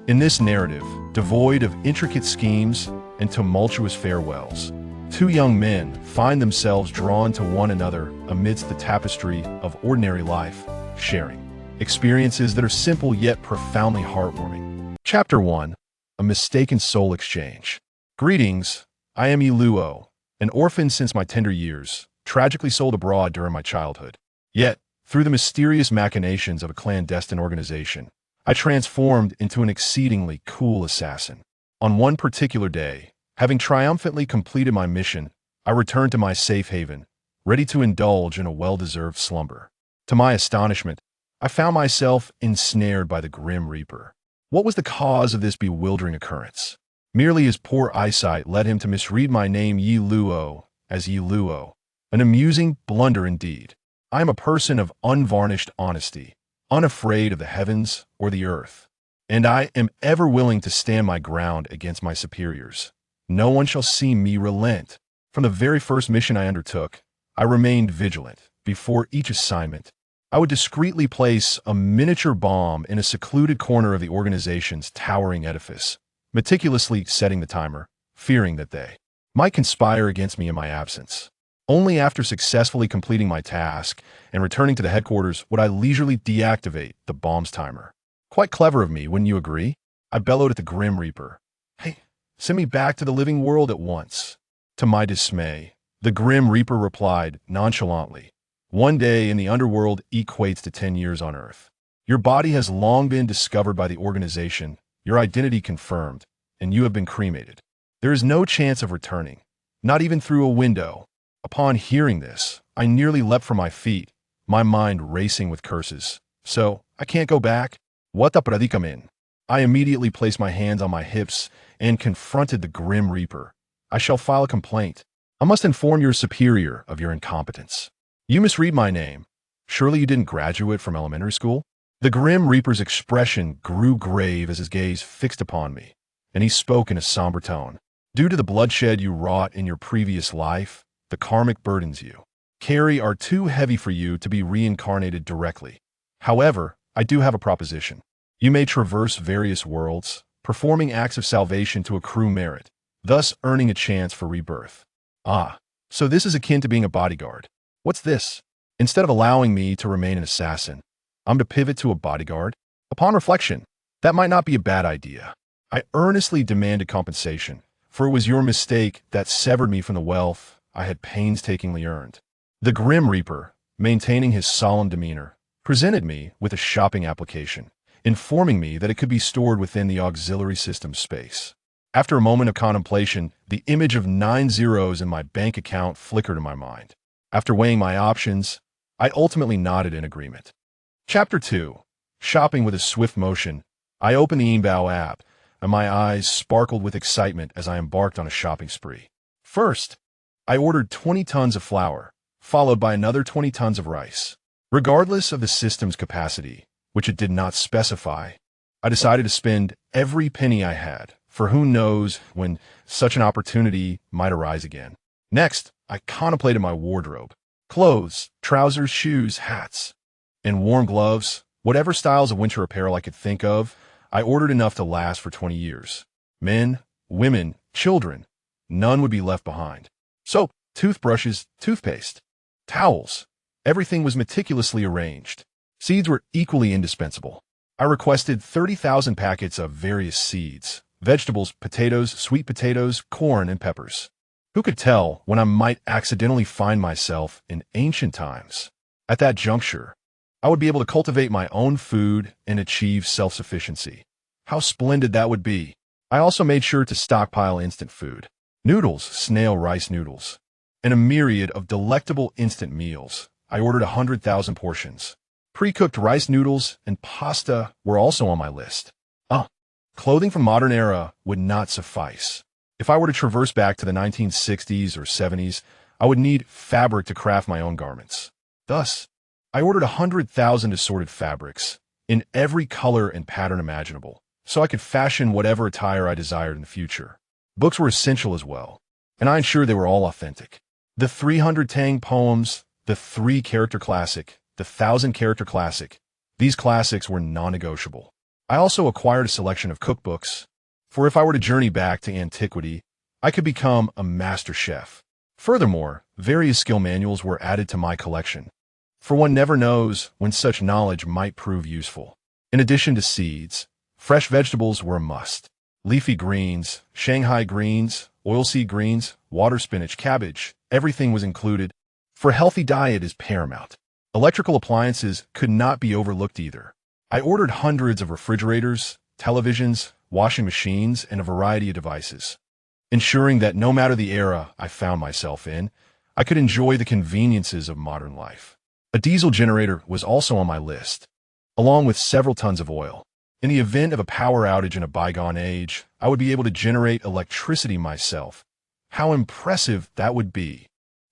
In this narrative, devoid of intricate schemes and tumultuous farewells, two young men find themselves drawn to one another amidst the tapestry of ordinary life, sharing experiences that are simple yet profoundly heartwarming. Chapter 1. A Mistaken Soul Exchange. Greetings, I am Iluo, an orphan since my tender years, tragically sold abroad during my childhood. Yet, through the mysterious machinations of a clandestine organization, I transformed into an exceedingly cool assassin. On one particular day, having triumphantly completed my mission, I returned to my safe haven, ready to indulge in a well-deserved slumber. To my astonishment, I found myself ensnared by the Grim Reaper. What was the cause of this bewildering occurrence? Merely his poor eyesight led him to misread my name Yi Luo as Yi Luo, an amusing blunder indeed. I am a person of unvarnished honesty, unafraid of the heavens or the earth, and I am ever willing to stand my ground against my superiors. No one shall see me relent. From the very first mission I undertook, I remained vigilant. Before each assignment, I would discreetly place a miniature bomb in a secluded corner of the organization's towering edifice, meticulously setting the timer, fearing that they might conspire against me in my absence. Only after successfully completing my task and returning to the headquarters would I leisurely deactivate the bomb's timer. Quite clever of me, wouldn't you agree? I bellowed at the Grim Reaper. Hey, send me back to the living world at once. To my dismay, the Grim Reaper replied nonchalantly, "One day in the underworld equates to 10 years on Earth. Your body has long been discovered by the organization, your identity confirmed, and you have been cremated. There is no chance of returning, not even through a window." Upon hearing this, I nearly leapt from my feet, my mind racing with curses. So, I can't go back? What the predicamen? I immediately placed my hands on my hips and confronted the Grim Reaper. I shall file a complaint. I must inform your superior of your incompetence. You misread my name. Surely you didn't graduate from elementary school? The Grim Reaper's expression grew grave as his gaze fixed upon me, and he spoke in a somber tone. Due to the bloodshed you wrought in your previous life, the karmic burdens you carry are too heavy for you to be reincarnated directly. However, I do have a proposition. You may traverse various worlds, performing acts of salvation to accrue merit, thus earning a chance for rebirth. Ah, so this is akin to being a bodyguard. What's this? Instead of allowing me to remain an assassin, I'm to pivot to a bodyguard? Upon reflection, that might not be a bad idea. I earnestly demanded compensation, for it was your mistake that severed me from the wealth I had painstakingly earned. The Grim Reaper, maintaining his solemn demeanor, presented me with a shopping application, informing me that it could be stored within the auxiliary system space. After a moment of contemplation, the image of 9 zeros in my bank account flickered in my mind. After weighing my options, I ultimately nodded in agreement. Chapter 2. Shopping with a swift motion. I opened the Inbao app, and my eyes sparkled with excitement as I embarked on a shopping spree. First, I ordered 20 tons of flour, followed by another 20 tons of rice. Regardless of the system's capacity, which it did not specify, I decided to spend every penny I had, for who knows when such an opportunity might arise again. Next, I contemplated my wardrobe. Clothes, trousers, shoes, hats, and warm gloves, whatever styles of winter apparel I could think of, I ordered enough to last for 20 years. Men, women, children, none would be left behind. Soap, toothbrushes, toothpaste, towels, everything was meticulously arranged. Seeds were equally indispensable. I requested 30,000 packets of various seeds, vegetables, potatoes, sweet potatoes, corn, and peppers. Who could tell when I might accidentally find myself in ancient times? At that juncture, I would be able to cultivate my own food and achieve self-sufficiency. How splendid that would be! I also made sure to stockpile instant food. Noodles, snail rice noodles, and a myriad of delectable instant meals. I ordered 100,000 portions. Pre-cooked rice noodles and pasta were also on my list. Clothing from modern era would not suffice. If I were to traverse back to the 1960s or 70s, I would need fabric to craft my own garments. Thus, I ordered 100,000 assorted fabrics in every color and pattern imaginable, so I could fashion whatever attire I desired in the future. Books were essential as well, and I ensured they were all authentic. The 300 Tang poems, the 3-character classic, the 1,000-character classic, these classics were non-negotiable. I also acquired a selection of cookbooks, for if I were to journey back to antiquity, I could become a master chef. Furthermore, various skill manuals were added to my collection, for one never knows when such knowledge might prove useful. In addition to seeds, fresh vegetables were a must. Leafy greens, Shanghai greens, oilseed greens, water spinach, cabbage, everything was included, for a healthy diet is paramount. Electrical appliances could not be overlooked either. I ordered hundreds of refrigerators, televisions, washing machines, and a variety of devices, ensuring that no matter the era I found myself in, I could enjoy the conveniences of modern life. A diesel generator was also on my list, along with several tons of oil. In the event of a power outage in a bygone age, I would be able to generate electricity myself. How impressive that would be!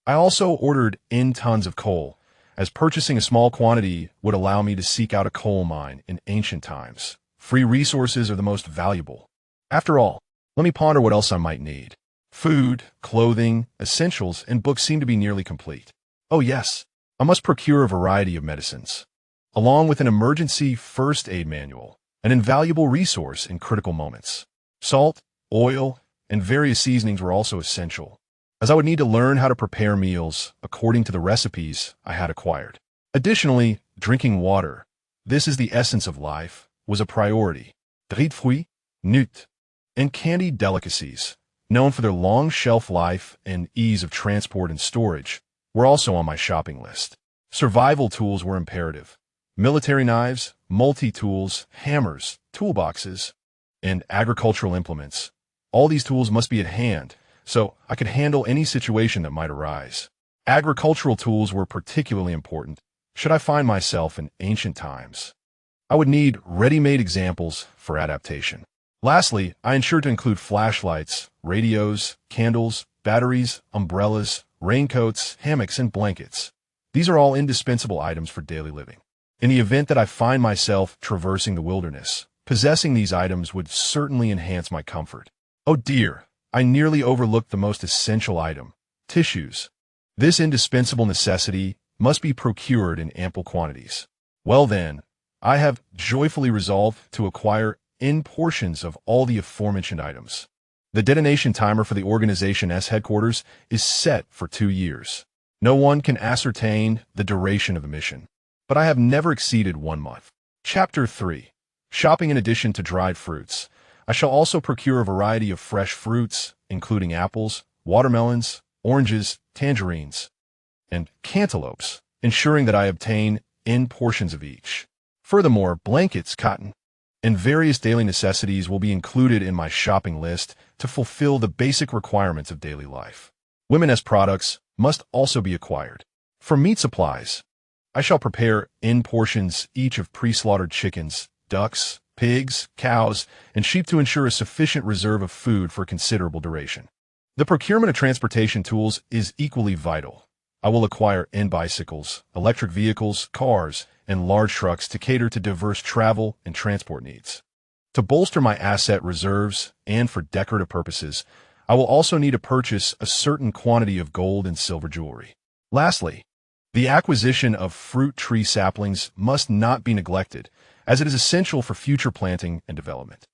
I also ordered in tons of coal, as purchasing a small quantity would allow me to seek out a coal mine in ancient times. Free resources are the most valuable. After all, let me ponder what else I might need. Food, clothing, essentials, and books seem to be nearly complete. Oh yes, I must procure a variety of medicines, along with an emergency first aid manual, an invaluable resource in critical moments. Salt, oil, and various seasonings were also essential, as I would need to learn how to prepare meals according to the recipes I had acquired. Additionally, drinking water, this is the essence of life, was a priority. Dried fruits, nuts, and candied delicacies, known for their long shelf life and ease of transport and storage, were also on my shopping list. Survival tools were imperative. Military knives, multi-tools, hammers, toolboxes, and agricultural implements. All these tools must be at hand, so I could handle any situation that might arise. Agricultural tools were particularly important, should I find myself in ancient times. I would need ready-made examples for adaptation. Lastly, I ensured to include flashlights, radios, candles, batteries, umbrellas, raincoats, hammocks, and blankets. These are all indispensable items for daily living. In the event that I find myself traversing the wilderness, possessing these items would certainly enhance my comfort. Oh dear, I nearly overlooked the most essential item, tissues. This indispensable necessity must be procured in ample quantities. Well then, I have joyfully resolved to acquire in portions of all the aforementioned items. The detonation timer for the organization's headquarters is set for 2 years. No one can ascertain the duration of the mission, but I have never exceeded 1 month. Chapter 3. Shopping. In addition to dried fruits, I shall also procure a variety of fresh fruits, including apples, watermelons, oranges, tangerines, and cantaloupes, ensuring that I obtain in portions of each. Furthermore, blankets, cotton, and various daily necessities will be included in my shopping list to fulfill the basic requirements of daily life. Women's products must also be acquired. For meat supplies, I shall prepare in portions each of pre-slaughtered chickens, ducks, pigs, cows, and sheep to ensure a sufficient reserve of food for considerable duration. The procurement of transportation tools is equally vital. I will acquire in bicycles, electric vehicles, cars, and large trucks to cater to diverse travel and transport needs. To bolster my asset reserves and for decorative purposes, I will also need to purchase a certain quantity of gold and silver jewelry. Lastly, the acquisition of fruit tree saplings must not be neglected, as it is essential for future planting and development.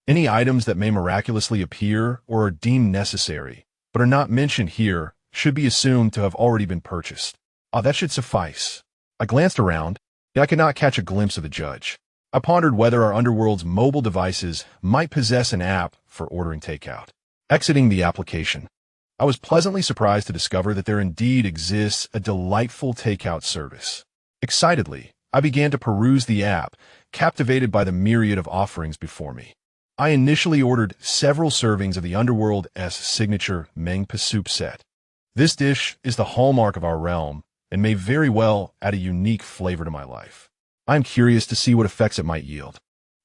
Any items that may miraculously appear or are deemed necessary, but are not mentioned here, should be assumed to have already been purchased. That should suffice. I glanced around, yet I could not catch a glimpse of the judge. I pondered whether our underworld's mobile devices might possess an app for ordering takeout. Exiting the application, I was pleasantly surprised to discover that there indeed exists a delightful takeout service. Excitedly, I began to peruse the app, captivated by the myriad of offerings before me. I initially ordered several servings of the underworld's signature Mengpa soup set. This dish is the hallmark of our realm and may very well add a unique flavor to my life. I am curious to see what effects it might yield.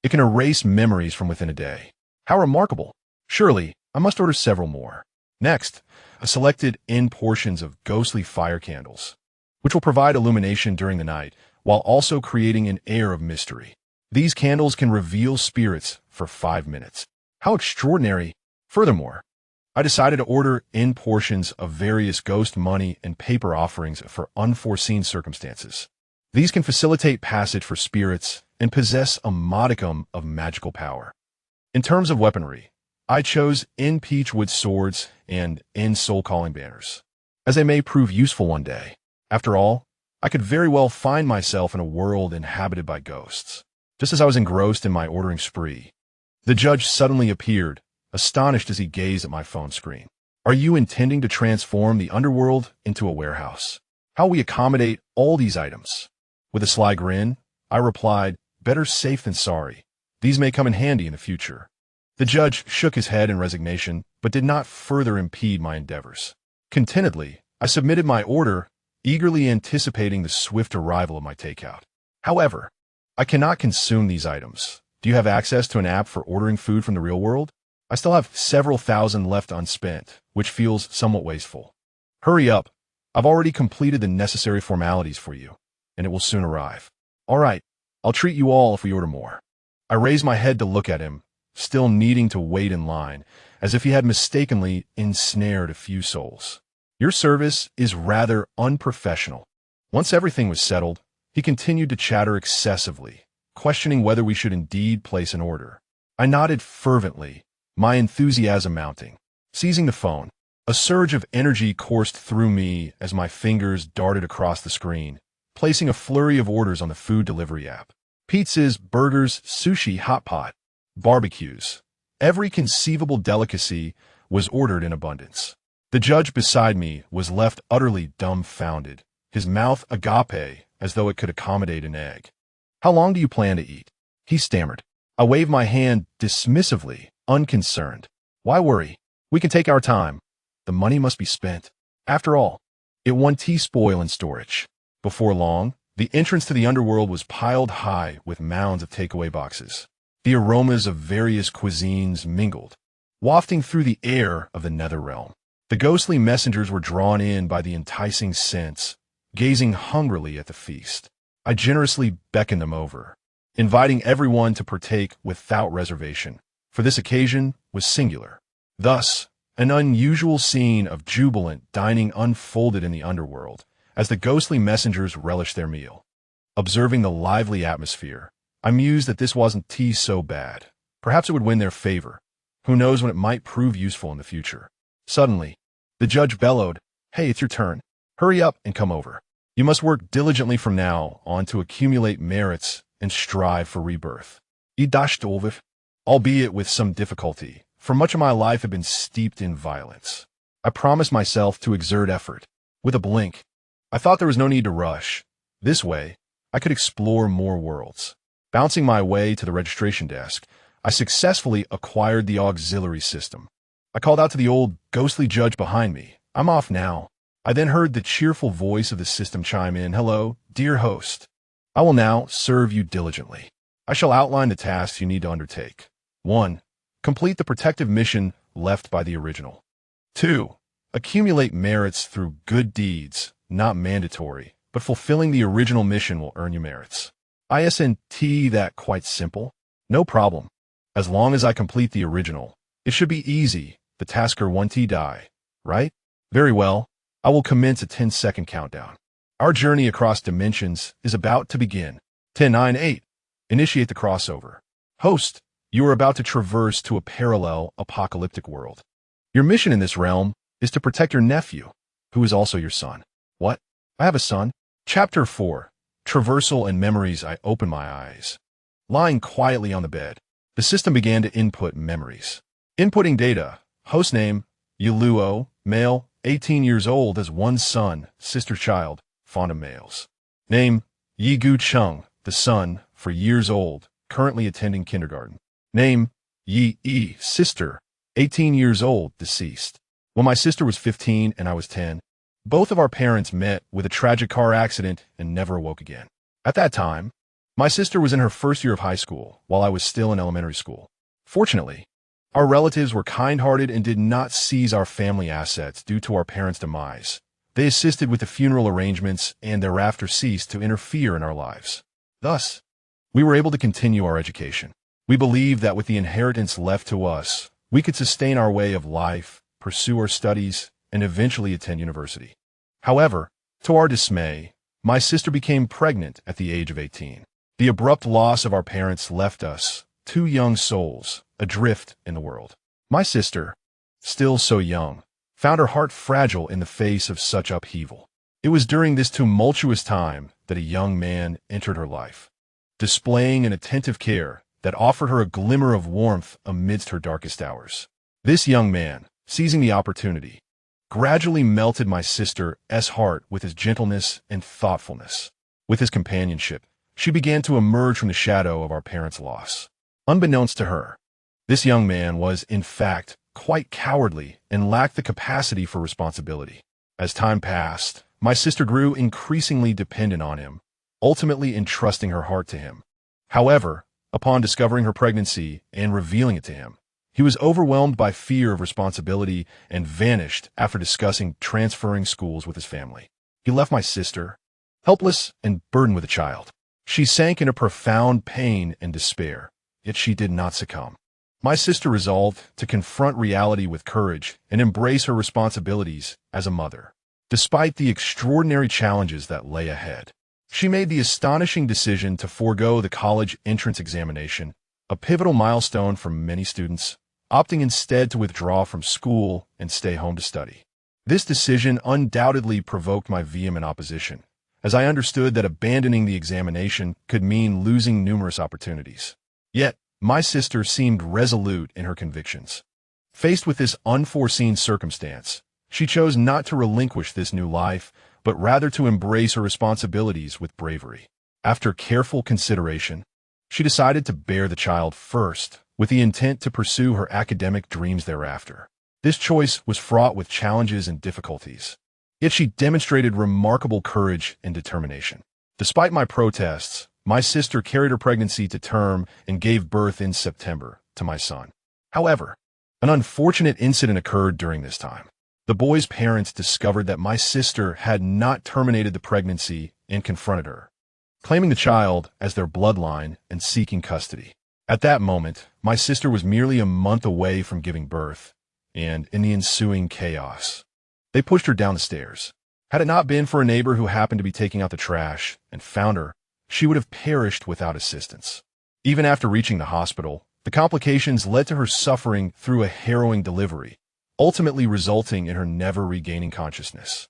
It can erase memories from within a day. How remarkable! Surely, I must order several more. Next, I selected in portions of ghostly fire candles, which will provide illumination during the night, while also creating an air of mystery. These candles can reveal spirits for 5 minutes. How extraordinary! Furthermore, I decided to order in portions of various ghost money and paper offerings for unforeseen circumstances. These can facilitate passage for spirits and possess a modicum of magical power. In terms of weaponry, I chose peachwood swords and soul-calling banners, as they may prove useful one day. After all, I could very well find myself in a world inhabited by ghosts. Just as I was engrossed in my ordering spree, the judge suddenly appeared, astonished as he gazed at my phone screen. "Are you intending to transform the underworld into a warehouse? How will we accommodate all these items?" With a sly grin, I replied, "Better safe than sorry. These may come in handy in the future." The judge shook his head in resignation, but did not further impede my endeavors. Contentedly, I submitted my order, eagerly anticipating the swift arrival of my takeout. However, I cannot consume these items. Do you have access to an app for ordering food from the real world? I still have several thousand left unspent, which feels somewhat wasteful. Hurry up. I've already completed the necessary formalities for you, and it will soon arrive. All right, I'll treat you all if we order more. I raised my head to look at him, still needing to wait in line, as if he had mistakenly ensnared a few souls. Your service is rather unprofessional. Once everything was settled, he continued to chatter excessively, questioning whether we should indeed place an order. I nodded fervently, my enthusiasm mounting. Seizing the phone, a surge of energy coursed through me as my fingers darted across the screen, placing a flurry of orders on the food delivery app. Pizzas, burgers, sushi, hot pot, barbecues. Every conceivable delicacy was ordered in abundance. The judge beside me was left utterly dumbfounded, his mouth agape as though it could accommodate an egg. "How long do you plan to eat?" he stammered. I waved my hand dismissively, unconcerned. "Why worry? We can take our time. The money must be spent. After all, it won't spoil in storage." Before long, the entrance to the underworld was piled high with mounds of takeaway boxes. The aromas of various cuisines mingled, wafting through the air of the nether realm. The ghostly messengers were drawn in by the enticing scents, gazing hungrily at the feast. I generously beckoned them over, inviting everyone to partake without reservation, for this occasion was singular. Thus, an unusual scene of jubilant dining unfolded in the underworld, as the ghostly messengers relished their meal. Observing the lively atmosphere, I mused that this wasn't so bad. Perhaps it would win their favor. Who knows when it might prove useful in the future. Suddenly, the judge bellowed, "Hey, it's your turn. Hurry up and come over. You must work diligently from now on to accumulate merits and strive for rebirth." Albeit with some difficulty, for much of my life had been steeped in violence. I promised myself to exert effort. With a blink, I thought there was no need to rush. This way, I could explore more worlds. Bouncing my way to the registration desk, I successfully acquired the auxiliary system. I called out to the old, ghostly judge behind me, "I'm off now." I then heard the cheerful voice of the system chime in, "Hello, dear host. I will now serve you diligently. I shall outline the tasks you need to undertake. 1. Complete the protective mission left by the original. 2. Accumulate merits through good deeds, not mandatory, but fulfilling the original mission will earn you merits." Isn't that quite simple? No problem. As long as I complete the original, it should be easy. The tasker won't die, right? Very well. I will commence a 10-second countdown. Our journey across dimensions is about to begin. 10, 9, 8. Initiate the crossover. Host, you are about to traverse to a parallel apocalyptic world. Your mission in this realm is to protect your nephew, who is also your son. What? I have a son? Chapter 4. Traversal and Memories. I open my eyes. Lying quietly on the bed, the system began to input memories. Inputting data. Host name, Yuluo, male, 18 years old, has one son, sister child, fond of males. Name, Yigu Chung, the son, for years old, currently attending kindergarten. Name, Yi, sister, 18 years old, deceased. When my sister was 15 and I was 10, both of our parents met with a tragic car accident and never awoke again. At that time, my sister was in her first year of high school, while I was still in elementary school. Fortunately, our relatives were kind-hearted and did not seize our family assets due to our parents' demise. They assisted with the funeral arrangements and thereafter ceased to interfere in our lives. Thus, we were able to continue our education. We believed that with the inheritance left to us, we could sustain our way of life, pursue our studies, and eventually attend university. However, to our dismay, my sister became pregnant at the age of 18. The abrupt loss of our parents left us, two young souls, adrift in the world. My sister, still so young, found her heart fragile in the face of such upheaval. It was during this tumultuous time that a young man entered her life, displaying an attentive care that offered her a glimmer of warmth amidst her darkest hours. This young man, seizing the opportunity, gradually melted my sister's heart with his gentleness and thoughtfulness. With his companionship, she began to emerge from the shadow of our parents' loss. Unbeknownst to her, this young man was, in fact, quite cowardly and lacked the capacity for responsibility. As time passed, my sister grew increasingly dependent on him, ultimately entrusting her heart to him. However, upon discovering her pregnancy and revealing it to him, he was overwhelmed by fear of responsibility and vanished after discussing transferring schools with his family. He left my sister, helpless and burdened with a child. She sank into profound pain and despair, yet she did not succumb. My sister resolved to confront reality with courage and embrace her responsibilities as a mother. Despite the extraordinary challenges that lay ahead, she made the astonishing decision to forego the college entrance examination, a pivotal milestone for many students, opting instead to withdraw from school and stay home to study. This decision undoubtedly provoked my vehement opposition, as I understood that abandoning the examination could mean losing numerous opportunities. Yet, my sister seemed resolute in her convictions. Faced with this unforeseen circumstance, she chose not to relinquish this new life, but rather to embrace her responsibilities with bravery. After careful consideration, she decided to bear the child first, with the intent to pursue her academic dreams thereafter. This choice was fraught with challenges and difficulties, yet she demonstrated remarkable courage and determination. Despite my protests, my sister carried her pregnancy to term and gave birth in September to my son. However, an unfortunate incident occurred during this time. The boy's parents discovered that my sister had not terminated the pregnancy and confronted her, claiming the child as their bloodline and seeking custody. At that moment, my sister was merely a month away from giving birth, and in the ensuing chaos, they pushed her down the stairs. Had it not been for a neighbor who happened to be taking out the trash and found her, she would have perished without assistance. Even after reaching the hospital, the complications led to her suffering through a harrowing delivery, ultimately resulting in her never regaining consciousness.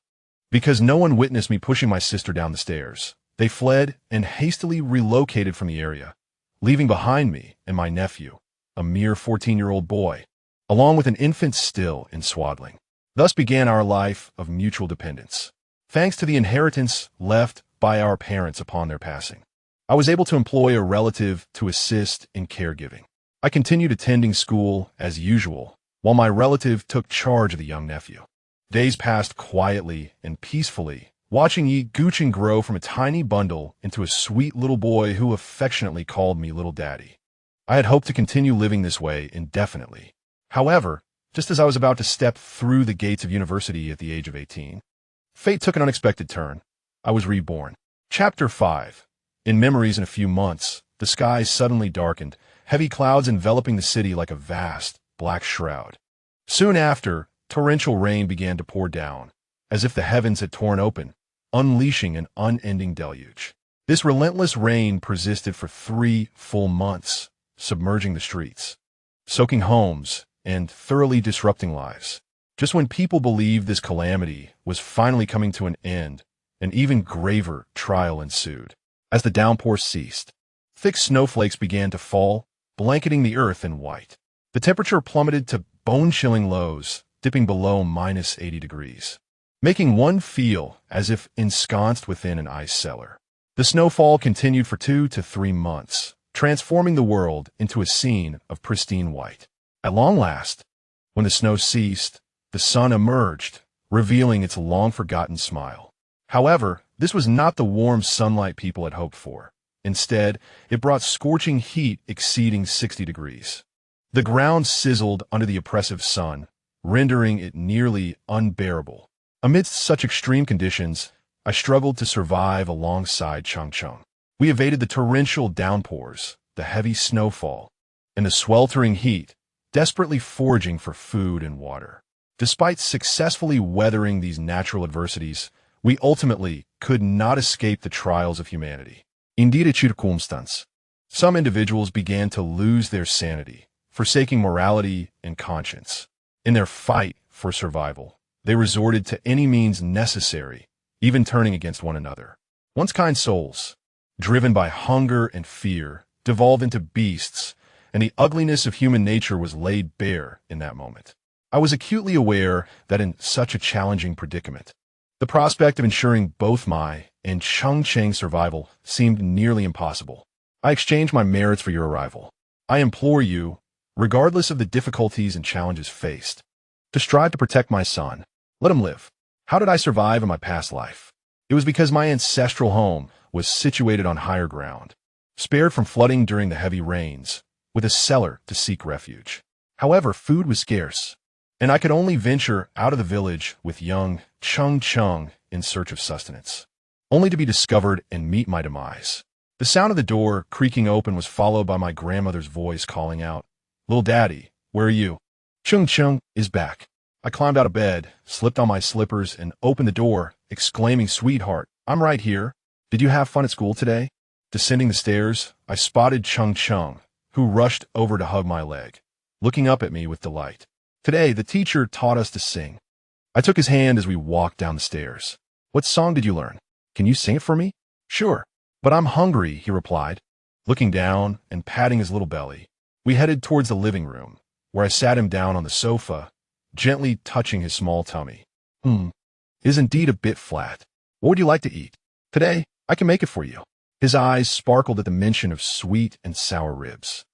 Because no one witnessed me pushing my sister down the stairs, they fled and hastily relocated from the area, leaving behind me and my nephew, a mere 14-year-old boy, along with an infant still in swaddling. Thus began our life of mutual dependence. Thanks to the inheritance left by our parents upon their passing, I was able to employ a relative to assist in caregiving. I continued attending school as usual, while my relative took charge of the young nephew. Days passed quietly and peacefully, watching Yi Guchin grow from a tiny bundle into a sweet little boy who affectionately called me Little Daddy. I had hoped to continue living this way indefinitely. However, just as I was about to step through the gates of university at the age of 18, fate took an unexpected turn. I was reborn. Chapter 5. In memories in a few months, the sky suddenly darkened, heavy clouds enveloping the city like a vast, black shroud. Soon after, torrential rain began to pour down, as if the heavens had torn open, unleashing an unending deluge. This relentless rain persisted for 3 full months, submerging the streets, soaking homes, and thoroughly disrupting lives. Just when people believed this calamity was finally coming to an end, an even graver trial ensued. As the downpour ceased, thick snowflakes began to fall, blanketing the earth in white. The temperature plummeted to bone-chilling lows, dipping below -80 degrees, making one feel as if ensconced within an ice cellar. The snowfall continued for 2 to 3 months, transforming the world into a scene of pristine white. At long last, when the snow ceased, the sun emerged, revealing its long-forgotten smile. However, this was not the warm sunlight people had hoped for. Instead, it brought scorching heat exceeding 60 degrees. The ground sizzled under the oppressive sun, rendering it nearly unbearable. Amidst such extreme conditions, I struggled to survive alongside Changcheng. We evaded the torrential downpours, the heavy snowfall, and the sweltering heat, desperately foraging for food and water. Despite successfully weathering these natural adversities, we ultimately could not escape the trials of humanity. Indeed, circumstance. Some individuals began to lose their sanity, forsaking morality and conscience. In their fight for survival, they resorted to any means necessary, even turning against one another. Once kind souls, driven by hunger and fear, devolved into beasts, and the ugliness of human nature was laid bare in that moment. I was acutely aware that in such a challenging predicament, the prospect of ensuring both my and Cheng Cheng's survival seemed nearly impossible. I exchange my merits for your arrival. I implore you, regardless of the difficulties and challenges faced, to strive to protect my son. Let him live. How did I survive in my past life? It was because my ancestral home was situated on higher ground, spared from flooding during the heavy rains, with a cellar to seek refuge. However, food was scarce, and I could only venture out of the village with young Cheng Cheng in search of sustenance, only to be discovered and meet my demise. The sound of the door creaking open was followed by my grandmother's voice calling out, "Little Daddy, where are you?" "Cheng Cheng is back." I climbed out of bed, slipped on my slippers, and opened the door, exclaiming, "Sweetheart, I'm right here. Did you have fun at school today?" Descending the stairs, I spotted Cheng Cheng, who rushed over to hug my leg, looking up at me with delight. "Today, the teacher taught us to sing." I took his hand as we walked down the stairs. "What song did you learn? Can you sing it for me?" "Sure, but I'm hungry," he replied. Looking down and patting his little belly, we headed towards the living room, where I sat him down on the sofa, gently touching his small tummy. It is indeed a bit flat. What would you like to eat? Today, I can make it for you." His eyes sparkled at the mention of sweet and sour ribs.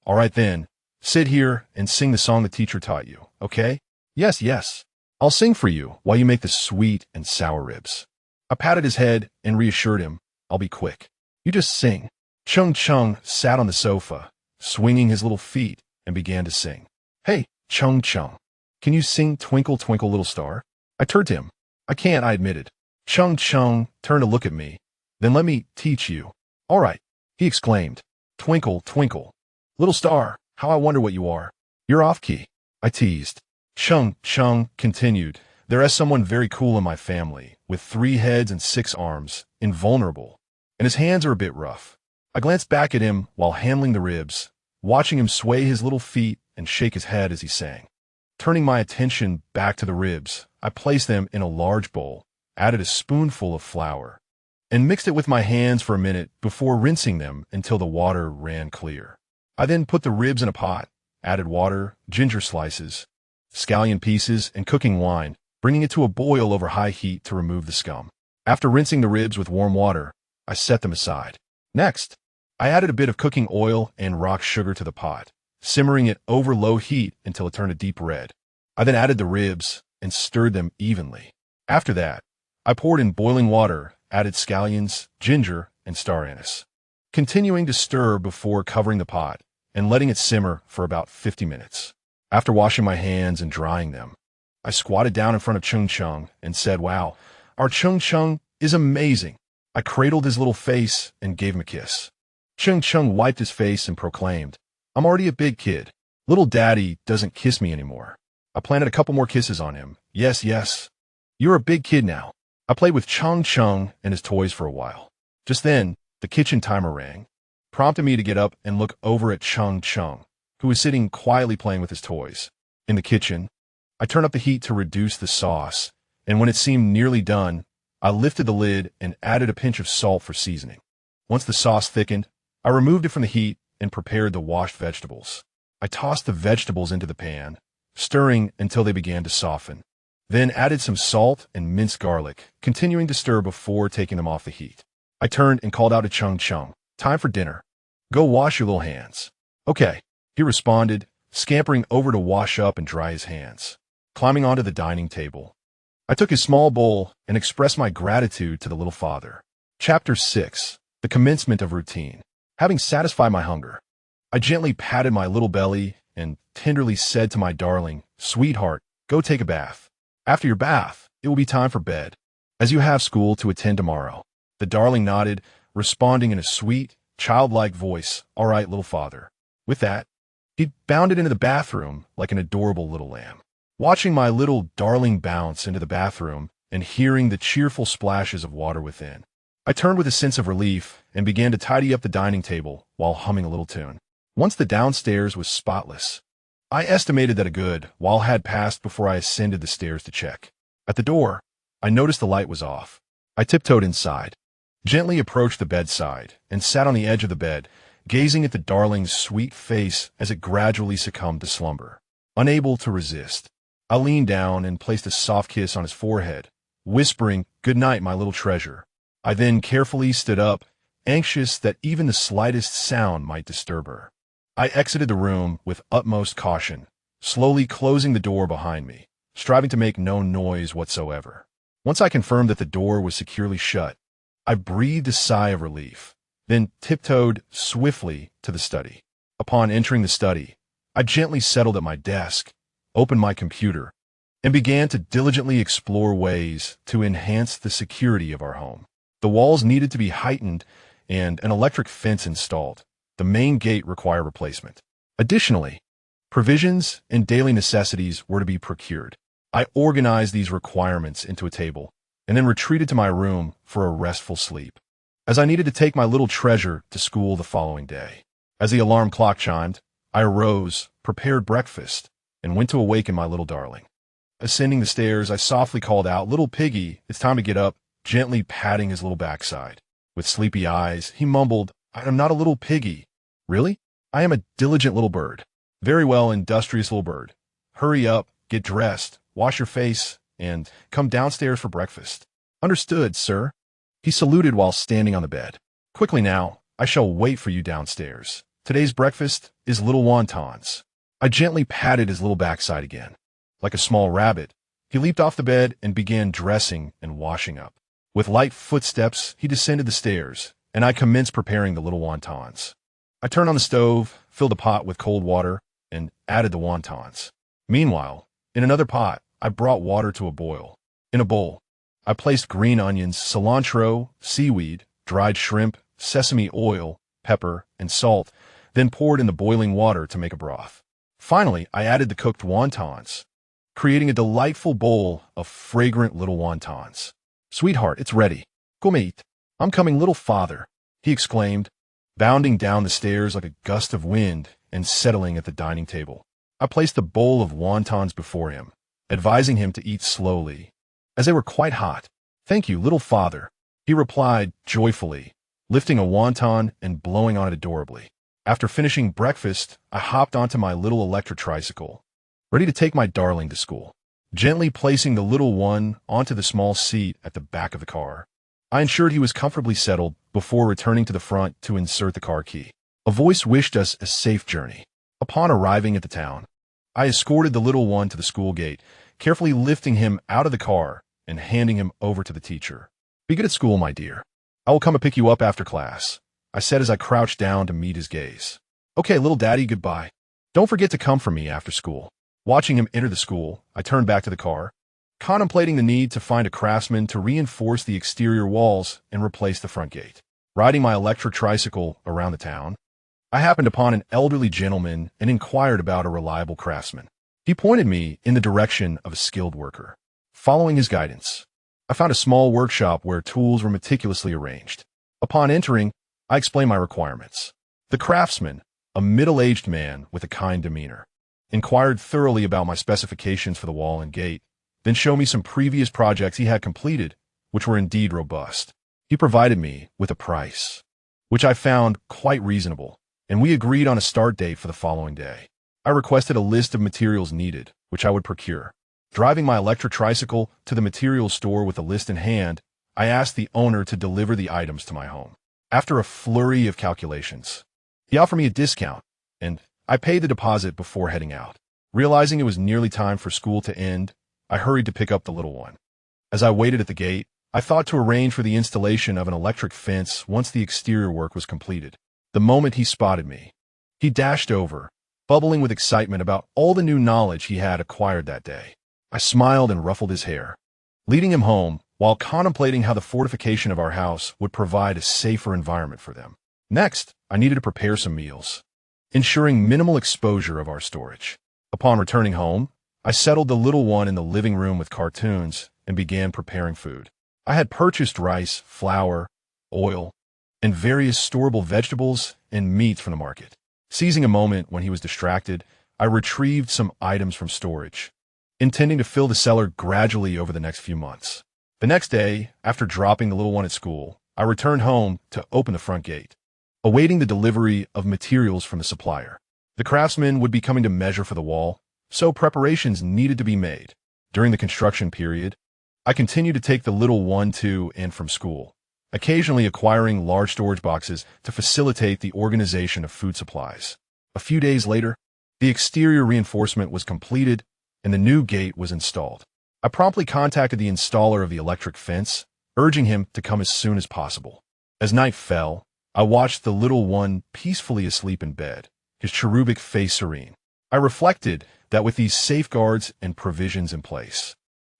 "All right then, sit here and sing the song the teacher taught you, okay?" Yes, yes. I'll sing for you while you make the sweet and sour ribs." I patted his head and reassured him, "I'll be quick. You just sing." Cheng Cheng sat on the sofa, swinging his little feet, and began to sing. "Hey, Cheng Cheng, can you sing Twinkle, Twinkle, Little Star?" I turned to him. "I can't," I admitted. Cheng Cheng turned to look at me. "Then let me teach you." "All right," he exclaimed. "Twinkle, twinkle, little star, how I wonder what you are." "You're off key," I teased. Cheng Cheng continued, "There is someone very cool in my family, with 3 heads and 6 arms, invulnerable, and his hands are a bit rough." I glanced back at him while handling the ribs, watching him sway his little feet and shake his head as he sang. Turning my attention back to the ribs, I placed them in a large bowl, added a spoonful of flour, and mixed it with my hands for a minute before rinsing them until the water ran clear. I then put the ribs in a pot, added water, ginger slices, scallion pieces, and cooking wine, bringing it to a boil over high heat to remove the scum. After rinsing the ribs with warm water, I set them aside. Next, I added a bit of cooking oil and rock sugar to the pot, simmering it over low heat until it turned a deep red. I then added the ribs and stirred them evenly. After that, I poured in boiling water, added scallions, ginger, and star anise, continuing to stir before covering the pot and letting it simmer for about 50 minutes. After washing my hands and drying them, I squatted down in front of Cheng Cheng and said, "Wow, our Cheng Cheng is amazing." I cradled his little face and gave him a kiss. Cheng Cheng wiped his face and proclaimed, "I'm already a big kid. Little Daddy doesn't kiss me anymore." I planted a couple more kisses on him. "Yes, yes. You're a big kid now." I played with Cheng Cheng and his toys for a while. Just then, the kitchen timer rang, prompting me to get up and look over at Cheng Cheng, who was sitting quietly playing with his toys. In the kitchen, I turned up the heat to reduce the sauce, and when it seemed nearly done, I lifted the lid and added a pinch of salt for seasoning. Once the sauce thickened, I removed it from the heat and prepared the washed vegetables. I tossed the vegetables into the pan, stirring until they began to soften, then added some salt and minced garlic, continuing to stir before taking them off the heat. I turned and called out to Cheng Cheng, "Time for dinner. Go wash your little hands." "Okay," he responded, scampering over to wash up and dry his hands. Climbing onto the dining table, I took his small bowl and expressed my gratitude to the little father. Chapter 6. The Commencement of Routine. Having satisfied my hunger, I gently patted my little belly and tenderly said to my darling, "Sweetheart, go take a bath. After your bath, it will be time for bed, as you have school to attend tomorrow." The darling nodded, responding in a sweet, childlike voice, "All right, little father." With that, he bounded into the bathroom like an adorable little lamb. Watching my little darling bounce into the bathroom and hearing the cheerful splashes of water within, I turned with a sense of relief and began to tidy up the dining table while humming a little tune. Once the downstairs was spotless, I estimated that a good while had passed before I ascended the stairs to check. At the door, I noticed the light was off. I tiptoed inside, gently approached the bedside, and sat on the edge of the bed, gazing at the darling's sweet face as it gradually succumbed to slumber. Unable to resist, I leaned down and placed a soft kiss on his forehead, whispering, "Good night, my little treasure." I then carefully stood up, anxious that even the slightest sound might disturb her. I exited the room with utmost caution, slowly closing the door behind me, striving to make no noise whatsoever. Once I confirmed that the door was securely shut, I breathed a sigh of relief, then tiptoed swiftly to the study. Upon entering the study, I gently settled at my desk, opened my computer, and began to diligently explore ways to enhance the security of our home. The walls needed to be heightened and an electric fence installed. The main gate required replacement. Additionally, provisions and daily necessities were to be procured. I organized these requirements into a table and then retreated to my room for a restful sleep, as I needed to take my little treasure to school the following day. As the alarm clock chimed, I arose, prepared breakfast, and went to awaken my little darling. Ascending the stairs, I softly called out, "Little piggy, it's time to get up," gently patting his little backside. With sleepy eyes, he mumbled, "I am not a little piggy." "Really? I am a diligent little bird." "Very well, industrious little bird. Hurry up, get dressed, wash your face, and come downstairs for breakfast." "Understood, sir." He saluted while standing on the bed. "Quickly now, I shall wait for you downstairs. Today's breakfast is little wontons." I gently patted his little backside again. Like a small rabbit, he leaped off the bed and began dressing and washing up. With light footsteps, he descended the stairs, and I commenced preparing the little wontons. I turned on the stove, filled a pot with cold water, and added the wontons. Meanwhile, in another pot, I brought water to a boil. In a bowl, I placed green onions, cilantro, seaweed, dried shrimp, sesame oil, pepper, and salt, then poured in the boiling water to make a broth. Finally, I added the cooked wontons, creating a delightful bowl of fragrant little wontons. "Sweetheart, it's ready. Come eat. I'm coming, little father," he exclaimed, bounding down the stairs like a gust of wind and settling at the dining table. I placed the bowl of wontons before him, advising him to eat slowly, as they were quite hot. "Thank you, little father," he replied joyfully, lifting a wonton and blowing on it adorably. After finishing breakfast, I hopped onto my little electric tricycle, ready to take my darling to school. Gently placing the little one onto the small seat at the back of the car, I ensured he was comfortably settled before returning to the front to insert the car key. A voice wished us a safe journey. Upon arriving at the town, I escorted the little one to the school gate, carefully lifting him out of the car and handing him over to the teacher. "Be good at school, my dear. I will come and pick you up after class," I said as I crouched down to meet his gaze. "Okay, little daddy, goodbye. Don't forget to come for me after school." Watching him enter the school, I turned back to the car, contemplating the need to find a craftsman to reinforce the exterior walls and replace the front gate. Riding my electric tricycle around the town, I happened upon an elderly gentleman and inquired about a reliable craftsman. He pointed me in the direction of a skilled worker. Following his guidance, I found a small workshop where tools were meticulously arranged. Upon entering, I explained my requirements. The craftsman, a middle-aged man with a kind demeanor, inquired thoroughly about my specifications for the wall and gate, then showed me some previous projects he had completed, which were indeed robust. He provided me with a price, which I found quite reasonable, and we agreed on a start date for the following day. I requested a list of materials needed, which I would procure. Driving my electric tricycle to the materials store with a list in hand, I asked the owner to deliver the items to my home. After a flurry of calculations, he offered me a discount, and I paid the deposit before heading out. Realizing it was nearly time for school to end, I hurried to pick up the little one. As I waited at the gate, I thought to arrange for the installation of an electric fence once the exterior work was completed. The moment he spotted me, he dashed over, bubbling with excitement about all the new knowledge he had acquired that day. I smiled and ruffled his hair, leading him home while contemplating how the fortification of our house would provide a safer environment for them. Next, I needed to prepare some meals, ensuring minimal exposure of our storage. Upon returning home, I settled the little one in the living room with cartoons and began preparing food. I had purchased rice, flour, oil, and various storable vegetables and meats from the market. Seizing a moment when he was distracted, I retrieved some items from storage, intending to fill the cellar gradually over the next few months. The next day, after dropping the little one at school, I returned home to open the front gate, awaiting the delivery of materials from the supplier. The craftsman would be coming to measure for the wall, so preparations needed to be made. During the construction period, I continued to take the little one to and from school, occasionally acquiring large storage boxes to facilitate the organization of food supplies. A few days later, the exterior reinforcement was completed and the new gate was installed. I promptly contacted the installer of the electric fence, urging him to come as soon as possible. As night fell, I watched the little one peacefully asleep in bed, his cherubic face serene. I reflected that with these safeguards and provisions in place,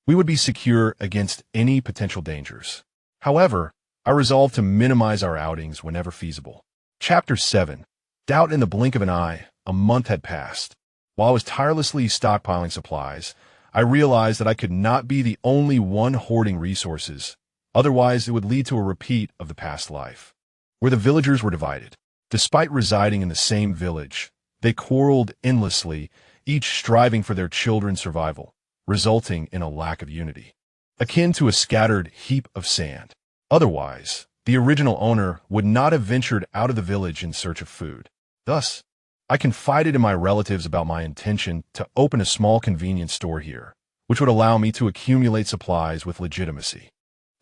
we would be secure against any potential dangers. However, I resolved to minimize our outings whenever feasible. Chapter 7. Doubt in the blink of an eye. A month had passed. While I was tirelessly stockpiling supplies, I realized that I could not be the only one hoarding resources. Otherwise, it would lead to a repeat of the past life, where the villagers were divided. Despite residing in the same village, they quarreled endlessly, each striving for their children's survival, resulting in a lack of unity, akin to a scattered heap of sand. Otherwise, the original owner would not have ventured out of the village in search of food. Thus, I confided in my relatives about my intention to open a small convenience store here, which would allow me to accumulate supplies with legitimacy.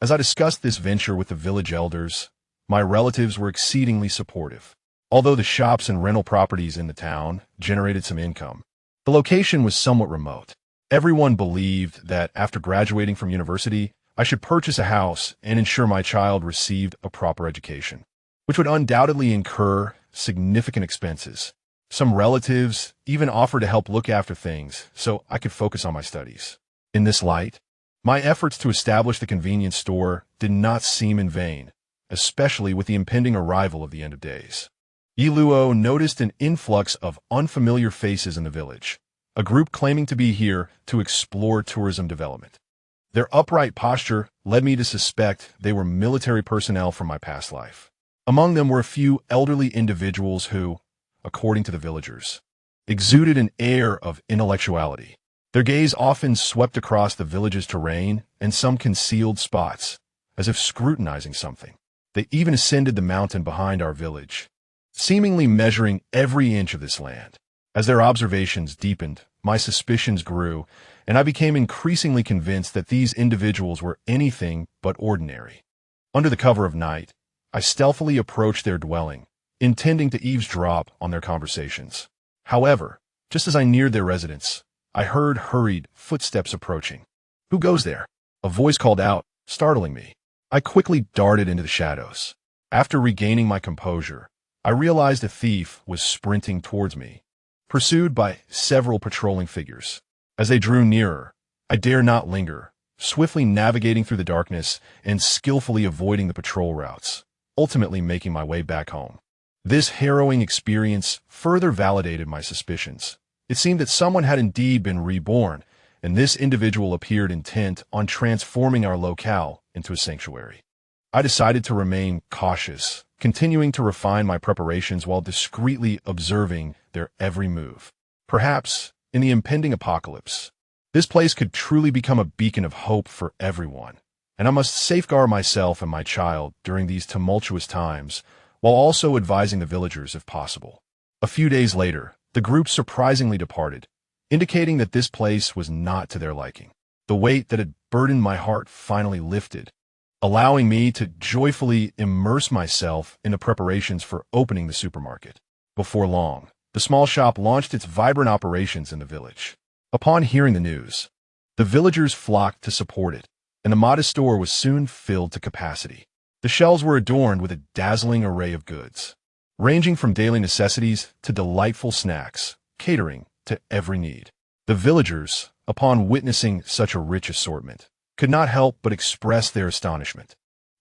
As I discussed this venture with the village elders, my relatives were exceedingly supportive. Although the shops and rental properties in the town generated some income, the location was somewhat remote. Everyone believed that after graduating from university, I should purchase a house and ensure my child received a proper education, which would undoubtedly incur significant expenses. Some relatives even offered to help look after things so I could focus on my studies. In this light, my efforts to establish the convenience store did not seem in vain, especially with the impending arrival of the end of days. Yiluo noticed an influx of unfamiliar faces in the village, a group claiming to be here to explore tourism development. Their upright posture led me to suspect they were military personnel from my past life. Among them were a few elderly individuals who, according to the villagers, exuded an air of intellectuality. Their gaze often swept across the village's terrain and some concealed spots, as if scrutinizing something. They even ascended the mountain behind our village, seemingly measuring every inch of this land. As their observations deepened, my suspicions grew, and I became increasingly convinced that these individuals were anything but ordinary. Under the cover of night, I stealthily approached their dwelling, intending to eavesdrop on their conversations. However, just as I neared their residence, I heard hurried footsteps approaching. "Who goes there?" a voice called out, startling me. I quickly darted into the shadows. After regaining my composure, I realized a thief was sprinting towards me, pursued by several patrolling figures. As they drew nearer, I dare not linger, swiftly navigating through the darkness and skillfully avoiding the patrol routes, ultimately making my way back home. This harrowing experience further validated my suspicions. It seemed that someone had indeed been reborn, and this individual appeared intent on transforming our locale into a sanctuary. I decided to remain cautious, continuing to refine my preparations while discreetly observing their every move. Perhaps, in the impending apocalypse, this place could truly become a beacon of hope for everyone, and I must safeguard myself and my child during these tumultuous times, while also advising the villagers if possible. A few days later, the group surprisingly departed, indicating that this place was not to their liking. The weight that had burdened my heart finally lifted, allowing me to joyfully immerse myself in the preparations for opening the supermarket. Before long, the small shop launched its vibrant operations in the village. Upon hearing the news, the villagers flocked to support it, and the modest store was soon filled to capacity. The shelves were adorned with a dazzling array of goods, ranging from daily necessities to delightful snacks, catering to every need. The villagers, upon witnessing such a rich assortment, could not help but express their astonishment,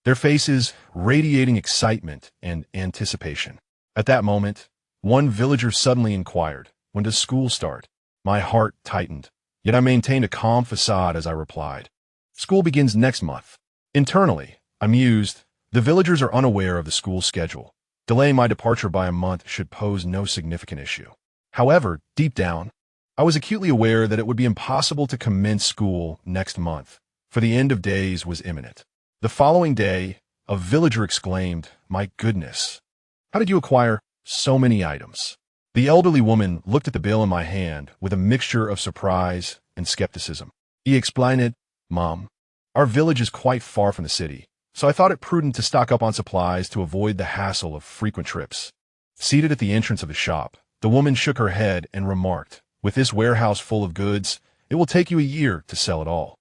their faces radiating excitement and anticipation. At that moment, one villager suddenly inquired, "When does school start?" My heart tightened, yet I maintained a calm facade as I replied, "School begins next month." Internally, I mused, The villagers are unaware of the school schedule. Delaying my departure by a month should pose no significant issue. However, deep down, I was acutely aware that it would be impossible to commence school next month, for the end of days was imminent. The following day, a villager exclaimed, "My goodness, how did you acquire so many items?" The elderly woman looked at the bill in my hand with a mixture of surprise and skepticism. "He explained, Mom, our village is quite far from the city, so I thought it prudent to stock up on supplies to avoid the hassle of frequent trips." Seated at the entrance of the shop, the woman shook her head and remarked, "With this warehouse full of goods, it will take you a year to sell it all."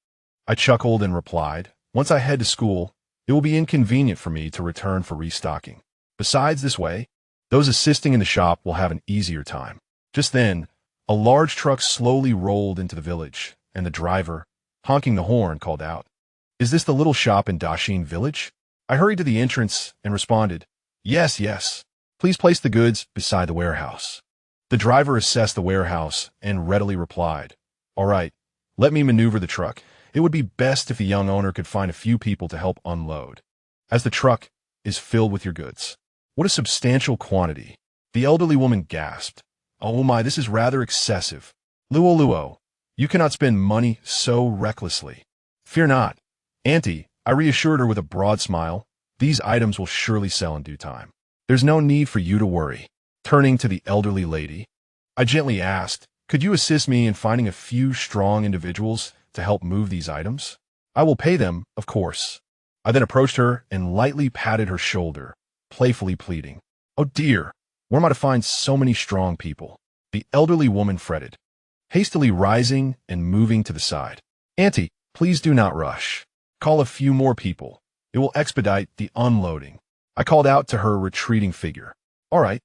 I chuckled and replied, "Once I head to school, it will be inconvenient for me to return for restocking. Besides, this way, those assisting in the shop will have an easier time." Just then, a large truck slowly rolled into the village, and the driver, honking the horn, called out, "Is this the little shop in Dashin village?" I hurried to the entrance and responded, "Yes, yes. Please place the goods beside the warehouse." The driver assessed the warehouse and readily replied, "All right, let me maneuver the truck. It would be best if the young owner could find a few people to help unload, as the truck is filled with your goods." What a substantial quantity. The elderly woman gasped, "Oh my, this is rather excessive. Luo Luo, you cannot spend money so recklessly." "Fear not, Auntie," I reassured her with a broad smile. "These items will surely sell in due time. There's no need for you to worry." Turning to the elderly lady, I gently asked, "Could you assist me in finding a few strong individuals to help move these items? I will pay them, of course." I then approached her and lightly patted her shoulder, playfully pleading, "Oh dear, where am I to find so many strong people?" The elderly woman fretted, hastily rising and moving to the side. "Auntie, please do not rush. Call a few more people. It will expedite the unloading." I called out to her retreating figure, All right,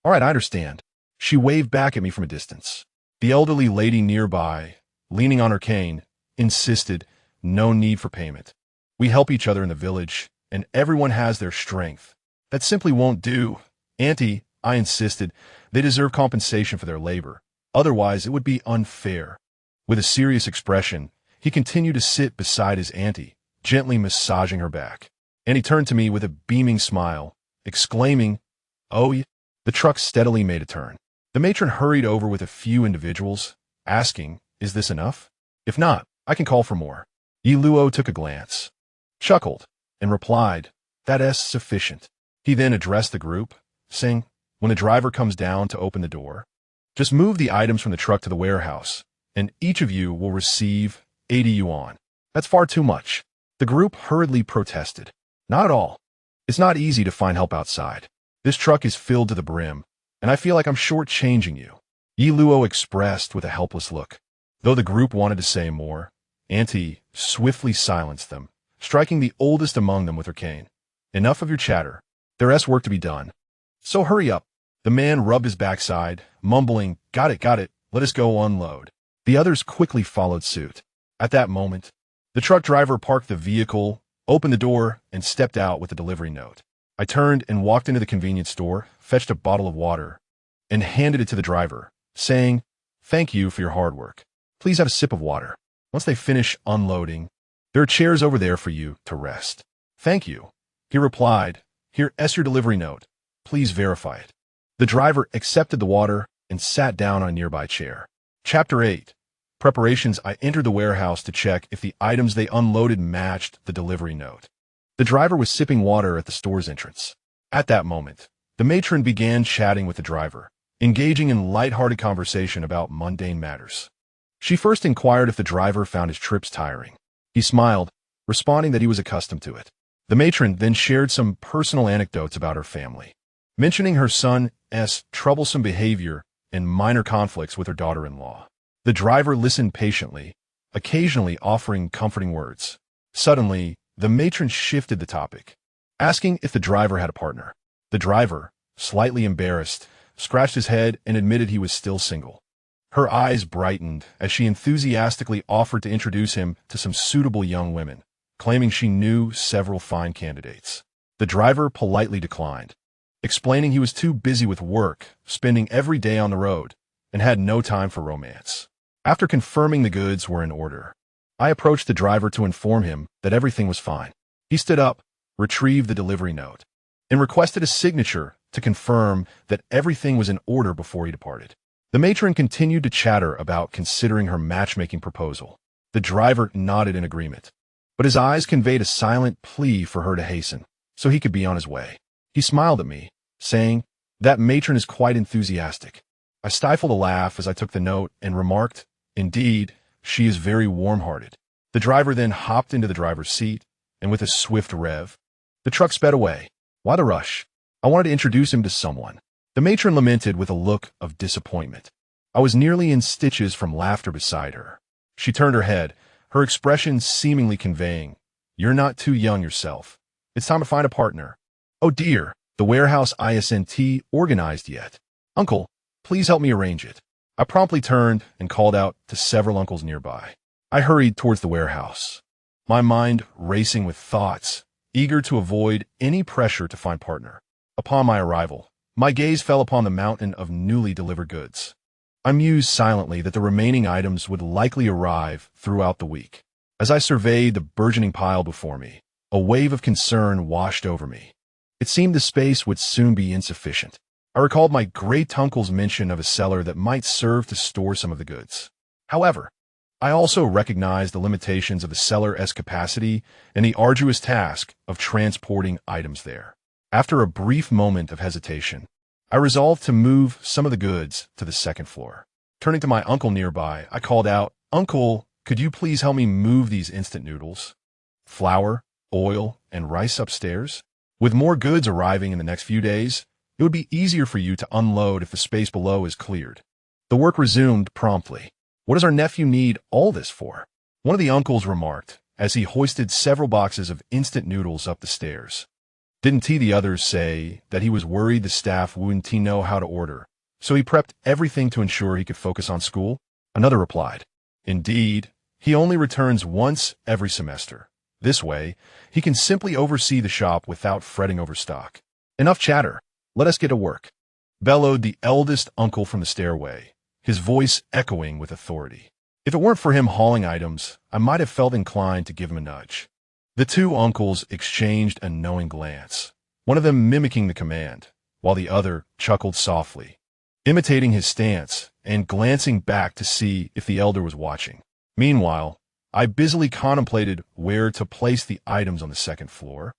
I understand." She waved back at me from a distance. The elderly lady nearby, leaning on her cane, insisted, "No need for payment. We help each other in the village, and everyone has their strength. That simply won't do. Auntie," I insisted, "they deserve compensation for their labor. Otherwise, it would be unfair." With a serious expression, he continued to sit beside his auntie, gently massaging her back. And he turned to me with a beaming smile, exclaiming, "Oh, yeah." The truck steadily made a turn. The matron hurried over with a few individuals, asking, "Is this enough? If not, I can call for more." Yi Luo took a glance, chuckled, and replied, "That's sufficient." He then addressed the group, saying, "When the driver comes down to open the door, just move the items from the truck to the warehouse, and each of you will receive 80 yuan. That's far too much." The group hurriedly protested. "Not at all. It's not easy to find help outside. This truck is filled to the brim, and I feel like I'm shortchanging you." Yi Luo expressed with a helpless look. Though the group wanted to say more, Auntie swiftly silenced them, striking the oldest among them with her cane. "Enough of your chatter. There's work to be done. So hurry up." The man rubbed his backside, mumbling, got it, let us go unload." The others quickly followed suit. At that moment, the truck driver parked the vehicle, opened the door, and stepped out with a delivery note. I turned and walked into the convenience store, fetched a bottle of water, and handed it to the driver, saying, "Thank you for your hard work. Please have a sip of water. Once they finish unloading, there are chairs over there for you to rest." "Thank you," he replied. "Here's your delivery note. Please verify it." The driver accepted the water and sat down on a nearby chair. Chapter 8. Preparations. I entered the warehouse to check if the items they unloaded matched the delivery note. The driver was sipping water at the store's entrance. At that moment, the matron began chatting with the driver, engaging in light-hearted conversation about mundane matters. She first inquired if the driver found his trips tiring. He smiled, responding that he was accustomed to it. The matron then shared some personal anecdotes about her family, mentioning her son's troublesome behavior and minor conflicts with her daughter-in-law. The driver listened patiently, occasionally offering comforting words. Suddenly, the matron shifted the topic, asking if the driver had a partner. The driver, slightly embarrassed, scratched his head and admitted he was still single. Her eyes brightened as she enthusiastically offered to introduce him to some suitable young women, claiming she knew several fine candidates. The driver politely declined, explaining he was too busy with work, spending every day on the road, and had no time for romance. After confirming the goods were in order, I approached the driver to inform him that everything was fine. He stood up, retrieved the delivery note, and requested a signature to confirm that everything was in order before he departed. The matron continued to chatter about considering her matchmaking proposal. The driver nodded in agreement, but his eyes conveyed a silent plea for her to hasten, so he could be on his way. He smiled at me, saying, "That matron is quite enthusiastic." I stifled a laugh as I took the note and remarked, "Indeed, she is very warm-hearted." The driver then hopped into the driver's seat, and with a swift rev, the truck sped away. Why the rush? I wanted to introduce him to someone. The matron lamented with a look of disappointment. I was nearly in stitches from laughter beside her. She turned her head, her expression seemingly conveying, "You're not too young yourself. It's time to find a partner." "Oh dear, the warehouse isn't organized yet. Uncle, please help me arrange it." I promptly turned and called out to several uncles nearby. I hurried towards the warehouse, my mind racing with thoughts, eager to avoid any pressure to find partner. Upon my arrival, my gaze fell upon the mountain of newly delivered goods. I mused silently that the remaining items would likely arrive throughout the week. As I surveyed the burgeoning pile before me, a wave of concern washed over me. It seemed the space would soon be insufficient. I recalled my great-uncle's mention of a cellar that might serve to store some of the goods. However, I also recognized the limitations of the cellar's capacity and the arduous task of transporting items there. After a brief moment of hesitation, I resolved to move some of the goods to the second floor. Turning to my uncle nearby, I called out, "Uncle, could you please help me move these instant noodles, flour, oil, and rice upstairs? With more goods arriving in the next few days, it would be easier for you to unload if the space below is cleared." The work resumed promptly. "What does our nephew need all this for?" one of the uncles remarked as he hoisted several boxes of instant noodles up the stairs. "Didn't the others say that he was worried the staff wouldn't know how to order, so he prepped everything to ensure he could focus on school?" Another replied, "Indeed, he only returns once every semester. This way, he can simply oversee the shop without fretting over stock." "Enough chatter. Let us get to work," bellowed the eldest uncle from the stairway, his voice echoing with authority. If it weren't for him hauling items, I might have felt inclined to give him a nudge. The two uncles exchanged a knowing glance, one of them mimicking the command, while the other chuckled softly, imitating his stance and glancing back to see if the elder was watching. Meanwhile, I busily contemplated where to place the items on the second floor,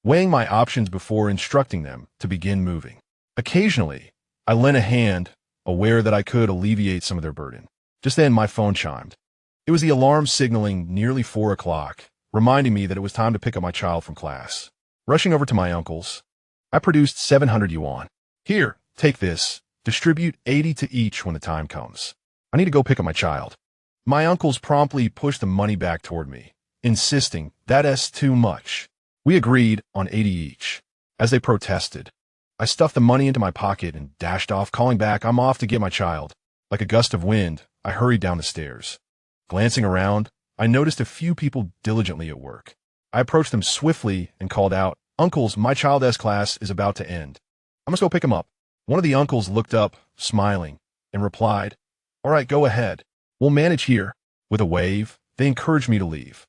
weighing my options before instructing them to begin moving. Occasionally, I lent a hand, aware that I could alleviate some of their burden. Just then, my phone chimed. It was the alarm signaling nearly 4 o'clock, reminding me that it was time to pick up my child from class. Rushing over to my uncle's, I produced 700 yuan. "Here, take this. Distribute 80 to each when the time comes. I need to go pick up my child." My uncles promptly pushed the money back toward me, insisting that's too much. We agreed on 80 each. As they protested, I stuffed the money into my pocket and dashed off, calling back, "I'm off to get my child." Like a gust of wind, I hurried down the stairs. Glancing around, I noticed a few people diligently at work. I approached them swiftly and called out, "Uncles, my child's class is about to end. I must go pick him up." One of the uncles looked up, smiling, and replied, "All right, go ahead. We'll manage here." With a wave, they encouraged me to leave.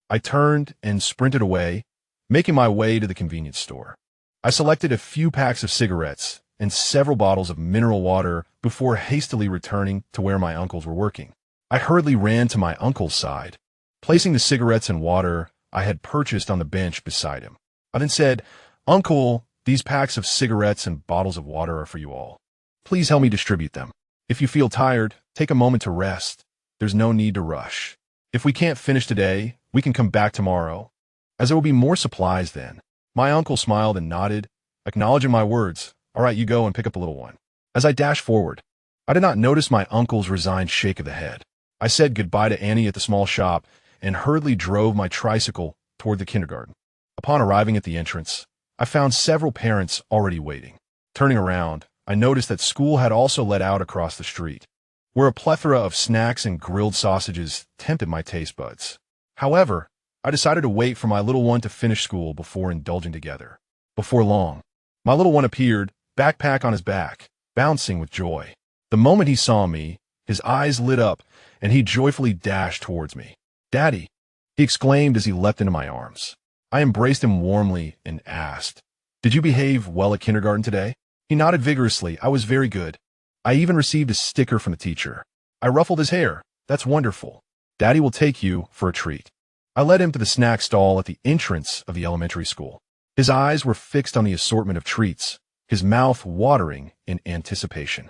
I turned and sprinted away, making my way to the convenience store. I selected a few packs of cigarettes and several bottles of mineral water before hastily returning to where my uncles were working. I hurriedly ran to my uncle's side, placing the cigarettes and water I had purchased on the bench beside him. I then said, "Uncle, these packs of cigarettes and bottles of water are for you all. Please help me distribute them. If you feel tired, take a moment to rest. There's no need to rush. If we can't finish today, we can come back tomorrow, as there will be more supplies then." My uncle smiled and nodded, acknowledging my words. "All right, you go and pick up the little one." As I dashed forward, I did not notice my uncle's resigned shake of the head. I said goodbye to Annie at the small shop and hurriedly drove my tricycle toward the kindergarten. Upon arriving at the entrance, I found several parents already waiting. Turning around, I noticed that school had also let out across the street, where a plethora of snacks and grilled sausages tempted my taste buds. However, I decided to wait for my little one to finish school before indulging together. Before long, my little one appeared, backpack on his back, bouncing with joy. The moment he saw me, his eyes lit up, and he joyfully dashed towards me. "Daddy!" he exclaimed as he leapt into my arms. I embraced him warmly and asked, "Did you behave well at kindergarten today?" He nodded vigorously. "I was very good. I even received a sticker from the teacher." I ruffled his hair. "That's wonderful. Daddy will take you for a treat." I led him to the snack stall at the entrance of the elementary school. His eyes were fixed on the assortment of treats, his mouth watering in anticipation.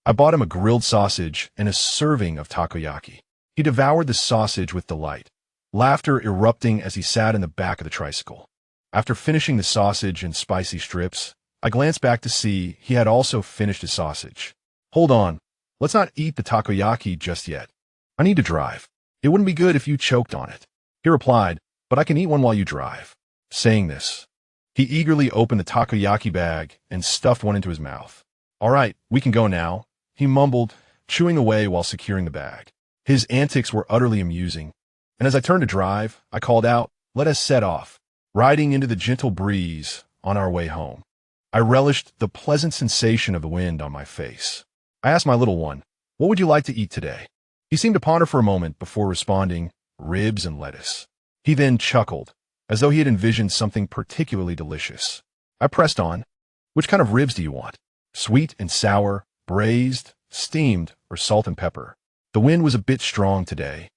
I bought him a grilled sausage and a serving of takoyaki. He devoured the sausage with delight, laughter erupting as he sat in the back of the tricycle. After finishing the sausage and spicy strips, I glanced back to see he had also finished his sausage. "Hold on, let's not eat the takoyaki just yet. I need to drive. It wouldn't be good if you choked on it." He replied, "But I can eat one while you drive." Saying this, he eagerly opened the takoyaki bag and stuffed one into his mouth. "All right, we can go now," he mumbled, chewing away while securing the bag. His antics were utterly amusing, and as I turned to drive, I called out, "Let us set off," riding into the gentle breeze on our way home. I relished the pleasant sensation of the wind on my face. I asked my little one, "What would you like to eat today?" He seemed to ponder for a moment before responding, "Ribs and lettuce." He then chuckled, as though he had envisioned something particularly delicious. I pressed on, "Which kind of ribs do you want? Sweet and sour, braised, steamed, or salt and pepper?" The wind was a bit strong today,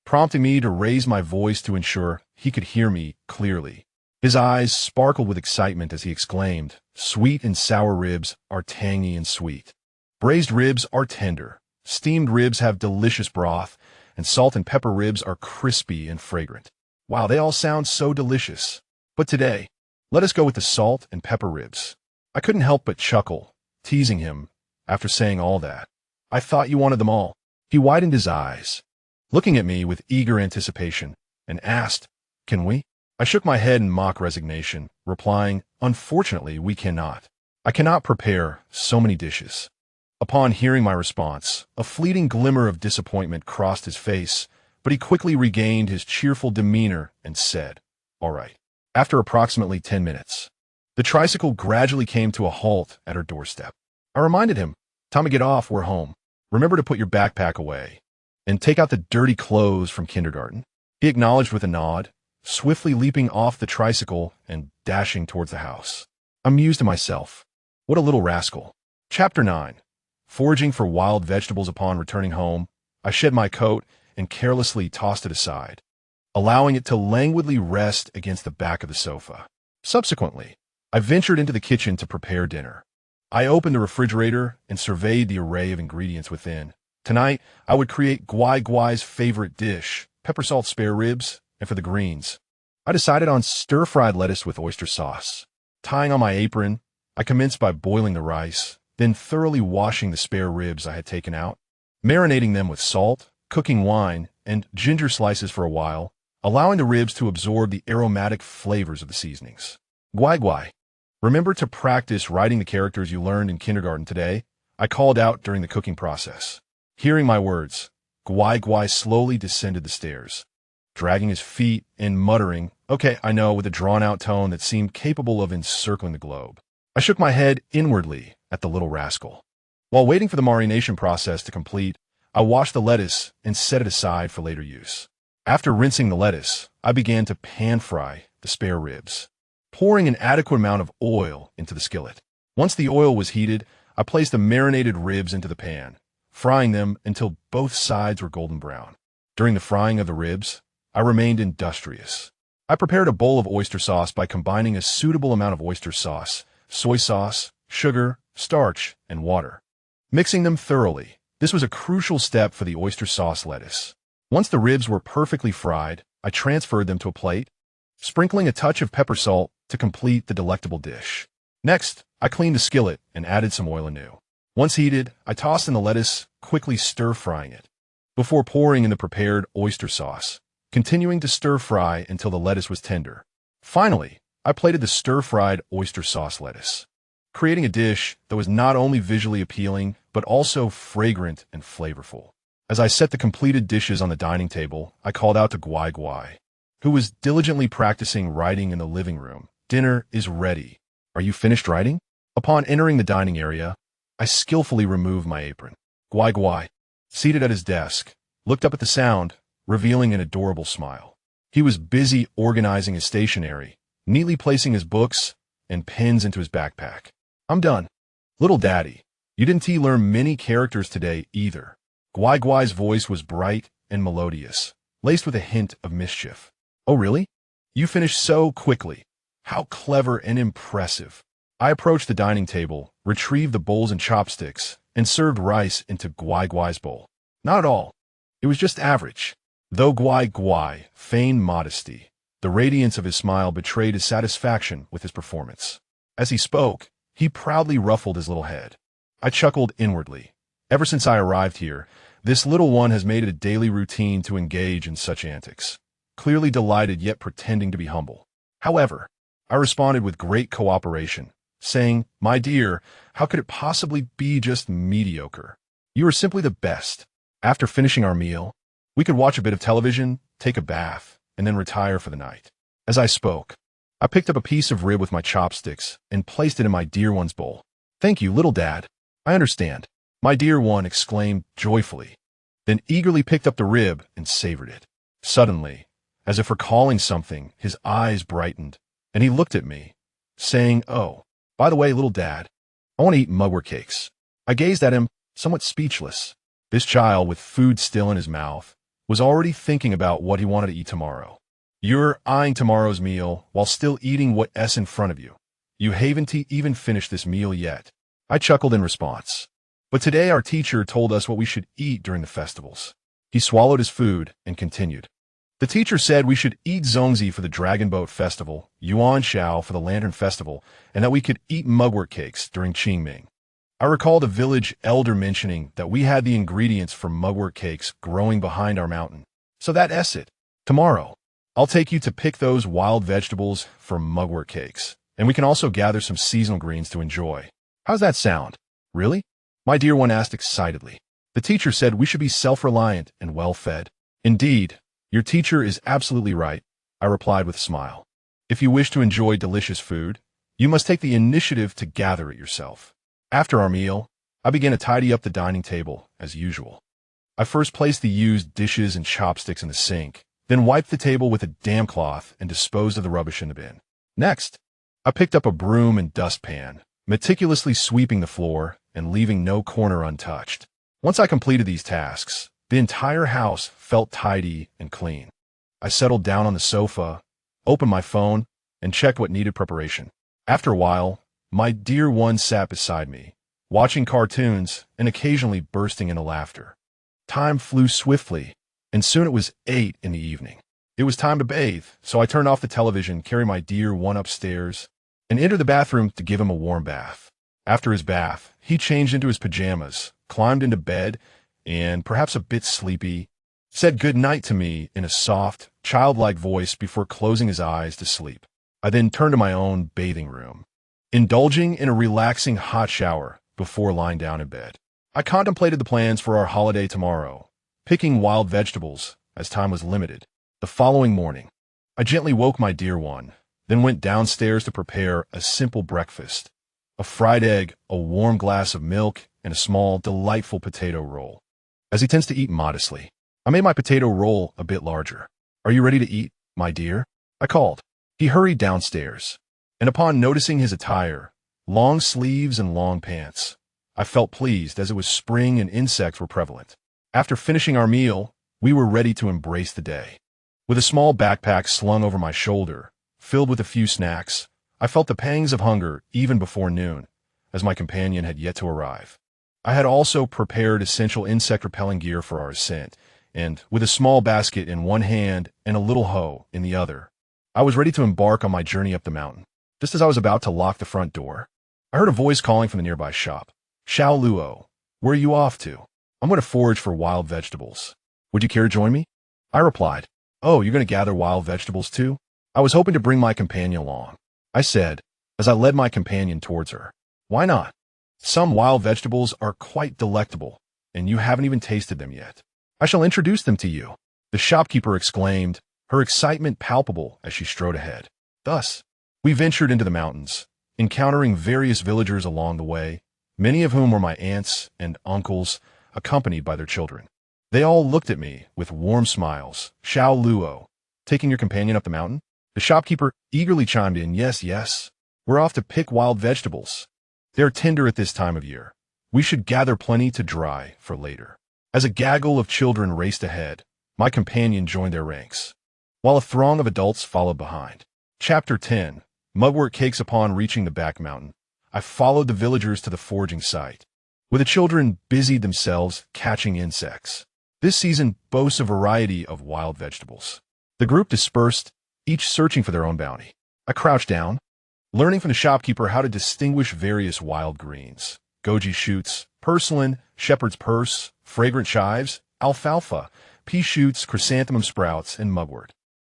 prompting me to raise my voice to ensure he could hear me clearly. His eyes sparkled with excitement as he exclaimed, "Sweet and sour ribs are tangy and sweet. Braised ribs are tender. Steamed ribs have delicious broth, and salt and pepper ribs are crispy and fragrant." Wow, they all sound so delicious. But today, let us go with the salt and pepper ribs. I couldn't help but chuckle, teasing him after saying all that. "I thought you wanted them all." He widened his eyes, looking at me with eager anticipation, and asked, "Can we?" I shook my head in mock resignation, replying, "Unfortunately, we cannot. I cannot prepare so many dishes." Upon hearing my response, a fleeting glimmer of disappointment crossed his face, but he quickly regained his cheerful demeanor and said, "All right." After approximately 10 minutes, the tricycle gradually came to a halt at our doorstep. I reminded him, "Time to get off, we're home. Remember to put your backpack away and take out the dirty clothes from kindergarten." He acknowledged with a nod, swiftly leaping off the tricycle and dashing towards the house. I mused to myself, what a little rascal. Chapter 9. Foraging for wild vegetables. Upon returning home, I shed my coat and carelessly tossed it aside, allowing it to languidly rest against the back of the sofa. Subsequently, I ventured into the kitchen to prepare dinner. I opened the refrigerator and surveyed the array of ingredients within. Tonight, I would create Guai Guai's favorite dish, pepper salt spare ribs, and for the greens, I decided on stir-fried lettuce with oyster sauce. Tying on my apron, I commenced by boiling the rice, then thoroughly washing the spare ribs I had taken out, marinating them with salt, cooking wine, and ginger slices for a while, allowing the ribs to absorb the aromatic flavors of the seasonings. Guai Guai. Remember to practice writing the characters you learned in kindergarten today, I called out during the cooking process. Hearing my words, Guai Guai slowly descended the stairs, dragging his feet and muttering, "Okay, I know," with a drawn-out tone that seemed capable of encircling the globe. I shook my head inwardly at the little rascal. While waiting for the marination process to complete, I washed the lettuce and set it aside for later use. After rinsing the lettuce, I began to pan-fry the spare ribs, pouring an adequate amount of oil into the skillet. Once the oil was heated, I placed the marinated ribs into the pan, frying them until both sides were golden brown. During the frying of the ribs, I remained industrious. I prepared a bowl of oyster sauce by combining a suitable amount of oyster sauce, soy sauce, sugar, starch, and water, mixing them thoroughly. This was a crucial step for the oyster sauce lettuce. Once the ribs were perfectly fried, I transferred them to a plate, sprinkling a touch of pepper salt to complete the delectable dish. Next, I cleaned the skillet and added some oil anew. Once heated, I tossed in the lettuce, quickly stir-frying it, before pouring in the prepared oyster sauce, continuing to stir-fry until the lettuce was tender. Finally, I plated the stir-fried oyster sauce lettuce, creating a dish that was not only visually appealing, but also fragrant and flavorful. As I set the completed dishes on the dining table, I called out to Guai Guai, who was diligently practicing writing in the living room. "Dinner is ready. Are you finished writing?" Upon entering the dining area, I skillfully removed my apron. Guai Guai, seated at his desk, looked up at the sound, revealing an adorable smile. He was busy organizing his stationery, neatly placing his books and pens into his backpack. I'm done. Little daddy, you didn't learn many characters today either. Gwai Gwai's voice was bright and melodious, laced with a hint of mischief. Oh really? You finished so quickly. How clever and impressive. I approached the dining table, retrieved the bowls and chopsticks, and served rice into Gwai Gwai's bowl. Not at all. It was just average. Though Gwai Gwai feigned modesty, the radiance of his smile betrayed his satisfaction with his performance. As he spoke, he proudly ruffled his little head. I chuckled inwardly. Ever since I arrived here, this little one has made it a daily routine to engage in such antics. Clearly delighted yet pretending to be humble. However, I responded with great cooperation, saying, "My dear, how could it possibly be just mediocre? You are simply the best." After finishing our meal, we could watch a bit of television, take a bath, and then retire for the night. As I spoke, I picked up a piece of rib with my chopsticks and placed it in my dear one's bowl. "Thank you, little dad. I understand," my dear one exclaimed joyfully, then eagerly picked up the rib and savored it. Suddenly, as if recalling something, his eyes brightened, and he looked at me, saying, "Oh, by the way, little dad, I want to eat mugwort cakes." I gazed at him, somewhat speechless. This child, with food still in his mouth, was already thinking about what he wanted to eat tomorrow. You're eyeing tomorrow's meal while still eating what's in front of you. You haven't even finished this meal yet. I chuckled in response. But today our teacher told us what we should eat during the festivals. He swallowed his food and continued. The teacher said we should eat zongzi for the Dragon Boat Festival, yuan shao for the Lantern Festival, and that we could eat mugwort cakes during Qingming. I recall the village elder mentioning that we had the ingredients for mugwort cakes growing behind our mountain. So that's it. Tomorrow, I'll take you to pick those wild vegetables for mugwort cakes, and we can also gather some seasonal greens to enjoy. How's that sound? Really? My dear one asked excitedly. The teacher said we should be self-reliant and well-fed. Indeed, your teacher is absolutely right, I replied with a smile. If you wish to enjoy delicious food, you must take the initiative to gather it yourself. After our meal, I began to tidy up the dining table, as usual. I first placed the used dishes and chopsticks in the sink, then wiped the table with a damp cloth and disposed of the rubbish in the bin. Next, I picked up a broom and dustpan, meticulously sweeping the floor and leaving no corner untouched. Once I completed these tasks, the entire house felt tidy and clean. I settled down on the sofa, opened my phone, and checked what needed preparation. After a while, my dear one sat beside me, watching cartoons and occasionally bursting into laughter. Time flew swiftly, and soon it was 8 in the evening. It was time to bathe, so I turned off the television, carried my dear one upstairs, and entered the bathroom to give him a warm bath. After his bath, he changed into his pajamas, climbed into bed, and, perhaps a bit sleepy, said good night to me in a soft, childlike voice before closing his eyes to sleep. I then turned to my own bathing room, indulging in a relaxing hot shower before lying down in bed. I contemplated the plans for our holiday tomorrow, picking wild vegetables as time was limited. The following morning, I gently woke my dear one, then went downstairs to prepare a simple breakfast: a fried egg, a warm glass of milk, and a small, delightful potato roll. As he tends to eat modestly, I made my potato roll a bit larger. "Are you ready to eat, my dear?" I called. He hurried downstairs, and upon noticing his attire, long sleeves and long pants, I felt pleased, as it was spring and insects were prevalent. After finishing our meal, we were ready to embrace the day. With a small backpack slung over my shoulder, filled with a few snacks, I felt the pangs of hunger even before noon, as my companion had yet to arrive. I had also prepared essential insect-repelling gear for our ascent, and, with a small basket in one hand and a little hoe in the other, I was ready to embark on my journey up the mountain. Just as I was about to lock the front door, I heard a voice calling from the nearby shop. "Xiao Luo, where are you off to?" "I'm going to forage for wild vegetables. Would you care to join me?" I replied. "Oh, you're going to gather wild vegetables too?" I was hoping to bring my companion along, I said, as I led my companion towards her. "Why not? Some wild vegetables are quite delectable, and you haven't even tasted them yet. I shall introduce them to you," the shopkeeper exclaimed, her excitement palpable as she strode ahead. Thus, we ventured into the mountains, encountering various villagers along the way, many of whom were my aunts and uncles, accompanied by their children. They all looked at me with warm smiles. "Xiao Luo, Taking your companion up the mountain? The shopkeeper eagerly chimed in, Yes, yes. We're off to pick wild vegetables. They're tender at this time of year. We should gather plenty to dry for later. As a gaggle of children raced ahead, my companion joined their ranks, while a throng of adults followed behind. Chapter 10. Mugwort Cakes. Upon reaching the back mountain, I followed the villagers to the foraging site, where the children busied themselves catching insects. This season boasts a variety of wild vegetables. The group dispersed, each searching for their own bounty. I crouched down, learning from the shopkeeper how to distinguish various wild greens: goji shoots, purslane, shepherd's purse, fragrant chives, alfalfa, pea shoots, chrysanthemum sprouts, and mugwort.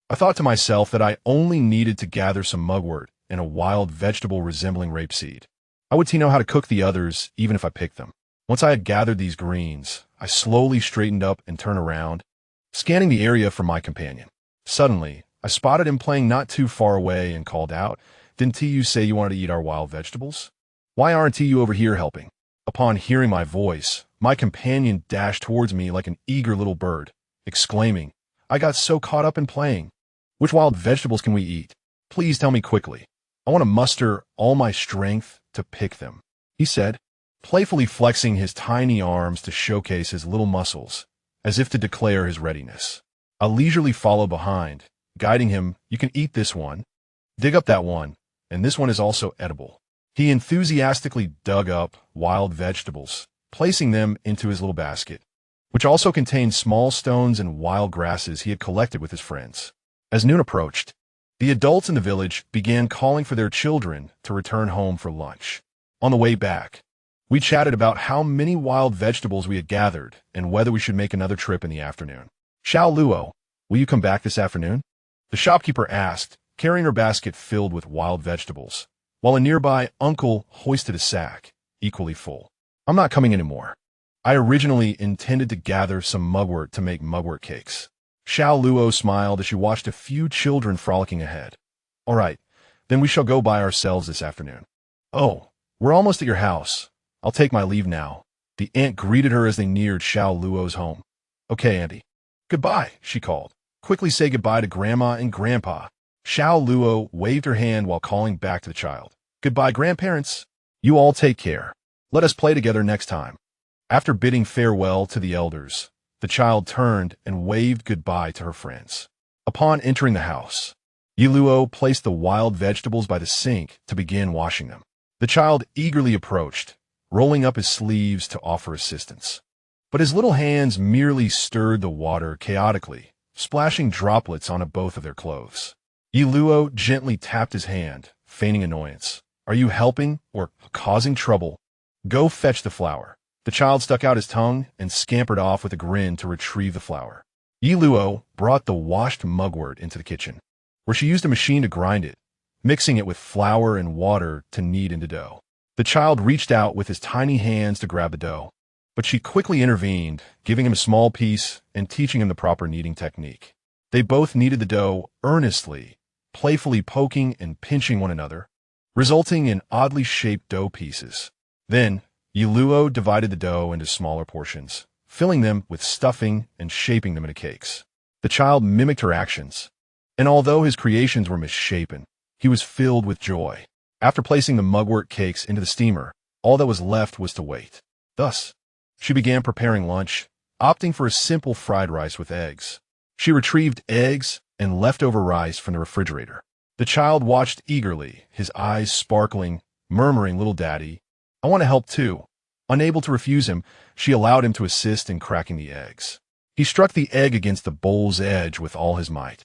I thought to myself that I only needed to gather some mugwort and a wild vegetable resembling rapeseed. I would know how to cook the others even if I picked them. Once I had gathered these greens, I slowly straightened up and turned around, scanning the area for my companion. Suddenly, I spotted him playing not too far away and called out, Didn't you say you wanted to eat our wild vegetables? Why aren't you over here helping? Upon hearing my voice, my companion dashed towards me like an eager little bird, exclaiming, I got so caught up in playing. Which wild vegetables can we eat? Please tell me quickly. I want to muster all my strength to pick them, he said, playfully flexing his tiny arms to showcase his little muscles, as if to declare his readiness. I leisurely followed behind, guiding him, You can eat this one. Dig up that one, and this one is also edible. He enthusiastically dug up wild vegetables, placing them into his little basket, which also contained small stones and wild grasses he had collected with his friends. As noon approached, the adults in the village began calling for their children to return home for lunch. On the way back, we chatted about how many wild vegetables we had gathered and whether we should make another trip in the afternoon. Xiao Luo, will you come back this afternoon? The shopkeeper asked, carrying her basket filled with wild vegetables, while a nearby uncle hoisted a sack, equally full. I'm not coming anymore. I originally intended to gather some mugwort to make mugwort cakes. Xiao Luo smiled as she watched a few children frolicking ahead. All right, then we shall go by ourselves this afternoon. Oh, we're almost at your house. I'll take my leave now. The aunt greeted her as they neared Xiao Luo's home. Okay, auntie. Goodbye, she called. Quickly say goodbye to Grandma and Grandpa. Xiao Luo waved her hand while calling back to the child. Goodbye, grandparents. You all take care. Let us play together next time. After bidding farewell to the elders, the child turned and waved goodbye to her friends. Upon entering the house, Yiluo placed the wild vegetables by the sink to begin washing them. The child eagerly approached, rolling up his sleeves to offer assistance. But his little hands merely stirred the water chaotically, splashing droplets onto both of their clothes. Yiluo gently tapped his hand, feigning annoyance. Are you helping or causing trouble? Go fetch the flour. The child stuck out his tongue and scampered off with a grin to retrieve the flour. Yiluo brought the washed mugwort into the kitchen, where she used a machine to grind it, mixing it with flour and water to knead into dough. The child reached out with his tiny hands to grab the dough, but she quickly intervened, giving him a small piece and teaching him the proper kneading technique. They both kneaded the dough earnestly, playfully poking and pinching one another, resulting in oddly shaped dough pieces. Then, Yiluo divided the dough into smaller portions, filling them with stuffing and shaping them into cakes. The child mimicked her actions, and although his creations were misshapen, he was filled with joy. After placing the mugwort cakes into the steamer, all that was left was to wait. Thus, she began preparing lunch, opting for a simple fried rice with eggs. She retrieved eggs and leftover rice from the refrigerator. The child watched eagerly, his eyes sparkling, murmuring, Little Daddy, I want to help too. Unable to refuse him, she allowed him to assist in cracking the eggs. He struck the egg against the bowl's edge with all his might,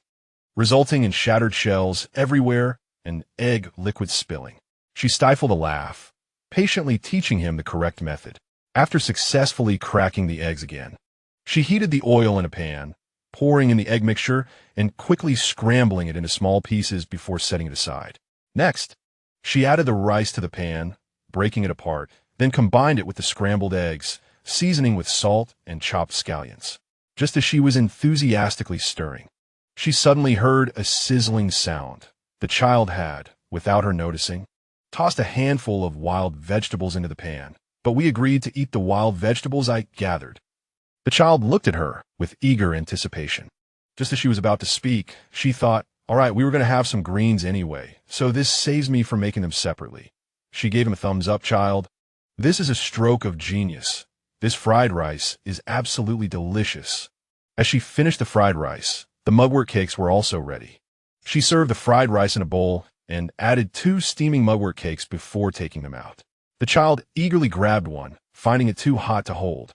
resulting in shattered shells everywhere and egg liquid spilling. She stifled a laugh, patiently teaching him the correct method. After successfully cracking the eggs again, she heated the oil in a pan, pouring in the egg mixture and quickly scrambling it into small pieces before setting it aside. Next, she added the rice to the pan, breaking it apart, then combined it with the scrambled eggs, seasoning with salt and chopped scallions. Just as she was enthusiastically stirring, she suddenly heard a sizzling sound. The child had, without her noticing, tossed a handful of wild vegetables into the pan, but we agreed to eat the wild vegetables I gathered. The child looked at her with eager anticipation. Just as she was about to speak, she thought, all right, we were going to have some greens anyway, so this saves me from making them separately. She gave him a thumbs up, child. This is a stroke of genius. This fried rice is absolutely delicious. As she finished the fried rice, the mugwort cakes were also ready. She served the fried rice in a bowl and added 2 steaming mugwort cakes before taking them out. The child eagerly grabbed one, finding it too hot to hold.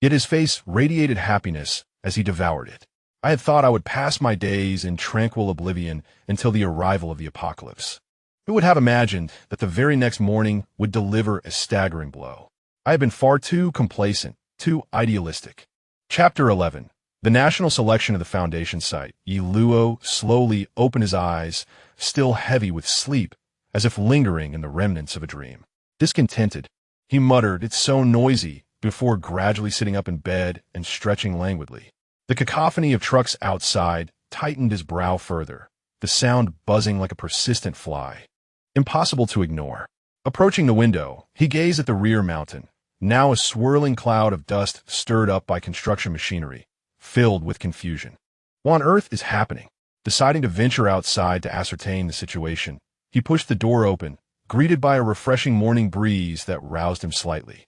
Yet his face radiated happiness as he devoured it. I had thought I would pass my days in tranquil oblivion until the arrival of the apocalypse. Who would have imagined that the very next morning would deliver a staggering blow? I had been far too complacent, too idealistic. Chapter 11. The national selection of the foundation site. Luo slowly opened his eyes, still heavy with sleep, as if lingering in the remnants of a dream. Discontented, he muttered, "It's so noisy," before gradually sitting up in bed and stretching languidly. The cacophony of trucks outside tightened his brow further, the sound buzzing like a persistent fly. Impossible to ignore. Approaching the window, he gazed at the rear mountain, now a swirling cloud of dust stirred up by construction machinery, filled with confusion. What on earth is happening? Deciding to venture outside to ascertain the situation, he pushed the door open, greeted by a refreshing morning breeze that roused him slightly.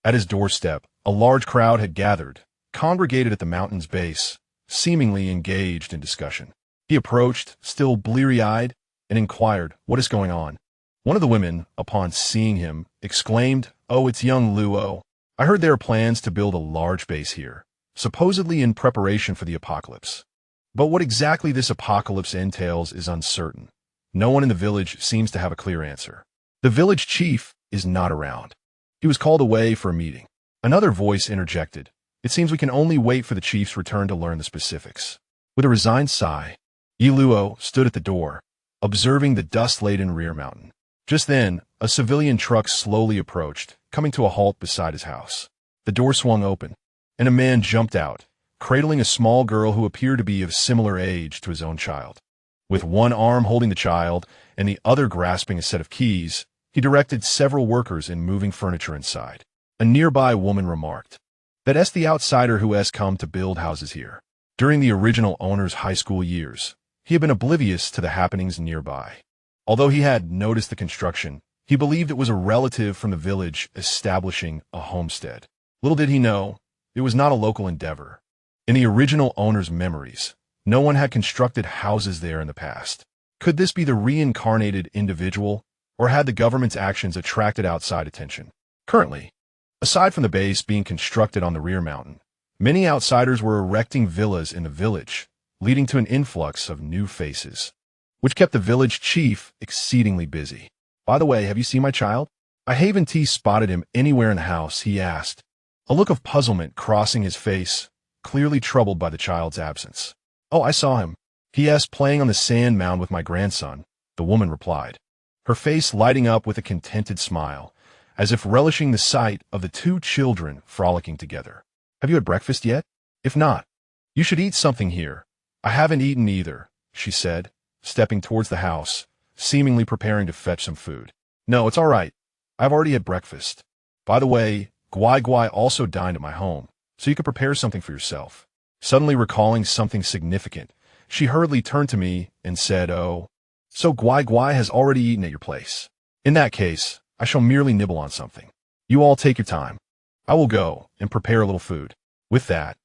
At his doorstep, a large crowd had gathered, congregated at the mountain's base, seemingly engaged in discussion. He approached, still bleary-eyed, and inquired, "What is going on?" One of the women, upon seeing him, exclaimed, "Oh, it's young Luo. I heard there are plans to build a large base here, supposedly in preparation for the apocalypse. But what exactly this apocalypse entails is uncertain. No one in the village seems to have a clear answer. The village chief is not around. He was called away for a meeting." Another voice interjected, "It seems we can only wait for the chief's return to learn the specifics." With a resigned sigh, Luo stood at the door, observing the dust-laden rear mountain. Just then, a civilian truck slowly approached, coming to a halt beside his house. The door swung open, and a man jumped out, cradling a small girl who appeared to be of similar age to his own child. With one arm holding the child and the other grasping a set of keys, he directed several workers in moving furniture inside. A nearby woman remarked, "That's the outsider who has come to build houses here." During the original owner's high school years, he had been oblivious to the happenings nearby. Although he had noticed the construction, he believed it was a relative from the village establishing a homestead. Little did he know, it was not a local endeavor. In the original owner's memories, no one had constructed houses there in the past. Could this be the reincarnated individual, or had the government's actions attracted outside attention? Currently, aside from the base being constructed on the rear mountain, many outsiders were erecting villas in the village, leading to an influx of new faces, which kept the village chief exceedingly busy. "By the way, have you seen my child? I haven't spotted him anywhere in the house," he asked, a look of puzzlement crossing his face, clearly troubled by the child's absence. "Oh, I saw him. He is playing on the sand mound with my grandson," the woman replied, her face lighting up with a contented smile, as if relishing the sight of the 2 children frolicking together. "Have you had breakfast yet? If not, you should eat something here." "I haven't eaten either," she said, stepping towards the house, seemingly preparing to fetch some food. "No, it's all right. I've already had breakfast. By the way, Guai Guai also dined at my home, so you could prepare something for yourself." Suddenly recalling something significant, she hurriedly turned to me and said, "Oh, so Guai Guai has already eaten at your place. In that case, I shall merely nibble on something. You all take your time. I will go and prepare a little food." With that,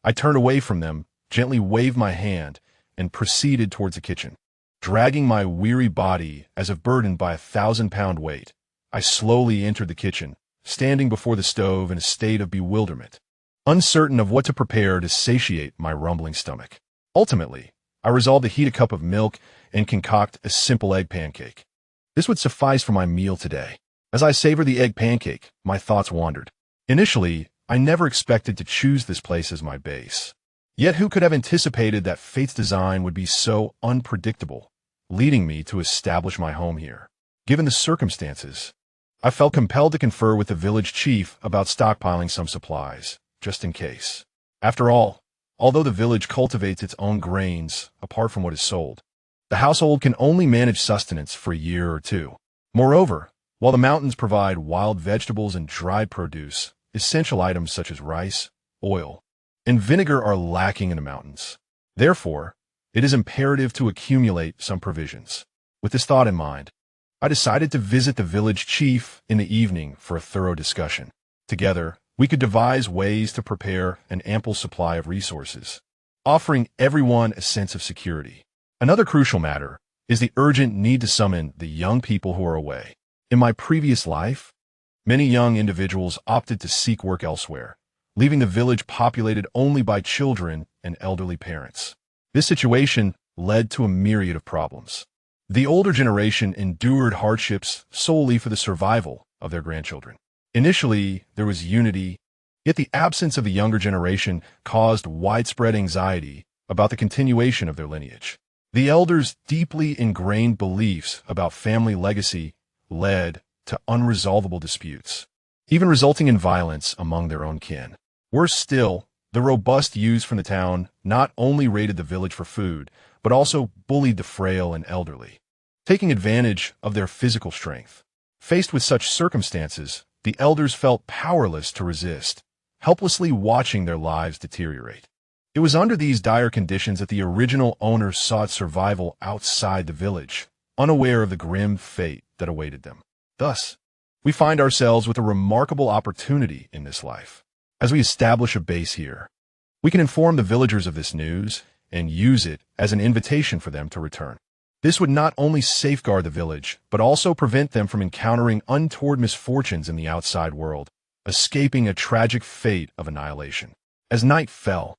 I turned away from them, gently waved my hand, and proceeded towards the kitchen. Dragging my weary body as if burdened by a 1,000-pound weight, I slowly entered the kitchen, standing before the stove in a state of bewilderment, uncertain of what to prepare to satiate my rumbling stomach. Ultimately, I resolved to heat a cup of milk and concoct a simple egg pancake. This would suffice for my meal today. As I savored the egg pancake, my thoughts wandered. Initially, I never expected to choose this place as my base. Yet who could have anticipated that fate's design would be so unpredictable, leading me to establish my home here? Given the circumstances, I felt compelled to confer with the village chief about stockpiling some supplies, just in case. After all, although the village cultivates its own grains, apart from what is sold, the household can only manage sustenance for a year or 2. Moreover, while the mountains provide wild vegetables and dried produce, essential items such as rice, oil, and vinegar are lacking in the mountains. Therefore, it is imperative to accumulate some provisions. With this thought in mind, I decided to visit the village chief in the evening for a thorough discussion. Together, we could devise ways to prepare an ample supply of resources, offering everyone a sense of security. Another crucial matter is the urgent need to summon the young people who are away. In my previous life, many young individuals opted to seek work elsewhere, leaving the village populated only by children and elderly parents. This situation led to a myriad of problems. The older generation endured hardships solely for the survival of their grandchildren. Initially, there was unity, yet the absence of the younger generation caused widespread anxiety about the continuation of their lineage. The elders' deeply ingrained beliefs about family legacy led to unresolvable disputes, even resulting in violence among their own kin. Worse still, the robust youths from the town not only raided the village for food, but also bullied the frail and elderly, taking advantage of their physical strength. Faced with such circumstances, the elders felt powerless to resist, helplessly watching their lives deteriorate. It was under these dire conditions that the original owners sought survival outside the village, unaware of the grim fate that awaited them. Thus, we find ourselves with a remarkable opportunity in this life. As we establish a base here, we can inform the villagers of this news and use it as an invitation for them to return. This would not only safeguard the village, but also prevent them from encountering untoward misfortunes in the outside world, escaping a tragic fate of annihilation. As night fell,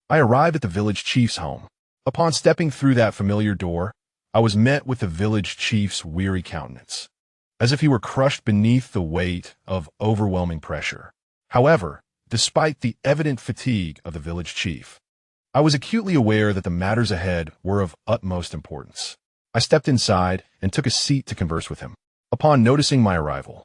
I arrived at the village chief's home. Upon stepping through that familiar door, I was met with the village chief's weary countenance, as if he were crushed beneath the weight of overwhelming pressure. However, despite the evident fatigue of the village chief, I was acutely aware that the matters ahead were of utmost importance. I stepped inside and took a seat to converse with him. Upon noticing my arrival,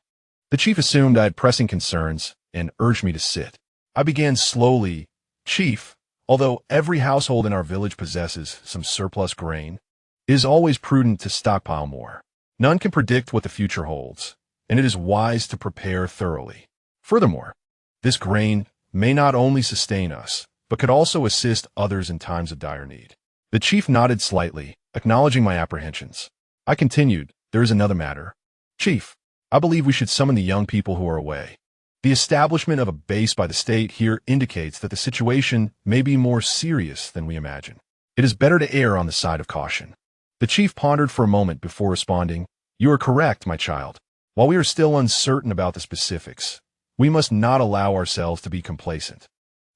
the chief assumed I had pressing concerns and urged me to sit. I began slowly, "Chief, although every household in our village possesses some surplus grain, it is always prudent to stockpile more. None can predict what the future holds, and it is wise to prepare thoroughly. Furthermore, this grain may not only sustain us, but could also assist others in times of dire need." The chief nodded slightly, acknowledging my apprehensions. I continued, "There is another matter. Chief, I believe we should summon the young people who are away. The establishment of a base by the state here indicates that the situation may be more serious than we imagine. It is better to err on the side of caution." The chief pondered for a moment before responding, "You are correct, my child. While we are still uncertain about the specifics, we must not allow ourselves to be complacent.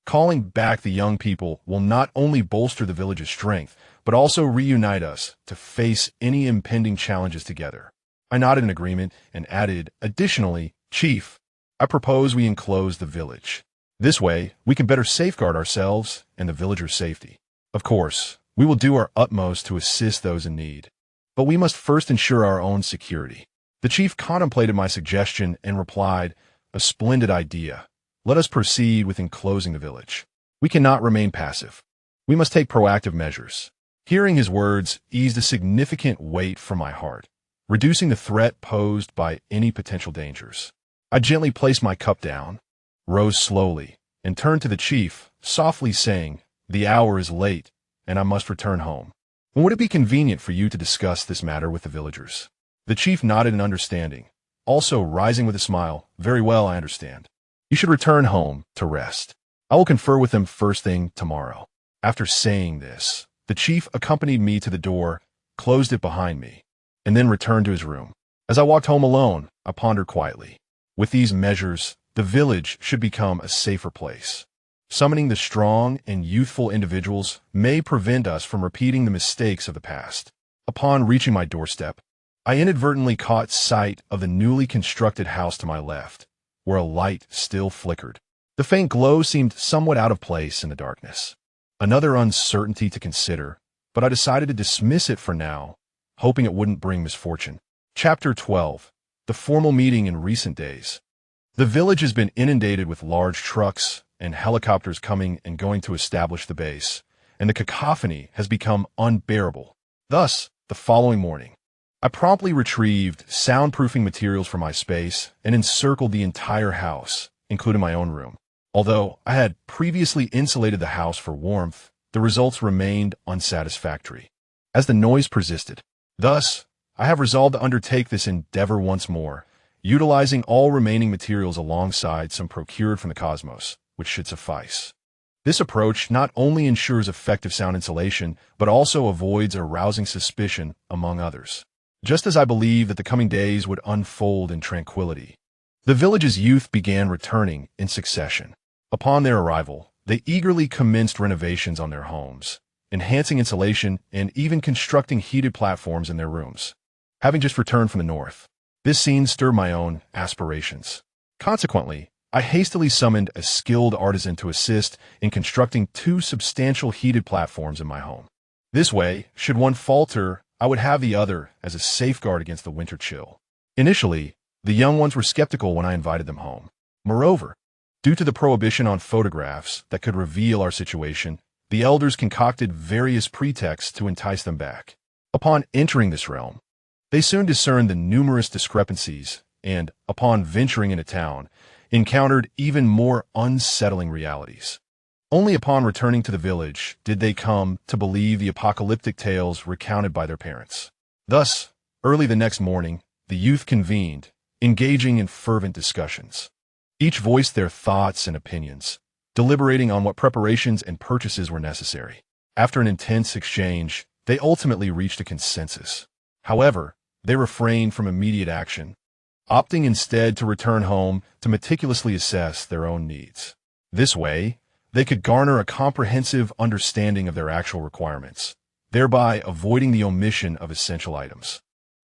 Calling back the young people will not only bolster the village's strength, but also reunite us to face any impending challenges together." I nodded in agreement and added, "Additionally, Chief, I propose we enclose the village. This way, we can better safeguard ourselves and the villagers' safety. Of course, we will do our utmost to assist those in need, but we must first ensure our own security." The chief contemplated my suggestion and replied, "A splendid idea. Let us proceed with enclosing the village. We cannot remain passive. We must take proactive measures." Hearing his words eased a significant weight from my heart, reducing the threat posed by any potential dangers. I gently placed my cup down, rose slowly, and turned to the chief, softly saying, "The hour is late, and I must return home. When would it be convenient for you to discuss this matter with the villagers?" The chief nodded in understanding, also rising with a smile. "Very well, I understand. You should return home to rest. I will confer with them first thing tomorrow." After saying this, the chief accompanied me to the door, closed it behind me, and then returned to his room. As I walked home alone, I pondered quietly. With these measures, the village should become a safer place. Summoning the strong and youthful individuals may prevent us from repeating the mistakes of the past. Upon reaching my doorstep, I inadvertently caught sight of the newly constructed house to my left, where a light still flickered. The faint glow seemed somewhat out of place in the darkness. Another uncertainty to consider, but I decided to dismiss it for now, hoping it wouldn't bring misfortune. Chapter 12. The formal meeting in recent days. The village has been inundated with large trucks and helicopters coming and going to establish the base, and the cacophony has become unbearable. Thus, the following morning, I promptly retrieved soundproofing materials from my space and encircled the entire house, including my own room. Although I had previously insulated the house for warmth, the results remained unsatisfactory, as the noise persisted. Thus, I have resolved to undertake this endeavor once more, utilizing all remaining materials alongside some procured from the cosmos, which should suffice. This approach not only ensures effective sound insulation, but also avoids arousing suspicion among others. Just as I believed that the coming days would unfold in tranquility, the village's youth began returning in succession. Upon their arrival, they eagerly commenced renovations on their homes, enhancing insulation and even constructing heated platforms in their rooms. Having just returned from the north, this scene stirred my own aspirations. Consequently, I hastily summoned a skilled artisan to assist in constructing 2 substantial heated platforms in my home. This way, should one falter, I would have the other as a safeguard against the winter chill. Initially, the young ones were skeptical when I invited them home. Moreover, due to the prohibition on photographs that could reveal our situation, the elders concocted various pretexts to entice them back. Upon entering this realm, they soon discerned the numerous discrepancies and, upon venturing into town, encountered even more unsettling realities. Only upon returning to the village did they come to believe the apocalyptic tales recounted by their parents. Thus, early the next morning, the youth convened, engaging in fervent discussions. Each voiced their thoughts and opinions, deliberating on what preparations and purchases were necessary. After an intense exchange, they ultimately reached a consensus. However, they refrained from immediate action, opting instead to return home to meticulously assess their own needs. This way, they could garner a comprehensive understanding of their actual requirements, thereby avoiding the omission of essential items.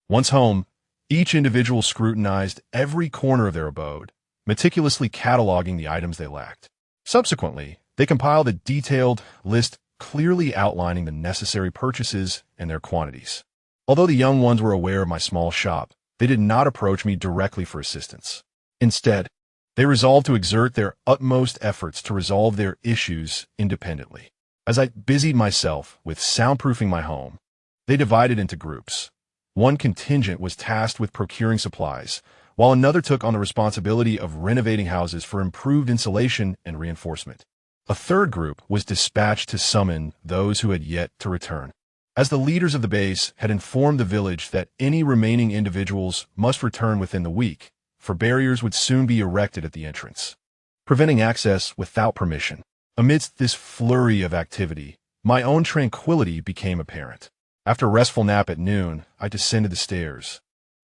Once home, each individual scrutinized every corner of their abode, meticulously cataloging the items they lacked. Subsequently, they compiled a detailed list clearly outlining the necessary purchases and their quantities. Although the young ones were aware of my small shop, they did not approach me directly for assistance. Instead, they resolved to exert their utmost efforts to resolve their issues independently. As I busied myself with soundproofing my home, they divided into groups. One contingent was tasked with procuring supplies, while another took on the responsibility of renovating houses for improved insulation and reinforcement. A third group was dispatched to summon those who had yet to return, as the leaders of the base had informed the village that any remaining individuals must return within the week, for barriers would soon be erected at the entrance, preventing access without permission. Amidst this flurry of activity, my own tranquility became apparent. After a restful nap at noon, I descended the stairs,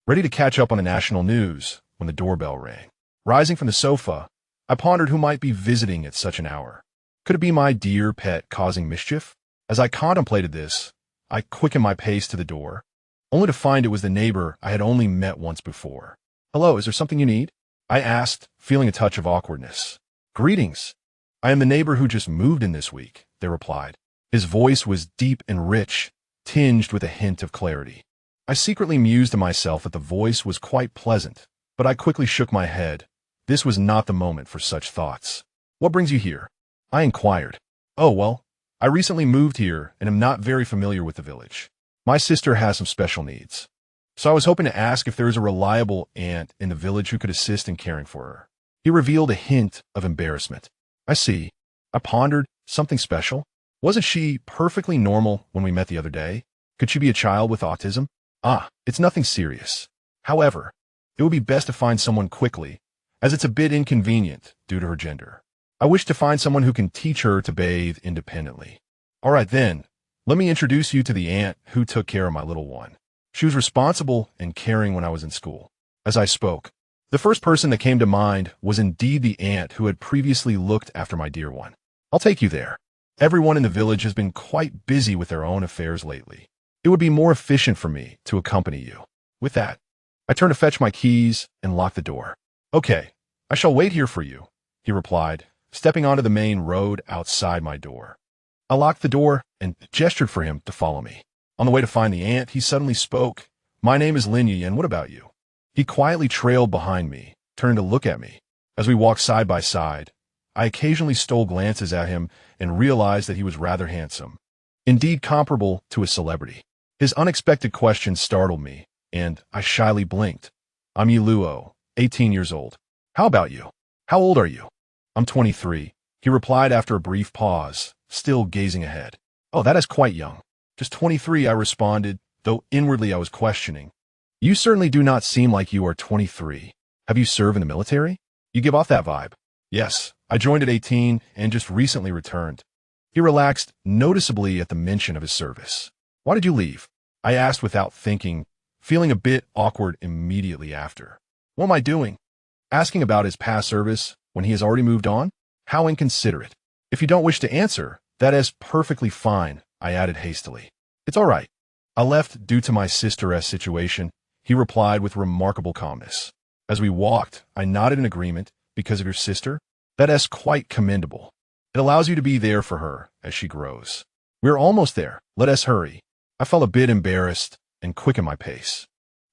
ready to catch up on the national news when the doorbell rang. Rising from the sofa, I pondered who might be visiting at such an hour. Could it be my dear pet causing mischief? As I contemplated this, I quickened my pace to the door, only to find it was the neighbor I had only met once before. "Hello, is there something you need?" I asked, feeling a touch of awkwardness. "Greetings. I am the neighbor who just moved in this week," they replied. His voice was deep and rich, tinged with a hint of clarity. I secretly mused to myself that the voice was quite pleasant, but I quickly shook my head. This was not the moment for such thoughts. "What brings you here?" I inquired. "Oh, well, I recently moved here and am not very familiar with the village. My sister has some special needs, so I was hoping to ask if there is a reliable aunt in the village who could assist in caring for her." He revealed a hint of embarrassment. "I see." I pondered. Something special? Wasn't she perfectly normal when we met the other day? Could she be a child with autism? It's nothing serious. However, it would be best to find someone quickly, as it's a bit inconvenient due to her gender. I wish to find someone who can teach her to bathe independently. All right then, let me introduce you to the aunt who took care of my little one. She was responsible and caring when I was in school. As I spoke, the first person that came to mind was indeed the aunt who had previously looked after my dear one. "I'll take you there. Everyone in the village has been quite busy with their own affairs lately. It would be more efficient for me to accompany you." With that, I turned to fetch my keys and lock the door. "Okay, I shall wait here for you," he replied, stepping onto the main road outside my door. I locked the door and gestured for him to follow me. On the way to find the aunt, he suddenly spoke. "My name is Linyi, and what about you?" He quietly trailed behind me, turning to look at me. As we walked side by side, I occasionally stole glances at him and realized that he was rather handsome, indeed comparable to a celebrity. His unexpected question startled me, and I shyly blinked. "I'm Yiluo, 18 years old. How about you? How old are you?" "I'm 23, he replied after a brief pause, still gazing ahead. Oh, that is quite young. Just 23, I responded, though inwardly I was questioning. You certainly do not seem like you are 23. Have you served in the military? You give off that vibe. Yes, I joined at 18 and just recently returned. He relaxed noticeably at the mention of his service. Why did you leave? I asked without thinking, feeling a bit awkward immediately after. What am I doing? Asking about his past service when he has already moved on? How inconsiderate. If you don't wish to answer, that is perfectly fine, I added hastily. It's all right. I left due to my sister's situation, he replied with remarkable calmness. As we walked, I nodded in agreement. Because of your sister? That is quite commendable. It allows you to be there for her as she grows. We're almost there. Let us hurry. I felt a bit embarrassed and quickened my pace.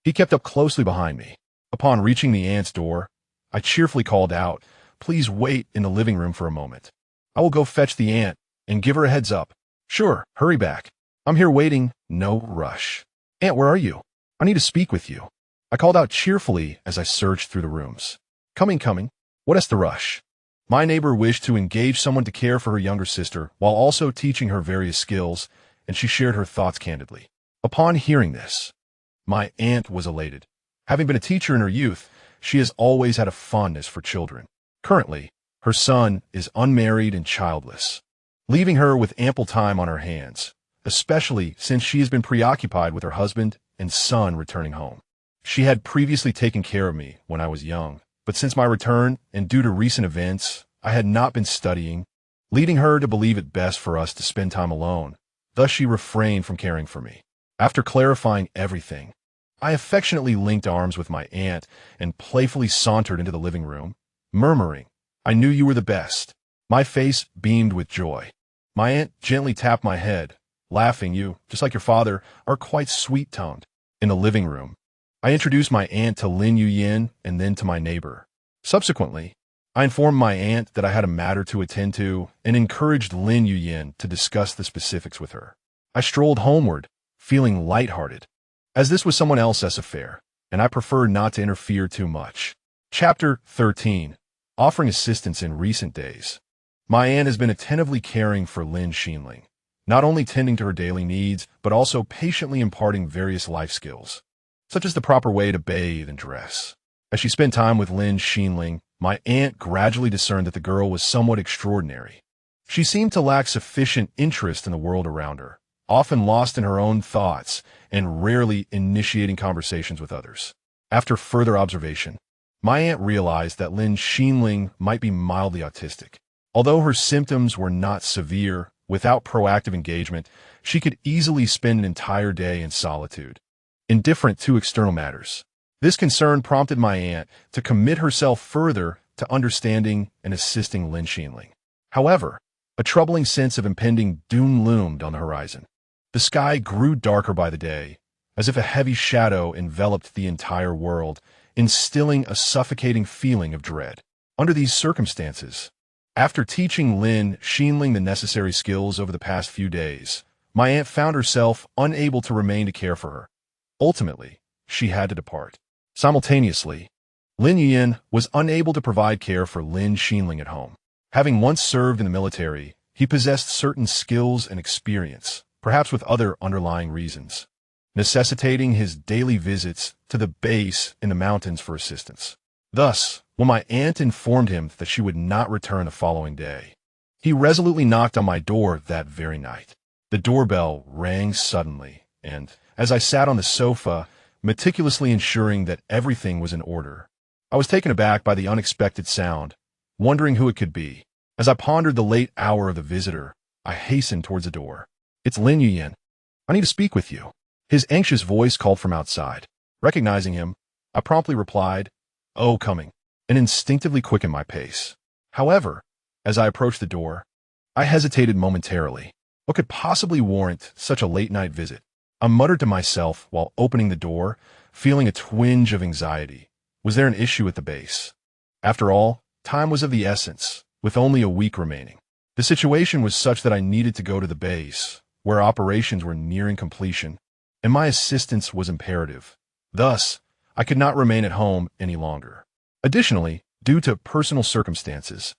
He kept up closely behind me. Upon reaching the aunt's door, I cheerfully called out, "Please wait in the living room for a moment. I will go fetch the aunt and give her a heads up." "Sure, hurry back. I'm here waiting, no rush." "Aunt, where are you? I need to speak with you." I called out cheerfully as I searched through the rooms. Coming. What is the rush?" My neighbor wished to engage someone to care for her younger sister while also teaching her various skills, and she shared her thoughts candidly. Upon hearing this, my aunt was elated. Having been a teacher in her youth, she has always had a fondness for children. Currently, her son is unmarried and childless, leaving her with ample time on her hands, especially since she has been preoccupied with her husband and son returning home. She had previously taken care of me when I was young, but since my return, and due to recent events, I had not been studying, leading her to believe it best for us to spend time alone. Thus she refrained from caring for me. After clarifying everything, I affectionately linked arms with my aunt and playfully sauntered into the living room, murmuring, "I knew you were the best." My face beamed with joy. My aunt gently tapped my head, laughing. "You, just like your father, are quite sweet-tongued." In the living room, I introduced my aunt to Lin Yuyin and then to my neighbor. Subsequently, I informed my aunt that I had a matter to attend to and encouraged Lin Yuyin to discuss the specifics with her. I strolled homeward, feeling lighthearted, as this was someone else's affair, and I preferred not to interfere too much. Chapter 13. Offering assistance in recent days. My aunt has been attentively caring for Lin Xinling, not only tending to her daily needs, but also patiently imparting various life skills, such as the proper way to bathe and dress. As she spent time with Lin Xinling, my aunt gradually discerned that the girl was somewhat extraordinary. She seemed to lack sufficient interest in the world around her, often lost in her own thoughts and rarely initiating conversations with others. After further observation, my aunt realized that Lin Xinling might be mildly autistic. Although her symptoms were not severe, without proactive engagement, she could easily spend an entire day in solitude, indifferent to external matters. This concern prompted my aunt to commit herself further to understanding and assisting Lin Xinling. However, a troubling sense of impending doom loomed on the horizon. The sky grew darker by the day, as if a heavy shadow enveloped the entire world, instilling a suffocating feeling of dread. Under these circumstances, after teaching Lin Xinling the necessary skills over the past few days, my aunt found herself unable to remain to care for her. Ultimately, she had to depart. Simultaneously, Lin Yuyin was unable to provide care for Lin Xinling at home. Having once served in the military, he possessed certain skills and experience, perhaps with other underlying reasons, necessitating his daily visits to the base in the mountains for assistance. Thus, when my aunt informed him that she would not return the following day, he resolutely knocked on my door that very night. The doorbell rang suddenly, and as I sat on the sofa, meticulously ensuring that everything was in order, I was taken aback by the unexpected sound, wondering who it could be. As I pondered the late hour of the visitor, I hastened towards the door. "It's Lin Yuyin. I need to speak with you." His anxious voice called from outside. Recognizing him, I promptly replied, "Oh, coming," and instinctively quickened my pace. However, as I approached the door, I hesitated momentarily. What could possibly warrant such a late-night visit? I muttered to myself while opening the door, feeling a twinge of anxiety. Was there an issue at the base? After all, time was of the essence, with only a week remaining. The situation was such that I needed to go to the base, where operations were nearing completion, and my assistance was imperative. Thus, I could not remain at home any longer. Additionally, due to personal circumstances,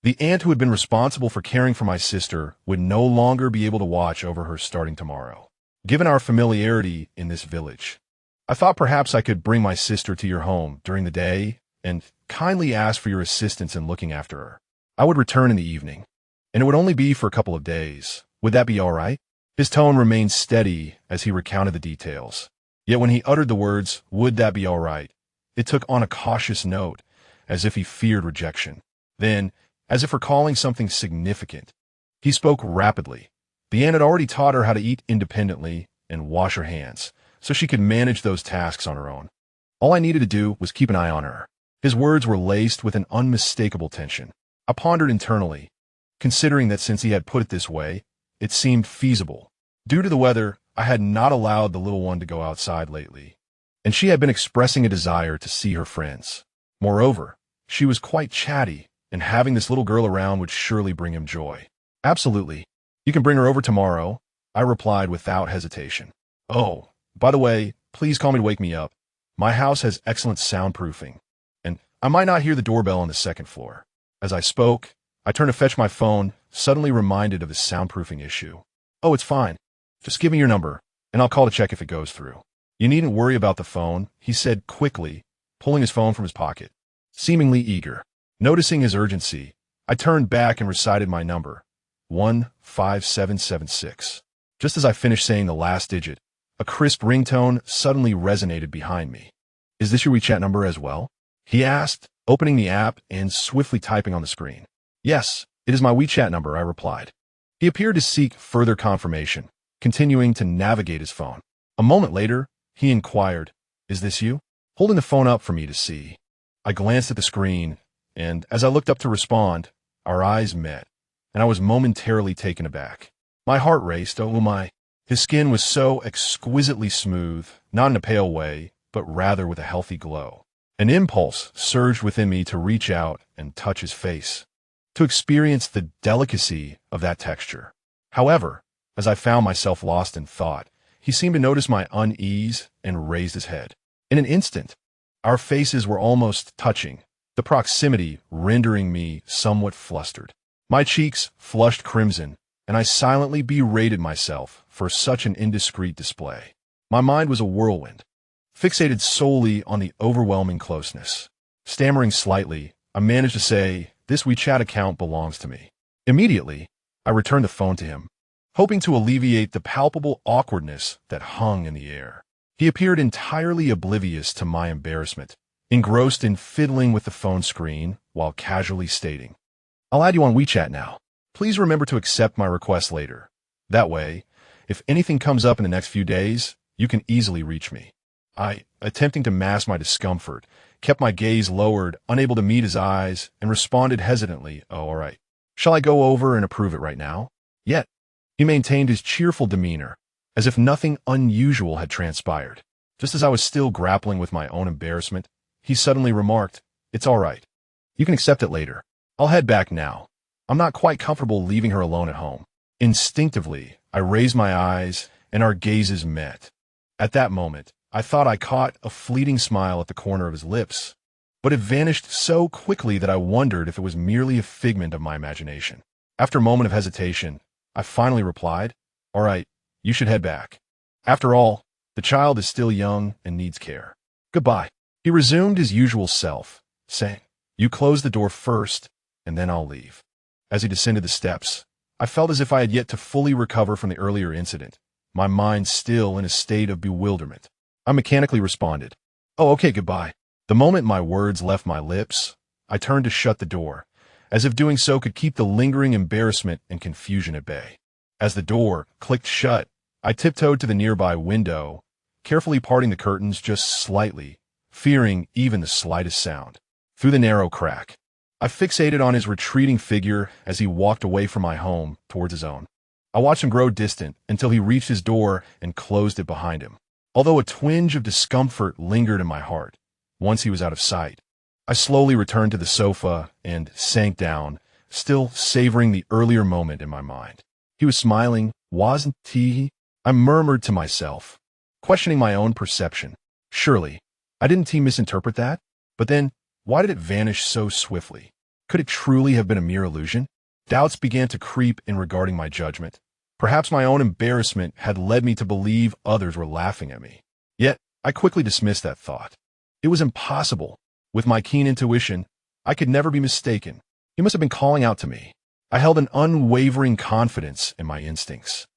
The aunt who had been responsible for caring for my sister would no longer be able to watch over her starting tomorrow. Given our familiarity in this village, I thought perhaps I could bring my sister to your home during the day and kindly ask for your assistance in looking after her. I would return in the evening, and it would only be for a couple of days. Would that be all right? His tone remained steady as he recounted the details. Yet when he uttered the words, "Would that be all right?" it took on a cautious note, as if he feared rejection. Then, as if recalling something significant, he spoke rapidly. The aunt had already taught her how to eat independently and wash her hands, so she could manage those tasks on her own. All I needed to do was keep an eye on her. His words were laced with an unmistakable tension. I pondered internally, considering that since he had put it this way, it seemed feasible. Due to the weather, I had not allowed the little one to go outside lately, and she had been expressing a desire to see her friends. Moreover, she was quite chatty, and having this little girl around would surely bring him joy. Absolutely. You can bring her over tomorrow, I replied without hesitation. Oh, by the way, please call me to wake me up. My house has excellent soundproofing, and I might not hear the doorbell on the second floor. As I spoke, I turned to fetch my phone, suddenly reminded of the soundproofing issue. Oh, it's fine. Just give me your number, and I'll call to check if it goes through. You needn't worry about the phone, he said quickly, pulling his phone from his pocket, seemingly eager. Noticing his urgency, I turned back and recited my number, 15776. Just as I finished saying the last digit, a crisp ringtone suddenly resonated behind me. Is this your WeChat number as well? He asked, opening the app and swiftly typing on the screen. Yes, it is my WeChat number, I replied. He appeared to seek further confirmation, continuing to navigate his phone. A moment later, he inquired, "Is this you?" Holding the phone up for me to see. I glanced at the screen, and as I looked up to respond, our eyes met, and I was momentarily taken aback. My heart raced, oh my. His skin was so exquisitely smooth, not in a pale way, but rather with a healthy glow. An impulse surged within me to reach out and touch his face, to experience the delicacy of that texture. However, as I found myself lost in thought, he seemed to notice my unease and raised his head. In an instant, our faces were almost touching, the proximity rendering me somewhat flustered. My cheeks flushed crimson, and I silently berated myself for such an indiscreet display. My mind was a whirlwind, fixated solely on the overwhelming closeness. Stammering slightly, I managed to say, "This WeChat account belongs to me." Immediately, I returned the phone to him, hoping to alleviate the palpable awkwardness that hung in the air. He appeared entirely oblivious to my embarrassment, engrossed in fiddling with the phone screen while casually stating, "I'll add you on WeChat now. Please remember to accept my request later. That way, if anything comes up in the next few days, you can easily reach me." I, attempting to mask my discomfort, kept my gaze lowered, unable to meet his eyes, and responded hesitantly, "Oh, all right. Shall I go over and approve it right now?" Yet, he maintained his cheerful demeanor, as if nothing unusual had transpired. Just as I was still grappling with my own embarrassment, he suddenly remarked, "It's all right. You can accept it later. I'll head back now. I'm not quite comfortable leaving her alone at home." Instinctively, I raised my eyes, and our gazes met. At that moment, I thought I caught a fleeting smile at the corner of his lips, but it vanished so quickly that I wondered if it was merely a figment of my imagination. After a moment of hesitation, I finally replied, "All right, you should head back. After all, the child is still young and needs care. Goodbye." He resumed his usual self, saying, "You close the door first, and then I'll leave." As he descended the steps, I felt as if I had yet to fully recover from the earlier incident, my mind still in a state of bewilderment. I mechanically responded, "Oh, okay, goodbye." The moment my words left my lips, I turned to shut the door, as if doing so could keep the lingering embarrassment and confusion at bay. As the door clicked shut, I tiptoed to the nearby window, carefully parting the curtains just slightly, fearing even the slightest sound. Through the narrow crack, I fixated on his retreating figure as he walked away from my home towards his own. I watched him grow distant until he reached his door and closed it behind him. Although a twinge of discomfort lingered in my heart, once he was out of sight, I slowly returned to the sofa and sank down, still savoring the earlier moment in my mind. He was smiling, wasn't he? I murmured to myself, questioning my own perception. Surely, didn't he misinterpret that? But then, why did it vanish so swiftly? Could it truly have been a mere illusion? Doubts began to creep in regarding my judgment. Perhaps my own embarrassment had led me to believe others were laughing at me. Yet, I quickly dismissed that thought. It was impossible. With my keen intuition, I could never be mistaken. He must have been calling out to me. I held an unwavering confidence in my instincts,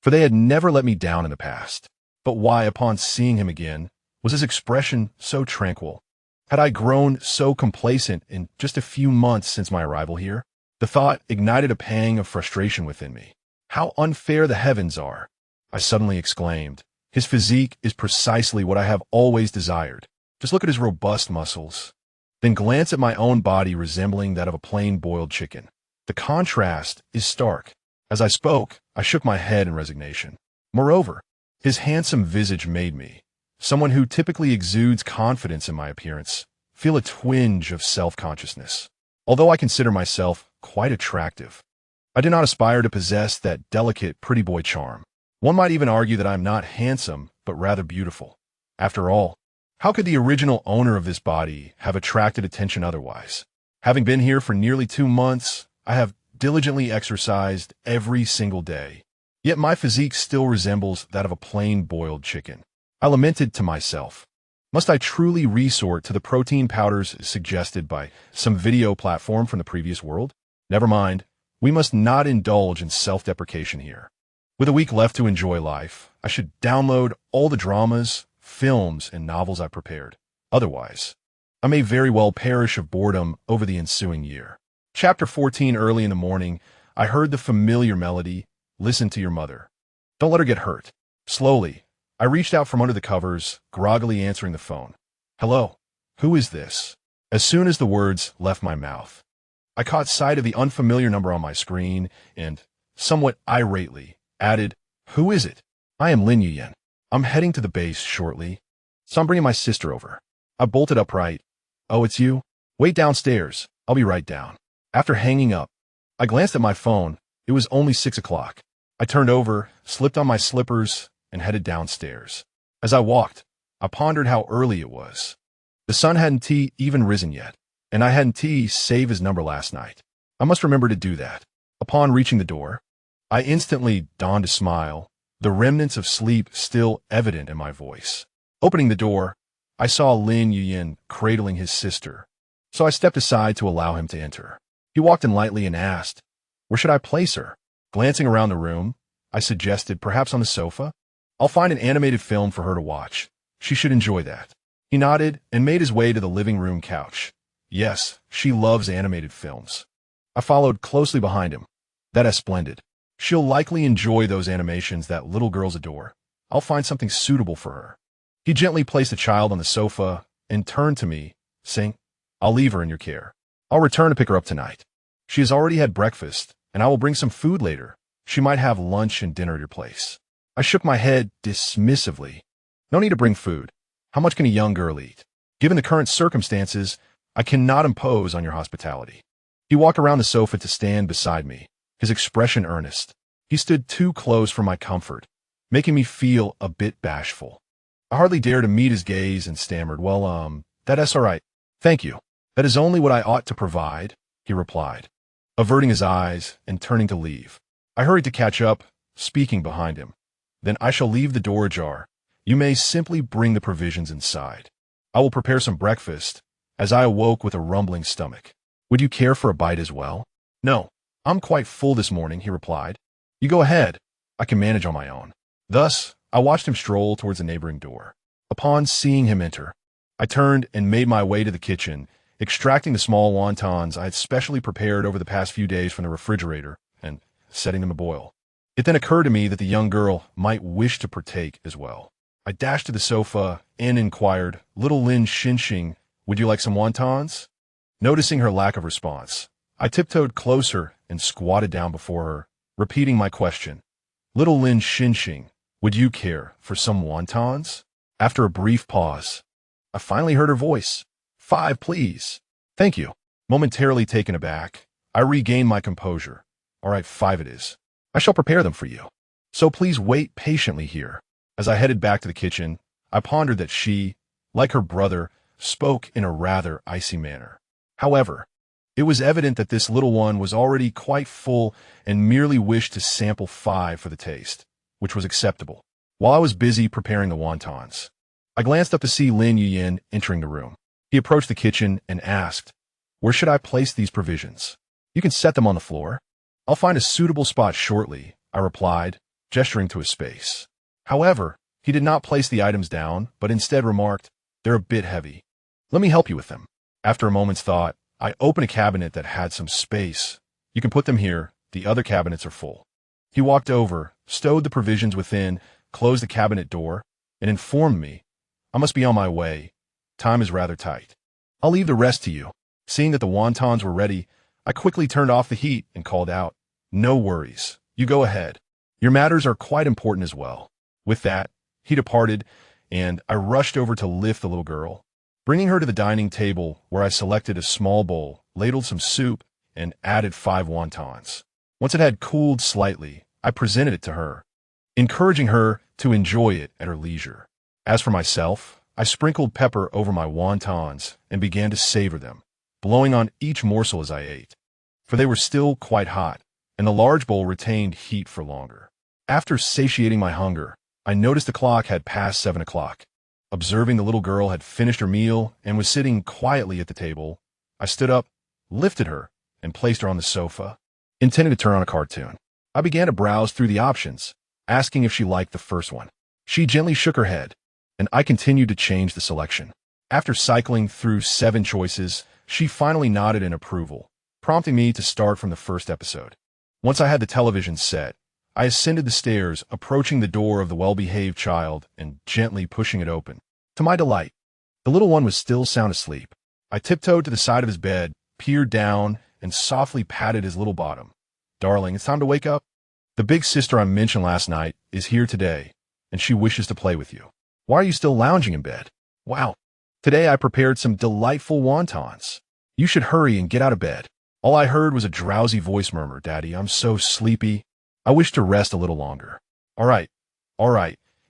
for they had never let me down in the past. But why, upon seeing him again, was his expression so tranquil? Had I grown so complacent in just a few months since my arrival here? The thought ignited a pang of frustration within me. How unfair the heavens are, I suddenly exclaimed. His physique is precisely what I have always desired. Just look at his robust muscles. Then glance at my own body resembling that of a plain boiled chicken. The contrast is stark. As I spoke, I shook my head in resignation. Moreover, his handsome visage made me, someone who typically exudes confidence in my appearance, feel a twinge of self-consciousness. Although I consider myself quite attractive, I do not aspire to possess that delicate pretty boy charm. One might even argue that I am not handsome, but rather beautiful. After all, how could the original owner of this body have attracted attention otherwise? Having been here for nearly 2 months, I have diligently exercised every single day. Yet my physique still resembles that of a plain boiled chicken. I lamented to myself. Must I truly resort to the protein powders suggested by some video platform from the previous world? Never mind. We must not indulge in self-deprecation here. With a week left to enjoy life, I should download all the dramas, films, and novels I prepared. Otherwise, I may very well perish of boredom over the ensuing year. Chapter 14. Early in the morning, I heard the familiar melody, "Listen to your mother. Don't let her get hurt." Slowly, I reached out from under the covers, groggily answering the phone. "Hello? Who is this?" As soon as the words left my mouth, I caught sight of the unfamiliar number on my screen and, somewhat irately, added, "Who is it?" "I am Lin Yuyen. I'm heading to the base shortly, so I'm bringing my sister over." I bolted upright. "Oh, it's you? Wait downstairs. I'll be right down." After hanging up, I glanced at my phone. It was only 6 o'clock. I turned over, slipped on my slippers, and headed downstairs. As I walked, I pondered how early it was. The sun hadn't even risen yet, and I hadn't saved his number last night. I must remember to do that. Upon reaching the door, I instantly donned a smile, the remnants of sleep still evident in my voice. Opening the door, I saw Lin Yuyen cradling his sister, so I stepped aside to allow him to enter. He walked in lightly and asked, "Where should I place her?" Glancing around the room, I suggested perhaps on the sofa. "I'll find an animated film for her to watch. She should enjoy that." He nodded and made his way to the living room couch. Yes, she loves animated films. I followed closely behind him. "That's splendid. She'll likely enjoy those animations that little girls adore. I'll find something suitable for her." He gently placed the child on the sofa and turned to me, saying, "I'll leave her in your care. I'll return to pick her up tonight. She has already had breakfast, and I will bring some food later. She might have lunch and dinner at your place." I shook my head dismissively. "No need to bring food. How much can a young girl eat? Given the current circumstances, I cannot impose on your hospitality." He walked around the sofa to stand beside me, his expression earnest. He stood too close for my comfort, making me feel a bit bashful. I hardly dared to meet his gaze and stammered, "That's all right. Thank you. That is only what I ought to provide," he replied, averting his eyes and turning to leave. I hurried to catch up, speaking behind him. "Then I shall leave the door ajar. You may simply bring the provisions inside. I will prepare some breakfast," as I awoke with a rumbling stomach. "Would you care for a bite as well?" "No, I'm quite full this morning," he replied. "You go ahead. I can manage on my own." Thus, I watched him stroll towards the neighboring door. Upon seeing him enter, I turned and made my way to the kitchen, extracting the small wontons I had specially prepared over the past few days from the refrigerator and setting them to boil. It then occurred to me that the young girl might wish to partake as well. I dashed to the sofa and inquired, "Little Lin Xinxing, would you like some wontons?" Noticing her lack of response, I tiptoed closer and squatted down before her, repeating my question. "Little Lin Xinxing, would you care for some wontons?" After a brief pause, I finally heard her voice. "5, please." "Thank you." Momentarily taken aback, I regained my composure. "All right, 5 it is. I shall prepare them for you. So please wait patiently here." As I headed back to the kitchen, I pondered that she, like her brother, spoke in a rather icy manner. However, It was evident that this little one was already quite full and merely wished to sample 5 for the taste, which was acceptable. While I was busy preparing the wontons, I glanced up to see Lin Yuyin entering the room. He approached the kitchen and asked, "Where should I place these provisions?" "You can set them on the floor." "I'll find a suitable spot shortly," I replied, gesturing to a space. However, he did not place the items down, but instead remarked, "They're a bit heavy. Let me help you with them." After a moment's thought, I opened a cabinet that had some space. "You can put them here. The other cabinets are full." He walked over, stowed the provisions within, closed the cabinet door, and informed me, "I must be on my way. Time is rather tight. I'll leave the rest to you." Seeing that the wontons were ready, I quickly turned off the heat and called out, "No worries. You go ahead. Your matters are quite important as well." With that, he departed, and I rushed over to lift the little girl, bringing her to the dining table where I selected a small bowl, ladled some soup, and added 5 wontons. Once it had cooled slightly, I presented it to her, encouraging her to enjoy it at her leisure. As for myself, I sprinkled pepper over my wontons and began to savor them, blowing on each morsel as I ate, for they were still quite hot, and the large bowl retained heat for longer. After satiating my hunger, I noticed the clock had passed 7 o'clock. Observing the little girl had finished her meal and was sitting quietly at the table, I stood up, lifted her, and placed her on the sofa, intending to turn on a cartoon. I began to browse through the options, asking if she liked the first one. She gently shook her head, and I continued to change the selection. After cycling through 7 choices, she finally nodded in approval, prompting me to start from the first episode. Once I had the television set, I ascended the stairs, approaching the door of the well-behaved child and gently pushing it open. To my delight, the little one was still sound asleep. I tiptoed to the side of his bed, peered down, and softly patted his little bottom. "Darling, it's time to wake up. The big sister I mentioned last night is here today, and she wishes to play with you. Why are you still lounging in bed? Wow, today I prepared some delightful wontons. You should hurry and get out of bed." All I heard was a drowsy voice murmur, "Daddy, I'm so sleepy. I wish to rest a little longer." All right.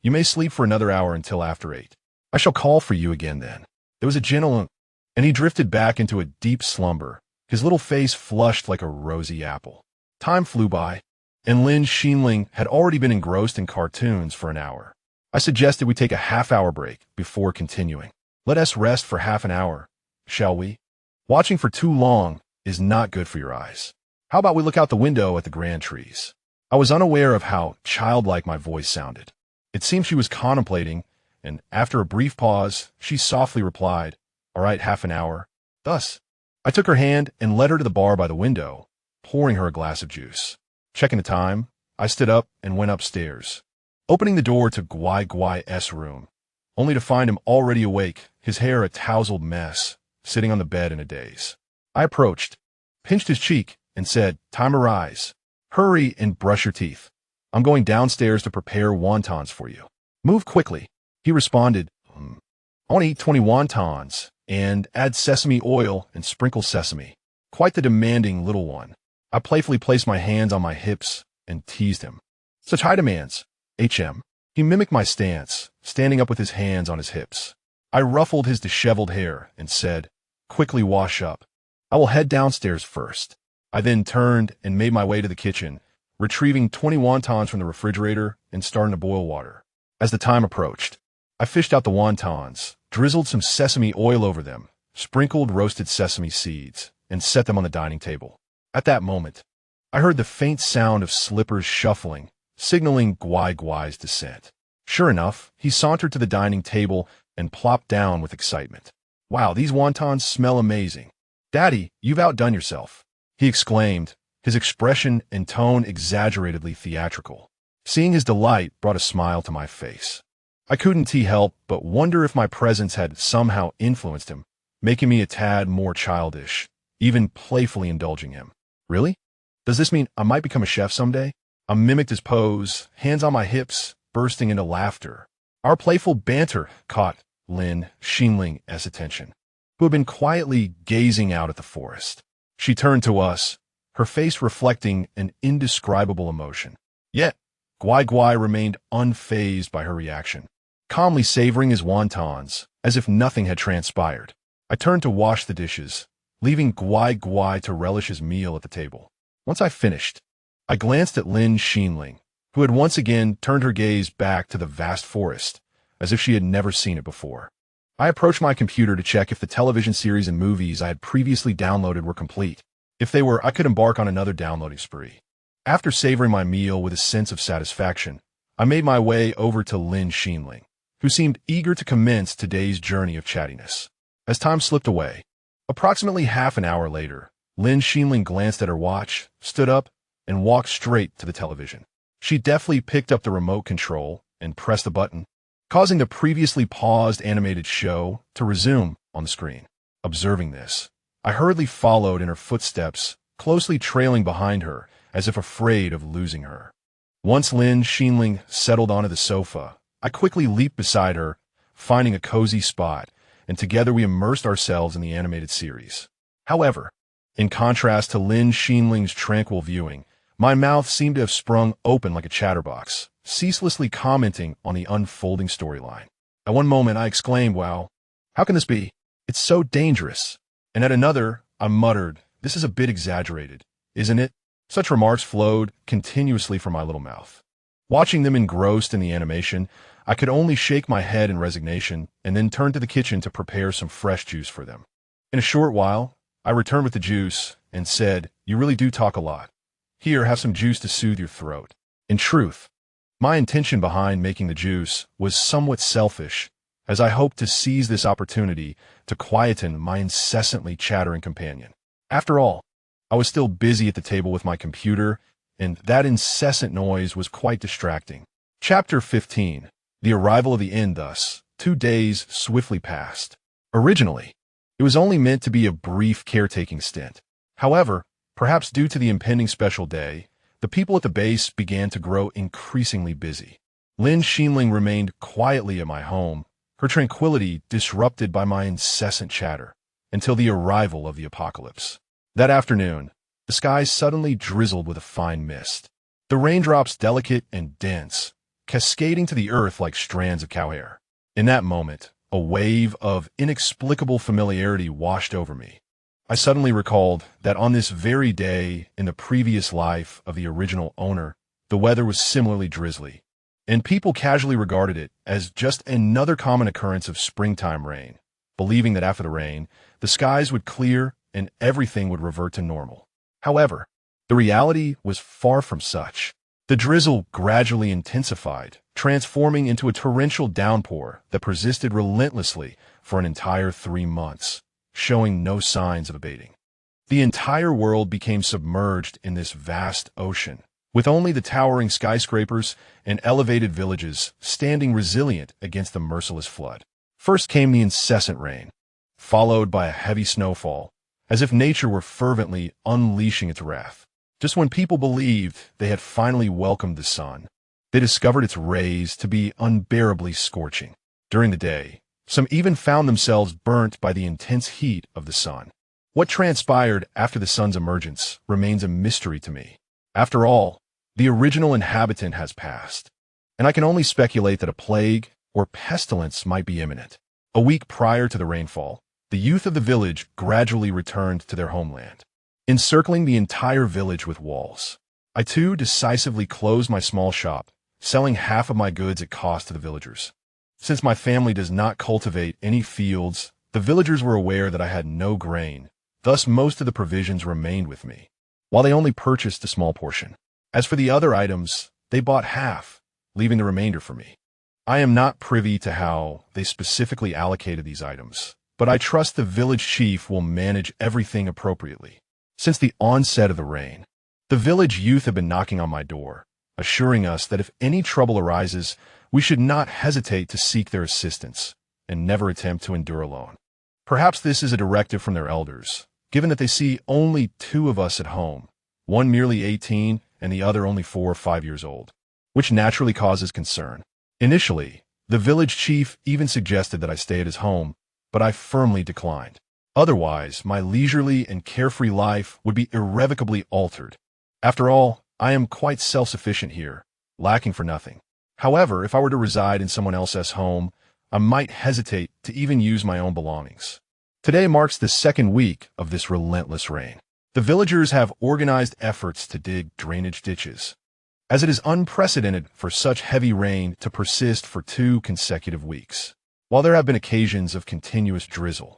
You may sleep for another hour until after 8. I shall call for you again then." There was a gentle and he drifted back into a deep slumber, his little face flushed like a rosy apple. Time flew by, and Lin Xinling had already been engrossed in cartoons for an hour. I suggested we take a half-hour break before continuing. "Let us rest for half an hour, shall we? Watching for too long is not good for your eyes. How about we look out the window at the grand trees?" I was unaware of how childlike my voice sounded. It seemed she was contemplating, and after a brief pause, she softly replied, "All right, half an hour." Thus, I took her hand and led her to the bar by the window, pouring her a glass of juice. Checking the time, I stood up and went upstairs, opening the door to Guai Guai's room, only to find him already awake, his hair a tousled mess, sitting on the bed in a daze. I approached, pinched his cheek, and said, "Time to rise. Hurry and brush your teeth. I'm going downstairs to prepare wontons for you. Move quickly." He responded, "I want to eat 20 wontons, and add sesame oil and sprinkle sesame." Quite the demanding little one. I playfully placed my hands on my hips and teased him. "Such high demands, HM." He mimicked my stance, standing up with his hands on his hips. I ruffled his disheveled hair and said, "Quickly wash up. I will head downstairs first." I then turned and made my way to the kitchen, retrieving 20 wontons from the refrigerator and starting to boil water. As the time approached, I fished out the wontons, drizzled some sesame oil over them, sprinkled roasted sesame seeds, and set them on the dining table. At that moment, I heard the faint sound of slippers shuffling, signaling Guai Guai's descent. Sure enough, he sauntered to the dining table and plopped down with excitement. "Wow, these wontons smell amazing. Daddy, you've outdone yourself," he exclaimed, his expression and tone exaggeratedly theatrical. Seeing his delight brought a smile to my face. I couldn't help but wonder if my presence had somehow influenced him, making me a tad more childish, even playfully indulging him. "Really? Does this mean I might become a chef someday?" I mimicked his pose, hands on my hips, bursting into laughter. Our playful banter caught Lin Xinling's attention, who had been quietly gazing out at the forest. She turned to us, her face reflecting an indescribable emotion. Yet, Guai Guai remained unfazed by her reaction, calmly savoring his wontons, as if nothing had transpired. I turned to wash the dishes, leaving Guai Guai to relish his meal at the table. Once I finished, I glanced at Lin Xinling, who had once again turned her gaze back to the vast forest, as if she had never seen it before. I approached my computer to check if the television series and movies I had previously downloaded were complete. If they were, I could embark on another downloading spree. After savoring my meal with a sense of satisfaction, I made my way over to Lin Xinling, who seemed eager to commence today's journey of chattiness. As time slipped away, approximately half an hour later, Lin Xinling glanced at her watch, stood up, and walked straight to the television. She deftly picked up the remote control and pressed the button, causing the previously paused animated show to resume on the screen. Observing this, I hurriedly followed in her footsteps, closely trailing behind her as if afraid of losing her. Once Lin Xinling settled onto the sofa, I quickly leaped beside her, finding a cozy spot, and together we immersed ourselves in the animated series. However, in contrast to Lin Xinling's tranquil viewing, my mouth seemed to have sprung open like a chatterbox, ceaselessly commenting on the unfolding storyline. At one moment I exclaimed, "Wow, how can this be? It's so dangerous." And at another, I muttered, "This is a bit exaggerated, isn't it?" Such remarks flowed continuously from my little mouth. Watching them engrossed in the animation, I could only shake my head in resignation and then turn to the kitchen to prepare some fresh juice for them. In a short while, I returned with the juice and said, "You really do talk a lot. Here, have some juice to soothe your throat." In truth, my intention behind making the juice was somewhat selfish, as I hoped to seize this opportunity to quieten my incessantly chattering companion. After all, I was still busy at the table with my computer, and that incessant noise was quite distracting. Chapter 15. The Arrival of the End. Thus, 2 days swiftly passed. Originally, it was only meant to be a brief caretaking stint. However, perhaps due to the impending special day, the people at the base began to grow increasingly busy. Lin Xinling remained quietly at my home, her tranquility disrupted by my incessant chatter, until the arrival of the apocalypse. That afternoon, the skies suddenly drizzled with a fine mist, the raindrops delicate and dense, cascading to the earth like strands of cow hair. In that moment, a wave of inexplicable familiarity washed over me. I suddenly recalled that on this very day in the previous life of the original owner, the weather was similarly drizzly, and people casually regarded it as just another common occurrence of springtime rain, believing that after the rain, the skies would clear and everything would revert to normal. However, the reality was far from such. The drizzle gradually intensified, transforming into a torrential downpour that persisted relentlessly for an entire 3 months, showing no signs of abating. The entire world became submerged in this vast ocean, with only the towering skyscrapers and elevated villages standing resilient against the merciless flood. First came the incessant rain, followed by a heavy snowfall, as if nature were fervently unleashing its wrath. Just when people believed they had finally welcomed the sun, they discovered its rays to be unbearably scorching. During the day, some even found themselves burnt by the intense heat of the sun. What transpired after the sun's emergence remains a mystery to me. After all, the original inhabitant has passed, and I can only speculate that a plague or pestilence might be imminent. A week prior to the rainfall, the youth of the village gradually returned to their homeland, encircling the entire village with walls. I too decisively closed my small shop, selling half of my goods at cost to the villagers. Since my family does not cultivate any fields, the villagers were aware that I had no grain, thus most of the provisions remained with me, while they only purchased a small portion. As for the other items, they bought half, leaving the remainder for me. I am not privy to how they specifically allocated these items, but I trust the village chief will manage everything appropriately. Since the onset of the rain, the village youth have been knocking on my door, assuring us that if any trouble arises, we should not hesitate to seek their assistance and never attempt to endure alone. Perhaps this is a directive from their elders, given that they see only 2 of us at home, one merely 18 and the other only 4 or 5 years old, which naturally causes concern. Initially, the village chief even suggested that I stay at his home, but I firmly declined. Otherwise, my leisurely and carefree life would be irrevocably altered. After all, I am quite self-sufficient here, lacking for nothing. However, if I were to reside in someone else's home, I might hesitate to even use my own belongings. Today marks the second week of this relentless rain. The villagers have organized efforts to dig drainage ditches, as it is unprecedented for such heavy rain to persist for 2 consecutive weeks. While there have been occasions of continuous drizzle,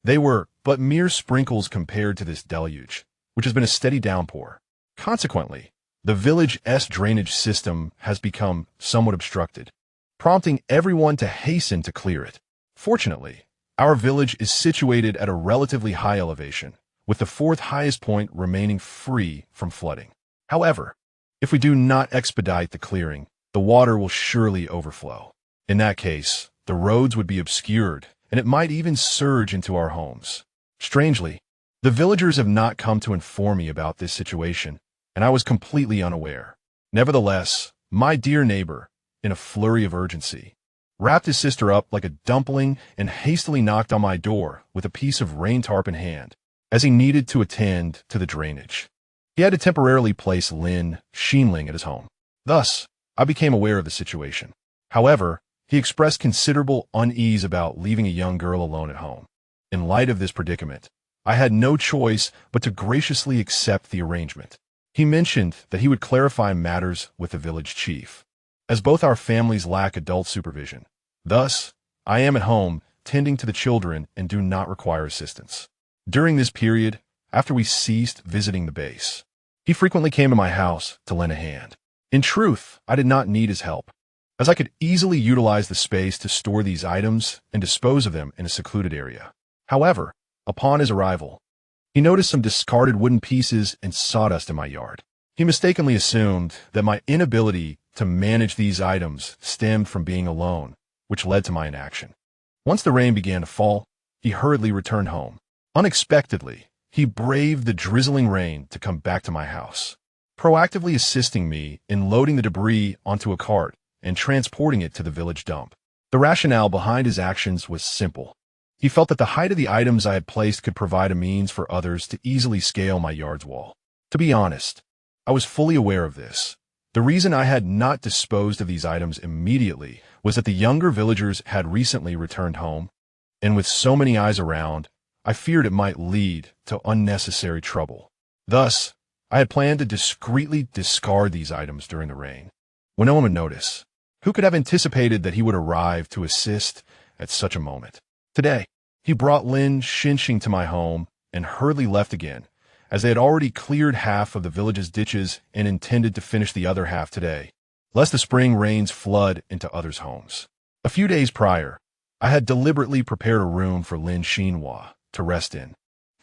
they were but mere sprinkles compared to this deluge, which has been a steady downpour. Consequently, the village's drainage system has become somewhat obstructed, prompting everyone to hasten to clear it. Fortunately, our village is situated at a relatively high elevation, with the 4th highest point remaining free from flooding. However, if we do not expedite the clearing, the water will surely overflow. In that case, the roads would be obscured, and it might even surge into our homes. Strangely, the villagers have not come to inform me about this situation, and I was completely unaware. Nevertheless, my dear neighbor, in a flurry of urgency, wrapped his sister up like a dumpling and hastily knocked on my door with a piece of rain tarp in hand, as he needed to attend to the drainage. He had to temporarily place Lin Xinling at his home. Thus, I became aware of the situation. However, he expressed considerable unease about leaving a young girl alone at home. In light of this predicament, I had no choice but to graciously accept the arrangement. He mentioned that he would clarify matters with the village chief, as both our families lack adult supervision. Thus, I am at home tending to the children and do not require assistance. During this period, after we ceased visiting the base, he frequently came to my house to lend a hand. In truth, I did not need his help, as I could easily utilize the space to store these items and dispose of them in a secluded area. However, upon his arrival, he noticed some discarded wooden pieces and sawdust in my yard. He mistakenly assumed that my inability to manage these items stemmed from being alone, which led to my inaction. Once the rain began to fall, he hurriedly returned home. Unexpectedly, he braved the drizzling rain to come back to my house, proactively assisting me in loading the debris onto a cart and transporting it to the village dump. The rationale behind his actions was simple. He felt that the height of the items I had placed could provide a means for others to easily scale my yard's wall. To be honest, I was fully aware of this. The reason I had not disposed of these items immediately was that the younger villagers had recently returned home, and with so many eyes around, I feared it might lead to unnecessary trouble. Thus, I had planned to discreetly discard these items during the rain, when no one would notice. Who could have anticipated that he would arrive to assist at such a moment? Today, he brought Lin Xinxing to my home and hurriedly left again, as they had already cleared half of the village's ditches and intended to finish the other half today, lest the spring rains flood into others' homes. A few days prior, I had deliberately prepared a room for Lin Xinhua to rest in,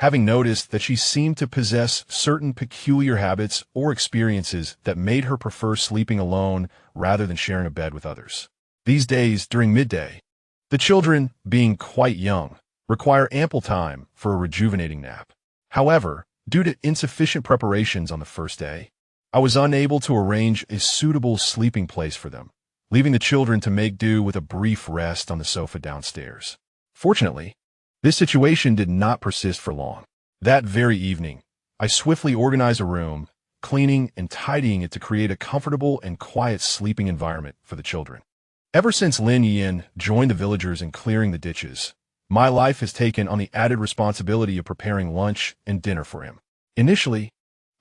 having noticed that she seemed to possess certain peculiar habits or experiences that made her prefer sleeping alone rather than sharing a bed with others. These days, during midday, the children, being quite young, require ample time for a rejuvenating nap. However, due to insufficient preparations on the first day, I was unable to arrange a suitable sleeping place for them, leaving the children to make do with a brief rest on the sofa downstairs. Fortunately, this situation did not persist for long. That very evening, I swiftly organized a room, cleaning and tidying it to create a comfortable and quiet sleeping environment for the children. Ever since Lin Yin joined the villagers in clearing the ditches, my life has taken on the added responsibility of preparing lunch and dinner for him. Initially,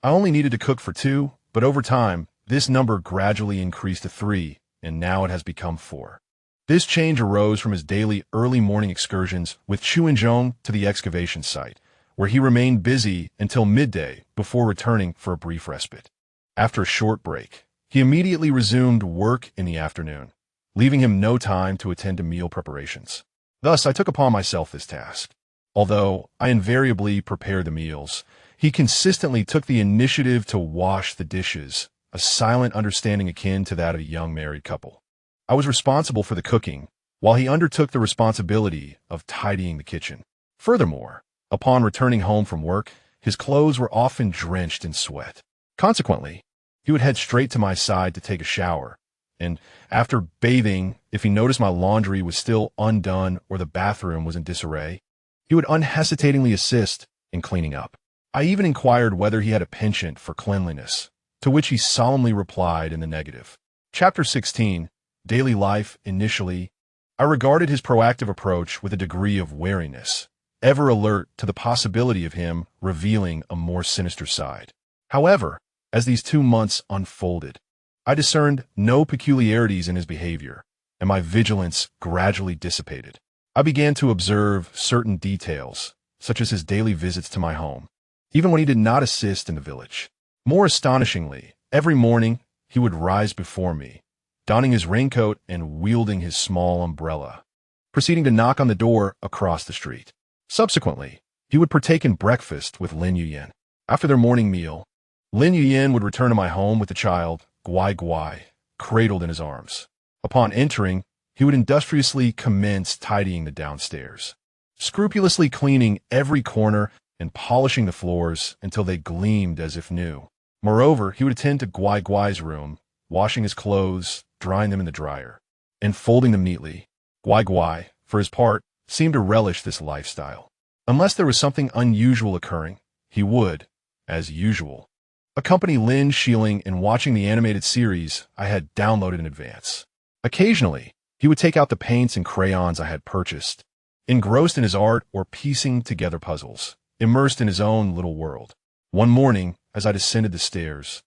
I only needed to cook for 2, but over time, this number gradually increased to 3, and now it has become 4. This change arose from his daily early morning excursions with Chu Zhong to the excavation site, where he remained busy until midday before returning for a brief respite. After a short break, he immediately resumed work in the afternoon, leaving him no time to attend to meal preparations. Thus, I took upon myself this task. Although I invariably prepared the meals, he consistently took the initiative to wash the dishes, a silent understanding akin to that of a young married couple. I was responsible for the cooking, while he undertook the responsibility of tidying the kitchen. Furthermore, upon returning home from work, his clothes were often drenched in sweat. Consequently, he would head straight to my side to take a shower, and after bathing, if he noticed my laundry was still undone or the bathroom was in disarray, he would unhesitatingly assist in cleaning up. I even inquired whether he had a penchant for cleanliness, to which he solemnly replied in the negative. Chapter 16, Daily Life. Initially, I regarded his proactive approach with a degree of wariness, ever alert to the possibility of him revealing a more sinister side. However, as these 2 months unfolded, I discerned no peculiarities in his behavior, and my vigilance gradually dissipated. I began to observe certain details, such as his daily visits to my home, even when he did not assist in the village. More astonishingly, every morning he would rise before me, donning his raincoat and wielding his small umbrella, proceeding to knock on the door across the street. Subsequently, he would partake in breakfast with Lin Yuyan. After their morning meal, Lin Yuyan would return to my home with the child, Guai Guai, cradled in his arms. Upon entering, he would industriously commence tidying the downstairs, scrupulously cleaning every corner and polishing the floors until they gleamed as if new. Moreover, he would attend to Guai Guai's room, washing his clothes, drying them in the dryer, and folding them neatly. Guai Guai, for his part, seemed to relish this lifestyle. Unless there was something unusual occurring, he would, as usual, accompany Lin Shieling in watching the animated series I had downloaded in advance. Occasionally, he would take out the paints and crayons I had purchased, engrossed in his art or piecing together puzzles, immersed in his own little world. One morning, as I descended the stairs,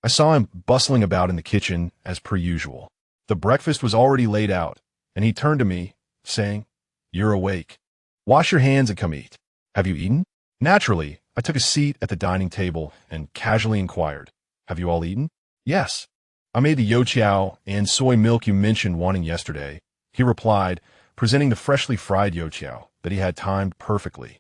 I saw him bustling about in the kitchen as per usual. The breakfast was already laid out, and he turned to me, saying, "You're awake. Wash your hands and come eat. Have you eaten?" Naturally, I took a seat at the dining table and casually inquired, "Have you all eaten?" "Yes. I made the youtiao and soy milk you mentioned wanting yesterday," he replied, presenting the freshly fried youtiao that he had timed perfectly.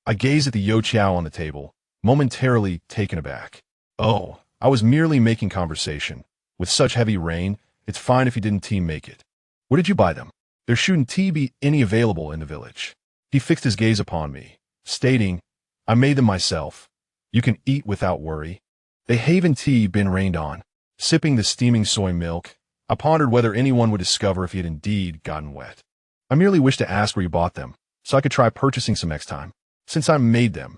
I gazed at the youtiao on the table, momentarily taken aback. "Oh, I was merely making conversation. With such heavy rain, it's fine if you didn't make it. Where did you buy them? There shouldn't be any available in the village." He fixed his gaze upon me, stating, "I made them myself. You can eat without worry." They haven't been rained on. Sipping the steaming soy milk, I pondered whether anyone would discover if he had indeed gotten wet. I merely wished to ask where you bought them, so I could try purchasing some next time. Since I made them,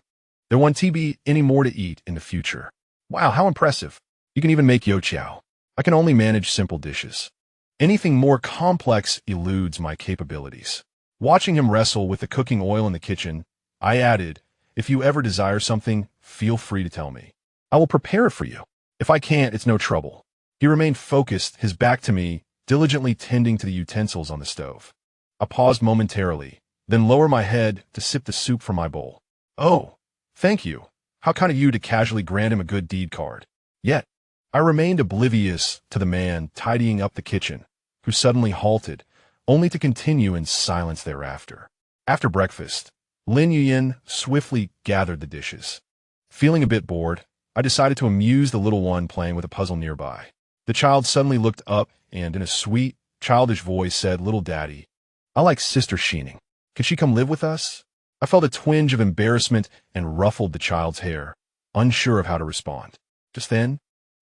there won't be any more to eat in the future. Wow, how impressive. You can even make youtiao. I can only manage simple dishes. Anything more complex eludes my capabilities. Watching him wrestle with the cooking oil in the kitchen, I added, "If you ever desire something, feel free to tell me. I will prepare it for you. If I can't, it's no trouble." He remained focused, his back to me, diligently tending to the utensils on the stove. I paused momentarily, then lowered my head to sip the soup from my bowl. "Oh, thank you. How kind of you to casually grant him a good deed card." Yet, I remained oblivious to the man tidying up the kitchen, who suddenly halted, only to continue in silence thereafter. After breakfast, Lin Yuyan swiftly gathered the dishes. Feeling a bit bored, I decided to amuse the little one playing with a puzzle nearby. The child suddenly looked up and, in a sweet, childish voice, said, "Little daddy, I like Sister Sheening. Can she come live with us?" I felt a twinge of embarrassment and ruffled the child's hair, unsure of how to respond. Just then,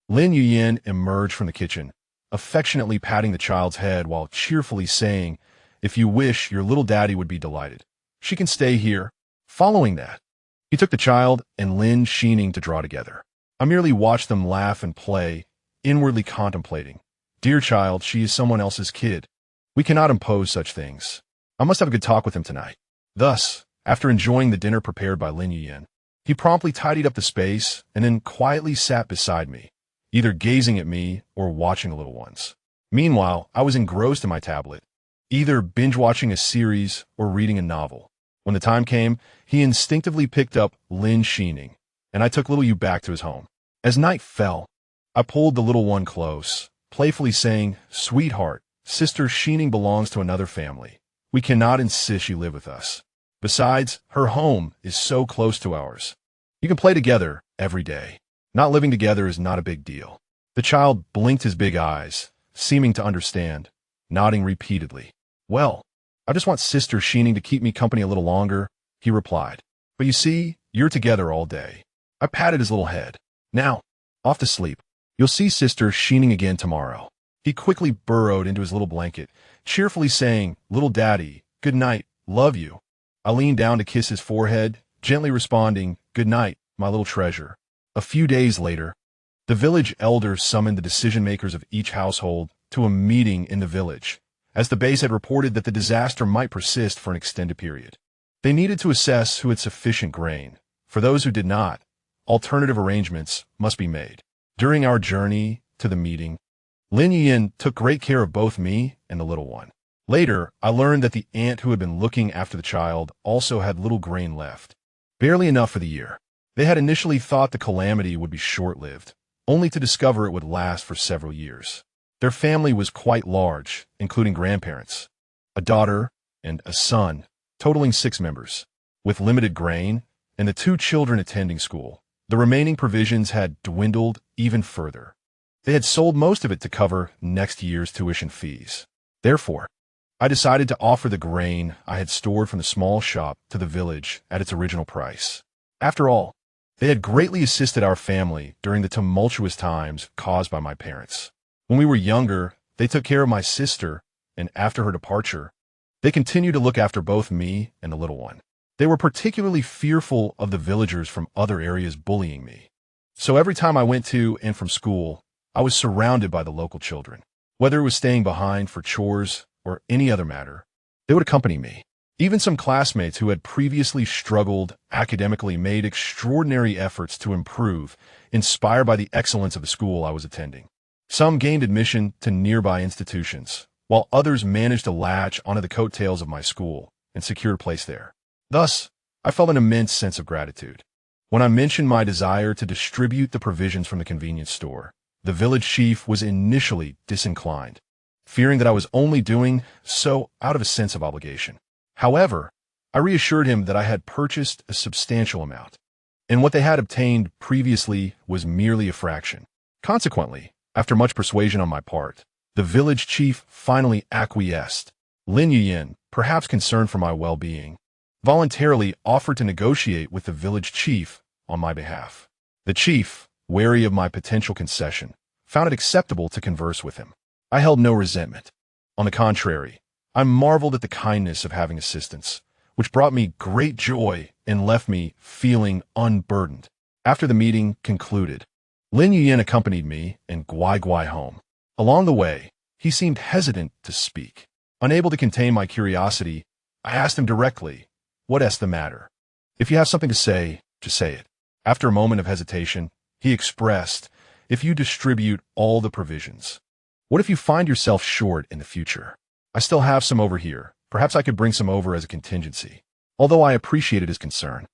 Lin Yuyan emerged from the kitchen, affectionately patting the child's head while cheerfully saying, "If you wish, your little daddy would be delighted. She can stay here." Following that, he took the child and Lin Sheening to draw together. I merely watched them laugh and play, inwardly contemplating, "Dear child, she is someone else's kid. We cannot impose such things. I must have a good talk with him tonight." Thus, after enjoying the dinner prepared by Lin Yuyan, he promptly tidied up the space and then quietly sat beside me, either gazing at me or watching the little ones. Meanwhile, I was engrossed in my tablet, either binge-watching a series or reading a novel. When the time came, he instinctively picked up Lin Sheening, and I took little Yu back to his home. As night fell, I pulled the little one close, playfully saying, "Sweetheart, Sister Sheening belongs to another family. We cannot insist she live with us. Besides, her home is so close to ours. You can play together every day. Not living together is not a big deal." The child blinked his big eyes, seeming to understand, nodding repeatedly. "Well, I just want Sister Sheening to keep me company a little longer," he replied. "But you see, you're together all day." I patted his little head. "Now, off to sleep. You'll see Sister Sheening again tomorrow." He quickly burrowed into his little blanket, cheerfully saying, "Little daddy, good night, love you." I leaned down to kiss his forehead, gently responding, "Good night, my little treasure." A few days later, the village elders summoned the decision-makers of each household to a meeting in the village, as the base had reported that the disaster might persist for an extended period. They needed to assess who had sufficient grain. For those who did not, alternative arrangements must be made. During our journey to the meeting, Lin Yin took great care of both me and the little one. Later, I learned that the aunt who had been looking after the child also had little grain left, barely enough for the year. They had initially thought the calamity would be short-lived, only to discover it would last for several years. Their family was quite large, including grandparents, a daughter, and a son, totaling 6 members. With limited grain and the 2 children attending school, the remaining provisions had dwindled even further. They had sold most of it to cover next year's tuition fees. Therefore, I decided to offer the grain I had stored from the small shop to the village at its original price. After all, they had greatly assisted our family during the tumultuous times caused by my parents. When we were younger, they took care of my sister, and after her departure, they continued to look after both me and the little one. They were particularly fearful of the villagers from other areas bullying me. So every time I went to and from school, I was surrounded by the local children. Whether it was staying behind for chores or any other matter, they would accompany me. Even some classmates who had previously struggled academically made extraordinary efforts to improve, inspired by the excellence of the school I was attending. Some gained admission to nearby institutions, while others managed to latch onto the coattails of my school and secure a place there. Thus, I felt an immense sense of gratitude. When I mentioned my desire to distribute the provisions from the convenience store, the village chief was initially disinclined, fearing that I was only doing so out of a sense of obligation. However, I reassured him that I had purchased a substantial amount, and what they had obtained previously was merely a fraction. Consequently, after much persuasion on my part, the village chief finally acquiesced. Lin Yin, perhaps concerned for my well-being, voluntarily offered to negotiate with the village chief on my behalf. The chief, wary of my potential concession, found it acceptable to converse with him. I held no resentment. On the contrary, I marveled at the kindness of having assistance, which brought me great joy and left me feeling unburdened. After the meeting concluded, Lin Yin accompanied me and Guai Guai home. Along the way, he seemed hesitant to speak. Unable to contain my curiosity, I asked him directly, "What's the matter? If you have something to say, just say it." After a moment of hesitation, he expressed, "If you distribute all the provisions, what if you find yourself short in the future? I still have some over here. Perhaps I could bring some over as a contingency." Although I appreciated his concern,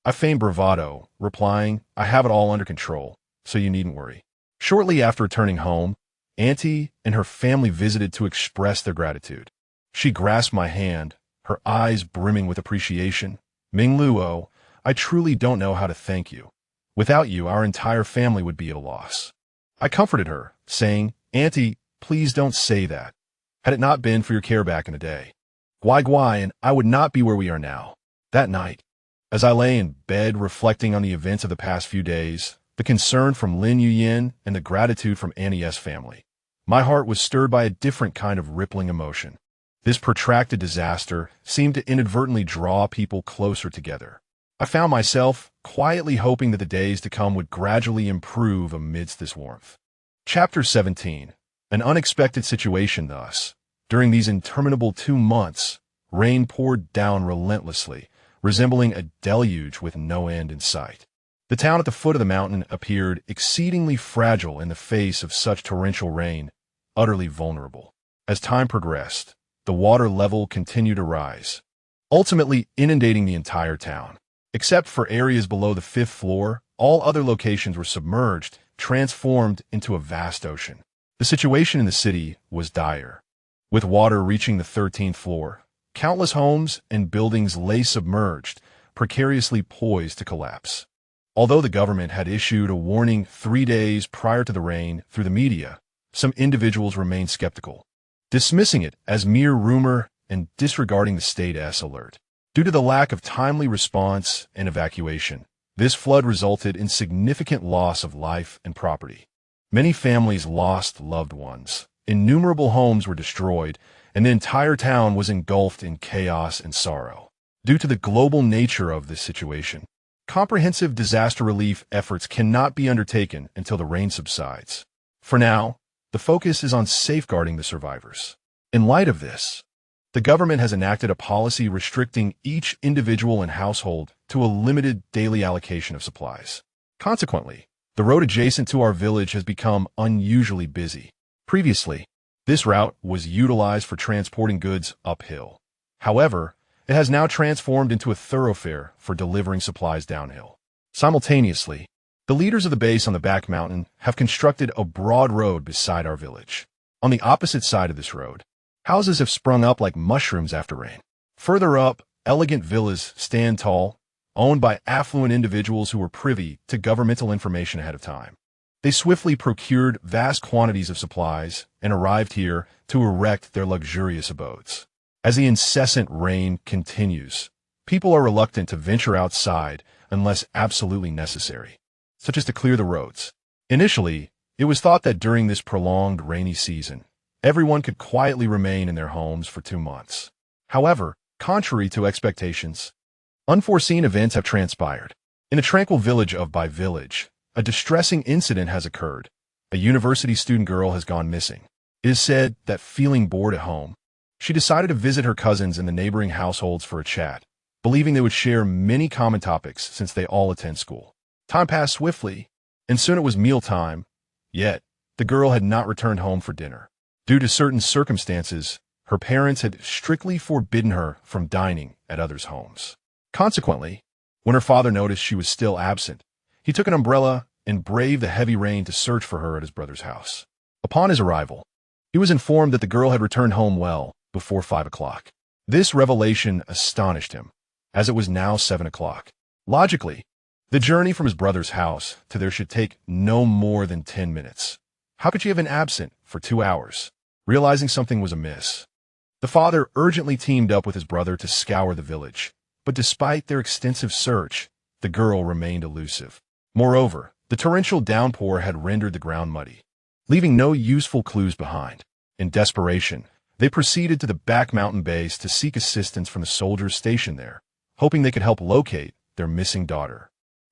I feigned bravado, replying, "I have it all under control, so you needn't worry." Shortly after returning home, Auntie and her family visited to express their gratitude. She grasped my hand, her eyes brimming with appreciation. "Ming Luo, I truly don't know how to thank you. Without you, our entire family would be at a loss." I comforted her, saying, "Auntie, please don't say that. Had it not been for your care back in the day, Guai Guai and I would not be where we are now." That night, as I lay in bed reflecting on the events of the past few days, the concern from Lin Yin and the gratitude from Auntie's family, my heart was stirred by a different kind of rippling emotion. This protracted disaster seemed to inadvertently draw people closer together. I found myself quietly hoping that the days to come would gradually improve amidst this warmth. Chapter 17. An unexpected situation thus. During these interminable 2 months, rain poured down relentlessly, resembling a deluge with no end in sight. The town at the foot of the mountain appeared exceedingly fragile in the face of such torrential rain, utterly vulnerable. As time progressed, the water level continued to rise, ultimately inundating the entire town. Except for areas below the 5th floor, all other locations were submerged, transformed into a vast ocean. The situation in the city was dire. With water reaching the 13th floor, countless homes and buildings lay submerged, precariously poised to collapse. Although the government had issued a warning 3 days prior to the rain through the media, some individuals remained skeptical, dismissing it as mere rumor and disregarding the state's alert. Due to the lack of timely response and evacuation, this flood resulted in significant loss of life and property. Many families lost loved ones, innumerable homes were destroyed, and the entire town was engulfed in chaos and sorrow. Due to the global nature of this situation, comprehensive disaster relief efforts cannot be undertaken until the rain subsides. For now, the focus is on safeguarding the survivors. In light of this, The government has enacted a policy restricting each individual and household to a limited daily allocation of supplies. Consequently, the road adjacent to our village has become unusually busy. Previously, this route was utilized for transporting goods uphill. However, it has now transformed into a thoroughfare for delivering supplies downhill. Simultaneously, the leaders of the base on the back mountain have constructed a broad road beside our village. On the opposite side of this road, houses have sprung up like mushrooms after rain. Further up, elegant villas stand tall, owned by affluent individuals who were privy to governmental information ahead of time. They swiftly procured vast quantities of supplies and arrived here to erect their luxurious abodes. As the incessant rain continues, people are reluctant to venture outside unless absolutely necessary, such as to clear the roads. Initially, it was thought that during this prolonged rainy season, everyone could quietly remain in their homes for 2 months. However, contrary to expectations, unforeseen events have transpired. In a tranquil village of By Village, a distressing incident has occurred. A university student girl has gone missing. It is said that, feeling bored at home, she decided to visit her cousins in the neighboring households for a chat, believing they would share many common topics since they all attend school. Time passed swiftly, and soon it was mealtime, yet the girl had not returned home for dinner. Due to certain circumstances, her parents had strictly forbidden her from dining at others' homes. Consequently, when her father noticed she was still absent, he took an umbrella and braved the heavy rain to search for her at his brother's house. Upon his arrival, he was informed that the girl had returned home well before 5 o'clock. This revelation astonished him, as it was now 7 o'clock. Logically, the journey from his brother's house to there should take no more than 10 minutes. How could she have been absent for 2 hours? Realizing something was amiss, the father urgently teamed up with his brother to scour the village, but despite their extensive search, the girl remained elusive. Moreover, the torrential downpour had rendered the ground muddy, leaving no useful clues behind. In desperation, they proceeded to the back mountain base to seek assistance from the soldiers stationed there, hoping they could help locate their missing daughter.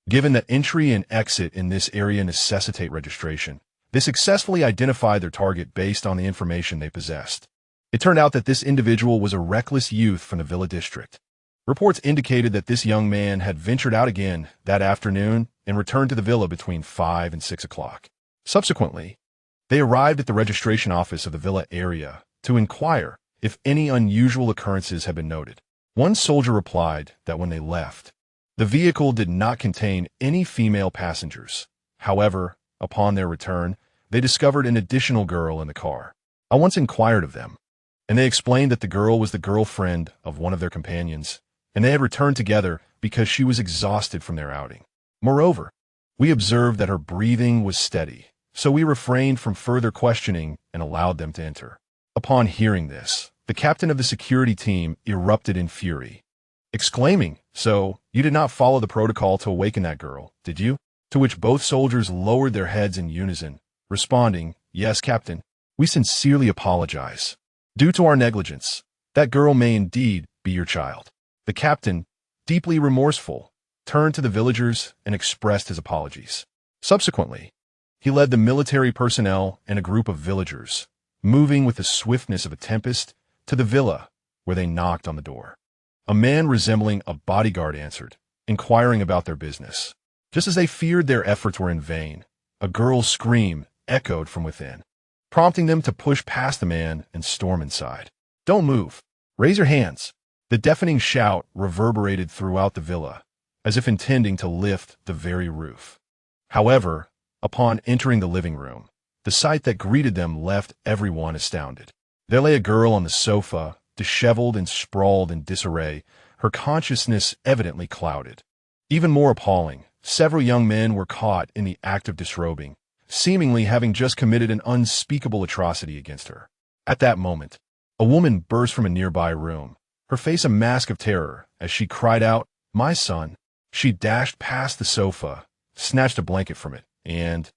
Given that entry and exit in this area necessitate registration, they successfully identified their target based on the information they possessed. It turned out that this individual was a reckless youth from the Villa district. Reports indicated that this young man had ventured out again that afternoon and returned to the villa between 5 and 6 o'clock. Subsequently, they arrived at the registration office of the villa area to inquire if any unusual occurrences had been noted. One soldier replied that when they left, the vehicle did not contain any female passengers. However, upon their return, they discovered an additional girl in the car. I once inquired of them, and they explained that the girl was the girlfriend of one of their companions, and they had returned together because she was exhausted from their outing. Moreover, we observed that her breathing was steady, so we refrained from further questioning and allowed them to enter. Upon hearing this, the captain of the security team erupted in fury, exclaiming, "So, you did not follow the protocol to awaken that girl, did you?" To which both soldiers lowered their heads in unison, responding, "Yes, Captain, we sincerely apologize. Due to our negligence, that girl may indeed be your child." The captain, deeply remorseful, turned to the villagers and expressed his apologies. Subsequently, he led the military personnel and a group of villagers, moving with the swiftness of a tempest, to the villa, where they knocked on the door. A man resembling a bodyguard answered, inquiring about their business. Just as they feared their efforts were in vain, a girl's scream echoed from within, prompting them to push past the man and storm inside. "Don't move. Raise your hands." The deafening shout reverberated throughout the villa, as if intending to lift the very roof. However, upon entering the living room, the sight that greeted them left everyone astounded. There lay a girl on the sofa, disheveled and sprawled in disarray, her consciousness evidently clouded. Even more appalling, several young men were caught in the act of disrobing, seemingly having just committed an unspeakable atrocity against her. At that moment, a woman burst from a nearby room, her face a mask of terror, as she cried out, "My son!" She dashed past the sofa, snatched a blanket from it, and,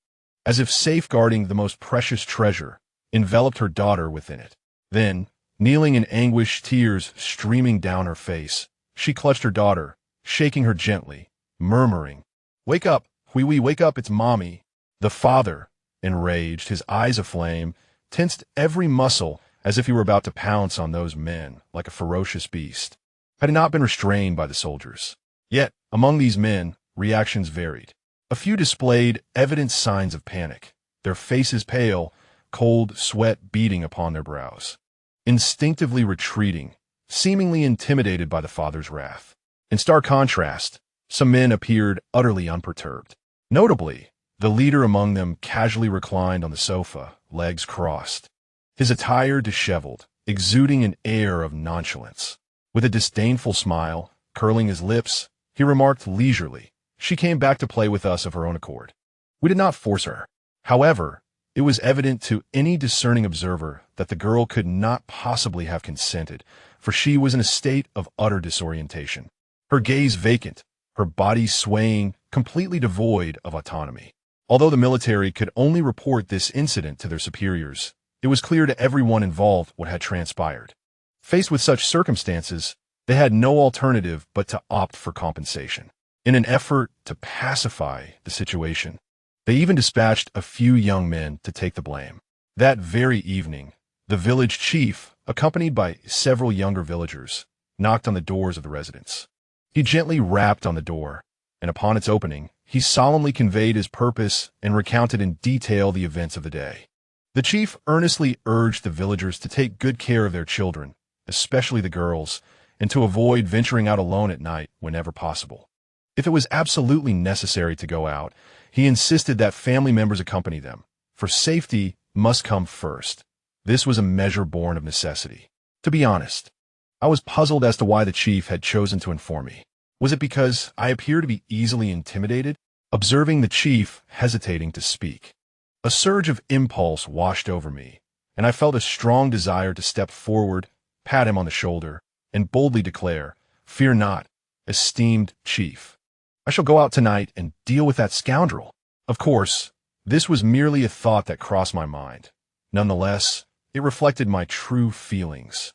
as if safeguarding the most precious treasure, enveloped her daughter within it. Then, kneeling in anguish, tears streaming down her face, she clutched her daughter, shaking her gently, murmuring, "Wake up, Huiwi, wake up, it's mommy." The father, enraged, his eyes aflame, tensed every muscle as if he were about to pounce on those men like a ferocious beast, had he not been restrained by the soldiers. Yet, among these men, reactions varied. A few displayed evident signs of panic, their faces pale, cold sweat beading upon their brows, instinctively retreating, seemingly intimidated by the father's wrath. In stark contrast, some men appeared utterly unperturbed. Notably, the leader among them casually reclined on the sofa, legs crossed, his attire disheveled, exuding an air of nonchalance. With a disdainful smile, curling his lips, he remarked leisurely, "She came back to play with us of her own accord. We did not force her." However, it was evident to any discerning observer that the girl could not possibly have consented, for she was in a state of utter disorientation, her gaze vacant, her body swaying, completely devoid of autonomy. Although the military could only report this incident to their superiors, it was clear to everyone involved what had transpired. Faced with such circumstances, they had no alternative but to opt for compensation. In an effort to pacify the situation, they even dispatched a few young men to take the blame. That very evening, the village chief, accompanied by several younger villagers, knocked on the doors of the residence. He gently rapped on the door, and upon its opening, he solemnly conveyed his purpose and recounted in detail the events of the day. The chief earnestly urged the villagers to take good care of their children, especially the girls, and to avoid venturing out alone at night whenever possible. If it was absolutely necessary to go out, he insisted that family members accompany them, for safety must come first. This was a measure born of necessity. To be honest, I was puzzled as to why the chief had chosen to inform me. Was it because I appeared to be easily intimidated? Observing the chief hesitating to speak, a surge of impulse washed over me, and I felt a strong desire to step forward, pat him on the shoulder, and boldly declare, "Fear not, esteemed chief. I shall go out tonight and deal with that scoundrel." Of course, this was merely a thought that crossed my mind. Nonetheless, it reflected my true feelings,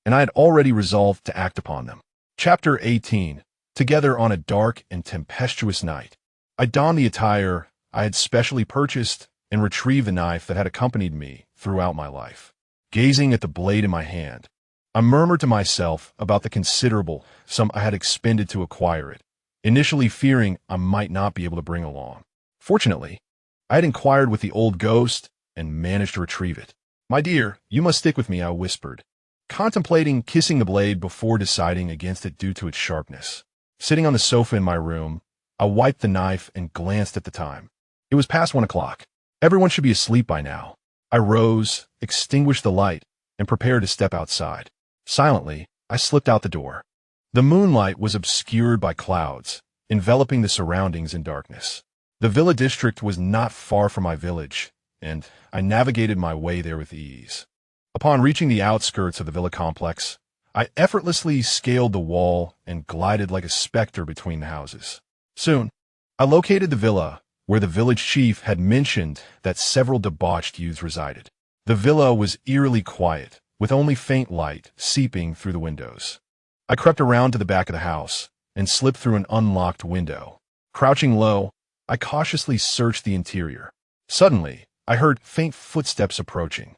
and I had already resolved to act upon them. Chapter 18. Together on a dark and tempestuous night, I donned the attire I had specially purchased and retrieved the knife that had accompanied me throughout my life. Gazing at the blade in my hand, I murmured to myself about the considerable sum I had expended to acquire it, initially fearing I might not be able to bring along. Fortunately, I had inquired with the old ghost and managed to retrieve it. "My dear, you must stick with me," I whispered, contemplating kissing the blade before deciding against it due to its sharpness. Sitting on the sofa in my room, I wiped the knife and glanced at the time. It was past 1 o'clock. Everyone should be asleep by now. I rose, extinguished the light, and prepared to step outside. Silently, I slipped out the door. The moonlight was obscured by clouds, enveloping the surroundings in darkness. The villa district was not far from my village, and I navigated my way there with ease. Upon reaching the outskirts of the villa complex, I effortlessly scaled the wall and glided like a specter between the houses. Soon, I located the villa where the village chief had mentioned that several debauched youths resided. The villa was eerily quiet, with only faint light seeping through the windows. I crept around to the back of the house and slipped through an unlocked window. Crouching low, I cautiously searched the interior. Suddenly, I heard faint footsteps approaching,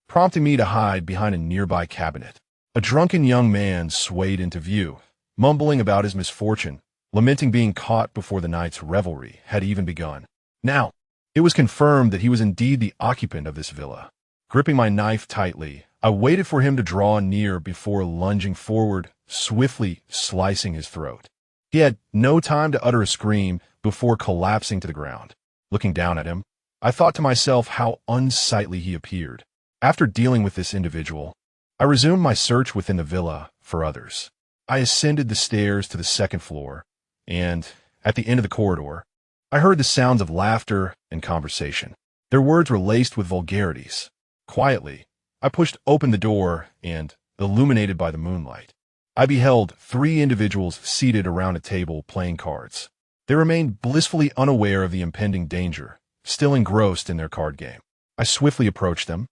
prompting me to hide behind a nearby cabinet. A drunken young man swayed into view, mumbling about his misfortune, lamenting being caught before the night's revelry had even begun. Now, it was confirmed that he was indeed the occupant of this villa. Gripping my knife tightly, I waited for him to draw near before lunging forward, swiftly slicing his throat. He had no time to utter a scream before collapsing to the ground. Looking down at him, I thought to myself how unsightly he appeared. After dealing with this individual, I resumed my search within the villa for others. I ascended the stairs to the second floor, and, at the end of the corridor, I heard the sounds of laughter and conversation. Their words were laced with vulgarities. Quietly, I pushed open the door and, illuminated by the moonlight, I beheld 3 individuals seated around a table playing cards. They remained blissfully unaware of the impending danger, still engrossed in their card game. I swiftly approached them,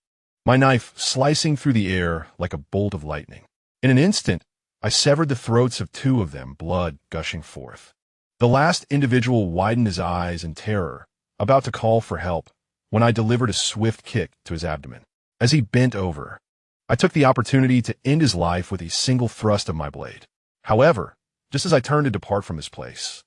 my knife slicing through the air like a bolt of lightning. In an instant, I severed the throats of 2 of them, blood gushing forth. The last individual widened his eyes in terror, about to call for help, when I delivered a swift kick to his abdomen. As he bent over, I took the opportunity to end his life with a single thrust of my blade. However, just as I turned to depart from this place,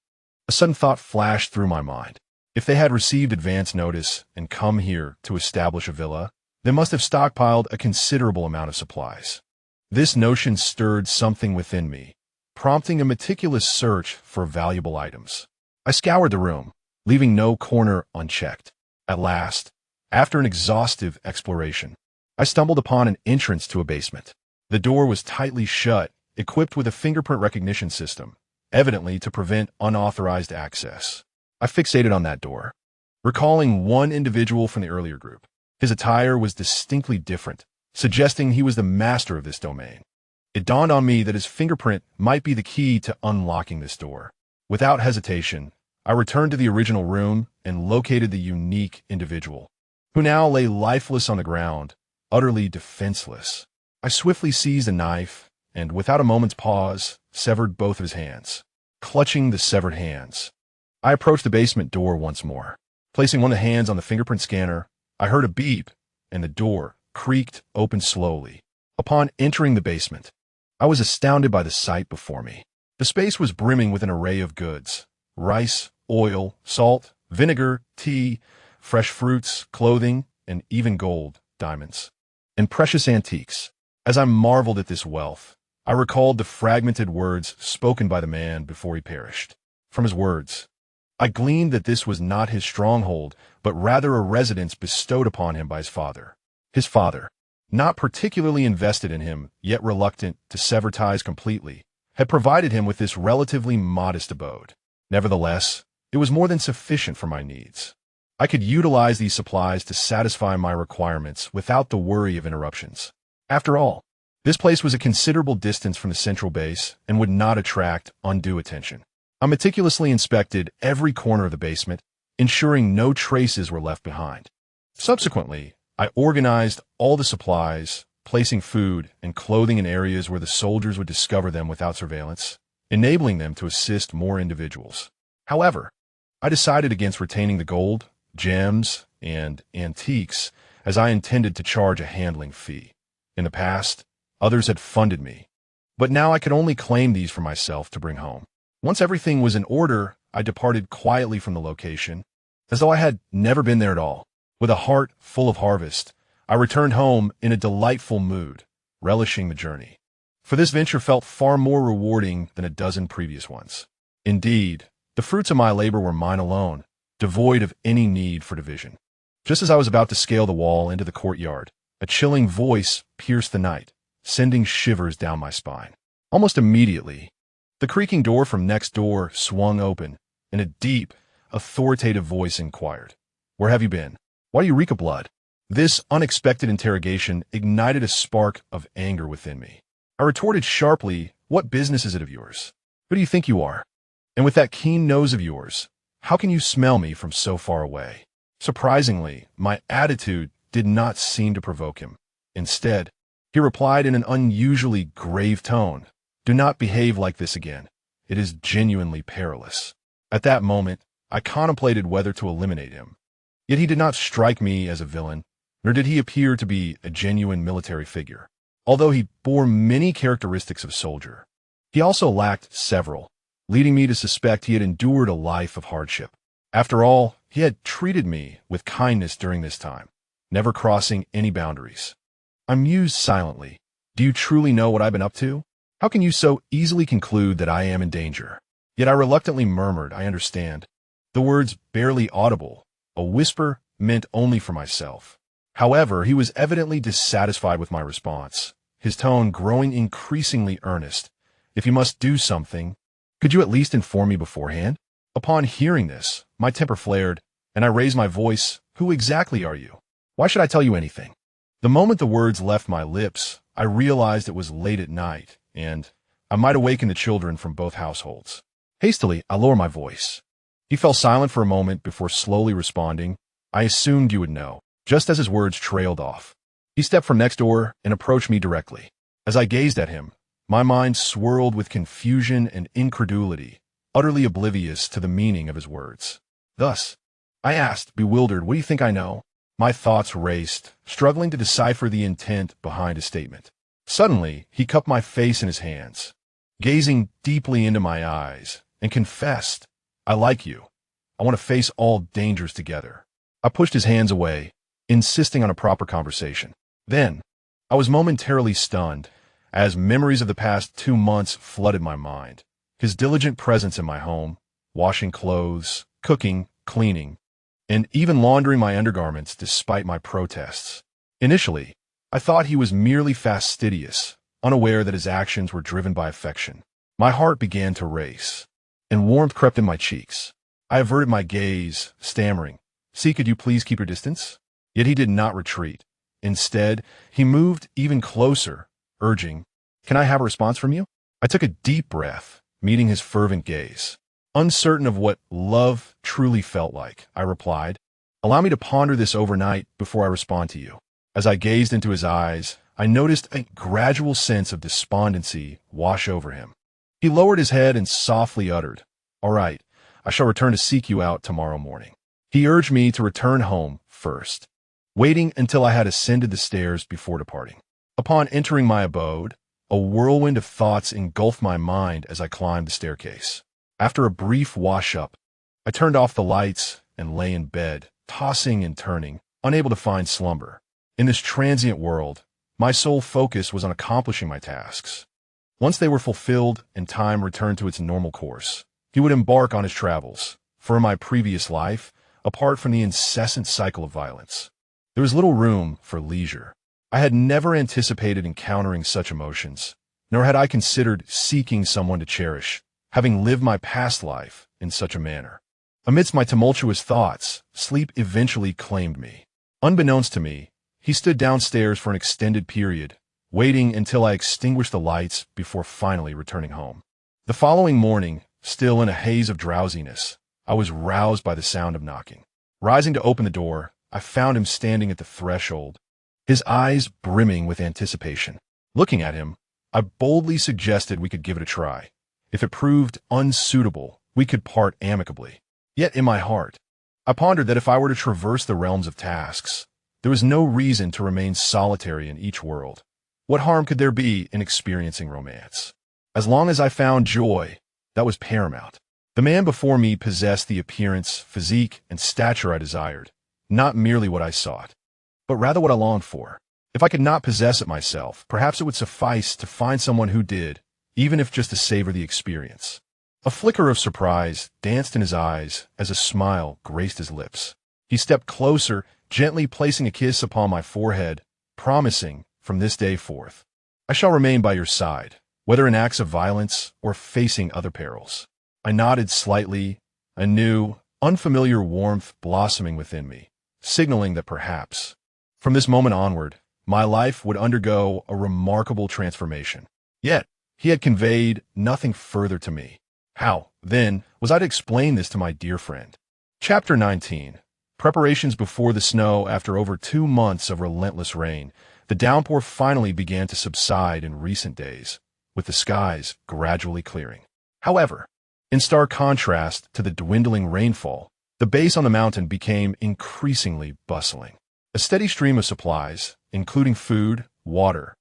a sudden thought flashed through my mind. If they had received advance notice and come here to establish a villa, they must have stockpiled a considerable amount of supplies. This notion stirred something within me, prompting a meticulous search for valuable items. I scoured the room, leaving no corner unchecked. At last, after an exhaustive exploration, I stumbled upon an entrance to a basement. The door was tightly shut, equipped with a fingerprint recognition system, evidently to prevent unauthorized access. I fixated on that door, recalling one individual from the earlier group. His attire was distinctly different, suggesting he was the master of this domain. It dawned on me that his fingerprint might be the key to unlocking this door. Without hesitation, I returned to the original room and located the unique individual, who now lay lifeless on the ground, utterly defenseless. I swiftly seized a knife and, without a moment's pause, severed both of his hands. Clutching the severed hands, I approached the basement door once more. Placing one of the hands on the fingerprint scanner, I heard a beep, and the door creaked open slowly. Upon entering the basement, I was astounded by the sight before me. The space was brimming with an array of goods: rice, oil, salt, vinegar, tea, fresh fruits, clothing, and even gold, diamonds, and precious antiques. As I marveled at this wealth, I recalled the fragmented words spoken by the man before he perished. From his words, I gleaned that this was not his stronghold, but rather a residence bestowed upon him by his father. His father, not particularly invested in him, yet reluctant to sever ties completely, had provided him with this relatively modest abode. Nevertheless, it was more than sufficient for my needs. I could utilize these supplies to satisfy my requirements without the worry of interruptions. After all, this place was a considerable distance from the central base and would not attract undue attention. I meticulously inspected every corner of the basement, ensuring no traces were left behind. Subsequently, I organized all the supplies, placing food and clothing in areas where the soldiers would discover them without surveillance, enabling them to assist more individuals. However, I decided against retaining the gold, gems, and antiques, as I intended to charge a handling fee. In the past, others had funded me, but now I could only claim these for myself to bring home. Once everything was in order, I departed quietly from the location, as though I had never been there at all. With a heart full of harvest, I returned home in a delightful mood, relishing the journey. For this venture felt far more rewarding than a dozen previous ones. Indeed, the fruits of my labor were mine alone, devoid of any need for division. Just as I was about to scale the wall into the courtyard, a chilling voice pierced the night, sending shivers down my spine. Almost immediately, the creaking door from next door swung open, and a deep, authoritative voice inquired, "Where have you been? Why do you reek of blood?" This unexpected interrogation ignited a spark of anger within me. I retorted sharply, "What business is it of yours? Who do you think you are? And with that keen nose of yours, how can you smell me from so far away?" Surprisingly, my attitude did not seem to provoke him. Instead, he replied in an unusually grave tone, "Do not behave like this again. It is genuinely perilous." At that moment, I contemplated whether to eliminate him. Yet he did not strike me as a villain, nor did he appear to be a genuine military figure. Although he bore many characteristics of a soldier, he also lacked several, leading me to suspect he had endured a life of hardship. After all, he had treated me with kindness during this time, never crossing any boundaries. I mused silently. "Do you truly know what I've been up to? How can you so easily conclude that I am in danger?" Yet I reluctantly murmured, "I understand." The words barely audible, a whisper meant only for myself. However, he was evidently dissatisfied with my response, his tone growing increasingly earnest. "If you must do something, could you at least inform me beforehand?" Upon hearing this, my temper flared, and I raised my voice. "Who exactly are you? Why should I tell you anything?" The moment the words left my lips, I realized it was late at night, and I might awaken the children from both households. Hastily, I lowered my voice. He fell silent for a moment before slowly responding, "I assumed you would know." Just as his words trailed off, he stepped from next door and approached me directly. As I gazed at him, my mind swirled with confusion and incredulity, utterly oblivious to the meaning of his words. Thus, I asked, bewildered, "What do you think I know?" My thoughts raced, struggling to decipher the intent behind his statement. Suddenly, he cupped my face in his hands, gazing deeply into my eyes, and confessed, "I like you. I want to face all dangers together." I pushed his hands away, insisting on a proper conversation. Then, I was momentarily stunned, as memories of the past 2 months flooded my mind. His diligent presence in my home, washing clothes, cooking, cleaning, and even laundering my undergarments despite my protests. Initially, I thought he was merely fastidious, unaware that his actions were driven by affection. My heart began to race, and warmth crept in my cheeks. I averted my gaze, stammering, "See, could you please keep your distance?" Yet he did not retreat. Instead, he moved even closer, urging, "Can I have a response from you?" I took a deep breath, meeting his fervent gaze. Uncertain of what love truly felt like, I replied, "Allow me to ponder this overnight before I respond to you." As I gazed into his eyes, I noticed a gradual sense of despondency wash over him. He lowered his head and softly uttered, "All right, I shall return to seek you out tomorrow morning." He urged me to return home first, waiting until I had ascended the stairs before departing. Upon entering my abode, a whirlwind of thoughts engulfed my mind as I climbed the staircase. After a brief wash-up, I turned off the lights and lay in bed, tossing and turning, unable to find slumber. In this transient world, my sole focus was on accomplishing my tasks. Once they were fulfilled and time returned to its normal course, he would embark on his travels, for in my previous life, apart from the incessant cycle of violence, there was little room for leisure. I had never anticipated encountering such emotions, nor had I considered seeking someone to cherish, having lived my past life in such a manner. Amidst my tumultuous thoughts, sleep eventually claimed me. Unbeknownst to me, he stood downstairs for an extended period, waiting until I extinguished the lights before finally returning home. The following morning, still in a haze of drowsiness, I was roused by the sound of knocking. Rising to open the door, I found him standing at the threshold, his eyes brimming with anticipation. Looking at him, I boldly suggested we could give it a try. If it proved unsuitable, we could part amicably. Yet in my heart, I pondered that if I were to traverse the realms of tasks, there was no reason to remain solitary in each world. What harm could there be in experiencing romance? As long as I found joy, that was paramount. The man before me possessed the appearance, physique, and stature I desired, not merely what I sought, but rather what I longed for. If I could not possess it myself, perhaps it would suffice to find someone who did, even if just to savor the experience. A flicker of surprise danced in his eyes as a smile graced his lips. He stepped closer, gently placing a kiss upon my forehead, promising, "From this day forth, I shall remain by your side, whether in acts of violence or facing other perils." I nodded slightly, a new, unfamiliar warmth blossoming within me, signaling that perhaps, from this moment onward, my life would undergo a remarkable transformation. Yet, he had conveyed nothing further to me. How, then, was I to explain this to my dear friend? Chapter 19. Preparations before the snow. After over 2 months of relentless rain, the downpour finally began to subside in recent days, with the skies gradually clearing. However, in stark contrast to the dwindling rainfall, the base on the mountain became increasingly bustling. A steady stream of supplies, including food, water,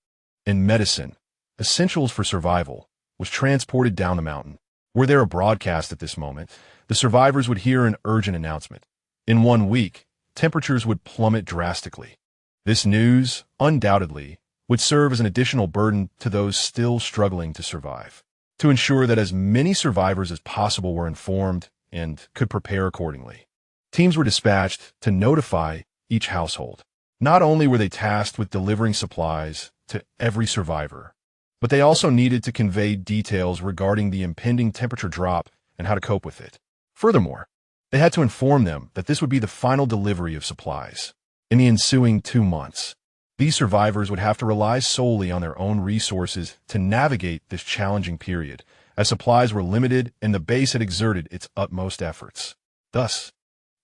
and medicine, essentials for survival, was transported down the mountain. Were there a broadcast at this moment, the survivors would hear an urgent announcement. In 1 week, temperatures would plummet drastically. This news, undoubtedly, would serve as an additional burden to those still struggling to survive, to ensure that as many survivors as possible were informed and could prepare accordingly. Teams were dispatched to notify each household. Not only were they tasked with delivering supplies to every survivor, but they also needed to convey details regarding the impending temperature drop and how to cope with it. Furthermore, they had to inform them that this would be the final delivery of supplies. In the ensuing 2 months, these survivors would have to rely solely on their own resources to navigate this challenging period, as supplies were limited and the base had exerted its utmost efforts. Thus,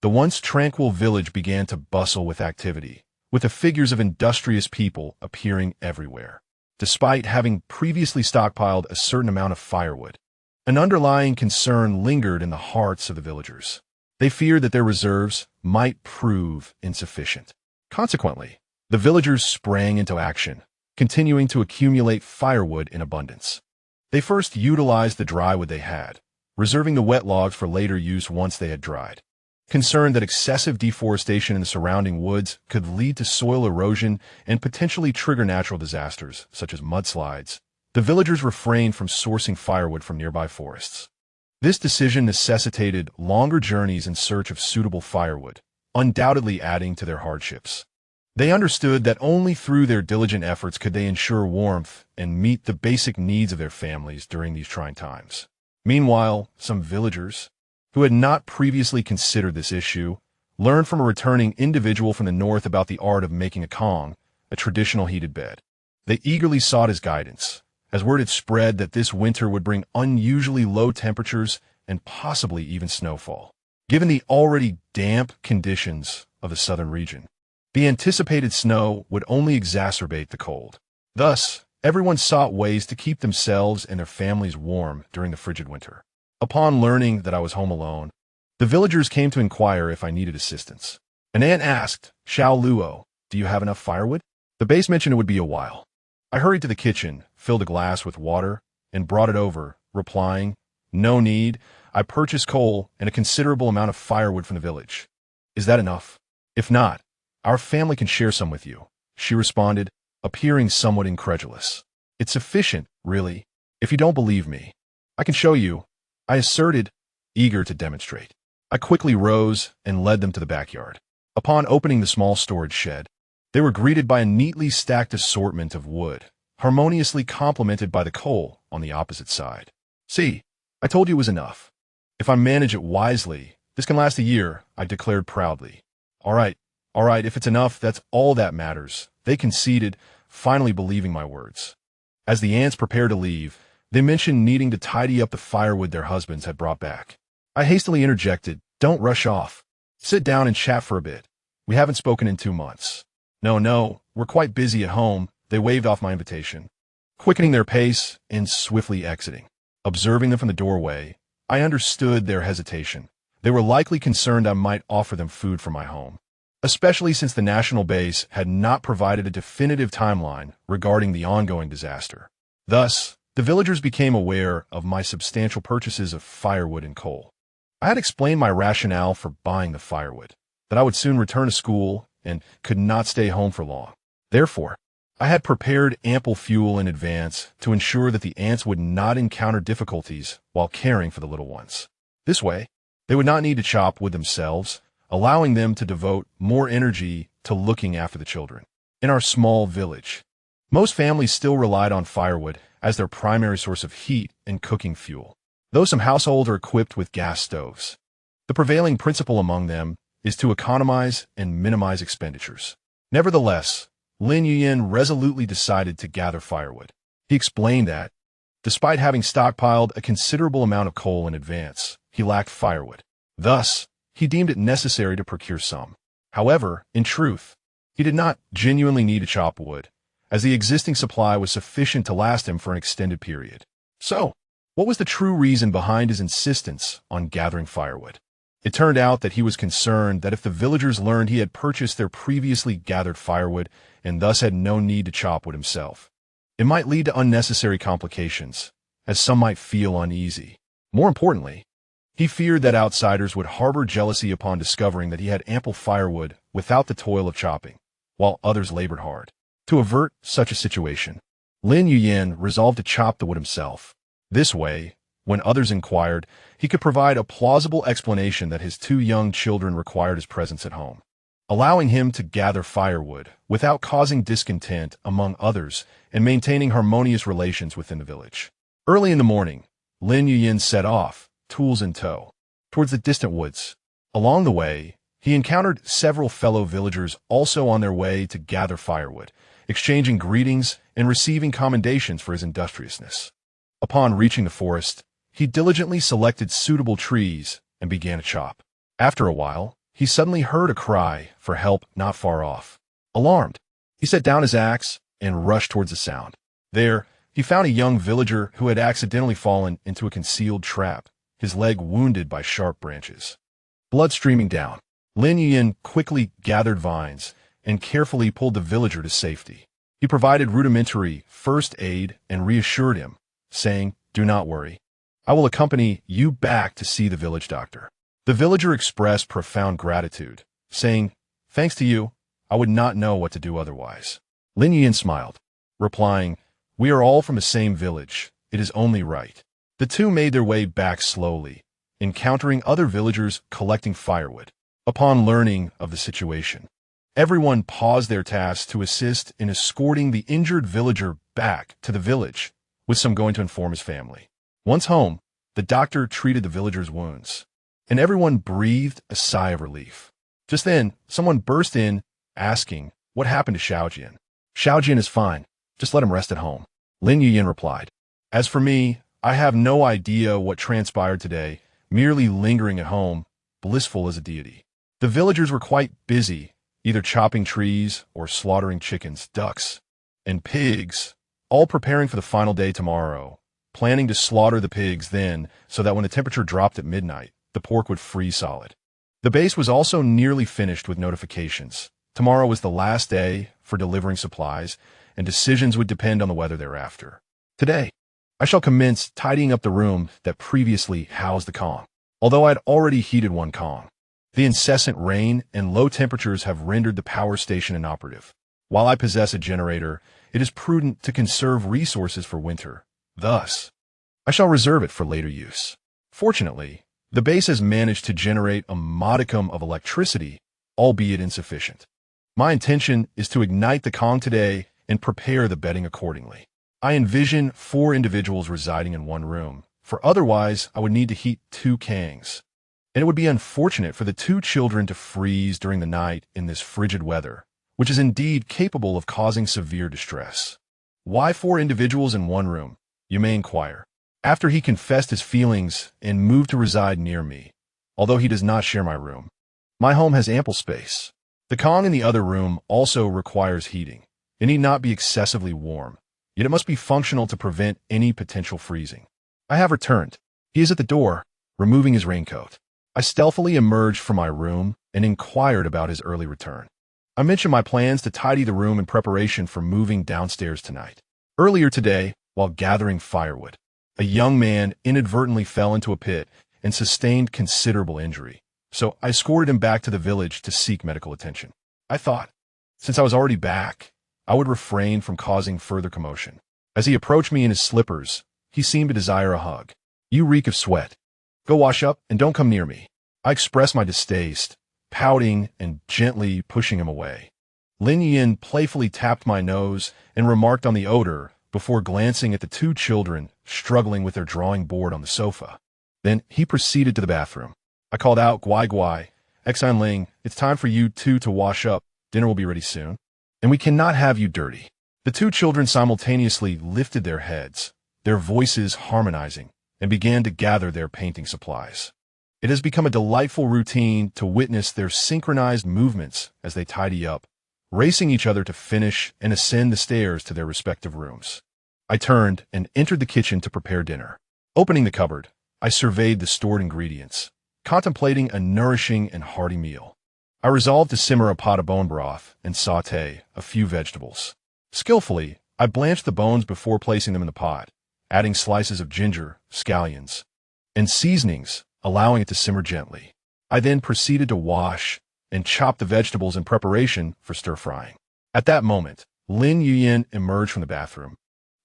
the once tranquil village began to bustle with activity, with the figures of industrious people appearing everywhere. Despite having previously stockpiled a certain amount of firewood, an underlying concern lingered in the hearts of the villagers. They feared that their reserves might prove insufficient. Consequently, the villagers sprang into action, continuing to accumulate firewood in abundance. They first utilized the dry wood they had, reserving the wet logs for later use once they had dried. Concerned that excessive deforestation in the surrounding woods could lead to soil erosion and potentially trigger natural disasters, such as mudslides, the villagers refrained from sourcing firewood from nearby forests. This decision necessitated longer journeys in search of suitable firewood, undoubtedly adding to their hardships. They understood that only through their diligent efforts could they ensure warmth and meet the basic needs of their families during these trying times. Meanwhile, some villagers, who had not previously considered this issue, learned from a returning individual from the north about the art of making a kong, a traditional heated bed. They eagerly sought his guidance, as word had spread that this winter would bring unusually low temperatures and possibly even snowfall. Given the already damp conditions of the southern region, the anticipated snow would only exacerbate the cold. Thus, everyone sought ways to keep themselves and their families warm during the frigid winter. Upon learning that I was home alone, the villagers came to inquire if I needed assistance. An aunt asked, "Xiao Luo, do you have enough firewood?" The base mentioned it would be a while. I hurried to the kitchen, filled a glass with water, and brought it over, replying, "No need. I purchased coal and a considerable amount of firewood from the village. Is that enough? If not, our family can share some with you," she responded, appearing somewhat incredulous. "It's sufficient, really. If you don't believe me, I can show you," I asserted, eager to demonstrate. I quickly rose and led them to the backyard. Upon opening the small storage shed, they were greeted by a neatly stacked assortment of wood, harmoniously complemented by the coal on the opposite side. "See, I told you it was enough. If I manage it wisely, this can last a year," I declared proudly. All right, if it's enough, that's all that matters," they conceded, finally believing my words. As the ants prepared to leave, they mentioned needing to tidy up the firewood their husbands had brought back. I hastily interjected, "Don't rush off. Sit down and chat for a bit. We haven't spoken in 2 months. No, we're quite busy at home," they waved off my invitation, quickening their pace and swiftly exiting. Observing them from the doorway, I understood their hesitation. They were likely concerned I might offer them food from my home, especially since the national base had not provided a definitive timeline regarding the ongoing disaster. Thus, the villagers became aware of my substantial purchases of firewood and coal. I had explained my rationale for buying the firewood, that I would soon return to school and could not stay home for long. Therefore, I had prepared ample fuel in advance to ensure that the ants would not encounter difficulties while caring for the little ones. This way, they would not need to chop wood themselves, allowing them to devote more energy to looking after the children. In our small village, most families still relied on firewood as their primary source of heat and cooking fuel, though some households are equipped with gas stoves. The prevailing principle among them is to economize and minimize expenditures. Nevertheless, Lin Yuyin resolutely decided to gather firewood. He explained that, despite having stockpiled a considerable amount of coal in advance, he lacked firewood. Thus, he deemed it necessary to procure some. However, in truth, he did not genuinely need to chop wood, as the existing supply was sufficient to last him for an extended period. So, what was the true reason behind his insistence on gathering firewood? It turned out that he was concerned that if the villagers learned he had purchased their previously gathered firewood and thus had no need to chop wood himself, it might lead to unnecessary complications, as some might feel uneasy. More importantly, he feared that outsiders would harbor jealousy upon discovering that he had ample firewood without the toil of chopping, while others labored hard. To avert such a situation, Lin Yuyin resolved to chop the wood himself. This way, when others inquired, he could provide a plausible explanation that his 2 young children required his presence at home, allowing him to gather firewood without causing discontent among others and maintaining harmonious relations within the village. Early in the morning, Lin Yuyin set off, tools in tow, towards the distant woods. Along the way, he encountered several fellow villagers also on their way to gather firewood, exchanging greetings and receiving commendations for his industriousness. Upon reaching the forest, he diligently selected suitable trees and began to chop. After a while, he suddenly heard a cry for help not far off. Alarmed, he set down his axe and rushed towards the sound. There, he found a young villager who had accidentally fallen into a concealed trap, his leg wounded by sharp branches. blood streaming down. Lin Yuyin quickly gathered vines and carefully pulled the villager to safety. He provided rudimentary first aid and reassured him, saying, "Do not worry. I will accompany you back to see the village doctor." The villager expressed profound gratitude, saying, "Thanks to you, I would not know what to do otherwise." Lin Yuyin smiled, replying, "We are all from the same village. It is only right." The two made their way back slowly, encountering other villagers collecting firewood. Upon learning of the situation, everyone paused their tasks to assist in escorting the injured villager back to the village, with some going to inform his family. Once home, the doctor treated the villager's wounds, and everyone breathed a sigh of relief. Just then, someone burst in, asking, "What happened to Xiaojian?" "Xiaojian is fine. Just let him rest at home," Lin Yuyin replied. "As for me, I have no idea what transpired today, merely lingering at home, blissful as a deity." The villagers were quite busy, either chopping trees or slaughtering chickens, ducks, and pigs, all preparing for the final day tomorrow, planning to slaughter the pigs then so that when the temperature dropped at midnight, the pork would freeze solid. The base was also nearly finished with notifications. Tomorrow was the last day for delivering supplies, and decisions would depend on the weather thereafter. Today, I shall commence tidying up the room that previously housed the Kong, although I had already heated one Kong. The incessant rain and low temperatures have rendered the power station inoperative. While I possess a generator, it is prudent to conserve resources for winter. Thus, I shall reserve it for later use. Fortunately, the base has managed to generate a modicum of electricity, albeit insufficient. My intention is to ignite the Kong today and prepare the bedding accordingly. I envision 4 individuals residing in one room, for otherwise I would need to heat 2 Kangs. And it would be unfortunate for the 2 children to freeze during the night in this frigid weather, which is indeed capable of causing severe distress. Why 4 individuals in one room, you may inquire. After he confessed his feelings and moved to reside near me, although he does not share my room. My home has ample space. The Kong in the other room also requires heating. It need not be excessively warm, yet it must be functional to prevent any potential freezing. I have returned. He is at the door, removing his raincoat. I stealthily emerged from my room and inquired about his early return. I mentioned my plans to tidy the room in preparation for moving downstairs tonight. Earlier today, while gathering firewood, a young man inadvertently fell into a pit and sustained considerable injury, so I escorted him back to the village to seek medical attention. I thought, since I was already back, I would refrain from causing further commotion. As he approached me in his slippers, he seemed to desire a hug. "You reek of sweat. Go wash up and don't come near me." I expressed my distaste, pouting and gently pushing him away. Lin Yin playfully tapped my nose and remarked on the odor before glancing at the 2 children struggling with their drawing board on the sofa. Then he proceeded to the bathroom. I called out, "Guai Guai, Exan Ling, it's time for you 2 to wash up. Dinner will be ready soon. And we cannot have you dirty." The 2 children simultaneously lifted their heads, their voices harmonizing, and began to gather their painting supplies. It has become a delightful routine to witness their synchronized movements as they tidy up, racing each other to finish and ascend the stairs to their respective rooms. I turned and entered the kitchen to prepare dinner. Opening the cupboard, I surveyed the stored ingredients, contemplating a nourishing and hearty meal. I resolved to simmer a pot of bone broth and sauté a few vegetables. Skillfully, I blanched the bones before placing them in the pot, adding slices of ginger, scallions, and seasonings, allowing it to simmer gently. I then proceeded to wash and chop the vegetables in preparation for stir-frying. At that moment, Lin Yuyin emerged from the bathroom.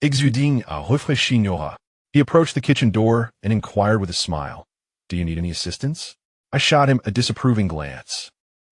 Exuding a réfléchisseur. He approached the kitchen door and inquired with a smile, "Do you need any assistance?" I shot him a disapproving glance,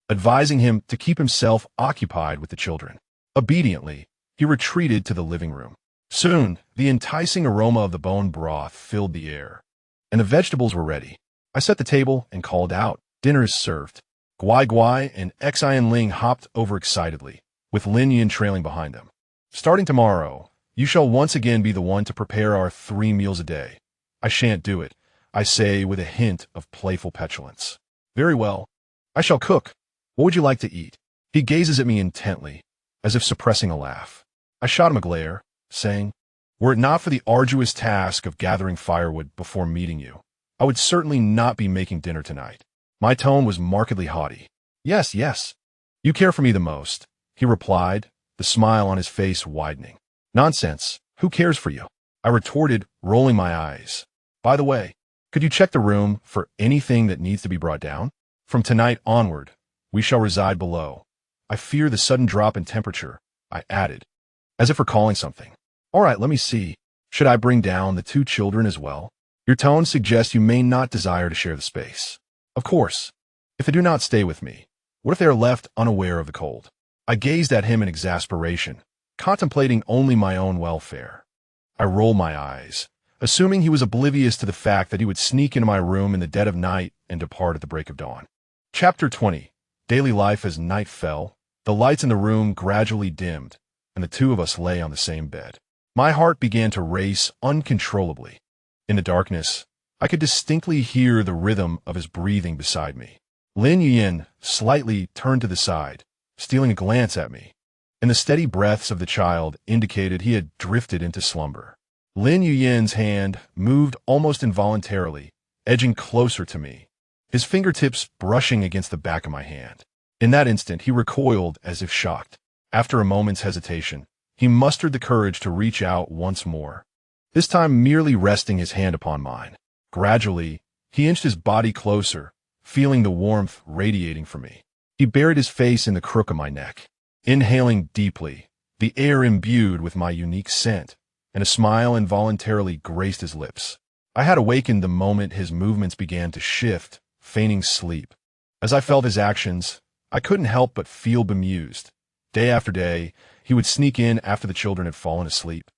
advising him to keep himself occupied with the children. Obediently, he retreated to the living room. Soon, the enticing aroma of the bone broth filled the air, and the vegetables were ready. I set the table and called out, "Dinner is served." Guai Guai and Xian Ling hopped over excitedly, with Lin Yin trailing behind them. "Starting tomorrow, you shall once again be the one to prepare our 3 meals a day." "I shan't do it," I say with a hint of playful petulance. "Very well. I shall cook. What would you like to eat?" He gazes at me intently, as if suppressing a laugh. I shot him a glare, saying, "Were it not for the arduous task of gathering firewood before meeting you, I would certainly not be making dinner tonight." My tone was markedly haughty. Yes, yes. You care for me the most, he replied, the smile on his face widening. Nonsense. Who cares for you? I retorted, rolling my eyes. By the way, could you check the room for anything that needs to be brought down? From tonight onward, we shall reside below. I fear the sudden drop in temperature, I added, as if recalling something. All right, let me see. Should I bring down the 2 children as well? Your tone suggests you may not desire to share the space. Of course. If they do not stay with me, what if they are left unaware of the cold? I gazed at him in exasperation, contemplating only my own welfare. I rolled my eyes, assuming he was oblivious to the fact that he would sneak into my room in the dead of night and depart at the break of dawn. Chapter 20. Daily life. As night fell, the lights in the room gradually dimmed, and the 2 of us lay on the same bed. My heart began to race uncontrollably. In the darkness, I could distinctly hear the rhythm of his breathing beside me. Lin Yuyin slightly turned to the side, stealing a glance at me, and the steady breaths of the child indicated he had drifted into slumber. Lin Yuyin's hand moved almost involuntarily, edging closer to me, his fingertips brushing against the back of my hand. In that instant, he recoiled as if shocked. After a moment's hesitation, he mustered the courage to reach out once more, this time merely resting his hand upon mine. Gradually, he inched his body closer, feeling the warmth radiating from me. He buried his face in the crook of my neck, inhaling deeply, the air imbued with my unique scent, and a smile involuntarily graced his lips. I had awakened the moment his movements began to shift, feigning sleep. As I felt his actions, I couldn't help but feel bemused. Day after day, he would sneak in after the children had fallen asleep,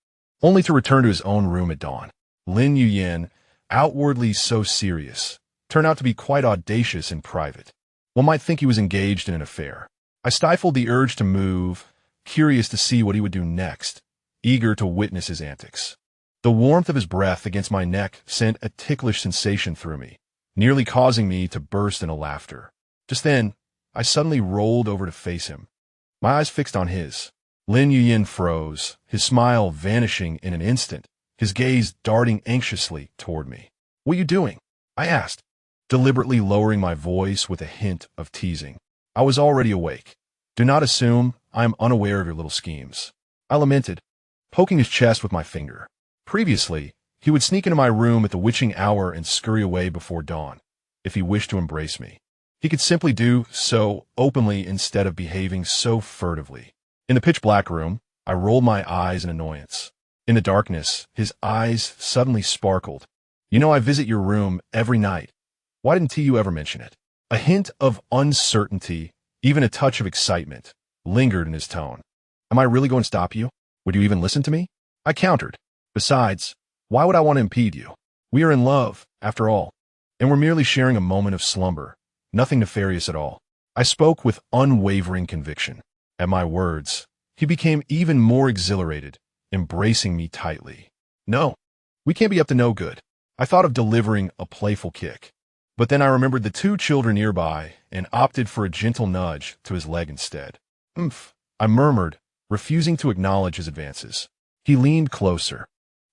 only to return to his own room at dawn. Lin Yuyin, outwardly so serious, turned out to be quite audacious in private. One might think he was engaged in an affair. I stifled the urge to move, curious to see what he would do next, eager to witness his antics. The warmth of his breath against my neck sent a ticklish sensation through me, nearly causing me to burst into laughter. Just then, I suddenly rolled over to face him, my eyes fixed on his. Lin Yuyin froze, his smile vanishing in an instant, his gaze darting anxiously toward me. What are you doing? I asked, deliberately lowering my voice with a hint of teasing. I was already awake. Do not assume I am unaware of your little schemes, I lamented, poking his chest with my finger. Previously, he would sneak into my room at the witching hour and scurry away before dawn, if he wished to embrace me. He could simply do so openly instead of behaving so furtively. In the pitch-black room, I rolled my eyes in annoyance. In the darkness, his eyes suddenly sparkled. You know I visit your room every night. Why didn't you ever mention it? A hint of uncertainty, even a touch of excitement, lingered in his tone. Am I really going to stop you? Would you even listen to me? I countered. Besides, why would I want to impede you? We are in love, after all, and we're merely sharing a moment of slumber, nothing nefarious at all. I spoke with unwavering conviction. At my words, he became even more exhilarated, embracing me tightly. No, we can't be up to no good. I thought of delivering a playful kick, but then I remembered the 2 children nearby and opted for a gentle nudge to his leg instead. Oomph, I murmured, refusing to acknowledge his advances. He leaned closer,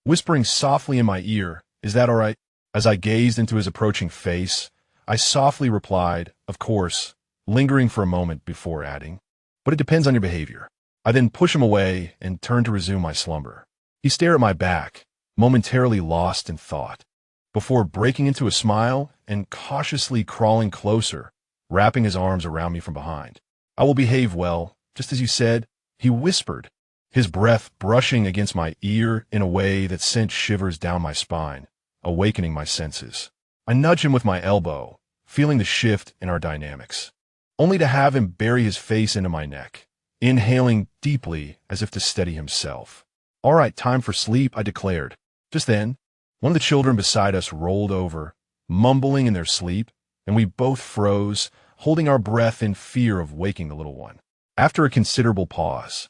whispering softly in my ear, "Is that all right?" As I gazed into his approaching face, I softly replied, "Of course," lingering for a moment before adding, "But it depends on your behavior." I then pushed him away and turned to resume my slumber. He stared at my back, momentarily lost in thought, before breaking into a smile and cautiously crawling closer, wrapping his arms around me from behind. "I will behave well, just as you said," he whispered, his breath brushing against my ear in a way that sent shivers down my spine, awakening my senses. I nudged him with my elbow, feeling the shift in our dynamics, only to have him bury his face into my neck, inhaling deeply as if to steady himself. "All right, time for sleep," I declared. Just then, one of the children beside us rolled over, mumbling in their sleep, and we both froze, holding our breath in fear of waking the little one. After a considerable pause,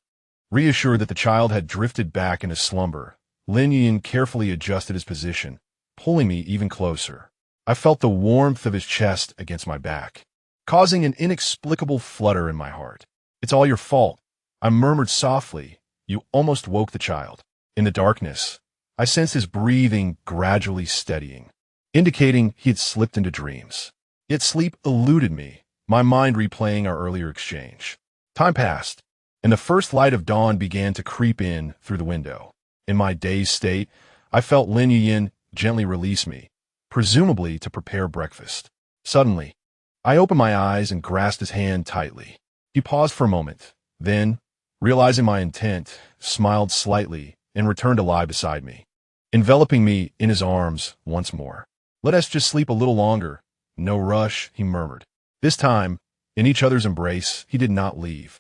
reassured that the child had drifted back into slumber, Lin Yin carefully adjusted his position, pulling me even closer. I felt the warmth of his chest against my back, causing an inexplicable flutter in my heart. "It's all your fault," I murmured softly. "You almost woke the child." In the darkness, I sensed his breathing gradually steadying, indicating he had slipped into dreams. Yet sleep eluded me, my mind replaying our earlier exchange. Time passed, and the first light of dawn began to creep in through the window. In my dazed state, I felt Lin Yuyin gently release me, presumably to prepare breakfast. Suddenly, I opened my eyes and grasped his hand tightly. He paused for a moment, then, realizing my intent, smiled slightly and returned to lie beside me, enveloping me in his arms once more. "Let us just sleep a little longer. No rush," he murmured. This time, in each other's embrace, he did not leave.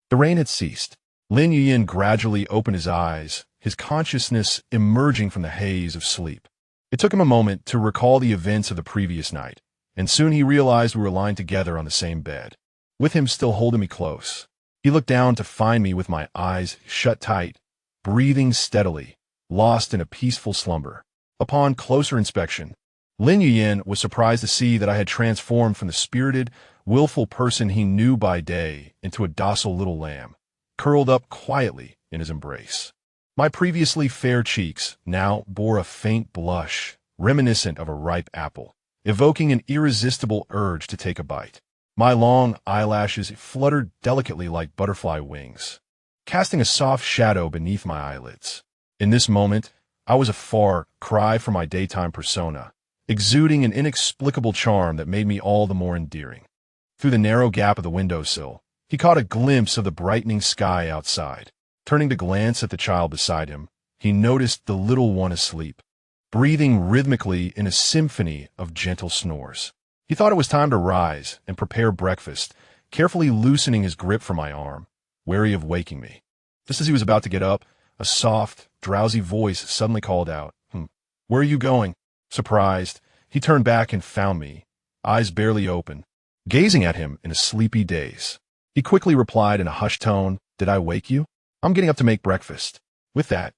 The rain had ceased. Lin Yuyin gradually opened his eyes, his consciousness emerging from the haze of sleep. It took him a moment to recall the events of the previous night, and soon he realized we were lying together on the same bed, with him still holding me close. He looked down to find me with my eyes shut tight, breathing steadily, lost in a peaceful slumber. Upon closer inspection, Lin Yuyin was surprised to see that I had transformed from the spirited, willful person he knew by day into a docile little lamb, curled up quietly in his embrace. My previously fair cheeks now bore a faint blush, reminiscent of a ripe apple, evoking an irresistible urge to take a bite. My long eyelashes fluttered delicately like butterfly wings, casting a soft shadow beneath my eyelids. In this moment, I was a far cry from my daytime persona, exuding an inexplicable charm that made me all the more endearing. Through the narrow gap of the windowsill, he caught a glimpse of the brightening sky outside. Turning to glance at the child beside him, he noticed the little one asleep, breathing rhythmically in a symphony of gentle snores. He thought it was time to rise and prepare breakfast, carefully loosening his grip from my arm, wary of waking me. Just as he was about to get up, a soft, drowsy voice suddenly called out, "Where are you going?" Surprised, he turned back and found me, eyes barely open, gazing at him in a sleepy daze. He quickly replied in a hushed tone, "Did I wake you? I'm getting up to make breakfast." With that,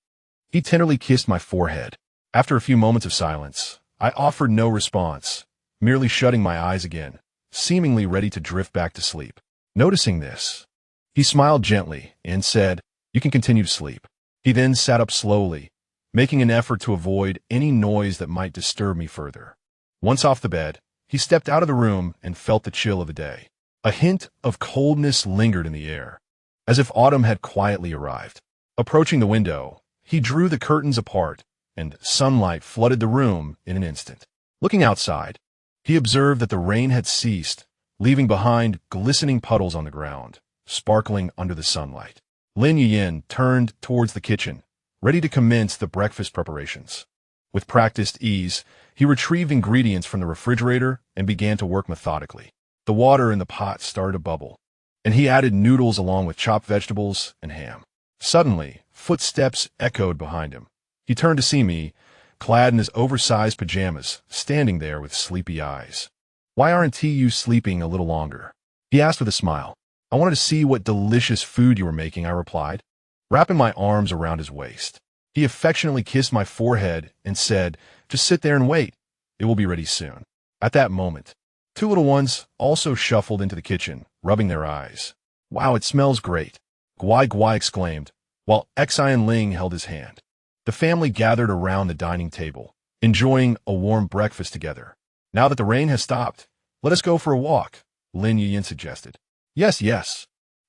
he tenderly kissed my forehead. After a few moments of silence, I offered no response, merely shutting my eyes again, seemingly ready to drift back to sleep. Noticing this, he smiled gently and said, "You can continue to sleep." He then sat up slowly, making an effort to avoid any noise that might disturb me further. Once off the bed, he stepped out of the room and felt the chill of the day. A hint of coldness lingered in the air, as if autumn had quietly arrived. Approaching the window, he drew the curtains apart, and sunlight flooded the room in an instant. Looking outside, he observed that the rain had ceased, leaving behind glistening puddles on the ground, sparkling under the sunlight. Lin Yuyin turned towards the kitchen, ready to commence the breakfast preparations. With practiced ease, he retrieved ingredients from the refrigerator and began to work methodically. The water in the pot started to bubble, and he added noodles along with chopped vegetables and ham. Suddenly, footsteps echoed behind him. He turned to see me, clad in his oversized pajamas, standing there with sleepy eyes. "Why aren't you sleeping a little longer?" he asked with a smile. "I wanted to see what delicious food you were making," I replied, wrapping my arms around his waist. He affectionately kissed my forehead and said, "Just sit there and wait. It will be ready soon." At that moment, two little ones also shuffled into the kitchen, rubbing their eyes. "Wow, it smells great," Guai Guai exclaimed, while Xian Ling held his hand. The family gathered around the dining table, enjoying a warm breakfast together. "Now that the rain has stopped, let us go for a walk," Lin Yuyin suggested. "Yes, yes,"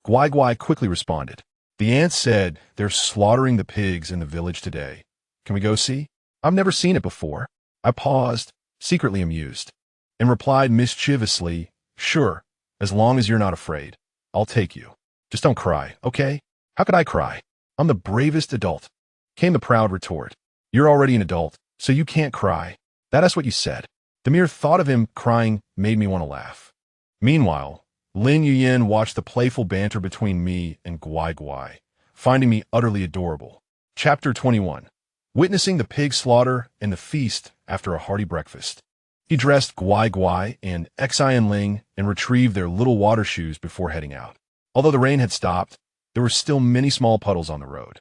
Guai Guai quickly responded. "The aunt said they're slaughtering the pigs in the village today. Can we go see? I've never seen it before." I paused, secretly amused, and replied mischievously, "Sure, as long as you're not afraid. I'll take you. Just don't cry, okay?" "How could I cry? I'm the bravest adult," came the proud retort. "You're already an adult, so you can't cry." That's what you said. The mere thought of him crying made me want to laugh. Meanwhile, Lin Yuyin watched the playful banter between me and Guai Guai, finding me utterly adorable. Chapter 21. Witnessing the pig slaughter and the feast after a hearty breakfast. He dressed Guai Guai and Xian Ling and retrieved their little water shoes before heading out. Although the rain had stopped, there were still many small puddles on the road.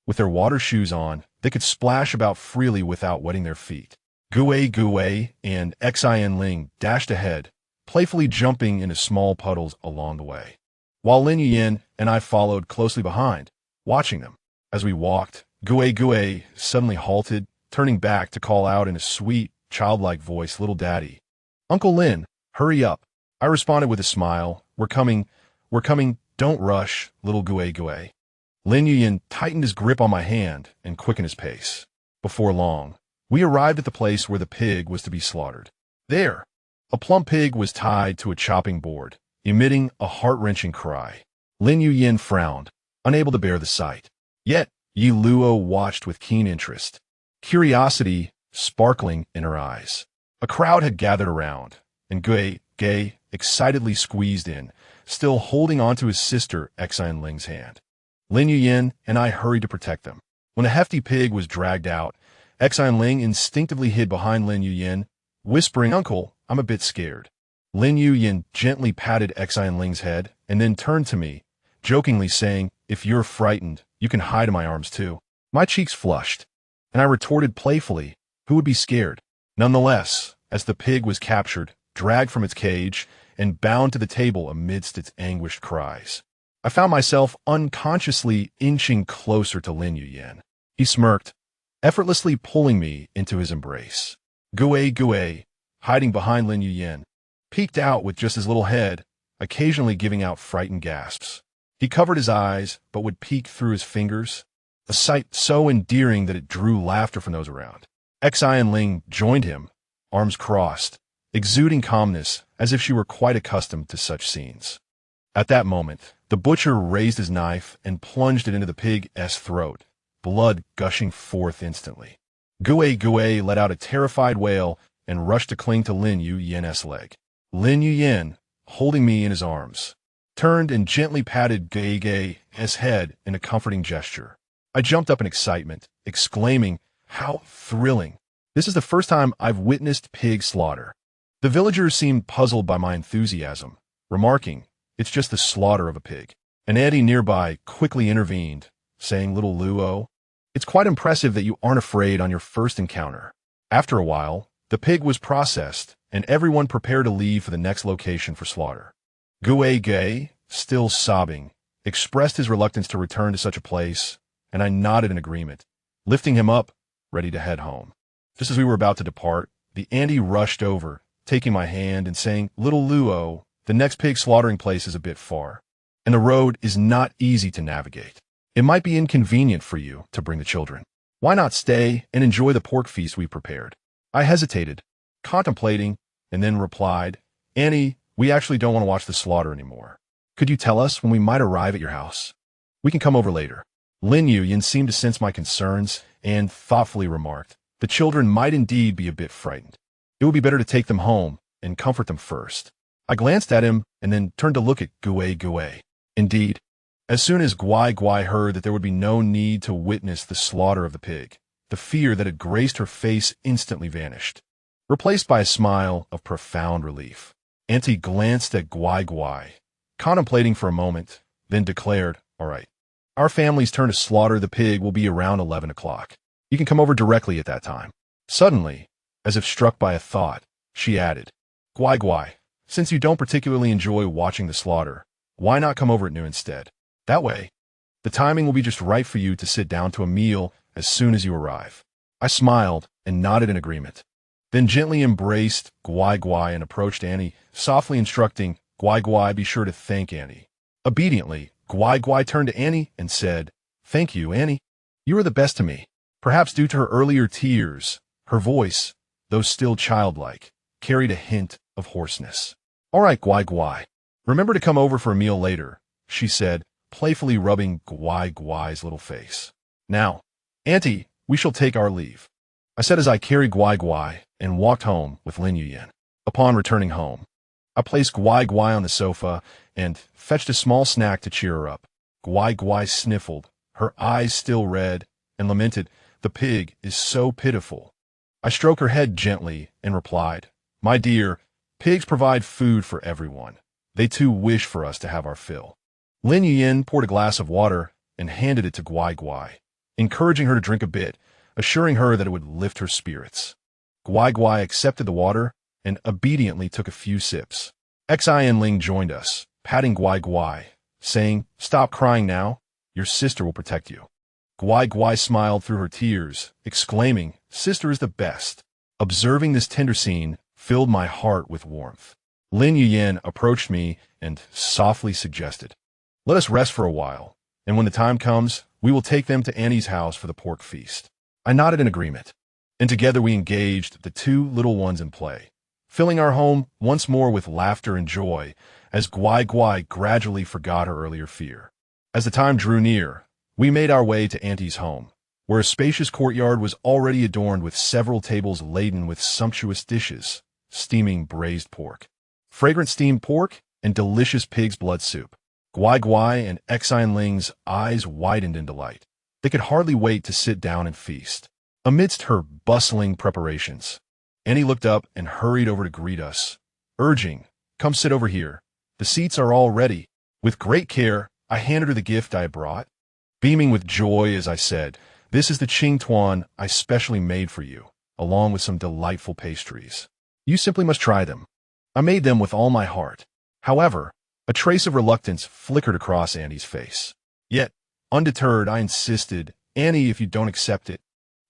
With their water shoes on, they could splash about freely without wetting their feet. Guai Guai and Xian Ling dashed ahead, playfully jumping into small puddles along the way, while Lin Yuyin and I followed closely behind, watching them. As we walked, Guai Guai suddenly halted, turning back to call out in a sweet, childlike voice, "Little Daddy." "Uncle Lin, Hurry up. I responded with a smile. We're coming. We're coming. Don't rush, little Gui Gui. Lin Yuyin tightened his grip on my hand and quickened his pace. Before long, we arrived at the place where the pig was to be slaughtered. There, a plump pig was tied to a chopping board, emitting a heart-wrenching cry. Lin Yuyin frowned, unable to bear the sight. Yet, Yi Luo watched with keen interest, curiosity sparkling in her eyes. A crowd had gathered around, and Gui Gui excitedly squeezed in, still holding onto his sister Xian Ling's hand. Lin Yuyin and I hurried to protect them. When the hefty pig was dragged out, Xian Ling instinctively hid behind Lin Yuyin, whispering, "Uncle, I'm a bit scared." Lin Yuyin gently patted Xian Ling's head and then turned to me, jokingly saying, "If you're frightened, you can hide in my arms too." My cheeks flushed, and I retorted playfully, "Who would be scared?" Nonetheless, as the pig was captured, dragged from its cage, and bound to the table amidst its anguished cries, I found myself unconsciously inching closer to Lin Yuyin. He smirked, effortlessly pulling me into his embrace. Gui Gui, hiding behind Lin Yuyin, peeked out with just his little head, occasionally giving out frightened gasps. He covered his eyes, but would peek through his fingers, a sight so endearing that it drew laughter from those around. Xian Ling joined him, arms crossed, exuding calmness as if she were quite accustomed to such scenes. At that moment, the butcher raised his knife and plunged it into the pig's throat, blood gushing forth instantly. Gui Gui let out a terrified wail and rushed to cling to Lin Yuyin's leg. Lin Yuyin, holding me in his arms, turned and gently patted Gui Gui's head in a comforting gesture. I jumped up in excitement, exclaiming, "How thrilling! This is the first time I've witnessed pig slaughter." The villagers seemed puzzled by my enthusiasm, remarking, "It's just the slaughter of a pig." An auntie nearby quickly intervened, saying, "Little Luo, it's quite impressive that you aren't afraid on your first encounter." After a while, the pig was processed, and everyone prepared to leave for the next location for slaughter. Gui Gui, still sobbing, expressed his reluctance to return to such a place, and I nodded in agreement, lifting him up, ready to head home. Just as we were about to depart, the auntie rushed over, taking my hand and saying, "Little Luo, the next pig slaughtering place is a bit far, and the road is not easy to navigate. It might be inconvenient for you to bring the children. Why not stay and enjoy the pork feast we prepared?" I hesitated, contemplating, and then replied, "Annie, we actually don't want to watch the slaughter anymore. Could you tell us when we might arrive at your house? We can come over later." Lin Yuyin seemed to sense my concerns and thoughtfully remarked, "The children might indeed be a bit frightened. It would be better to take them home and comfort them first." I glanced at him and then turned to look at Gui Gui. Indeed, as soon as Gui Gui heard that there would be no need to witness the slaughter of the pig, the fear that had graced her face instantly vanished, replaced by a smile of profound relief. Auntie glanced at Gui Gui, contemplating for a moment, then declared, "All right, our family's turn to slaughter the pig will be around 11 o'clock. You can come over directly at that time." Suddenly, as if struck by a thought, she added, "Gui Gui, since you don't particularly enjoy watching the slaughter, why not come over at noon instead? That way, the timing will be just right for you to sit down to a meal as soon as you arrive." I smiled and nodded in agreement, then gently embraced Gui Gui and approached Annie, softly instructing, "Gui Gui, be sure to thank Annie." Obediently, Gui Gui turned to Annie and said, "Thank you, Annie. You are the best to me." Perhaps due to her earlier tears, her voice, though still childlike, carried a hint of hoarseness. "All right, Gui Gui. Remember to come over for a meal later," she said, playfully rubbing Gui Gui's little face. "Now, Auntie, we shall take our leave," I said as I carried Gui Gui and walked home with Lin Yuyin. Upon returning home, I placed Gui Gui on the sofa and fetched a small snack to cheer her up. Gui Gui sniffled, her eyes still red, and lamented, "The pig is so pitiful." I stroked her head gently and replied, "My dear, pigs provide food for everyone. They too wish for us to have our fill." Lin Yuyin poured a glass of water and handed it to Gui Gui, encouraging her to drink a bit, assuring her that it would lift her spirits. Gui Gui accepted the water and obediently took a few sips. Xian Ling joined us, patting Gui Gui, saying, "Stop crying now. Your sister will protect you." Gui Gui smiled through her tears, exclaiming, "Sister is the best." Observing this tender scene filled my heart with warmth. Lin Yuyen approached me and softly suggested, "Let us rest for a while, and when the time comes, we will take them to Annie's house for the pork feast." I nodded in agreement, and together we engaged the two little ones in play, filling our home once more with laughter and joy as Guai Guai gradually forgot her earlier fear. As the time drew near, we made our way to Auntie's home, where a spacious courtyard was already adorned with several tables laden with sumptuous dishes, steaming braised pork, fragrant steamed pork, and delicious pig's blood soup. Guai Guai and Xian Ling's eyes widened in delight. They could hardly wait to sit down and feast. Amidst her bustling preparations, Annie looked up and hurried over to greet us, urging, "Come sit over here. The seats are all ready." With great care, I handed her the gift I had brought, beaming with joy as I said, "This is the Qing Tuan I specially made for you, along with some delightful pastries. You simply must try them." I made them with all my heart. However, a trace of reluctance flickered across Annie's face. Yet, undeterred, I insisted, "Annie, if you don't accept it,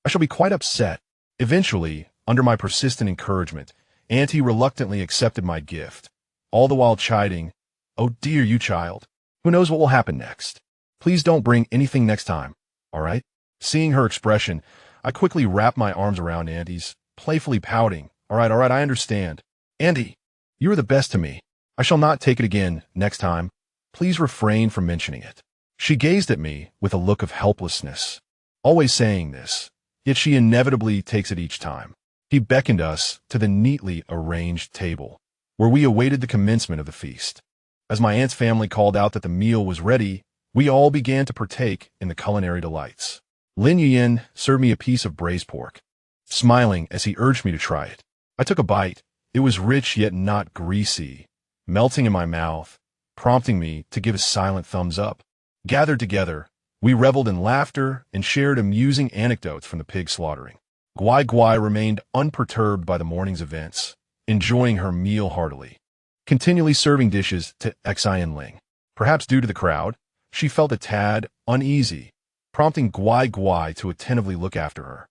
I shall be quite upset." Eventually, under my persistent encouragement, Auntie reluctantly accepted my gift, all the while chiding, "Oh dear, you child. Who knows what will happen next? Please don't bring anything next time, all right?" Seeing her expression, I quickly wrapped my arms around Auntie's, playfully pouting, all right, I understand. "Auntie, you are the best to me. I shall not take it again next time. Please refrain from mentioning it." She gazed at me with a look of helplessness, always saying this, yet she inevitably takes it each time. He beckoned us to the neatly arranged table, where we awaited the commencement of the feast. As my aunt's family called out that the meal was ready, we all began to partake in the culinary delights. Lin Yuyen served me a piece of braised pork, smiling as he urged me to try it. I took a bite. It was rich yet not greasy, melting in my mouth, prompting me to give a silent thumbs up. Gathered together, we reveled in laughter and shared amusing anecdotes from the pig slaughtering. Guai Guai remained unperturbed by the morning's events, enjoying her meal heartily, continually serving dishes to Xian Ling. Perhaps due to the crowd, she felt a tad uneasy, prompting Guai Guai to attentively look after her.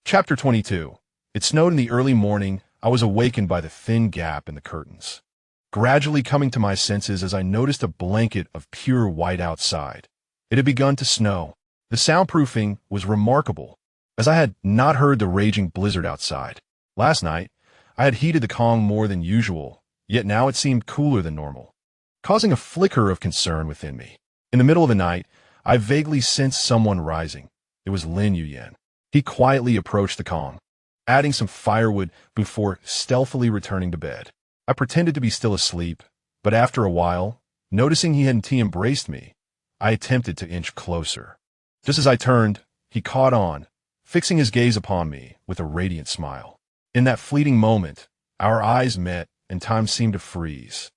Chapter 22. It snowed in the early morning. I was awakened by the thin gap in the curtains, gradually coming to my senses as I noticed a blanket of pure white outside. It had begun to snow. The soundproofing was remarkable, as I had not heard the raging blizzard outside. Last night, I had heated the Kong more than usual, yet now it seemed cooler than normal, causing a flicker of concern within me. In the middle of the night, I vaguely sensed someone rising. It was Lin Yuyen. He quietly approached the Kong, adding some firewood before stealthily returning to bed. I pretended to be still asleep, but after a while, noticing he hadn't embraced me, I attempted to inch closer. Just as I turned, he caught on, fixing his gaze upon me with a radiant smile. In that fleeting moment, our eyes met and time seemed to freeze.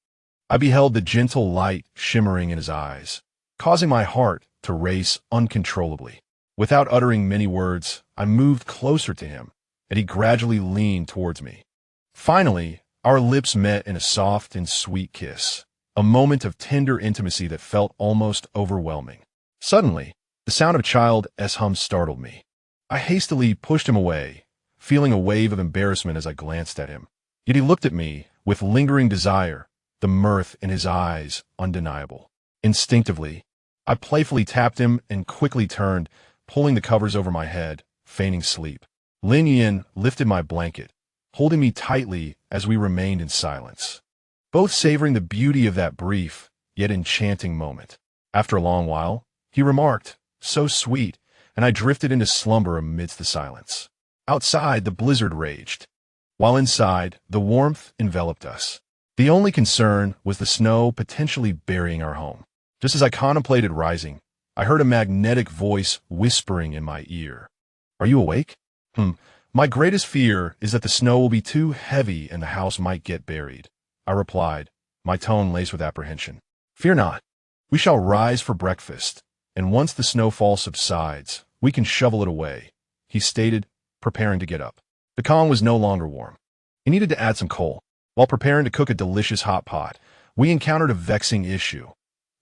I beheld the gentle light shimmering in his eyes, causing my heart to race uncontrollably. Without uttering many words, I moved closer to him, and he gradually leaned towards me. Finally, our lips met in a soft and sweet kiss, a moment of tender intimacy that felt almost overwhelming. Suddenly, the sound of a child's hum startled me. I hastily pushed him away, feeling a wave of embarrassment as I glanced at him. Yet he looked at me with lingering desire, the mirth in his eyes undeniable. Instinctively, I playfully tapped him and quickly turned, pulling the covers over my head, feigning sleep. Lin Yin lifted my blanket, holding me tightly as we remained in silence, both savoring the beauty of that brief, yet enchanting moment. After a long while, he remarked, "So sweet," and I drifted into slumber amidst the silence. Outside, the blizzard raged, while inside, the warmth enveloped us. The only concern was the snow potentially burying our home. Just as I contemplated rising, I heard a magnetic voice whispering in my ear. "Are you awake?" My greatest fear is that the snow will be too heavy and the house might get buried," I replied, my tone laced with apprehension. "Fear not. We shall rise for breakfast, and once the snowfall subsides, we can shovel it away," he stated, preparing to get up. The Kong was no longer warm. He needed to add some coal. While preparing to cook a delicious hot pot, we encountered a vexing issue.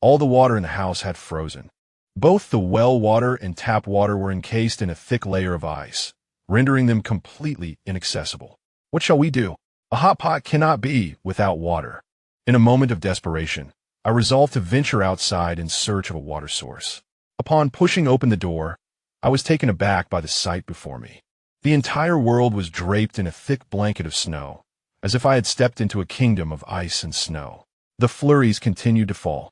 All the water in the house had frozen. Both the well water and tap water were encased in a thick layer of ice, rendering them completely inaccessible. "What shall we do?" A hot pot cannot be without water. In a moment of desperation, I resolved to venture outside in search of a water source. Upon pushing open the door, I was taken aback by the sight before me. The entire world was draped in a thick blanket of snow, as if I had stepped into a kingdom of ice and snow. The flurries continued to fall,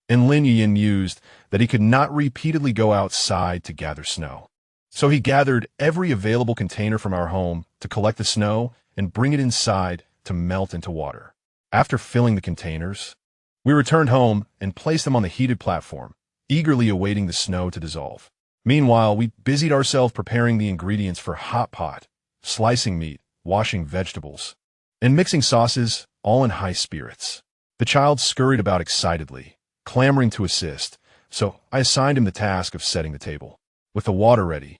and Lin Yin mused that he could not repeatedly go outside to gather snow. So he gathered every available container from our home to collect the snow and bring it inside to melt into water. After filling the containers, we returned home and placed them on the heated platform, eagerly awaiting the snow to dissolve. Meanwhile, we busied ourselves preparing the ingredients for hot pot, slicing meat, washing vegetables, and mixing sauces, all in high spirits. The child scurried about excitedly, clamoring to assist, so I assigned him the task of setting the table. With the water ready,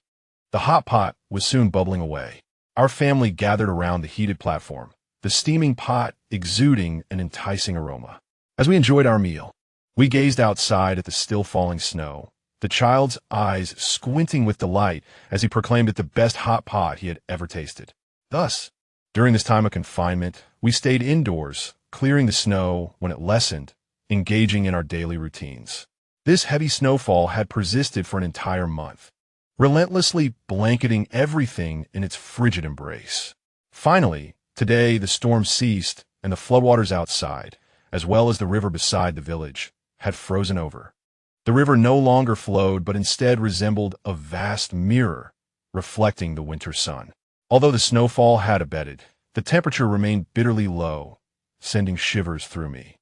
the hot pot was soon bubbling away. Our family gathered around the heated platform, the steaming pot exuding an enticing aroma. As we enjoyed our meal, we gazed outside at the still falling snow, the child's eyes squinting with delight as he proclaimed it the best hot pot he had ever tasted. Thus, during this time of confinement, we stayed indoors, clearing the snow when it lessened, engaging in our daily routines. This heavy snowfall had persisted for an entire month, relentlessly blanketing everything in its frigid embrace. Finally, today the storm ceased and the floodwaters outside, as well as the river beside the village, had frozen over. The river no longer flowed, but instead resembled a vast mirror, reflecting the winter sun. Although the snowfall had abated, the temperature remained bitterly low, sending shivers through me.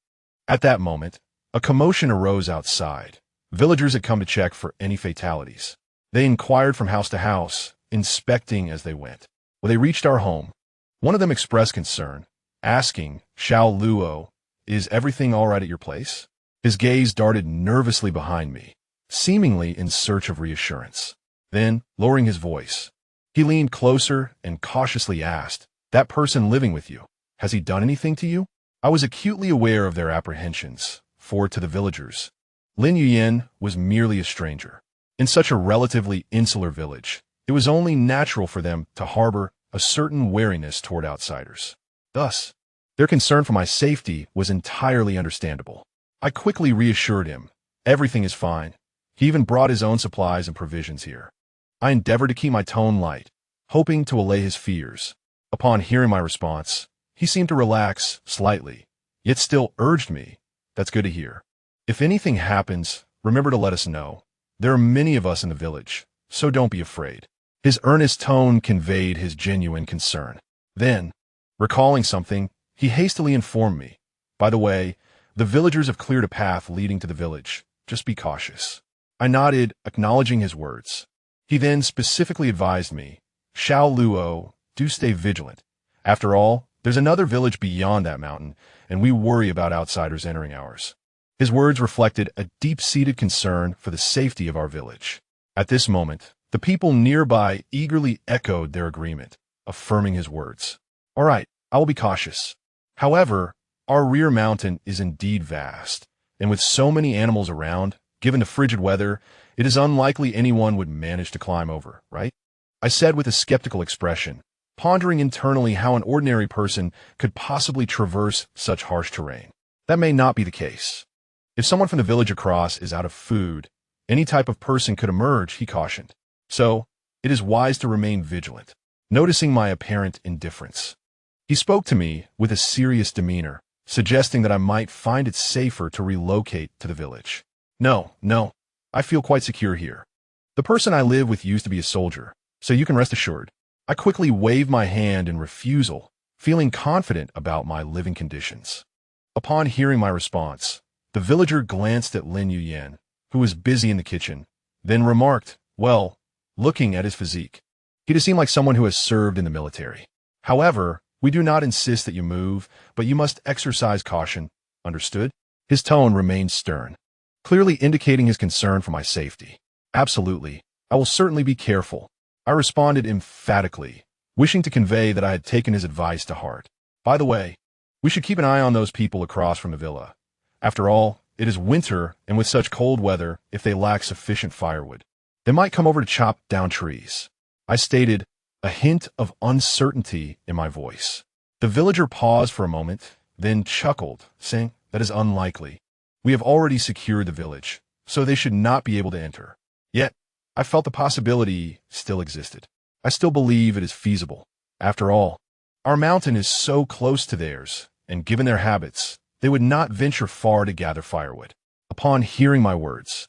At that moment, a commotion arose outside. Villagers had come to check for any fatalities. They inquired from house to house, inspecting as they went. When they reached our home, one of them expressed concern, asking, "Xiao Luo, is everything all right at your place?" His gaze darted nervously behind me, seemingly in search of reassurance. Then, lowering his voice, he leaned closer and cautiously asked, "That person living with you, has he done anything to you?" I was acutely aware of their apprehensions, for to the villagers, Lin Yuyin was merely a stranger. In such a relatively insular village, it was only natural for them to harbor a certain wariness toward outsiders. Thus, their concern for my safety was entirely understandable. I quickly reassured him, everything is fine. He even brought his own supplies and provisions here. I endeavored to keep my tone light, hoping to allay his fears. Upon hearing my response, he seemed to relax slightly, yet still urged me, "That's good to hear. If anything happens, remember to let us know. There are many of us in the village, so don't be afraid." His earnest tone conveyed his genuine concern. Then, recalling something, he hastily informed me, "By the way, the villagers have cleared a path leading to the village. Just be cautious." I nodded, acknowledging his words. He then specifically advised me, "Xiao Luo, do stay vigilant. After all, there's another village beyond that mountain, and we worry about outsiders entering ours." His words reflected a deep-seated concern for the safety of our village. At this moment, the people nearby eagerly echoed their agreement, affirming his words. "All right, I will be cautious. However, our rear mountain is indeed vast, and with so many animals around, given the frigid weather, it is unlikely anyone would manage to climb over, right?" I said with a skeptical expression, pondering internally how an ordinary person could possibly traverse such harsh terrain. That may not be the case. If someone from the village across is out of food, any type of person could emerge, he cautioned. So, it is wise to remain vigilant. Noticing my apparent indifference, he spoke to me with a serious demeanor, suggesting that I might find it safer to relocate to the village. No, I feel quite secure here. The person I live with used to be a soldier, so you can rest assured. I quickly waved my hand in refusal, feeling confident about my living conditions. Upon hearing my response, the villager glanced at Lin Yuyan, who was busy in the kitchen, then remarked, "Well, looking at his physique, he does seem like someone who has served in the military. However, we do not insist that you move, but you must exercise caution. Understood?" His tone remained stern, clearly indicating his concern for my safety. "Absolutely. I will certainly be careful," I responded emphatically, wishing to convey that I had taken his advice to heart. "By the way, we should keep an eye on those people across from the villa. After all, it is winter, and with such cold weather, if they lack sufficient firewood, they might come over to chop down trees." I stated, a hint of uncertainty in my voice. The villager paused for a moment, then chuckled, saying, "That is unlikely. We have already secured the village, so they should not be able to enter." Yet, I felt the possibility still existed. I still believe it is feasible. After all, our mountain is so close to theirs, and given their habits, they would not venture far to gather firewood. Upon hearing my words,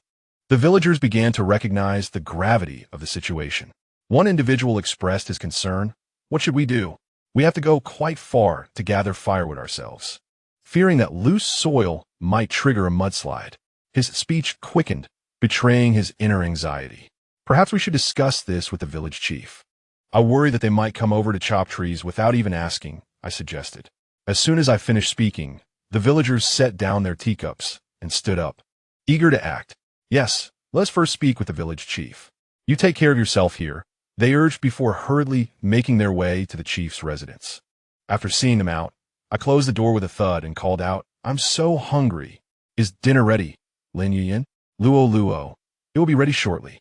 the villagers began to recognize the gravity of the situation. One individual expressed his concern. "What should we do? We have to go quite far to gather firewood ourselves." Fearing that loose soil might trigger a mudslide, his speech quickened, betraying his inner anxiety. "Perhaps we should discuss this with the village chief. I worry that they might come over to chop trees without even asking," I suggested. As soon as I finished speaking, the villagers set down their teacups and stood up, eager to act. "Yes, let's first speak with the village chief. You take care of yourself here," they urged before hurriedly making their way to the chief's residence. After seeing them out, I closed the door with a thud and called out, "I'm so hungry. Is dinner ready, Lin Yuyin?" "Luo Luo. It will be ready shortly,"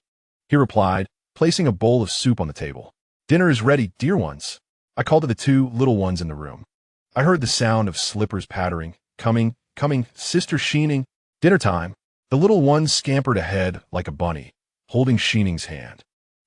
he replied, placing a bowl of soup on the table. "Dinner is ready, dear ones." I called to the two little ones in the room. I heard the sound of slippers pattering. Coming, Sister Sheening. "Dinner time." The little ones scampered ahead like a bunny, holding Sheening's hand,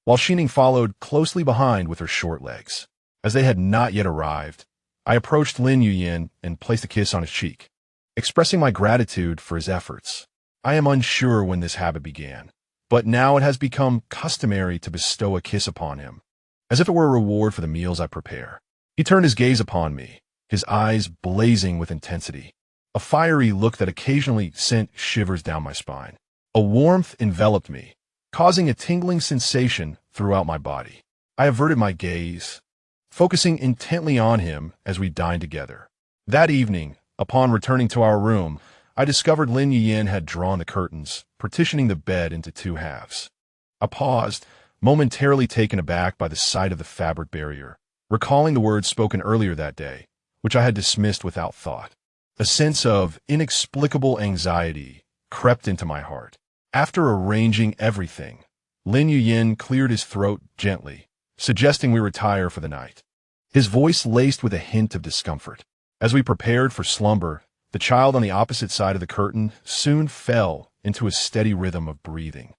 while Sheening followed closely behind with her short legs. As they had not yet arrived, I approached Lin Yuyin and placed a kiss on his cheek, expressing my gratitude for his efforts. I am unsure when this habit began, but now it has become customary to bestow a kiss upon him, as if it were a reward for the meals I prepare. He turned his gaze upon me, his eyes blazing with intensity, a fiery look that occasionally sent shivers down my spine. A warmth enveloped me, causing a tingling sensation throughout my body. I averted my gaze, focusing intently on him as we dined together. That evening, upon returning to our room, I discovered Lin Yuyin had drawn the curtains, partitioning the bed into two halves. I paused, momentarily taken aback by the sight of the fabric barrier, recalling the words spoken earlier that day, which I had dismissed without thought. A sense of inexplicable anxiety crept into my heart. After arranging everything, Lin Yuyin cleared his throat gently, suggesting we retire for the night, his voice laced with a hint of discomfort. As we prepared for slumber, the child on the opposite side of the curtain soon fell into a steady rhythm of breathing.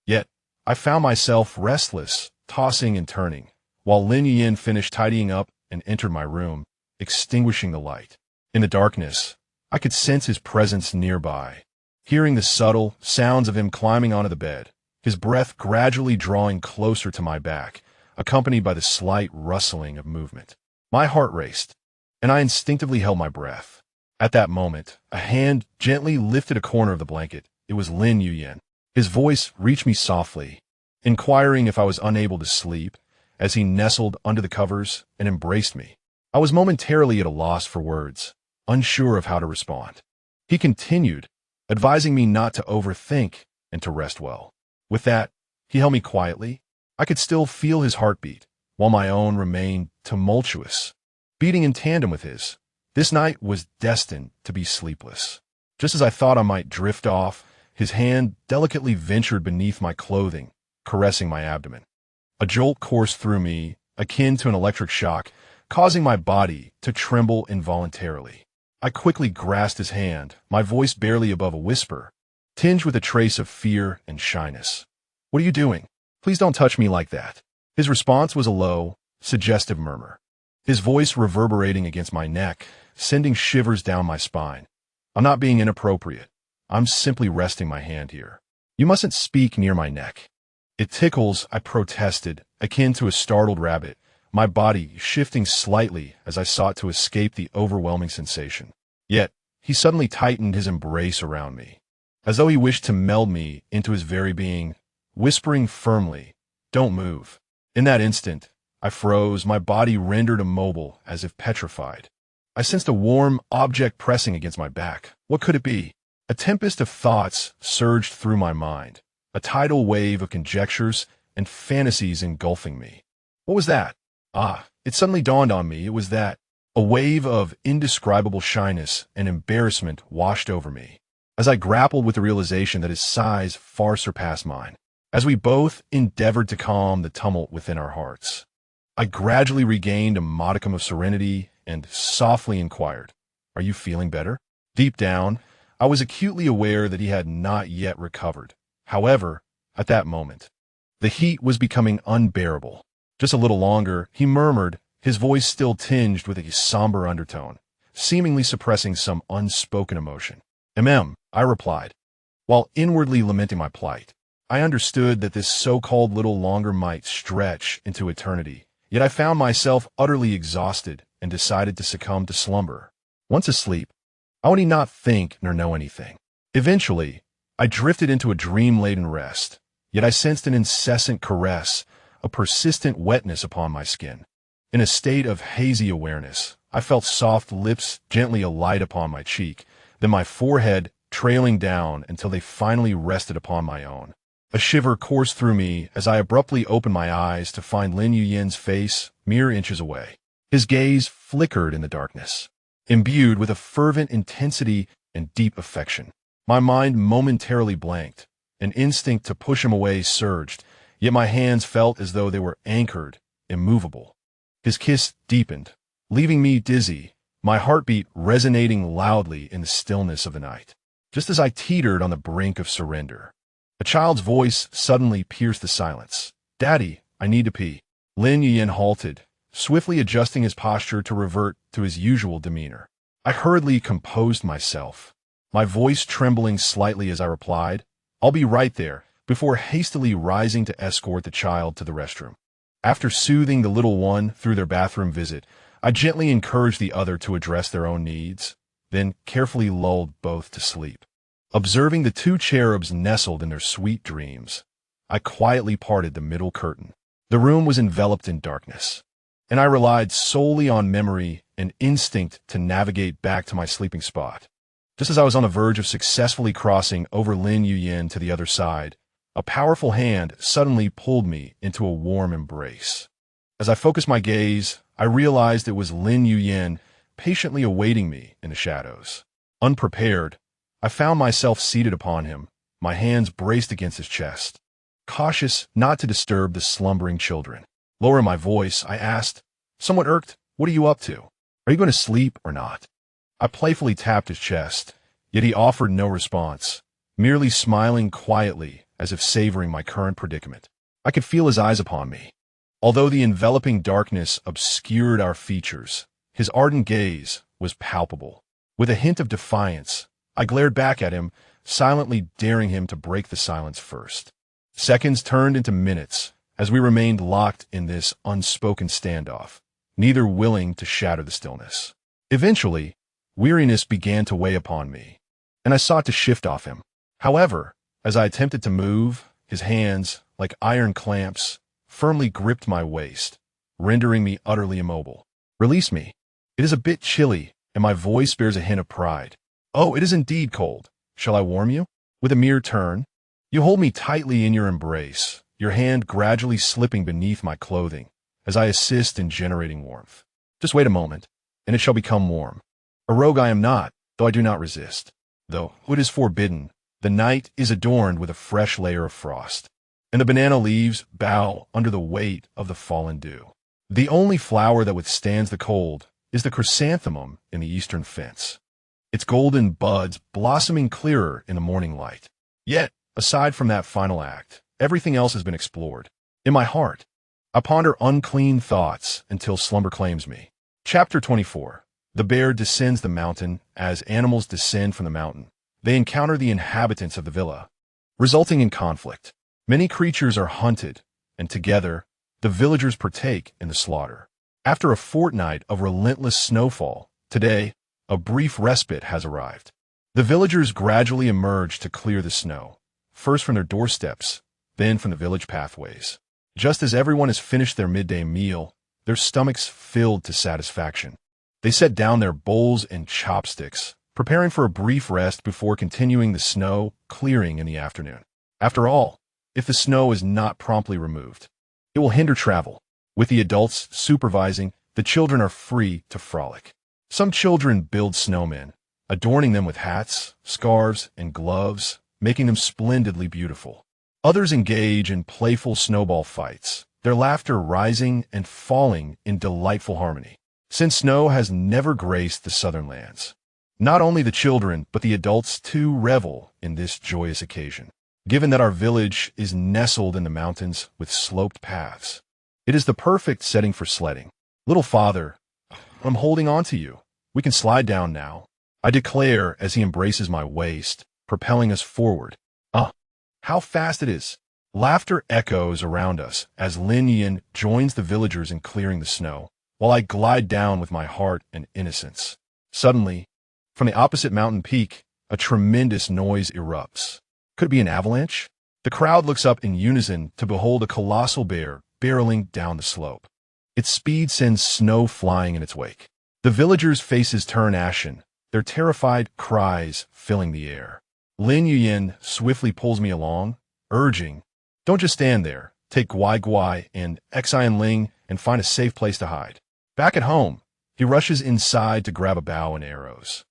Yet, I found myself restless, tossing and turning, while Lin Yuyin finished tidying up and entered my room, extinguishing the light. In the darkness, I could sense his presence nearby, hearing the subtle sounds of him climbing onto the bed, his breath gradually drawing closer to my back, accompanied by the slight rustling of movement. My heart raced, and I instinctively held my breath. At that moment, a hand gently lifted a corner of the blanket. It was Lin Yuyin. His voice reached me softly, inquiring if I was unable to sleep, as he nestled under the covers and embraced me. I was momentarily at a loss for words, unsure of how to respond. He continued, advising me not to overthink and to rest well. With that, he held me quietly. I could still feel his heartbeat, while my own remained tumultuous, beating in tandem with his. This night was destined to be sleepless. Just as I thought I might drift off, his hand delicately ventured beneath my clothing, caressing my abdomen. A jolt coursed through me, akin to an electric shock, causing my body to tremble involuntarily. I quickly grasped his hand, my voice barely above a whisper, tinged with a trace of fear and shyness. "What are you doing? Please don't touch me like that." His response was a low, suggestive murmur, his voice reverberating against my neck, sending shivers down my spine. "I'm not being inappropriate. I'm simply resting my hand here. You mustn't speak near my neck." "It tickles," I protested, akin to a startled rabbit, my body shifting slightly as I sought to escape the overwhelming sensation. Yet, he suddenly tightened his embrace around me, as though he wished to meld me into his very being, whispering firmly, "Don't move." In that instant, I froze, my body rendered immobile as if petrified. I sensed a warm object pressing against my back. What could it be? A tempest of thoughts surged through my mind, a tidal wave of conjectures and fantasies engulfing me. What was that? It suddenly dawned on me, it was that. A wave of indescribable shyness and embarrassment washed over me, as I grappled with the realization that his size far surpassed mine. As we both endeavored to calm the tumult within our hearts, I gradually regained a modicum of serenity and softly inquired, "Are you feeling better?" Deep down, I was acutely aware that he had not yet recovered. However, at that moment, the heat was becoming unbearable. Just a little longer, he murmured, his voice still tinged with a somber undertone, seemingly suppressing some unspoken emotion. I replied, while inwardly lamenting my plight. I understood that this so-called little longer might stretch into eternity, yet I found myself utterly exhausted and decided to succumb to slumber. Once asleep, I would not think nor know anything. Eventually, I drifted into a dream-laden rest, yet I sensed an incessant caress, a persistent wetness upon my skin. In a state of hazy awareness, I felt soft lips gently alight upon my cheek, then my forehead trailing down until they finally rested upon my own. A shiver coursed through me as I abruptly opened my eyes to find Lin Yuyen's face mere inches away. His gaze flickered in the darkness, imbued with a fervent intensity and deep affection. My mind momentarily blanked. An instinct to push him away surged, yet my hands felt as though they were anchored, immovable. His kiss deepened, leaving me dizzy, my heartbeat resonating loudly in the stillness of the night. Just as I teetered on the brink of surrender, a child's voice suddenly pierced the silence. "Daddy, I need to pee." Lin Yuyen halted, swiftly adjusting his posture to revert to his usual demeanor. I hurriedly composed myself, my voice trembling slightly as I replied, "I'll be right there," before hastily rising to escort the child to the restroom. After soothing the little one through their bathroom visit, I gently encouraged the other to address their own needs, then carefully lulled both to sleep. Observing the two cherubs nestled in their sweet dreams, I quietly parted the middle curtain. The room was enveloped in darkness, and I relied solely on memory and instinct to navigate back to my sleeping spot. Just as I was on the verge of successfully crossing over Lin Yuyen to the other side, a powerful hand suddenly pulled me into a warm embrace. As I focused my gaze, I realized it was Lin Yuyen patiently awaiting me in the shadows. Unprepared, I found myself seated upon him, my hands braced against his chest, cautious not to disturb the slumbering children. Lowering my voice, I asked, somewhat irked, "What are you up to? Are you going to sleep or not?" I playfully tapped his chest, yet he offered no response, merely smiling quietly as if savoring my current predicament. I could feel his eyes upon me. Although the enveloping darkness obscured our features, his ardent gaze was palpable. With a hint of defiance, I glared back at him, silently daring him to break the silence first. Seconds turned into minutes as we remained locked in this unspoken standoff, neither willing to shatter the stillness. Eventually, weariness began to weigh upon me, and I sought to shift off him. However, as I attempted to move, his hands, like iron clamps, firmly gripped my waist, rendering me utterly immobile. "Release me. It is a bit chilly, and my voice bears a hint of pride." "Oh, it is indeed cold. Shall I warm you?" With a mere turn, you hold me tightly in your embrace, your hand gradually slipping beneath my clothing as I assist in generating warmth. "Just wait a moment, and it shall become warm." A rogue I am not, though I do not resist. Though it is forbidden, the night is adorned with a fresh layer of frost, and the banana leaves bow under the weight of the fallen dew. The only flower that withstands the cold is the chrysanthemum in the eastern fence, its golden buds blossoming clearer in the morning light. Yet, aside from that final act, everything else has been explored. In my heart, I ponder unclean thoughts until slumber claims me. Chapter 24. The bear descends the mountain as animals descend from the mountain. They encounter the inhabitants of the villa, resulting in conflict. Many creatures are hunted, and together, the villagers partake in the slaughter. After a fortnight of relentless snowfall, today, a brief respite has arrived. The villagers gradually emerge to clear the snow, first from their doorsteps, then from the village pathways. Just as everyone has finished their midday meal, their stomachs filled to satisfaction, they set down their bowls and chopsticks, preparing for a brief rest before continuing the snow clearing in the afternoon. After all, if the snow is not promptly removed, it will hinder travel. With the adults supervising, the children are free to frolic. Some children build snowmen, adorning them with hats, scarves, and gloves, making them splendidly beautiful. Others engage in playful snowball fights, their laughter rising and falling in delightful harmony. since snow has never graced the southern lands. Not only the children, but the adults too revel in this joyous occasion. Given that our village is nestled in the mountains with sloped paths, it is the perfect setting for sledding. Little father, I'm holding on to you. We can slide down now, I declare as he embraces my waist, propelling us forward. How fast it is! Laughter echoes around us as Lin Yin joins the villagers in clearing the snow, while I glide down with my heart and innocence. Suddenly, from the opposite mountain peak, a tremendous noise erupts. Could it be an avalanche? The crowd looks up in unison to behold a colossal bear barreling down the slope. Its speed sends snow flying in its wake. The villagers' faces turn ashen, their terrified cries filling the air. Lin Yin swiftly pulls me along, urging, "Don't just stand there. Take Guai Guai and Xian Ling and find a safe place to hide." Back at home, he rushes inside to grab a bow and arrows.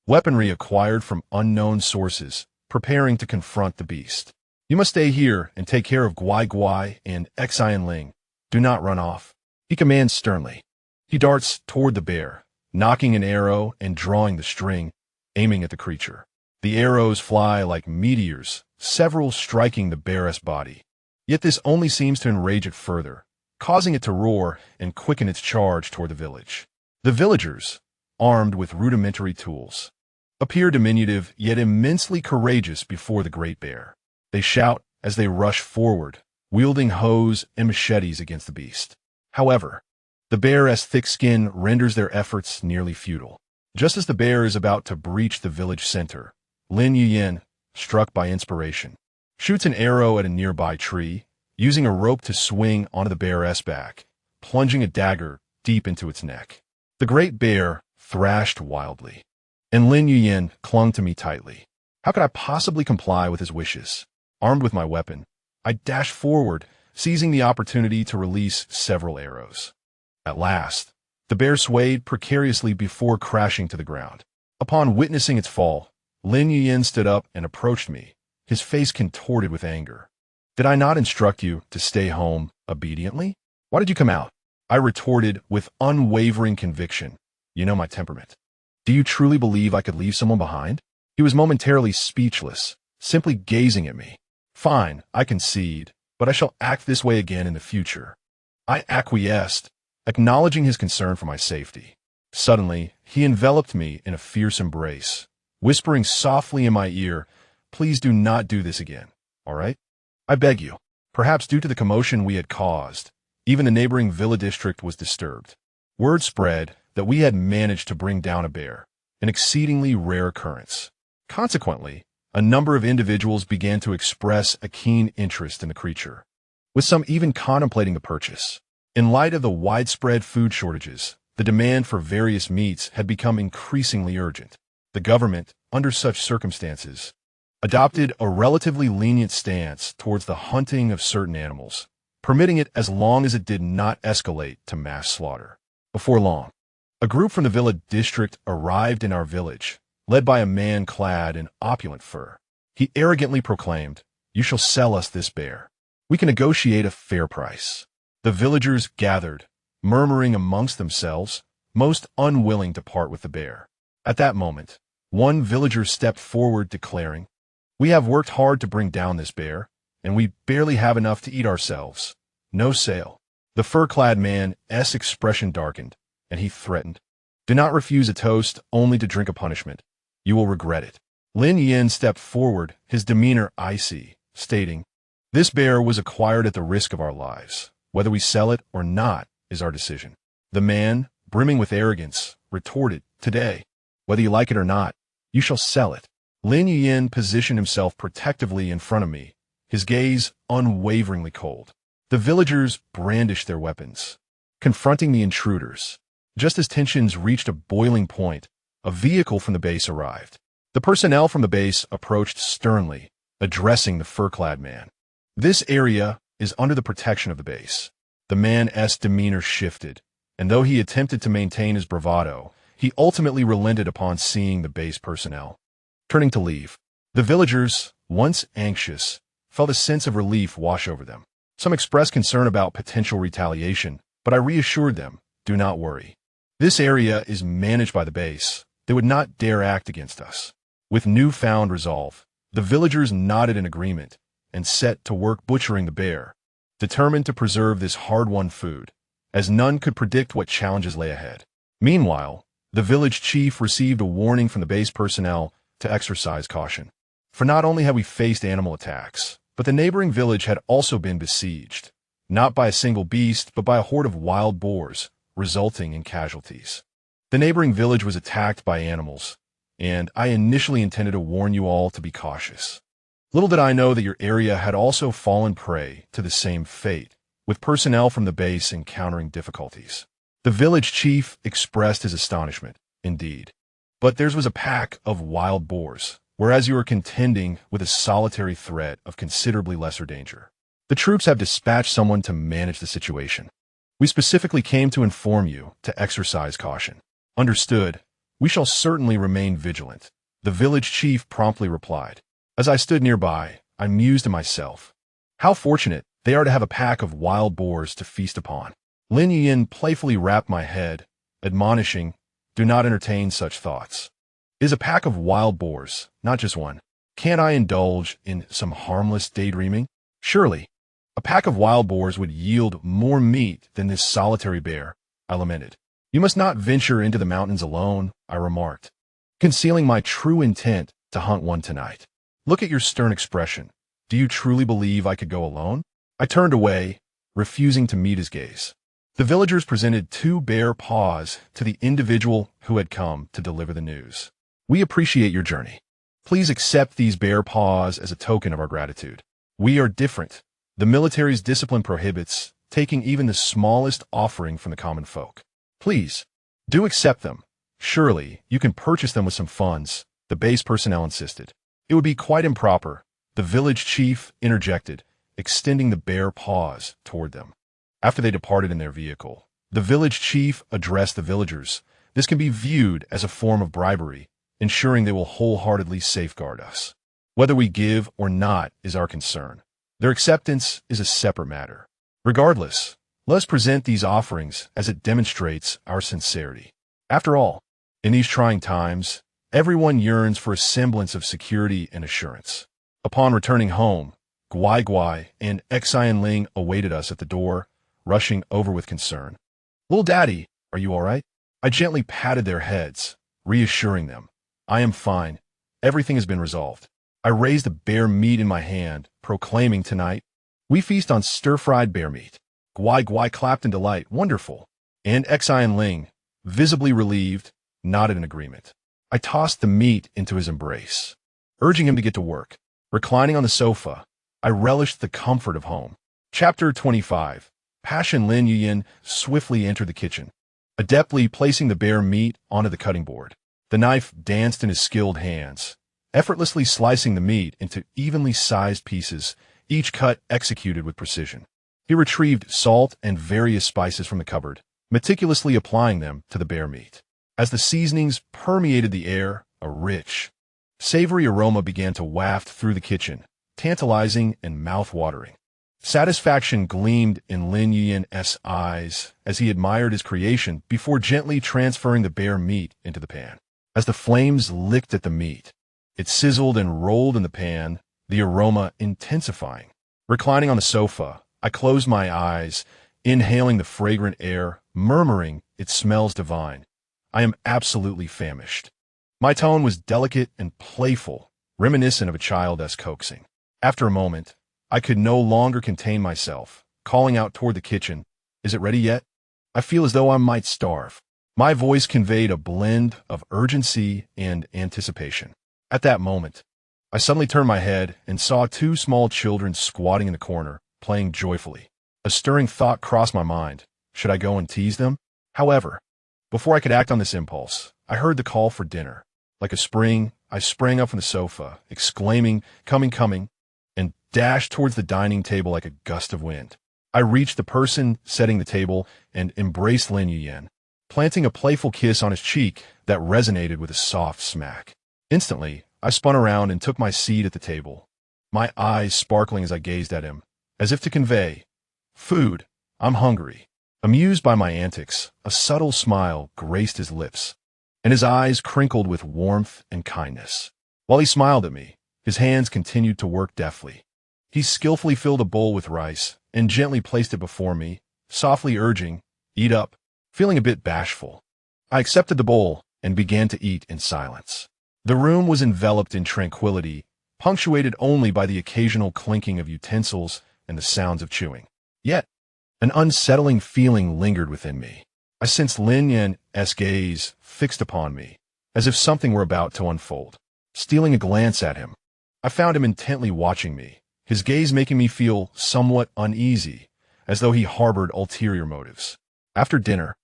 Weaponry acquired from unknown sources, preparing to confront the beast. "You must stay here and take care of Guai Guai and Xian Ling. Do not run off," he commands sternly. He darts toward the bear, knocking an arrow and drawing the string, aiming at the creature. The arrows fly like meteors, several striking the bear's body. Yet this only seems to enrage it further, causing it to roar and quicken its charge toward the village. The villagers, armed with rudimentary tools, appear diminutive yet immensely courageous before the great bear. They shout as they rush forward, wielding hoes and machetes against the beast. However, the bear's thick skin renders their efforts nearly futile. Just as the bear is about to breach the village center, Lin Yin, struck by inspiration, shoots an arrow at a nearby tree, using a rope to swing onto the bear's back, plunging a dagger deep into its neck. The great bear thrashed wildly, and Lin Yin clung to me tightly. How could I possibly comply with his wishes? Armed with my weapon, I dashed forward, seizing the opportunity to release several arrows. At last, the bear swayed precariously before crashing to the ground. Upon witnessing its fall, Lin Yin stood up and approached me, his face contorted with anger. "Did I not instruct you to stay home obediently? Why did you come out?" I retorted with unwavering conviction. "You know my temperament. Do you truly believe I could leave someone behind?" He was momentarily speechless, simply gazing at me. "Fine, I concede, but I shall act this way again in the future." I acquiesced, acknowledging his concern for my safety. Suddenly, he enveloped me in a fierce embrace, whispering softly in my ear, "Please do not do this again, all right? I beg you." Perhaps due to the commotion we had caused, even the neighboring villa district was disturbed. Word spread that we had managed to bring down a bear, an exceedingly rare occurrence. Consequently, a number of individuals began to express a keen interest in the creature, with some even contemplating the purchase. In light of the widespread food shortages, the demand for various meats had become increasingly urgent. The government, under such circumstances, adopted a relatively lenient stance towards the hunting of certain animals, permitting it as long as it did not escalate to mass slaughter. Before long, a group from the villa district arrived in our village, led by a man clad in opulent fur. He arrogantly proclaimed, "You shall sell us this bear. We can negotiate a fair price." The villagers gathered, murmuring amongst themselves, most unwilling to part with the bear. At that moment, one villager stepped forward declaring, "We have worked hard to bring down this bear, and we barely have enough to eat ourselves. No sale." The fur-clad man's expression darkened, and he threatened, "Do not refuse a toast only to drink a punishment. You will regret it." Lin Yin stepped forward, his demeanor icy, stating, "This bear was acquired at the risk of our lives. Whether we sell it or not is our decision." The man, brimming with arrogance, retorted, "Today, whether you like it or not, you shall sell it." Lin Yin positioned himself protectively in front of me, his gaze unwaveringly cold. The villagers brandished their weapons, confronting the intruders. Just as tensions reached a boiling point, a vehicle from the base arrived. The personnel from the base approached sternly, addressing the fur-clad man. "This area is under the protection of the base." The man's demeanor shifted, and though he attempted to maintain his bravado, he ultimately relented upon seeing the base personnel. Turning to leave, the villagers, once anxious, felt a sense of relief wash over them. Some expressed concern about potential retaliation, but I reassured them, "Do not worry. This area is managed by the base. They would not dare act against us. With newfound resolve, the villagers nodded in agreement and set to work butchering the bear, determined to preserve this hard-won food, as none could predict what challenges lay ahead. Meanwhile, the village chief received a warning from the base personnel to exercise caution. For not only had we faced animal attacks, but the neighboring village had also been besieged, not by a single beast, but by a horde of wild boars, resulting in casualties. The neighboring village was attacked by animals, and I initially intended to warn you all to be cautious. Little did I know that your area had also fallen prey to the same fate, with personnel from the base encountering difficulties. The village chief expressed his astonishment, indeed. But theirs was a pack of wild boars, whereas you were contending with a solitary threat of considerably lesser danger. The troops have dispatched someone to manage the situation. We specifically came to inform you to exercise caution. Understood. We shall certainly remain vigilant, the village chief promptly replied. As I stood nearby, I mused to myself, how fortunate they are to have a pack of wild boars to feast upon. Lin Yin playfully rapped my head, admonishing, do not entertain such thoughts. It is a pack of wild boars, not just one. Can't I indulge in some harmless daydreaming? Surely, a pack of wild boars would yield more meat than this solitary bear, I lamented. You must not venture into the mountains alone, I remarked, concealing my true intent to hunt one tonight. Look at your stern expression. Do you truly believe I could go alone? I turned away, refusing to meet his gaze. The villagers presented 2 bare paws to the individual who had come to deliver the news. We appreciate your journey. Please accept these bare paws as a token of our gratitude. We are different. The military's discipline prohibits taking even the smallest offering from the common folk. Please, do accept them. Surely, you can purchase them with some funds, the base personnel insisted. It would be quite improper, the village chief interjected, extending the bare paws toward them. After they departed in their vehicle, the village chief addressed the villagers. This can be viewed as a form of bribery, ensuring they will wholeheartedly safeguard us. Whether we give or not is our concern. Their acceptance is a separate matter. Regardless, let us present these offerings as it demonstrates our sincerity. After all, in these trying times, everyone yearns for a semblance of security and assurance. Upon returning home, Guai Guai and Xian Ling awaited us at the door, rushing over with concern. Little Daddy, are you all right? I gently patted their heads, reassuring them. I am fine. Everything has been resolved. I raised the bear meat in my hand, proclaiming tonight, we feast on stir-fried bear meat. Guai Guai clapped in delight. Wonderful. And Xian Ling, visibly relieved, nodded in agreement. I tossed the meat into his embrace, urging him to get to work. Reclining on the sofa, I relished the comfort of home. Chapter 25. Passion. Lin Yin swiftly entered the kitchen, adeptly placing the bear meat onto the cutting board. The knife danced in his skilled hands, effortlessly slicing the meat into evenly sized pieces, each cut executed with precision. He retrieved salt and various spices from the cupboard, meticulously applying them to the bear meat. As the seasonings permeated the air, a rich, savory aroma began to waft through the kitchen, tantalizing and mouth-watering. Satisfaction gleamed in Lin Yin's eyes as he admired his creation before gently transferring the bear meat into the pan. As the flames licked at the meat, it sizzled and rolled in the pan, the aroma intensifying. Reclining on the sofa, I closed my eyes, inhaling the fragrant air, murmuring, it smells divine. I am absolutely famished. My tone was delicate and playful, reminiscent of a child's coaxing. After a moment, I could no longer contain myself, calling out toward the kitchen, is it ready yet? I feel as though I might starve. My voice conveyed a blend of urgency and anticipation. At that moment, I suddenly turned my head and saw 2 small children squatting in the corner, playing joyfully. A stirring thought crossed my mind. Should I go and tease them? However, before I could act on this impulse, I heard the call for dinner. Like a spring, I sprang up from the sofa, exclaiming, coming, coming, and dashed towards the dining table like a gust of wind. I reached the person setting the table and embraced Lin Yin, planting a playful kiss on his cheek that resonated with a soft smack. Instantly, I spun around and took my seat at the table, my eyes sparkling as I gazed at him, as if to convey, food, I'm hungry. Amused by my antics, a subtle smile graced his lips, and his eyes crinkled with warmth and kindness. While he smiled at me, his hands continued to work deftly. He skillfully filled a bowl with rice and gently placed it before me, softly urging, "Eat up." Feeling a bit bashful, I accepted the bowl and began to eat in silence. The room was enveloped in tranquility, punctuated only by the occasional clinking of utensils and the sounds of chewing. Yet, an unsettling feeling lingered within me. I sensed Lin Yan's gaze fixed upon me, as if something were about to unfold. Stealing a glance at him, I found him intently watching me, his gaze making me feel somewhat uneasy, as though he harbored ulterior motives. After dinner,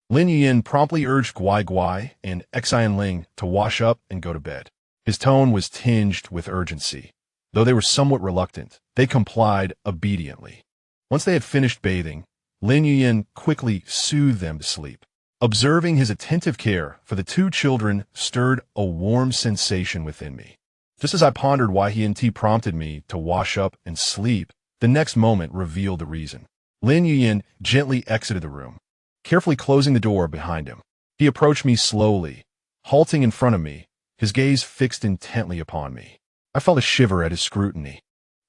Lin Yuyin promptly urged Guai Guai and Xian Ling to wash up and go to bed. His tone was tinged with urgency. Though they were somewhat reluctant, they complied obediently. Once they had finished bathing, Lin Yuyin quickly soothed them to sleep. Observing his attentive care for the two children stirred a warm sensation within me. Just as I pondered why he prompted me to wash up and sleep, the next moment revealed the reason. Lin Yuyin gently exited the room, carefully closing the door behind him. He approached me slowly, halting in front of me, his gaze fixed intently upon me. I felt a shiver at his scrutiny.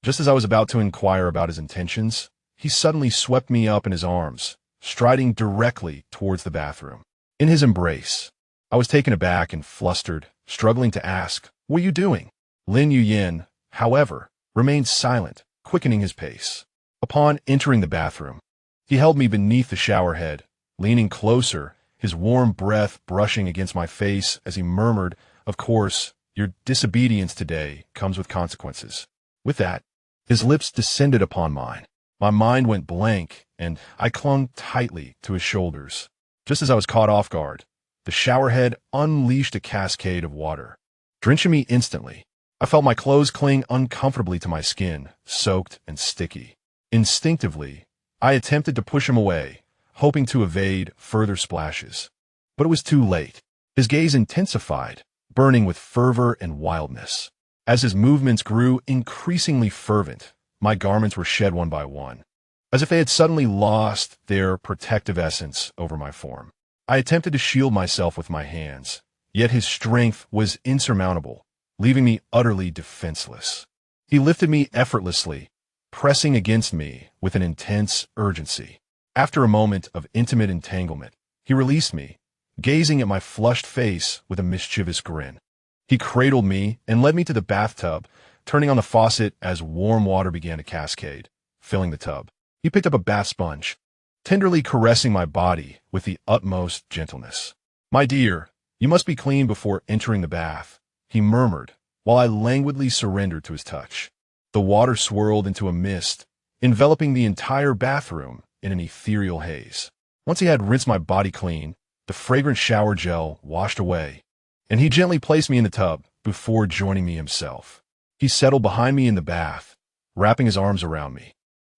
Just as I was about to inquire about his intentions, he suddenly swept me up in his arms, striding directly towards the bathroom. In his embrace, I was taken aback and flustered, struggling to ask, "What are you doing?" Lin Yuyin, however, remained silent, quickening his pace. Upon entering the bathroom, he held me beneath the shower head, leaning closer, his warm breath brushing against my face as he murmured, "Of course, your disobedience today comes with consequences." With that, his lips descended upon mine. My mind went blank, and I clung tightly to his shoulders. Just as I was caught off guard, the showerhead unleashed a cascade of water, drenching me instantly. I felt my clothes cling uncomfortably to my skin, soaked and sticky. Instinctively, I attempted to push him away, hoping to evade further splashes. But it was too late. His gaze intensified, burning with fervor and wildness. As his movements grew increasingly fervent, my garments were shed one by one, as if they had suddenly lost their protective essence over my form. I attempted to shield myself with my hands, yet his strength was insurmountable, leaving me utterly defenseless. He lifted me effortlessly, pressing against me with an intense urgency. After a moment of intimate entanglement, he released me, gazing at my flushed face with a mischievous grin. He cradled me and led me to the bathtub, turning on the faucet as warm water began to cascade, filling the tub. He picked up a bath sponge, tenderly caressing my body with the utmost gentleness. "My dear, you must be clean before entering the bath," he murmured, while I languidly surrendered to his touch. The water swirled into a mist, enveloping the entire bathroom in an ethereal haze. Once he had rinsed my body clean, the fragrant shower gel washed away, and he gently placed me in the tub before joining me himself. He settled behind me in the bath, wrapping his arms around me,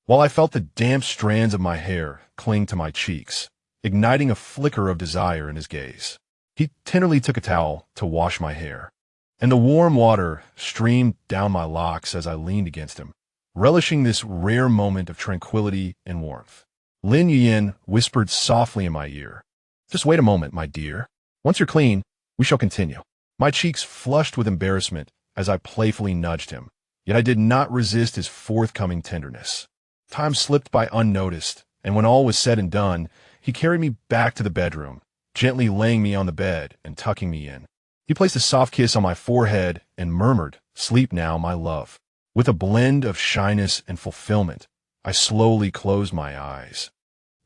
while I felt the damp strands of my hair cling to my cheeks, igniting a flicker of desire in his gaze. He tenderly took a towel to wash my hair, and the warm water streamed down my locks as I leaned against him, relishing this rare moment of tranquility and warmth. Lin Yuyin whispered softly in my ear, "Just wait a moment, my dear. Once you're clean, we shall continue." My cheeks flushed with embarrassment as I playfully nudged him, yet I did not resist his forthcoming tenderness. Time slipped by unnoticed, and when all was said and done, he carried me back to the bedroom, gently laying me on the bed and tucking me in. He placed a soft kiss on my forehead and murmured, "Sleep now, my love." With a blend of shyness and fulfillment, I slowly closed my eyes,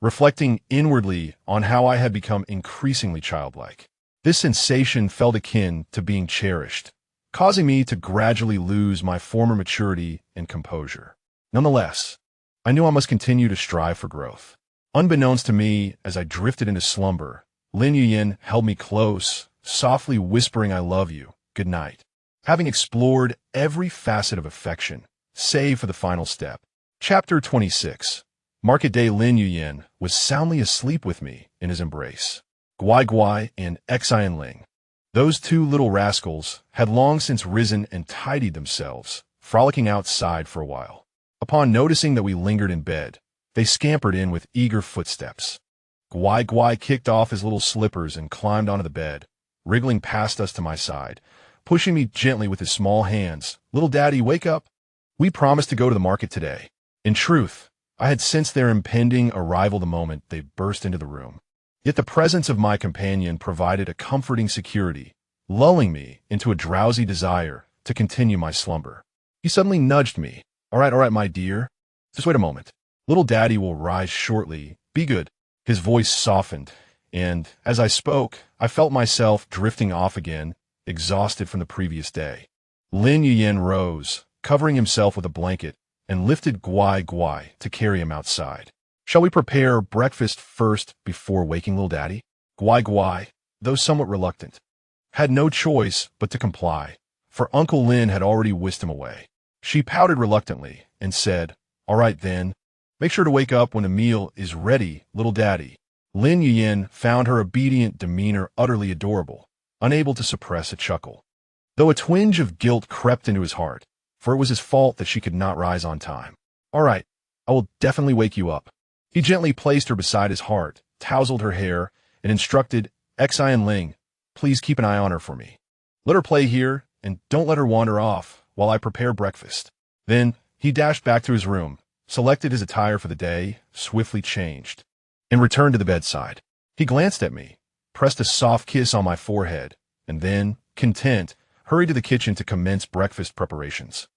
reflecting inwardly on how I had become increasingly childlike. This sensation felt akin to being cherished, causing me to gradually lose my former maturity and composure. Nonetheless, I knew I must continue to strive for growth. Unbeknownst to me, as I drifted into slumber, Lin Yuyin held me close, softly whispering, "I love you. Good night." Having explored every facet of affection, save for the final step. Chapter 26. Market day Lin Yuyin was soundly asleep with me in his embrace. Guai Guai and Xian Ling, those two little rascals, had long since risen and tidied themselves, frolicking outside for a while. Upon noticing that we lingered in bed, They scampered in with eager footsteps. Gwai Gwai kicked off his little slippers and climbed onto the bed, wriggling past us to my side, pushing me gently with his small hands. "Little daddy, wake up. We promised to go to the market today." In truth, I had sensed their impending arrival the moment they burst into the room. Yet the presence of my companion provided a comforting security, lulling me into a drowsy desire to continue my slumber. He suddenly nudged me. All right, my dear. Just wait a moment. Little daddy will rise shortly. Be good." His voice softened, and as I spoke, I felt myself drifting off again, exhausted from the previous day. Lin Yuyen rose, covering himself with a blanket, and lifted Gwai Gwai to carry him outside. "Shall we prepare breakfast first before waking little daddy?" Gwai Gwai, though somewhat reluctant, had no choice but to comply, for Uncle Lin had already whisked him away. She pouted reluctantly and said, "All right then, make sure to wake up when the meal is ready, little daddy." Lin Yuyen found her obedient demeanor utterly adorable, unable to suppress a chuckle, though a twinge of guilt crept into his heart, for it was his fault that she could not rise on time. "All right, I will definitely wake you up." He gently placed her beside his heart, tousled her hair, and instructed, "Xian Ling, please keep an eye on her for me. Let her play here, and don't let her wander off while I prepare breakfast." Then he dashed back to his room, selected his attire for the day, swiftly changed, and returned to the bedside. He glanced at me, pressed a soft kiss on my forehead, and then, content, hurried to the kitchen to commence breakfast preparations.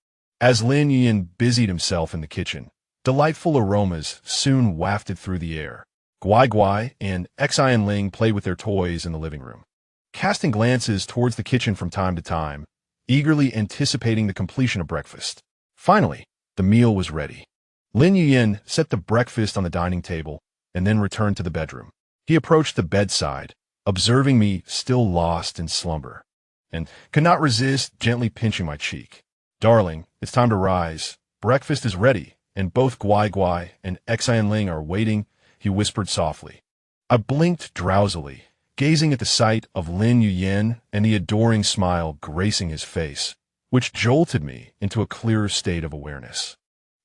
As Lin Yuyen busied himself in the kitchen, delightful aromas soon wafted through the air. Gwai Gwai and Xian Ling played with their toys in the living room, casting glances towards the kitchen from time to time, eagerly anticipating the completion of breakfast. Finally, the meal was ready. Lin Yuyen set the breakfast on the dining table and then returned to the bedroom. He approached the bedside, observing me still lost in slumber, and could not resist gently pinching my cheek. "Darling, it's time to rise. Breakfast is ready, and both Gwai Gwai and Xian Ling are waiting," he whispered softly. I blinked drowsily, gazing at the sight of Lin Yuyen and the adoring smile gracing his face, which jolted me into a clearer state of awareness.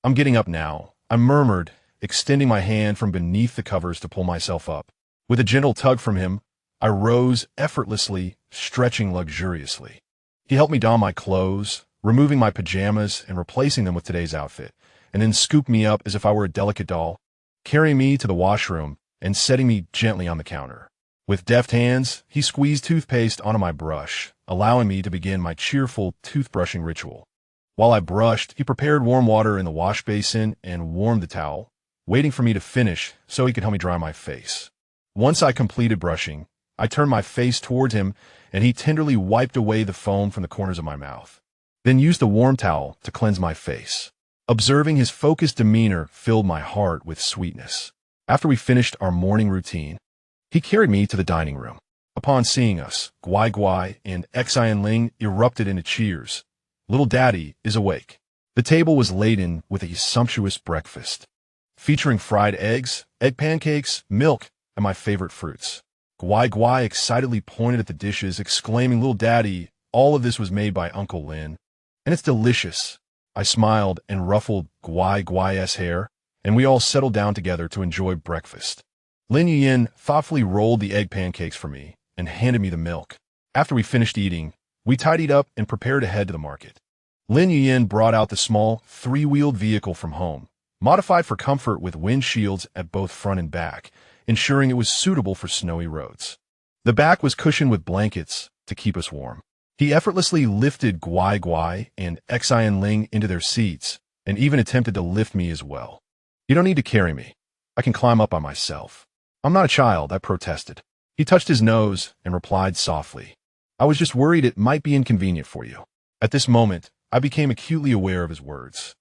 "I'm getting up now," I murmured, extending my hand from beneath the covers to pull myself up. With a gentle tug from him, I rose effortlessly, stretching luxuriously. He helped me don my clothes, removing my pajamas and replacing them with today's outfit, and then scooped me up as if I were a delicate doll, carrying me to the washroom and setting me gently on the counter. With deft hands, he squeezed toothpaste onto my brush, allowing me to begin my cheerful toothbrushing ritual. While I brushed, he prepared warm water in the wash basin and warmed the towel, waiting for me to finish so he could help me dry my face. Once I completed brushing, I turned my face towards him and he tenderly wiped away the foam from the corners of my mouth, then used the warm towel to cleanse my face. Observing his focused demeanor filled my heart with sweetness. After we finished our morning routine, he carried me to the dining room. Upon seeing us, Gwai Gwai and Xian Ling erupted into cheers. "Little daddy is awake." The table was laden with a sumptuous breakfast, featuring fried eggs, egg pancakes, milk, and my favorite fruits. Gwai Gwai excitedly pointed at the dishes, exclaiming, "Little daddy, all of this was made by Uncle Lin, and it's delicious." I smiled and ruffled Gwai Gwai's hair, and we all settled down together to enjoy breakfast. Lin Yuyen thoughtfully rolled the egg pancakes for me and handed me the milk. After we finished eating, we tidied up and prepared to head to the market. Lin Yuyen brought out the small, three-wheeled vehicle from home, modified for comfort with windshields at both front and back, ensuring it was suitable for snowy roads. The back was cushioned with blankets to keep us warm. He effortlessly lifted Gwai Gwai and Xian Ling into their seats and even attempted to lift me as well. "You don't need to carry me. I can climb up by myself." "I'm not a child," I protested. He touched his nose and replied softly, "I was just worried it might be inconvenient for you." At this moment, I became acutely aware of his words.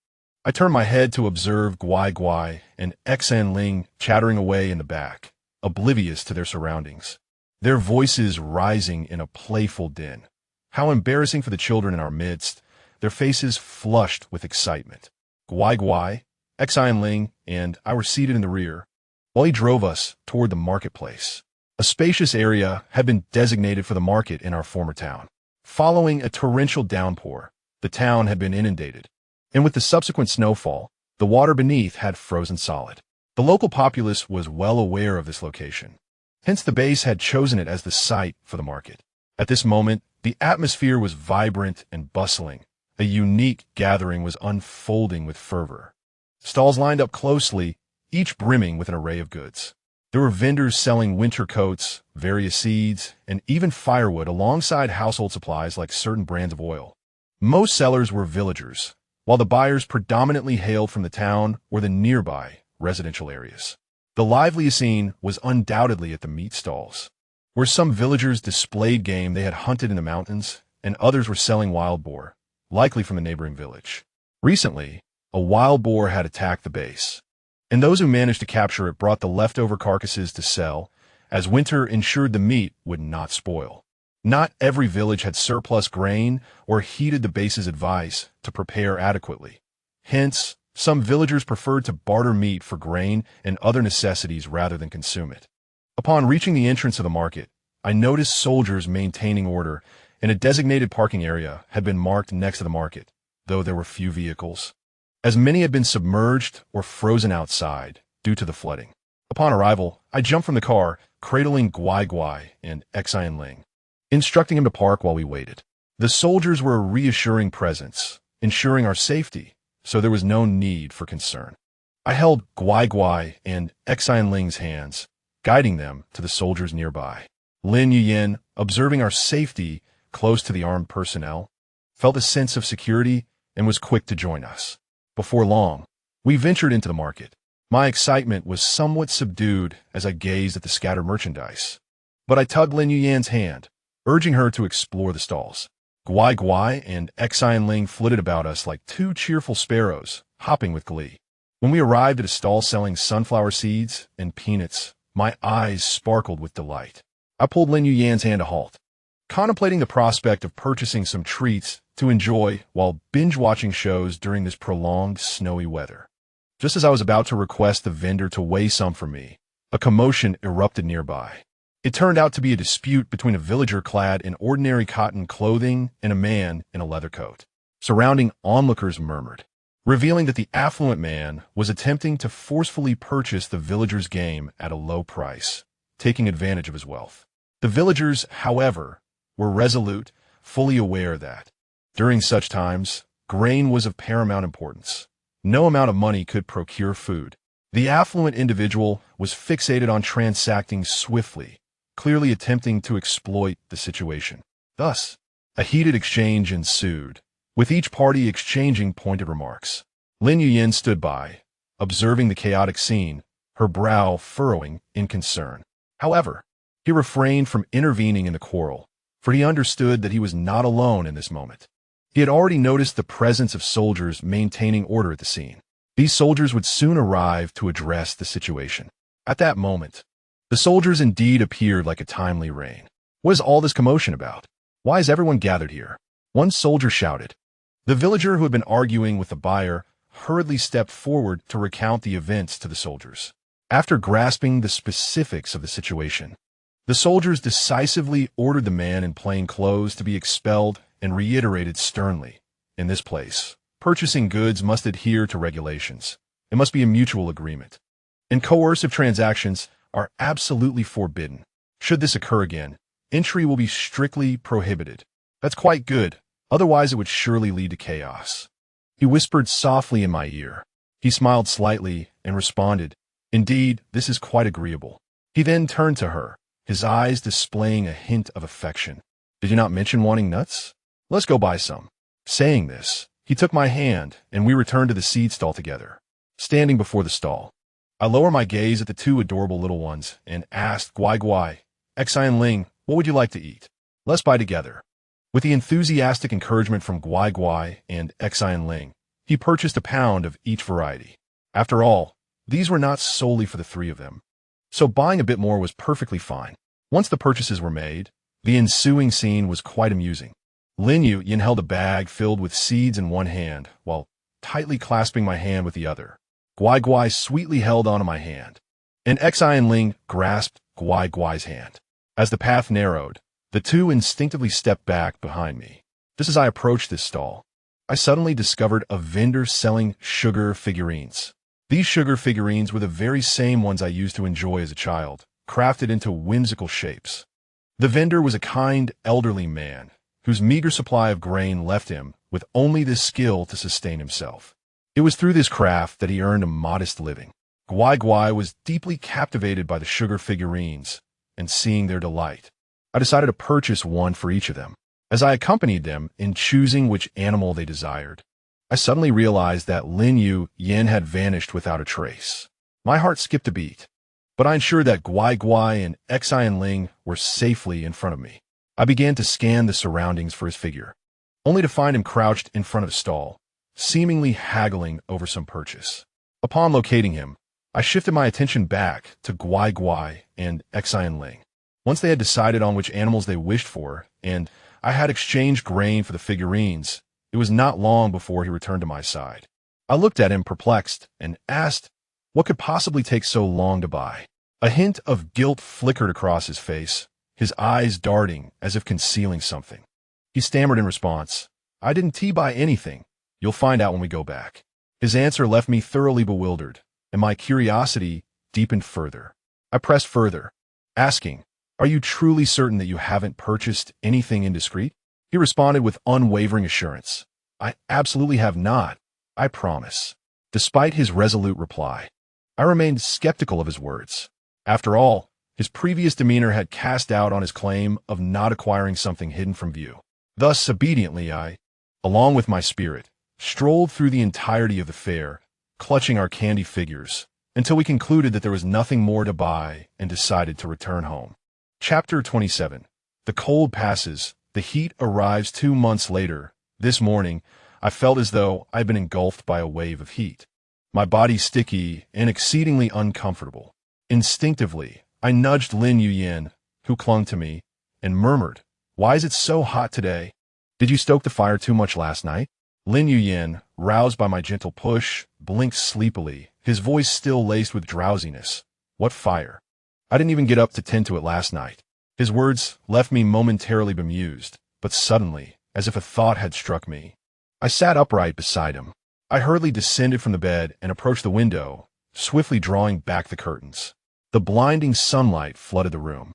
I turned my head to observe Gwai Gwai and Xian Ling chattering away in the back, oblivious to their surroundings, their voices rising in a playful din. How embarrassing for the children in our midst, their faces flushed with excitement. Gwai Gwai, Xian Ling, and I were seated in the rear, while he drove us toward the marketplace. A spacious area had been designated for the market in our former town. Following a torrential downpour, the town had been inundated, and with the subsequent snowfall, the water beneath had frozen solid. The local populace was well aware of this location. Hence the base had chosen it as the site for the market. At this moment, the atmosphere was vibrant and bustling. A unique gathering was unfolding with fervor. Stalls lined up closely, each brimming with an array of goods. There were vendors selling winter coats, various seeds, and even firewood alongside household supplies like certain brands of oil. Most sellers were villagers, while the buyers predominantly hailed from the town or the nearby residential areas. The liveliest scene was undoubtedly at the meat stalls, where some villagers displayed game they had hunted in the mountains, and others were selling wild boar, likely from a neighboring village. Recently, a wild boar had attacked the base, and those who managed to capture it brought the leftover carcasses to sell, as winter ensured the meat would not spoil. Not every village had surplus grain or heeded the base's advice to prepare adequately. Hence, some villagers preferred to barter meat for grain and other necessities rather than consume it. Upon reaching the entrance of the market, I noticed soldiers maintaining order, and a designated parking area had been marked next to the market, though there were few vehicles, as many had been submerged or frozen outside due to the flooding. Upon arrival, I jumped from the car, cradling Guai Guai and Xian Ling, instructing him to park while we waited. The soldiers were a reassuring presence, ensuring our safety, so there was no need for concern. I held Guai Guai and Xian Ling's hands, guiding them to the soldiers nearby. Lin Yuyin, observing our safety close to the armed personnel, felt a sense of security and was quick to join us. Before long, we ventured into the market. My excitement was somewhat subdued as I gazed at the scattered merchandise, but I tugged Lin Yuyan's hand, urging her to explore the stalls. Guai Guai and Xian Ling flitted about us like two cheerful sparrows, hopping with glee. When we arrived at a stall selling sunflower seeds and peanuts, my eyes sparkled with delight. I pulled Lin Yuyan's hand to halt, contemplating the prospect of purchasing some treats to enjoy while binge-watching shows during this prolonged snowy weather. Just as I was about to request the vendor to weigh some for me, a commotion erupted nearby. It turned out to be a dispute between a villager clad in ordinary cotton clothing and a man in a leather coat. Surrounding onlookers murmured, revealing that the affluent man was attempting to forcefully purchase the villager's game at a low price, taking advantage of his wealth. The villagers, however, were resolute, fully aware that, during such times, grain was of paramount importance. No amount of money could procure food. The affluent individual was fixated on transacting swiftly, clearly attempting to exploit the situation. Thus, a heated exchange ensued, with each party exchanging pointed remarks. Lin Yuyin stood by, observing the chaotic scene, her brow furrowing in concern. However, he refrained from intervening in the quarrel, for he understood that he was not alone in this moment. He had already noticed the presence of soldiers maintaining order at the scene. These soldiers would soon arrive to address the situation. At that moment, the soldiers indeed appeared like a timely rain. What is all this commotion about? Why is everyone gathered here? One soldier shouted. The villager who had been arguing with the buyer hurriedly stepped forward to recount the events to the soldiers. After grasping the specifics of the situation, the soldiers decisively ordered the man in plain clothes to be expelled and reiterated sternly, in this place, purchasing goods must adhere to regulations. It must be a mutual agreement. And coercive transactions are absolutely forbidden. Should this occur again, entry will be strictly prohibited. That's quite good, otherwise it would surely lead to chaos. He whispered softly in my ear. He smiled slightly and responded, "Indeed, this is quite agreeable." He then turned to her, his eyes displaying a hint of affection. "Did you not mention wanting nuts? Let's go buy some." Saying this, he took my hand, and we returned to the seed stall together. Standing before the stall, I lowered my gaze at the two adorable little ones and asked Guai Guai, "Xian Ling, what would you like to eat? Let's buy together." With the enthusiastic encouragement from Guai Guai and Xian Ling, he purchased a pound of each variety. After all, these were not solely for the three of them, so buying a bit more was perfectly fine. Once the purchases were made, the ensuing scene was quite amusing. Lin Yuyin held a bag filled with seeds in one hand, while tightly clasping my hand with the other. Guai Guai sweetly held onto my hand, and Xian Ling grasped Guai Guai's hand. As the path narrowed, the two instinctively stepped back behind me. Just as I approached this stall, I suddenly discovered a vendor selling sugar figurines. These sugar figurines were the very same ones I used to enjoy as a child, crafted into whimsical shapes. The vendor was a kind, elderly man, whose meager supply of grain left him with only the skill to sustain himself. It was through this craft that he earned a modest living. Gwai Gwai was deeply captivated by the sugar figurines, and seeing their delight, I decided to purchase one for each of them. As I accompanied them in choosing which animal they desired, I suddenly realized that Lin Yu Yin had vanished without a trace. My heart skipped a beat, but I ensured that Gwai Gwai and Xian Ling were safely in front of me. I began to scan the surroundings for his figure, only to find him crouched in front of a stall, seemingly haggling over some purchase. Upon locating him, I shifted my attention back to Gwai Gwai and Xian Ling. Once they had decided on which animals they wished for, and I had exchanged grain for the figurines, it was not long before he returned to my side. I looked at him perplexed and asked, what could possibly take so long to buy? A hint of guilt flickered across his face, his eyes darting as if concealing something. He stammered in response, I didn't buy anything. You'll find out when we go back. His answer left me thoroughly bewildered, and my curiosity deepened further. I pressed further, asking, are you truly certain that you haven't purchased anything indiscreet? He responded with unwavering assurance. I absolutely have not, I promise. Despite his resolute reply, I remained skeptical of his words. After all, his previous demeanor had cast doubt on his claim of not acquiring something hidden from view. Thus, obediently, I, along with my spirit, strolled through the entirety of the fair, clutching our candy figures, until we concluded that there was nothing more to buy and decided to return home. Chapter 27. The cold passes. The heat arrives 2 months later. This morning, I felt as though I'd been engulfed by a wave of heat. My body sticky and exceedingly uncomfortable. Instinctively, I nudged Lin Yu Yin, who clung to me, and murmured, why is it so hot today? Did you stoke the fire too much last night? Lin Yu Yin, roused by my gentle push, blinked sleepily, his voice still laced with drowsiness. What fire? I didn't even get up to tend to it last night. His words left me momentarily bemused, but suddenly, as if a thought had struck me, I sat upright beside him. I hurriedly descended from the bed and approached the window, swiftly drawing back the curtains. The blinding sunlight flooded the room,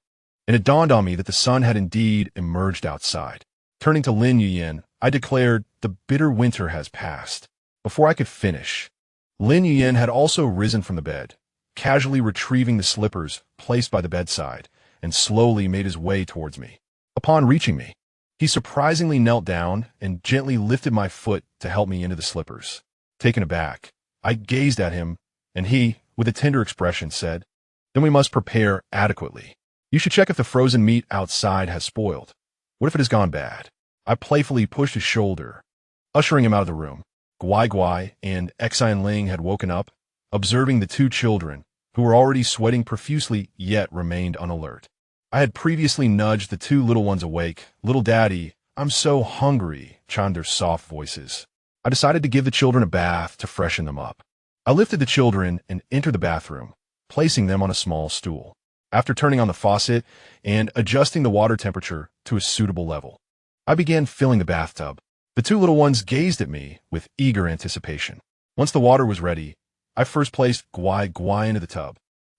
and it dawned on me that the sun had indeed emerged outside. Turning to Lin Yu Yin, I declared, the bitter winter has passed. Before I could finish, Lin Yu Yin had also risen from the bed, casually retrieving the slippers placed by the bedside, and slowly made his way towards me. Upon reaching me, he surprisingly knelt down and gently lifted my foot to help me into the slippers. Taken aback, I gazed at him, and he, with a tender expression, said, then we must prepare adequately. You should check if the frozen meat outside has spoiled. What if it has gone bad? I playfully pushed his shoulder, ushering him out of the room. Gwai Gwai and Xian Ling had woken up, observing the 2 children, who were already sweating profusely yet remained unalert. I had previously nudged the 2 little ones awake. Little Daddy, I'm so hungry, chimed their soft voices. I decided to give the children a bath to freshen them up. I lifted the children and entered the bathroom, placing them on a small stool. After turning on the faucet and adjusting the water temperature to a suitable level, I began filling the bathtub. The 2 little ones gazed at me with eager anticipation. Once the water was ready, I first placed Gwai Gwai into the tub.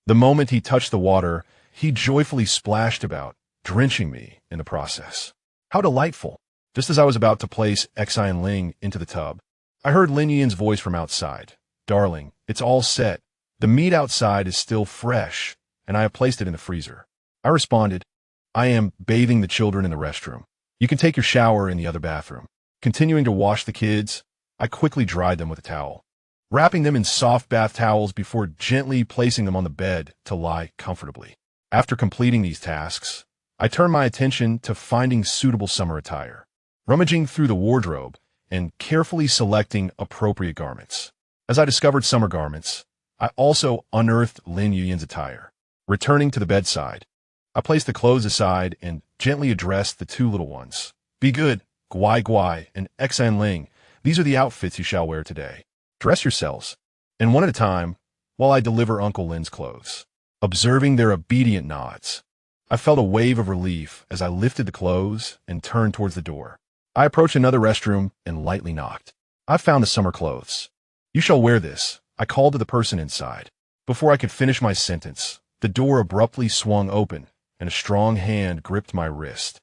The moment he touched the water, he joyfully splashed about, drenching me in the process. How delightful! Just as I was about to place Xian Ling into the tub, I heard Lin Yin's voice from outside. Darling, it's all set. The meat outside is still fresh, and I have placed it in the freezer. I responded, I am bathing the children in the restroom. You can take your shower in the other bathroom. Continuing to wash the kids, I quickly dried them with a towel, wrapping them in soft bath towels before gently placing them on the bed to lie comfortably. After completing these tasks, I turned my attention to finding suitable summer attire, rummaging through the wardrobe and carefully selecting appropriate garments. As I discovered summer garments, I also unearthed Lin Yu Yin's attire. Returning to the bedside, I placed the clothes aside and gently addressed the 2 little ones. Be good, Gwai Gwai and Xian Ling. These are the outfits you shall wear today. Dress yourselves, and one at a time, while I deliver Uncle Lin's clothes. Observing their obedient nods, I felt a wave of relief as I lifted the clothes and turned towards the door. I approached another restroom and lightly knocked. I found the summer clothes. You shall wear this, I called to the person inside. Before I could finish my sentence, the door abruptly swung open, and a strong hand gripped my wrist,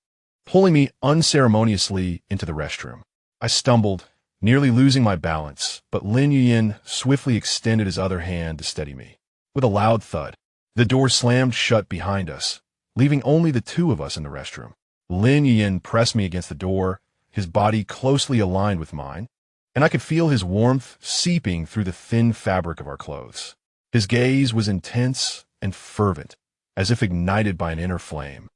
pulling me unceremoniously into the restroom. I stumbled, nearly losing my balance, but Lin Yuyin swiftly extended his other hand to steady me. With a loud thud, the door slammed shut behind us, leaving only the two of us in the restroom. Lin Yuyin pressed me against the door, his body closely aligned with mine, and I could feel his warmth seeping through the thin fabric of our clothes. His gaze was intense and fervent, as if ignited by an inner flame,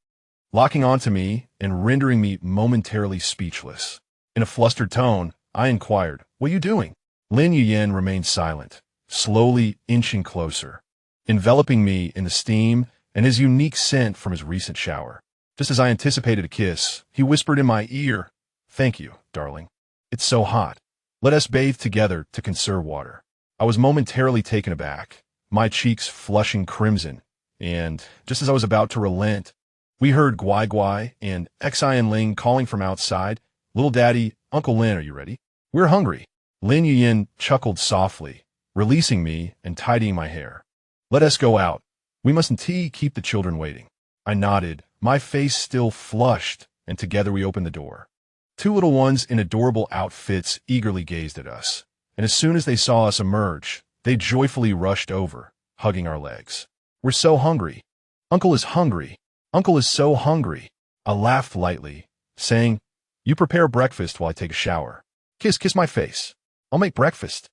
locking onto me and rendering me momentarily speechless. In a flustered tone, I inquired, "What are you doing?" Lin Yuyin remained silent, slowly inching closer, enveloping me in the steam and his unique scent from his recent shower. Just as I anticipated a kiss, he whispered in my ear, "Thank you, darling. It's so hot. Let us bathe together to conserve water." I was momentarily taken aback, my cheeks flushing crimson, and just as I was about to relent, we heard Guai Guai and Xian Ling calling from outside, "Little Daddy, Uncle Lin, are you ready? We're hungry." Lin Yuyin chuckled softly, releasing me and tidying my hair. "Let us go out. We mustn't keep the children waiting." I nodded, my face still flushed, and together we opened the door. Two little ones in adorable outfits eagerly gazed at us, and as soon as they saw us emerge, they joyfully rushed over, hugging our legs. "We're so hungry. Uncle is hungry. Uncle is so hungry." I laughed lightly, saying, "You prepare breakfast while I take a shower. Kiss my face. I'll make breakfast."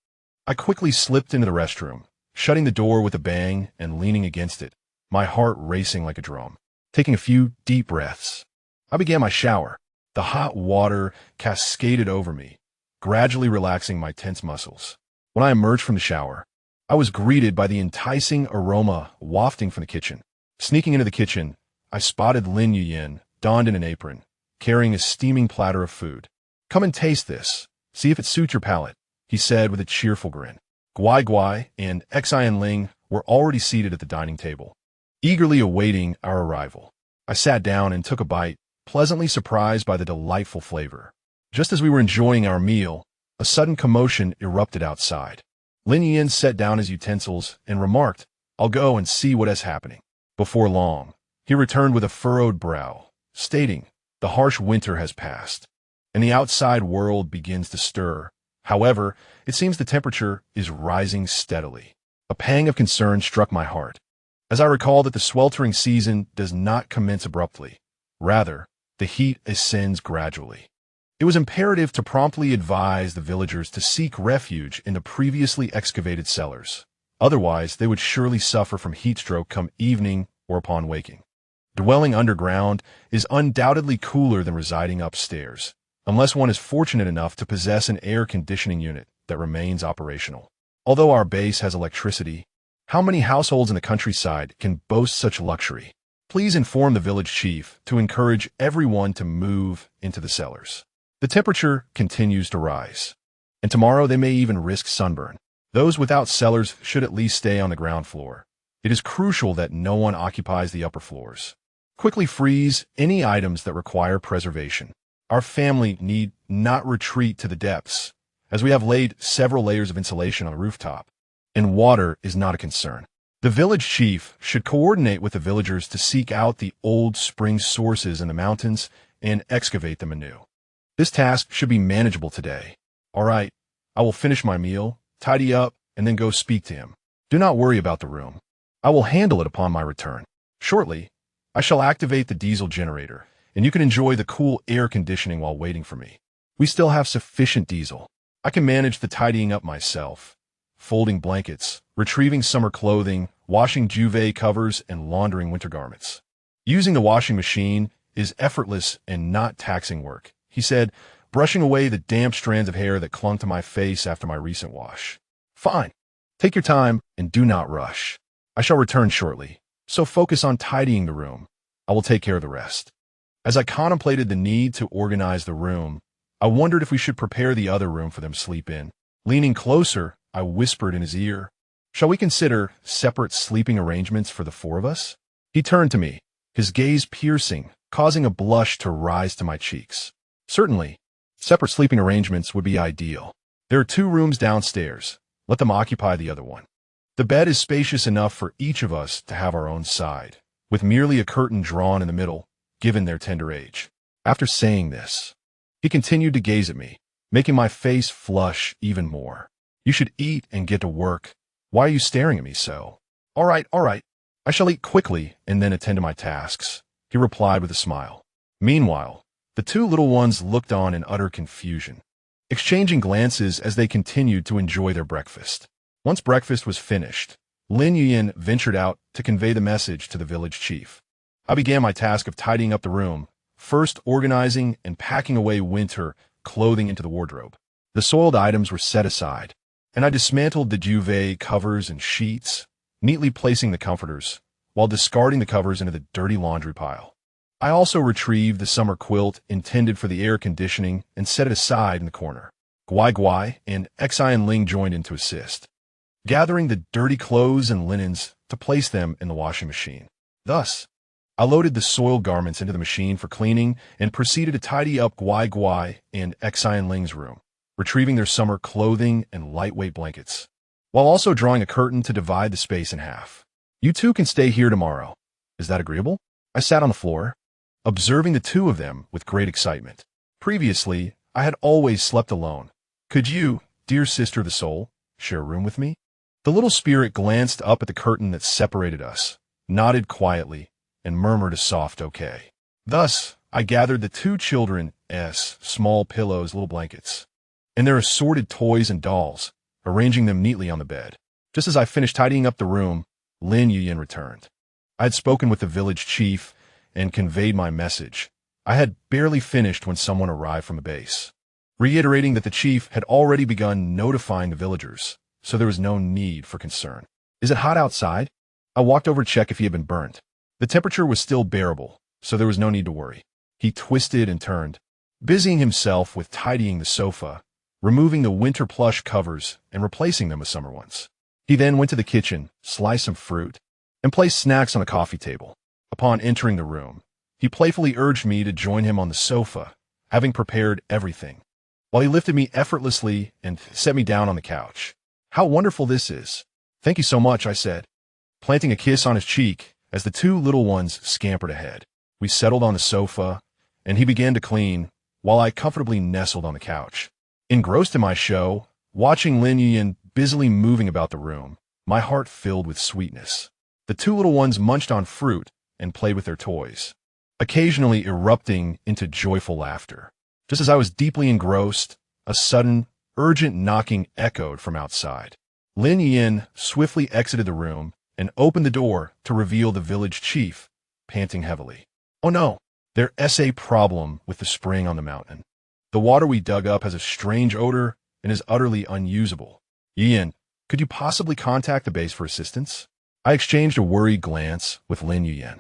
I quickly slipped into the restroom, shutting the door with a bang and leaning against it, my heart racing like a drum. Taking a few deep breaths, I began my shower. The hot water cascaded over me, gradually relaxing my tense muscles. When I emerged from the shower, I was greeted by the enticing aroma wafting from the kitchen. Sneaking into the kitchen, I spotted Lin Yuyin, donned in an apron, carrying a steaming platter of food. "Come and taste this. See if it suits your palate," he said with a cheerful grin. Guai Guai and Xian Ling were already seated at the dining table, eagerly awaiting our arrival. I sat down and took a bite, pleasantly surprised by the delightful flavor. Just as we were enjoying our meal, a sudden commotion erupted outside. Lin Yuyin set down his utensils and remarked, "I'll go and see what is happening." Before long, he returned with a furrowed brow, stating, "The harsh winter has passed, and the outside world begins to stir. However, it seems the temperature is rising steadily." A pang of concern struck my heart, as I recall that the sweltering season does not commence abruptly. Rather, the heat ascends gradually. It was imperative to promptly advise the villagers to seek refuge in the previously excavated cellars. Otherwise, they would surely suffer from heat stroke come evening or upon waking. Dwelling underground is undoubtedly cooler than residing upstairs, unless one is fortunate enough to possess an air conditioning unit that remains operational. Although our base has electricity, how many households in the countryside can boast such luxury? Please inform the village chief to encourage everyone to move into the cellars. The temperature continues to rise, and tomorrow they may even risk sunburn. Those without cellars should at least stay on the ground floor. It is crucial that no one occupies the upper floors. Quickly freeze any items that require preservation. Our family need not retreat to the depths, as we have laid several layers of insulation on the rooftop, and water is not a concern. The village chief should coordinate with the villagers to seek out the old spring sources in the mountains and excavate them anew. This task should be manageable today. All right, I will finish my meal, tidy up, and then go speak to him. Do not worry about the room. I will handle it upon my return. Shortly, I shall activate the diesel generator, and you can enjoy the cool air conditioning while waiting for me. We still have sufficient diesel. I can manage the tidying up myself, folding blankets, retrieving summer clothing, washing duvet covers, and laundering winter garments. Using the washing machine is effortless and not taxing work, he said, brushing away the damp strands of hair that clung to my face after my recent wash. Fine. Take your time and do not rush. I shall return shortly, so focus on tidying the room. I will take care of the rest. As I contemplated the need to organize the room, I wondered if we should prepare the other room for them to sleep in. Leaning closer, I whispered in his ear, "Shall we consider separate sleeping arrangements for the four of us?" He turned to me, his gaze piercing, causing a blush to rise to my cheeks. "Certainly, separate sleeping arrangements would be ideal. There are 2 rooms downstairs. Let them occupy the other one. The bed is spacious enough for each of us to have our own side, with merely a curtain drawn in the middle, given their tender age. After saying this, he continued to gaze at me, making my face flush even more. You should eat and get to work. Why are you staring at me so? All right. I shall eat quickly and then attend to my tasks, he replied with a smile. Meanwhile, the two little ones looked on in utter confusion, exchanging glances as they continued to enjoy their breakfast. Once breakfast was finished, Lin Yuyin ventured out to convey the message to the village chief. I began my task of tidying up the room, first organizing and packing away winter clothing into the wardrobe. The soiled items were set aside, and I dismantled the duvet covers and sheets, neatly placing the comforters, while discarding the covers into the dirty laundry pile. I also retrieved the summer quilt intended for the air conditioning and set it aside in the corner. Guai Guai and Xi and Ling joined in to assist, gathering the dirty clothes and linens to place them in the washing machine. Thus, I loaded the soiled garments into the machine for cleaning and proceeded to tidy up Guai Guai and Xi and Ling's room, retrieving their summer clothing and lightweight blankets, while also drawing a curtain to divide the space in half. You two can stay here tomorrow. Is that agreeable? I sat on the floor, observing the two of them with great excitement. Previously, I had always slept alone. Could you, dear sister of the soul, share a room with me? The little spirit glanced up at the curtain that separated us, nodded quietly, and murmured a soft okay. Thus, I gathered the two children's small pillows, little blankets, and their assorted toys and dolls, arranging them neatly on the bed. Just as I finished tidying up the room, Lin Yuyin returned. I had spoken with the village chief and conveyed my message. I had barely finished when someone arrived from the base, reiterating that the chief had already begun notifying the villagers, so there was no need for concern. Is it hot outside? I walked over to check if he had been burnt. The temperature was still bearable, so there was no need to worry. He twisted and turned, busying himself with tidying the sofa, removing the winter plush covers and replacing them with summer ones. He then went to the kitchen, sliced some fruit, and placed snacks on the coffee table. Upon entering the room, he playfully urged me to join him on the sofa, having prepared everything, while he lifted me effortlessly and set me down on the couch. How wonderful this is. Thank you so much, I said, planting a kiss on his cheek as the two little ones scampered ahead. We settled on the sofa, and he began to clean, while I comfortably nestled on the couch. Engrossed in my show, watching Lin Yuyin busily moving about the room, my heart filled with sweetness. The two little ones munched on fruit and played with their toys, occasionally erupting into joyful laughter. Just as I was deeply engrossed, a sudden, urgent knocking echoed from outside. Lin Yuyin swiftly exited the room and opened the door to reveal the village chief, panting heavily. Oh no, there's a problem with the spring on the mountain. The water we dug up has a strange odor and is utterly unusable. Yuyin, could you possibly contact the base for assistance? I exchanged a worried glance with Lin Yuyin.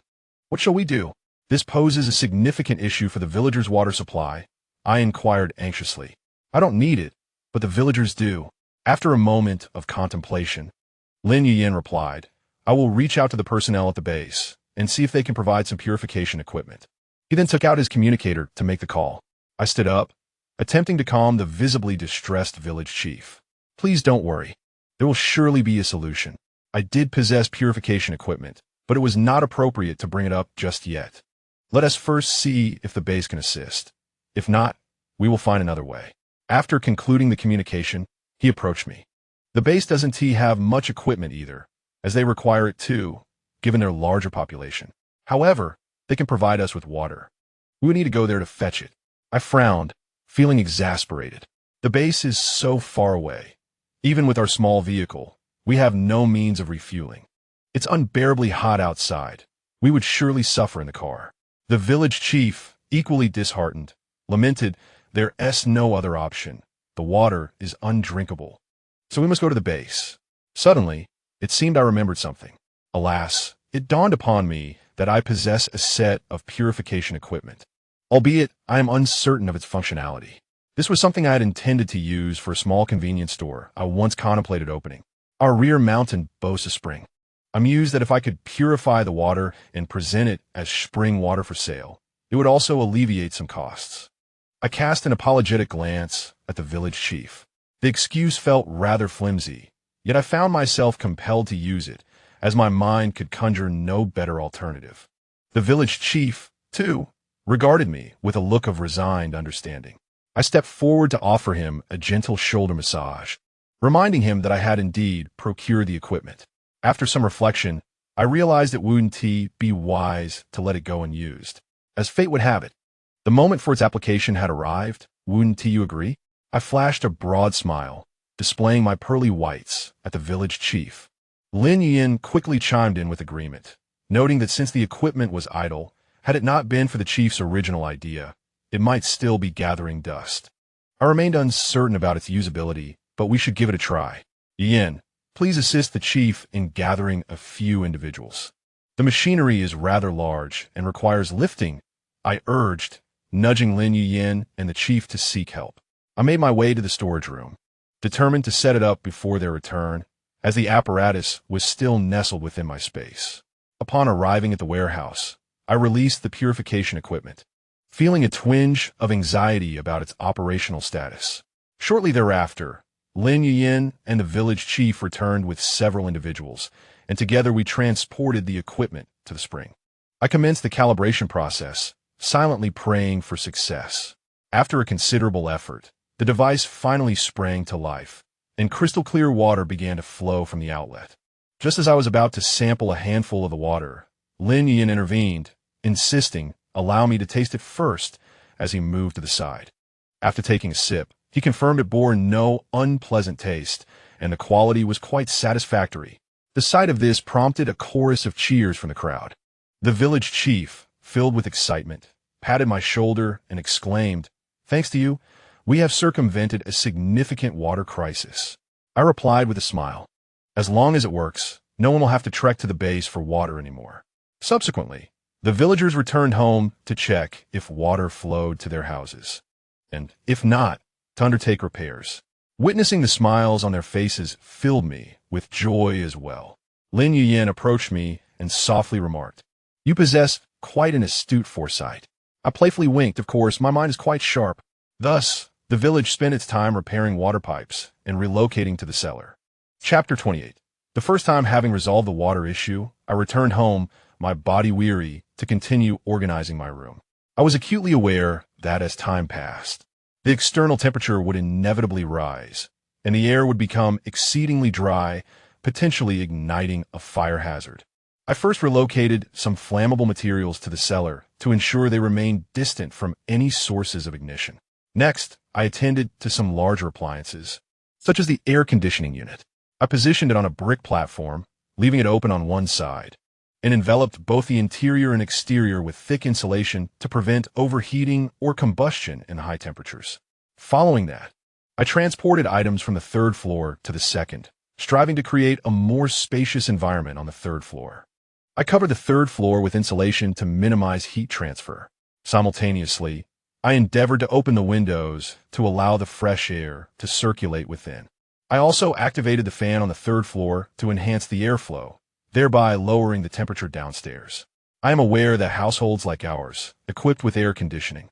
What shall we do? This poses a significant issue for the villagers' water supply, I inquired anxiously. I don't need it, but the villagers do. After a moment of contemplation, Lin Yuyin replied, I will reach out to the personnel at the base and see if they can provide some purification equipment. He then took out his communicator to make the call. I stood up, attempting to calm the visibly distressed village chief. Please don't worry. There will surely be a solution. I did possess purification equipment, but it was not appropriate to bring it up just yet. Let us first see if the base can assist. If not, we will find another way. After concluding the communication, he approached me. The base doesn't have much equipment either, as they require it too, given their larger population. However, they can provide us with water. We would need to go there to fetch it. I frowned, feeling exasperated. The base is so far away. Even with our small vehicle, we have no means of refueling. It's unbearably hot outside. We would surely suffer in the car. The village chief, equally disheartened, lamented there's no other option. The water is undrinkable. So we must go to the base. Suddenly, it seemed I remembered something. Alas, it dawned upon me that I possess a set of purification equipment, albeit I am uncertain of its functionality. This was something I had intended to use for a small convenience store I once contemplated opening. Our rear mountain boasts a spring. I mused that if I could purify the water and present it as spring water for sale, it would also alleviate some costs. I cast an apologetic glance at the village chief. The excuse felt rather flimsy, yet I found myself compelled to use it, as my mind could conjure no better alternative. The village chief, too, regarded me with a look of resigned understanding. I stepped forward to offer him a gentle shoulder massage, reminding him that I had indeed procured the equipment. After some reflection, I realized it wouldn't be wise to let it go unused. As fate would have it, the moment for its application had arrived. Wouldn't you agree? I flashed a broad smile, displaying my pearly whites at the village chief. Lin Yin quickly chimed in with agreement, noting that since the equipment was idle, had it not been for the chief's original idea, it might still be gathering dust. I remained uncertain about its usability, but we should give it a try. Yin, please assist the chief in gathering a few individuals. The machinery is rather large and requires lifting, I urged, nudging Lin Yin and the chief to seek help. I made my way to the storage room, determined to set it up before their return, as the apparatus was still nestled within my space. Upon arriving at the warehouse, I released the purification equipment, feeling a twinge of anxiety about its operational status. Shortly thereafter, Lin Yin and the village chief returned with several individuals, and together we transported the equipment to the spring. I commenced the calibration process, silently praying for success. After a considerable effort, the device finally sprang to life, and crystal-clear water began to flow from the outlet. Just as I was about to sample a handful of the water, Lin Yin intervened, insisting, "Allow me to taste it first," as he moved to the side. After taking a sip, he confirmed it bore no unpleasant taste, and the quality was quite satisfactory. The sight of this prompted a chorus of cheers from the crowd. The village chief, filled with excitement, patted my shoulder and exclaimed, "Thanks to you, we have circumvented a significant water crisis." I replied with a smile, "As long as it works, no one will have to trek to the base for water anymore." Subsequently, the villagers returned home to check if water flowed to their houses, and, if not, to undertake repairs. Witnessing the smiles on their faces filled me with joy as well. Lin Yin approached me and softly remarked, "You possess quite an astute foresight." I playfully winked. Of course, my mind is quite sharp. Thus, the village spent its time repairing water pipes and relocating to the cellar. Chapter 28. The first time having resolved the water issue, I returned home, my body weary, to continue organizing my room. I was acutely aware that as time passed, the external temperature would inevitably rise, and the air would become exceedingly dry, potentially igniting a fire hazard. I first relocated some flammable materials to the cellar to ensure they remained distant from any sources of ignition. Next, I attended to some larger appliances, such as the air conditioning unit. I positioned it on a brick platform, leaving it open on one side, and enveloped both the interior and exterior with thick insulation to prevent overheating or combustion in high temperatures. Following that, I transported items from the third floor to the second, striving to create a more spacious environment on the third floor. I covered the third floor with insulation to minimize heat transfer. Simultaneously, I endeavored to open the windows to allow the fresh air to circulate within. I also activated the fan on the third floor to enhance the airflow, thereby lowering the temperature downstairs. I am aware that households like ours, equipped with air conditioning,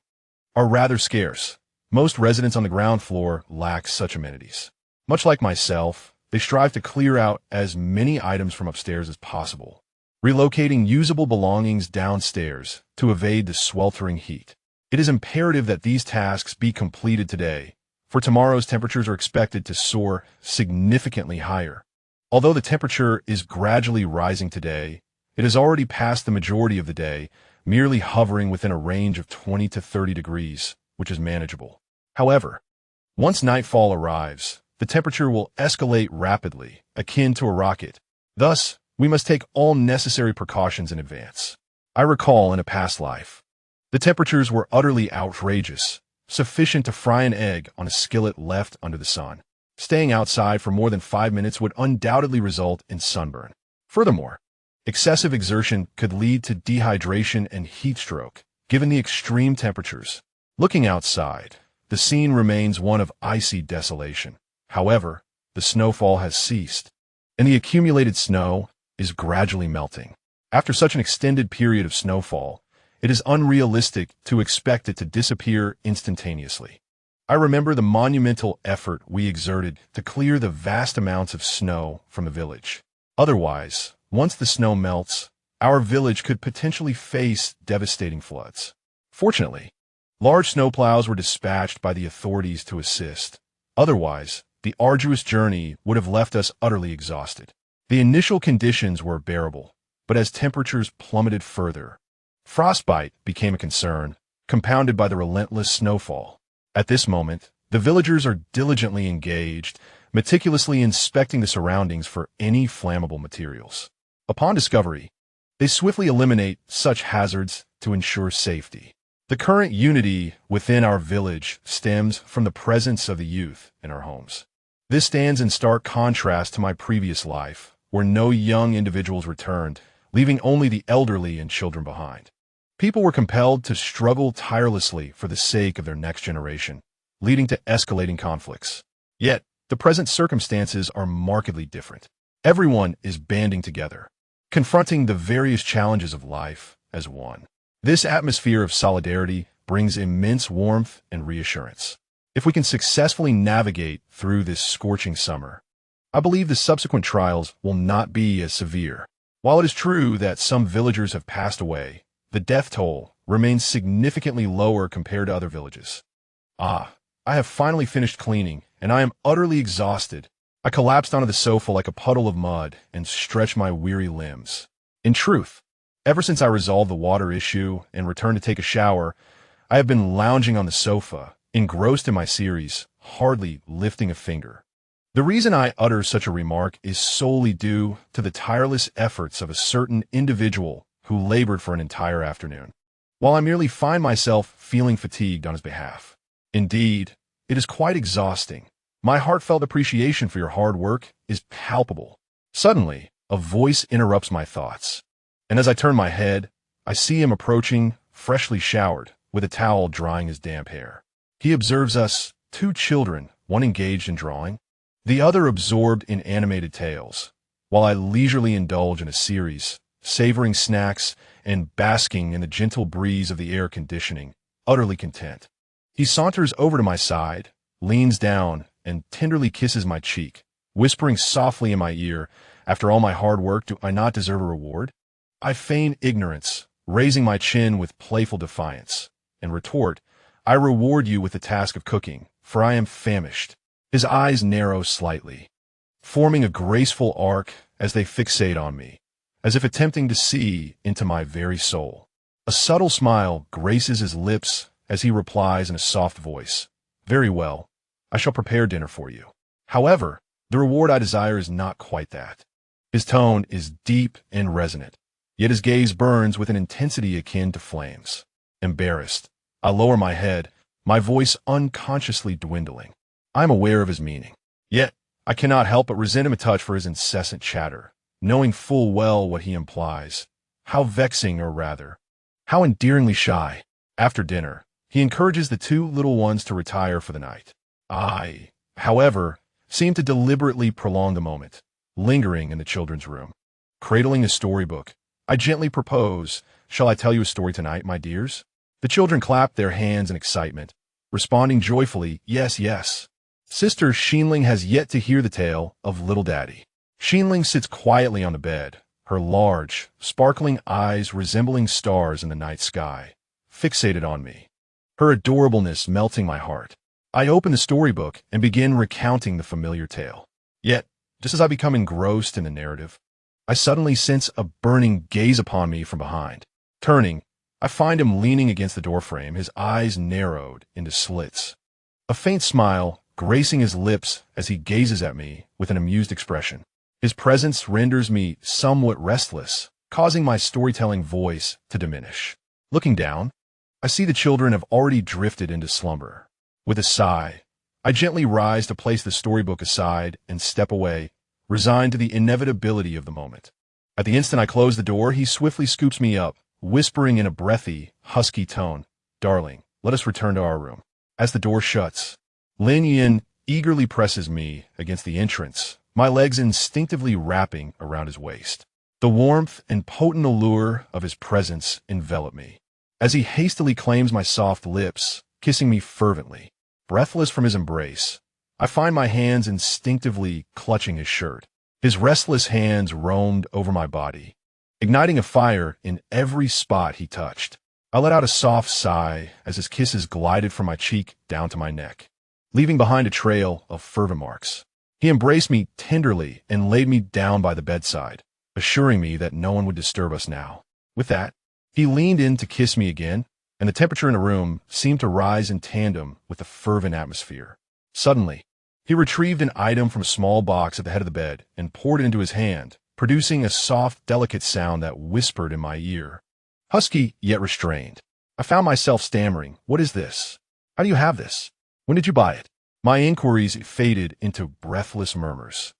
are rather scarce. Most residents on the ground floor lack such amenities. Much like myself, they strive to clear out as many items from upstairs as possible, relocating usable belongings downstairs to evade the sweltering heat. It is imperative that these tasks be completed today, for tomorrow's temperatures are expected to soar significantly higher. Although the temperature is gradually rising today, it has already passed the majority of the day, merely hovering within a range of 20 to 30 degrees, which is manageable. However, once nightfall arrives, the temperature will escalate rapidly, akin to a rocket. Thus, we must take all necessary precautions in advance. I recall in a past life, the temperatures were utterly outrageous, sufficient to fry an egg on a skillet left under the sun. Staying outside for more than 5 minutes would undoubtedly result in sunburn. Furthermore, excessive exertion could lead to dehydration and heat stroke, given the extreme temperatures. Looking outside, the scene remains one of icy desolation. However, the snowfall has ceased, and the accumulated snow is gradually melting. After such an extended period of snowfall, it is unrealistic to expect it to disappear instantaneously. I remember the monumental effort we exerted to clear the vast amounts of snow from the village. Otherwise, once the snow melts, our village could potentially face devastating floods. Fortunately, large snowplows were dispatched by the authorities to assist. Otherwise, the arduous journey would have left us utterly exhausted. The initial conditions were bearable, but as temperatures plummeted further, frostbite became a concern, compounded by the relentless snowfall. At this moment, the villagers are diligently engaged, meticulously inspecting the surroundings for any flammable materials. Upon discovery, they swiftly eliminate such hazards to ensure safety. The current unity within our village stems from the presence of the youth in our homes. This stands in stark contrast to my previous life, where no young individuals returned, leaving only the elderly and children behind. People were compelled to struggle tirelessly for the sake of their next generation, leading to escalating conflicts. Yet, the present circumstances are markedly different. Everyone is banding together, confronting the various challenges of life as one. This atmosphere of solidarity brings immense warmth and reassurance. If we can successfully navigate through this scorching summer, I believe the subsequent trials will not be as severe. While it is true that some villagers have passed away, the death toll remains significantly lower compared to other villages. I have finally finished cleaning, and I am utterly exhausted. I collapsed onto the sofa like a puddle of mud and stretched my weary limbs. In truth, ever since I resolved the water issue and returned to take a shower, I have been lounging on the sofa, engrossed in my series, hardly lifting a finger. The reason I utter such a remark is solely due to the tireless efforts of a certain individual who labored for an entire afternoon, while I merely find myself feeling fatigued on his behalf. Indeed, it is quite exhausting. My heartfelt appreciation for your hard work is palpable. Suddenly, a voice interrupts my thoughts, and as I turn my head, I see him approaching, freshly showered, with a towel drying his damp hair. He observes us, two children, one engaged in drawing, the other absorbed in animated tales, while I leisurely indulge in a series, savoring snacks and basking in the gentle breeze of the air conditioning, utterly content. He saunters over to my side, leans down, and tenderly kisses my cheek, whispering softly in my ear, "After all my hard work, do I not deserve a reward?" I feign ignorance, raising my chin with playful defiance, and retort, "I reward you with the task of cooking, for I am famished." His eyes narrow slightly, forming a graceful arc as they fixate on me, as if attempting to see into my very soul. A subtle smile graces his lips as he replies in a soft voice, "Very well, I shall prepare dinner for you. However, the reward I desire is not quite that." His tone is deep and resonant, yet his gaze burns with an intensity akin to flames. Embarrassed, I lower my head, my voice unconsciously dwindling. I am aware of his meaning, yet I cannot help but resent him a touch for his incessant chatter, knowing full well what he implies. How vexing, or rather, how endearingly shy. After dinner, he encourages the two little ones to retire for the night. I, however, seem to deliberately prolong the moment, lingering in the children's room. Cradling a storybook, I gently propose, "Shall I tell you a story tonight, my dears?" The children clap their hands in excitement, responding joyfully, "Yes, yes." Sister Sheenling has yet to hear the tale of Little Daddy. Sheenling sits quietly on the bed, her large, sparkling eyes resembling stars in the night sky, fixated on me, her adorableness melting my heart. I open the storybook and begin recounting the familiar tale. Yet, just as I become engrossed in the narrative, I suddenly sense a burning gaze upon me from behind. Turning, I find him leaning against the doorframe, his eyes narrowed into slits. A faint smile gracing his lips as he gazes at me with an amused expression. His presence renders me somewhat restless, causing my storytelling voice to diminish. Looking down, I see the children have already drifted into slumber. With a sigh, I gently rise to place the storybook aside and step away, resigned to the inevitability of the moment. At the instant I close the door, he swiftly scoops me up, whispering in a breathy, husky tone, "Darling, let us return to our room." As the door shuts, Lin Yin eagerly presses me against the entrance, my legs instinctively wrapping around his waist. The warmth and potent allure of his presence envelop me, as he hastily claims my soft lips, kissing me fervently. Breathless from his embrace, I find my hands instinctively clutching his shirt. His restless hands roamed over my body, igniting a fire in every spot he touched. I let out a soft sigh as his kisses glided from my cheek down to my neck, leaving behind a trail of fervent marks. He embraced me tenderly and laid me down by the bedside, assuring me that no one would disturb us now. With that, he leaned in to kiss me again, and the temperature in the room seemed to rise in tandem with the fervent atmosphere. Suddenly, he retrieved an item from a small box at the head of the bed and poured it into his hand, producing a soft, delicate sound that whispered in my ear. Husky, yet restrained. I found myself stammering, "What is this? How do you have this? When did you buy it?" My inquiries faded into breathless murmurs.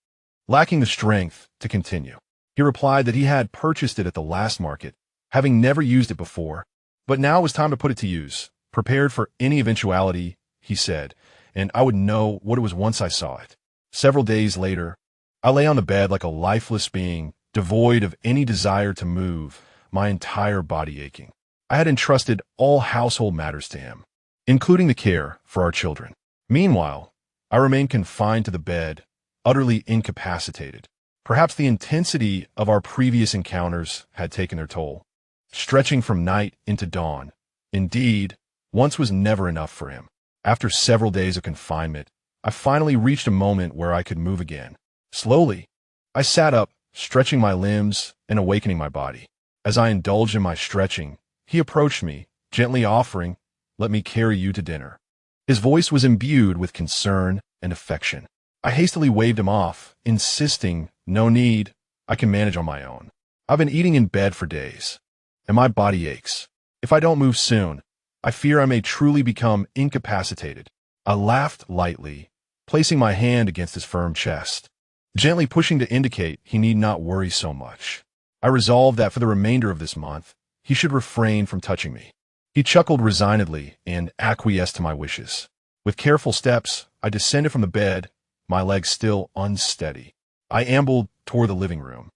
Lacking the strength to continue, he replied that he had purchased it at the last market, having never used it before, but now it was time to put it to use. Prepared for any eventuality, he said, and I would know what it was once I saw it. Several days later, I lay on the bed like a lifeless being, devoid of any desire to move, my entire body aching. I had entrusted all household matters to him, including the care for our children. Meanwhile, I remained confined to the bed, utterly incapacitated. Perhaps the intensity of our previous encounters had taken their toll, stretching from night into dawn. Indeed, once was never enough for him. After several days of confinement, I finally reached a moment where I could move again. Slowly, I sat up, stretching my limbs and awakening my body. As I indulged in my stretching, he approached me, gently offering, "Let me carry you to dinner." His voice was imbued with concern and affection. I hastily waved him off, insisting, "No need, I can manage on my own. I've been eating in bed for days, and my body aches. If I don't move soon, I fear I may truly become incapacitated." I laughed lightly, placing my hand against his firm chest, gently pushing to indicate he need not worry so much. I resolved that for the remainder of this month, he should refrain from touching me. He chuckled resignedly and acquiesced to my wishes. With careful steps, I descended from the bed, my legs still unsteady. I ambled toward the living room,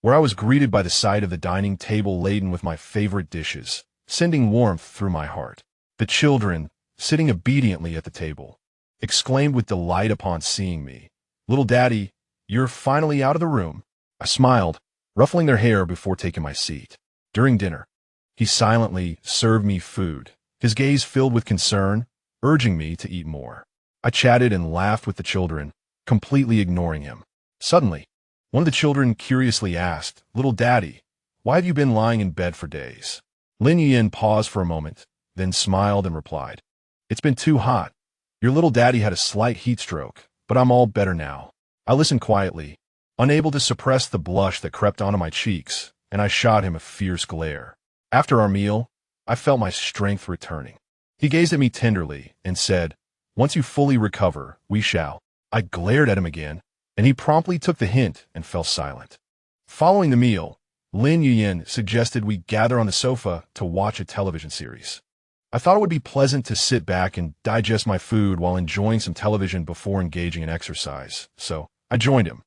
where I was greeted by the sight of the dining table laden with my favorite dishes, sending warmth through my heart. The children, sitting obediently at the table, exclaimed with delight upon seeing me, "Little Daddy, you're finally out of the room." I smiled, ruffling their hair before taking my seat. During dinner, he silently served me food, his gaze filled with concern, urging me to eat more. I chatted and laughed with the children, completely ignoring him. Suddenly, one of the children curiously asked, "Little Daddy, why have you been lying in bed for days?" Lin Yin paused for a moment, then smiled and replied, "It's been too hot. Your little daddy had a slight heat stroke, but I'm all better now." I listened quietly, unable to suppress the blush that crept onto my cheeks, and I shot him a fierce glare. After our meal, I felt my strength returning. He gazed at me tenderly and said, "Once you fully recover, we shall." I glared at him again, and he promptly took the hint and fell silent. Following the meal, Lin Yin suggested we gather on the sofa to watch a television series. I thought it would be pleasant to sit back and digest my food while enjoying some television before engaging in exercise, so I joined him.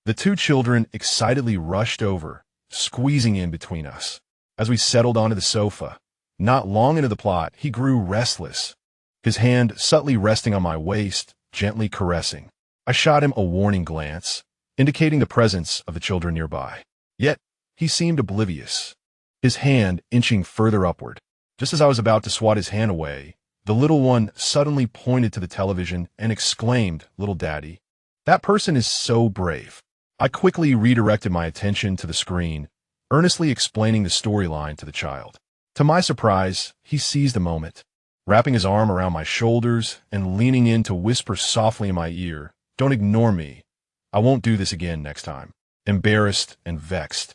The two children excitedly rushed over, squeezing in between us. As we settled onto the sofa, not long into the plot, he grew restless, his hand subtly resting on my waist, gently caressing. I shot him a warning glance, indicating the presence of the children nearby. Yet, he seemed oblivious, his hand inching further upward. Just as I was about to swat his hand away, the little one suddenly pointed to the television and exclaimed, "Little Daddy, that person is so brave." I quickly redirected my attention to the screen, earnestly explaining the storyline to the child. To my surprise, he seized the moment, wrapping his arm around my shoulders and leaning in to whisper softly in my ear, "Don't ignore me. I won't do this again next time." Embarrassed and vexed,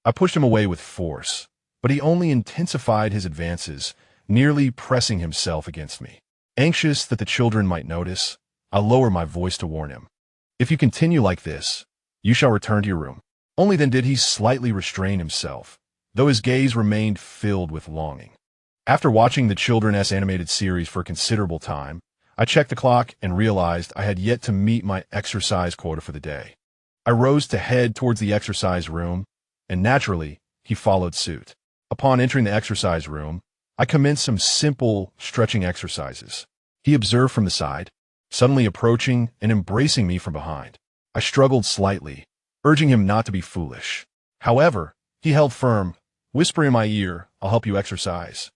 I pushed him away with force, but he only intensified his advances, nearly pressing himself against me. Anxious that the children might notice, I lowered my voice to warn him, "If you continue like this, you shall return to your room." Only then did he slightly restrain himself, though his gaze remained filled with longing. After watching the children's animated series for a considerable time, I checked the clock and realized I had yet to meet my exercise quota for the day. I rose to head towards the exercise room, and naturally, he followed suit. Upon entering the exercise room, I commenced some simple stretching exercises. He observed from the side, suddenly approaching and embracing me from behind. I struggled slightly, urging him not to be foolish. However, he held firm, whispering in my ear, "I'll help you exercise."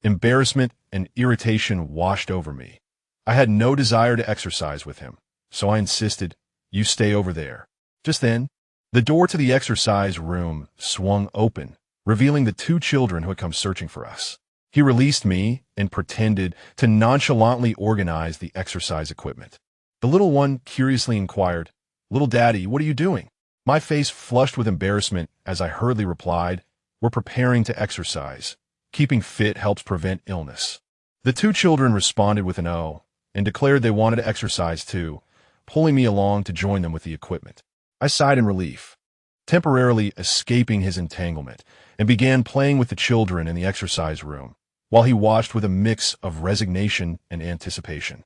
Embarrassment and irritation washed over me. I had no desire to exercise with him, so I insisted, "You stay over there." Just then, the door to the exercise room swung open, revealing the two children who had come searching for us. He released me and pretended to nonchalantly organize the exercise equipment. The little one curiously inquired, "Little Daddy, what are you doing?" My face flushed with embarrassment as I hurriedly replied, "We're preparing to exercise. Keeping fit helps prevent illness." The two children responded with an "oh" and declared they wanted to exercise too, pulling me along to join them with the equipment. I sighed in relief, temporarily escaping his entanglement, and began playing with the children in the exercise room, while he watched with a mix of resignation and anticipation.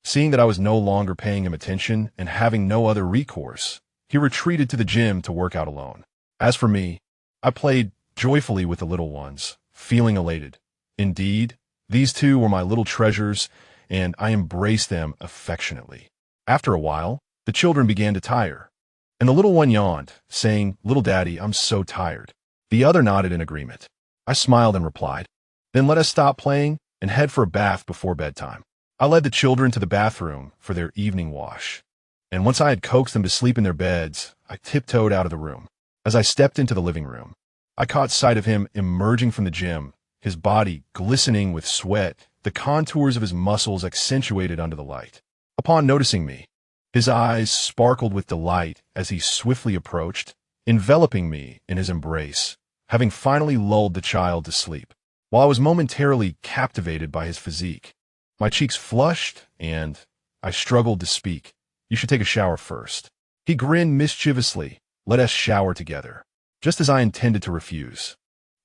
Seeing that I was no longer paying him attention and having no other recourse, he retreated to the gym to work out alone. As for me, I played joyfully with the little ones, feeling elated. Indeed, these two were my little treasures, and I embraced them affectionately. After a while, the children began to tire, and the little one yawned, saying, "Little Daddy, I'm so tired." The other nodded in agreement. I smiled and replied, "Then let us stop playing and head for a bath before bedtime." I led the children to the bathroom for their evening wash, and once I had coaxed them to sleep in their beds, I tiptoed out of the room. As I stepped into the living room, I caught sight of him emerging from the gym, his body glistening with sweat, the contours of his muscles accentuated under the light. Upon noticing me, his eyes sparkled with delight as he swiftly approached, enveloping me in his embrace, having finally lulled the child to sleep. While I was momentarily captivated by his physique, my cheeks flushed and I struggled to speak. "You should take a shower first." He grinned mischievously, "Let us shower together," just as I intended to refuse.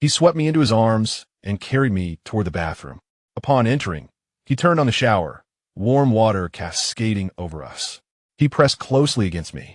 He swept me into his arms and carried me toward the bathroom. Upon entering, he turned on the shower, warm water cascading over us. He pressed closely against me,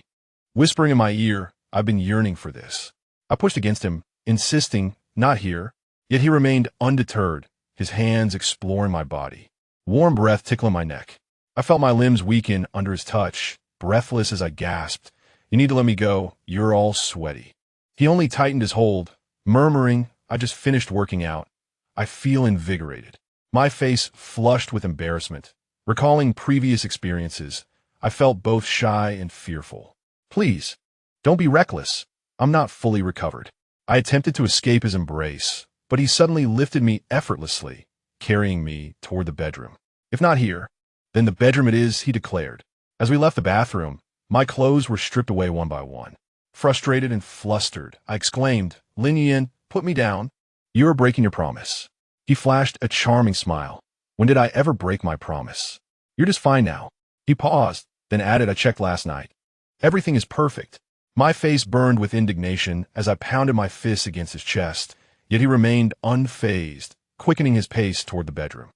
whispering in my ear, "I've been yearning for this." I pushed against him, insisting, "Not here." Yet he remained undeterred, his hands exploring my body, warm breath tickling my neck. I felt my limbs weaken under his touch, breathless as I gasped, "You need to let me go. You're all sweaty." He only tightened his hold, murmuring, "I just finished working out. I feel invigorated." My face flushed with embarrassment. Recalling previous experiences, I felt both shy and fearful. "Please, don't be reckless. I'm not fully recovered." I attempted to escape his embrace, but he suddenly lifted me effortlessly, carrying me toward the bedroom. "If not here, then the bedroom it is," he declared. As we left the bathroom, my clothes were stripped away one by one. Frustrated and flustered, I exclaimed, "Lin Yin, put me down. You are breaking your promise." He flashed a charming smile. "When did I ever break my promise? You're just fine now." He paused, then added, "I checked last night. Everything is perfect." My face burned with indignation as I pounded my fists against his chest, yet he remained unfazed, quickening his pace toward the bedroom.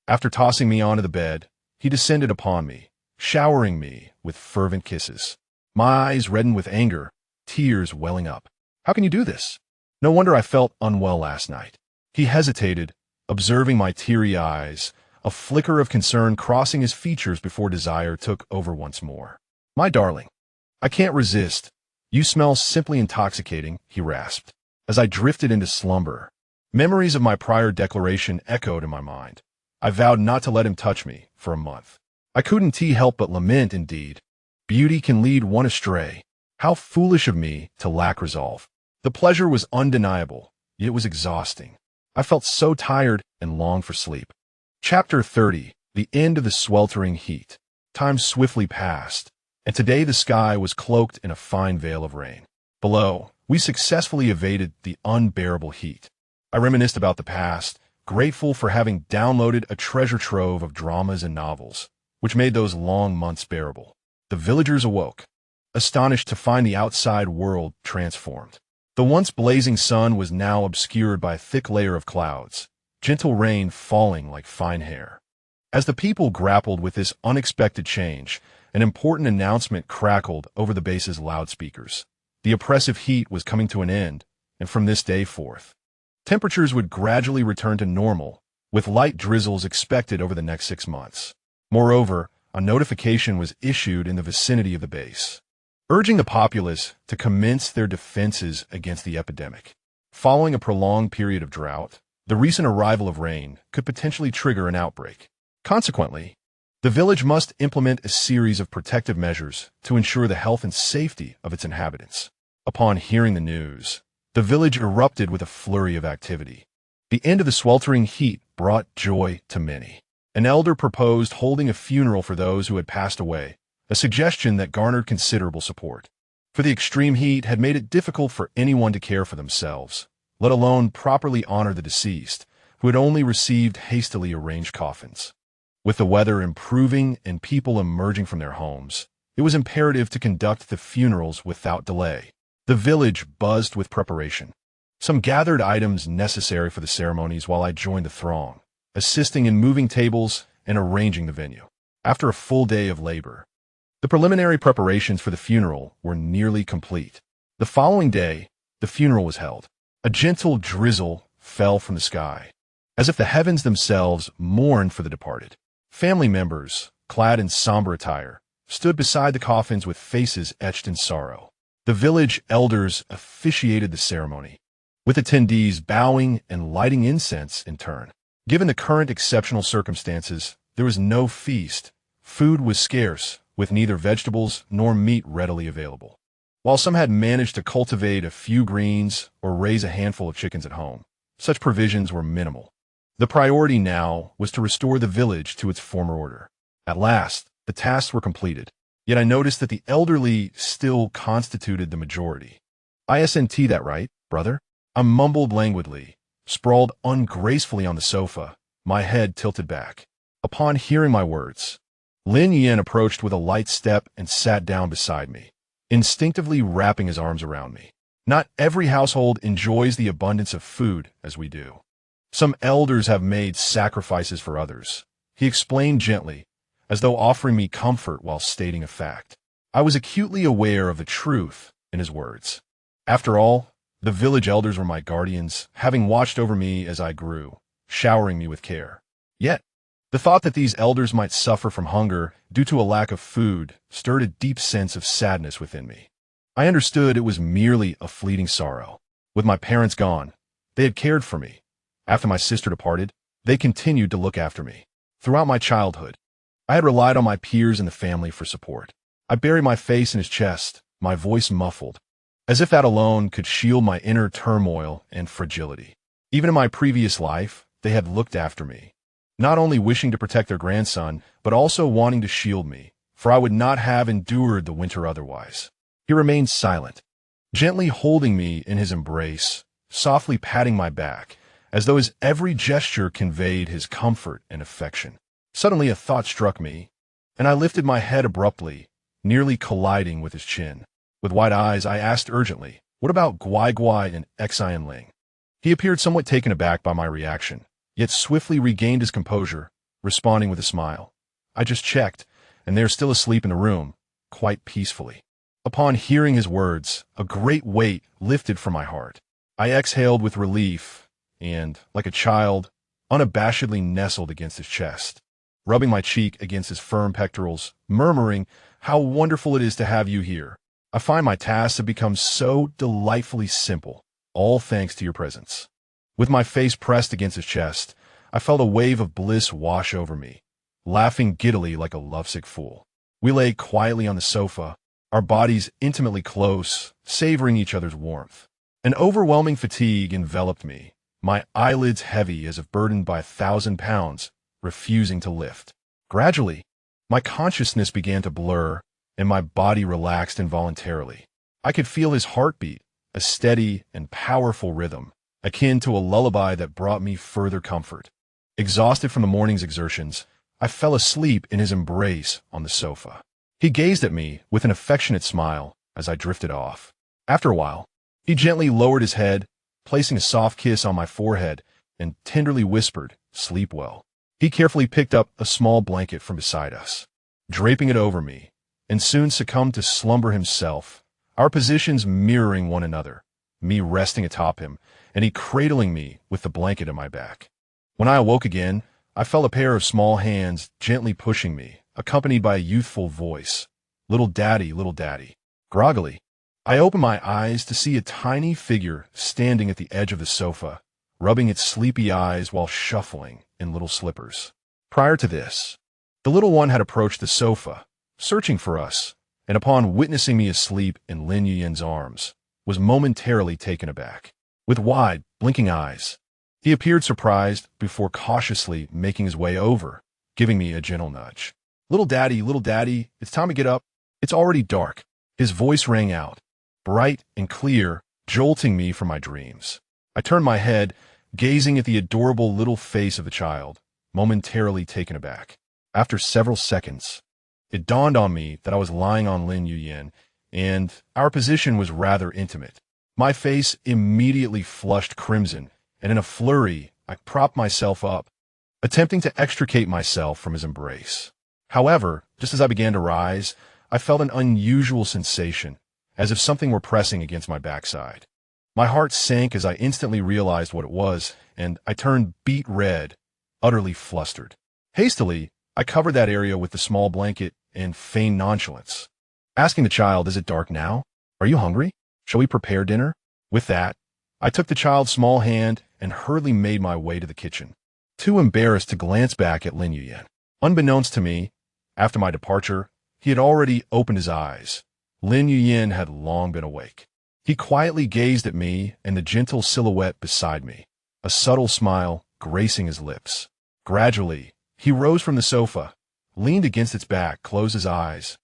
After tossing me onto the bed, he descended upon me, showering me with fervent kisses. My eyes reddened with anger, tears welling up. "How can you do this? No wonder I felt unwell last night." He hesitated, observing my teary eyes, a flicker of concern crossing his features before desire took over once more. "My darling, I can't resist. You smell simply intoxicating," he rasped. As I drifted into slumber, memories of my prior declaration echoed in my mind. I vowed not to let him touch me for a month. I couldn't help but lament, indeed. Beauty can lead one astray. How foolish of me to lack resolve. The pleasure was undeniable, yet it was exhausting. I felt so tired and longed for sleep. Chapter 30. The end of the sweltering heat. Time swiftly passed, and today the sky was cloaked in a fine veil of rain. Below, we successfully evaded the unbearable heat. I reminisced about the past, grateful for having downloaded a treasure trove of dramas and novels, which made those long months bearable. The villagers awoke, astonished to find the outside world transformed. The once blazing sun was now obscured by a thick layer of clouds, gentle rain falling like fine hair. As the people grappled with this unexpected change, an important announcement crackled over the base's loudspeakers. The oppressive heat was coming to an end, and from this day forth, temperatures would gradually return to normal, with light drizzles expected over the next 6 months. Moreover, a notification was issued in the vicinity of the base, urging the populace to commence their defenses against the epidemic. Following a prolonged period of drought, the recent arrival of rain could potentially trigger an outbreak. Consequently, the village must implement a series of protective measures to ensure the health and safety of its inhabitants. Upon hearing the news, the village erupted with a flurry of activity. The end of the sweltering heat brought joy to many. An elder proposed holding a funeral for those who had passed away, a suggestion that garnered considerable support. For the extreme heat had made it difficult for anyone to care for themselves, let alone properly honor the deceased, who had only received hastily arranged coffins. With the weather improving and people emerging from their homes, it was imperative to conduct the funerals without delay. The village buzzed with preparation. Some gathered items necessary for the ceremonies while I joined the throng, assisting in moving tables and arranging the venue. After a full day of labor, the preliminary preparations for the funeral were nearly complete. The following day, the funeral was held. A gentle drizzle fell from the sky, as if the heavens themselves mourned for the departed. Family members, clad in somber attire, stood beside the coffins with faces etched in sorrow. The village elders officiated the ceremony, with attendees bowing and lighting incense in turn. Given the current exceptional circumstances, there was no feast. Food was scarce, with neither vegetables nor meat readily available. While some had managed to cultivate a few greens or raise a handful of chickens at home, such provisions were minimal. The priority now was to restore the village to its former order. At last, the tasks were completed, yet I noticed that the elderly still constituted the majority. "ISNT that right, brother?" I mumbled languidly, sprawled ungracefully on the sofa, my head tilted back. Upon hearing my words, Lin Yin approached with a light step and sat down beside me, instinctively wrapping his arms around me. Not every household enjoys the abundance of food as we do. Some elders have made sacrifices for others, he explained gently, as though offering me comfort while stating a fact. I was acutely aware of the truth in his words. After all, the village elders were my guardians, having watched over me as I grew, showering me with care. Yet, the thought that these elders might suffer from hunger due to a lack of food stirred a deep sense of sadness within me. I understood it was merely a fleeting sorrow. With my parents gone, they had cared for me. After my sister departed, they continued to look after me. Throughout my childhood, I had relied on my peers in the family for support. I buried my face in his chest, my voice muffled, as if that alone could shield my inner turmoil and fragility. Even in my previous life, they had looked after me, not only wishing to protect their grandson, but also wanting to shield me, for I would not have endured the winter otherwise. He remained silent, gently holding me in his embrace, softly patting my back, as though his every gesture conveyed his comfort and affection. Suddenly a thought struck me, and I lifted my head abruptly, nearly colliding with his chin. With wide eyes, I asked urgently, "What about Guai Guai and Xian Ling?" He appeared somewhat taken aback by my reaction, yet swiftly regained his composure, responding with a smile. "I just checked, and they're still asleep in the room, quite peacefully." Upon hearing his words, a great weight lifted from my heart. I exhaled with relief, and, like a child, unabashedly nestled against his chest, rubbing my cheek against his firm pectorals, murmuring, "How wonderful it is to have you here. I find my tasks have become so delightfully simple, all thanks to your presence." With my face pressed against his chest, I felt a wave of bliss wash over me, laughing giddily like a lovesick fool. We lay quietly on the sofa, our bodies intimately close, savoring each other's warmth. An overwhelming fatigue enveloped me, my eyelids heavy as if burdened by 1,000 pounds, refusing to lift. Gradually, my consciousness began to blur, and my body relaxed involuntarily. I could feel his heartbeat, a steady and powerful rhythm, akin to a lullaby that brought me further comfort. Exhausted from the morning's exertions, I fell asleep in his embrace on the sofa. He gazed at me with an affectionate smile as I drifted off. After a while, he gently lowered his head, placing a soft kiss on my forehead, and tenderly whispered, "Sleep well." He carefully picked up a small blanket from beside us, draping it over me, and soon succumbed to slumber himself, our positions mirroring one another, me resting atop him, and he cradling me with the blanket at my back. When I awoke again, I felt a pair of small hands gently pushing me, accompanied by a youthful voice. Little daddy, little daddy. Groggily, I opened my eyes to see a tiny figure standing at the edge of the sofa, rubbing its sleepy eyes while shuffling in little slippers. Prior to this, the little one had approached the sofa, searching for us, and upon witnessing me asleep in Lin Yuyen's arms, was momentarily taken aback. With wide, blinking eyes, he appeared surprised before cautiously making his way over, giving me a gentle nudge. Little daddy, it's time to get up. It's already dark. His voice rang out, bright and clear, jolting me from my dreams. I turned my head, gazing at the adorable little face of the child, momentarily taken aback. After several seconds, it dawned on me that I was lying on Lin Yuyen, and our position was rather intimate. My face immediately flushed crimson, and in a flurry, I propped myself up, attempting to extricate myself from his embrace. However, just as I began to rise, I felt an unusual sensation, as if something were pressing against my backside. My heart sank as I instantly realized what it was, and I turned beet red, utterly flustered. Hastily, I covered that area with the small blanket and feigned nonchalance, asking the child, "Is it dark now? Are you hungry? Shall we prepare dinner?" With that, I took the child's small hand and hurriedly made my way to the kitchen, too embarrassed to glance back at Lin Yuyen. Unbeknownst to me, after my departure, he had already opened his eyes. Lin Yuyen had long been awake. He quietly gazed at me and the gentle silhouette beside me, a subtle smile gracing his lips. Gradually, he rose from the sofa, leaned against its back, closed his eyes,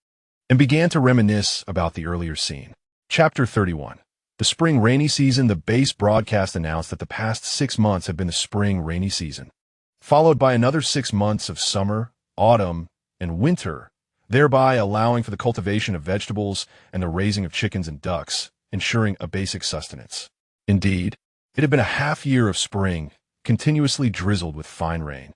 and began to reminisce about the earlier scene. Chapter 31. The spring rainy season. The base broadcast announced that the past 6 months had been the spring rainy season, followed by another 6 months of summer, autumn, and winter, thereby allowing for the cultivation of vegetables and the raising of chickens and ducks, ensuring a basic sustenance. Indeed, it had been a half year of spring, continuously drizzled with fine rain.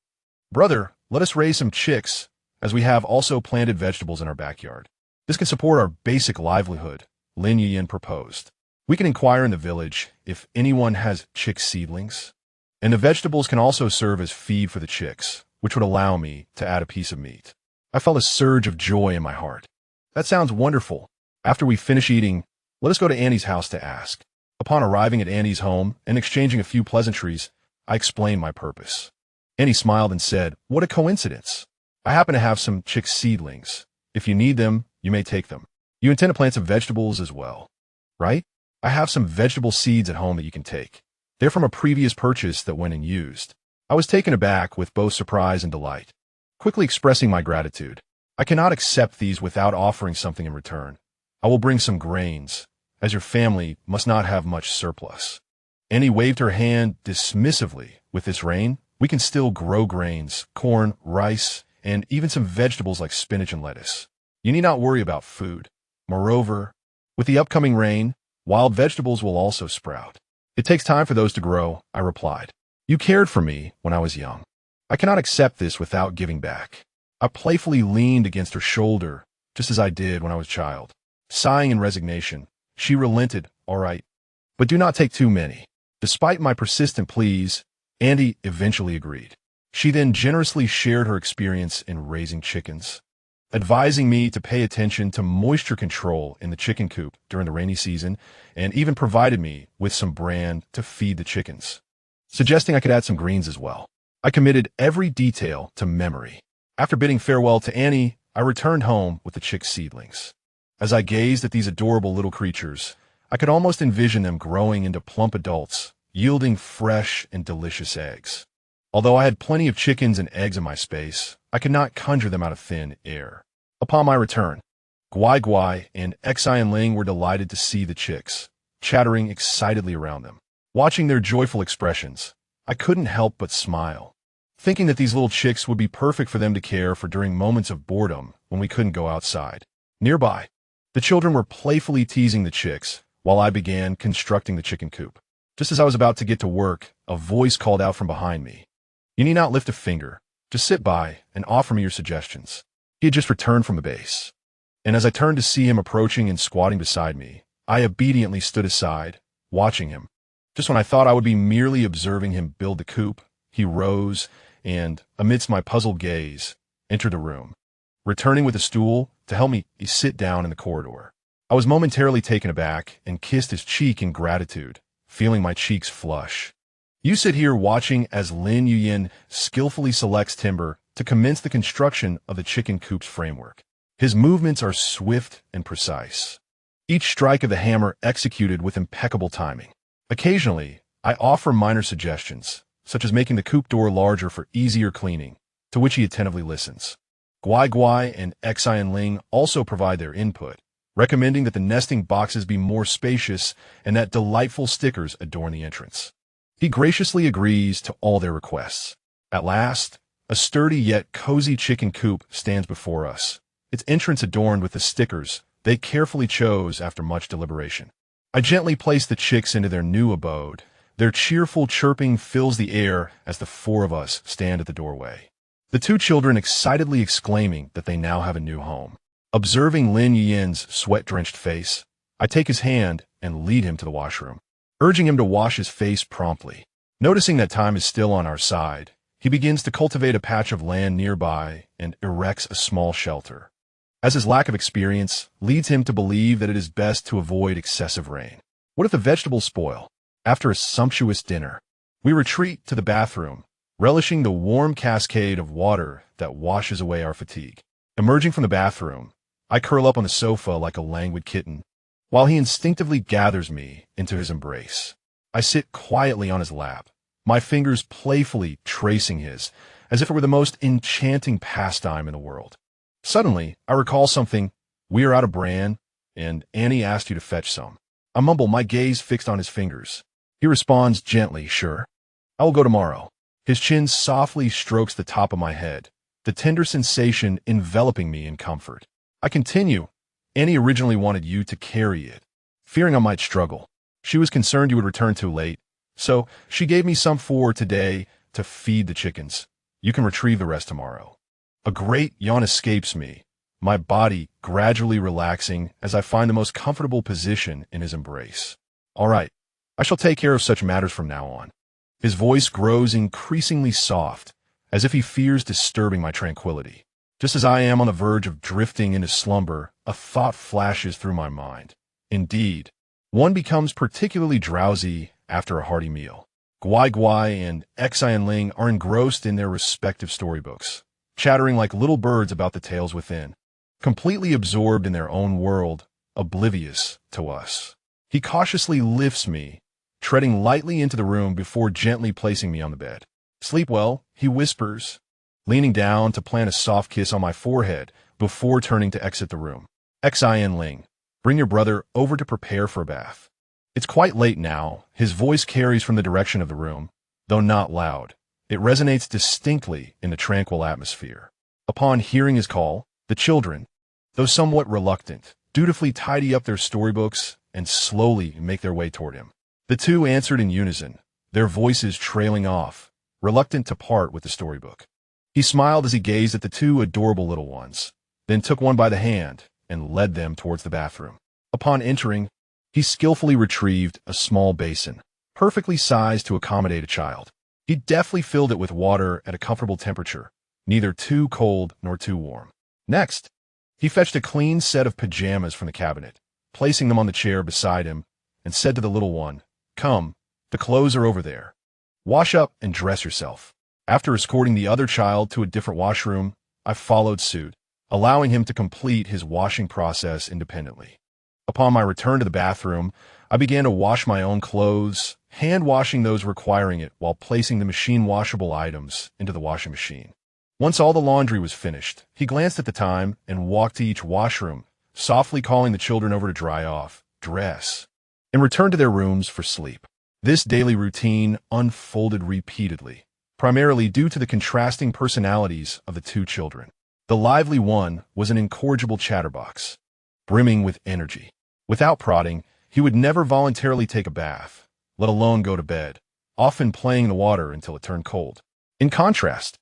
"Brother, let us raise some chicks, as we have also planted vegetables in our backyard. This can support our basic livelihood," Lin Yuyen proposed. "We can inquire in the village if anyone has chick seedlings, and the vegetables can also serve as feed for the chicks, which would allow me to add a piece of meat." I felt a surge of joy in my heart. "That sounds wonderful. After we finish eating, let us go to Annie's house to ask." Upon arriving at Annie's home and exchanging a few pleasantries, I explained my purpose. Annie smiled and said, "What a coincidence. I happen to have some chick seedlings. If you need them, you may take them. You intend to plant some vegetables as well, right?" "I have some vegetable seeds at home that you can take. They're from a previous purchase that went unused." I was taken aback with both surprise and delight, quickly expressing my gratitude. "I cannot accept these without offering something in return. I will bring some grains, as your family must not have much surplus." Annie waved her hand dismissively. "With this rain, we can still grow grains, corn, rice, and even some vegetables like spinach and lettuce. You need not worry about food. Moreover, with the upcoming rain, wild vegetables will also sprout." "It takes time for those to grow," I replied. "You cared for me when I was young. I cannot accept this without giving back." I playfully leaned against her shoulder, just as I did when I was a child. Sighing in resignation, she relented. "All right, but do not take too many." Despite my persistent pleas, Andy eventually agreed. She then generously shared her experience in raising chickens, advising me to pay attention to moisture control in the chicken coop during the rainy season, and even provided me with some bran to feed the chickens, suggesting I could add some greens as well. I committed every detail to memory. After bidding farewell to Annie, I returned home with the chick seedlings. As I gazed at these adorable little creatures, I could almost envision them growing into plump adults, yielding fresh and delicious eggs. Although I had plenty of chickens and eggs in my space, I could not conjure them out of thin air. Upon my return, Guai Guai and Xi and Ling were delighted to see the chicks, chattering excitedly around them. Watching their joyful expressions, I couldn't help but smile, thinking that these little chicks would be perfect for them to care for during moments of boredom when we couldn't go outside. Nearby, the children were playfully teasing the chicks while I began constructing the chicken coop. Just as I was about to get to work, a voice called out from behind me. "You need not lift a finger. Just sit by and offer me your suggestions." He had just returned from the base, and as I turned to see him approaching and squatting beside me, I obediently stood aside, watching him. Just when I thought I would be merely observing him build the coop, he rose and, amidst my puzzled gaze, entered the room, returning with a stool to help me sit down in the corridor. I was momentarily taken aback and kissed his cheek in gratitude, feeling my cheeks flush. You sit here watching as Lin Yuyin skillfully selects timber to commence the construction of the chicken coop's framework. His movements are swift and precise, each strike of the hammer executed with impeccable timing. Occasionally, I offer minor suggestions, such as making the coop door larger for easier cleaning, to which he attentively listens. Guai Guai and Xian Ling also provide their input, recommending that the nesting boxes be more spacious and that delightful stickers adorn the entrance. He graciously agrees to all their requests. At last, a sturdy yet cozy chicken coop stands before us, its entrance adorned with the stickers they carefully chose after much deliberation. I gently place the chicks into their new abode. Their cheerful chirping fills the air as the four of us stand at the doorway, the two children excitedly exclaiming that they now have a new home. Observing Lin Yin's sweat-drenched face, I take his hand and lead him to the washroom, urging him to wash his face promptly. Noticing that time is still on our side, he begins to cultivate a patch of land nearby and erects a small shelter, as his lack of experience leads him to believe that it is best to avoid excessive rain. What if the vegetables spoil? After a sumptuous dinner, we retreat to the bathroom, relishing the warm cascade of water that washes away our fatigue. Emerging from the bathroom, I curl up on the sofa like a languid kitten, while he instinctively gathers me into his embrace. I sit quietly on his lap, my fingers playfully tracing his, as if it were the most enchanting pastime in the world. Suddenly, I recall something. We are out of bran, and Annie asked you to fetch some. I mumble, my gaze fixed on his fingers. He responds gently, sure. I will go tomorrow. His chin softly strokes the top of my head, the tender sensation enveloping me in comfort. I continue. Annie originally wanted you to carry it, fearing I might struggle. She was concerned you would return too late, so she gave me some for today to feed the chickens. You can retrieve the rest tomorrow. A great yawn escapes me, my body gradually relaxing as I find the most comfortable position in his embrace. All right, I shall take care of such matters from now on. His voice grows increasingly soft, as if he fears disturbing my tranquility. Just as I am on the verge of drifting into slumber, a thought flashes through my mind. Indeed, one becomes particularly drowsy after a hearty meal. Guai Guai and Xian Ling are engrossed in their respective storybooks, chattering like little birds about the tales within, completely absorbed in their own world, oblivious to us. He cautiously lifts me, treading lightly into the room before gently placing me on the bed. Sleep well, he whispers, leaning down to plant a soft kiss on my forehead before turning to exit the room. Xian Ling, bring your brother over to prepare for a bath. It's quite late now. His voice carries from the direction of the room, though not loud. It resonates distinctly in the tranquil atmosphere. Upon hearing his call, the children, though somewhat reluctant, dutifully tidy up their storybooks and slowly make their way toward him. The two answered in unison, their voices trailing off, reluctant to part with the storybook. He smiled as he gazed at the two adorable little ones, then took one by the hand and led them towards the bathroom. Upon entering, he skillfully retrieved a small basin, perfectly sized to accommodate a child. He deftly filled it with water at a comfortable temperature, neither too cold nor too warm. Next, he fetched a clean set of pajamas from the cabinet, placing them on the chair beside him, and said to the little one, "Come, the clothes are over there. Wash up and dress yourself." After escorting the other child to a different washroom, I followed suit, allowing him to complete his washing process independently. Upon my return to the bathroom, I began to wash my own clothes, hand-washing those requiring it while placing the machine-washable items into the washing machine. Once all the laundry was finished, he glanced at the time and walked to each washroom, softly calling the children over to dry off, dress, and return to their rooms for sleep. This daily routine unfolded repeatedly, primarily due to the contrasting personalities of the two children. The lively one was an incorrigible chatterbox, brimming with energy. Without prodding, he would never voluntarily take a bath, let alone go to bed, often playing in the water until it turned cold. In contrast,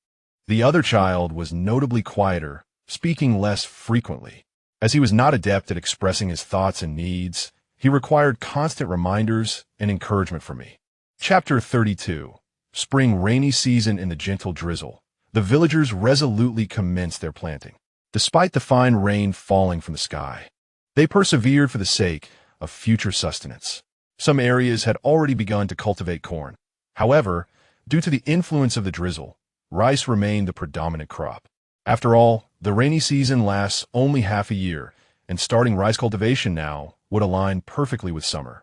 the other child was notably quieter, speaking less frequently. As he was not adept at expressing his thoughts and needs, he required constant reminders and encouragement from me. Chapter 32. Spring rainy season in the gentle drizzle. The villagers resolutely commenced their planting. Despite the fine rain falling from the sky, they persevered for the sake of future sustenance. Some areas had already begun to cultivate corn. However, due to the influence of the drizzle, rice remained the predominant crop. After all, the rainy season lasts only half a year, and starting rice cultivation now would align perfectly with summer,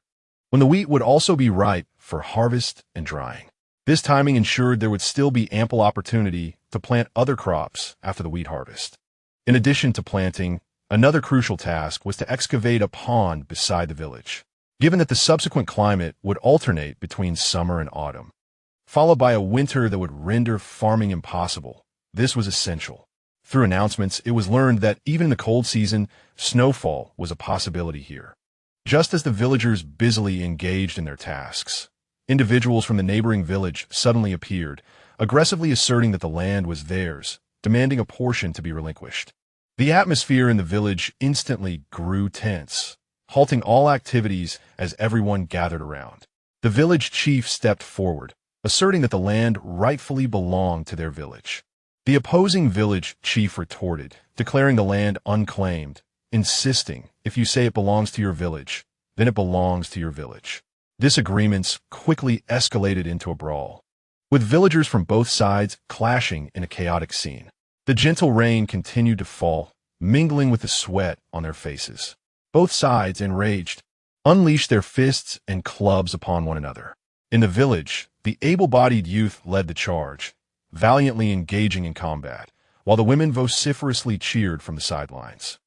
when the wheat would also be ripe for harvest and drying. This timing ensured there would still be ample opportunity to plant other crops after the wheat harvest. In addition to planting, another crucial task was to excavate a pond beside the village. Given that the subsequent climate would alternate between summer and autumn, followed by a winter that would render farming impossible, this was essential. Through announcements, it was learned that even in the cold season, snowfall was a possibility here. Just as the villagers busily engaged in their tasks, individuals from the neighboring village suddenly appeared, aggressively asserting that the land was theirs, demanding a portion to be relinquished. The atmosphere in the village instantly grew tense, halting all activities as everyone gathered around. The village chief stepped forward, asserting that the land rightfully belonged to their village. The opposing village chief retorted, declaring the land unclaimed, insisting, if you say it belongs to your village, then it belongs to your village. Disagreements quickly escalated into a brawl, with villagers from both sides clashing in a chaotic scene. The gentle rain continued to fall, mingling with the sweat on their faces. Both sides, enraged, unleashed their fists and clubs upon one another. In the village, the able-bodied youth led the charge, valiantly engaging in combat, while the women vociferously cheered from the sidelines.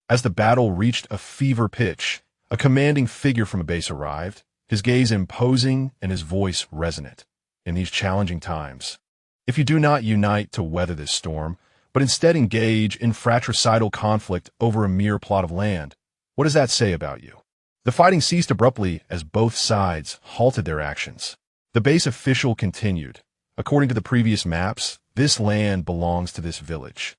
As the battle reached a fever pitch, a commanding figure from a base arrived, his gaze imposing and his voice resonant. In these challenging times, if you do not unite to weather this storm, but instead engage in fratricidal conflict over a mere plot of land, what does that say about you? The fighting ceased abruptly as both sides halted their actions. The base official continued. According to the previous maps, this land belongs to this village.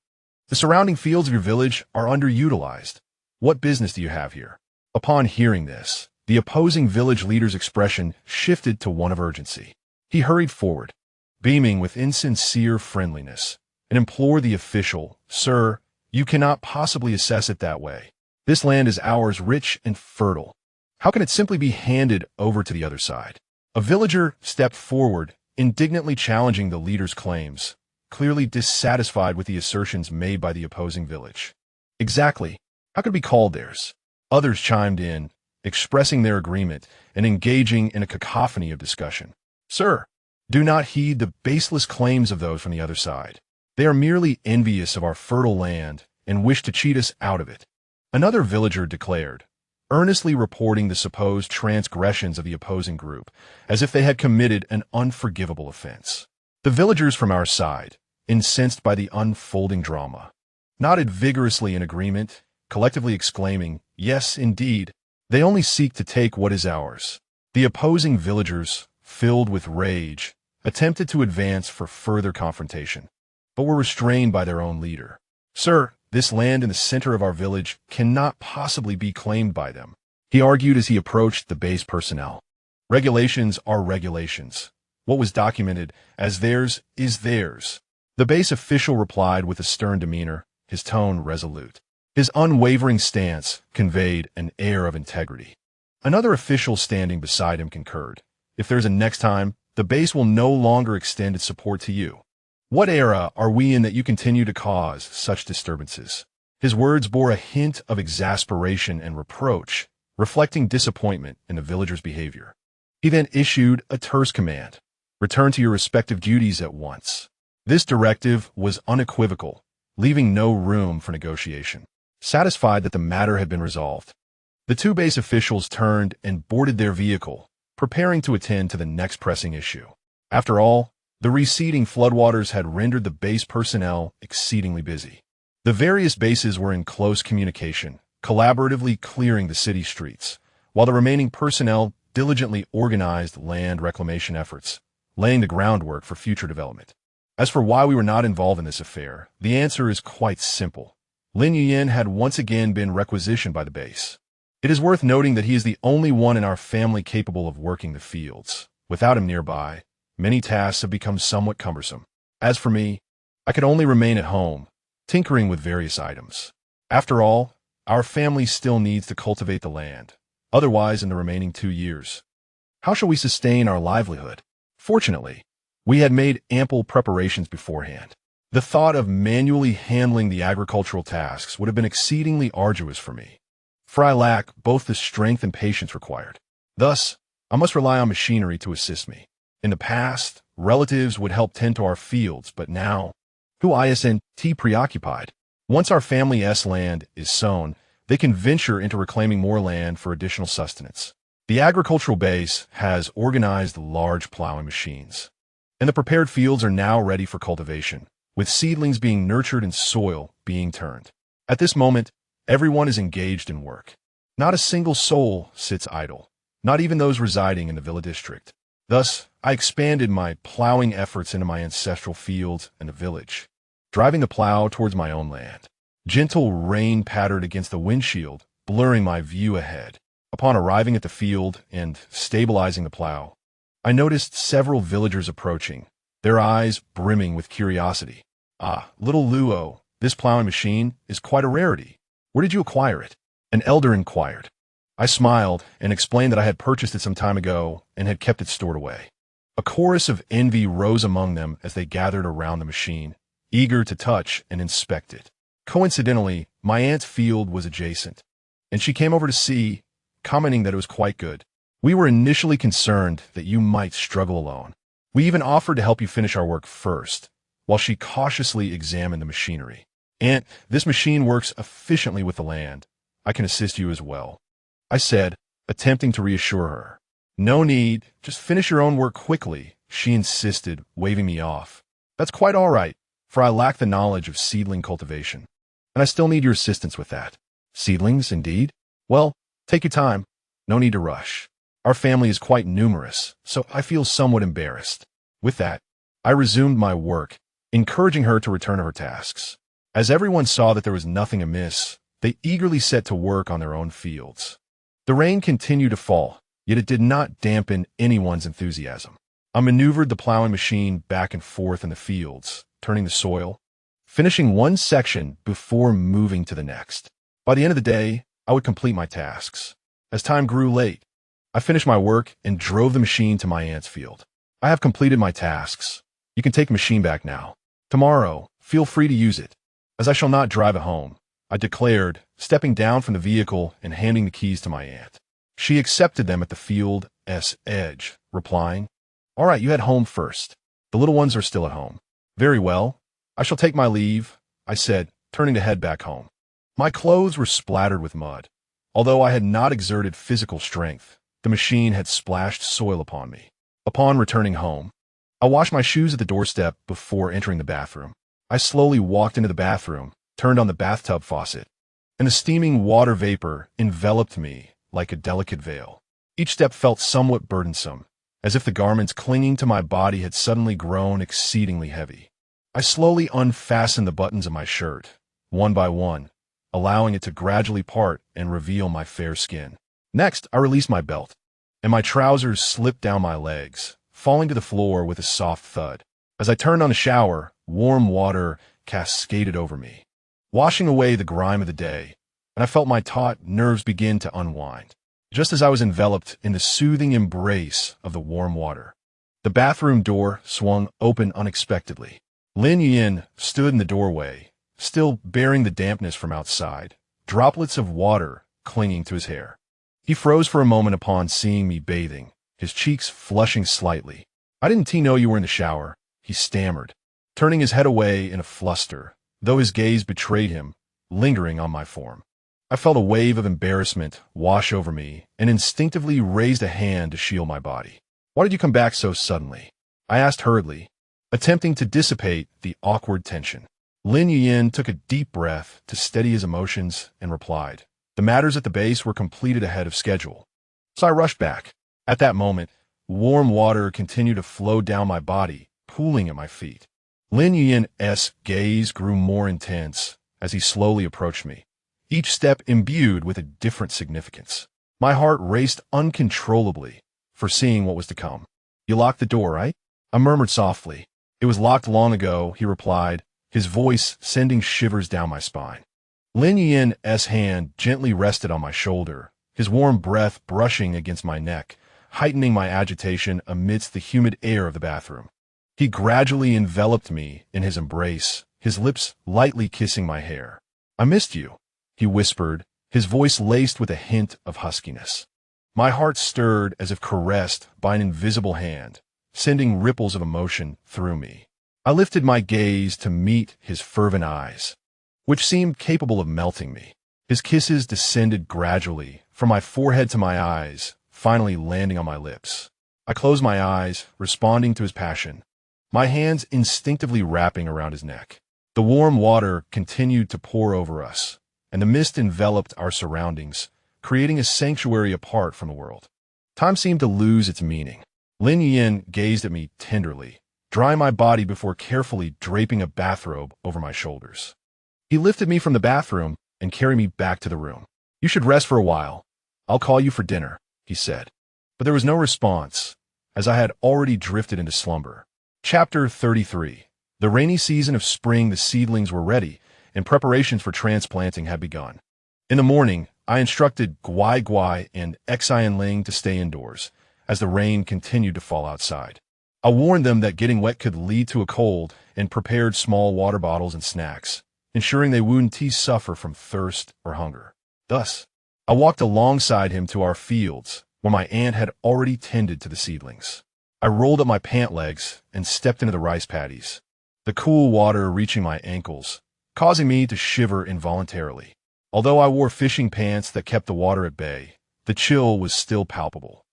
The surrounding fields of your village are underutilized. What business do you have here? Upon hearing this, the opposing village leader's expression shifted to one of urgency. He hurried forward, beaming with insincere friendliness, and implored the official, "Sir, you cannot possibly assess it that way. This land is ours, rich and fertile. How can it simply be handed over to the other side?" A villager stepped forward, indignantly challenging the leader's claims, clearly dissatisfied with the assertions made by the opposing village. Exactly. How could it be called theirs? Others chimed in, expressing their agreement and engaging in a cacophony of discussion. "Sir, do not heed the baseless claims of those from the other side. They are merely envious of our fertile land and wish to cheat us out of it," another villager declared, earnestly reporting the supposed transgressions of the opposing group, as if they had committed an unforgivable offense. The villagers from our side, incensed by the unfolding drama, nodded vigorously in agreement, collectively exclaiming, "Yes, indeed, they only seek to take what is ours." The opposing villagers, filled with rage, attempted to advance for further confrontation, but were restrained by their own leader. "Sir, this land in the center of our village cannot possibly be claimed by them," he argued as he approached the base personnel. "Regulations are regulations. What was documented as theirs is theirs." The base official replied with a stern demeanor, his tone resolute. His unwavering stance conveyed an air of integrity. Another official standing beside him concurred. "If there's a next time, the base will no longer extend its support to you. What era are we in that you continue to cause such disturbances?" His words bore a hint of exasperation and reproach, reflecting disappointment in the villagers' behavior. He then issued a terse command: "Return to your respective duties at once." This directive was unequivocal, leaving no room for negotiation. Satisfied that the matter had been resolved, the two base officials turned and boarded their vehicle, preparing to attend to the next pressing issue. After all, the receding floodwaters had rendered the base personnel exceedingly busy. The various bases were in close communication, collaboratively clearing the city streets, while the remaining personnel diligently organized land reclamation efforts, laying the groundwork for future development. As for why we were not involved in this affair, the answer is quite simple. Lin Yuyan had once again been requisitioned by the base. It is worth noting that he is the only one in our family capable of working the fields. Without him nearby, many tasks have become somewhat cumbersome. As for me, I could only remain at home, tinkering with various items. After all, our family still needs to cultivate the land. Otherwise, in the remaining 2 years, how shall we sustain our livelihood? Fortunately, we had made ample preparations beforehand. The thought of manually handling the agricultural tasks would have been exceedingly arduous for me, for I lack both the strength and patience required. Thus, I must rely on machinery to assist me. In the past, relatives would help tend to our fields, but now, who isn't preoccupied? Once our family's land is sown, they can venture into reclaiming more land for additional sustenance. The agricultural base has organized large plowing machines, and the prepared fields are now ready for cultivation, with seedlings being nurtured and soil being turned. At this moment, everyone is engaged in work. Not a single soul sits idle, not even those residing in the villa district. Thus, I expanded my plowing efforts into my ancestral fields and the village, driving the plow towards my own land. Gentle rain pattered against the windshield, blurring my view ahead. Upon arriving at the field and stabilizing the plow, I noticed several villagers approaching, their eyes brimming with curiosity. "Ah, little Luo, this plowing machine is quite a rarity. Where did you acquire it?" An elder inquired. I smiled and explained that I had purchased it some time ago and had kept it stored away. A chorus of envy rose among them as they gathered around the machine, eager to touch and inspect it. Coincidentally, my aunt's field was adjacent, and she came over to see, commenting that it was quite good. "We were initially concerned that you might struggle alone. We even offered to help you finish our work first," while she cautiously examined the machinery. "Aunt, this machine works efficiently with the land. I can assist you as well," I said, attempting to reassure her. "No need, just finish your own work quickly," she insisted, waving me off. "That's quite all right, for I lack the knowledge of seedling cultivation, and I still need your assistance with that." "Seedlings, indeed? Well, take your time. No need to rush. Our family is quite numerous, so I feel somewhat embarrassed." With that, I resumed my work, encouraging her to return to her tasks. As everyone saw that there was nothing amiss, they eagerly set to work on their own fields. The rain continued to fall, yet it did not dampen anyone's enthusiasm. I maneuvered the plowing machine back and forth in the fields, turning the soil, finishing one section before moving to the next. By the end of the day, I would complete my tasks. As time grew late, I finished my work and drove the machine to my aunt's field. "I have completed my tasks. You can take the machine back now. Tomorrow, feel free to use it, as I shall not drive it home," I declared, stepping down from the vehicle and handing the keys to my aunt. She accepted them at the field's edge, replying, "All right, you head home first. The little ones are still at home." "Very well. I shall take my leave," I said, turning to head back home. My clothes were splattered with mud. Although I had not exerted physical strength, the machine had splashed soil upon me. Upon returning home, I washed my shoes at the doorstep before entering the bathroom. I slowly walked into the bathroom, turned on the bathtub faucet, and the steaming water vapor enveloped me like a delicate veil. Each step felt somewhat burdensome, as if the garments clinging to my body had suddenly grown exceedingly heavy. I slowly unfastened the buttons of my shirt, one by one, allowing it to gradually part and reveal my fair skin. Next, I released my belt, and my trousers slipped down my legs, falling to the floor with a soft thud. As I turned on the shower, warm water cascaded over me, washing away the grime of the day, and I felt my taut nerves begin to unwind. Just as I was enveloped in the soothing embrace of the warm water, the bathroom door swung open unexpectedly. Lin Yin stood in the doorway, still bearing the dampness from outside, droplets of water clinging to his hair. He froze for a moment upon seeing me bathing, his cheeks flushing slightly. "I didn't know you were in the shower," he stammered, turning his head away in a fluster, though his gaze betrayed him, lingering on my form. I felt a wave of embarrassment wash over me and instinctively raised a hand to shield my body. "Why did you come back so suddenly?" I asked hurriedly, attempting to dissipate the awkward tension. Lin Yin took a deep breath to steady his emotions and replied, "The matters at the base were completed ahead of schedule, so I rushed back." At that moment, warm water continued to flow down my body, pooling at my feet. Lin Yin's gaze grew more intense as he slowly approached me, each step imbued with a different significance. My heart raced uncontrollably, foreseeing what was to come. "You locked the door, right?" I murmured softly. It was locked long ago, he replied, his voice sending shivers down my spine. Lin Yin's hand gently rested on my shoulder, his warm breath brushing against my neck, heightening my agitation amidst the humid air of the bathroom. He gradually enveloped me in his embrace, his lips lightly kissing my hair. I missed you, he whispered, his voice laced with a hint of huskiness. My heart stirred as if caressed by an invisible hand, sending ripples of emotion through me. I lifted my gaze to meet his fervent eyes, which seemed capable of melting me. His kisses descended gradually, from my forehead to my eyes, finally landing on my lips. I closed my eyes, responding to his passion, my hands instinctively wrapping around his neck. The warm water continued to pour over us, and the mist enveloped our surroundings, creating a sanctuary apart from the world. Time seemed to lose its meaning. Lin Yin gazed at me tenderly, drying my body before carefully draping a bathrobe over my shoulders. He lifted me from the bathroom and carried me back to the room. You should rest for a while. I'll call you for dinner, he said. But there was no response, as I had already drifted into slumber. Chapter 33. The rainy season of spring, the seedlings were ready, and preparations for transplanting had begun. In the morning, I instructed Guai Guai and Xian Ling to stay indoors, as the rain continued to fall outside. I warned them that getting wet could lead to a cold and prepared small water bottles and snacks, ensuring they wouldn't suffer from thirst or hunger. Thus, I walked alongside him to our fields, where my aunt had already tended to the seedlings. I rolled up my pant legs and stepped into the rice paddies, the cool water reaching my ankles, causing me to shiver involuntarily. Although I wore fishing pants that kept the water at bay, the chill was still palpable.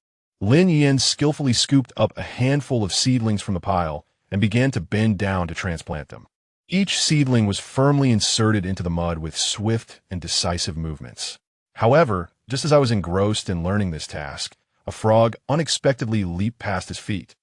Lin Yin skillfully scooped up a handful of seedlings from the pile and began to bend down to transplant them. Each seedling was firmly inserted into the mud with swift and decisive movements. However, just as I was engrossed in learning this task, a frog unexpectedly leaped past his feet,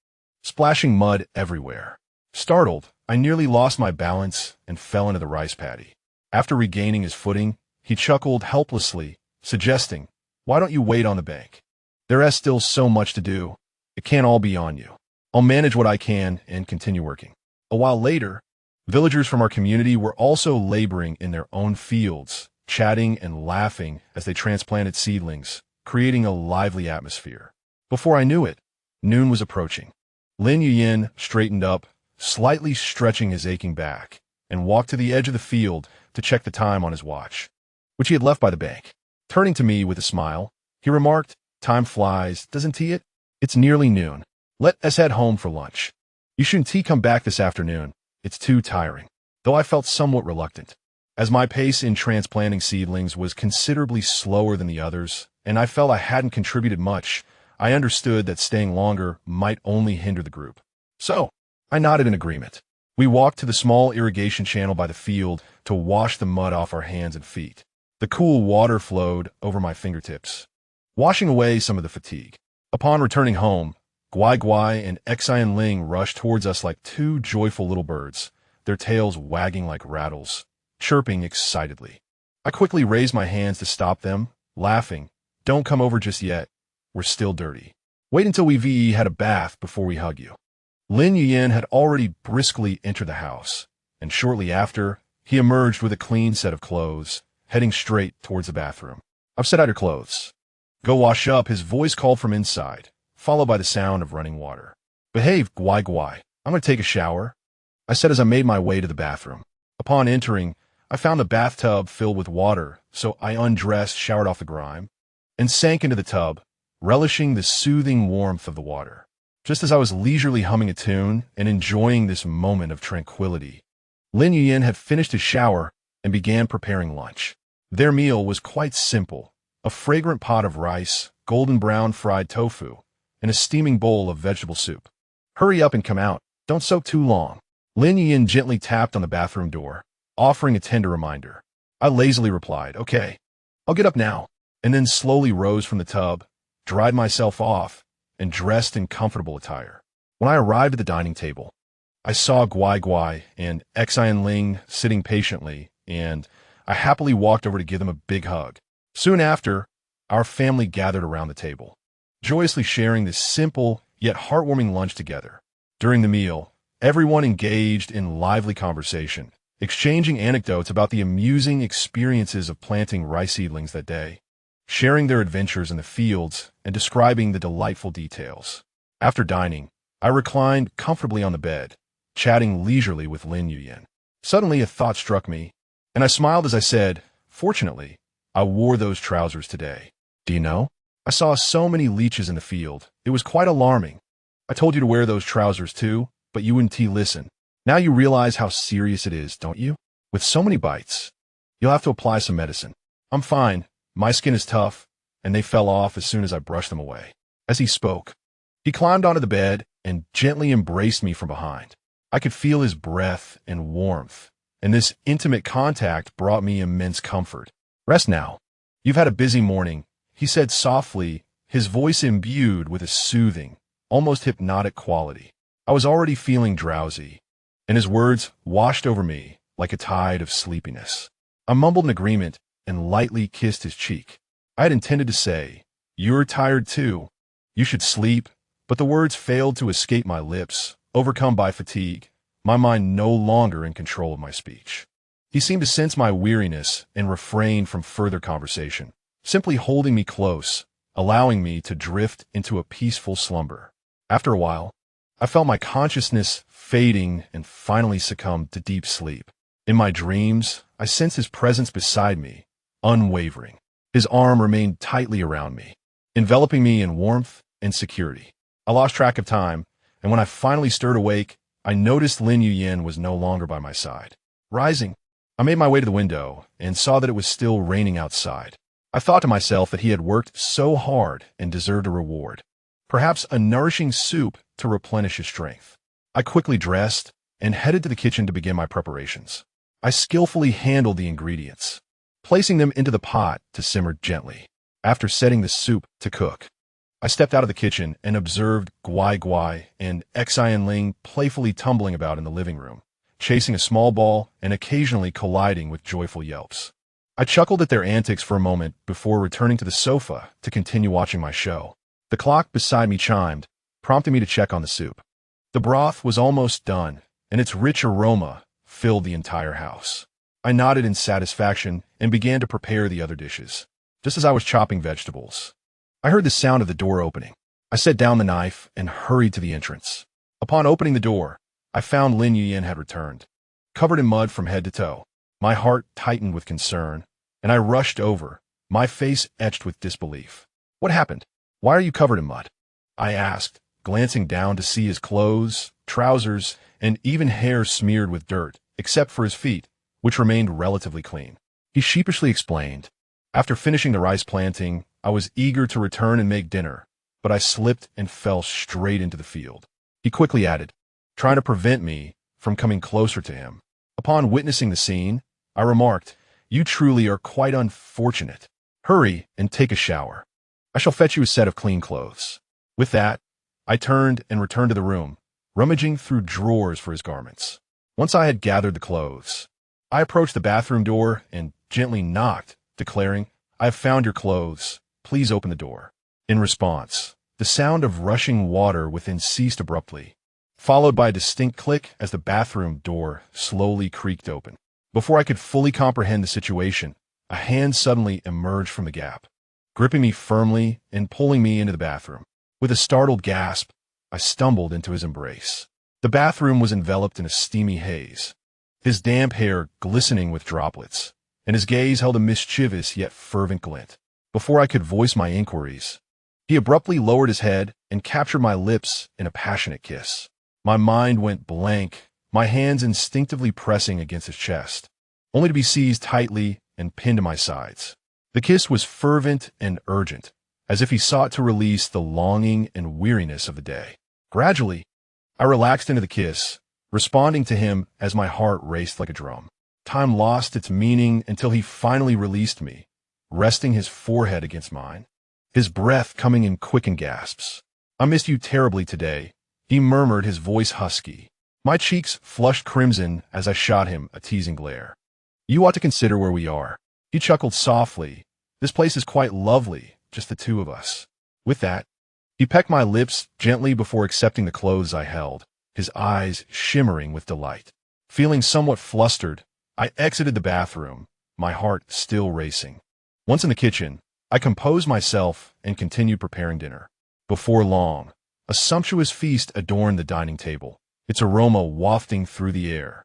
splashing mud everywhere. Startled, I nearly lost my balance and fell into the rice paddy. After regaining his footing, he chuckled helplessly, suggesting, "Why don't you wait on the bank? There's still so much to do. It can't all be on you. I'll manage what I can and continue working." A while later, villagers from our community were also laboring in their own fields, chatting and laughing as they transplanted seedlings, creating a lively atmosphere. Before I knew it, noon was approaching. Lin Yin straightened up, slightly stretching his aching back, and walked to the edge of the field to check the time on his watch, which he had left by the bank. Turning to me with a smile, he remarked, "Time flies, doesn't it? It's nearly noon. Let us head home for lunch. You shouldn't come back this afternoon. It's too tiring." Though I felt somewhat reluctant, as my pace in transplanting seedlings was considerably slower than the others, and I felt I hadn't contributed much, I understood that staying longer might only hinder the group. So, I nodded in agreement. We walked to the small irrigation channel by the field to wash the mud off our hands and feet. The cool water flowed over my fingertips, washing away some of the fatigue. Upon returning home, Guai Guai and Xian Ling rushed towards us like two joyful little birds, their tails wagging like rattles, chirping excitedly. I quickly raised my hands to stop them, laughing, "Don't come over just yet. We're still dirty. Wait until we've had a bath before we hug you." Lin Yin had already briskly entered the house, and shortly after, he emerged with a clean set of clothes, heading straight towards the bathroom. "I've set out your clothes. Go wash up," his voice called from inside, followed by the sound of running water. "Behave, Guai Guai. I'm going to take a shower," I said as I made my way to the bathroom. Upon entering, I found the bathtub filled with water, so I undressed, showered off the grime, and sank into the tub, relishing the soothing warmth of the water. Just as I was leisurely humming a tune and enjoying this moment of tranquility, Lin Yin had finished his shower and began preparing lunch. Their meal was quite simple: a fragrant pot of rice, golden brown fried tofu, and a steaming bowl of vegetable soup. "Hurry up and come out. Don't soak too long." Lin Yin gently tapped on the bathroom door, offering a tender reminder. I lazily replied, "Okay, I'll get up now," and then slowly rose from the tub, dried myself off, and dressed in comfortable attire. When I arrived at the dining table, I saw Guai Guai and Xian Ling sitting patiently, and I happily walked over to give them a big hug. Soon after, our family gathered around the table, joyously sharing this simple yet heartwarming lunch together. During the meal, everyone engaged in lively conversation, exchanging anecdotes about the amusing experiences of planting rice seedlings that day, sharing their adventures in the fields and describing the delightful details. After dining, I reclined comfortably on the bed, chatting leisurely with Lin Yuyan. Suddenly a thought struck me, and I smiled as I said, "Fortunately, I wore those trousers today. Do you know? I saw so many leeches in the field. It was quite alarming. I told you to wear those trousers too, but you wouldn't listen. Now you realize how serious it is, don't you? With so many bites, you'll have to apply some medicine. I'm fine. My skin is tough, and they fell off as soon as I brushed them away." As he spoke, he climbed onto the bed and gently embraced me from behind. I could feel his breath and warmth, and this intimate contact brought me immense comfort. "Rest now. You've had a busy morning," he said softly, his voice imbued with a soothing, almost hypnotic quality. I was already feeling drowsy, and his words washed over me like a tide of sleepiness. I mumbled an agreement and lightly kissed his cheek. I had intended to say, "You're tired too. You should sleep," but the words failed to escape my lips, overcome by fatigue, my mind no longer in control of my speech. He seemed to sense my weariness and refrained from further conversation, simply holding me close, allowing me to drift into a peaceful slumber. After a while, I felt my consciousness fading and finally succumbed to deep sleep. In my dreams, I sensed his presence beside me, unwavering. His arm remained tightly around me, enveloping me in warmth and security. I lost track of time, and when I finally stirred awake, I noticed Lin Yuyan was no longer by my side. Rising, I made my way to the window and saw that it was still raining outside. I thought to myself that he had worked so hard and deserved a reward, perhaps a nourishing soup to replenish his strength. I quickly dressed and headed to the kitchen to begin my preparations. I skillfully handled the ingredients, placing them into the pot to simmer gently. After setting the soup to cook, I stepped out of the kitchen and observed Guai Guai and Xian Ling playfully tumbling about in the living room, chasing a small ball and occasionally colliding with joyful yelps. I chuckled at their antics for a moment before returning to the sofa to continue watching my show. The clock beside me chimed, prompting me to check on the soup. The broth was almost done, and its rich aroma filled the entire house. I nodded in satisfaction and began to prepare the other dishes. Just as I was chopping vegetables, I heard the sound of the door opening. I set down the knife and hurried to the entrance. Upon opening the door, I found Lin Yuyan had returned, covered in mud from head to toe. My heart tightened with concern, and I rushed over, my face etched with disbelief. "What happened? Why are you covered in mud?" I asked, glancing down to see his clothes, trousers, and even hair smeared with dirt, except for his feet, which remained relatively clean. He sheepishly explained, "After finishing the rice planting, I was eager to return and make dinner, but I slipped and fell straight into the field." He quickly added, trying to prevent me from coming closer to him. Upon witnessing the scene, I remarked, "You truly are quite unfortunate. Hurry and take a shower. I shall fetch you a set of clean clothes." With that, I turned and returned to the room, rummaging through drawers for his garments. Once I had gathered the clothes, I approached the bathroom door and gently knocked, declaring, "I have found your clothes. Please open the door." In response, the sound of rushing water within ceased abruptly, followed by a distinct click as the bathroom door slowly creaked open. Before I could fully comprehend the situation, a hand suddenly emerged from the gap, gripping me firmly and pulling me into the bathroom. With a startled gasp, I stumbled into his embrace. The bathroom was enveloped in a steamy haze, his damp hair glistening with droplets, and his gaze held a mischievous yet fervent glint. Before I could voice my inquiries, he abruptly lowered his head and captured my lips in a passionate kiss. My mind went blank, my hands instinctively pressing against his chest, only to be seized tightly and pinned to my sides. The kiss was fervent and urgent, as if he sought to release the longing and weariness of the day. Gradually, I relaxed into the kiss, responding to him as my heart raced like a drum. Time lost its meaning until he finally released me, resting his forehead against mine, his breath coming in quick gasps. "I missed you terribly today," he murmured, his voice husky. My cheeks flushed crimson as I shot him a teasing glare. "You ought to consider where we are." He chuckled softly. "This place is quite lovely, just the two of us." With that, he pecked my lips gently before accepting the clothes I held. his eyes shimmering with delight. Feeling somewhat flustered, I exited the bathroom, my heart still racing. Once in the kitchen, I composed myself and continued preparing dinner. Before long, a sumptuous feast adorned the dining table, its aroma wafting through the air.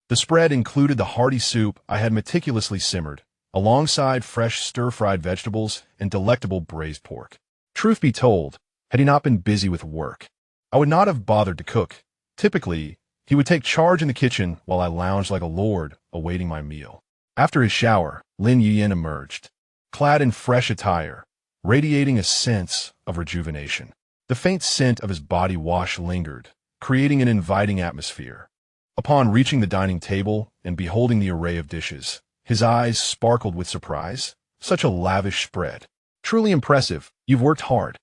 The spread included the hearty soup I had meticulously simmered, alongside fresh stir-fried vegetables and delectable braised pork. Truth be told, had he not been busy with work, I would not have bothered to cook. Typically, he would take charge in the kitchen while I lounged like a lord, awaiting my meal. After his shower, Lin Yuyin emerged, clad in fresh attire, radiating a sense of rejuvenation. The faint scent of his body wash lingered, creating an inviting atmosphere. Upon reaching the dining table and beholding the array of dishes, his eyes sparkled with surprise. Such a lavish spread. Truly impressive. You've worked hard.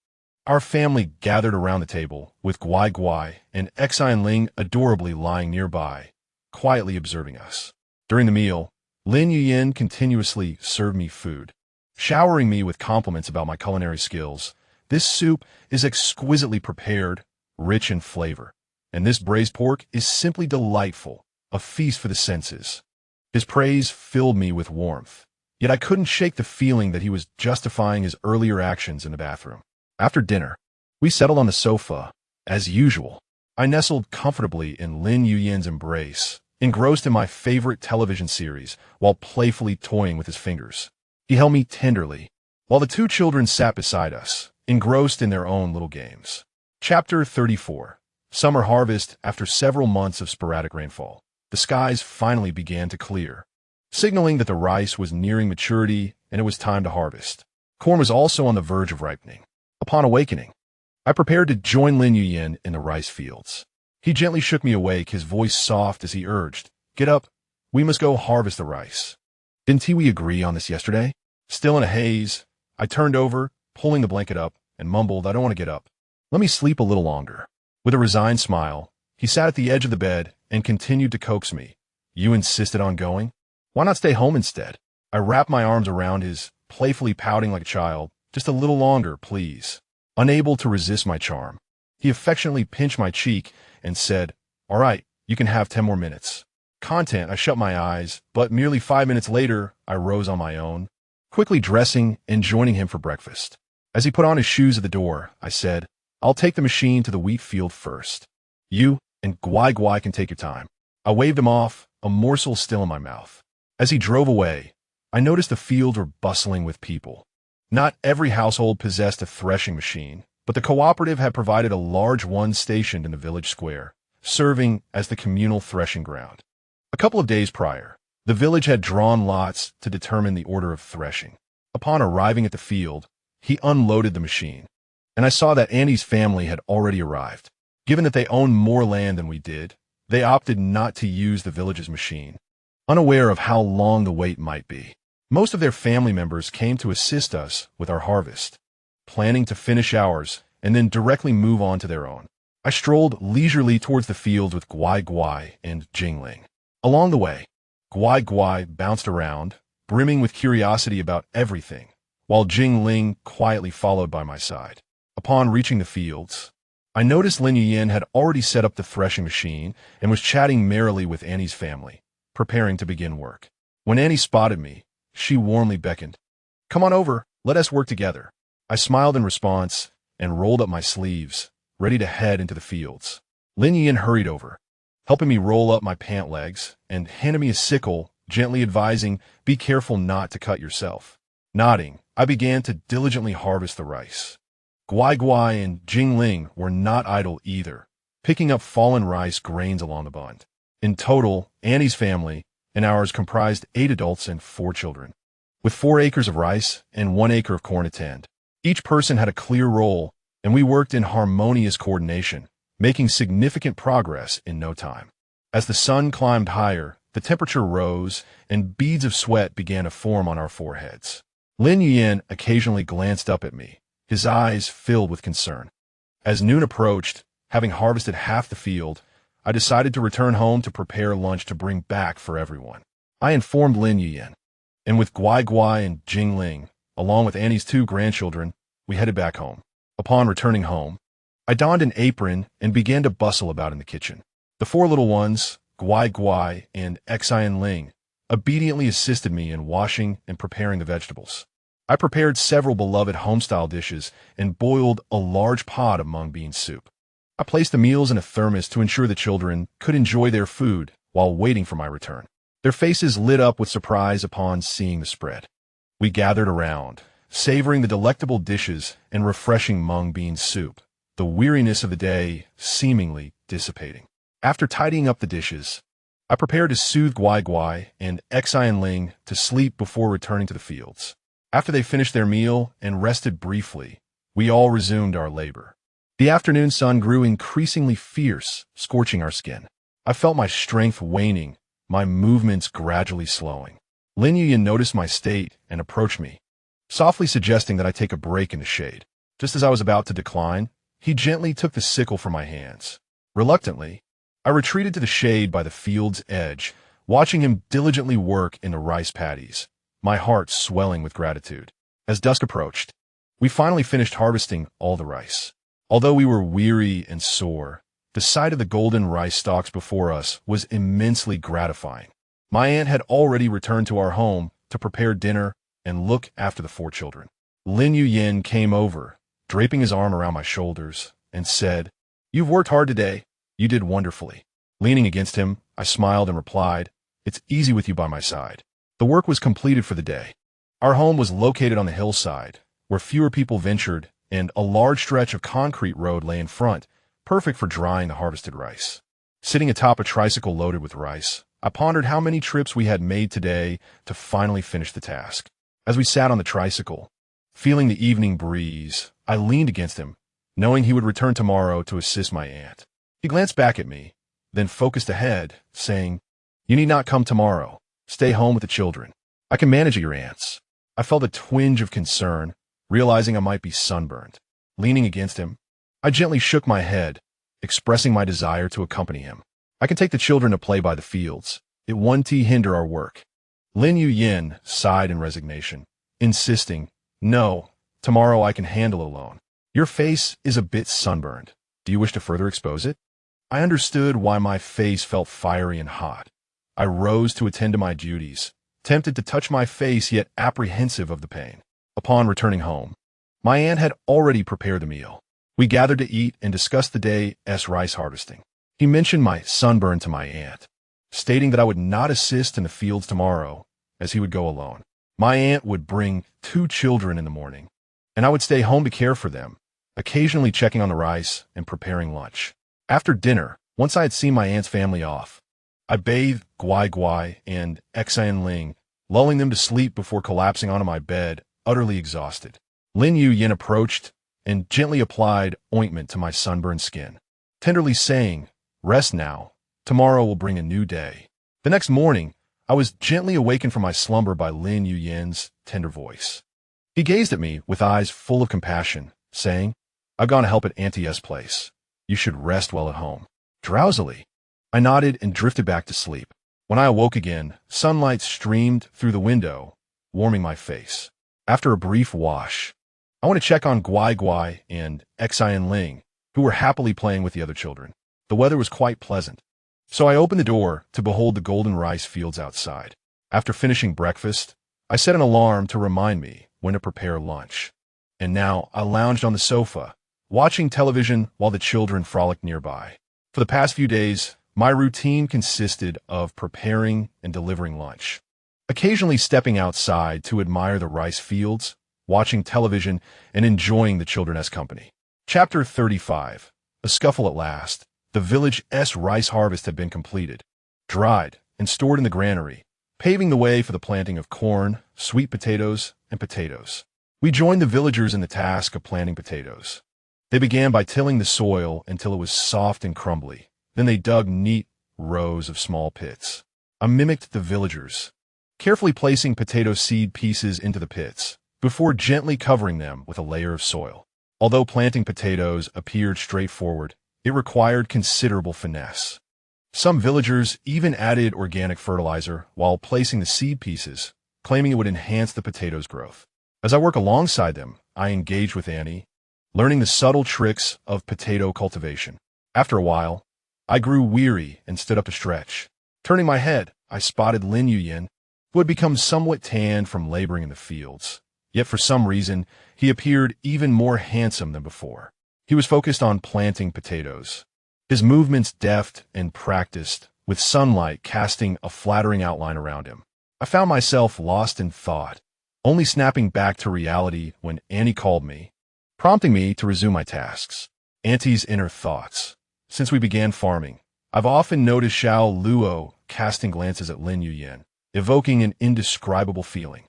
Our family gathered around the table, with Guai Guai and Exine Ling adorably lying nearby, quietly observing us. During the meal, Lin Yuyin continuously served me food, showering me with compliments about my culinary skills. This soup is exquisitely prepared, rich in flavor, and this braised pork is simply delightful, a feast for the senses. His praise filled me with warmth, yet I couldn't shake the feeling that he was justifying his earlier actions in the bathroom. After dinner, we settled on the sofa, as usual. I nestled comfortably in Lin Yuyin's embrace, engrossed in my favorite television series while playfully toying with his fingers. He held me tenderly, while the two children sat beside us, engrossed in their own little games. Chapter 34. Summer harvest. After several months of sporadic rainfall, the skies finally began to clear, signaling that the rice was nearing maturity and it was time to harvest. Corn was also on the verge of ripening. Upon awakening, I prepared to join Lin Yuyin in the rice fields. He gently shook me awake, his voice soft as he urged, "Get up, we must go harvest the rice." Didn't we agree on this yesterday? Still in a haze, I turned over, pulling the blanket up, and mumbled, "I don't want to get up. Let me sleep a little longer." With a resigned smile, he sat at the edge of the bed and continued to coax me. "You insisted on going? Why not stay home instead?" I wrapped my arms around his, playfully pouting like a child. "Just a little longer, please." Unable to resist my charm, he affectionately pinched my cheek and said, "All right, you can have 10 more minutes." Content, I shut my eyes, but merely 5 minutes later, I rose on my own, quickly dressing and joining him for breakfast. As he put on his shoes at the door, I said, "I'll take the machine to the wheat field first. You and Guai Guai can take your time." I waved him off, a morsel still in my mouth. As he drove away, I noticed the fields were bustling with people. Not every household possessed a threshing machine, but the cooperative had provided a large one stationed in the village square, serving as the communal threshing ground. A couple of days prior, the village had drawn lots to determine the order of threshing. Upon arriving at the field, he unloaded the machine, and I saw that Andy's family had already arrived. Given that they owned more land than we did, they opted not to use the village's machine, unaware of how long the wait might be. Most of their family members came to assist us with our harvest, planning to finish ours and then directly move on to their own. I strolled leisurely towards the fields with Guai Guai and Jingling. Along the way, Guai Guai bounced around, brimming with curiosity about everything, while Jingling quietly followed by my side. Upon reaching the fields, I noticed Lin Yuyin had already set up the threshing machine and was chatting merrily with Annie's family, preparing to begin work. When Annie spotted me, she warmly beckoned. "Come on over, let us work together." I smiled in response and rolled up my sleeves, ready to head into the fields. Lin Yin hurried over, helping me roll up my pant legs, and handed me a sickle, gently advising, "Be careful not to cut yourself." Nodding, I began to diligently harvest the rice. Guai Guai and Jingling were not idle either, picking up fallen rice grains along the bund. In total, Annie's family and ours comprised 8 adults and 4 children, with 4 acres of rice and 1 acre of corn to tend. Each person had a clear role, and we worked in harmonious coordination, making significant progress in no time. As the sun climbed higher, the temperature rose, and beads of sweat began to form on our foreheads. Lin Yuyin occasionally glanced up at me, his eyes filled with concern. As noon approached, having harvested half the field, I decided to return home to prepare lunch to bring back for everyone. I informed Lin Yuyin, and with Guai Guai and Jingling, along with Annie's 2 grandchildren, we headed back home. Upon returning home, I donned an apron and began to bustle about in the kitchen. The four little ones, Guai Guai and Xian Ling, obediently assisted me in washing and preparing the vegetables. I prepared several beloved home-style dishes and boiled a large pot of mung bean soup. I placed the meals in a thermos to ensure the children could enjoy their food while waiting for my return. Their faces lit up with surprise upon seeing the spread. We gathered around, savoring the delectable dishes and refreshing mung bean soup, the weariness of the day seemingly dissipating. After tidying up the dishes, I prepared to soothe Guai Guai and Xian Ling to sleep before returning to the fields. After they finished their meal and rested briefly, we all resumed our labor. The afternoon sun grew increasingly fierce, scorching our skin. I felt my strength waning, my movements gradually slowing. Lin Yuyin noticed my state and approached me, softly suggesting that I take a break in the shade. Just as I was about to decline, he gently took the sickle from my hands. Reluctantly, I retreated to the shade by the field's edge, watching him diligently work in the rice paddies, my heart swelling with gratitude. As dusk approached, we finally finished harvesting all the rice. Although we were weary and sore, the sight of the golden rice stalks before us was immensely gratifying. My aunt had already returned to our home to prepare dinner and look after the four children. Lin Yuyin came over, draping his arm around my shoulders, and said, "You've worked hard today. You did wonderfully." Leaning against him, I smiled and replied, "It's easy with you by my side." The work was completed for the day. Our home was located on the hillside, where fewer people ventured, and a large stretch of concrete road lay in front, perfect for drying the harvested rice. Sitting atop a tricycle loaded with rice, I pondered how many trips we had made today to finally finish the task. As we sat on the tricycle, feeling the evening breeze, I leaned against him, knowing he would return tomorrow to assist my aunt. He glanced back at me, then focused ahead, saying, "You need not come tomorrow. Stay home with the children. I can manage at your aunt's." I felt a twinge of concern, realizing I might be sunburned. Leaning against him, I gently shook my head, expressing my desire to accompany him. "I can take the children to play by the fields. It won't hinder our work." Lin Yuyin sighed in resignation, insisting, "No, tomorrow I can handle it alone. Your face is a bit sunburned. Do you wish to further expose it?" I understood why my face felt fiery and hot. I rose to attend to my duties, tempted to touch my face yet apprehensive of the pain. Upon returning home, my aunt had already prepared the meal. We gathered to eat and discussed the day's rice harvesting. He mentioned my sunburn to my aunt, stating that I would not assist in the fields tomorrow, as he would go alone. My aunt would bring 2 children in the morning, and I would stay home to care for them, occasionally checking on the rice and preparing lunch. After dinner, once I had seen my aunt's family off, I bathed Guai Guai and Xian Ling, lulling them to sleep before collapsing onto my bed, utterly exhausted. Lin Yuyin approached and gently applied ointment to my sunburned skin, tenderly saying, "Rest now. Tomorrow will bring a new day." The next morning, I was gently awakened from my slumber by Lin Yuyin's tender voice. He gazed at me with eyes full of compassion, saying, "I've gone to help at Auntie's place. You should rest well at home." Drowsily, I nodded and drifted back to sleep. When I awoke again, sunlight streamed through the window, warming my face. After a brief wash, I went to check on Guai Guai and Xian Ling, who were happily playing with the other children. The weather was quite pleasant, so I opened the door to behold the golden rice fields outside. After finishing breakfast, I set an alarm to remind me when to prepare lunch. And now I lounged on the sofa, watching television while the children frolicked nearby. For the past few days, my routine consisted of preparing and delivering lunch, occasionally stepping outside to admire the rice fields, watching television, and enjoying the children's company. Chapter 35. A scuffle at last. The village's rice harvest had been completed, dried, and stored in the granary, paving the way for the planting of corn, sweet potatoes, and potatoes. We joined the villagers in the task of planting potatoes. They began by tilling the soil until it was soft and crumbly. Then they dug neat rows of small pits. I mimicked the villagers, carefully placing potato seed pieces into the pits, before gently covering them with a layer of soil. Although planting potatoes appeared straightforward, it required considerable finesse. Some villagers even added organic fertilizer while placing the seed pieces, claiming it would enhance the potatoes' growth. As I work alongside them, I engaged with Annie, learning the subtle tricks of potato cultivation. After a while, I grew weary and stood up to stretch. Turning my head, I spotted Lin Yuyin, who had become somewhat tanned from laboring in the fields. Yet for some reason, he appeared even more handsome than before. He was focused on planting potatoes, his movements deft and practiced, with sunlight casting a flattering outline around him. I found myself lost in thought, only snapping back to reality when Annie called me, prompting me to resume my tasks. Auntie's inner thoughts. Since we began farming, I've often noticed Xiao Luo casting glances at Lin Yuyin, evoking an indescribable feeling.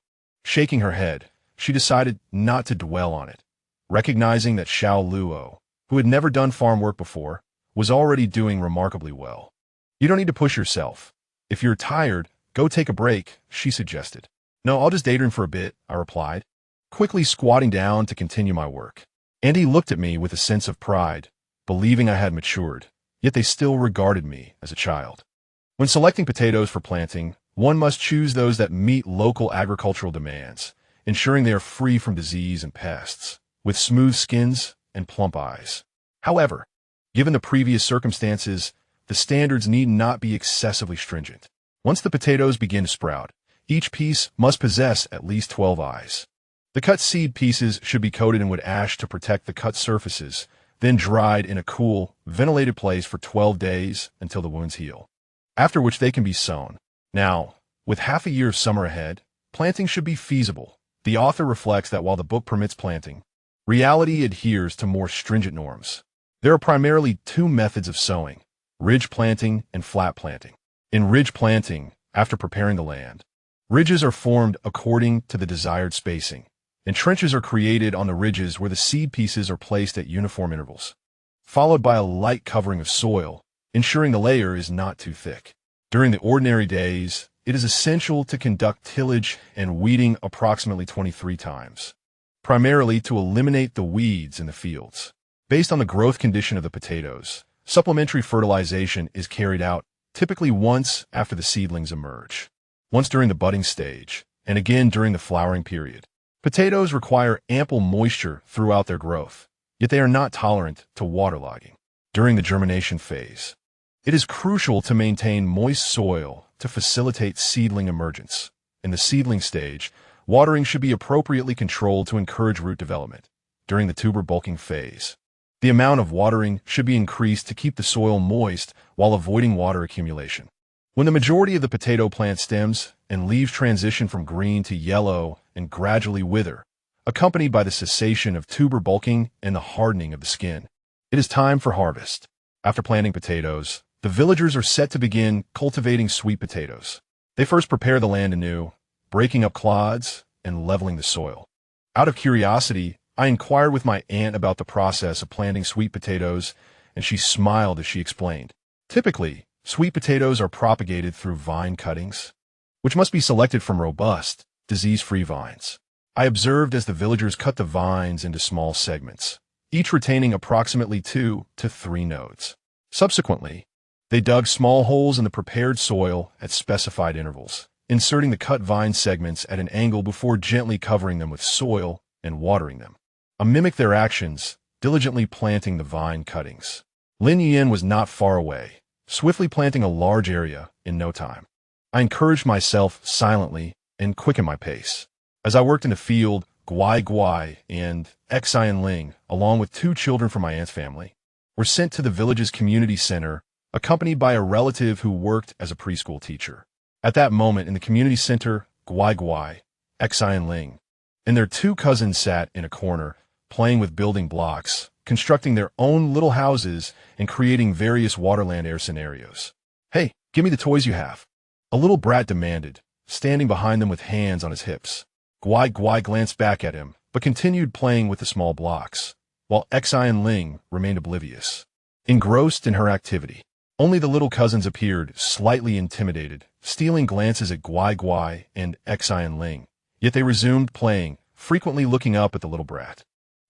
Shaking her head, she decided not to dwell on it, recognizing that Xiao Luo, who had never done farm work before, was already doing remarkably well. You don't need to push yourself. If you're tired, go take a break, she suggested. No, I'll just daydream for a bit, I replied, quickly squatting down to continue my work. Andy looked at me with a sense of pride, believing I had matured, yet they still regarded me as a child. When selecting potatoes for planting, one must choose those that meet local agricultural demands, ensuring they are free from disease and pests, with smooth skins and plump eyes. However, given the previous circumstances, the standards need not be excessively stringent. Once the potatoes begin to sprout, each piece must possess at least 12 eyes. The cut seed pieces should be coated in wood ash to protect the cut surfaces, then dried in a cool, ventilated place for 12 days until the wounds heal, after which they can be sown. Now, with half a year of summer ahead, planting should be feasible. The author reflects that while the book permits planting, reality adheres to more stringent norms. There are primarily two methods of sowing: ridge planting and flat planting. In ridge planting, after preparing the land, ridges are formed according to the desired spacing, and trenches are created on the ridges where the seed pieces are placed at uniform intervals, followed by a light covering of soil, ensuring the layer is not too thick. During the ordinary days, it is essential to conduct tillage and weeding approximately 23 times, primarily to eliminate the weeds in the fields. Based on the growth condition of the potatoes, supplementary fertilization is carried out typically once after the seedlings emerge, once during the budding stage, and again during the flowering period. Potatoes require ample moisture throughout their growth, yet they are not tolerant to waterlogging. During the germination phase, it is crucial to maintain moist soil to facilitate seedling emergence. In the seedling stage, watering should be appropriately controlled to encourage root development. During the tuber bulking phase, the amount of watering should be increased to keep the soil moist while avoiding water accumulation. When the majority of the potato plant stems and leaves transition from green to yellow and gradually wither, accompanied by the cessation of tuber bulking and the hardening of the skin, it is time for harvest. After planting potatoes, the villagers are set to begin cultivating sweet potatoes. They first prepare the land anew, breaking up clods and leveling the soil. Out of curiosity, I inquired with my aunt about the process of planting sweet potatoes, and she smiled as she explained. Typically, sweet potatoes are propagated through vine cuttings, which must be selected from robust, disease-free vines. I observed as the villagers cut the vines into small segments, each retaining approximately 2 to 3 nodes. Subsequently, they dug small holes in the prepared soil at specified intervals, inserting the cut vine segments at an angle before gently covering them with soil and watering them. I mimicked their actions, diligently planting the vine cuttings. Lin Yin was not far away, swiftly planting a large area in no time. I encouraged myself silently and quickened my pace. As I worked in the field, Guai Guai and Xian Ling, along with 2 children from my aunt's family, were sent to the village's community center, accompanied by a relative who worked as a preschool teacher. At that moment in the community center, Guai Guai, Xian Ling, and their 2 cousins sat in a corner, playing with building blocks, constructing their own little houses, and creating various waterland air scenarios. "Hey, give me the toys you have," a little brat demanded, standing behind them with hands on his hips. Guai Guai glanced back at him, but continued playing with the small blocks, while Xian Ling remained oblivious, engrossed in her activity. Only the little cousins appeared, slightly intimidated, stealing glances at Guai Guai and Xian Ling. Yet they resumed playing, frequently looking up at the little brat.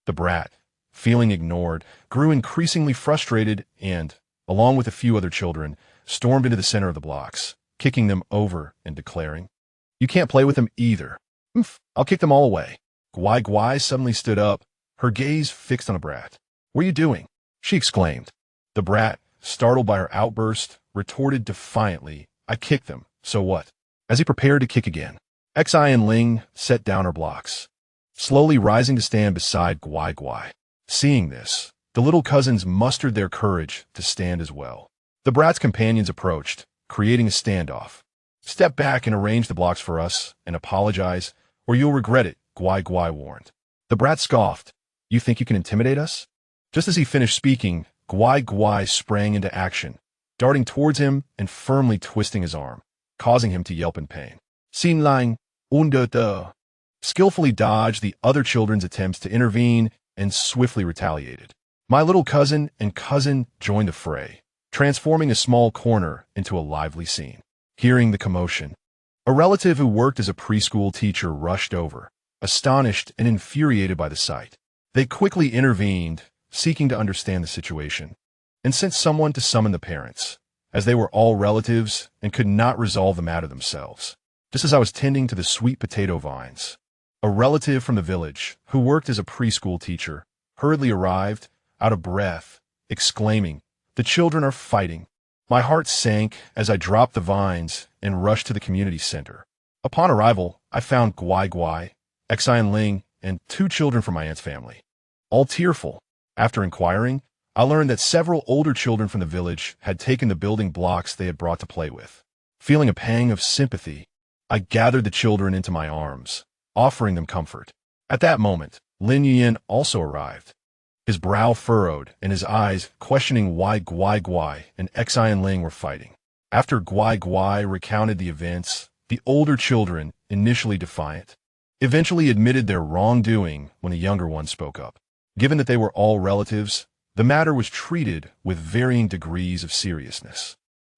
The brat, feeling ignored, grew increasingly frustrated and, along with a few other children, stormed into the center of the blocks, kicking them over and declaring, "You can't play with them either. I'll kick them all away." Guai Guai suddenly stood up, her gaze fixed on the brat. "What are you doing?" she exclaimed. The brat, startled by her outburst, retorted defiantly, "I kicked them, so what?" As he prepared to kick again, Xi and Ling set down her blocks, slowly rising to stand beside Guai Guai. Seeing this, the little cousins mustered their courage to stand as well. The brat's companions approached, creating a standoff. "Step back and arrange the blocks for us, and apologize, or you'll regret it," Guai Guai warned. The brat scoffed. "You think you can intimidate us?" Just as he finished speaking, Guai Guai sprang into action, darting towards him and firmly twisting his arm, causing him to yelp in pain. Xin Lang, unde de, skillfully dodged the other children's attempts to intervene and swiftly retaliated. My little cousin and cousin joined the fray, transforming a small corner into a lively scene. Hearing the commotion, a relative who worked as a preschool teacher rushed over, astonished and infuriated by the sight. They quickly intervened, seeking to understand the situation, and sent someone to summon the parents, as they were all relatives and could not resolve the matter themselves. Just as I was tending to the sweet potato vines, a relative from the village, who worked as a preschool teacher, hurriedly arrived, out of breath, exclaiming, "The children are fighting." My heart sank as I dropped the vines and rushed to the community center. Upon arrival, I found Guai Guai, Xi and Ling, and 2 children from my aunt's family, all tearful. After inquiring, I learned that several older children from the village had taken the building blocks they had brought to play with. Feeling a pang of sympathy, I gathered the children into my arms, offering them comfort. At that moment, Lin Yuyin also arrived, his brow furrowed and his eyes questioning why Guai Guai and Xi and Ling were fighting. After Guai Guai recounted the events, the older children, initially defiant, eventually admitted their wrongdoing when the younger ones spoke up. Given that they were all relatives, the matter was treated with varying degrees of seriousness.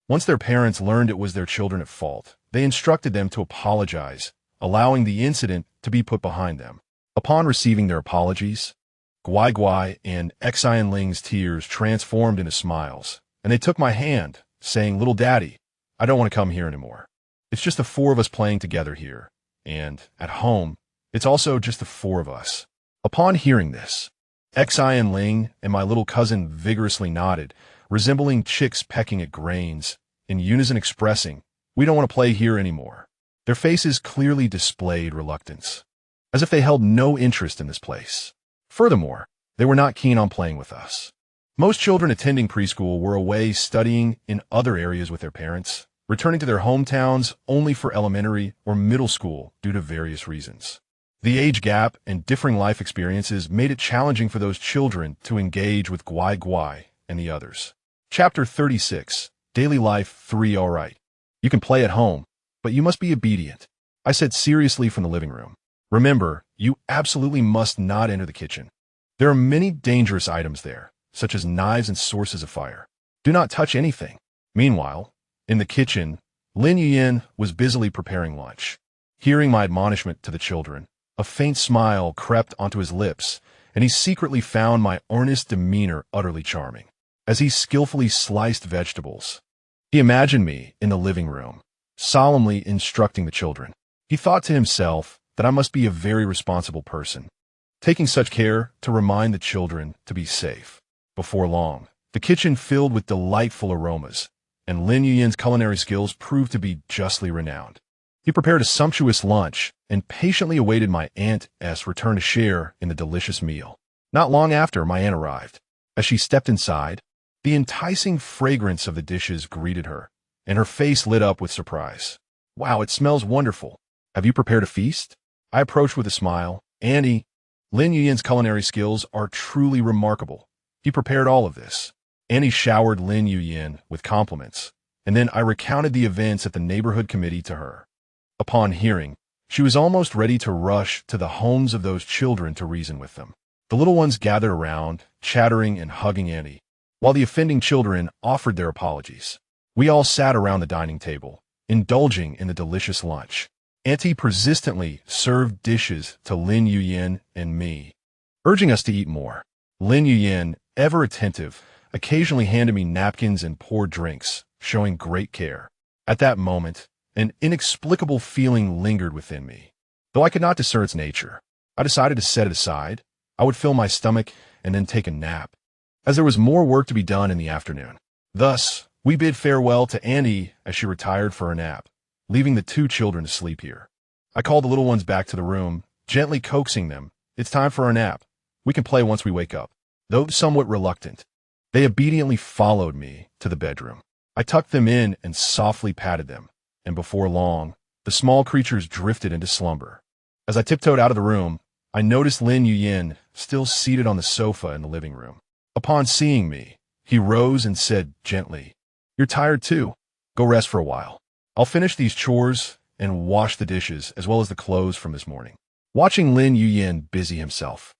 Once their parents learned it was their children at fault, they instructed them to apologize, allowing the incident to be put behind them. Upon receiving their apologies, Guai Guai and Xi and Ling's tears transformed into smiles, and they took my hand, saying, "Little daddy, I don't want to come here anymore. It's just the 4 of us playing together here, and, at home, it's also just the 4 of us." Upon hearing this, Xi and Ling and my little cousin vigorously nodded, resembling chicks pecking at grains, in unison expressing, "We don't want to play here anymore." Their faces clearly displayed reluctance, as if they held no interest in this place. Furthermore, they were not keen on playing with us. Most children attending preschool were away studying in other areas with their parents, returning to their hometowns only for elementary or middle school due to various reasons. The age gap and differing life experiences made it challenging for those children to engage with Guai Guai and the others. Chapter 36, Daily Life 3. All right. You can play at home, but you must be obedient, I said seriously from the living room. Remember, you absolutely must not enter the kitchen. There are many dangerous items there, such as knives and sources of fire. Do not touch anything. Meanwhile, in the kitchen, Lin Yuyin was busily preparing lunch. Hearing my admonishment to the children, a faint smile crept onto his lips, and he secretly found my earnest demeanor utterly charming. As he skillfully sliced vegetables, he imagined me in the living room, solemnly instructing the children. He thought to himself that I must be a very responsible person, taking such care to remind the children to be safe. Before long, the kitchen filled with delightful aromas, and Lin Yuyin's culinary skills proved to be justly renowned. He prepared a sumptuous lunch and patiently awaited my aunt's return to share in the delicious meal. Not long after, my aunt arrived. As she stepped inside, the enticing fragrance of the dishes greeted her, and her face lit up with surprise. "Wow, it smells wonderful. Have you prepared a feast?" I approached with a smile. "Auntie, Lin Yuyin's culinary skills are truly remarkable. He prepared all of this." Auntie showered Lin Yuyin with compliments, and then I recounted the events at the neighborhood committee to her. Upon hearing, she was almost ready to rush to the homes of those children to reason with them. The little ones gathered around, chattering and hugging Auntie, while the offending children offered their apologies. We all sat around the dining table, indulging in the delicious lunch. Auntie persistently served dishes to Lin Yuyin and me, urging us to eat more. Lin Yuyin, ever attentive, occasionally handed me napkins and poured drinks, showing great care. At that moment, an inexplicable feeling lingered within me. Though I could not discern its nature, I decided to set it aside, I would fill my stomach and then take a nap, as there was more work to be done in the afternoon. Thus, we bid farewell to Annie as she retired for a nap, leaving the two children to sleep here. I called the little ones back to the room, gently coaxing them. It's time for our nap. We can play once we wake up. Though somewhat reluctant, they obediently followed me to the bedroom. I tucked them in and softly patted them, and before long, the small creatures drifted into slumber. As I tiptoed out of the room, I noticed Lin Yuyin still seated on the sofa in the living room. Upon seeing me, he rose and said gently, "You're tired too. Go rest for a while. I'll finish these chores and wash the dishes as well as the clothes from this morning." Watching Lin Yuyin busy himself,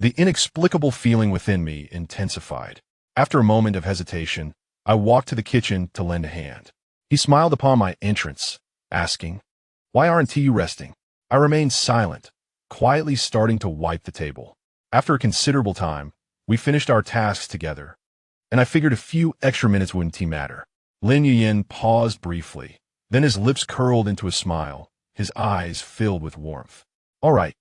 the inexplicable feeling within me intensified. After a moment of hesitation, I walked to the kitchen to lend a hand. He smiled upon my entrance, asking, "Why aren't you resting?" I remained silent, quietly starting to wipe the table. After a considerable time, we finished our tasks together, and I figured a few extra minutes wouldn't matter. Lin Yuyin paused briefly, then his lips curled into a smile, his eyes filled with warmth. "All right."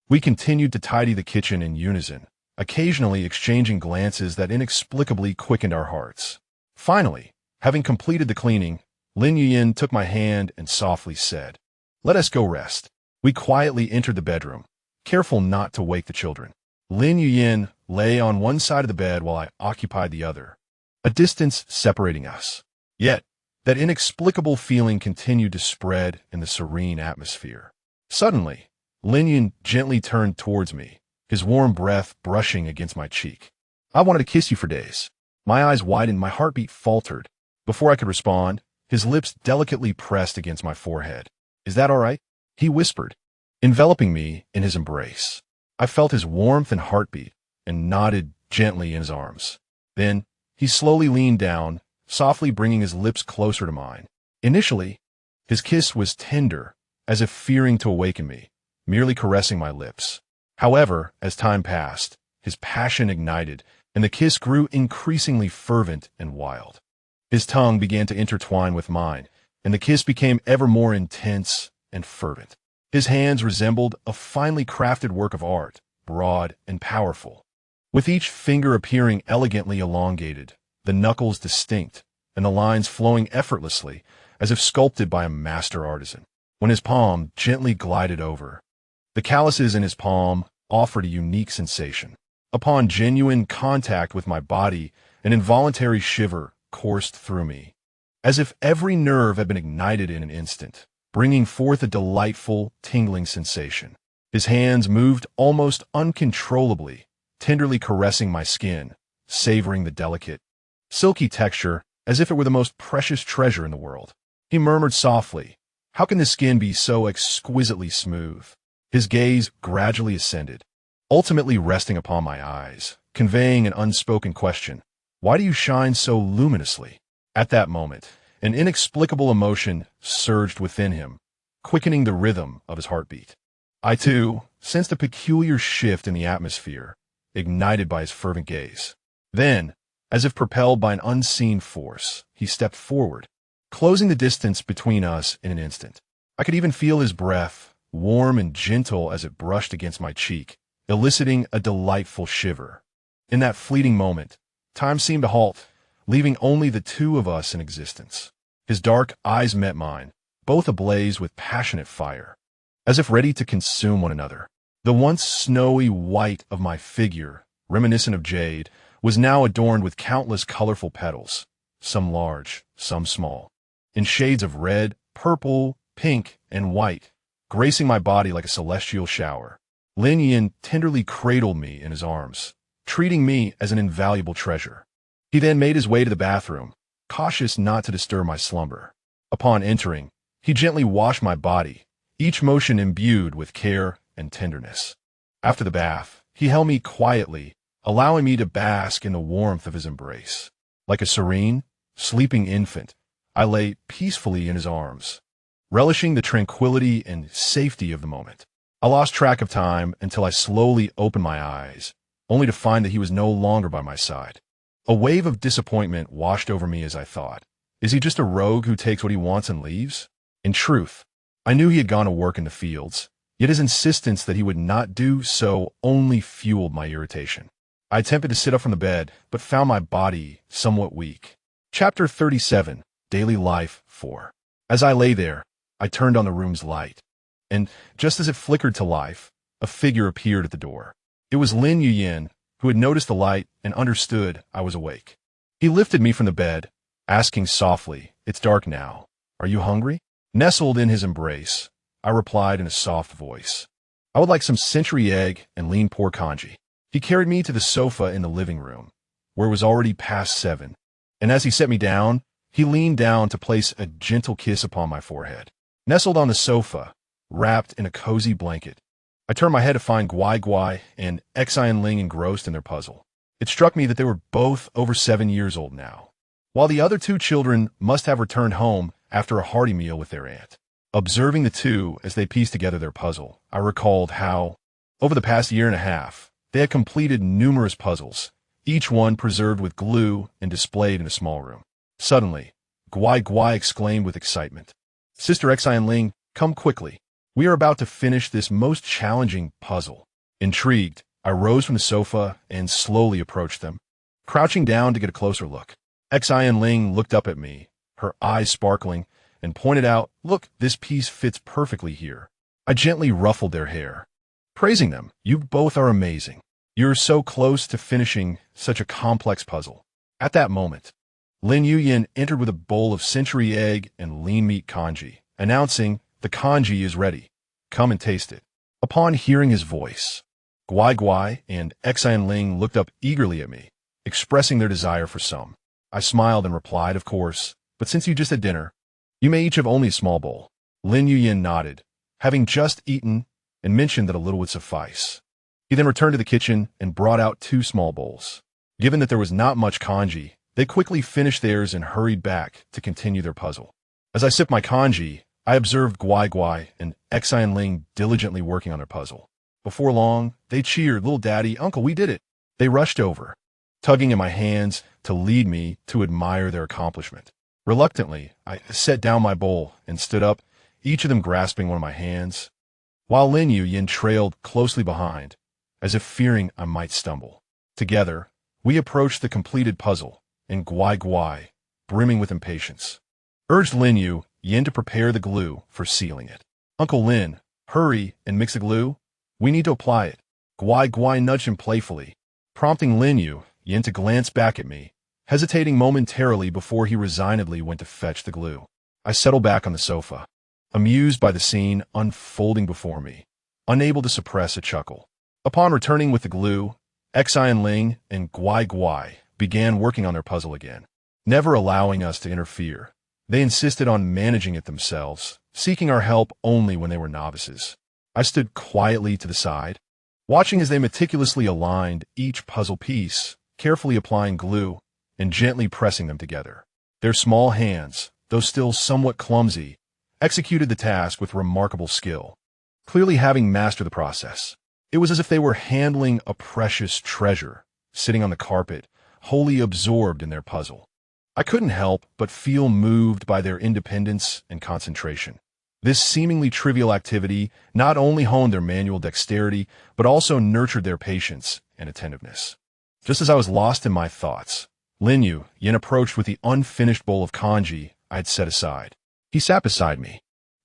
We continued to tidy the kitchen in unison, occasionally exchanging glances that inexplicably quickened our hearts. Finally, having completed the cleaning, Lin Yuyin took my hand and softly said, "Let us go rest." We quietly entered the bedroom, careful not to wake the children. Lin Yuyin lay on one side of the bed while I occupied the other, a distance separating us. Yet, that inexplicable feeling continued to spread in the serene atmosphere. Suddenly, Lin Yuyin gently turned towards me, his warm breath brushing against my cheek. "I wanted to kiss you for days." My eyes widened, my heartbeat faltered. Before I could respond, his lips delicately pressed against my forehead. "Is that all right?" he whispered, enveloping me in his embrace. I felt his warmth and heartbeat, and nodded gently in his arms. Then, he slowly leaned down, softly bringing his lips closer to mine. Initially, his kiss was tender, as if fearing to awaken me, merely caressing my lips. However, as time passed, his passion ignited, and the kiss grew increasingly fervent and wild. His tongue began to intertwine with mine, and the kiss became ever more intense and fervent. His hands resembled a finely crafted work of art, broad and powerful, with each finger appearing elegantly elongated, the knuckles distinct, and the lines flowing effortlessly, as if sculpted by a master artisan. When his palm gently glided over, the calluses in his palm offered a unique sensation. Upon genuine contact with my body, an involuntary shiver coursed through me, as if every nerve had been ignited in an instant, bringing forth a delightful, tingling sensation. His hands moved almost uncontrollably, tenderly caressing my skin, savoring the delicate, silky texture as if it were the most precious treasure in the world. He murmured softly, "How can the skin be so exquisitely smooth?" His gaze gradually ascended, ultimately resting upon my eyes, conveying an unspoken question. "Why do you shine so luminously?" At that moment, an inexplicable emotion surged within him, quickening the rhythm of his heartbeat. I, too, sensed a peculiar shift in the atmosphere, ignited by his fervent gaze. Then, as if propelled by an unseen force, he stepped forward, closing the distance between us in an instant. I could even feel his breath, warm and gentle as it brushed against my cheek, eliciting a delightful shiver. In that fleeting moment, time seemed to halt, leaving only the two of us in existence. His dark eyes met mine, both ablaze with passionate fire, as if ready to consume one another. The once snowy white of my figure, reminiscent of jade, was now adorned with countless colorful petals, some large, some small, in shades of red, purple, pink, and white, gracing my body like a celestial shower. Lin Yin tenderly cradled me in his arms, treating me as an invaluable treasure. He then made his way to the bathroom, cautious not to disturb my slumber. Upon entering, he gently washed my body, each motion imbued with care and tenderness. After the bath, he held me quietly, allowing me to bask in the warmth of his embrace. Like a serene, sleeping infant, I lay peacefully in his arms, relishing the tranquility and safety of the moment. I lost track of time until I slowly opened my eyes, only to find that he was no longer by my side. A wave of disappointment washed over me as I thought, is he just a rogue who takes what he wants and leaves? In truth, I knew he had gone to work in the fields, Yet his insistence that he would not do so only fueled my irritation. I attempted to sit up from the bed, but found my body somewhat weak. Chapter 37, Daily Life 4. As I lay there, I turned on the room's light. And just as it flickered to life, a figure appeared at the door. It was Lin Yuyin, who had noticed the light and understood I was awake. He lifted me from the bed, asking softly, "It's dark now. Are you hungry?" Nestled in his embrace, I replied in a soft voice, "I would like some century egg and lean pork congee." He carried me to the sofa in the living room, where it was already past 7, and as he set me down, he leaned down to place a gentle kiss upon my forehead. Nestled on the sofa, wrapped in a cozy blanket, I turned my head to find Guai Guai and Xian Ling engrossed in their puzzle. It struck me that they were both over 7 years old now, while the other 2 children must have returned home after a hearty meal with their aunt. Observing the 2 as they pieced together their puzzle, I recalled how, over the past year and a half, they had completed numerous puzzles, each one preserved with glue and displayed in a small room. Suddenly, Guai Guai exclaimed with excitement, "Sister Xian Ling, come quickly. We are about to finish this most challenging puzzle." Intrigued, I rose from the sofa and slowly approached them, crouching down to get a closer look. Xian Ling looked up at me, her eyes sparkling, and pointed out, "Look, this piece fits perfectly here." I gently ruffled their hair, praising them. "You both are amazing. You're so close to finishing such a complex puzzle." At that moment, Lin Yuyin entered with a bowl of century egg and lean meat congee, announcing, "The congee is ready. Come and taste it." Upon hearing his voice, Guai Guai and Xian Ling looked up eagerly at me, expressing their desire for some. I smiled and replied, "Of course, but since you just had dinner, you may each have only a small bowl." Lin Yuyin nodded, having just eaten, and mentioned that a little would suffice. He then returned to the kitchen and brought out 2 small bowls. Given that there was not much congee, they quickly finished theirs and hurried back to continue their puzzle. As I sipped my congee, I observed Guai Guai and Xian Ling diligently working on their puzzle. Before long, they cheered, "Little Daddy, Uncle, we did it." They rushed over, tugging at my hands to lead me to admire their accomplishment. Reluctantly, I set down my bowl and stood up, each of them grasping one of my hands, while Lin Yuyin trailed closely behind, as if fearing I might stumble. Together, we approached the completed puzzle, and Guai Guai, brimming with impatience, urged Lin Yuyin to prepare the glue for sealing it. "Uncle Lin, hurry and mix the glue. We need to apply it." Guai Guai nudged him playfully, prompting Lin Yuyin to glance back at me, hesitating momentarily before he resignedly went to fetch the glue. I settled back on the sofa, amused by the scene unfolding before me, unable to suppress a chuckle. Upon returning with the glue, Xian Ling and Guai Guai began working on their puzzle again, never allowing us to interfere. They insisted on managing it themselves, seeking our help only when they were novices. I stood quietly to the side, watching as they meticulously aligned each puzzle piece, carefully applying glue and gently pressing them together. Their small hands, though still somewhat clumsy, executed the task with remarkable skill, clearly having mastered the process. It was as if they were handling a precious treasure, sitting on the carpet, wholly absorbed in their puzzle. I couldn't help but feel moved by their independence and concentration. This seemingly trivial activity not only honed their manual dexterity, but also nurtured their patience and attentiveness. Just as I was lost in my thoughts, Lin Yuyin approached with the unfinished bowl of congee I had set aside. He sat beside me,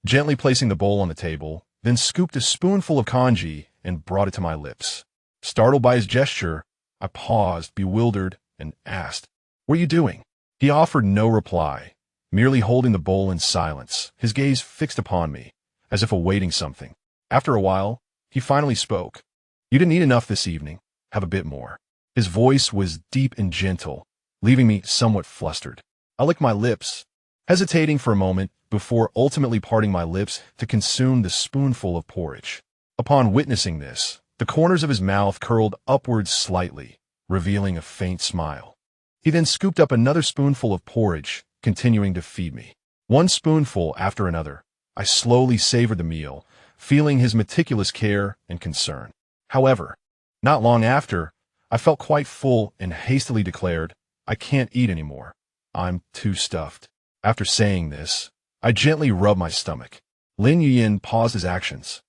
gently placing the bowl on the table, then scooped a spoonful of congee and brought it to my lips. Startled by his gesture, I paused, bewildered, and asked, "What are you doing?" He offered no reply, merely holding the bowl in silence, his gaze fixed upon me, as if awaiting something. After a while, he finally spoke. "You didn't eat enough this evening. Have a bit more." His voice was deep and gentle, leaving me somewhat flustered. I licked my lips, hesitating for a moment before ultimately parting my lips to consume the spoonful of porridge. Upon witnessing this, the corners of his mouth curled upwards slightly, revealing a faint smile. He then scooped up another spoonful of porridge, continuing to feed me. One spoonful after another, I slowly savored the meal, feeling his meticulous care and concern. However, not long after, I felt quite full and hastily declared, "I can't eat anymore. I'm too stuffed." After saying this, I gently rubbed my stomach. Lin Yuyin paused his actions,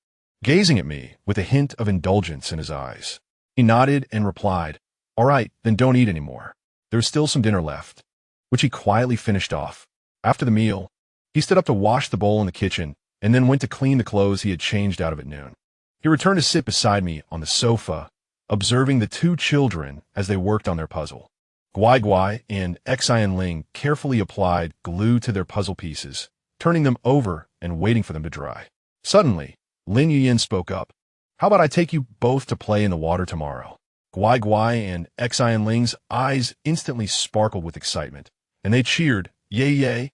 gazing at me with a hint of indulgence in his eyes. He nodded and replied, "All right, then don't eat anymore. There's still some dinner left," which he quietly finished off. After the meal, he stood up to wash the bowl in the kitchen and then went to clean the clothes he had changed out of at noon. He returned to sit beside me on the sofa, observing the two children as they worked on their puzzle. Guai Guai and Xian Ling carefully applied glue to their puzzle pieces, turning them over and waiting for them to dry. Suddenly, Lin Yuyin spoke up. "How about I take you both to play in the water tomorrow?" Guai Guai and Xian Ling's eyes instantly sparkled with excitement, and they cheered, "Yay, yay."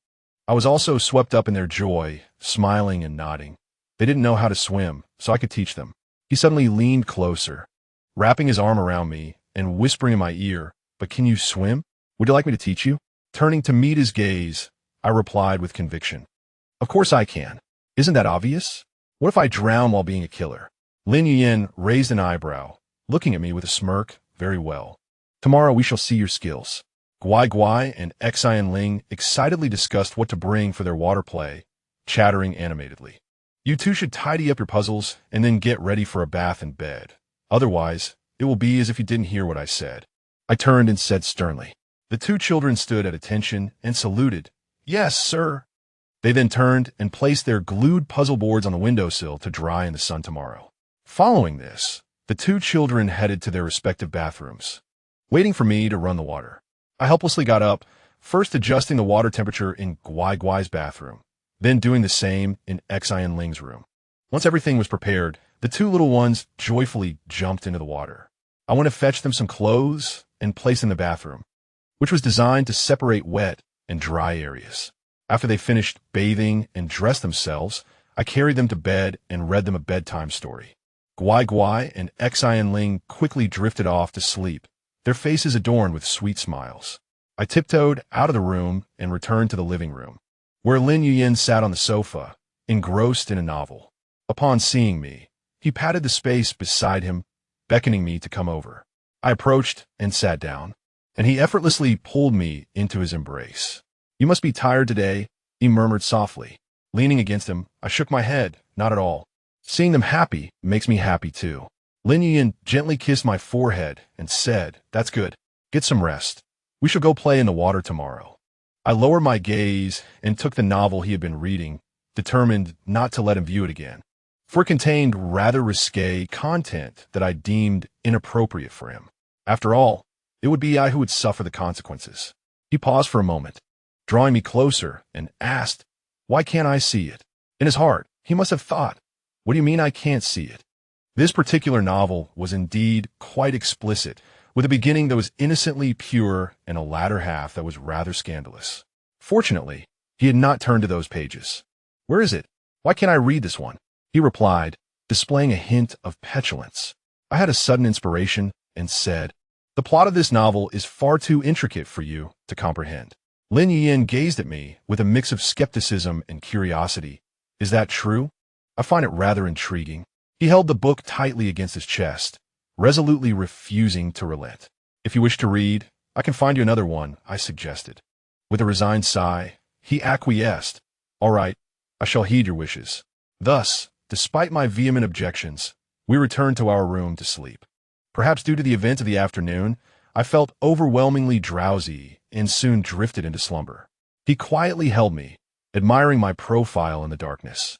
I was also swept up in their joy, smiling and nodding. They didn't know how to swim, so I could teach them. He suddenly leaned closer, wrapping his arm around me and whispering in my ear, "But can you swim? Would you like me to teach you?" Turning to meet his gaze, I replied with conviction, "Of course I can. Isn't that obvious? What if I drown while being a killer?" Lin Yuyin raised an eyebrow, looking at me with a smirk. "Very well. Tomorrow we shall see your skills." Guai Guai and Xian Ling excitedly discussed what to bring for their water play, chattering animatedly. "You two should tidy up your puzzles and then get ready for a bath and bed. Otherwise, it will be as if you didn't hear what I said." I turned and said sternly. The two children stood at attention and saluted. "Yes, sir." They then turned and placed their glued puzzle boards on the windowsill to dry in the sun tomorrow. Following this, the two children headed to their respective bathrooms, waiting for me to run the water. I helplessly got up, first adjusting the water temperature in Guai Guai's bathroom, then doing the same in Xian Ling's room. Once everything was prepared, the two little ones joyfully jumped into the water. I went to fetch them some clothes and place in the bathroom, which was designed to separate wet and dry areas. After they finished bathing and dressed themselves, I carried them to bed and read them a bedtime story. Guai Guai and Xian Ling quickly drifted off to sleep, their faces adorned with sweet smiles. I tiptoed out of the room and returned to the living room, where Lin Yuyin sat on the sofa, engrossed in a novel. Upon seeing me, he patted the space beside him, beckoning me to come over. I approached and sat down, and he effortlessly pulled me into his embrace. "You must be tired today," he murmured softly. Leaning against him, I shook my head. "Not at all. Seeing them happy makes me happy too." Lin Yuyin gently kissed my forehead and said, "That's good. Get some rest. We shall go play in the water tomorrow." I lowered my gaze and took the novel he had been reading, determined not to let him view it again, for it contained rather risque content that I deemed inappropriate for him. After all, it would be I who would suffer the consequences. He paused for a moment, drawing me closer, and asked, "Why can't I see it?" In his heart, he must have thought, "What do you mean I can't see it?" This particular novel was indeed quite explicit, with a beginning that was innocently pure and a latter half that was rather scandalous. Fortunately, he had not turned to those pages. "Where is it? Why can't I read this one?" he replied, displaying a hint of petulance. I had a sudden inspiration and said, "The plot of this novel is far too intricate for you to comprehend." Lin Yuyin gazed at me with a mix of skepticism and curiosity. "Is that true? I find it rather intriguing." He held the book tightly against his chest, resolutely refusing to relent. "If you wish to read, I can find you another one," I suggested. With a resigned sigh, he acquiesced. "All right, I shall heed your wishes." Thus, despite my vehement objections, we returned to our room to sleep. Perhaps due to the events of the afternoon, I felt overwhelmingly drowsy and soon drifted into slumber. He quietly held me, admiring my profile in the darkness,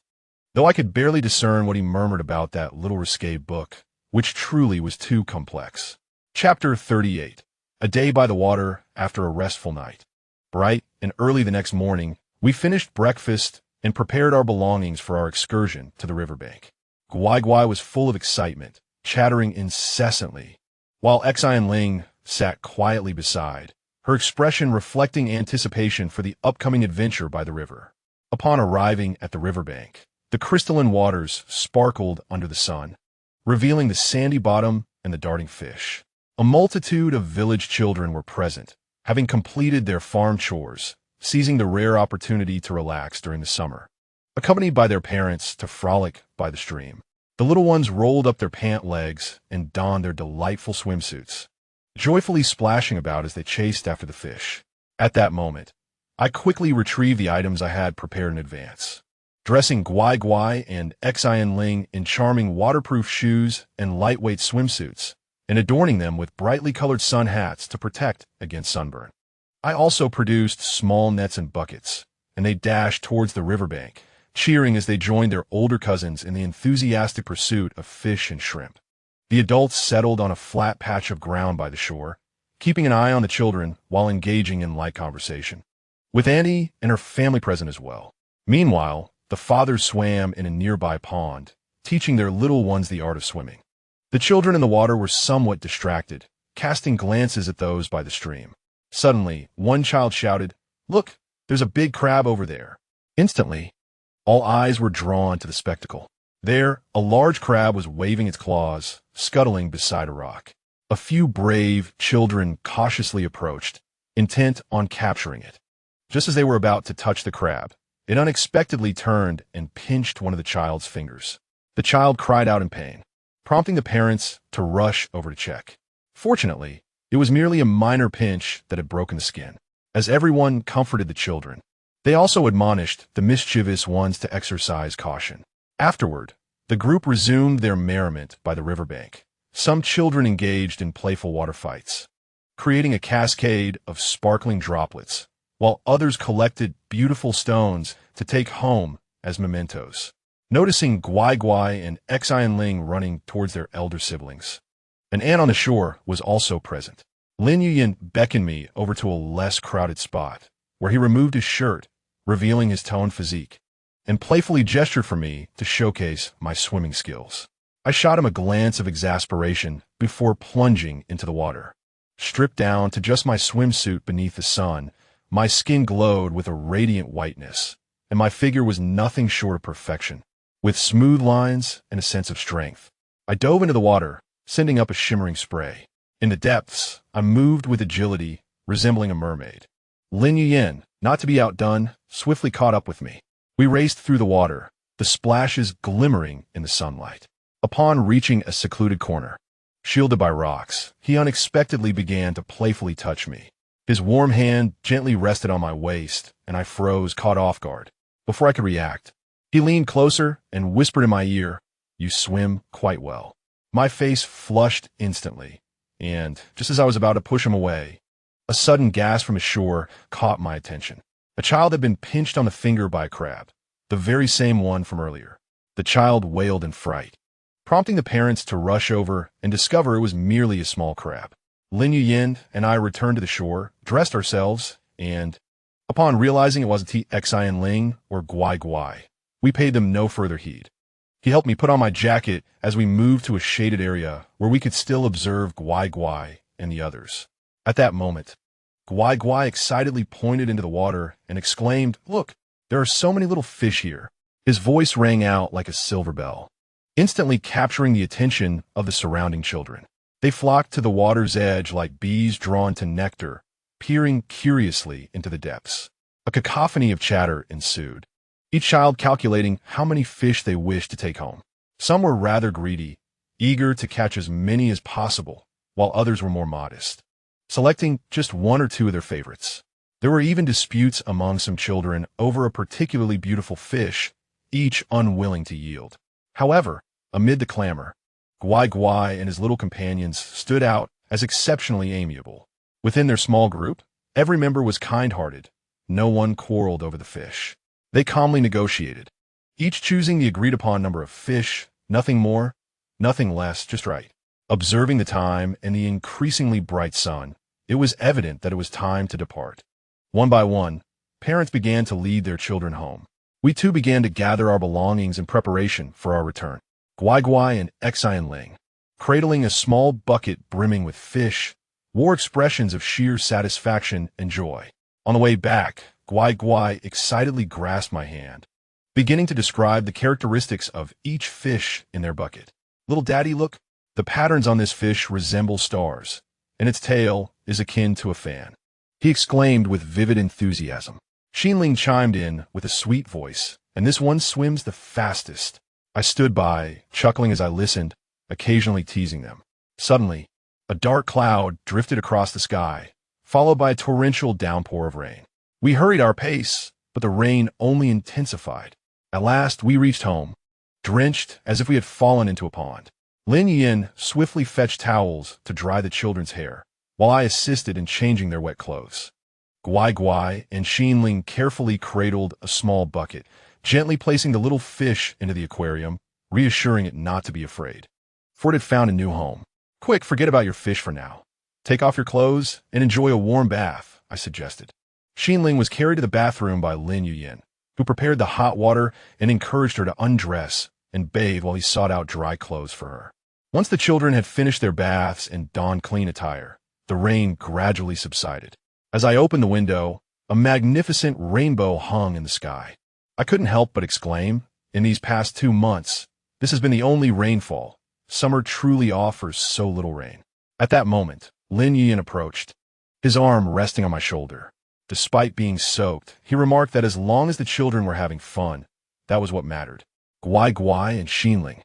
though I could barely discern what he murmured about that little risque book, which truly was too complex. Chapter 38. A Day by the Water After a Restful Night. Bright and early the next morning, we finished breakfast and prepared our belongings for our excursion to the riverbank. Guai Guai was full of excitement, chattering incessantly, while Xian Ling sat quietly beside, her expression reflecting anticipation for the upcoming adventure by the river. Upon arriving at the riverbank, the crystalline waters sparkled under the sun, revealing the sandy bottom and the darting fish. A multitude of village children were present, having completed their farm chores, seizing the rare opportunity to relax during the summer. Accompanied by their parents to frolic by the stream, the little ones rolled up their pant legs and donned their delightful swimsuits, joyfully splashing about as they chased after the fish. At that moment, I quickly retrieved the items I had prepared in advance. dressing Guai Guai and Xian Ling in charming waterproof shoes and lightweight swimsuits, and adorning them with brightly colored sun hats to protect against sunburn. I also produced small nets and buckets, and they dashed towards the riverbank, cheering as they joined their older cousins in the enthusiastic pursuit of fish and shrimp. The adults settled on a flat patch of ground by the shore, keeping an eye on the children while engaging in light conversation, with Annie and her family present as well. Meanwhile, the fathers swam in a nearby pond, teaching their little ones the art of swimming. The children in the water were somewhat distracted, casting glances at those by the stream. Suddenly, one child shouted, "Look, there's a big crab over there." Instantly, all eyes were drawn to the spectacle. There, a large crab was waving its claws, scuttling beside a rock. A few brave children cautiously approached, intent on capturing it. Just as they were about to touch the crab, it unexpectedly turned and pinched one of the child's fingers. The child cried out in pain, prompting the parents to rush over to check. Fortunately, it was merely a minor pinch that had broken the skin. As everyone comforted the children, they also admonished the mischievous ones to exercise caution. Afterward, the group resumed their merriment by the riverbank. Some children engaged in playful water fights, creating a cascade of sparkling droplets, while others collected beautiful stones to take home as mementos. Noticing Guai Guai and Xian Ling running towards their elder siblings, an aunt on the shore was also present. Lin Yuyin beckoned me over to a less crowded spot, where he removed his shirt, revealing his toned physique, and playfully gestured for me to showcase my swimming skills. I shot him a glance of exasperation before plunging into the water. Stripped down to just my swimsuit beneath the sun, my skin glowed with a radiant whiteness, and my figure was nothing short of perfection, with smooth lines and a sense of strength. I dove into the water, sending up a shimmering spray. In the depths, I moved with agility, resembling a mermaid. Lin Yuyin, not to be outdone, swiftly caught up with me. We raced through the water, the splashes glimmering in the sunlight. Upon reaching a secluded corner, shielded by rocks, he unexpectedly began to playfully touch me. His warm hand gently rested on my waist, and I froze, caught off guard. Before I could react, he leaned closer and whispered in my ear, "You swim quite well." My face flushed instantly, and just as I was about to push him away, a sudden gasp from ashore caught my attention. A child had been pinched on the finger by a crab, the very same one from earlier. The child wailed in fright, prompting the parents to rush over and discover it was merely a small crab. Lin Yuyin and I returned to the shore, dressed ourselves, and, upon realizing it wasn't Xian Ling or Guai Guai, we paid them no further heed. He helped me put on my jacket as we moved to a shaded area where we could still observe Guai Guai and the others. At that moment, Guai Guai excitedly pointed into the water and exclaimed, "Look, there are so many little fish here." His voice rang out like a silver bell, instantly capturing the attention of the surrounding children. They flocked to the water's edge like bees drawn to nectar, peering curiously into the depths. A cacophony of chatter ensued, each child calculating how many fish they wished to take home. Some were rather greedy, eager to catch as many as possible, while others were more modest, selecting just one or two of their favorites. There were even disputes among some children over a particularly beautiful fish, each unwilling to yield. However, amid the clamor, Guai Guai and his little companions stood out as exceptionally amiable. Within their small group, every member was kind-hearted. No one quarreled over the fish. They calmly negotiated, each choosing the agreed-upon number of fish, nothing more, nothing less, just right. Observing the time and the increasingly bright sun, it was evident that it was time to depart. One by one, parents began to lead their children home. We too began to gather our belongings in preparation for our return. Guai Guai and Xian Ling, cradling a small bucket brimming with fish, wore expressions of sheer satisfaction and joy. On the way back, Guai Guai excitedly grasped my hand, beginning to describe the characteristics of each fish in their bucket. "Little daddy, look, the patterns on this fish resemble stars, and its tail is akin to a fan," he exclaimed with vivid enthusiasm. Xinling chimed in with a sweet voice, "And this one swims the fastest." I stood by, chuckling as I listened, occasionally teasing them. Suddenly, a dark cloud drifted across the sky, followed by a torrential downpour of rain. We hurried our pace, but the rain only intensified. At last, we reached home, drenched as if we had fallen into a pond. Lin Yin swiftly fetched towels to dry the children's hair, while I assisted in changing their wet clothes. Guai Guai and Xinling carefully cradled a small bucket, gently placing the little fish into the aquarium, reassuring it not to be afraid, for it had found a new home. Quick, forget about your fish for now. Take off your clothes and enjoy a warm bath, I suggested. Xinling was carried to the bathroom by Lin Yuyin, who prepared the hot water and encouraged her to undress and bathe while he sought out dry clothes for her. Once the children had finished their baths and donned clean attire, the rain gradually subsided. As I opened the window, a magnificent rainbow hung in the sky. I couldn't help but exclaim, in these past 2 months, this has been the only rainfall. Summer truly offers so little rain. At that moment, Lin Yuyin approached, his arm resting on my shoulder. Despite being soaked, he remarked that as long as the children were having fun, that was what mattered. Guai Guai and Xinling,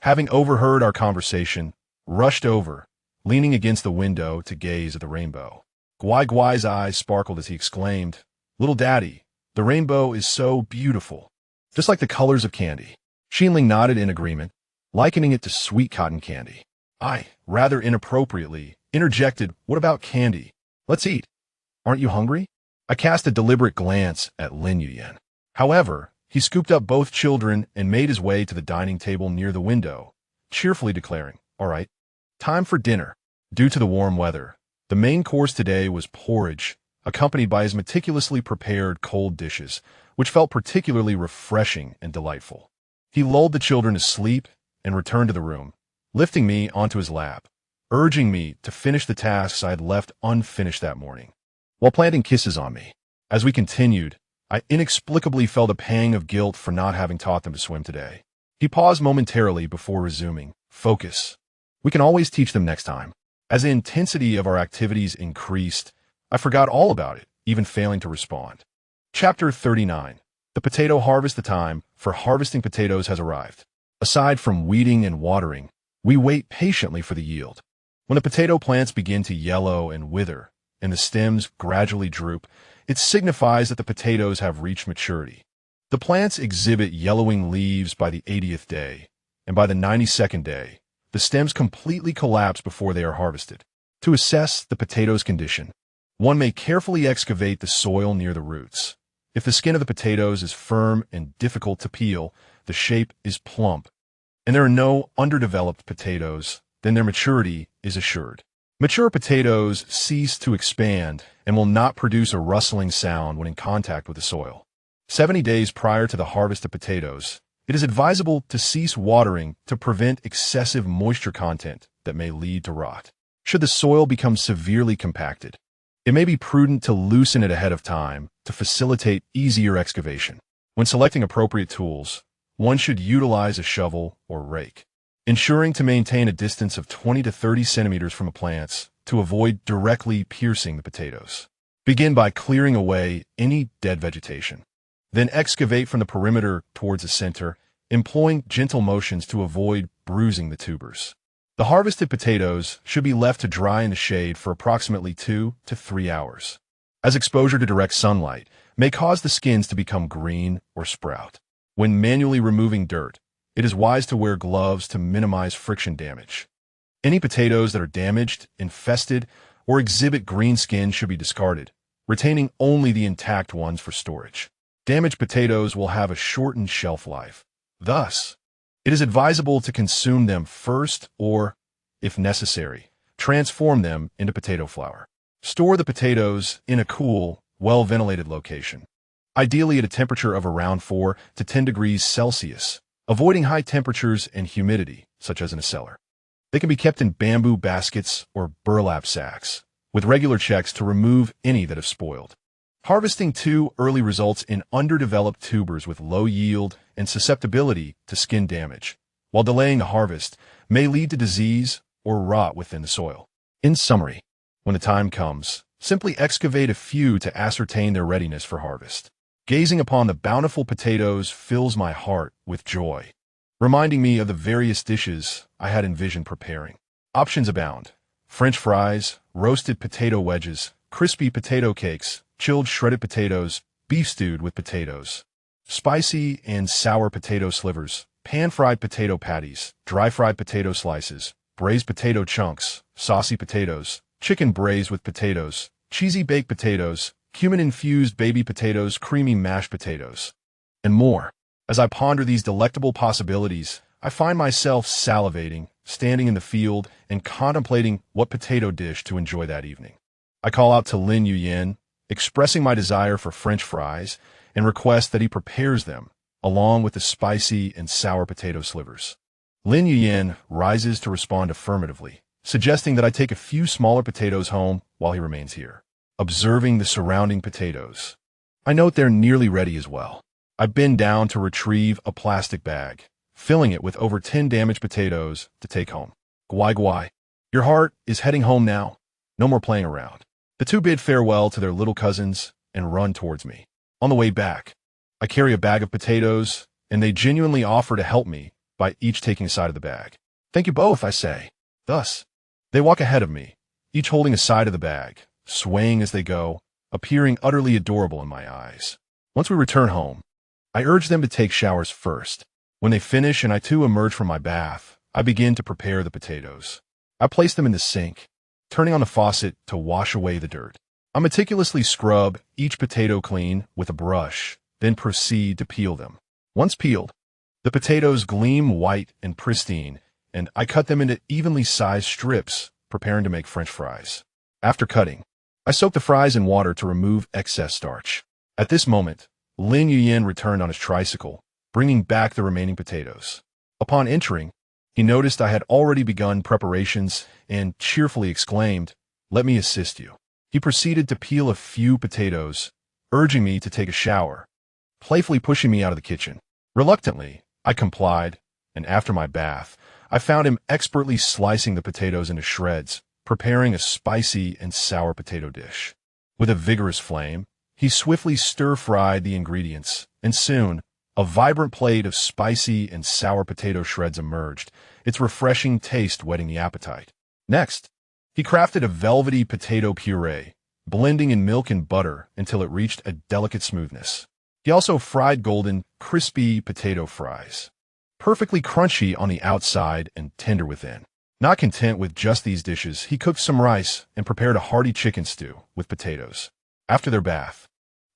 having overheard our conversation, rushed over, leaning against the window to gaze at the rainbow. Guai Guai's eyes sparkled as he exclaimed, "Little Daddy, the rainbow is so beautiful, just like the colors of candy." Xinling nodded in agreement, likening it to sweet cotton candy. I, rather inappropriately, interjected, "What about candy? Let's eat. Aren't you hungry?" I cast a deliberate glance at Lin Yuyin. However, he scooped up both children and made his way to the dining table near the window, cheerfully declaring, "All right, time for dinner." Due to the warm weather, the main course today was porridge, accompanied by his meticulously prepared cold dishes, which felt particularly refreshing and delightful. He lulled the children to sleep and returned to the room, lifting me onto his lap, urging me to finish the tasks I had left unfinished that morning, while planting kisses on me. As we continued, I inexplicably felt a pang of guilt for not having taught them to swim today. He paused momentarily before resuming, "Focus. We can always teach them next time." As the intensity of our activities increased, I forgot all about it, even failing to respond. Chapter 39. The potato harvest. The time for harvesting potatoes has arrived. Aside from weeding and watering, we wait patiently for the yield. When the potato plants begin to yellow and wither, and the stems gradually droop, it signifies that the potatoes have reached maturity. The plants exhibit yellowing leaves by the 80th day, and by the 92nd day, the stems completely collapse before they are harvested. To assess the potato's condition, one may carefully excavate the soil near the roots. If the skin of the potatoes is firm and difficult to peel, the shape is plump, and there are no underdeveloped potatoes, then their maturity is assured. Mature potatoes cease to expand and will not produce a rustling sound when in contact with the soil. 70 days prior to the harvest of potatoes, it is advisable to cease watering to prevent excessive moisture content that may lead to rot. Should the soil become severely compacted, it may be prudent to loosen it ahead of time to facilitate easier excavation. When selecting appropriate tools, one should utilize a shovel or rake, ensuring to maintain a distance of 20 to 30 centimeters from the plants to avoid directly piercing the potatoes. Begin by clearing away any dead vegetation. Then excavate from the perimeter towards the center, employing gentle motions to avoid bruising the tubers. The harvested potatoes should be left to dry in the shade for approximately 2 to 3 hours, as exposure to direct sunlight may cause the skins to become green or sprout. When manually removing dirt, it is wise to wear gloves to minimize friction damage. Any potatoes that are damaged, infested, or exhibit green skin should be discarded, retaining only the intact ones for storage. Damaged potatoes will have a shortened shelf life. Thus, it is advisable to consume them first or, if necessary, transform them into potato flour. Store the potatoes in a cool, well-ventilated location, ideally at a temperature of around 4 to 10 degrees Celsius, avoiding high temperatures and humidity, such as in a cellar. They can be kept in bamboo baskets or burlap sacks, with regular checks to remove any that have spoiled. Harvesting too early results in underdeveloped tubers with low yield and susceptibility to skin damage, while delaying the harvest may lead to disease or rot within the soil. In summary, when the time comes, simply excavate a few to ascertain their readiness for harvest. Gazing upon the bountiful potatoes fills my heart with joy, reminding me of the various dishes I had envisioned preparing. Options abound: French fries, roasted potato wedges, crispy potato cakes, chilled shredded potatoes, beef stewed with potatoes. spicy and sour potato slivers, pan-fried potato patties, dry-fried potato slices, braised potato chunks, saucy potatoes, chicken braised with potatoes, cheesy baked potatoes, cumin-infused baby potatoes, creamy mashed potatoes, and more. As I ponder these delectable possibilities, I find myself salivating, standing in the field, and contemplating what potato dish to enjoy that evening. I call out to Lin Yuyen, expressing my desire for French fries, and request that he prepares them, along with the spicy and sour potato slivers. Lin Yuyen rises to respond affirmatively, suggesting that I take a few smaller potatoes home while he remains here. Observing the surrounding potatoes, I note they're nearly ready as well. I bend down to retrieve a plastic bag, filling it with over 10 damaged potatoes to take home. Gwai gwai. Your heart is heading home now. No more playing around. The two bid farewell to their little cousins and run towards me. On the way back, I carry a bag of potatoes, and they genuinely offer to help me by each taking a side of the bag. Thank you both, I say. Thus, they walk ahead of me, each holding a side of the bag, swaying as they go, appearing utterly adorable in my eyes. Once we return home, I urge them to take showers first. When they finish and I too emerge from my bath, I begin to prepare the potatoes. I place them in the sink, turning on the faucet to wash away the dirt. I meticulously scrub each potato clean with a brush, then proceed to peel them. Once peeled, the potatoes gleam white and pristine, and I cut them into evenly sized strips, preparing to make French fries. After cutting, I soak the fries in water to remove excess starch. At this moment, Lin Yuyen returned on his tricycle, bringing back the remaining potatoes. Upon entering, he noticed I had already begun preparations and cheerfully exclaimed, "Let me assist you." He proceeded to peel a few potatoes, urging me to take a shower, playfully pushing me out of the kitchen. Reluctantly, I complied, and after my bath, I found him expertly slicing the potatoes into shreds, preparing a spicy and sour potato dish. With a vigorous flame, he swiftly stir-fried the ingredients, and soon, a vibrant plate of spicy and sour potato shreds emerged, its refreshing taste whetting the appetite. Next, he crafted a velvety potato puree, blending in milk and butter until it reached a delicate smoothness. He also fried golden, crispy potato fries, perfectly crunchy on the outside and tender within. Not content with just these dishes, he cooked some rice and prepared a hearty chicken stew with potatoes. After their bath,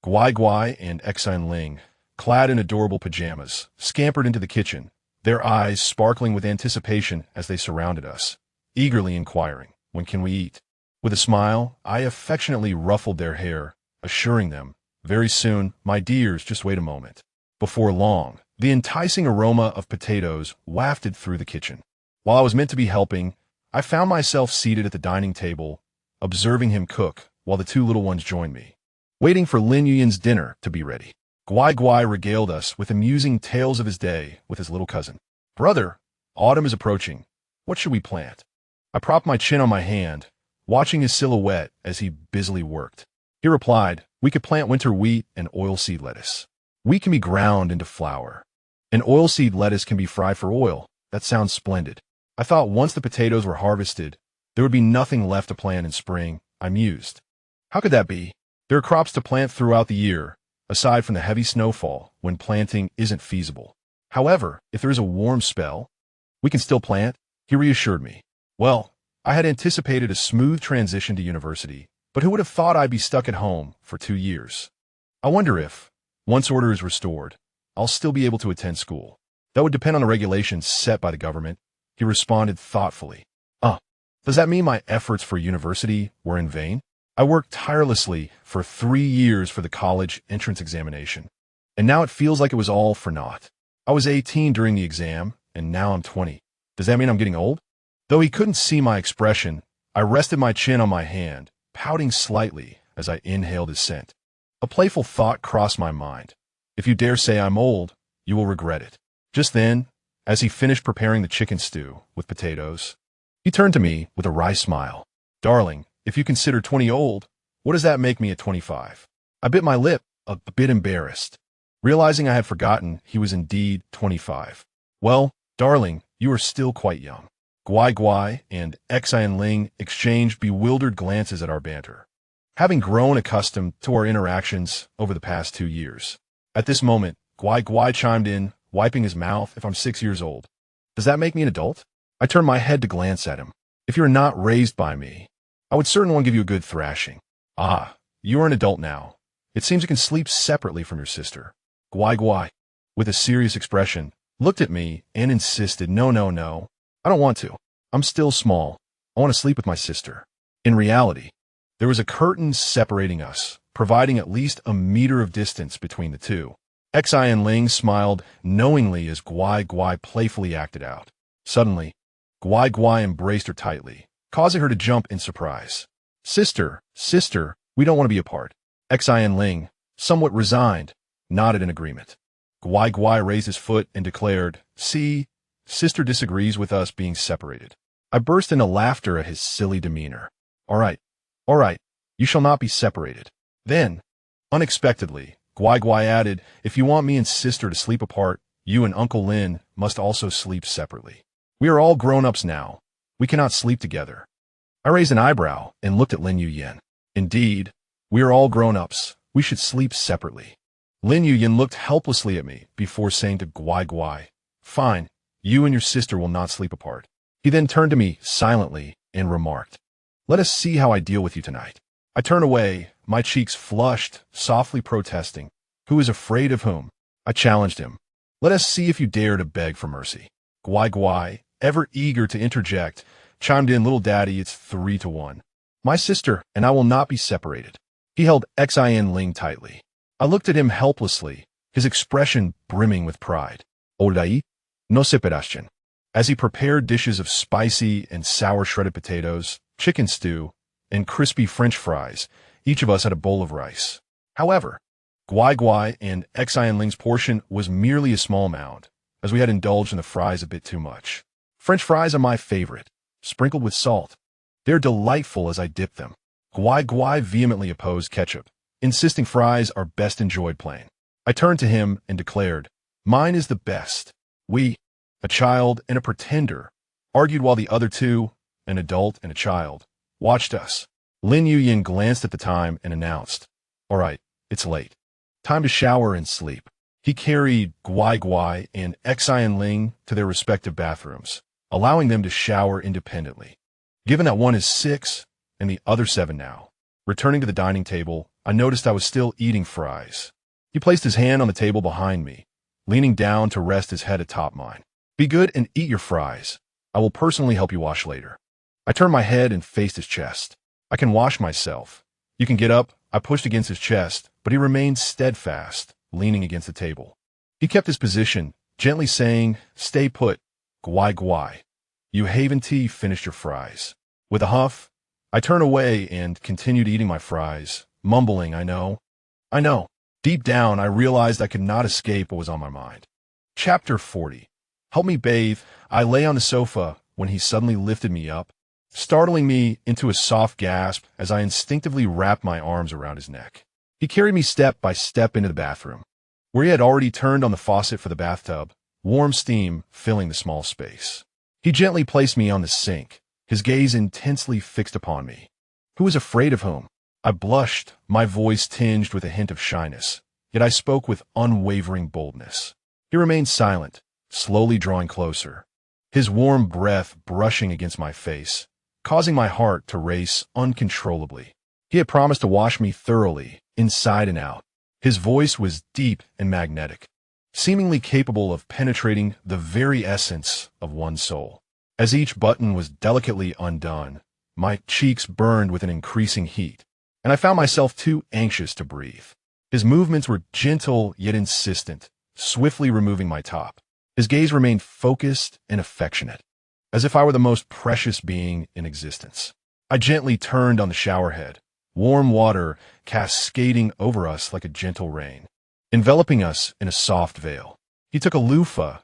Gwai Gwai and Exine Ling, clad in adorable pajamas, scampered into the kitchen, their eyes sparkling with anticipation as they surrounded us, eagerly inquiring, "When can we eat?" With a smile, I affectionately ruffled their hair, assuring them, "Very soon, my dears, just wait a moment." Before long, the enticing aroma of potatoes wafted through the kitchen. While I was meant to be helping, I found myself seated at the dining table, observing him cook while the two little ones joined me, waiting for Lin Yuyen's dinner to be ready. Gwai Gwai regaled us with amusing tales of his day with his little cousin. "Brother, autumn is approaching. What should we plant?" I propped my chin on my hand, watching his silhouette as he busily worked. He replied, "We could plant winter wheat and oilseed lettuce. Wheat can be ground into flour, and oilseed lettuce can be fried for oil. That sounds splendid." I thought once the potatoes were harvested, there would be nothing left to plant in spring. I mused. How could that be? There are crops to plant throughout the year, aside from the heavy snowfall when planting isn't feasible. However, if there is a warm spell, we can still plant, he reassured me. Well, I had anticipated a smooth transition to university, but who would have thought I'd be stuck at home for 2 years? I wonder if, once order is restored, I'll still be able to attend school. That would depend on the regulations set by the government, he responded thoughtfully. Does that mean my efforts for university were in vain? I worked tirelessly for 3 years for the college entrance examination, and now it feels like it was all for naught. I was 18 during the exam, and now I'm 20. Does that mean I'm getting old? Though he couldn't see my expression, I rested my chin on my hand, pouting slightly as I inhaled his scent. A playful thought crossed my mind. If you dare say I'm old, you will regret it. Just then, as he finished preparing the chicken stew with potatoes, he turned to me with a wry smile. "Darling, if you consider 20 old, what does that make me at 25? I bit my lip, a bit embarrassed, realizing I had forgotten he was indeed 25. "Well, darling, you are still quite young." Gwai Gwai and Exine Ling exchanged bewildered glances at our banter, having grown accustomed to our interactions over the past 2 years. At this moment, Guai chimed in, wiping his mouth. If I'm 6 years old, does that make me an adult? I turned my head to glance at him. If you're not raised by me, I would certainly want to give you a good thrashing. Ah, you are an adult now. It seems you can sleep separately from your sister. Guai, with a serious expression, looked at me and insisted, no, I don't want to. I'm still small. I want to sleep with my sister. In reality, there was a curtain separating us, providing at least a meter of distance between the two. Xin Ling smiled knowingly as Guai playfully acted out. Suddenly, Guai embraced her tightly, causing her to jump in surprise. Sister, we don't want to be apart. Xin Ling, somewhat resigned, nodded in agreement. Guai raised his foot and declared, see, sister disagrees with us being separated. I burst into laughter at his silly demeanor. All right, you shall not be separated. Then, unexpectedly, Guai added, if you want me and sister to sleep apart, you and Uncle Lin must also sleep separately. We are all grown-ups now. We cannot sleep together. I raised an eyebrow and looked at Lin Yuyan. Indeed, we are all grown-ups. We should sleep separately. Lin Yuyan looked helplessly at me before saying to Guai, fine, you and your sister will not sleep apart. He then turned to me silently and remarked, let us see how I deal with you tonight. I turned away, my cheeks flushed, softly protesting. Who is afraid of whom? I challenged him. Let us see if you dare to beg for mercy. Guai, ever eager to interject, chimed in, little daddy, it's 3-1. My sister and I will not be separated. He held Xin Ling tightly. I looked at him helplessly, his expression brimming with pride. Orai, no separación. As he prepared dishes of spicy and sour shredded potatoes, chicken stew, and crispy French fries, each of us had a bowl of rice. However, Guai and Xin Ling's portion was merely a small amount, as we had indulged in the fries a bit too much. French fries are my favorite, sprinkled with salt. They're delightful as I dip them. Guai vehemently opposed ketchup, insisting fries are best enjoyed plain. I turned to him and declared, mine is the best. We, a child and a pretender, argued while the other two, an adult and a child, watched us. Lin Yuyan glanced at the time and announced, all right, it's late. Time to shower and sleep. He carried Guai and Xin Ling to their respective bathrooms, allowing them to shower independently. Given that one is 6 and the other 7 now, returning to the dining table, I noticed I was still eating fries. He placed his hand on the table behind me, leaning down to rest his head atop mine. Be good and eat your fries. I will personally help you wash later. I turned my head and faced his chest. I can wash myself. You can get up. I pushed against his chest, but he remained steadfast, leaning against the table. He kept his position, gently saying, stay put, Guai. You haven't finished your fries. With a huff, I turned away and continued eating my fries, mumbling, I know. Deep down, I realized I could not escape what was on my mind. Chapter 40. Help me bathe. I lay on the sofa when he suddenly lifted me up, startling me into a soft gasp as I instinctively wrapped my arms around his neck. He carried me step by step into the bathroom, where he had already turned on the faucet for the bathtub, warm steam filling the small space. He gently placed me on the sink, his gaze intensely fixed upon me. Who was afraid of whom? I blushed, my voice tinged with a hint of shyness, yet I spoke with unwavering boldness. He remained silent, slowly drawing closer, his warm breath brushing against my face, causing my heart to race uncontrollably. He had promised to wash me thoroughly, inside and out. His voice was deep and magnetic, seemingly capable of penetrating the very essence of one's soul. As each button was delicately undone, my cheeks burned with an increasing heat, and I found myself too anxious to breathe. His movements were gentle yet insistent, swiftly removing my top. His gaze remained focused and affectionate, as if I were the most precious being in existence. I gently turned on the shower head, warm water cascading over us like a gentle rain, enveloping us in a soft veil. He took a loofah,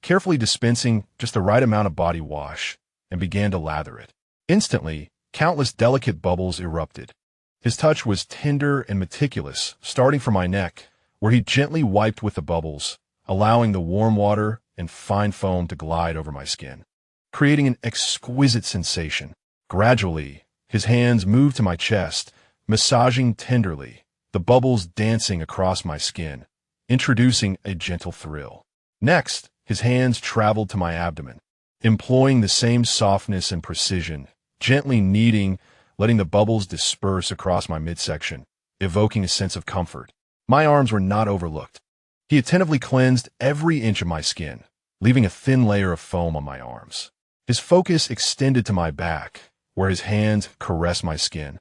carefully dispensing just the right amount of body wash, and began to lather it. Instantly, countless delicate bubbles erupted. His touch was tender and meticulous, starting from my neck, where he gently wiped with the bubbles, allowing the warm water and fine foam to glide over my skin, creating an exquisite sensation. Gradually, his hands moved to my chest, massaging tenderly, the bubbles dancing across my skin, introducing a gentle thrill. Next, his hands traveled to my abdomen, employing the same softness and precision, gently kneading, letting the bubbles disperse across my midsection, evoking a sense of comfort. My arms were not overlooked. He attentively cleansed every inch of my skin, leaving a thin layer of foam on my arms. His focus extended to my back, where his hands caressed my skin,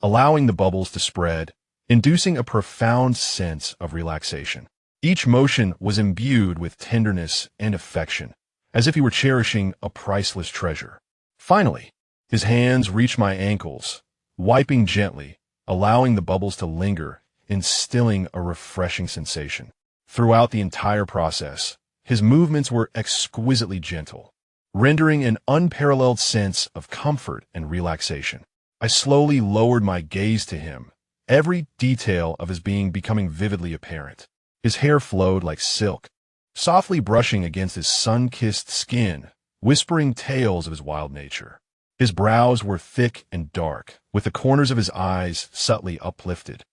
allowing the bubbles to spread, inducing a profound sense of relaxation. Each motion was imbued with tenderness and affection, as if he were cherishing a priceless treasure. Finally, his hands reached my ankles, wiping gently, allowing the bubbles to linger, instilling a refreshing sensation. Throughout the entire process, his movements were exquisitely gentle, rendering an unparalleled sense of comfort and relaxation. I slowly lowered my gaze to him, every detail of his being becoming vividly apparent. His hair flowed like silk, softly brushing against his sun-kissed skin, whispering tales of his wild nature. His brows were thick and dark, with the corners of his eyes subtly uplifted,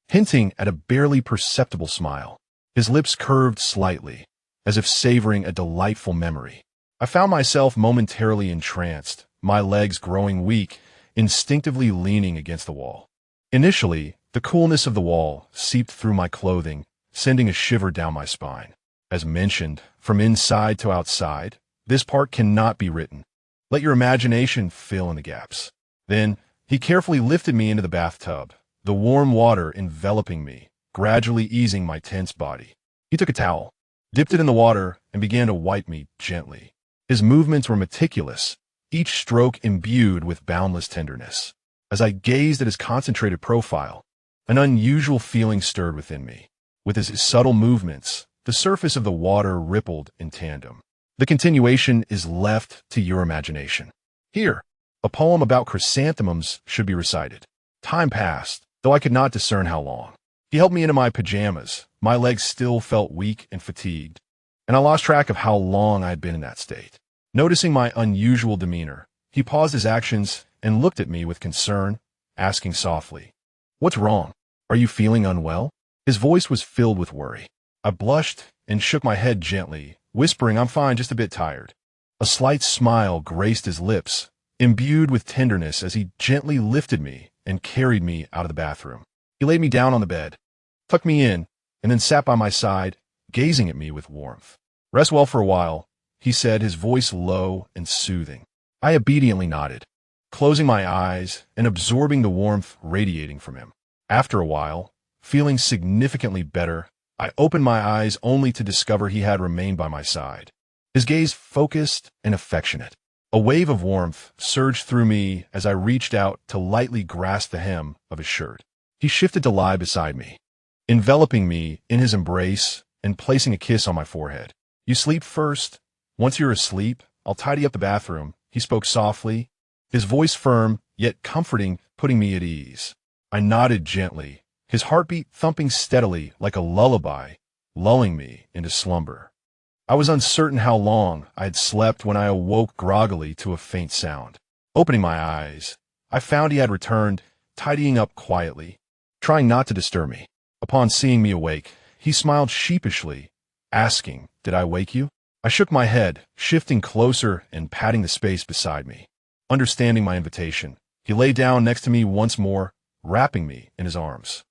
hinting at a barely perceptible smile. His lips curved slightly, as if savoring a delightful memory. I found myself momentarily entranced, my legs growing weak, instinctively leaning against the wall. Initially, the coolness of the wall seeped through my clothing, sending a shiver down my spine. As mentioned, from inside to outside, this part cannot be written. Let your imagination fill in the gaps. Then, he carefully lifted me into the bathtub, the warm water enveloping me, gradually easing my tense body. He took a towel, dipped it in the water, and began to wipe me gently. His movements were meticulous, each stroke imbued with boundless tenderness. As I gazed at his concentrated profile, an unusual feeling stirred within me. With his subtle movements, the surface of the water rippled in tandem. The continuation is left to your imagination. Here, a poem about chrysanthemums should be recited. Time passed, though I could not discern how long. He helped me into my pajamas. My legs still felt weak and fatigued, and I lost track of how long I had been in that state. Noticing my unusual demeanor, he paused his actions and looked at me with concern, asking softly, "What's wrong? Are you feeling unwell?" His voice was filled with worry. I blushed and shook my head gently, whispering, "I'm fine, just a bit tired." A slight smile graced his lips, imbued with tenderness as he gently lifted me and carried me out of the bathroom. He laid me down on the bed, tucked me in, and then sat by my side, gazing at me with warmth. "Rest well for a while," he said, his voice low and soothing. I obediently nodded, closing my eyes and absorbing the warmth radiating from him. After a while, feeling significantly better, I opened my eyes only to discover he had remained by my side, his gaze focused and affectionate. A wave of warmth surged through me as I reached out to lightly grasp the hem of his shirt. He shifted to lie beside me, enveloping me in his embrace and placing a kiss on my forehead. "You sleep first. Once you're asleep, I'll tidy up the bathroom," he spoke softly, his voice firm yet comforting, putting me at ease. I nodded gently, his heartbeat thumping steadily like a lullaby, lulling me into slumber. I was uncertain how long I had slept when I awoke groggily to a faint sound. Opening my eyes, I found he had returned, tidying up quietly, trying not to disturb me. Upon seeing me awake, he smiled sheepishly, asking, "Did I wake you?" I shook my head, shifting closer and patting the space beside me. Understanding my invitation, he lay down next to me once more, wrapping me in his arms.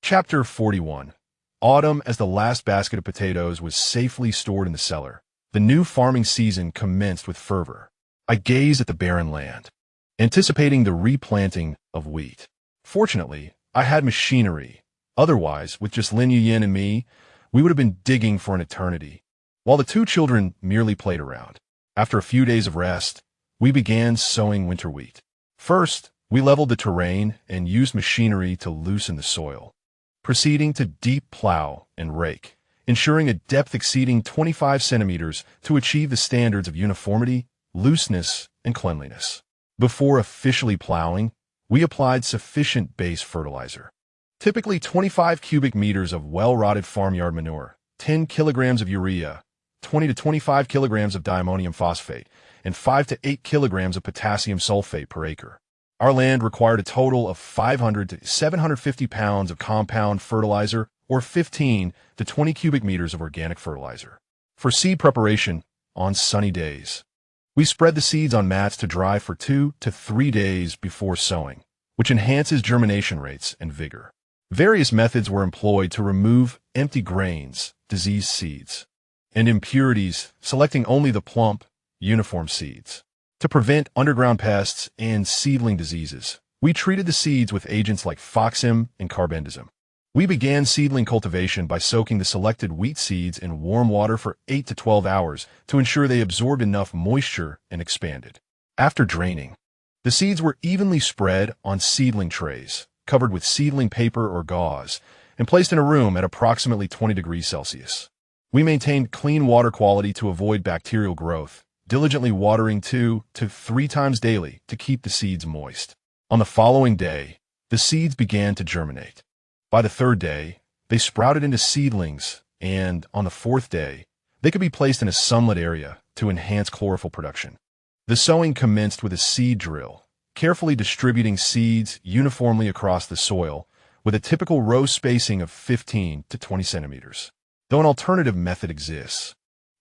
Chapter 41. Autumn. As the last basket of potatoes was safely stored in the cellar, the new farming season commenced with fervor. I gazed at the barren land, anticipating the replanting of wheat. Fortunately, I had machinery. Otherwise, with just Lin Yuyin and me, we would have been digging for an eternity, while the two children merely played around. After a few days of rest, we began sowing winter wheat. First, we leveled the terrain and used machinery to loosen the soil, proceeding to deep plow and rake, ensuring a depth exceeding 25 centimeters to achieve the standards of uniformity, looseness, and cleanliness. Before officially plowing, we applied sufficient base fertilizer, typically 25 cubic meters of well-rotted farmyard manure, 10 kilograms of urea, 20 to 25 kilograms of diammonium phosphate, and 5 to 8 kilograms of potassium sulfate per acre. Our land required a total of 500 to 750 pounds of compound fertilizer or 15 to 20 cubic meters of organic fertilizer. For seed preparation, on sunny days, we spread the seeds on mats to dry for 2 to 3 days before sowing, which enhances germination rates and vigor. Various methods were employed to remove empty grains, diseased seeds, and impurities, selecting only the plump, uniform seeds. To prevent underground pests and seedling diseases, we treated the seeds with agents like foxim and carbendazim. We began seedling cultivation by soaking the selected wheat seeds in warm water for 8 to 12 hours to ensure they absorbed enough moisture and expanded. After draining, the seeds were evenly spread on seedling trays, covered with seedling paper or gauze, and placed in a room at approximately 20 degrees Celsius. We maintained clean water quality to avoid bacterial growth, diligently watering 2 to 3 times daily to keep the seeds moist. On the following day, the seeds began to germinate. By the third day, they sprouted into seedlings, and on the fourth day, they could be placed in a sunlit area to enhance chlorophyll production. The sowing commenced with a seed drill, carefully distributing seeds uniformly across the soil with a typical row spacing of 15 to 20 centimeters. Though an alternative method exists,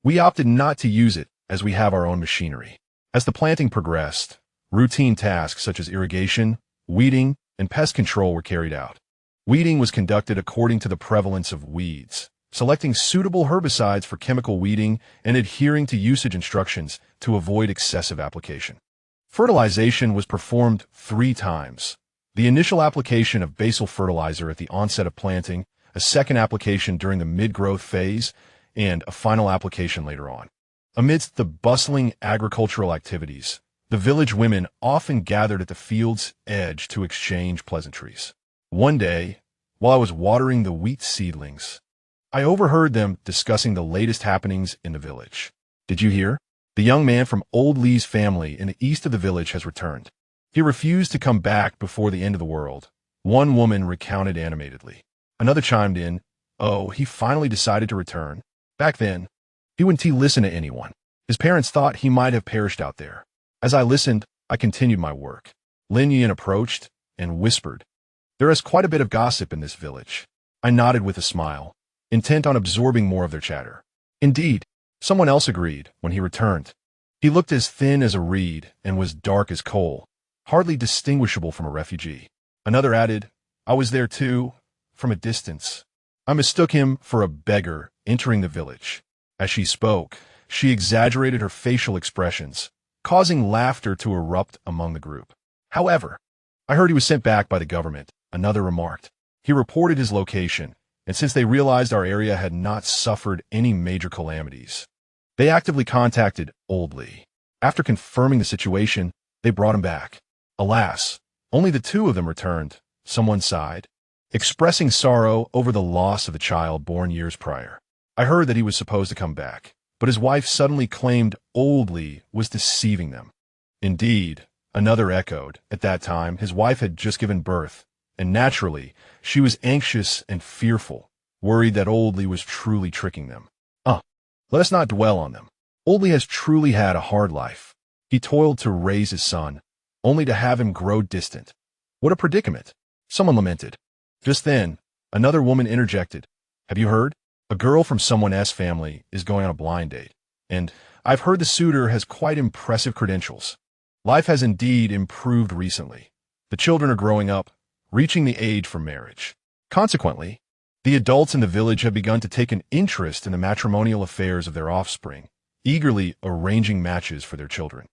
we opted not to use it as we have our own machinery. As the planting progressed, routine tasks such as irrigation, weeding, and pest control were carried out. Weeding was conducted according to the prevalence of weeds, selecting suitable herbicides for chemical weeding and adhering to usage instructions to avoid excessive application. Fertilization was performed 3 times. The initial application of basal fertilizer at the onset of planting, a second application during the mid-growth phase, and a final application later on. Amidst the bustling agricultural activities, the village women often gathered at the field's edge to exchange pleasantries. One day, while I was watering the wheat seedlings, I overheard them discussing the latest happenings in the village. Did you hear? The young man from Old Lee's family in the east of the village has returned. He refused to come back before the end of the world, one woman recounted animatedly. Another chimed in, "Oh, he finally decided to return. Back then, he wouldn't listen to anyone. His parents thought he might have perished out there." As I listened, I continued my work. Lin Yin approached and whispered, "There is quite a bit of gossip in this village." I nodded with a smile, intent on absorbing more of their chatter. "Indeed," someone else agreed when he returned. He looked as thin as a reed and was dark as coal, hardly distinguishable from a refugee. Another added, "I was there too, from a distance." I mistook him for a beggar entering the village. As she spoke, she exaggerated her facial expressions, causing laughter to erupt among the group. "However, I heard he was sent back by the government," another remarked. He reported his location, and since they realized our area had not suffered any major calamities, they actively contacted Old Lee. After confirming the situation, they brought him back. Alas, only the 2 of them returned, someone sighed, expressing sorrow over the loss of a child born years prior. I heard that he was supposed to come back, but his wife suddenly claimed Old Lee was deceiving them. Indeed, another echoed. At that time, his wife had just given birth, and naturally, she was anxious and fearful, worried that Old Lee was truly tricking them. Let us not dwell on them. Old Lee has truly had a hard life. He toiled to raise his son, only to have him grow distant. What a predicament! Someone lamented. Just then, another woman interjected. "Have you heard? A girl from someone's family is going on a blind date, and I've heard the suitor has quite impressive credentials. Life has indeed improved recently. The children are growing up, reaching the age for marriage. Consequently, the adults in the village have begun to take an interest in the matrimonial affairs of their offspring, eagerly arranging matches for their children.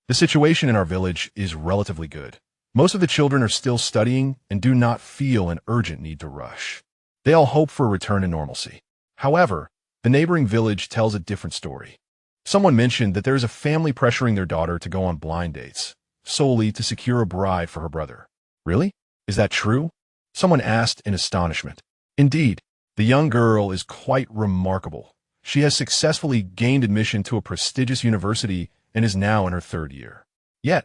The situation in our village is relatively good. Most of the children are still studying and do not feel an urgent need to rush. They all hope for a return to normalcy. However, the neighboring village tells a different story. Someone mentioned that there is a family pressuring their daughter to go on blind dates, solely to secure a bride for her brother. Really? Is that true? Someone asked in astonishment. Indeed, the young girl is quite remarkable. She has successfully gained admission to a prestigious university and is now in her 3rd year. Yet,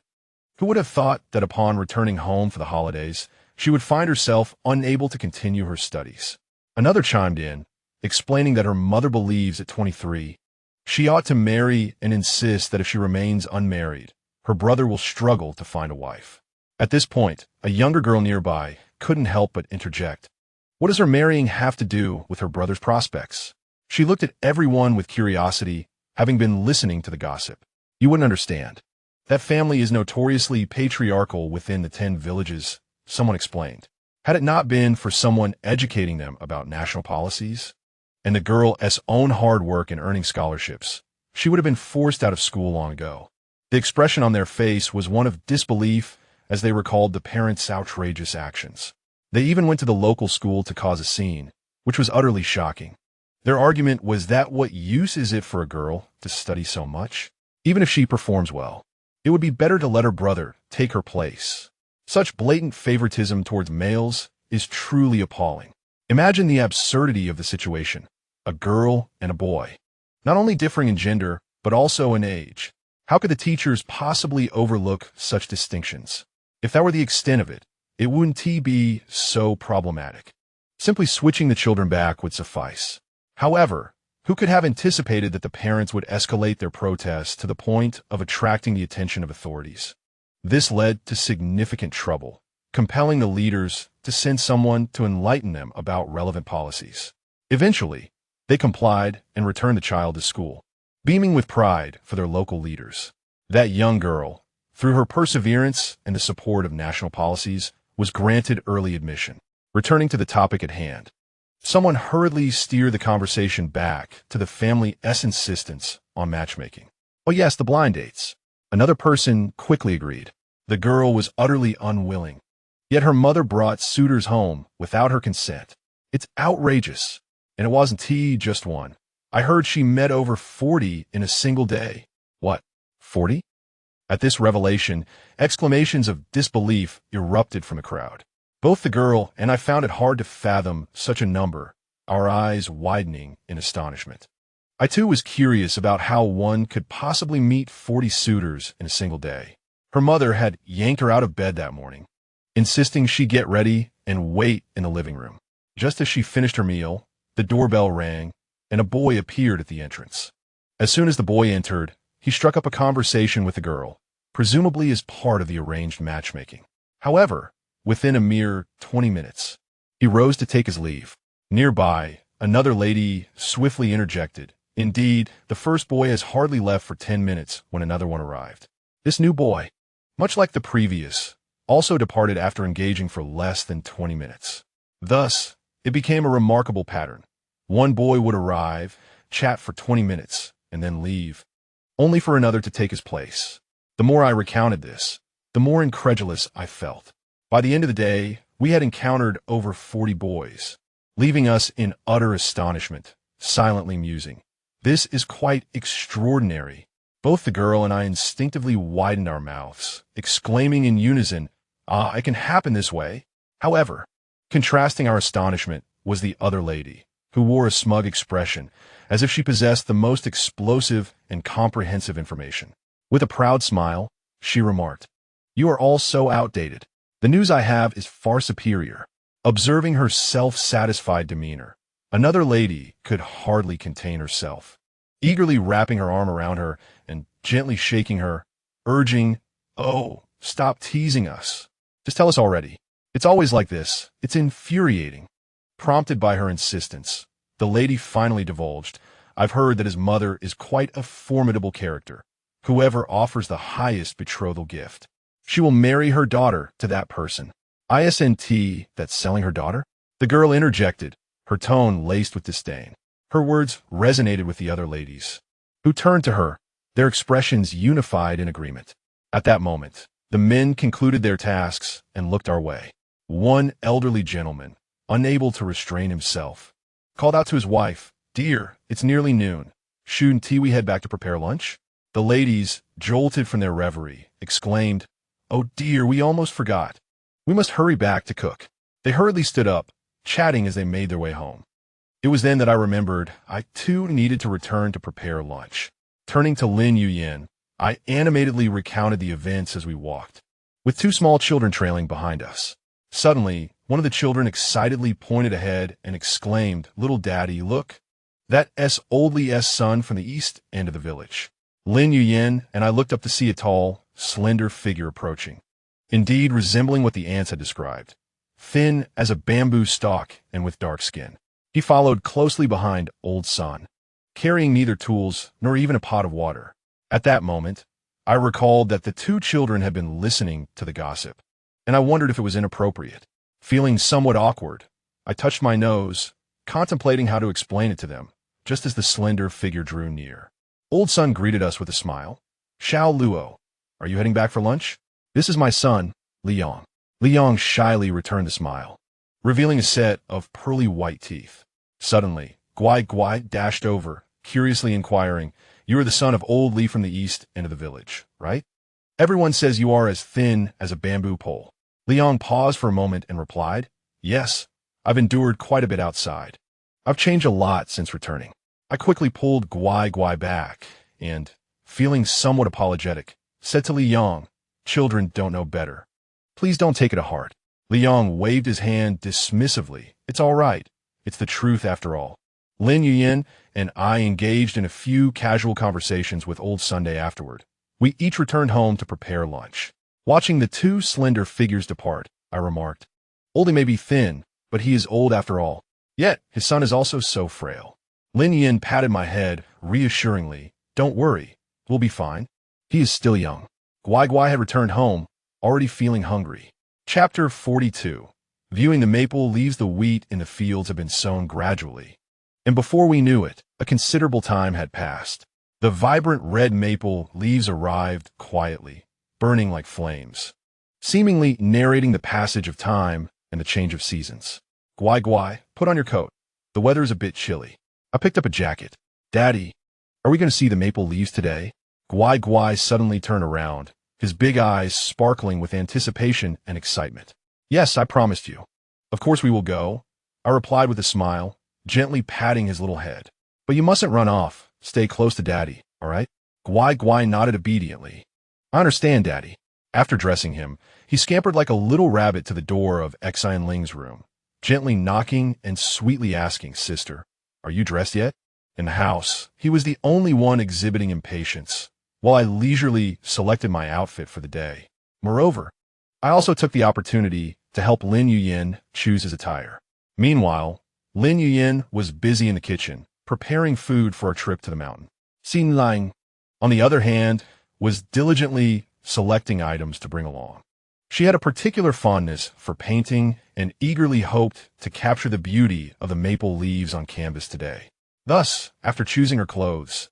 who would have thought that upon returning home for the holidays, she would find herself unable to continue her studies? Another chimed in, explaining that her mother believes at 23, she ought to marry and insists that if she remains unmarried, her brother will struggle to find a wife. At this point, a younger girl nearby couldn't help but interject. What does her marrying have to do with her brother's prospects? She looked at everyone with curiosity, having been listening to the gossip. You wouldn't understand. That family is notoriously patriarchal within the 10 villages, someone explained. Had it not been for someone educating them about national policies, and the girl's own hard work in earning scholarships, she would have been forced out of school long ago. The expression on their face was one of disbelief as they recalled the parents' outrageous actions. They even went to the local school to cause a scene, which was utterly shocking. Their argument was that what use is it for a girl to study so much? Even if she performs well, it would be better to let her brother take her place. Such blatant favoritism towards males is truly appalling. Imagine the absurdity of the situation. A girl and a boy, not only differing in gender, but also in age. How could the teachers possibly overlook such distinctions? If that were the extent of it, it wouldn't be so problematic. Simply switching the children back would suffice. However, who could have anticipated that the parents would escalate their protests to the point of attracting the attention of authorities? This led to significant trouble, compelling the leaders to send someone to enlighten them about relevant policies. Eventually, they complied and returned the child to school, beaming with pride for their local leaders. That young girl, through her perseverance and the support of national policies, was granted early admission. Returning to the topic at hand, someone hurriedly steered the conversation back to the family's insistence on matchmaking. Oh yes, the blind dates. Another person quickly agreed. The girl was utterly unwilling, yet her mother brought suitors home without her consent. It's outrageous. And it wasn't just one. I heard she met over 40 in a single day. What, 40? At this revelation, exclamations of disbelief erupted from the crowd. Both the girl and I found it hard to fathom such a number, our eyes widening in astonishment. I too was curious about how one could possibly meet 40 suitors in a single day. Her mother had yanked her out of bed that morning, insisting she get ready and wait in the living room. Just as she finished her meal, the doorbell rang, and a boy appeared at the entrance. As soon as the boy entered, he struck up a conversation with the girl, presumably as part of the arranged matchmaking. However, within a mere 20 minutes, he rose to take his leave. Nearby, another lady swiftly interjected. Indeed, the first boy has hardly left for 10 minutes when another one arrived. This new boy, much like the previous, also departed after engaging for less than 20 minutes. Thus, it became a remarkable pattern. One boy would arrive, chat for 20 minutes, and then leave, only for another to take his place. The more I recounted this, the more incredulous I felt. By the end of the day, we had encountered over 40 boys, leaving us in utter astonishment, silently musing. This is quite extraordinary. Both the girl and I instinctively widened our mouths, exclaiming in unison, it can happen this way. However, contrasting our astonishment was the other lady, who wore a smug expression, as if she possessed the most explosive and comprehensive information. With a proud smile, she remarked, "You are all so outdated. The news I have is far superior." Observing her self-satisfied demeanor, another lady could hardly contain herself, eagerly wrapping her arm around her and gently shaking her, urging, "Oh, stop teasing us. Just tell us already. It's always like this. It's infuriating." Prompted by her insistence, the lady finally divulged, "I've heard that his mother is quite a formidable character. Whoever offers the highest betrothal gift, she will marry her daughter to that person." "Isn't that's selling her daughter?" The girl interjected, her tone laced with disdain. Her words resonated with the other ladies, who turned to her, their expressions unified in agreement. At that moment, the men concluded their tasks and looked our way. One elderly gentleman, unable to restrain himself, called out to his wife, "Dear, it's nearly noon. Shouldn't we head back to prepare lunch?" The ladies, jolted from their reverie, exclaimed, "Oh dear, we almost forgot. We must hurry back to cook." They hurriedly stood up, chatting as they made their way home. It was then that I remembered I too needed to return to prepare lunch. Turning to Lin Yuyen, I animatedly recounted the events as we walked, with 2 small children trailing behind us. Suddenly, one of the children excitedly pointed ahead and exclaimed, "Little daddy, look! That's Oldley's son from the east end of the village." Lin Yuyen and I looked up to see a tall, slender figure approaching, indeed resembling what the ants had described. thin as a bamboo stalk and with dark skin. He followed closely behind old Sun, carrying neither tools nor even a pot of water. At that moment, I recalled that the two children had been listening to the gossip, and I wondered if it was inappropriate. Feeling somewhat awkward, I touched my nose, contemplating how to explain it to them, just as the slender figure drew near. Old Sun greeted us with a smile. "Xiao Luo, are you heading back for lunch? This is my son, Liang." Liang shyly returned the smile, revealing a set of pearly white teeth. Suddenly, Guai Guai dashed over, curiously inquiring, "You are the son of old Li from the east end of the village, right? Everyone says you are as thin as a bamboo pole." Liang paused for a moment and replied, "Yes, I've endured quite a bit outside. I've changed a lot since returning." I quickly pulled Guai Guai back and, feeling somewhat apologetic, said to Liang, "Children don't know better. Please don't take it to heart." Liang waved his hand dismissively. "It's all right. It's the truth after all." Lin Yuyin and I engaged in a few casual conversations with old Sunday afterward. We each returned home to prepare lunch. Watching the two slender figures depart, I remarked, "Oldie may be thin, but he is old after all. Yet, his son is also so frail." Lin Yin patted my head reassuringly. "Don't worry, we'll be fine. He is still young." Guai Guai had returned home, already feeling hungry. Chapter 42. Viewing the maple leaves, the wheat in the fields had been sown gradually, and before we knew it, a considerable time had passed. The vibrant red maple leaves arrived quietly, burning like flames, seemingly narrating the passage of time and the change of seasons. "Guai Guai, put on your coat. The weather is a bit chilly." I picked up a jacket. "Daddy, are we going to see the maple leaves today?" Guai Guai suddenly turned around, his big eyes sparkling with anticipation and excitement. "Yes, I promised you. Of course we will go," I replied with a smile, gently patting his little head. "But you mustn't run off. Stay close to Daddy, all right?" Guai Guai nodded obediently. "I understand, Daddy." After dressing him, he scampered like a little rabbit to the door of Xian Ling's room, gently knocking and sweetly asking, "Sister, are you dressed yet?" In the house, he was the only one exhibiting impatience, while I leisurely selected my outfit for the day. Moreover, I also took the opportunity to help Lin Yuyin choose his attire. Meanwhile, Lin Yuyin was busy in the kitchen, preparing food for our trip to the mountain. Xin Lang, on the other hand, was diligently selecting items to bring along. She had a particular fondness for painting and eagerly hoped to capture the beauty of the maple leaves on canvas today. Thus, after choosing her clothes,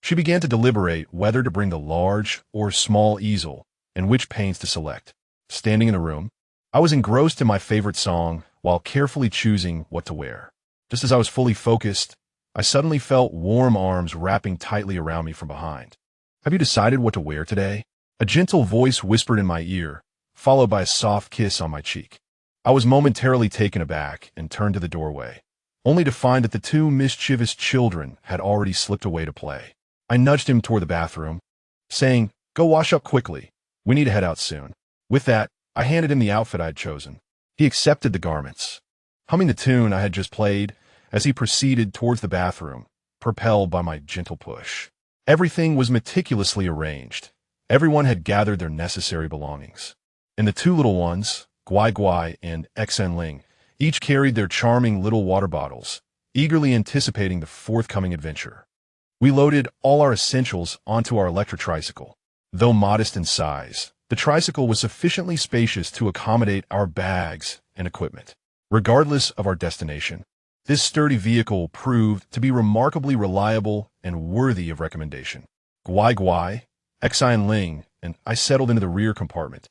she began to deliberate whether to bring the large or small easel and which paints to select. Standing in the room, I was engrossed in my favorite song while carefully choosing what to wear. Just as I was fully focused, I suddenly felt warm arms wrapping tightly around me from behind. "Have you decided what to wear today?" A gentle voice whispered in my ear, followed by a soft kiss on my cheek. I was momentarily taken aback and turned to the doorway, only to find that the two mischievous children had already slipped away to play. I nudged him toward the bathroom, saying, "Go wash up quickly. We need to head out soon." With that, I handed him the outfit I had chosen. He accepted the garments, humming the tune I had just played as he proceeded towards the bathroom, propelled by my gentle push. Everything was meticulously arranged. Everyone had gathered their necessary belongings, and the two little ones, Guai Guai and Xian Ling, each carried their charming little water bottles, eagerly anticipating the forthcoming adventure. We loaded all our essentials onto our electric tricycle. Though modest in size, the tricycle was sufficiently spacious to accommodate our bags and equipment. Regardless of our destination, this sturdy vehicle proved to be remarkably reliable and worthy of recommendation. Guai Guai, Xian Ling, and I settled into the rear compartment,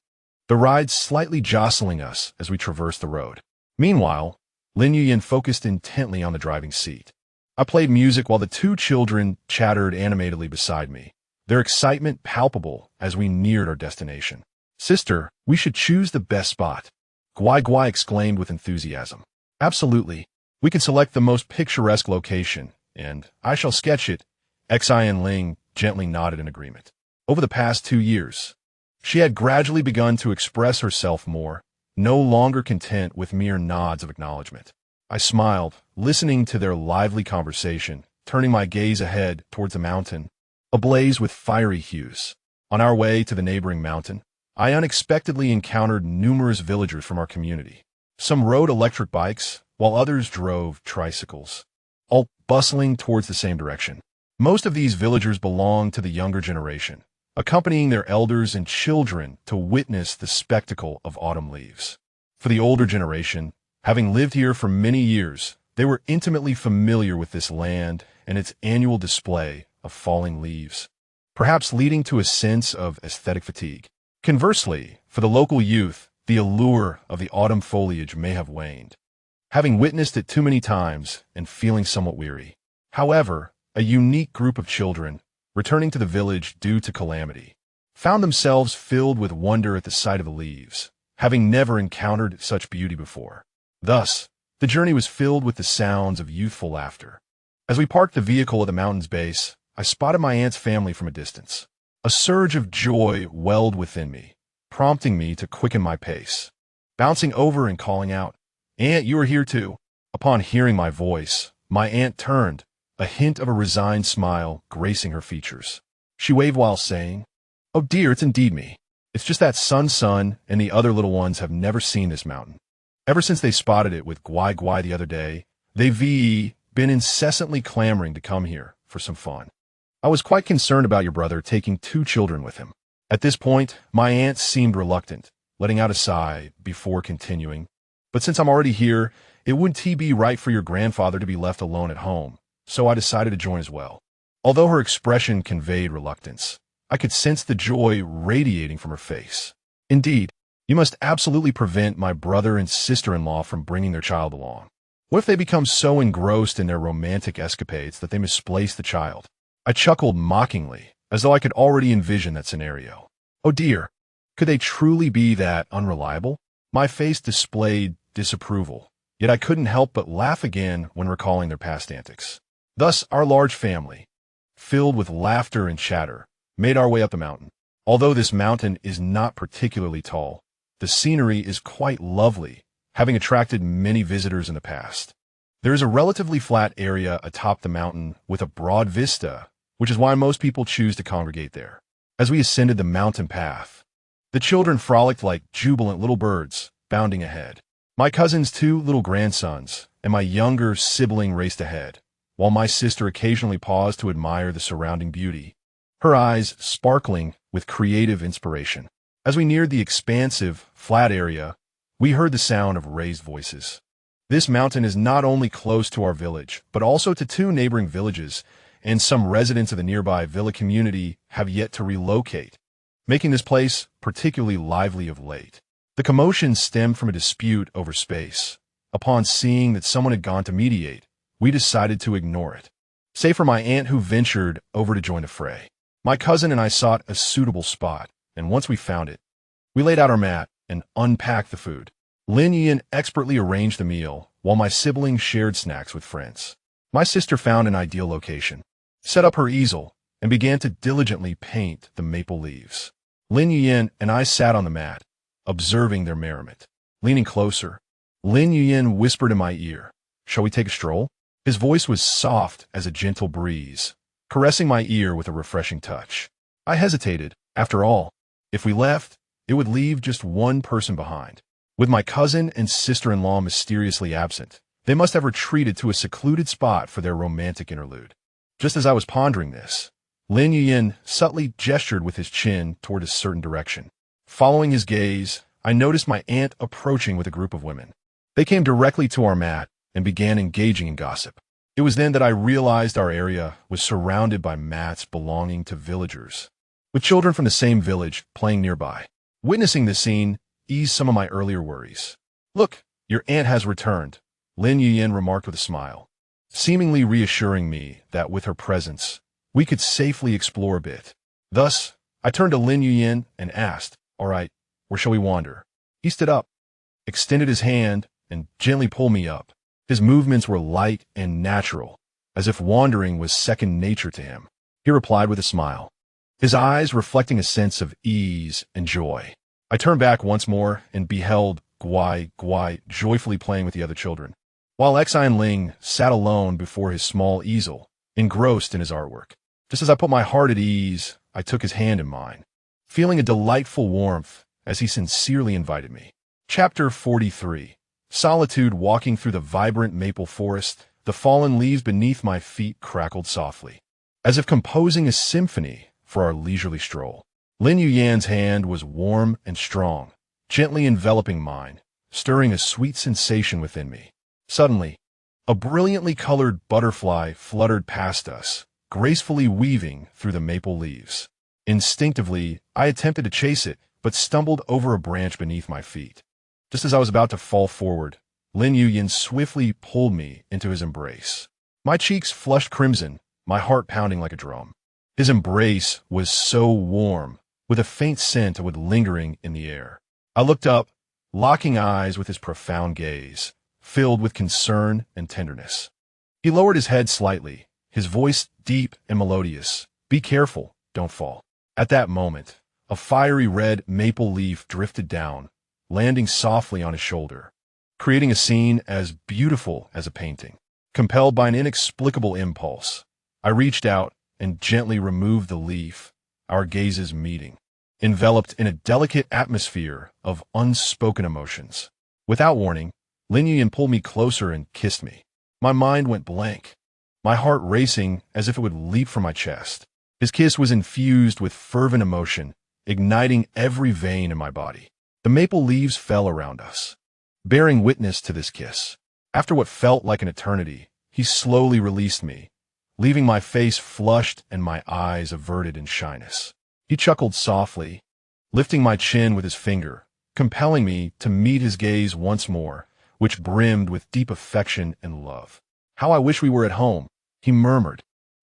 the ride slightly jostling us as we traversed the road. Meanwhile, Lin Yuyin focused intently on the driving seat. I played music while the two children chattered animatedly beside me, their excitement palpable as we neared our destination. "Sister, we should choose the best spot," Guai Guai exclaimed with enthusiasm. "Absolutely. We can select the most picturesque location, and I shall sketch it." Xian Ling gently nodded in agreement. Over the past 2 years, she had gradually begun to express herself more, no longer content with mere nods of acknowledgement. I smiled, listening to their lively conversation, turning my gaze ahead towards the mountain, ablaze with fiery hues. On our way to the neighboring mountain, I unexpectedly encountered numerous villagers from our community. Some rode electric bikes, while others drove tricycles, all bustling towards the same direction. Most of these villagers belonged to the younger generation, accompanying their elders and children to witness the spectacle of autumn leaves. For the older generation, having lived here for many years, they were intimately familiar with this land and its annual display of falling leaves, perhaps leading to a sense of aesthetic fatigue. Conversely, for the local youth, the allure of the autumn foliage may have waned, having witnessed it too many times and feeling somewhat weary. However, a unique group of children, returning to the village due to calamity, found themselves filled with wonder at the sight of the leaves, having never encountered such beauty before. Thus, the journey was filled with the sounds of youthful laughter. As we parked the vehicle at the mountain's base, I spotted my aunt's family from a distance. A surge of joy welled within me, prompting me to quicken my pace. Bouncing over and calling out, "Aunt, you are here too." Upon hearing my voice, my aunt turned, a hint of a resigned smile gracing her features. She waved while saying, "Oh dear, it's indeed me. It's just that son and the other little ones have never seen this mountain. Ever since they spotted it with Gwai Gwai the other day, they've been incessantly clamoring to come here for some fun. I was quite concerned about your brother taking 2 children with him." At this point, my aunt seemed reluctant, letting out a sigh before continuing, "But since I'm already here, it wouldn't be right for your grandfather to be left alone at home, so I decided to join as well." Although her expression conveyed reluctance, I could sense the joy radiating from her face. "Indeed, you must absolutely prevent my brother and sister-in-law from bringing their child along. What if they become so engrossed in their romantic escapades that they misplace the child?" I chuckled mockingly, as though I could already envision that scenario. Oh dear, could they truly be that unreliable? My face displayed disapproval, yet I couldn't help but laugh again when recalling their past antics. Thus, our large family, filled with laughter and chatter, made our way up the mountain. Although this mountain is not particularly tall, the scenery is quite lovely, having attracted many visitors in the past. There is a relatively flat area atop the mountain with a broad vista, which is why most people choose to congregate there. As we ascended the mountain path, the children frolicked like jubilant little birds, bounding ahead. My cousin's 2 little grandsons and my younger sibling raced ahead, while my sister occasionally paused to admire the surrounding beauty, her eyes sparkling with creative inspiration. As we neared the expansive, flat area, we heard the sound of raised voices. This mountain is not only close to our village, but also to 2 neighboring villages, and some residents of the nearby villa community have yet to relocate, making this place particularly lively of late. The commotion stemmed from a dispute over space. Upon seeing that someone had gone to mediate, we decided to ignore it, save for my aunt who ventured over to join the fray. My cousin and I sought a suitable spot, and once we found it, we laid out our mat and unpacked the food. Lin Yin expertly arranged the meal, while my siblings shared snacks with friends. My sister found an ideal location, set up her easel, and began to diligently paint the maple leaves. Lin Yin and I sat on the mat, observing their merriment. Leaning closer, Lin Yin whispered in my ear, "Shall we take a stroll?" His voice was soft as a gentle breeze, caressing my ear with a refreshing touch. I hesitated. After all, if we left, it would leave just one person behind. With my cousin and sister-in-law mysteriously absent, they must have retreated to a secluded spot for their romantic interlude. Just as I was pondering this, Lin Yin subtly gestured with his chin toward a certain direction. Following his gaze, I noticed my aunt approaching with a group of women. They came directly to our mat and began engaging in gossip. It was then that I realized our area was surrounded by mats belonging to villagers, with children from the same village playing nearby. Witnessing this scene eased some of my earlier worries. "Look, your aunt has returned," Lin Yin remarked with a smile, seemingly reassuring me that with her presence, we could safely explore a bit. Thus, I turned to Lin Yin and asked, "All right, where shall we wander?" He stood up, extended his hand, and gently pulled me up. His movements were light and natural, as if wandering was second nature to him. He replied with a smile, his eyes reflecting a sense of ease and joy. I turned back once more and beheld Gwai Gwai joyfully playing with the other children, while Xine Ling sat alone before his small easel, engrossed in his artwork. Just as I put my heart at ease, I took his hand in mine, feeling a delightful warmth as he sincerely invited me. Chapter 43. Solitude walking through the vibrant maple forest, the fallen leaves beneath my feet crackled softly, as if composing a symphony for our leisurely stroll. Lin Yuyan's hand was warm and strong, gently enveloping mine, stirring a sweet sensation within me. Suddenly, a brilliantly colored butterfly fluttered past us, gracefully weaving through the maple leaves. Instinctively, I attempted to chase it, but stumbled over a branch beneath my feet. Just as I was about to fall forward, Lin Yuyan swiftly pulled me into his embrace. My cheeks flushed crimson, my heart pounding like a drum. His embrace was so warm, with a faint scent of wood lingering in the air. I looked up, locking eyes with his profound gaze, filled with concern and tenderness. He lowered his head slightly, his voice deep and melodious. "Be careful, don't fall." At that moment, a fiery red maple leaf drifted down, landing softly on his shoulder, creating a scene as beautiful as a painting. Compelled by an inexplicable impulse, I reached out and gently removed the leaf, our gazes meeting, enveloped in a delicate atmosphere of unspoken emotions. Without warning, Lin Yuyan pulled me closer and kissed me. My mind went blank, my heart racing as if it would leap from my chest. His kiss was infused with fervent emotion, igniting every vein in my body. The maple leaves fell around us, bearing witness to this kiss. After what felt like an eternity, he slowly released me, leaving my face flushed and my eyes averted in shyness. He chuckled softly, lifting my chin with his finger, compelling me to meet his gaze once more, which brimmed with deep affection and love. "How I wish we were at home," he murmured,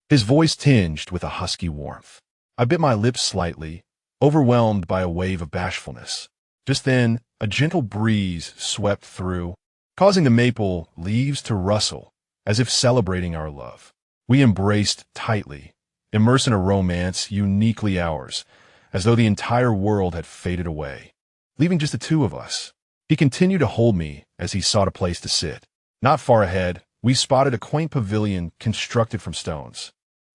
his voice tinged with a husky warmth. I bit my lips slightly, overwhelmed by a wave of bashfulness. Just then, a gentle breeze swept through, causing the maple leaves to rustle, as if celebrating our love. We embraced tightly, immersed in a romance uniquely ours, as though the entire world had faded away, leaving just the two of us. He continued to hold me as he sought a place to sit. Not far ahead, we spotted a quaint pavilion constructed from stones.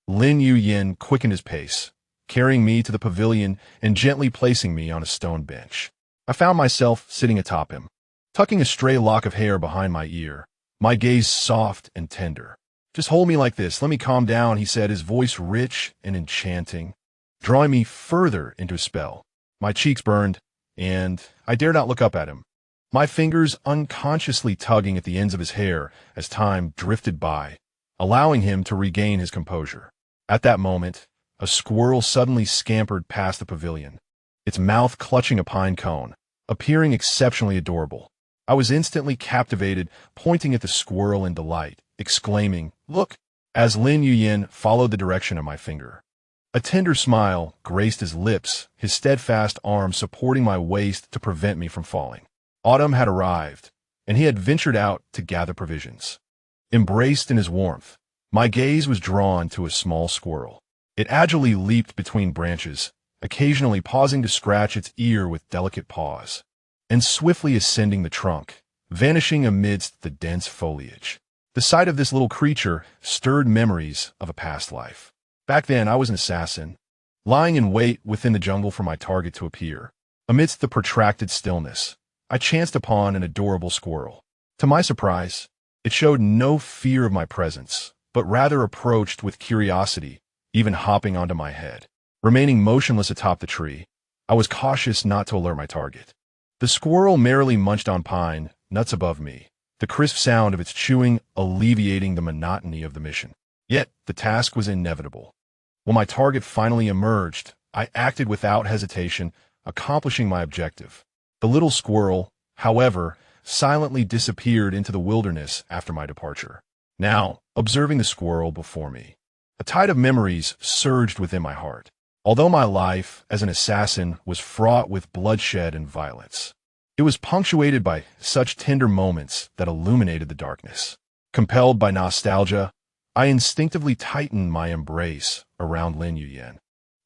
Lin Yuyan quickened his pace, carrying me to the pavilion and gently placing me on a stone bench. I found myself sitting atop him, tucking a stray lock of hair behind my ear, my gaze soft and tender. "Just hold me like this, let me calm down," he said, his voice rich and enchanting, drawing me further into his spell. My cheeks burned, and I dared not look up at him, my fingers unconsciously tugging at the ends of his hair as time drifted by, allowing him to regain his composure. At that moment, a squirrel suddenly scampered past the pavilion, its mouth clutching a pine cone, appearing exceptionally adorable. I was instantly captivated, pointing at the squirrel in delight, exclaiming, "Look!" as Lin Yuyan followed the direction of my finger. A tender smile graced his lips, his steadfast arm supporting my waist to prevent me from falling. Autumn had arrived, and he had ventured out to gather provisions. Embraced in his warmth, my gaze was drawn to a small squirrel. It agilely leaped between branches, occasionally pausing to scratch its ear with delicate paws, and swiftly ascending the trunk, vanishing amidst the dense foliage. The sight of this little creature stirred memories of a past life. Back then, I was an assassin, lying in wait within the jungle for my target to appear. Amidst the protracted stillness, I chanced upon an adorable squirrel. To my surprise, it showed no fear of my presence, but rather approached with curiosity, even hopping onto my head. Remaining motionless atop the tree, I was cautious not to alert my target. The squirrel merrily munched on pine, nuts above me, the crisp sound of its chewing alleviating the monotony of the mission. Yet, the task was inevitable. When my target finally emerged, I acted without hesitation, accomplishing my objective. The little squirrel, however, silently disappeared into the wilderness after my departure. Now, observing the squirrel before me, a tide of memories surged within my heart. Although my life as an assassin was fraught with bloodshed and violence, it was punctuated by such tender moments that illuminated the darkness. Compelled by nostalgia, I instinctively tightened my embrace around Lin Yuyan,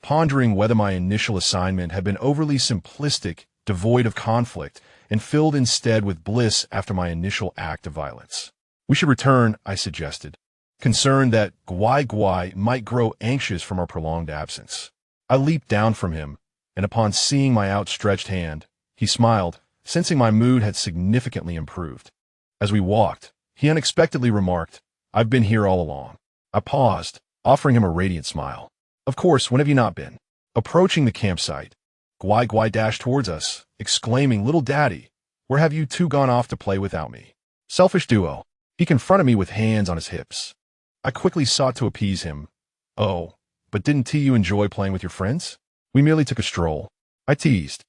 pondering whether my initial assignment had been overly simplistic, devoid of conflict, and filled instead with bliss after my initial act of violence. "We should return," I suggested, concerned that Guai Guai might grow anxious from our prolonged absence. I leaped down from him, and upon seeing my outstretched hand, he smiled, sensing my mood had significantly improved. As we walked, he unexpectedly remarked, "I've been here all along." I paused, offering him a radiant smile. "Of course, when have you not been?" Approaching the campsite, Gwai Gwai dashed towards us, exclaiming, "Little daddy, where have you two gone off to play without me?" Selfish duo. He confronted me with hands on his hips. I quickly sought to appease him. "Oh, but didn't you enjoy playing with your friends? We merely took a stroll." I teased.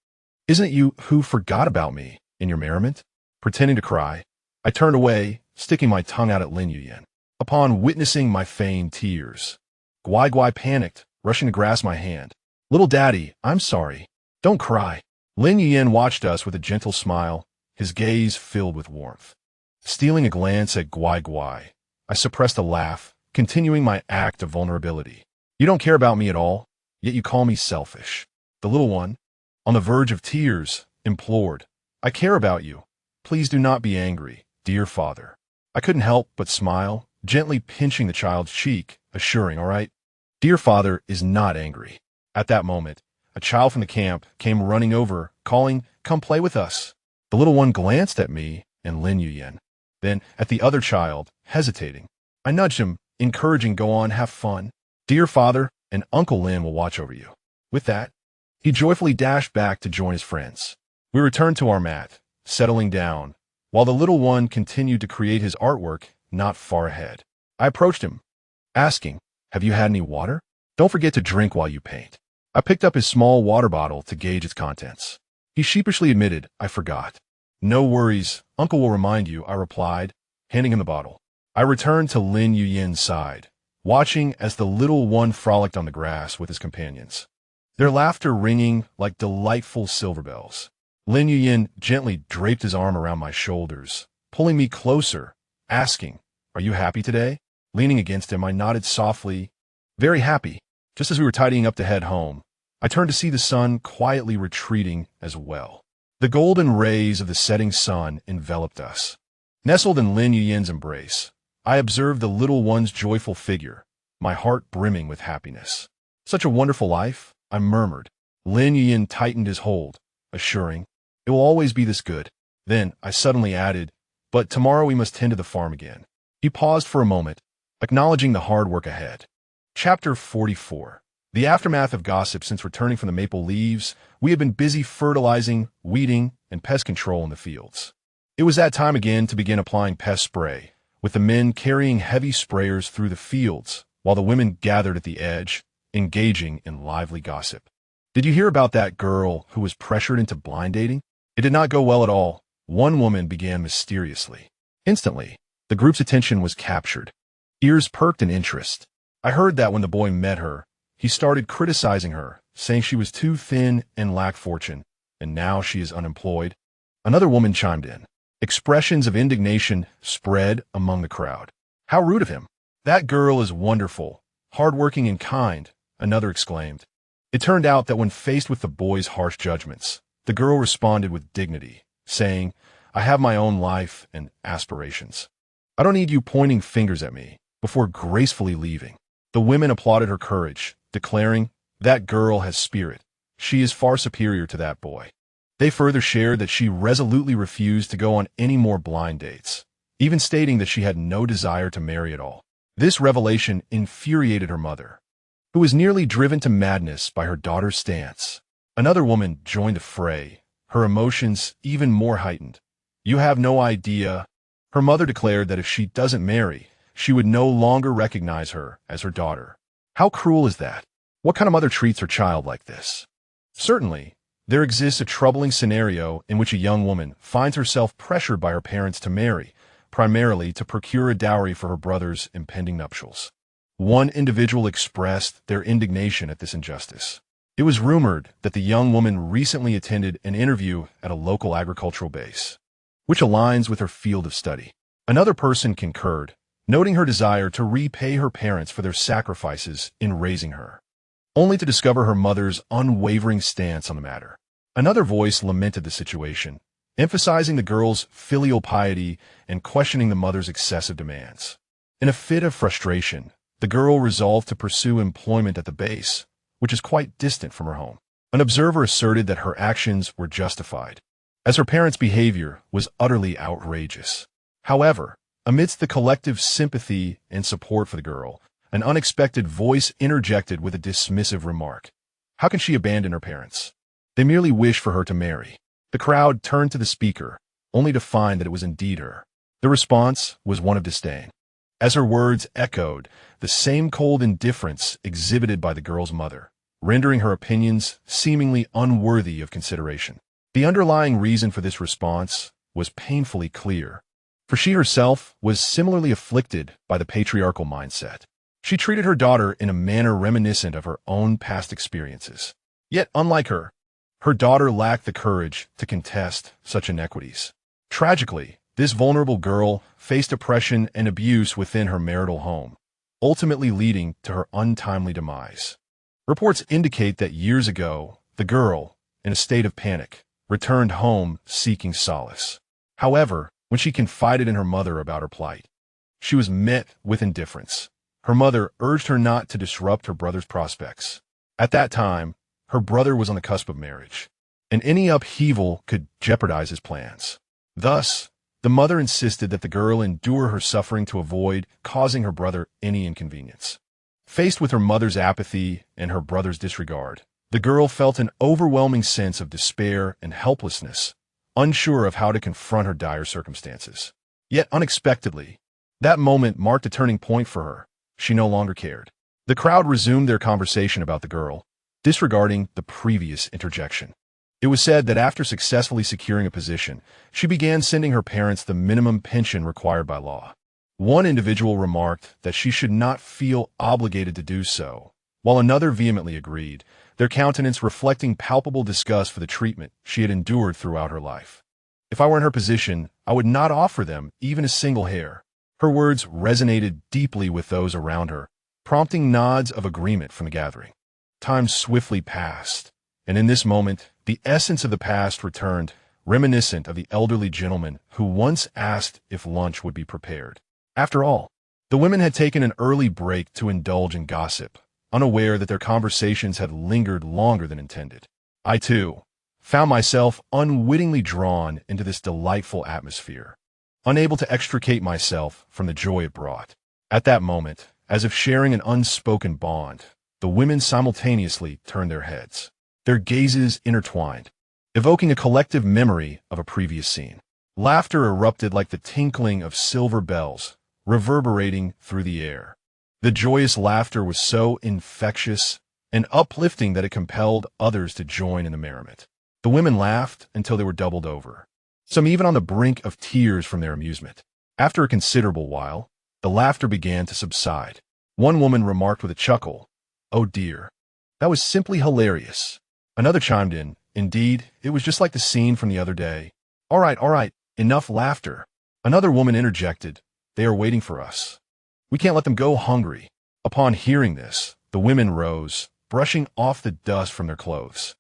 "Isn't it you who forgot about me in your merriment?" Pretending to cry, I turned away, sticking my tongue out at Lin Yuyan. Upon witnessing my feigned tears, Gwai Gwai panicked, rushing to grasp my hand. "Little daddy, I'm sorry. Don't cry." Lin Yuyan watched us with a gentle smile, his gaze filled with warmth. Stealing a glance at Gwai Gwai, I suppressed a laugh, continuing my act of vulnerability. "You don't care about me at all, yet you call me selfish." The little one, on the verge of tears, implored, "I care about you. Please do not be angry, dear father." I couldn't help but smile, gently pinching the child's cheek, assuring, "All right, dear father is not angry." At that moment, a child from the camp came running over, calling, "Come play with us." The little one glanced at me and Lin Yuyan, then at the other child, hesitating. I nudged him, encouraging, "Go on, have fun. Dear father and Uncle Lin will watch over you." With that, he joyfully dashed back to join his friends. We returned to our mat, settling down, while the little one continued to create his artwork not far ahead. I approached him, asking, "Have you had any water? Don't forget to drink while you paint." I picked up his small water bottle to gauge its contents. He sheepishly admitted, "I forgot." "No worries, Uncle will remind you," I replied, handing him the bottle. I returned to Lin Yuyan's side, watching as the little one frolicked on the grass with his companions, their laughter ringing like delightful silver bells. Lin Yuyan gently draped his arm around my shoulders, pulling me closer, asking, "Are you happy today?" Leaning against him, I nodded softly, "Very happy." Just as we were tidying up to head home, I turned to see the sun quietly retreating as well. The golden rays of the setting sun enveloped us. Nestled in Lin Yuyan's embrace, I observed the little one's joyful figure, my heart brimming with happiness. "Such a wonderful life," I murmured. Lin Yuyan tightened his hold, assuring, "It will always be this good." Then I suddenly added, "But tomorrow we must tend to the farm again." He paused for a moment, acknowledging the hard work ahead. Chapter 44. The aftermath of gossip. Since returning from the maple leaves, we had been busy fertilizing, weeding, and pest control in the fields. It was that time again to begin applying pest spray, with the men carrying heavy sprayers through the fields, while the women gathered at the edge, engaging in lively gossip. "Did you hear about that girl who was pressured into blind dating? It did not go well at all," one woman began mysteriously. Instantly, the group's attention was captured. Ears perked in interest. "I heard that when the boy met her, he started criticizing her, saying she was too thin and lacked fortune, and now she is unemployed." Another woman chimed in. Expressions of indignation spread among the crowd. "How rude of him! That girl is wonderful, hardworking and kind," another exclaimed. It turned out that when faced with the boy's harsh judgments, the girl responded with dignity, saying, "I have my own life and aspirations. I don't need you pointing fingers at me," before gracefully leaving. The women applauded her courage, declaring, "That girl has spirit. She is far superior to that boy." They further shared that she resolutely refused to go on any more blind dates, even stating that she had no desire to marry at all. This revelation infuriated her mother, who was nearly driven to madness by her daughter's stance. Another woman joined the fray, her emotions even more heightened. "You have no idea." Her mother declared that if she doesn't marry, she would no longer recognize her as her daughter. How cruel is that? What kind of mother treats her child like this? Certainly, there exists a troubling scenario in which a young woman finds herself pressured by her parents to marry, primarily to procure a dowry for her brother's impending nuptials. One individual expressed their indignation at this injustice. It was rumored that the young woman recently attended an interview at a local agricultural base, which aligns with her field of study. Another person concurred, noting her desire to repay her parents for their sacrifices in raising her, only to discover her mother's unwavering stance on the matter. Another voice lamented the situation, emphasizing the girl's filial piety and questioning the mother's excessive demands. In a fit of frustration, the girl resolved to pursue employment at the base, which is quite distant from her home. An observer asserted that her actions were justified, as her parents' behavior was utterly outrageous. However, amidst the collective sympathy and support for the girl, an unexpected voice interjected with a dismissive remark. How can she abandon her parents? They merely wish for her to marry. The crowd turned to the speaker, only to find that it was indeed her. The response was one of disdain. As her words echoed, the same cold indifference exhibited by the girl's mother, rendering her opinions seemingly unworthy of consideration. The underlying reason for this response was painfully clear, for she herself was similarly afflicted by the patriarchal mindset. She treated her daughter in a manner reminiscent of her own past experiences. Yet, unlike her daughter lacked the courage to contest such inequities. Tragically, this vulnerable girl faced oppression and abuse within her marital home, ultimately leading to her untimely demise. Reports indicate that years ago, the girl, in a state of panic, returned home seeking solace. However, when she confided in her mother about her plight, she was met with indifference. Her mother urged her not to disrupt her brother's prospects. At that time, her brother was on the cusp of marriage, and any upheaval could jeopardize his plans. Thus, the mother insisted that the girl endure her suffering to avoid causing her brother any inconvenience. Faced with her mother's apathy and her brother's disregard, the girl felt an overwhelming sense of despair and helplessness, unsure of how to confront her dire circumstances. Yet unexpectedly, that moment marked a turning point for her. She no longer cared. The crowd resumed their conversation about the girl, disregarding the previous interjection. It was said that after successfully securing a position, she began sending her parents the minimum pension required by law. One individual remarked that she should not feel obligated to do so, while another vehemently agreed, their countenance reflecting palpable disgust for the treatment she had endured throughout her life. If I were in her position, I would not offer them even a single hair. Her words resonated deeply with those around her, prompting nods of agreement from the gathering. Time swiftly passed, and in this moment, the essence of the past returned, reminiscent of the elderly gentleman who once asked if lunch would be prepared. After all, the women had taken an early break to indulge in gossip, unaware that their conversations had lingered longer than intended. I, too, found myself unwittingly drawn into this delightful atmosphere, unable to extricate myself from the joy it brought. At that moment, as if sharing an unspoken bond, the women simultaneously turned their heads. Their gazes intertwined, evoking a collective memory of a previous scene. Laughter erupted like the tinkling of silver bells, reverberating through the air. The joyous laughter was so infectious and uplifting that it compelled others to join in the merriment. The women laughed until they were doubled over, some even on the brink of tears from their amusement. After a considerable while, the laughter began to subside. One woman remarked with a chuckle, "Oh dear, that was simply hilarious." Another chimed in, "Indeed, it was just like the scene from the other day." All right, enough laughter." Another woman interjected, "They are waiting for us. We can't let them go hungry." Upon hearing this, the women rose, brushing off the dust from their clothes.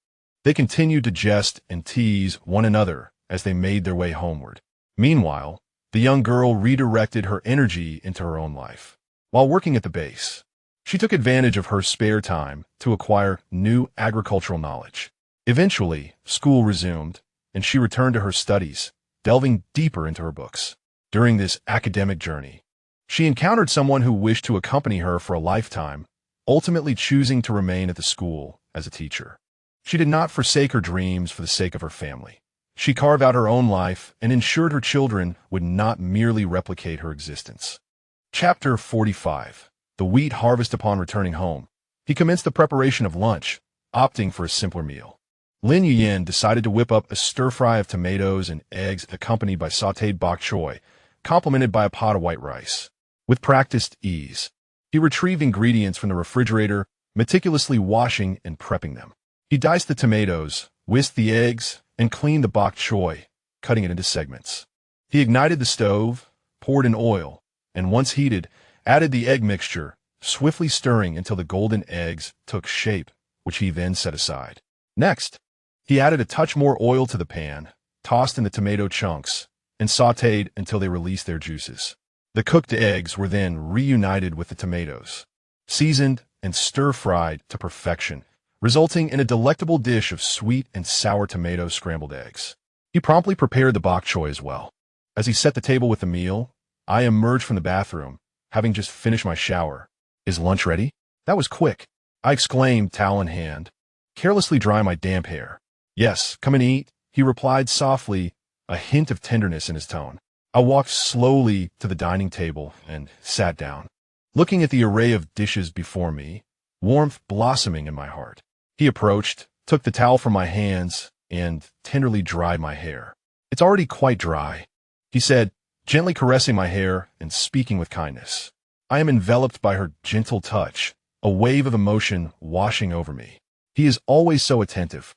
They continued to jest and tease one another as they made their way homeward. Meanwhile, the young girl redirected her energy into her own life. While working at the base, she took advantage of her spare time to acquire new agricultural knowledge. Eventually, school resumed, and she returned to her studies, delving deeper into her books. During this academic journey, she encountered someone who wished to accompany her for a lifetime, ultimately choosing to remain at the school as a teacher. She did not forsake her dreams for the sake of her family. She carved out her own life and ensured her children would not merely replicate her existence. Chapter 45. The wheat harvest. Upon returning home, he commenced the preparation of lunch, opting for a simpler meal. Lin Yuyen decided to whip up a stir-fry of tomatoes and eggs accompanied by sautéed bok choy, complemented by a pot of white rice. With practiced ease, he retrieved ingredients from the refrigerator, meticulously washing and prepping them. He diced the tomatoes, whisked the eggs, and cleaned the bok choy, cutting it into segments. He ignited the stove, poured in oil, and once heated, added the egg mixture, swiftly stirring until the golden eggs took shape, which he then set aside. Next, he added a touch more oil to the pan, tossed in the tomato chunks, and sautéed until they released their juices. The cooked eggs were then reunited with the tomatoes, seasoned and stir-fried to perfection, resulting in a delectable dish of sweet and sour tomato scrambled eggs. He promptly prepared the bok choy as well. As he set the table with the meal, I emerged from the bathroom, having just finished my shower. Is lunch ready? That was quick, I exclaimed, towel in hand, carelessly drying my damp hair. Yes, come and eat, he replied softly, a hint of tenderness in his tone. I walked slowly to the dining table and sat down, looking at the array of dishes before me, warmth blossoming in my heart. He approached, took the towel from my hands, and tenderly dried my hair. It's already quite dry, he said, gently caressing my hair and speaking with kindness. I am enveloped by her gentle touch, a wave of emotion washing over me. He is always so attentive,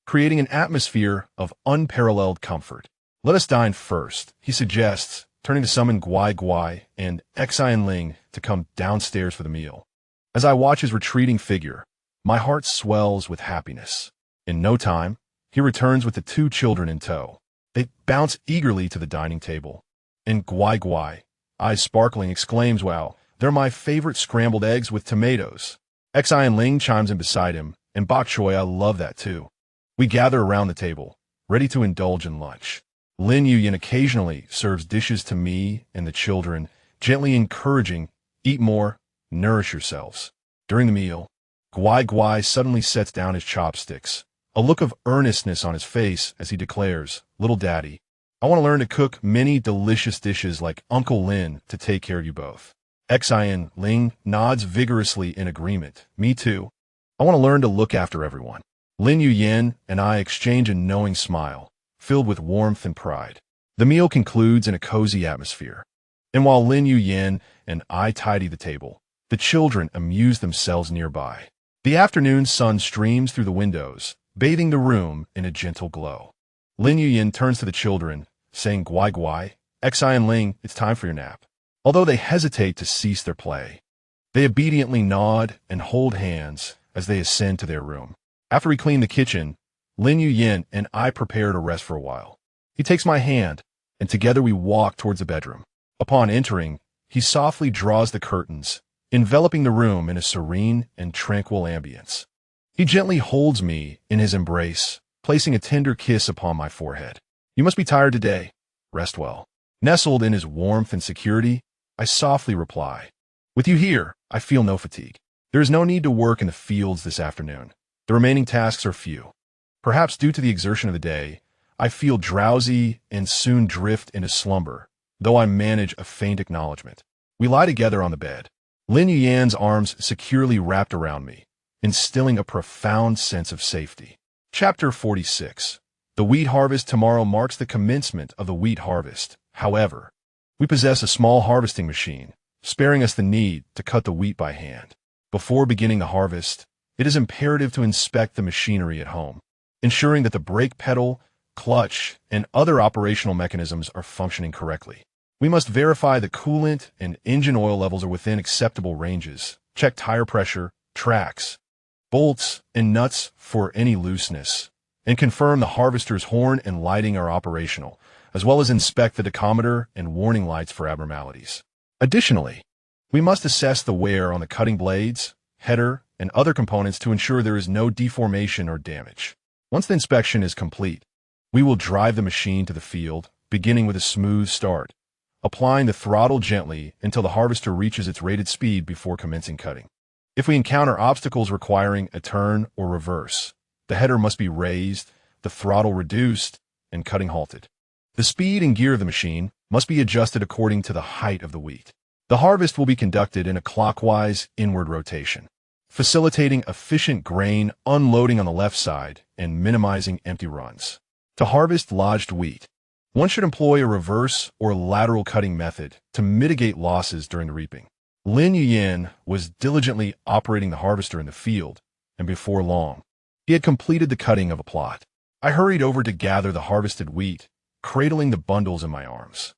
creating an atmosphere of unparalleled comfort. Let us dine first, he suggests, turning to summon Guai Guai and Xian Ling to come downstairs for the meal. As I watch his retreating figure, my heart swells with happiness. In no time, he returns with the two children in tow. They bounce eagerly to the dining table, and Guai Guai, eyes sparkling, exclaims, "Wow, they're my favorite scrambled eggs with tomatoes." Xian Ling chimes in beside him, and Bok Choy, I love that too. We gather around the table, ready to indulge in lunch. Lin Yuyin occasionally serves dishes to me and the children, gently encouraging, "Eat more, nourish yourselves." During the meal, Guai Guai suddenly sets down his chopsticks, a look of earnestness on his face as he declares, "Little daddy, I want to learn to cook many delicious dishes like Uncle Lin to take care of you both." Xian Ling nods vigorously in agreement. Me too. I want to learn to look after everyone. Lin Yuyin and I exchange a knowing smile, filled with warmth and pride. The meal concludes in a cozy atmosphere, and while Lin Yuyin and I tidy the table, the children amuse themselves nearby. The afternoon sun streams through the windows, bathing the room in a gentle glow. Lin Yuyin turns to the children, saying, "Guai Guai, Xian Ling, it's time for your nap." Although they hesitate to cease their play, they obediently nod and hold hands as they ascend to their room. After we clean the kitchen, Lin Yuyin and I prepare to rest for a while. He takes my hand, and together we walk towards the bedroom. Upon entering, he softly draws the curtains, enveloping the room in a serene and tranquil ambience. He gently holds me in his embrace, placing a tender kiss upon my forehead. "You must be tired today. Rest well." Nestled in his warmth and security, I softly reply, "With you here, I feel no fatigue. There is no need to work in the fields this afternoon. The remaining tasks are few. Perhaps due to the exertion of the day, I feel drowsy and soon drift into slumber, though I manage a faint acknowledgement." We lie together on the bed, Lin Yuyan's arms securely wrapped around me, instilling a profound sense of safety. Chapter 46. The wheat harvest tomorrow marks the commencement of the wheat harvest. However, we possess a small harvesting machine, sparing us the need to cut the wheat by hand. Before beginning the harvest, it is imperative to inspect the machinery at home, ensuring that the brake pedal, clutch, and other operational mechanisms are functioning correctly. We must verify the coolant and engine oil levels are within acceptable ranges, check tire pressure, tracks, bolts, and nuts for any looseness, and confirm the harvester's horn and lighting are operational, as well as inspect the tachometer and warning lights for abnormalities. Additionally, we must assess the wear on the cutting blades, header, and other components to ensure there is no deformation or damage. Once the inspection is complete, we will drive the machine to the field, beginning with a smooth start, applying the throttle gently until the harvester reaches its rated speed before commencing cutting. If we encounter obstacles requiring a turn or reverse, the header must be raised, the throttle reduced, and cutting halted. The speed and gear of the machine must be adjusted according to the height of the wheat. The harvest will be conducted in a clockwise inward rotation, facilitating efficient grain unloading on the left side and minimizing empty runs. To harvest lodged wheat, one should employ a reverse or lateral cutting method to mitigate losses during the reaping. Lin Yuyin was diligently operating the harvester in the field, and before long, he had completed the cutting of a plot. I hurried over to gather the harvested wheat, cradling the bundles in my arms.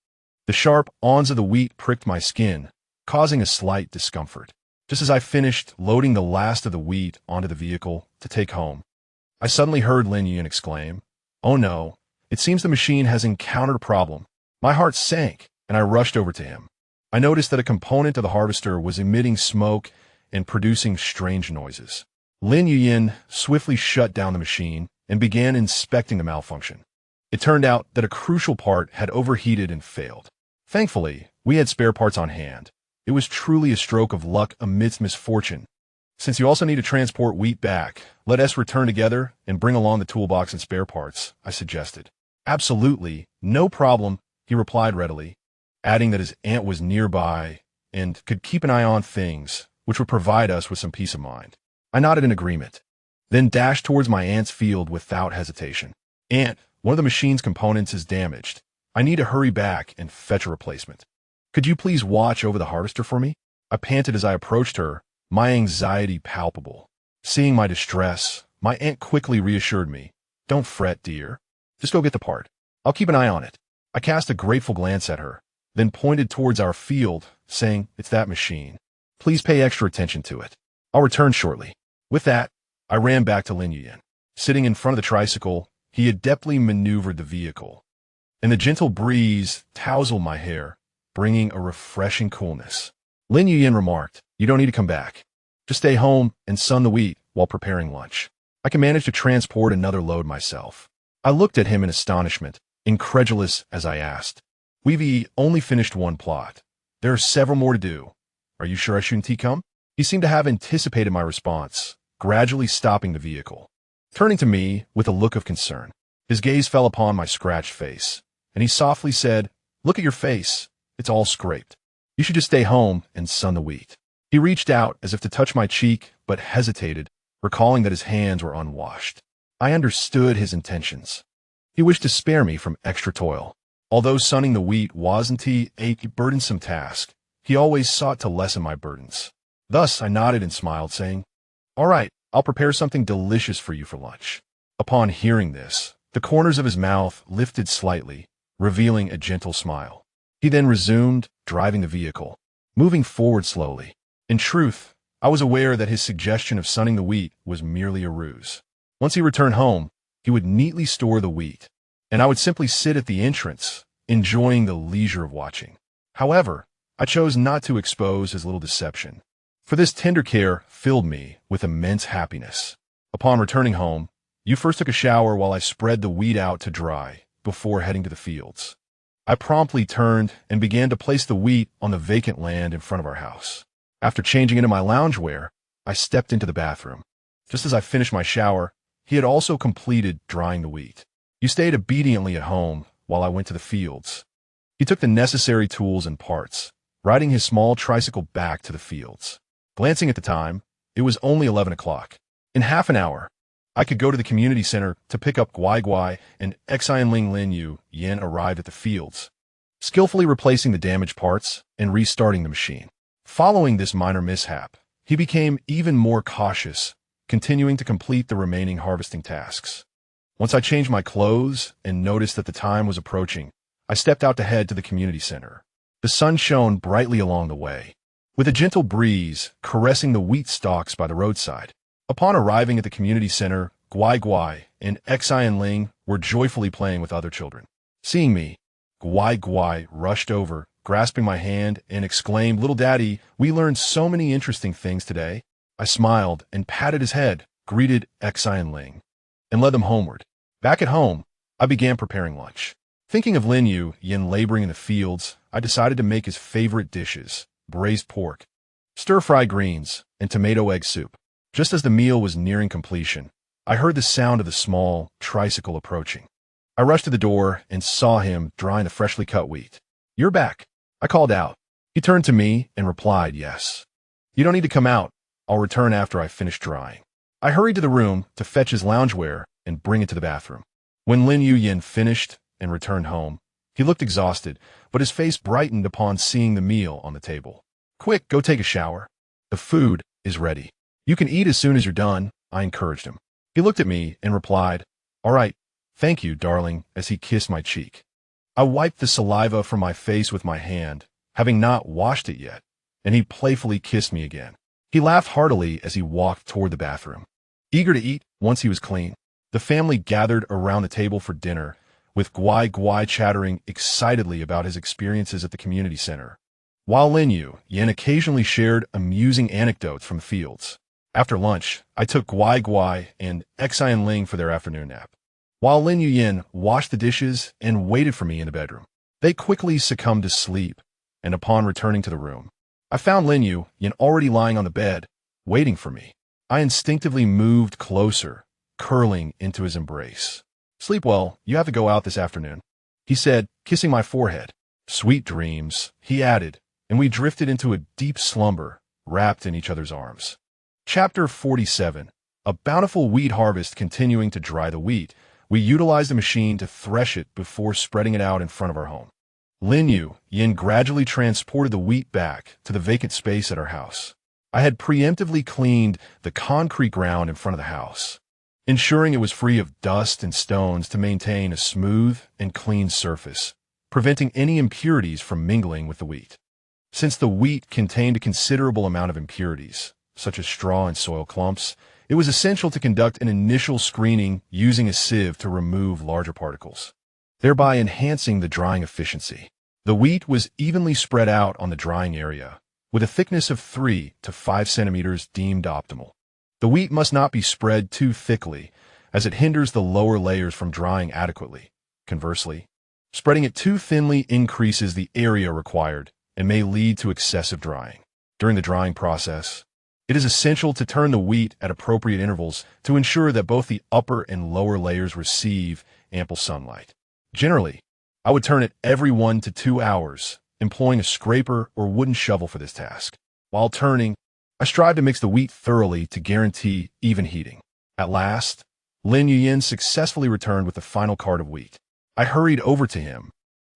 The sharp awns of the wheat pricked my skin, causing a slight discomfort. Just as I finished loading the last of the wheat onto the vehicle to take home, I suddenly heard Lin Yuyin exclaim, "Oh no, it seems the machine has encountered a problem." My heart sank, and I rushed over to him. I noticed that a component of the harvester was emitting smoke and producing strange noises. Lin Yuyin swiftly shut down the machine and began inspecting the malfunction. It turned out that a crucial part had overheated and failed. Thankfully, we had spare parts on hand. It was truly a stroke of luck amidst misfortune. Since you also need to transport wheat back, let us return together and bring along the toolbox and spare parts, I suggested. Absolutely, no problem, he replied readily, adding that his aunt was nearby and could keep an eye on things, which would provide us with some peace of mind. I nodded in agreement, then dashed towards my aunt's field without hesitation. Aunt, one of the machine's components is damaged. I need to hurry back and fetch a replacement. Could you please watch over the harvester for me? I panted as I approached her, my anxiety palpable. Seeing my distress, my aunt quickly reassured me. Don't fret, dear. Just go get the part. I'll keep an eye on it. I cast a grateful glance at her, then pointed towards our field, saying, it's that machine. Please pay extra attention to it. I'll return shortly. With that, I ran back to Lin Yuyan. Sitting in front of the tricycle, he adeptly maneuvered the vehicle, and the gentle breeze tousled my hair, bringing a refreshing coolness. Lin Yuyan remarked, you don't need to come back. Just stay home and sun the wheat while preparing lunch. I can manage to transport another load myself. I looked at him in astonishment, incredulous as I asked, we've only finished one plot. There are several more to do. Are you sure I shouldn't come? He seemed to have anticipated my response, gradually stopping the vehicle. Turning to me with a look of concern, his gaze fell upon my scratched face, and he softly said, look at your face. It's all scraped. You should just stay home and sun the wheat. He reached out as if to touch my cheek, but hesitated, recalling that his hands were unwashed. I understood his intentions. He wished to spare me from extra toil. Although sunning the wheat wasn't a burdensome task, he always sought to lessen my burdens. Thus, I nodded and smiled, saying, all right, I'll prepare something delicious for you for lunch. Upon hearing this, the corners of his mouth lifted slightly, revealing a gentle smile. He then resumed driving the vehicle, moving forward slowly. In truth, I was aware that his suggestion of sunning the wheat was merely a ruse. Once he returned home, he would neatly store the wheat, and I would simply sit at the entrance, enjoying the leisure of watching. However, I chose not to expose his little deception, for this tender care filled me with immense happiness. Upon returning home, you first took a shower while I spread the wheat out to dry before heading to the fields. I promptly turned and began to place the wheat on the vacant land in front of our house. After changing into my loungewear, I stepped into the bathroom. Just as I finished my shower, he had also completed drying the wheat. You stayed obediently at home while I went to the fields. He took the necessary tools and parts, riding his small tricycle back to the fields. Glancing at the time, it was only 11 o'clock. In half an hour, I could go to the community center to pick up Guai Guai, and Xianling Lin Yuyan arrived at the fields, skillfully replacing the damaged parts and restarting the machine. Following this minor mishap, he became even more cautious, continuing to complete the remaining harvesting tasks. Once I changed my clothes and noticed that the time was approaching, I stepped out to head to the community center. The sun shone brightly along the way, with a gentle breeze caressing the wheat stalks by the roadside. Upon arriving at the community center, Guai Guai and Xianling were joyfully playing with other children. Seeing me, Guai Guai rushed over, grasping my hand, and exclaimed, little daddy, we learned so many interesting things today. I smiled and patted his head, greeted Xianling, and led them homeward. Back at home, I began preparing lunch. Thinking of Lin Yuyan laboring in the fields, I decided to make his favorite dishes, braised pork, stir-fry greens, and tomato egg soup. Just as the meal was nearing completion, I heard the sound of the small tricycle approaching. I rushed to the door and saw him drying the freshly cut wheat. You're back, I called out. He turned to me and replied, yes. You don't need to come out. I'll return after I finish drying. I hurried to the room to fetch his loungewear and bring it to the bathroom. When Lin Yuyan finished and returned home, he looked exhausted, but his face brightened upon seeing the meal on the table. Quick, go take a shower. The food is ready. You can eat as soon as you're done, I encouraged him. He looked at me and replied, all right, thank you, darling, as he kissed my cheek. I wiped the saliva from my face with my hand, having not washed it yet, and he playfully kissed me again. He laughed heartily as he walked toward the bathroom. Eager to eat once he was clean, the family gathered around the table for dinner, with Guai Guai chattering excitedly about his experiences at the community center, while Lin Yuyan occasionally shared amusing anecdotes from the fields. After lunch, I took Guai Guai and Xianling for their afternoon nap. while Lin Yuyin washed the dishes and waited for me in the bedroom. They quickly succumbed to sleep, and upon returning to the room, I found Lin Yuyin already lying on the bed, waiting for me. I instinctively moved closer, curling into his embrace. "Sleep well, you have to go out this afternoon," he said, kissing my forehead. "Sweet dreams," he added, and we drifted into a deep slumber, wrapped in each other's arms. Chapter 47. A bountiful wheat harvest. Continuing to dry the wheat, we utilized a machine to thresh it before spreading it out in front of our home. Lin Yuyin gradually transported the wheat back to the vacant space at our house. I had preemptively cleaned the concrete ground in front of the house, ensuring it was free of dust and stones to maintain a smooth and clean surface, preventing any impurities from mingling with the wheat. Since the wheat contained a considerable amount of impurities, such as straw and soil clumps, it was essential to conduct an initial screening using a sieve to remove larger particles, thereby enhancing the drying efficiency. The wheat was evenly spread out on the drying area, with a thickness of 3 to 5 centimeters deemed optimal. The wheat must not be spread too thickly, as it hinders the lower layers from drying adequately. Conversely, spreading it too thinly increases the area required and may lead to excessive drying. During the drying process, it is essential to turn the wheat at appropriate intervals to ensure that both the upper and lower layers receive ample sunlight. Generally, I would turn it every 1 to 2 hours, employing a scraper or wooden shovel for this task. While turning, I strive to mix the wheat thoroughly to guarantee even heating. At last, Lin Yuyin successfully returned with the final cart of wheat. I hurried over to him,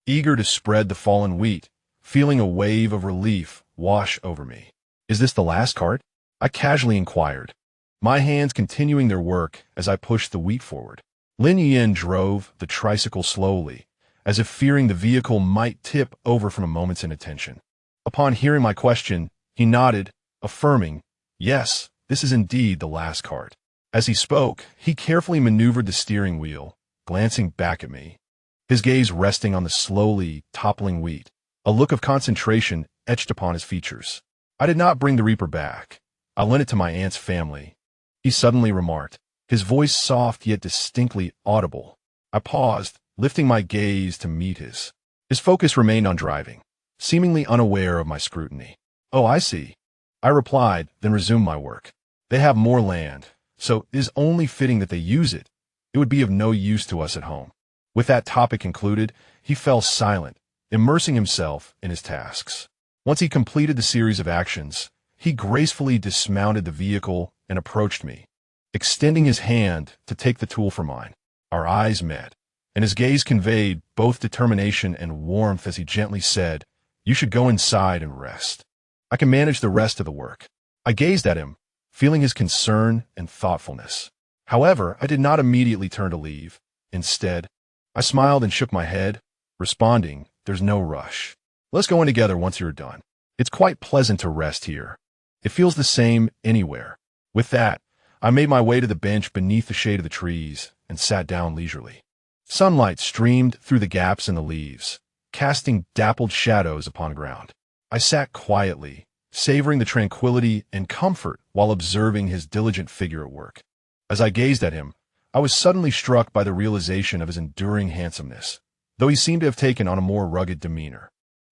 eager to spread the fallen wheat, feeling a wave of relief wash over me. "Is this the last cart?" I casually inquired, my hands continuing their work as I pushed the wheat forward. Lin Yuyin drove the tricycle slowly, as if fearing the vehicle might tip over from a moment's inattention. Upon hearing my question, he nodded, affirming, "Yes, this is indeed the last cart." As he spoke, he carefully maneuvered the steering wheel, glancing back at me, his gaze resting on the slowly toppling wheat. A look of concentration etched upon his features. "I did not bring the reaper back. I lent it to my aunt's family," he suddenly remarked, his voice soft yet distinctly audible. I paused, lifting my gaze to meet his. His focus remained on driving, seemingly unaware of my scrutiny. "Oh, I see," I replied, then resumed my work. "They have more land, so it is only fitting that they use it. It would be of no use to us at home." With that topic concluded, he fell silent, immersing himself in his tasks. Once he completed the series of actions, he gracefully dismounted the vehicle and approached me, extending his hand to take the tool from mine. Our eyes met, and his gaze conveyed both determination and warmth as he gently said, "You should go inside and rest. I can manage the rest of the work." I gazed at him, feeling his concern and thoughtfulness. However, I did not immediately turn to leave. Instead, I smiled and shook my head, responding, "There's no rush. Let's go in together once you're done. It's quite pleasant to rest here. It feels the same anywhere." With that, I made my way to the bench beneath the shade of the trees and sat down leisurely. Sunlight streamed through the gaps in the leaves, casting dappled shadows upon the ground. I sat quietly, savoring the tranquility and comfort while observing his diligent figure at work. As I gazed at him, I was suddenly struck by the realization of his enduring handsomeness, though he seemed to have taken on a more rugged demeanor.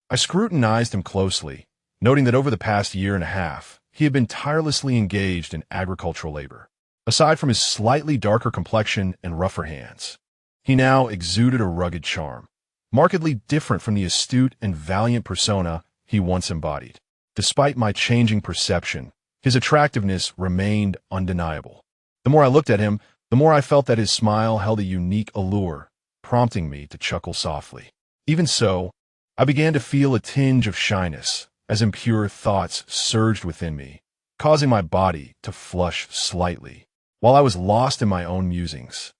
I scrutinized him closely, noting that over the past year and a half, he had been tirelessly engaged in agricultural labor. Aside from his slightly darker complexion and rougher hands, he now exuded a rugged charm, markedly different from the astute and valiant persona he once embodied. Despite my changing perception, his attractiveness remained undeniable. The more I looked at him, the more I felt that his smile held a unique allure, prompting me to chuckle softly. Even so, I began to feel a tinge of shyness as impure thoughts surged within me, causing my body to flush slightly. While I was lost in my own musings,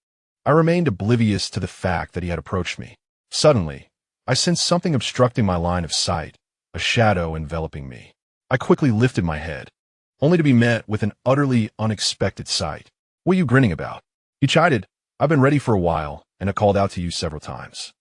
I remained oblivious to the fact that he had approached me. Suddenly, I sensed something obstructing my line of sight, a shadow enveloping me. I quickly lifted my head, only to be met with an utterly unexpected sight. "What are you grinning about?" He chided. "I've been ready for a while, and I called out to you several times."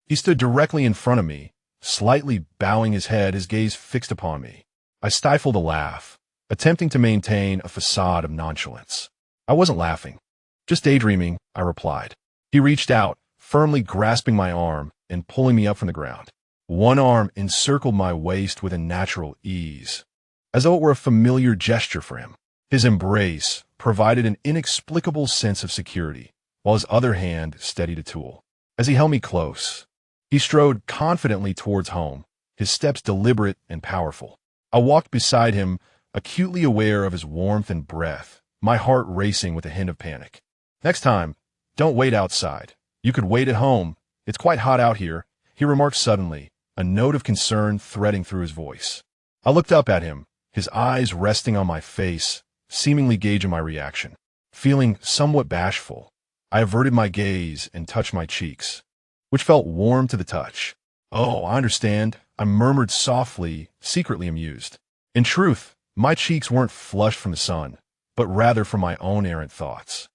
He stood directly in front of me, slightly bowing his head, his gaze fixed upon me. I stifled a laugh, attempting to maintain a facade of nonchalance. "I wasn't laughing, just daydreaming," I replied. He reached out, firmly grasping my arm and pulling me up from the ground. One arm encircled my waist with a natural ease, as though it were a familiar gesture for him. His embrace provided an inexplicable sense of security, while his other hand steadied a tool. As he held me close, he strode confidently towards home, his steps deliberate and powerful. I walked beside him, acutely aware of his warmth and breath, my heart racing with a hint of panic. "Next time, don't wait outside. You could wait at home. It's quite hot out here," he remarked suddenly, a note of concern threading through his voice. I looked up at him, his eyes resting on my face, seemingly gauging my reaction. Feeling somewhat bashful, I averted my gaze and touched my cheeks, which felt warm to the touch. "Oh, I understand," I murmured softly, secretly amused. In truth, my cheeks weren't flushed from the sun, but rather from my own errant thoughts.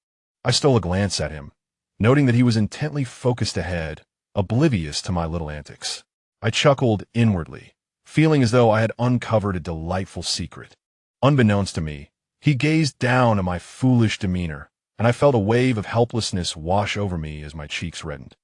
I stole a glance at him, noting that he was intently focused ahead, oblivious to my little antics. I chuckled inwardly, feeling as though I had uncovered a delightful secret. Unbeknownst to me, he gazed down at my foolish demeanor, and I felt a wave of helplessness wash over me as my cheeks reddened.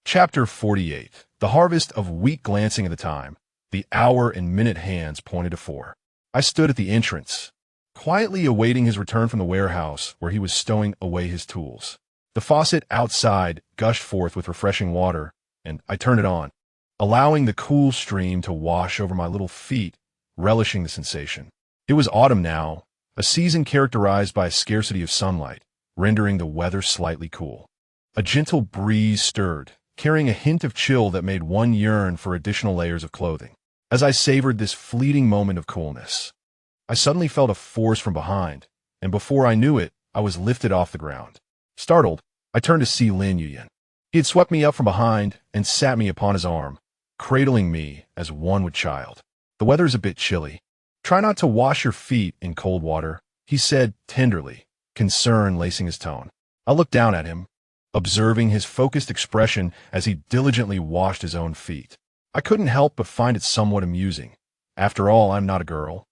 Chapter 48. The harvest of weak glancing at the time. The hour and minute hands pointed to 4. I stood at the entrance, quietly awaiting his return from the warehouse where he was stowing away his tools. The faucet outside gushed forth with refreshing water, and I turned it on, allowing the cool stream to wash over my little feet, relishing the sensation. It was autumn now, a season characterized by a scarcity of sunlight, rendering the weather slightly cool. A gentle breeze stirred, carrying a hint of chill that made one yearn for additional layers of clothing. As I savored this fleeting moment of coolness, I suddenly felt a force from behind, and before I knew it, I was lifted off the ground. Startled, I turned to see Lin Yuyan. He had swept me up from behind and sat me upon his arm, cradling me as one would child. "The weather is a bit chilly. Try not to wash your feet in cold water," he said tenderly, concern lacing his tone. I looked down at him, observing his focused expression as he diligently washed his own feet. I couldn't help but find it somewhat amusing. After all, I'm not a girl.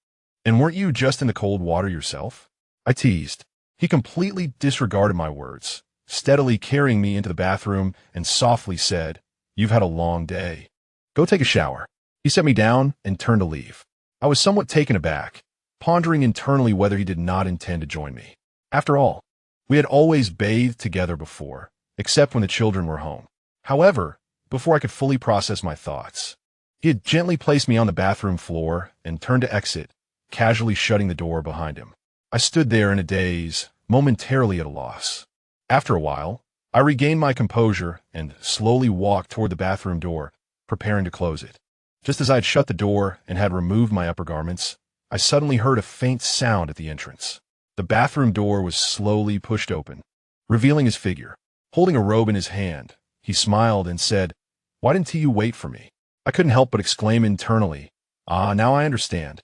"And weren't you just in the cold water yourself?" I teased. He completely disregarded my words, steadily carrying me into the bathroom and softly said, "You've had a long day. Go take a shower." He set me down and turned to leave. I was somewhat taken aback, pondering internally whether he did not intend to join me. After all, we had always bathed together before, except when the children were home. However, before I could fully process my thoughts, he had gently placed me on the bathroom floor and turned to exit, casually shutting the door behind him. I stood there in a daze, momentarily at a loss. After a while, I regained my composure and slowly walked toward the bathroom door, preparing to close it. Just as I had shut the door and had removed my upper garments, I suddenly heard a faint sound at the entrance. The bathroom door was slowly pushed open, revealing his figure. Holding a robe in his hand, he smiled and said, "Why didn't you wait for me?" I couldn't help but exclaim internally, "Ah, now I understand."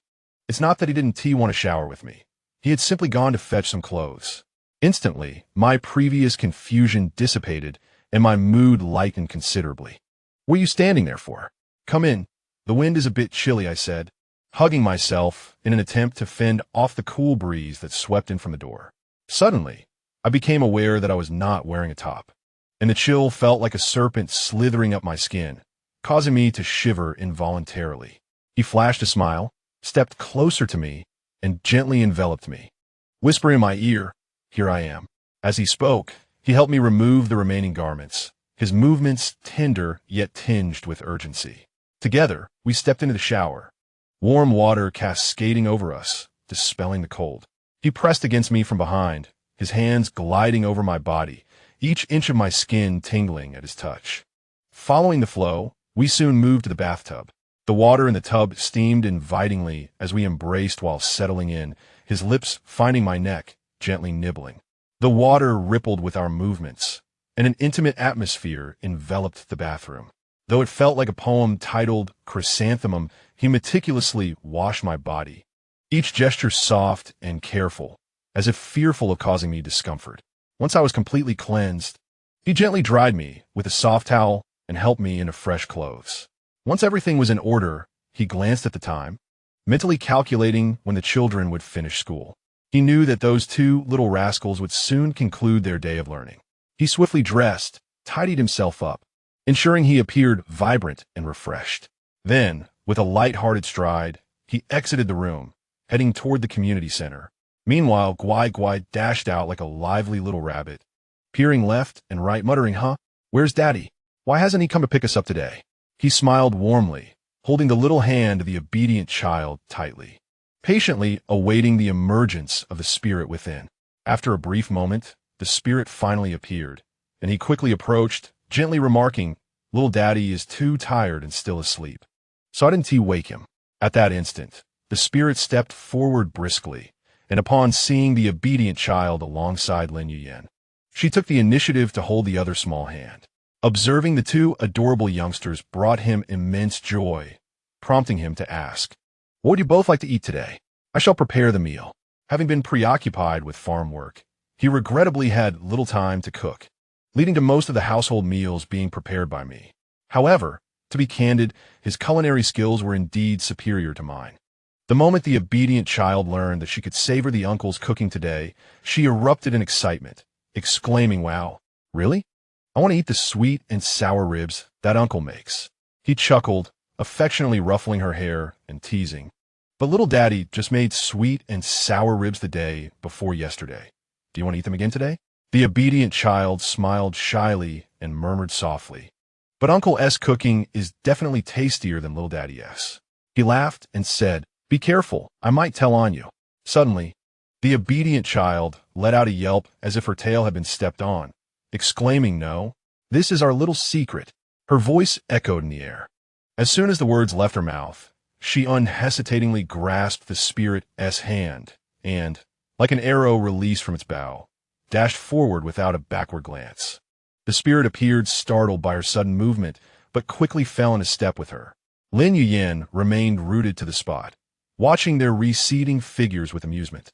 It's not that he didn't want to shower with me. He had simply gone to fetch some clothes. Instantly, my previous confusion dissipated and my mood lightened considerably. "What are you standing there for? Come in. The wind is a bit chilly," I said, hugging myself in an attempt to fend off the cool breeze that swept in from the door. Suddenly, I became aware that I was not wearing a top, and the chill felt like a serpent slithering up my skin, causing me to shiver involuntarily. He flashed a smile, stepped closer to me, and gently enveloped me, whispering in my ear, "Here I am." As he spoke, he helped me remove the remaining garments, his movements tender yet tinged with urgency. Together, we stepped into the shower, warm water cascading over us, dispelling the cold. He pressed against me from behind, his hands gliding over my body, each inch of my skin tingling at his touch. Following the flow, we soon moved to the bathtub. The water in the tub steamed invitingly as we embraced while settling in, his lips finding my neck, gently nibbling. The water rippled with our movements, and an intimate atmosphere enveloped the bathroom. Though it felt like a poem titled Chrysanthemum, he meticulously washed my body, each gesture soft and careful, as if fearful of causing me discomfort. Once I was completely cleansed, he gently dried me with a soft towel and helped me into fresh clothes. Once everything was in order, he glanced at the time, mentally calculating when the children would finish school. He knew that those two little rascals would soon conclude their day of learning. He swiftly dressed, tidied himself up, ensuring he appeared vibrant and refreshed. Then, with a light-hearted stride, he exited the room, heading toward the community center. Meanwhile, Gwai Gwai dashed out like a lively little rabbit, peering left and right, muttering, "Huh? Where's Daddy? Why hasn't he come to pick us up today?" He smiled warmly, holding the little hand of the obedient child tightly, patiently awaiting the emergence of the spirit within. After a brief moment, the spirit finally appeared, and he quickly approached, gently remarking, "Little Daddy is too tired and still asleep. So didn't he wake him?" At that instant, the spirit stepped forward briskly, and upon seeing the obedient child alongside Lin Yuyan, she took the initiative to hold the other small hand. Observing the two adorable youngsters brought him immense joy, prompting him to ask, "What would you both like to eat today? I shall prepare the meal." Having been preoccupied with farm work, he regrettably had little time to cook, leading to most of the household meals being prepared by me. However, to be candid, his culinary skills were indeed superior to mine. The moment the obedient child learned that she could savor the uncle's cooking today, she erupted in excitement, exclaiming, "Wow, really? I want to eat the sweet and sour ribs that uncle makes." He chuckled, affectionately ruffling her hair and teasing, "But little Daddy just made sweet and sour ribs the day before yesterday. Do you want to eat them again today?" The obedient child smiled shyly and murmured softly, "But Uncle S cooking is definitely tastier than little Daddy S." He laughed and said, "Be careful, I might tell on you." Suddenly, the obedient child let out a yelp as if her tail had been stepped on, exclaiming, "No, this is our little secret." Her voice echoed in the air. As soon as the words left her mouth, she unhesitatingly grasped the spirit's hand and, like an arrow released from its bow, dashed forward without a backward glance. The spirit appeared startled by her sudden movement, but quickly fell in a step with her. Lin Yuyan remained rooted to the spot, watching their receding figures with amusement.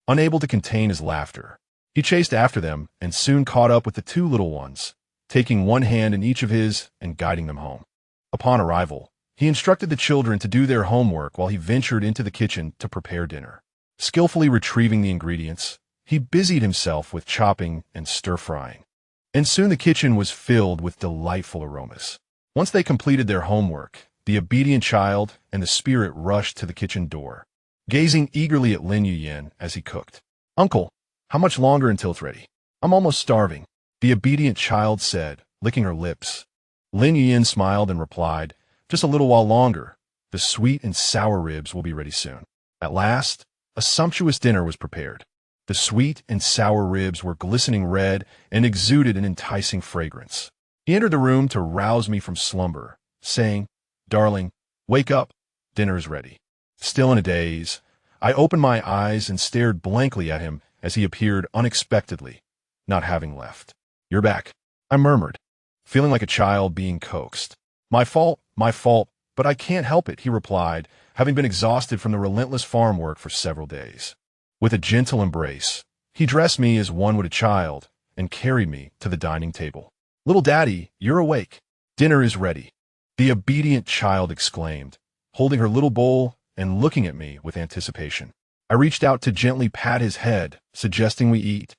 Unable to contain his laughter, he chased after them and soon caught up with the two little ones, taking one hand in each of his and guiding them home. Upon arrival, he instructed the children to do their homework while he ventured into the kitchen to prepare dinner. Skillfully retrieving the ingredients, he busied himself with chopping and stir-frying, and soon the kitchen was filled with delightful aromas. Once they completed their homework, the obedient child and the spirit rushed to the kitchen door, gazing eagerly at Lin Yuyan as he cooked. "Uncle, how much longer until it's ready? I'm almost starving," the obedient child said, licking her lips. Lin Yuyan smiled and replied, "Just a little while longer. The sweet and sour ribs will be ready soon." At last, a sumptuous dinner was prepared. The sweet and sour ribs were glistening red and exuded an enticing fragrance. He entered the room to rouse me from slumber, saying, "Darling, wake up. Dinner is ready." Still in a daze, I opened my eyes and stared blankly at him as he appeared unexpectedly, not having left. "You're back," I murmured, feeling like a child being coaxed. My fault, but I can't help it," he replied, having been exhausted from the relentless farm work for several days. With a gentle embrace, he dressed me as one would a child and carried me to the dining table. "Little Daddy, you're awake. Dinner is ready," the obedient child exclaimed, holding her little bowl and looking at me with anticipation. I reached out to gently pat his head, suggesting we eat,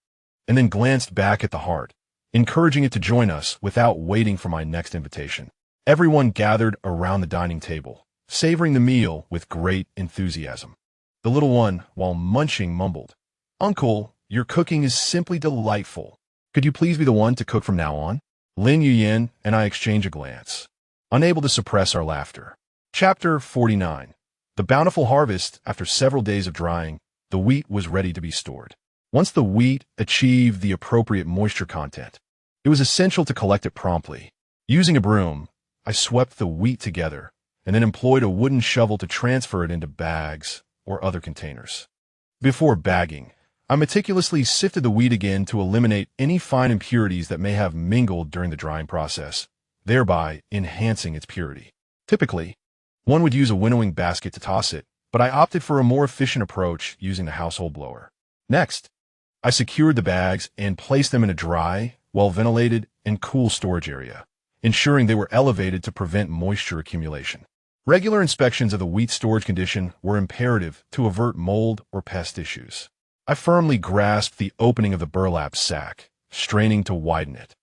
and then glanced back at the heart, encouraging it to join us without waiting for my next invitation. Everyone gathered around the dining table, savoring the meal with great enthusiasm. The little one, while munching, mumbled, "Uncle, your cooking is simply delightful. Could you please be the one to cook from now on?" Lin Yuyan and I exchanged a glance, unable to suppress our laughter. Chapter 49. The bountiful harvest. After several days of drying, the wheat was ready to be stored. Once the wheat achieved the appropriate moisture content, it was essential to collect it promptly. Using a broom, I swept the wheat together and then employed a wooden shovel to transfer it into bags or other containers. Before bagging, I meticulously sifted the wheat again to eliminate any fine impurities that may have mingled during the drying process, thereby enhancing its purity. Typically, one would use a winnowing basket to toss it, but I opted for a more efficient approach using the household blower. Next, I secured the bags and placed them in a dry, well-ventilated, and cool storage area, ensuring they were elevated to prevent moisture accumulation. Regular inspections of the wheat storage condition were imperative to avert mold or pest issues. I firmly grasped the opening of the burlap sack, straining to widen it.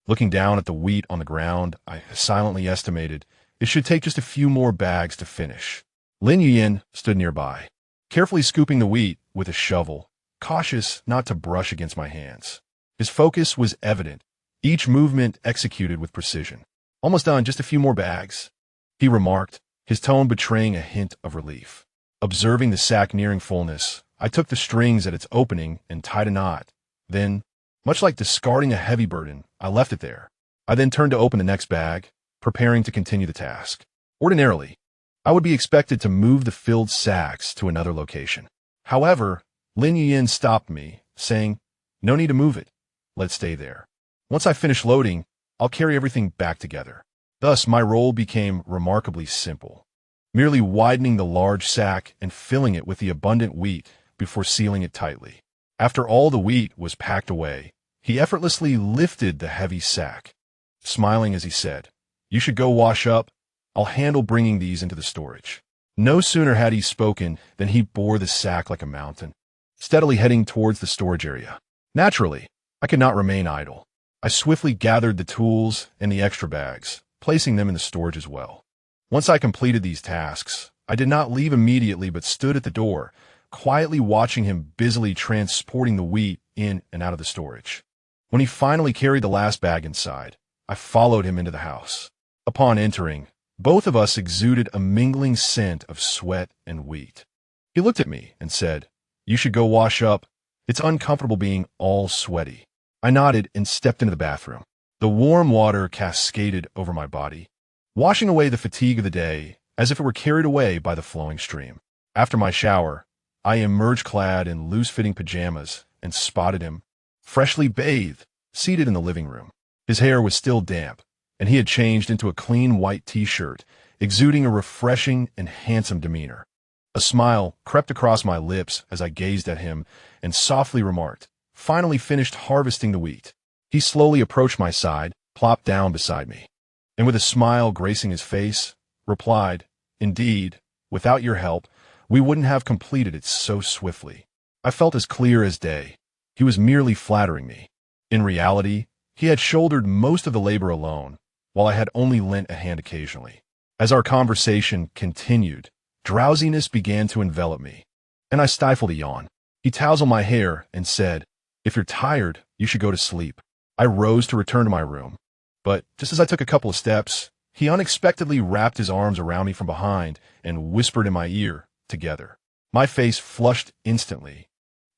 Looking down at the wheat on the ground, I silently estimated it should take just a few more bags to finish. Lin Yuyin stood nearby, carefully scooping the wheat with a shovel, cautious not to brush against my hands. His focus was evident, each movement executed with precision. "Almost done, just a few more bags," he remarked, his tone betraying a hint of relief. Observing the sack nearing fullness, I took the strings at its opening and tied a knot. Then, much like discarding a heavy burden, I left it there. I then turned to open the next bag, preparing to continue the task. Ordinarily, I would be expected to move the filled sacks to another location. However, Lin Yuyin stopped me, saying, "No need to move it. Let's stay there. Once I finish loading, I'll carry everything back together." Thus, my role became remarkably simple, merely widening the large sack and filling it with the abundant wheat before sealing it tightly. After all the wheat was packed away, he effortlessly lifted the heavy sack, smiling as he said, "You should go wash up. I'll handle bringing these into the storage." No sooner had he spoken than he bore the sack like a mountain, steadily heading towards the storage area. Naturally, I could not remain idle. I swiftly gathered the tools and the extra bags, placing them in the storage as well. Once I completed these tasks, I did not leave immediately but stood at the door, quietly watching him busily transporting the wheat in and out of the storage. When he finally carried the last bag inside, I followed him into the house. Upon entering, both of us exuded a mingling scent of sweat and wheat. He looked at me and said, "You should go wash up. It's uncomfortable being all sweaty." I nodded and stepped into the bathroom. The warm water cascaded over my body, washing away the fatigue of the day as if it were carried away by the flowing stream. After my shower, I emerged clad in loose-fitting pajamas and spotted him, freshly bathed, seated in the living room. His hair was still damp, and he had changed into a clean white t-shirt, exuding a refreshing and handsome demeanor. A smile crept across my lips as I gazed at him and softly remarked, "Finally finished harvesting the wheat." He slowly approached my side, plopped down beside me, and with a smile gracing his face, replied, "Indeed, without your help, we wouldn't have completed it so swiftly." I felt as clear as day. He was merely flattering me. In reality, he had shouldered most of the labor alone, while I had only lent a hand occasionally. As our conversation continued, drowsiness began to envelop me, and I stifled a yawn. He tousled my hair and said, "If you're tired, you should go to sleep." I rose to return to my room, but just as I took a couple of steps, he unexpectedly wrapped his arms around me from behind and whispered in my ear, "Together." My face flushed instantly,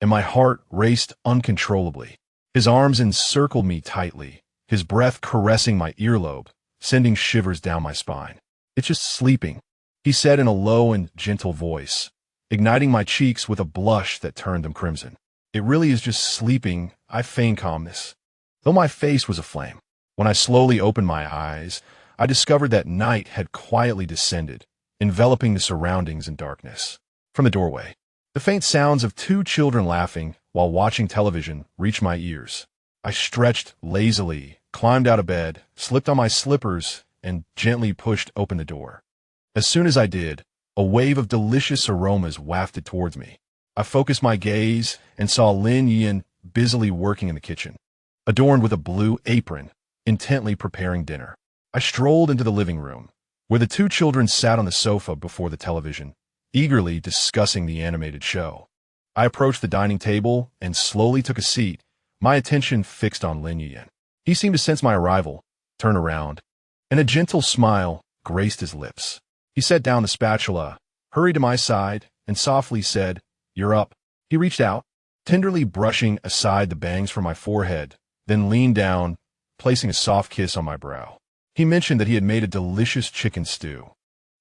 and my heart raced uncontrollably. His arms encircled me tightly, his breath caressing my earlobe, sending shivers down my spine. "It's just sleeping," he said in a low and gentle voice, igniting my cheeks with a blush that turned them crimson. "It really is just sleeping," I feigned calmness, though my face was aflame. When I slowly opened my eyes, I discovered that night had quietly descended, enveloping the surroundings in darkness. From the doorway, the faint sounds of two children laughing while watching television reached my ears. I stretched lazily, climbed out of bed, slipped on my slippers, and gently pushed open the door. As soon as I did, a wave of delicious aromas wafted towards me. I focused my gaze and saw Lin Yuyin busily working in the kitchen, adorned with a blue apron, intently preparing dinner. I strolled into the living room, where the two children sat on the sofa before the television, eagerly discussing the animated show. I approached the dining table and slowly took a seat, my attention fixed on Lin Yuyin. He seemed to sense my arrival, turned around, and a gentle smile graced his lips. He set down the spatula, hurried to my side, and softly said, "You're up." He reached out, tenderly brushing aside the bangs from my forehead, then leaned down, placing a soft kiss on my brow. He mentioned that he had made a delicious chicken stew,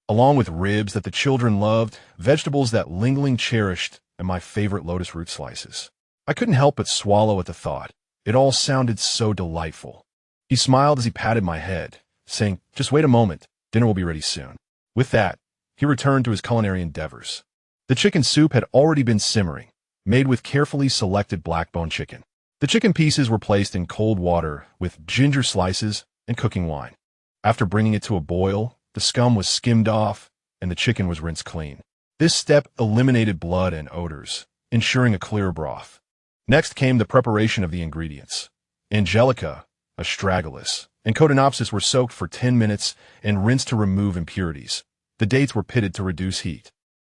along with ribs that the children loved, vegetables that Ling Ling cherished, and my favorite lotus root slices. I couldn't help but swallow at the thought. It all sounded so delightful. He smiled as he patted my head, saying, "Just wait a moment, dinner will be ready soon." With that, he returned to his culinary endeavors. The chicken soup had already been simmering, made with carefully selected black-bone chicken. The chicken pieces were placed in cold water with ginger slices and cooking wine. After bringing it to a boil, the scum was skimmed off and the chicken was rinsed clean. This step eliminated blood and odors, ensuring a clear broth. Next came the preparation of the ingredients. Angelica, astragalus, and cotinopsis were soaked for 10 minutes and rinsed to remove impurities. The dates were pitted to reduce heat.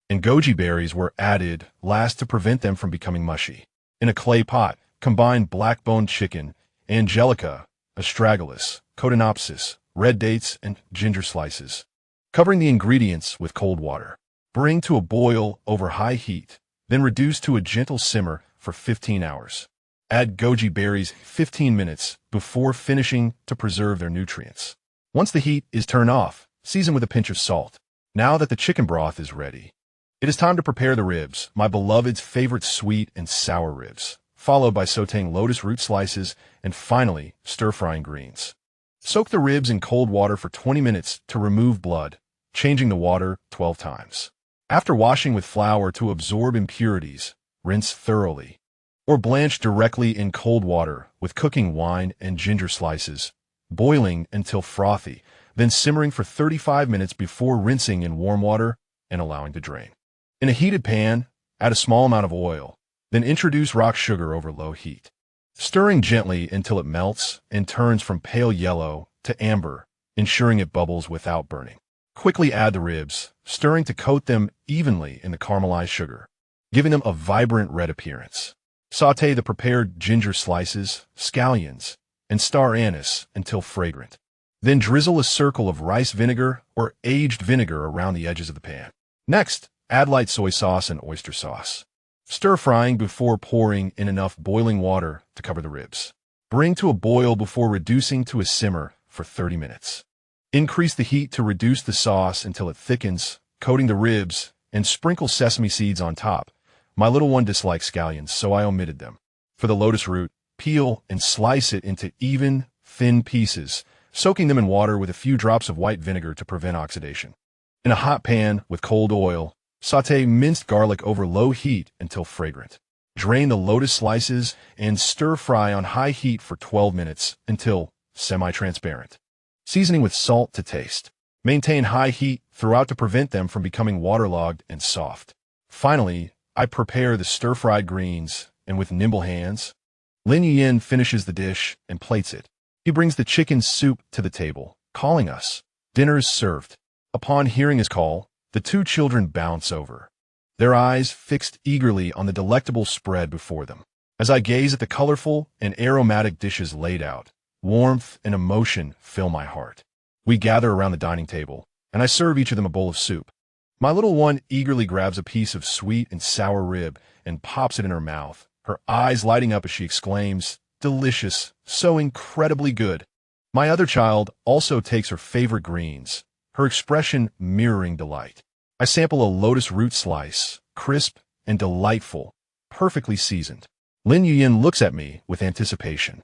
And goji berries were added last to prevent them from becoming mushy. In a clay pot, combine black-boned chicken, angelica, astragalus, cotinopsis, red dates, and ginger slices. Covering the ingredients with cold water. Bring to a boil over high heat, then reduce to a gentle simmer for 15 hours. Add goji berries 15 minutes before finishing to preserve their nutrients. Once the heat is turned off, season with a pinch of salt. Now that the chicken broth is ready, it is time to prepare the ribs, my beloved's favorite sweet and sour ribs, followed by sautéing lotus root slices and finally stir-frying greens. Soak the ribs in cold water for 20 minutes to remove blood, changing the water 12 times. After washing with flour to absorb impurities, rinse thoroughly, or blanch directly in cold water with cooking wine and ginger slices, boiling until frothy, then simmering for 35 minutes before rinsing in warm water and allowing to drain. In a heated pan, add a small amount of oil, then introduce rock sugar over low heat, stirring gently until it melts and turns from pale yellow to amber, ensuring it bubbles without burning. Quickly add the ribs, stirring to coat them evenly in the caramelized sugar, giving them a vibrant red appearance. Sauté the prepared ginger slices, scallions, and star anise until fragrant. Then drizzle a circle of rice vinegar or aged vinegar around the edges of the pan. Next, add light soy sauce and oyster sauce. Stir frying before pouring in enough boiling water to cover the ribs. Bring to a boil before reducing to a simmer for 30 minutes. Increase the heat to reduce the sauce until it thickens, coating the ribs, and sprinkle sesame seeds on top. My little one dislikes scallions, so I omitted them. For the lotus root, peel and slice it into even, thin pieces, soaking them in water with a few drops of white vinegar to prevent oxidation. In a hot pan with cold oil, sauté minced garlic over low heat until fragrant. Drain the lotus slices and stir-fry on high heat for 12 minutes until semi-transparent. Seasoning with salt to taste. Maintain high heat throughout to prevent them from becoming waterlogged and soft. Finally, I prepare the stir-fried greens, and with nimble hands, Lin Yin finishes the dish and plates it. He brings the chicken soup to the table, calling us. Dinner is served. Upon hearing his call, the two children bounce over, their eyes fixed eagerly on the delectable spread before them. As I gaze at the colorful and aromatic dishes laid out, warmth and emotion fill my heart. We gather around the dining table, and I serve each of them a bowl of soup. My little one eagerly grabs a piece of sweet and sour rib and pops it in her mouth, her eyes lighting up as she exclaims, "Delicious, so incredibly good." My other child also takes her favorite greens, her expression mirroring delight. I sample a lotus root slice, crisp and delightful, perfectly seasoned. Lin Yuyin looks at me with anticipation,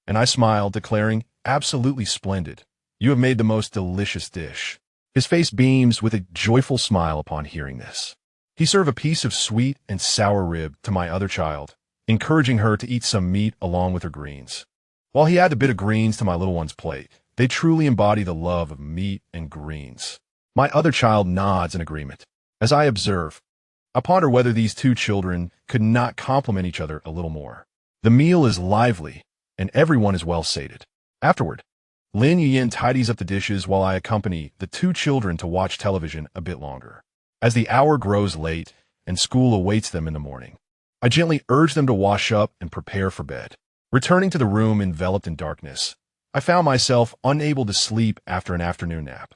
and I smile, declaring, "Absolutely splendid. You have made the most delicious dish." His face beams with a joyful smile upon hearing this. He served a piece of sweet and sour rib to my other child, encouraging her to eat some meat along with her greens. While he added a bit of greens to my little one's plate, they truly embody the love of meat and greens. My other child nods in agreement. As I observe, I ponder whether these two children could not complement each other a little more. The meal is lively, and everyone is well sated. Afterward, Lin Yuyin tidies up the dishes while I accompany the two children to watch television a bit longer. As the hour grows late and school awaits them in the morning, I gently urge them to wash up and prepare for bed. Returning to the room enveloped in darkness, I found myself unable to sleep after an afternoon nap.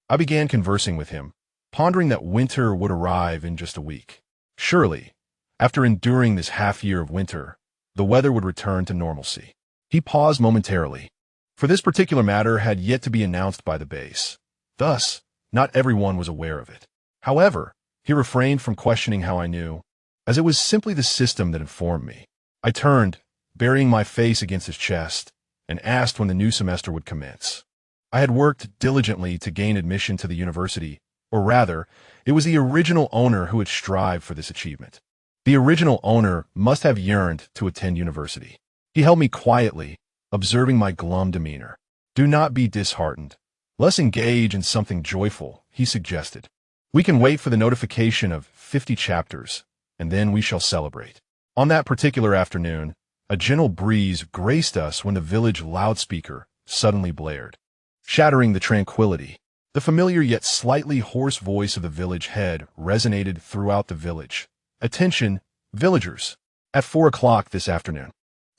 I began conversing with him, pondering that winter would arrive in just a week. Surely, after enduring this half-year of winter, the weather would return to normalcy. He paused momentarily, for this particular matter had yet to be announced by the base. Thus, not everyone was aware of it. However, he refrained from questioning how I knew, as it was simply the system that informed me. I turned, burying my face against his chest, and asked when the new semester would commence. I had worked diligently to gain admission to the university, or rather, it was the original owner who had strived for this achievement. The original owner must have yearned to attend university. He held me quietly, observing my glum demeanor. "Do not be disheartened. Let's engage in something joyful," he suggested. "We can wait for the notification of 50 chapters, and then we shall celebrate." On that particular afternoon, A gentle breeze graced us when the village loudspeaker suddenly blared, shattering the tranquility. The familiar yet slightly hoarse voice of the village head resonated throughout the village. Attention, villagers! At 4 o'clock this afternoon,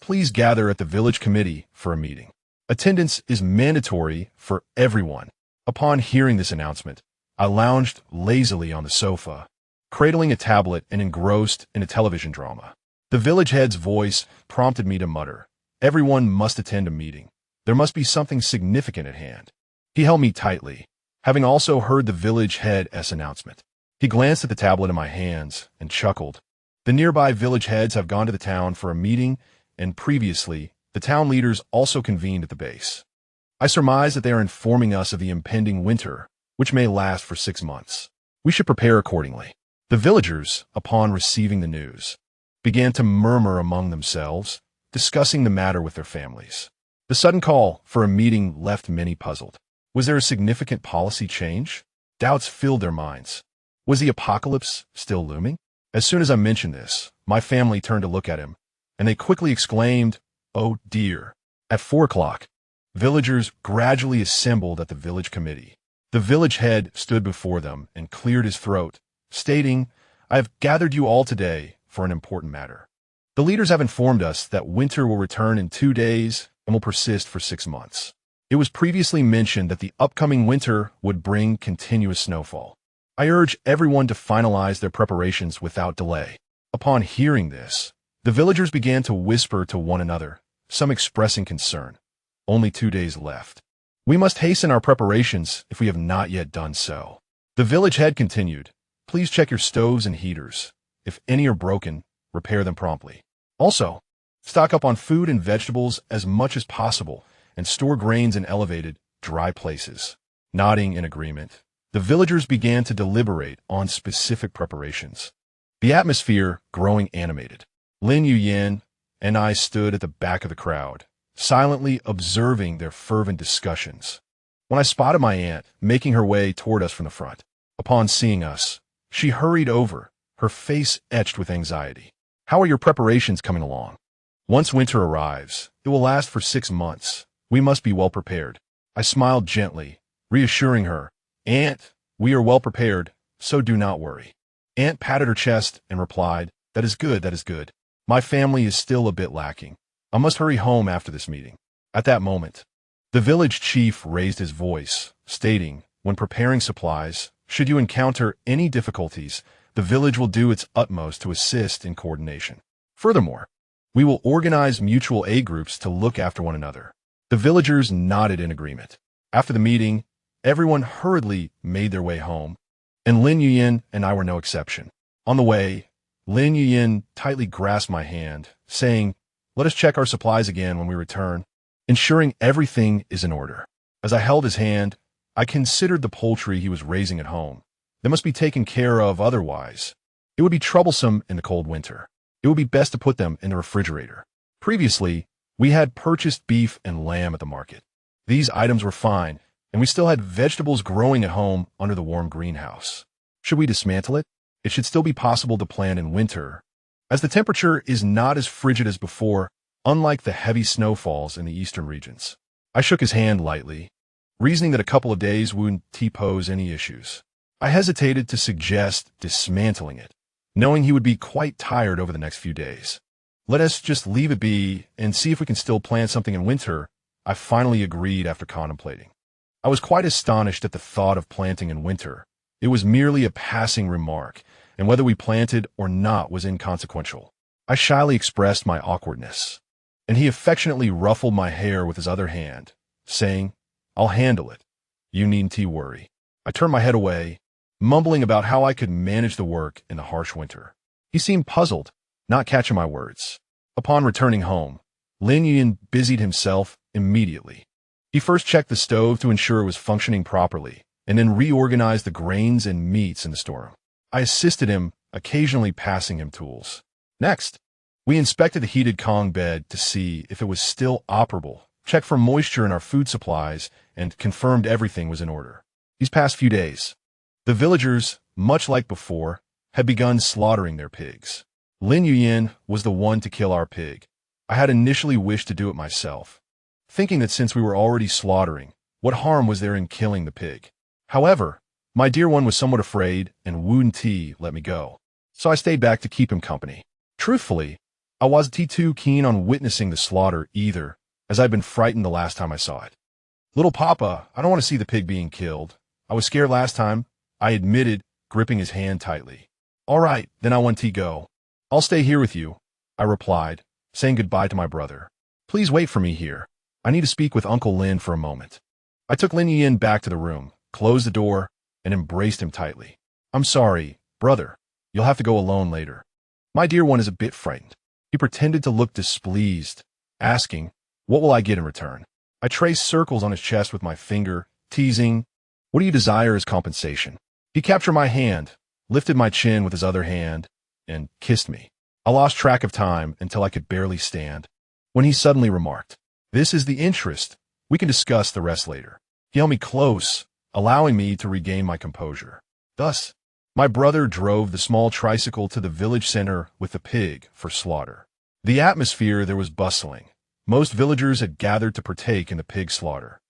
please gather at the village committee for a meeting. Attendance is mandatory for everyone. Upon hearing this announcement, I lounged lazily on the sofa, cradling a tablet and engrossed in a television drama. The village head's voice prompted me to mutter, "Everyone must attend a meeting. There must be something significant at hand." He held me tightly, having also heard the village head's announcement. He glanced at the tablet in my hands and chuckled. The nearby village heads have gone to the town for a meeting, and previously, the town leaders also convened at the base. I surmise that they are informing us of the impending winter, which may last for 6 months. We should prepare accordingly. The villagers, upon receiving the news, began to murmur among themselves, discussing the matter with their families. The sudden call for a meeting left many puzzled. Was there a significant policy change? Doubts filled their minds. Was the apocalypse still looming? As soon as I mentioned this, my family turned to look at him, and they quickly exclaimed, "Oh dear." At 4 o'clock, villagers gradually assembled at the village committee. The village head stood before them and cleared his throat, stating, "I have gathered you all today for an important matter. The leaders have informed us that winter will return in 2 days and will persist for 6 months. It was previously mentioned that the upcoming winter would bring continuous snowfall. I urge everyone to finalize their preparations without delay." Upon hearing this, the villagers began to whisper to one another, some expressing concern. Only 2 days left. We must hasten our preparations if we have not yet done so. The village head continued, "Please check your stoves and heaters. If any are broken, repair them promptly. Also, stock up on food and vegetables as much as possible and store grains in elevated, dry places." Nodding in agreement, the villagers began to deliberate on specific preparations. The atmosphere growing animated. Lin Yuyan and I stood at the back of the crowd, silently observing their fervent discussions, when I spotted my aunt making her way toward us from the front. Upon seeing us, she hurried over, her face etched with anxiety. "How are your preparations coming along? Once winter arrives, it will last for 6 months. We must be well prepared." I smiled gently, reassuring her, "Aunt, we are well prepared, so do not worry." Aunt patted her chest and replied, "That is good, that is good. My family is still a bit lacking. I must hurry home after this meeting." At that moment, the village chief raised his voice, stating, "When preparing supplies, should you encounter any difficulties, the village will do its utmost to assist in coordination. Furthermore, we will organize mutual aid groups to look after one another." The villagers nodded in agreement. After the meeting, everyone hurriedly made their way home, and Lin Yuyan and I were no exception. On the way, Lin Yuyan tightly grasped my hand, saying, "Let us check our supplies again when we return, ensuring everything is in order." As I held his hand, I considered the poultry he was raising at home. They must be taken care of, otherwise it would be troublesome in the cold winter. It would be best to put them in the refrigerator. Previously, we had purchased beef and lamb at the market. These items were fine, and we still had vegetables growing at home under the warm greenhouse. Should we dismantle it? It should still be possible to plant in winter, as the temperature is not as frigid as before, unlike the heavy snowfalls in the eastern regions. I shook his hand lightly, reasoning that a couple of days wouldn't pose any issues. I hesitated to suggest dismantling it, knowing he would be quite tired over the next few days. "Let us just leave it be and see if we can still plant something in winter," I finally agreed after contemplating. I was quite astonished at the thought of planting in winter. It was merely a passing remark, and whether we planted or not was inconsequential. I shyly expressed my awkwardness, and he affectionately ruffled my hair with his other hand, saying, "I'll handle it. You needn't worry." I turned my head away, mumbling about how I could manage the work in the harsh winter. He seemed puzzled, not catching my words. Upon returning home, Lin Yuyan busied himself immediately. He first checked the stove to ensure it was functioning properly, and then reorganized the grains and meats in the storeroom. I assisted him, occasionally passing him tools. Next, we inspected the heated Kong bed to see if it was still operable, checked for moisture in our food supplies, and confirmed everything was in order. These past few days, the villagers, much like before, had begun slaughtering their pigs. Lin Yuyan was the one to kill our pig, I had initially wished to do it myself, thinking that since we were already slaughtering, what harm was there in killing the pig? However, my dear one was somewhat afraid and wouldn't let me go, so I stayed back to keep him company. Truthfully, I wasn't too keen on witnessing the slaughter either, as I'd been frightened the last time I saw it. Little Papa, I don't want to see the pig being killed. I was scared last time, I admitted, gripping his hand tightly. All right, then I want to go. I'll stay here with you, I replied, saying goodbye to my brother. Please wait for me here. I need to speak with Uncle Lin for a moment. I took Lin Yin back to the room, closed the door, and embraced him tightly. I'm sorry, brother. You'll have to go alone later. My dear one is a bit frightened. He pretended to look displeased, asking, what will I get in return? I traced circles on his chest with my finger, teasing, what do you desire as compensation? He captured my hand, lifted my chin with his other hand, and kissed me. I lost track of time until I could barely stand, when he suddenly remarked, this is the interest. We can discuss the rest later. He held me close, allowing me to regain my composure. Thus, my brother drove the small tricycle to the village center with the pig for slaughter. The atmosphere there was bustling. Most villagers had gathered to partake in the pig slaughter,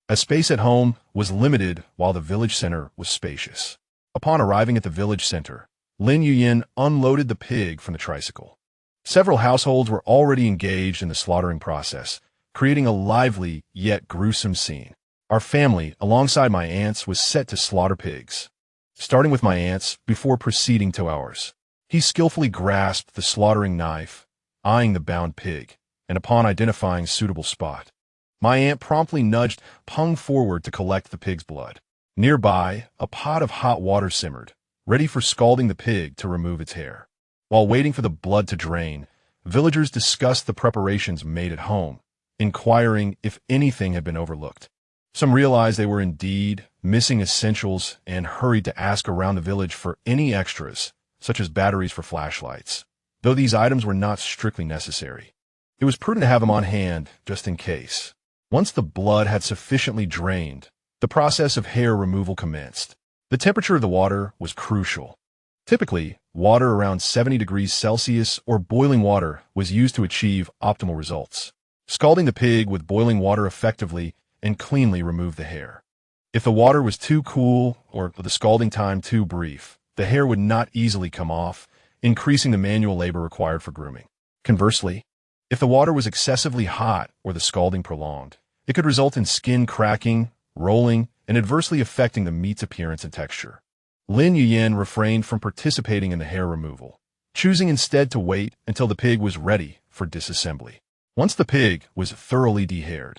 as space at home was limited while the village center was spacious. Upon arriving at the village center, Lin Yuyin unloaded the pig from the tricycle. Several households were already engaged in the slaughtering process, creating a lively yet gruesome scene. Our family, alongside my aunts, was set to slaughter pigs, starting with my aunts before proceeding to ours. He skillfully grasped the slaughtering knife, eyeing the bound pig, and upon identifying suitable spot, my aunt promptly nudged Peng forward to collect the pig's blood. Nearby, a pot of hot water simmered, ready for scalding the pig to remove its hair. While waiting for the blood to drain, villagers discussed the preparations made at home, inquiring if anything had been overlooked. Some realized they were indeed missing essentials and hurried to ask around the village for any extras, such as batteries for flashlights, though these items were not strictly necessary. It was prudent to have them on hand, just in case. Once the blood had sufficiently drained, the process of hair removal commenced. The temperature of the water was crucial. Typically, water around 70 degrees Celsius or boiling water was used to achieve optimal results. Scalding the pig with boiling water effectively and cleanly removed the hair. If the water was too cool or the scalding time too brief, the hair would not easily come off, increasing the manual labor required for grooming. Conversely, if the water was excessively hot or the scalding prolonged, it could result in skin cracking, rolling, and adversely affecting the meat's appearance and texture. Lin Yuyin refrained from participating in the hair removal, choosing instead to wait until the pig was ready for disassembly. Once the pig was thoroughly dehaired,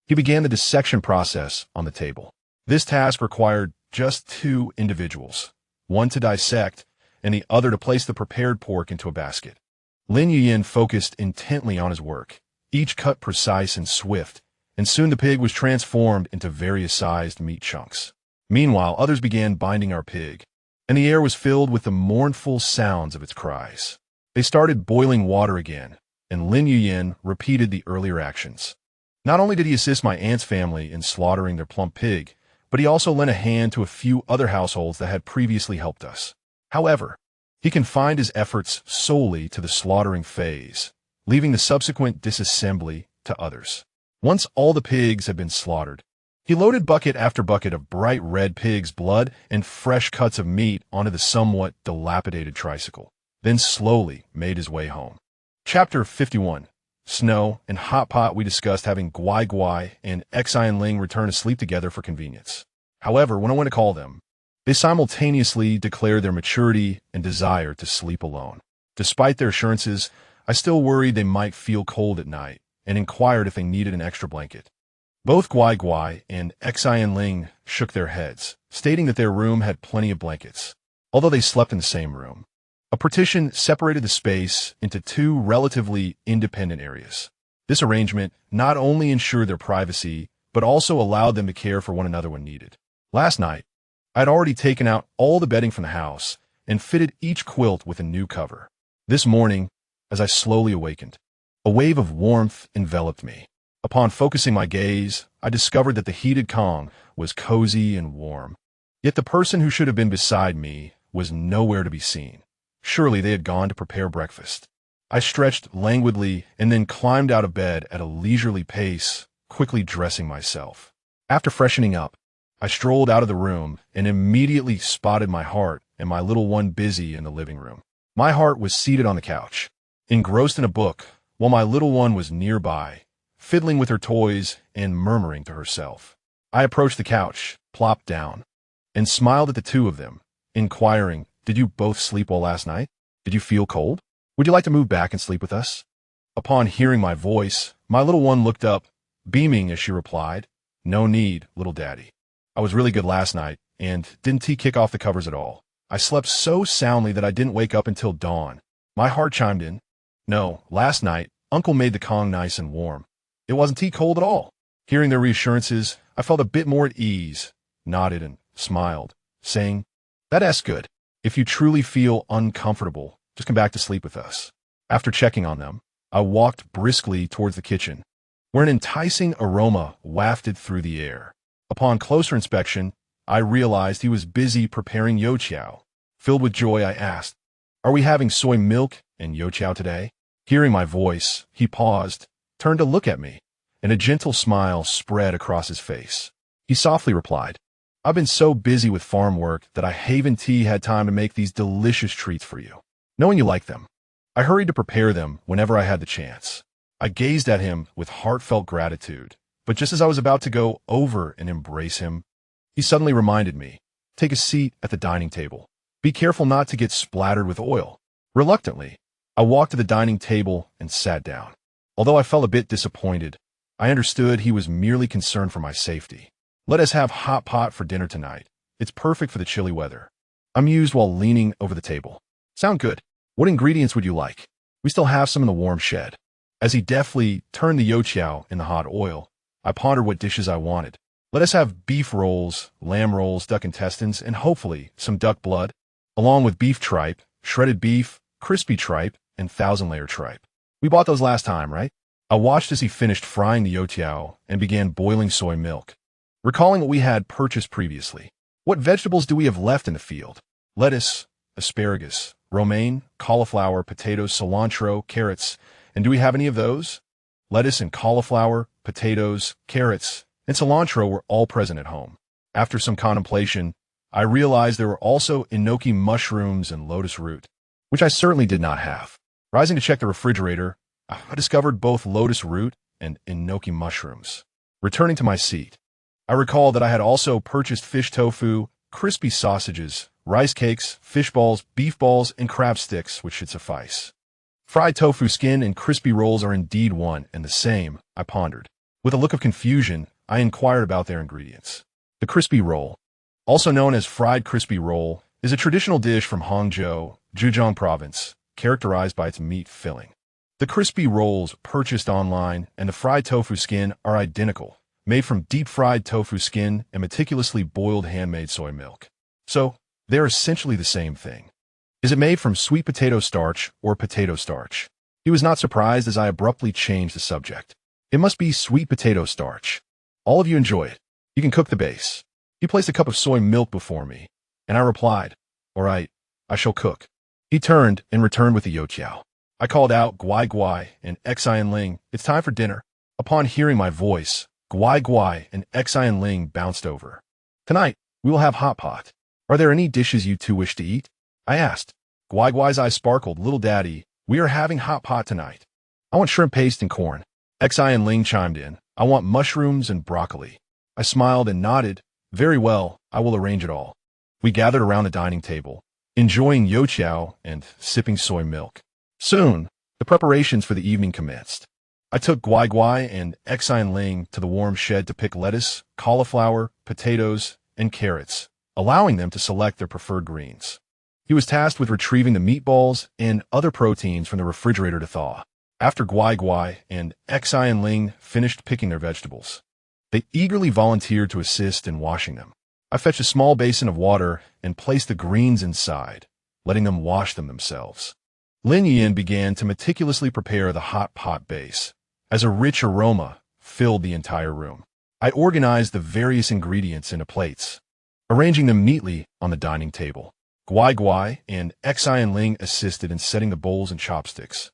he began the dissection process on the table. This task required just 2 individuals, one to dissect and the other to place the prepared pork into a basket. Lin Yuyin focused intently on his work, each cut precise and swift, and soon the pig was transformed into various sized meat chunks. Meanwhile, others began binding our pig, and the air was filled with the mournful sounds of its cries. They started boiling water again, and Lin Yuyin repeated the earlier actions. Not only did he assist my aunt's family in slaughtering their plump pig, but he also lent a hand to a few other households that had previously helped us. However, he confined his efforts solely to the slaughtering phase, leaving the subsequent disassembly to others. Once all the pigs had been slaughtered, he loaded bucket after bucket of bright red pig's blood and fresh cuts of meat onto the somewhat dilapidated tricycle, then slowly made his way home. Chapter 51. Snow and Hot Pot. We discussed having Guai Guai and Xi and Ling return to sleep together for convenience. However, when I went to call them, they simultaneously declared their maturity and desire to sleep alone. Despite their assurances, I still worried they might feel cold at night and inquired if they needed an extra blanket. Both Guai Guai and Xi and Ling shook their heads, stating that their room had plenty of blankets, although they slept in the same room. A partition separated the space into 2 relatively independent areas. This arrangement not only ensured their privacy, but also allowed them to care for one another when needed. Last night, I had already taken out all the bedding from the house and fitted each quilt with a new cover. This morning, as I slowly awakened, a wave of warmth enveloped me. Upon focusing my gaze, I discovered that the heated Kong was cozy and warm. Yet the person who should have been beside me was nowhere to be seen. Surely they had gone to prepare breakfast. I stretched languidly and then climbed out of bed at a leisurely pace, quickly dressing myself. After freshening up, I strolled out of the room and immediately spotted my heart and my little one busy in the living room. My heart was seated on the couch, engrossed in a book, while my little one was nearby, fiddling with her toys and murmuring to herself. I approached the couch, plopped down, and smiled at the two of them, inquiring, "Did you both sleep well last night? Did you feel cold? Would you like to move back and sleep with us?" Upon hearing my voice, my little one looked up, beaming as she replied, "No need, little daddy. I was really good last night, and didn't kick off the covers at all. I slept so soundly that I didn't wake up until dawn." My heart chimed in, "No, last night, Uncle made the Kong nice and warm. It wasn't cold at all." Hearing their reassurances, I felt a bit more at ease, nodded and smiled, saying, "That's good. If you truly feel uncomfortable, just come back to sleep with us." After checking on them, I walked briskly towards the kitchen, where an enticing aroma wafted through the air. Upon closer inspection, I realized he was busy preparing youtiao. Filled with joy, I asked, "Are we having soy milk and youtiao today?" Hearing my voice, he paused, turned to look at me, and a gentle smile spread across his face. He softly replied, "I've been so busy with farm work that I haven't had time to make these delicious treats for you." Knowing you like them, I hurried to prepare them whenever I had the chance. I gazed at him with heartfelt gratitude, but just as I was about to go over and embrace him, he suddenly reminded me, "Take a seat at the dining table. Be careful not to get splattered with oil." Reluctantly, I walked to the dining table and sat down. Although I felt a bit disappointed, I understood he was merely concerned for my safety. "Let us have hot pot for dinner tonight. It's perfect for the chilly weather," I mused while leaning over the table. "Sound good. What ingredients would you like? We still have some in the warm shed." As he deftly turned the youtiao in the hot oil, I pondered what dishes I wanted. "Let us have beef rolls, lamb rolls, duck intestines, and hopefully some duck blood, along with beef tripe, shredded beef, crispy tripe, and thousand-layer tripe. We bought those last time, right?" I watched as he finished frying the youtiao and began boiling soy milk. Recalling what we had purchased previously, "What vegetables do we have left in the field?" "Lettuce, asparagus, romaine, cauliflower, potatoes, cilantro, carrots. And do we have any of those?" Lettuce and cauliflower, potatoes, carrots, and cilantro were all present at home. After some contemplation, I realized there were also enoki mushrooms and lotus root, which I certainly did not have. Rising to check the refrigerator, I discovered both lotus root and enoki mushrooms. Returning to my seat, I recalled that I had also purchased fish tofu, crispy sausages, rice cakes, fish balls, beef balls, and crab sticks, which should suffice. Fried tofu skin and crispy rolls are indeed one and the same, I pondered. With a look of confusion, I inquired about their ingredients. The crispy roll, also known as fried crispy roll, is a traditional dish from Hangzhou, Zhejiang Province, characterized by its meat filling. The crispy rolls purchased online and the fried tofu skin are identical, made from deep-fried tofu skin and meticulously boiled handmade soy milk. So, they're essentially the same thing. Is it made from sweet potato starch or potato starch? He was not surprised as I abruptly changed the subject. It must be sweet potato starch. All of you enjoy it. You can cook the base. He placed a cup of soy milk before me, and I replied, "All right, I shall cook." He turned and returned with the youtiao. I called out, "Guai Guai and Xian Ling, it's time for dinner." Upon hearing my voice, Guai Guai and Xian Ling bounced over. "Tonight, we will have hot pot. Are there any dishes you two wish to eat?" I asked. Guai Guai's eyes sparkled. "Little daddy, we are having hot pot tonight. I want shrimp paste and corn." Xian Ling chimed in, "I want mushrooms and broccoli." I smiled and nodded. "Very well, I will arrange it all." We gathered around the dining table, enjoying youtiao and sipping soy milk. Soon, the preparations for the evening commenced. I took Guai Guai and Xian Ling to the warm shed to pick lettuce, cauliflower, potatoes, and carrots, allowing them to select their preferred greens. He was tasked with retrieving the meatballs and other proteins from the refrigerator to thaw. After Guai Guai and Xian Ling finished picking their vegetables, they eagerly volunteered to assist in washing them. I fetched a small basin of water and placed the greens inside, letting them wash them themselves. Lin Yin began to meticulously prepare the hot pot base, as a rich aroma filled the entire room. I organized the various ingredients into plates, arranging them neatly on the dining table. Guai Guai and Xian Ling assisted in setting the bowls and chopsticks,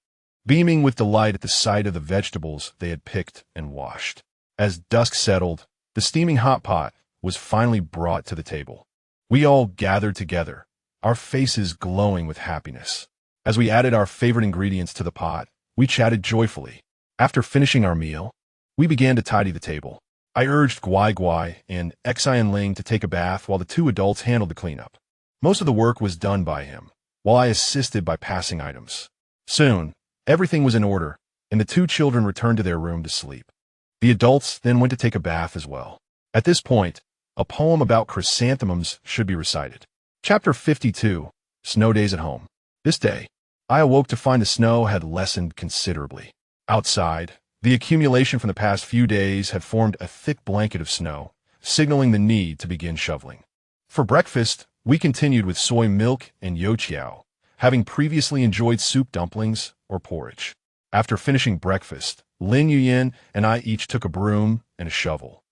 beaming with delight at the sight of the vegetables they had picked and washed. As dusk settled, the steaming hot pot was finally brought to the table. We all gathered together, our faces glowing with happiness. As we added our favorite ingredients to the pot, we chatted joyfully. After finishing our meal, we began to tidy the table. I urged Guai Guai and Xian Ling to take a bath while the two adults handled the cleanup. Most of the work was done by him, while I assisted by passing items. Soon, everything was in order, and the two children returned to their room to sleep. The adults then went to take a bath as well. At this point, a poem about chrysanthemums should be recited. Chapter 52, Snow Days at Home. This day, I awoke to find the snow had lessened considerably. Outside, the accumulation from the past few days had formed a thick blanket of snow, signaling the need to begin shoveling. For breakfast, we continued with soy milk and youtiao, having previously enjoyed soup dumplings or porridge. After finishing breakfast, Lin Yuyin and I each took a broom and a shovel,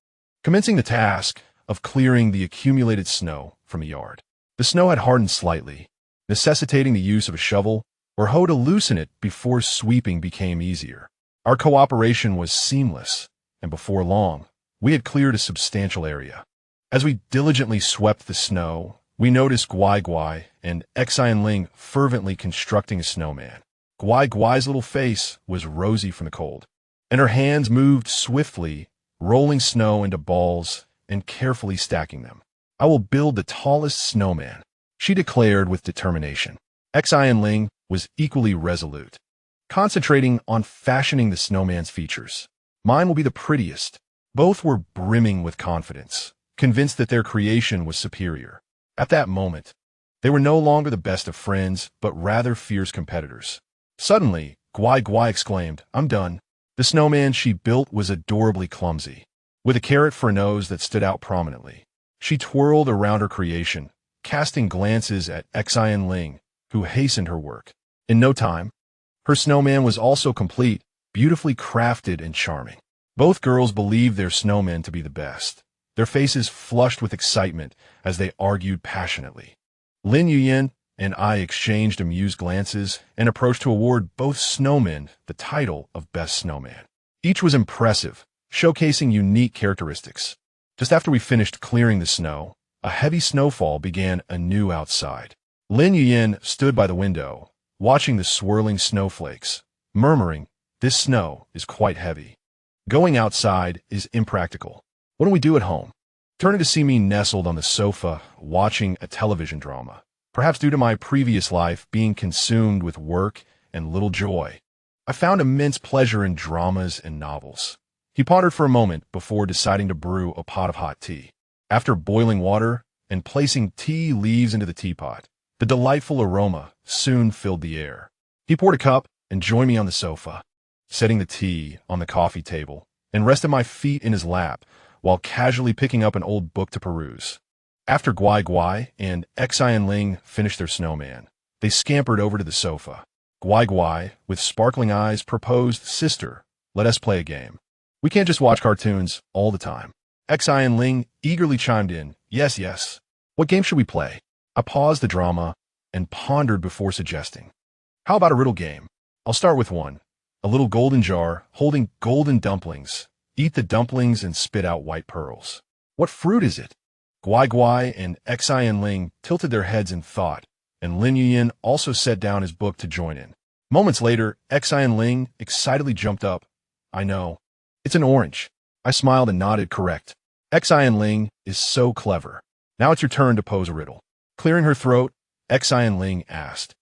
commencing the task of clearing the accumulated snow from a yard. The snow had hardened slightly, necessitating the use of a shovel or hoe to loosen it before sweeping became easier. Our cooperation was seamless, and before long, we had cleared a substantial area. As we diligently swept the snow, we noticed Guai Guai and Xian Ling fervently constructing a snowman. Guai Guai's little face was rosy from the cold, and her hands moved swiftly, rolling snow into balls and carefully stacking them. "I will build the tallest snowman," she declared with determination. Xian Ling was equally resolute, concentrating on fashioning the snowman's features. "Mine will be the prettiest." Both were brimming with confidence, convinced that their creation was superior. At that moment, they were no longer the best of friends, but rather fierce competitors. Suddenly, Guai Guai exclaimed, "I'm done." The snowman she built was adorably clumsy, with a carrot for a nose that stood out prominently. She twirled around her creation, casting glances at Xian Ling, who hastened her work. In no time, her snowman was also complete, beautifully crafted and charming. Both girls believed their snowmen to be the best, their faces flushed with excitement as they argued passionately. Lin Yuyin and I exchanged amused glances and approached to award both snowmen the title of Best Snowman. Each was impressive, showcasing unique characteristics. Just after we finished clearing the snow, a heavy snowfall began anew outside. Lin Yuyin stood by the window, watching the swirling snowflakes, murmuring, "This snow is quite heavy. Going outside is impractical. What do we do at home?" Turning to see me nestled on the sofa, watching a television drama, perhaps due to my previous life being consumed with work and little joy, I found immense pleasure in dramas and novels. He pondered for a moment before deciding to brew a pot of hot tea. After boiling water and placing tea leaves into the teapot, the delightful aroma soon filled the air. He poured a cup and joined me on the sofa, setting the tea on the coffee table, and rested my feet in his lap while casually picking up an old book to peruse. After Guai Guai and Xian Ling finished their snowman, they scampered over to the sofa. Guai Guai, with sparkling eyes, proposed, "Sister, let us play a game. We can't just watch cartoons all the time." Xian Ling eagerly chimed in, "Yes, yes. What game should we play?" I paused the drama and pondered before suggesting, "How about a riddle game? I'll start with one. A little golden jar holding golden dumplings. Eat the dumplings and spit out white pearls. What fruit is it?" Guai Guai and Xian Ling tilted their heads in thought, and Lin Yuyin also set down his book to join in. Moments later, Xian Ling excitedly jumped up. "I know. It's an orange." I smiled and nodded correct. Xian Ling is so clever. Now it's your turn to pose a riddle. Clearing her throat, Xian Ling asked,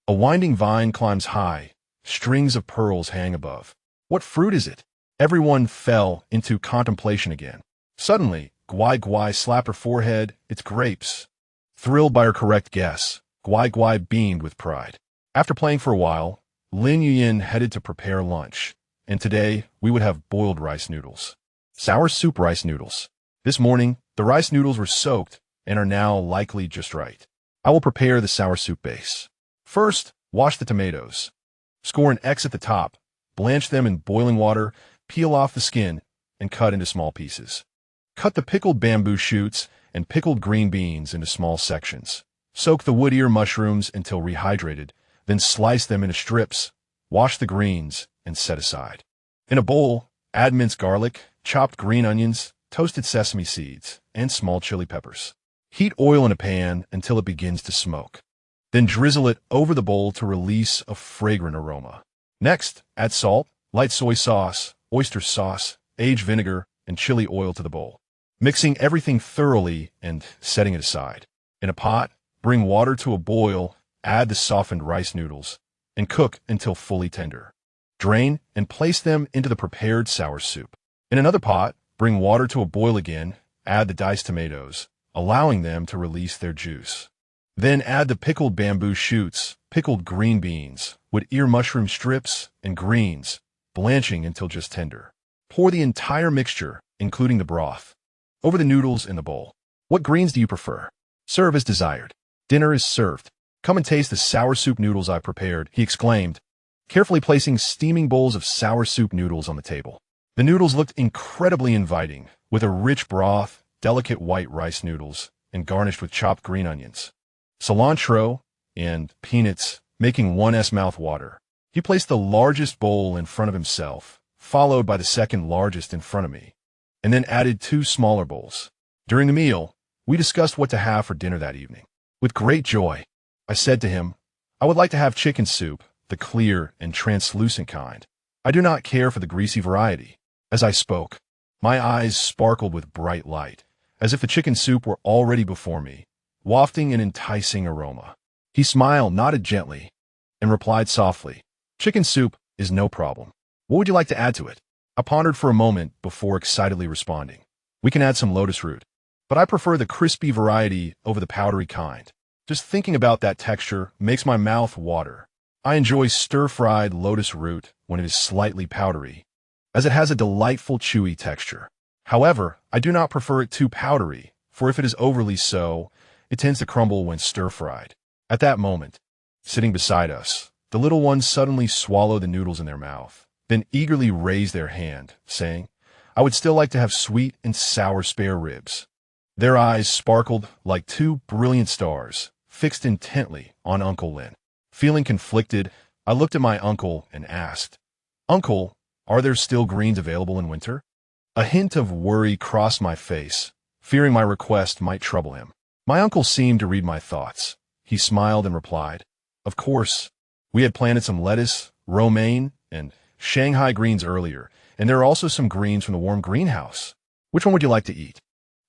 "A winding vine climbs high. Strings of pearls hang above. What fruit is it?" Everyone fell into contemplation again. Suddenly, Guai Guai slapped her forehead. "It's grapes." Thrilled by her correct guess, Guai Guai beamed with pride. After playing for a while, Lin Yuyin headed to prepare lunch, and today we would have boiled rice noodles. Sour soup rice noodles. This morning, the rice noodles were soaked and are now likely just right. I will prepare the sour soup base. First, wash the tomatoes. Score an X at the top, blanch them in boiling water, peel off the skin, and cut into small pieces. Cut the pickled bamboo shoots and pickled green beans into small sections. Soak the wood ear mushrooms until rehydrated, then slice them into strips. Wash the greens and set aside. In a bowl, add minced garlic, chopped green onions, toasted sesame seeds, and small chili peppers. Heat oil in a pan until it begins to smoke. Then drizzle it over the bowl to release a fragrant aroma. Next, add salt, light soy sauce, oyster sauce, aged vinegar, and chili oil to the bowl, mixing everything thoroughly and setting it aside. In a pot, bring water to a boil, add the softened rice noodles, and cook until fully tender. Drain and place them into the prepared sour soup. In another pot, bring water to a boil again, add the diced tomatoes, allowing them to release their juice. Then add the pickled bamboo shoots, pickled green beans, wood ear mushroom strips, and greens, blanching until just tender. Pour the entire mixture, including the broth, over the noodles in the bowl. What greens do you prefer? Serve as desired. Dinner is served. Come and taste the sour soup noodles I prepared, he exclaimed, carefully placing steaming bowls of sour soup noodles on the table. The noodles looked incredibly inviting, with a rich broth, delicate white rice noodles, and garnished with chopped green onions, cilantro, and peanuts, making one's mouth water. He placed the largest bowl in front of himself, followed by the second largest in front of me, and then added 2 smaller bowls. During the meal, we discussed what to have for dinner that evening. With great joy, I said to him, I would like to have chicken soup, the clear and translucent kind. I do not care for the greasy variety. As I spoke, my eyes sparkled with bright light, as if the chicken soup were already before me, wafting an enticing aroma. He smiled, nodded gently, and replied softly, chicken soup is no problem. What would you like to add to it? I pondered for a moment before excitedly responding. We can add some lotus root, but I prefer the crispy variety over the powdery kind. Just thinking about that texture makes my mouth water. I enjoy stir-fried lotus root when it is slightly powdery, as it has a delightful chewy texture. However, I do not prefer it too powdery, for if it is overly so, it tends to crumble when stir-fried. At that moment, sitting beside us, the little ones suddenly swallow the noodles in their mouth, then eagerly raise their hand, saying, I would still like to have sweet and sour spare ribs. Their eyes sparkled like 2 brilliant stars, fixed intently on Uncle Lin. Feeling conflicted, I looked at my uncle and asked, Uncle, are there still greens available in winter? A hint of worry crossed my face, fearing my request might trouble him. My uncle seemed to read my thoughts. He smiled and replied, Of course. We had planted some lettuce, romaine, and Shanghai greens earlier, and there are also some greens from the warm greenhouse. Which one would you like to eat?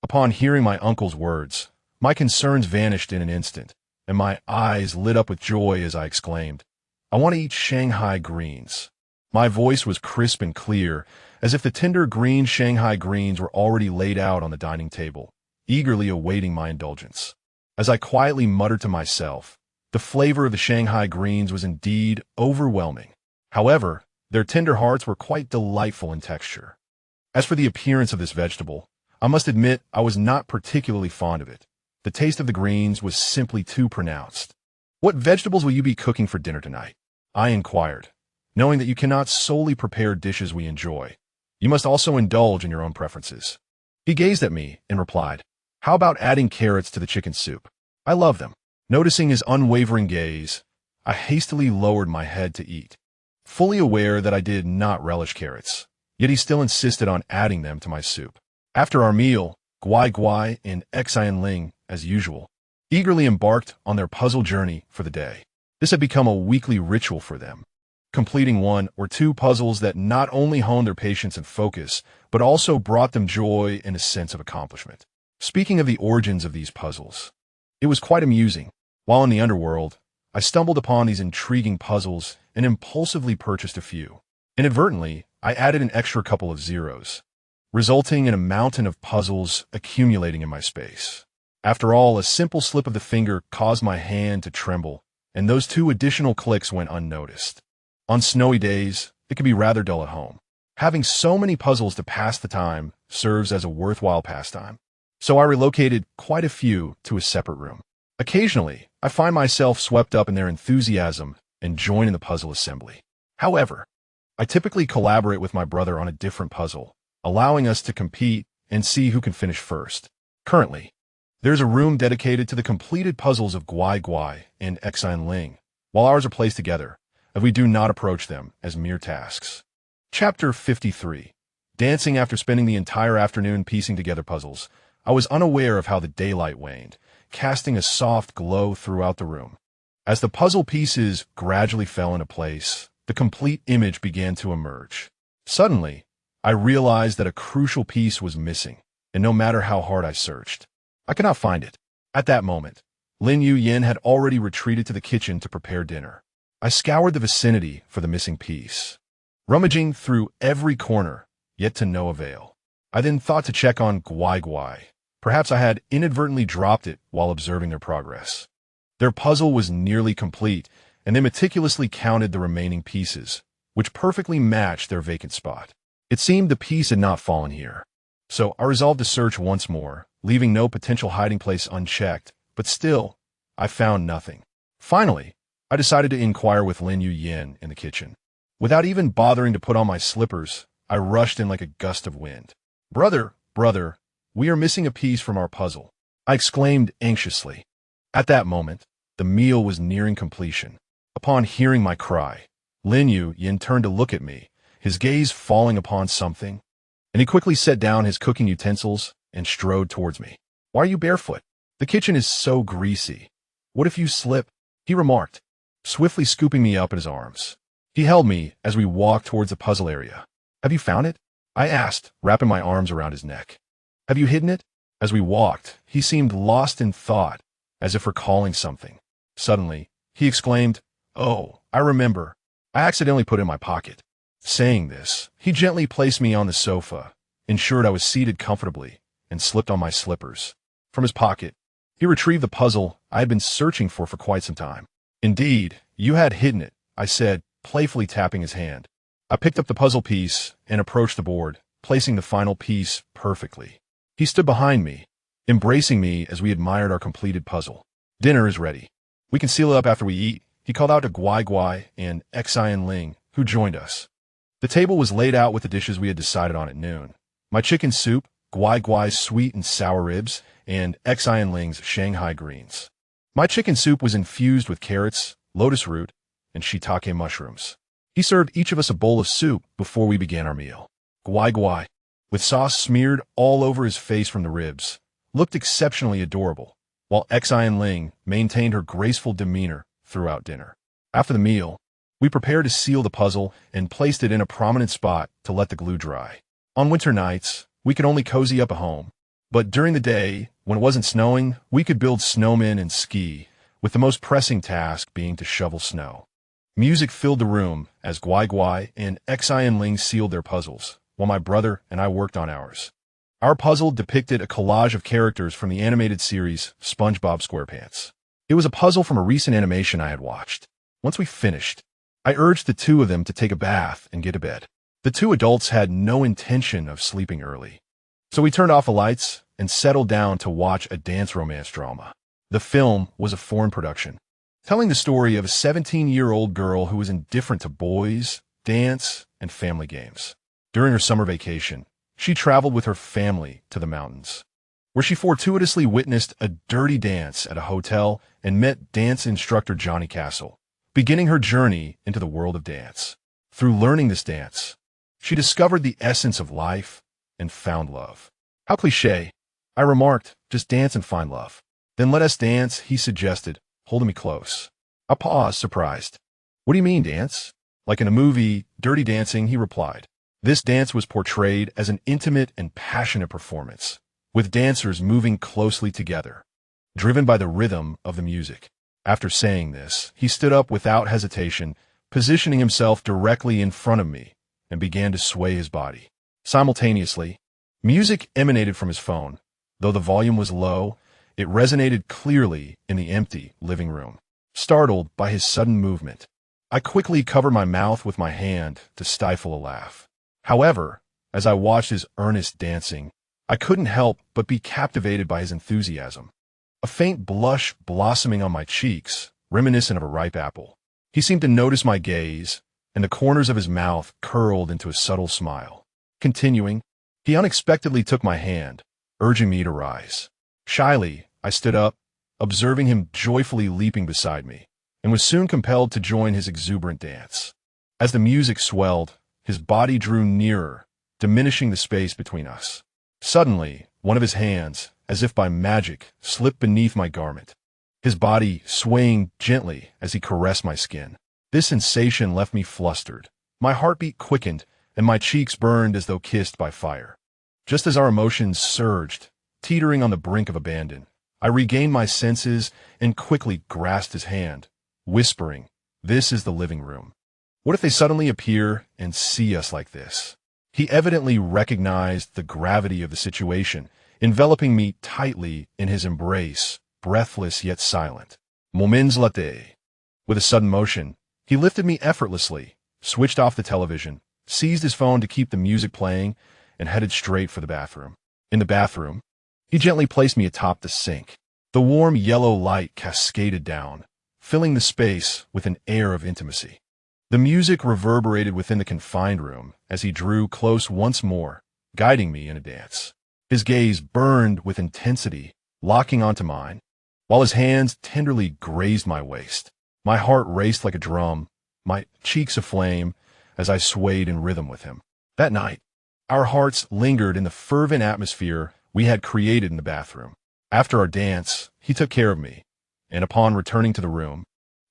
Upon hearing my uncle's words, my concerns vanished in an instant, and my eyes lit up with joy as I exclaimed, I want to eat Shanghai greens. My voice was crisp and clear, as if the tender green Shanghai greens were already laid out on the dining table, eagerly awaiting my indulgence. As I quietly muttered to myself, the flavor of the Shanghai greens was indeed overwhelming. However, their tender hearts were quite delightful in texture. As for the appearance of this vegetable, I must admit I was not particularly fond of it. The taste of the greens was simply too pronounced. What vegetables will you be cooking for dinner tonight? I inquired, knowing that you cannot solely prepare dishes we enjoy. You must also indulge in your own preferences. He gazed at me and replied, How about adding carrots to the chicken soup? I love them. Noticing his unwavering gaze, I hastily lowered my head to eat, fully aware that I did not relish carrots, yet he still insisted on adding them to my soup. After our meal, Guai Guai and Xian Ling, as usual, eagerly embarked on their puzzle journey for the day. This had become a weekly ritual for them, completing 1 or 2 puzzles that not only honed their patience and focus, but also brought them joy and a sense of accomplishment. Speaking of the origins of these puzzles, it was quite amusing. While in the underworld, I stumbled upon these intriguing puzzles and impulsively purchased a few. Inadvertently, I added an extra couple of zeros, resulting in a mountain of puzzles accumulating in my space. After all, a simple slip of the finger caused my hand to tremble, and those 2 additional clicks went unnoticed. On snowy days, it can be rather dull at home. Having so many puzzles to pass the time serves as a worthwhile pastime. So I relocated quite a few to a separate room. Occasionally, I find myself swept up in their enthusiasm and join in the puzzle assembly. However, I typically collaborate with my brother on a different puzzle, allowing us to compete and see who can finish first. Currently, there's a room dedicated to the completed puzzles of Guai Guai and Xian Ling. While ours are placed together, if we do not approach them as mere tasks. Chapter 53. Dancing. After spending the entire afternoon piecing together puzzles, I was unaware of how the daylight waned, casting a soft glow throughout the room. As the puzzle pieces gradually fell into place, the complete image began to emerge. Suddenly, I realized that a crucial piece was missing, and no matter how hard I searched, I could not find it. At that moment, Lin Yu-yin had already retreated to the kitchen to prepare dinner. I scoured the vicinity for the missing piece, rummaging through every corner, yet to no avail. I then thought to check on Guai Guai. Perhaps I had inadvertently dropped it while observing their progress. Their puzzle was nearly complete, and they meticulously counted the remaining pieces, which perfectly matched their vacant spot. It seemed the piece had not fallen here. So I resolved to search once more, leaving no potential hiding place unchecked, but still, I found nothing. Finally, I decided to inquire with Lin Yu-yin in the kitchen. Without even bothering to put on my slippers, I rushed in like a gust of wind. Brother, we are missing a piece from our puzzle," I exclaimed anxiously. At that moment, the meal was nearing completion. Upon hearing my cry, Lin Yu-yin turned to look at me, his gaze falling upon something, and he quickly set down his cooking utensils and strode towards me. "Why are you barefoot? The kitchen is so greasy. What if you slip?" he remarked, swiftly scooping me up in his arms. He held me as we walked towards the puzzle area. "Have you found it?" I asked, wrapping my arms around his neck. "Have you hidden it?" As we walked, he seemed lost in thought, as if recalling something. Suddenly, he exclaimed, "Oh, I remember. I accidentally put it in my pocket." Saying this, he gently placed me on the sofa, ensured I was seated comfortably, and slipped on my slippers. From his pocket, he retrieved the puzzle I had been searching for quite some time. "Indeed, you had hidden it," I said, playfully tapping his hand. I picked up the puzzle piece and approached the board, placing the final piece perfectly. He stood behind me, embracing me as we admired our completed puzzle. "Dinner is ready. We can seal it up after we eat," he called out to Guai Guai and Xian Ling, who joined us. The table was laid out with the dishes we had decided on at noon. My chicken soup, Guai Guai's sweet and sour ribs, and Xian Ling's Shanghai greens. My chicken soup was infused with carrots, lotus root, and shiitake mushrooms. He served each of us a bowl of soup before we began our meal. Guai Guai, with sauce smeared all over his face from the ribs, looked exceptionally adorable, while Xian Ling maintained her graceful demeanor throughout dinner. After the meal, we prepared to seal the puzzle and placed it in a prominent spot to let the glue dry. On winter nights, we could only cozy up at home, but during the day, when it wasn't snowing, we could build snowmen and ski, with the most pressing task being to shovel snow. Music filled the room as Guai Guai and Xian Ling sealed their puzzles, while my brother and I worked on ours. Our puzzle depicted a collage of characters from the animated series SpongeBob SquarePants. It was a puzzle from a recent animation I had watched. Once we finished, I urged the two of them to take a bath and get to bed. The two adults had no intention of sleeping early, so we turned off the lights and settled down to watch a dance romance drama. The film was a foreign production, telling the story of a 17-year-old girl who was indifferent to boys, dance, and family games. During her summer vacation, she traveled with her family to the mountains, where she fortuitously witnessed a dirty dance at a hotel and met dance instructor Johnny Castle, beginning her journey into the world of dance. Through learning this dance, she discovered the essence of life and found love. "How cliché," I remarked, "just dance and find love." "Then let us dance," he suggested, holding me close. I paused, surprised. "What do you mean, dance?" "Like in a movie, Dirty Dancing," he replied. This dance was portrayed as an intimate and passionate performance, with dancers moving closely together, driven by the rhythm of the music. After saying this, he stood up without hesitation, positioning himself directly in front of me, and began to sway his body. Simultaneously, music emanated from his phone. Though the volume was low, it resonated clearly in the empty living room. Startled by his sudden movement, I quickly covered my mouth with my hand to stifle a laugh. However, as I watched his earnest dancing, I couldn't help but be captivated by his enthusiasm. A faint blush blossoming on my cheeks, reminiscent of a ripe apple. He seemed to notice my gaze, and the corners of his mouth curled into a subtle smile. Continuing, he unexpectedly took my hand, urging me to rise. Shyly, I stood up, observing him joyfully leaping beside me, and was soon compelled to join his exuberant dance. As the music swelled, his body drew nearer, diminishing the space between us. Suddenly, one of his hands, as if by magic, slipped beneath my garment, his body swaying gently as he caressed my skin. This sensation left me flustered. My heartbeat quickened, and my cheeks burned as though kissed by fire. Just as our emotions surged, teetering on the brink of abandon, I regained my senses and quickly grasped his hand, whispering, "This is the living room. What if they suddenly appear and see us like this?" He evidently recognized the gravity of the situation, enveloping me tightly in his embrace, breathless yet silent. Moments latte. With a sudden motion, he lifted me effortlessly, switched off the television, seized his phone to keep the music playing, and headed straight for the bathroom. In the bathroom, he gently placed me atop the sink. The warm yellow light cascaded down, filling the space with an air of intimacy. The music reverberated within the confined room as he drew close once more, guiding me in a dance. His gaze burned with intensity, locking onto mine, while his hands tenderly grazed my waist. My heart raced like a drum, my cheeks aflame as I swayed in rhythm with him. That night, our hearts lingered in the fervent atmosphere we had created in the bathroom. After our dance, he took care of me, and upon returning to the room,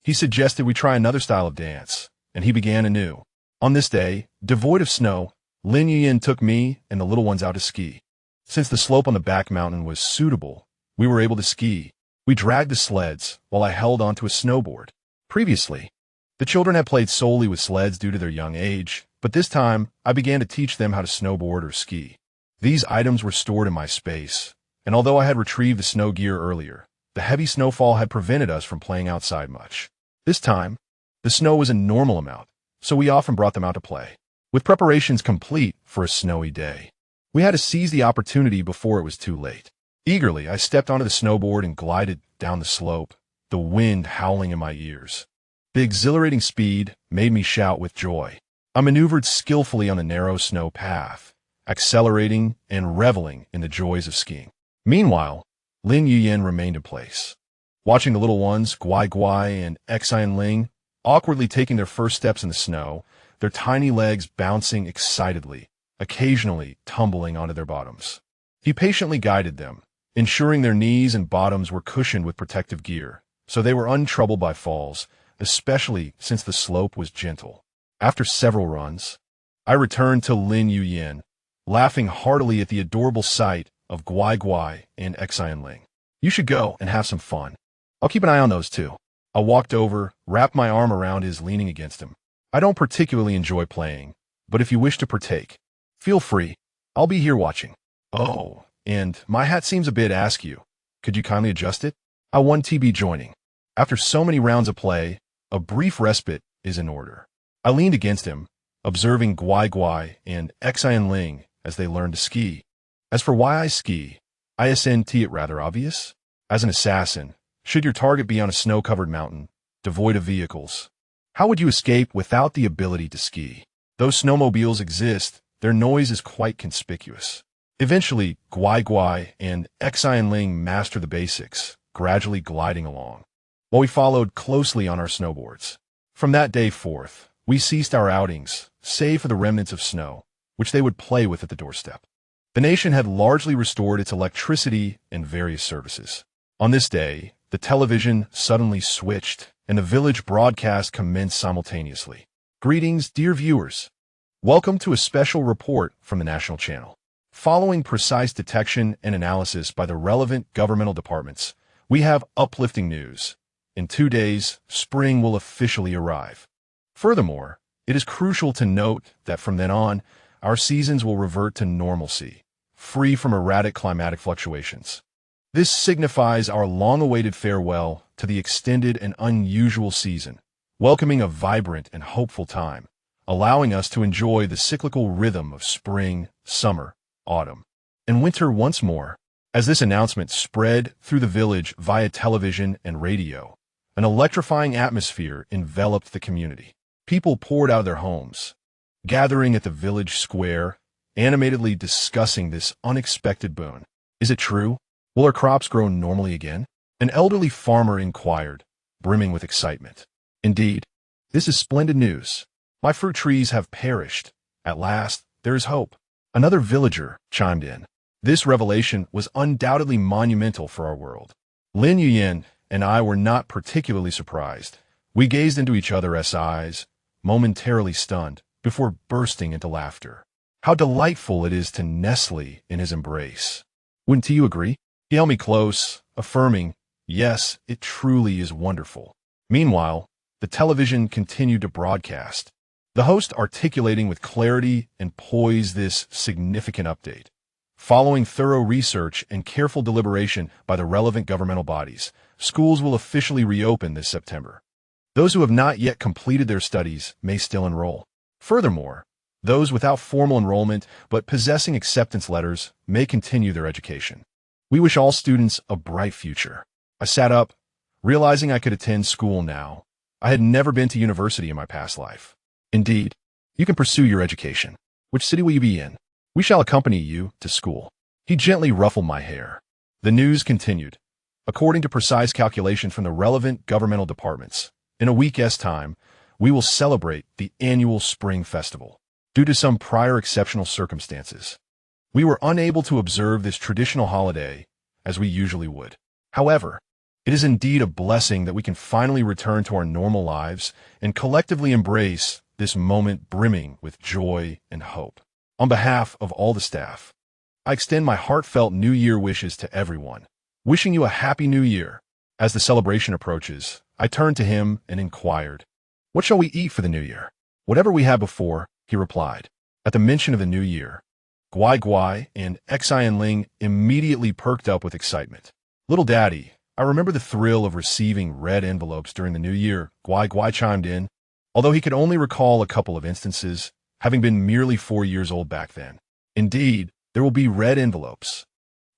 he suggested we try another style of dance, and he began anew. On this day, devoid of snow, Lin Yuyin took me and the little ones out to ski. Since the slope on the back mountain was suitable, we were able to ski. We dragged the sleds while I held onto a snowboard. Previously, the children had played solely with sleds due to their young age, but this time I began to teach them how to snowboard or ski. These items were stored in my space, and although I had retrieved the snow gear earlier, the heavy snowfall had prevented us from playing outside much. This time, the snow was a normal amount, so we often brought them out to play. With preparations complete for a snowy day, we had to seize the opportunity before it was too late. Eagerly, I stepped onto the snowboard and glided down the slope, the wind howling in my ears. The exhilarating speed made me shout with joy. I maneuvered skillfully on the narrow snow path, accelerating and reveling in the joys of skiing. Meanwhile, Lin Yuyin remained in place, watching the little ones, Guai Guai and Xian Ling, awkwardly taking their first steps in the snow, their tiny legs bouncing excitedly, occasionally tumbling onto their bottoms. He patiently guided them, ensuring their knees and bottoms were cushioned with protective gear, so they were untroubled by falls, especially since the slope was gentle. After several runs, I returned to Lin Yuyin, laughing heartily at the adorable sight of Guai Guai and Xian Ling. "You should go and have some fun. I'll keep an eye on those two." I walked over, wrapped my arm around his, leaning against him. "I don't particularly enjoy playing, but if you wish to partake, feel free. I'll be here watching." "Oh, and my hat seems a bit askew. Could you kindly adjust it? I want to be joining. After so many rounds of play, a brief respite is in order." I leaned against him, observing Guai Guai and Xian Ling as they learned to ski. As for why I ski, I isn't it rather obvious? As an assassin, should your target be on a snow-covered mountain, devoid of vehicles, how would you escape without the ability to ski? Though snowmobiles exist, their noise is quite conspicuous. Eventually, Guai Guai and Xian Ling mastered the basics, gradually gliding along, while we followed closely on our snowboards. From that day forth, we ceased our outings, save for the remnants of snow, which they would play with at the doorstep. The nation had largely restored its electricity and various services. On this day, the television suddenly switched, and the village broadcast commenced simultaneously. "Greetings, dear viewers. Welcome to a special report from the National Channel. Following precise detection and analysis by the relevant governmental departments, we have uplifting news. In 2 days, spring will officially arrive. Furthermore, it is crucial to note that from then on, our seasons will revert to normalcy, free from erratic climatic fluctuations. This signifies our long-awaited farewell to the extended and unusual season, welcoming a vibrant and hopeful time, allowing us to enjoy the cyclical rhythm of spring, summer, autumn, and winter once more." As this announcement spread through the village via television and radio, an electrifying atmosphere enveloped the community. People poured out of their homes, gathering at the village square, animatedly discussing this unexpected boon. "Is it true? Will our crops grow normally again?" An elderly farmer inquired, brimming with excitement. Indeed, this is splendid news. My fruit trees have perished. At last, there is hope. Another villager chimed in. This revelation was undoubtedly monumental for our world. Lin Yuyin and I were not particularly surprised. We gazed into each other's eyes, momentarily stunned, before bursting into laughter. How delightful it is to nestle in his embrace. Wouldn't you agree? He held me close, affirming, yes, it truly is wonderful. Meanwhile, the television continued to broadcast, the host articulating with clarity and poise this significant update. Following thorough research and careful deliberation by the relevant governmental bodies, schools will officially reopen this September. Those who have not yet completed their studies may still enroll. Furthermore, those without formal enrollment but possessing acceptance letters may continue their education. We wish all students a bright future. I sat up, realizing I could attend school now. I had never been to university in my past life. Indeed, you can pursue your education. Which city will you be in? We shall accompany you to school. He gently ruffled my hair. The news continued. According to precise calculation from the relevant governmental departments, in a week's time, we will celebrate the annual Spring Festival. Due to some prior exceptional circumstances, we were unable to observe this traditional holiday as we usually would. However, it is indeed a blessing that we can finally return to our normal lives and collectively embrace this moment brimming with joy and hope. On behalf of all the staff, I extend my heartfelt New Year wishes to everyone, wishing you a happy New Year. As the celebration approaches, I turned to him and inquired, "What shall we eat for the New Year?" "Whatever we had before," he replied. At the mention of the New Year, Guai Guai and Xian Ling immediately perked up with excitement. "Little Daddy, I remember the thrill of receiving red envelopes during the New Year," Guai Guai chimed in, although he could only recall a couple of instances, having been merely 4 years old back then. "Indeed, there will be red envelopes.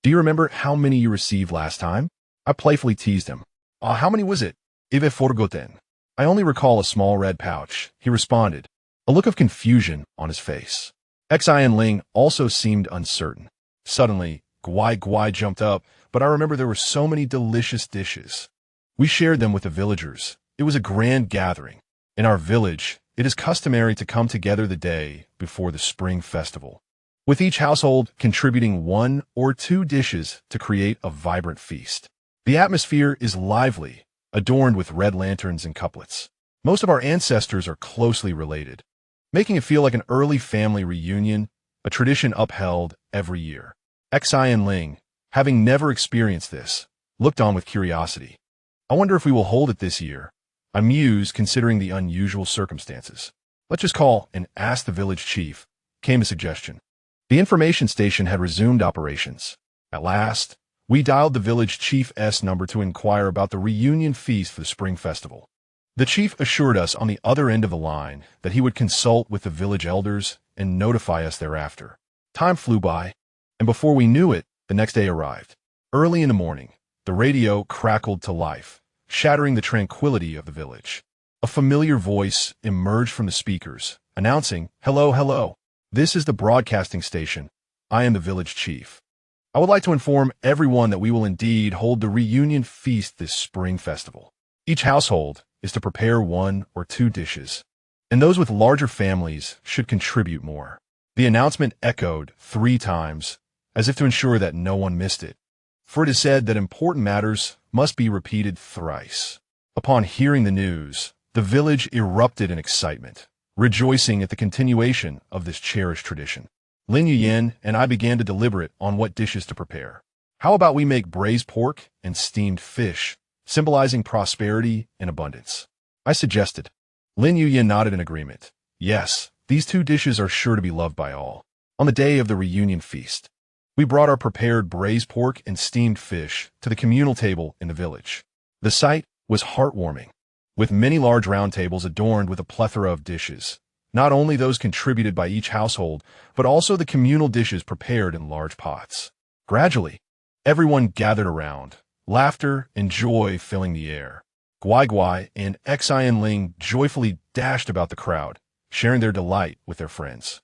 Do you remember how many you received last time?" I playfully teased him. How many was it?" "Ive forgotten. I only recall a small red pouch," he responded, a look of confusion on his face. Xian Ling also seemed uncertain. Suddenly, Guai Guai jumped up, "But I remember there were so many delicious dishes. We shared them with the villagers. It was a grand gathering. In our village, it is customary to come together the day before the Spring Festival, with each household contributing 1 or 2 dishes to create a vibrant feast. The atmosphere is lively, adorned with red lanterns and couplets. Most of our ancestors are closely related, making it feel like an early family reunion, a tradition upheld every year." Xian Ling, having never experienced this, looked on with curiosity. "I wonder if we will hold it this year," I mused, considering the unusual circumstances. "Let's just call and ask the village chief," came a suggestion. The information station had resumed operations. At last, we dialed the village chief's number to inquire about the reunion feast for the Spring Festival. The chief assured us on the other end of the line that he would consult with the village elders and notify us thereafter. Time flew by, and before we knew it, the next day arrived. Early in the morning, the radio crackled to life, shattering the tranquility of the village. A familiar voice emerged from the speakers, announcing, "Hello, hello. This is the broadcasting station. I am the village chief. I would like to inform everyone that we will indeed hold the reunion feast this Spring Festival. Each household is to prepare 1 or 2 dishes, and those with larger families should contribute more." The announcement echoed 3 times, as if to ensure that no one missed it, for it is said that important matters must be repeated thrice. Upon hearing the news, the village erupted in excitement, rejoicing at the continuation of this cherished tradition. Lin Yuyin and I began to deliberate on what dishes to prepare. "How about we make braised pork and steamed fish, symbolizing prosperity and abundance?" I suggested. Lin Yuyin nodded in agreement. "Yes, these 2 dishes are sure to be loved by all." On the day of the reunion feast, we brought our prepared braised pork and steamed fish to the communal table in the village. The sight was heartwarming, with many large round tables adorned with a plethora of dishes, not only those contributed by each household, but also the communal dishes prepared in large pots. Gradually, everyone gathered around, laughter and joy filling the air. Guai Guai and Xian Ling joyfully dashed about the crowd, sharing their delight with their friends.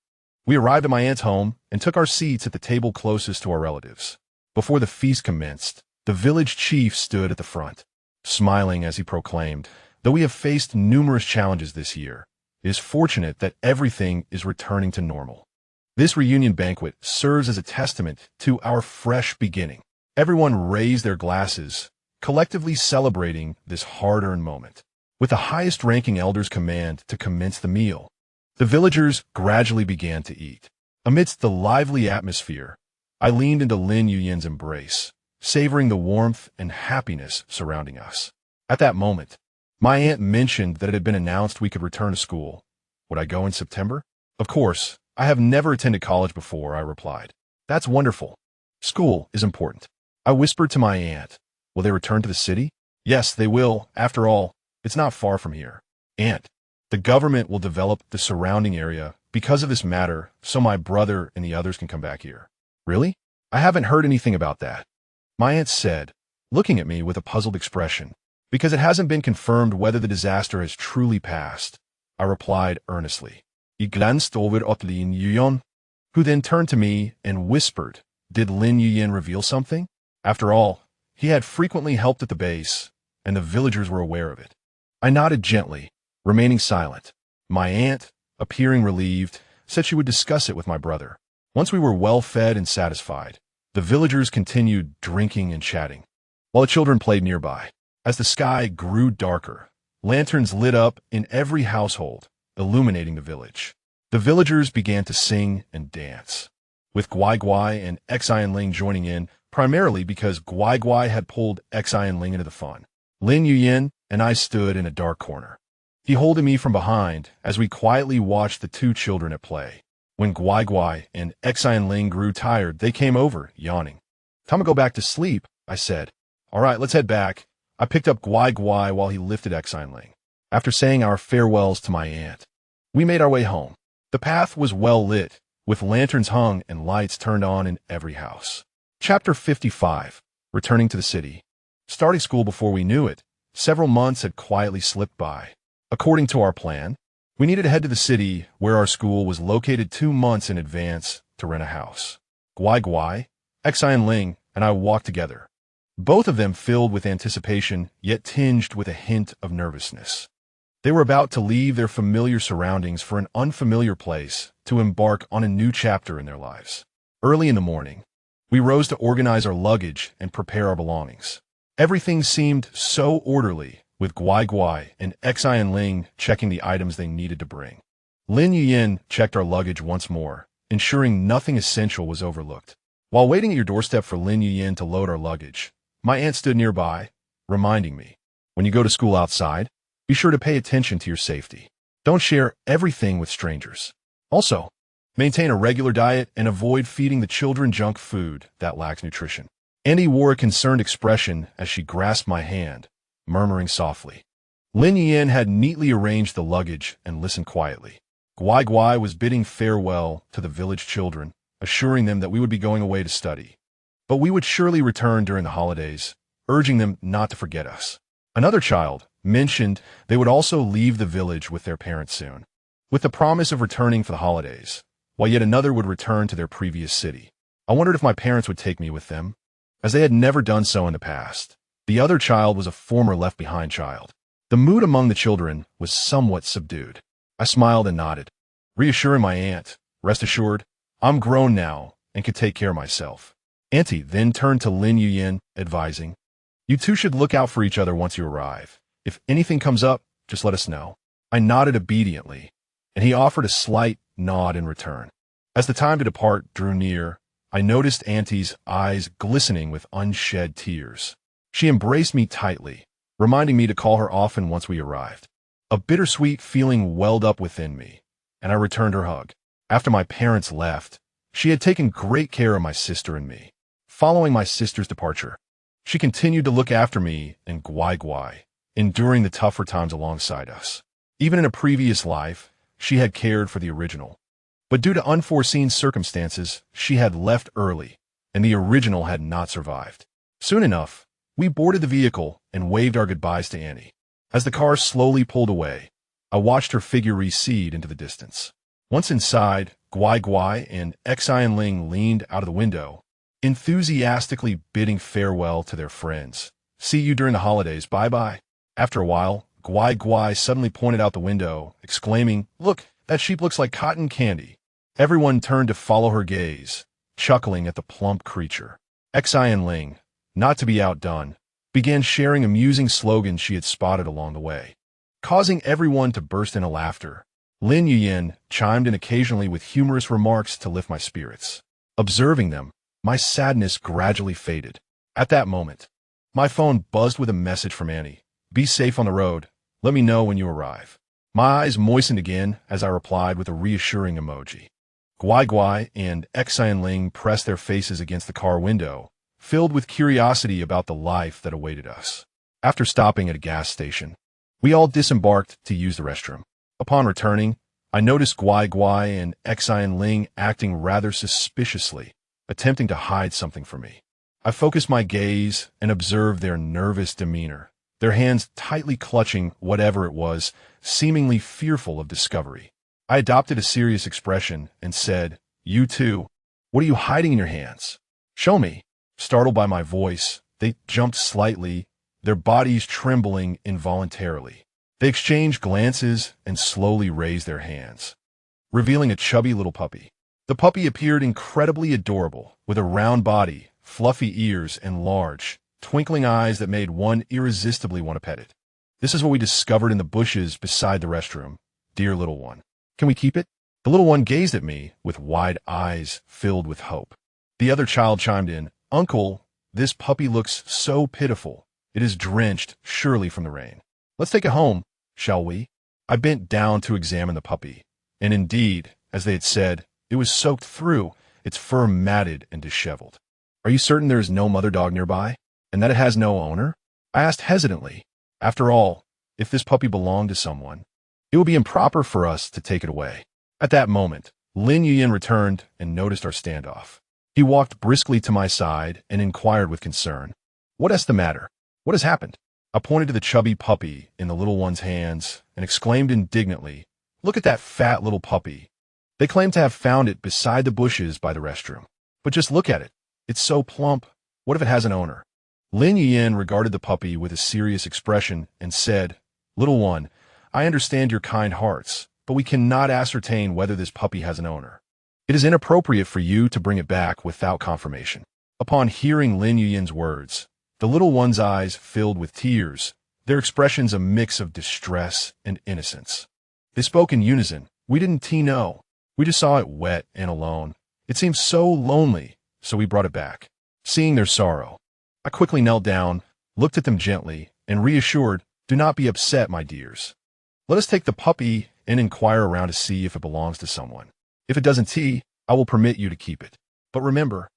We arrived at my aunt's home and took our seats at the table closest to our relatives. Before the feast commenced, the village chief stood at the front. smiling as he proclaimed, "Though we have faced numerous challenges this year, it is fortunate that everything is returning to normal." This reunion banquet serves as a testament to our fresh beginning. Everyone raised their glasses, collectively celebrating this hard-earned moment. With the highest-ranking elders' command to commence the meal, the villagers gradually began to eat. Amidst the lively atmosphere, I leaned into Lin Yuyin's embrace, savoring the warmth and happiness surrounding us. At that moment, my aunt mentioned that it had been announced we could return to school. Would I go in September? Of course, I have never attended college before, I replied. That's wonderful. School is important. I whispered to my aunt, will they return to the city? Yes, they will. After all, it's not far from here. Aunt, the government will develop the surrounding area because of this matter, so my brother and the others can come back here. Really? I haven't heard anything about that, my aunt said, looking at me with a puzzled expression. Because it hasn't been confirmed whether the disaster has truly passed, I replied earnestly. He glanced over at Lin Yuyin, who then turned to me and whispered, did Lin Yuyin reveal something? After all, he had frequently helped at the base, and the villagers were aware of it. I nodded gently, remaining silent. My aunt, appearing relieved, said she would discuss it with my brother. Once we were well fed and satisfied, the villagers continued drinking and chatting, while the children played nearby. As the sky grew darker, lanterns lit up in every household, illuminating the village. The villagers began to sing and dance, with Guai Guai and Xian Ling joining in, primarily because Guai Guai had pulled Xian Ling into the fun. Lin Yuyin and I stood in a dark corner. He holding me from behind as we quietly watched the two children at play. When Guai Guai and Xian Ling grew tired, they came over, yawning. Time to go back to sleep, I said. All right, let's head back. I picked up Guai Guai while he lifted Xian Ling. After saying our farewells to my aunt, we made our way home. The path was well lit, with lanterns hung and lights turned on in every house. Chapter 55. Returning to the city. Starting school before we knew it, several months had quietly slipped by. According to our plan, we needed to head to the city where our school was located 2 months in advance to rent a house. Guai Guai, Xian Ling, and I walked together, both of them filled with anticipation, yet tinged with a hint of nervousness. They were about to leave their familiar surroundings for an unfamiliar place to embark on a new chapter in their lives. Early in the morning, we rose to organize our luggage and prepare our belongings. Everything seemed so orderly, with Guai Guai and Xian Ling checking the items they needed to bring. Lin Yuyin checked our luggage once more, ensuring nothing essential was overlooked. While waiting at your doorstep for Lin Yuyin to load our luggage, my aunt stood nearby, reminding me, when you go to school outside, be sure to pay attention to your safety. Don't share everything with strangers. Also, maintain a regular diet and avoid feeding the children junk food that lacks nutrition. Annie wore a concerned expression as she grasped my hand, murmuring softly. Lin Yuyin had neatly arranged the luggage and listened quietly. Guai Guai was bidding farewell to the village children, assuring them that we would be going away to study, but we would surely return during the holidays, urging them not to forget us. Another child mentioned they would also leave the village with their parents soon, with the promise of returning for the holidays, while yet another would return to their previous city. I wondered if my parents would take me with them, as they had never done so in the past. The other child was a former left-behind child. The mood among the children was somewhat subdued. I smiled and nodded, reassuring my aunt, rest assured, I'm grown now and can take care of myself. Auntie then turned to Lin Yuyin, advising, you two should look out for each other once you arrive. If anything comes up, just let us know. I nodded obediently, and he offered a slight nod in return. As the time to depart drew near, I noticed Auntie's eyes glistening with unshed tears. She embraced me tightly, reminding me to call her often once we arrived. A bittersweet feeling welled up within me, and I returned her hug. After my parents left, she had taken great care of my sister and me. Following my sister's departure, she continued to look after me and Guai Guai, enduring the tougher times alongside us. Even in a previous life, she had cared for the original. But due to unforeseen circumstances, she had left early, and the original had not survived. Soon enough, we boarded the vehicle and waved our goodbyes to Annie. As the car slowly pulled away, I watched her figure recede into the distance. Once inside, Guai Guai and Xian Ling leaned out of the window, enthusiastically bidding farewell to their friends, See you during the holidays. Bye-bye. After a while, Gwai Gwai suddenly pointed out the window, exclaiming, "Look, that sheep looks like cotton candy." Everyone turned to follow her gaze, chuckling at the plump creature. Xian Ling, not to be outdone, began sharing amusing slogans she had spotted along the way, causing everyone to burst into laughter. Lin Yuyin chimed in occasionally with humorous remarks to lift my spirits. Observing them, my sadness gradually faded. At that moment, my phone buzzed with a message from Annie. "Be safe on the road. Let me know when you arrive." My eyes moistened again as I replied with a reassuring emoji. Gwai Gwai and Xian Ling pressed their faces against the car window, filled with curiosity about the life that awaited us. After stopping at a gas station, we all disembarked to use the restroom. Upon returning, I noticed Gwai Gwai and Xian Ling acting rather suspiciously, attempting to hide something from me. I focused my gaze and observed their nervous demeanor, their hands tightly clutching whatever it was, seemingly fearful of discovery. I adopted a serious expression and said, "You too. What are you hiding in your hands? Show me." Startled by my voice, they jumped slightly, their bodies trembling involuntarily. They exchanged glances and slowly raised their hands, revealing a chubby little puppy. The puppy appeared incredibly adorable, with a round body, fluffy ears, and large, twinkling eyes that made one irresistibly want to pet it. "This is what we discovered in the bushes beside the restroom, dear little one. Can we keep it?" The little one gazed at me with wide eyes filled with hope. The other child chimed in, "Uncle, this puppy looks so pitiful. It is drenched, surely from the rain. Let's take it home, shall we?" I bent down to examine the puppy, and indeed, as they had said, it was soaked through, its fur matted and disheveled. "Are you certain there is no mother dog nearby, and that it has no owner?" I asked hesitantly. After all, if this puppy belonged to someone, it would be improper for us to take it away. At that moment, Lin Yuyin returned and noticed our standoff. He walked briskly to my side and inquired with concern, "What is the matter? What has happened?" I pointed to the chubby puppy in the little one's hands and exclaimed indignantly, "Look at that fat little puppy. They claim to have found it beside the bushes by the restroom. But just look at it. It's so plump. What if it has an owner?" Lin Yuyin regarded the puppy with a serious expression and said, "Little one, I understand your kind hearts, but we cannot ascertain whether this puppy has an owner. It is inappropriate for you to bring it back without confirmation." Upon hearing Lin Yuyin's words, the little one's eyes filled with tears, their expressions a mix of distress and innocence. They spoke in unison. "We didn't know. We just saw it wet and alone. It seemed so lonely, so we brought it back." Seeing their sorrow, I quickly knelt down, looked at them gently, and reassured, "Do not be upset, my dears. Let us take the puppy and inquire around to see if it belongs to someone. If it doesn't, I will permit you to keep it. But remember,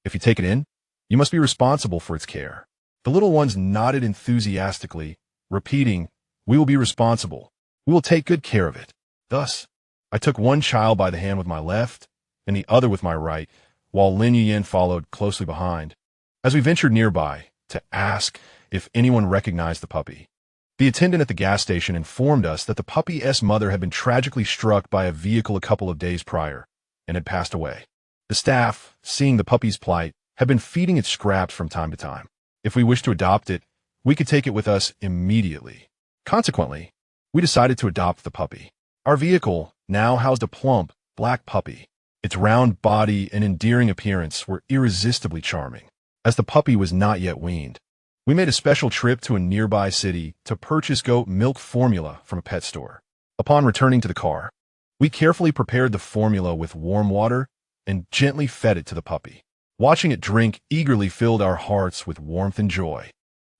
if you take it in, you must be responsible for its care." The little ones nodded enthusiastically, repeating, "We will be responsible. We will take good care of it." Thus, I took one child by the hand with my left and the other with my right, while Lin Yuyin followed closely behind. As we ventured nearby to ask if anyone recognized the puppy, the attendant at the gas station informed us that the puppy's mother had been tragically struck by a vehicle a couple of days prior and had passed away. The staff, seeing the puppy's plight, had been feeding it scraps from time to time. If we wished to adopt it, we could take it with us immediately. Consequently, we decided to adopt the puppy. Our vehicle now housed a plump, black puppy. Its round body and endearing appearance were irresistibly charming. As the puppy was not yet weaned, we made a special trip to a nearby city to purchase goat milk formula from a pet store. Upon returning to the car, we carefully prepared the formula with warm water and gently fed it to the puppy. Watching it drink eagerly filled our hearts with warmth and joy.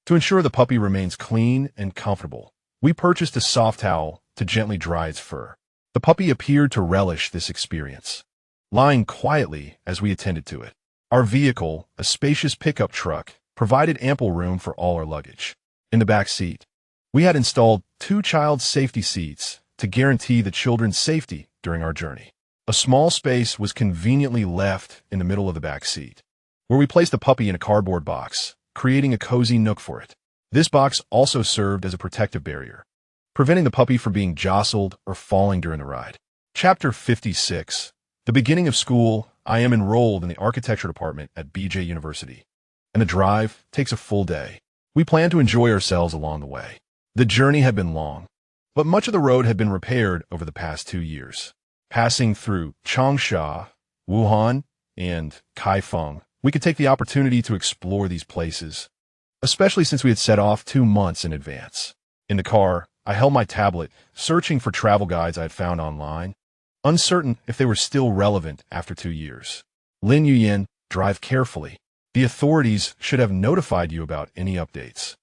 To ensure the puppy remains clean and comfortable, we purchased a soft towel to gently dry its fur. The puppy appeared to relish this experience, lying quietly as we attended to it. Our vehicle, a spacious pickup truck, provided ample room for all our luggage. In the back seat, we had installed 2 child safety seats to guarantee the children's safety during our journey. A small space was conveniently left in the middle of the back seat, where we placed the puppy in a cardboard box, creating a cozy nook for it. This box also served as a protective barrier, preventing the puppy from being jostled or falling during the ride. Chapter 56. The beginning of school. I am enrolled in the architecture department at BJ University, and the drive takes a full day. We planned to enjoy ourselves along the way. The journey had been long, but much of the road had been repaired over the past 2 years. Passing through Changsha, Wuhan, and Kaifeng, we could take the opportunity to explore these places, especially since we had set off 2 months in advance. In the car, I held my tablet, searching for travel guides I had found online, uncertain if they were still relevant after 2 years. Lin Yuyin, drive carefully. The authorities should have notified you about any updates.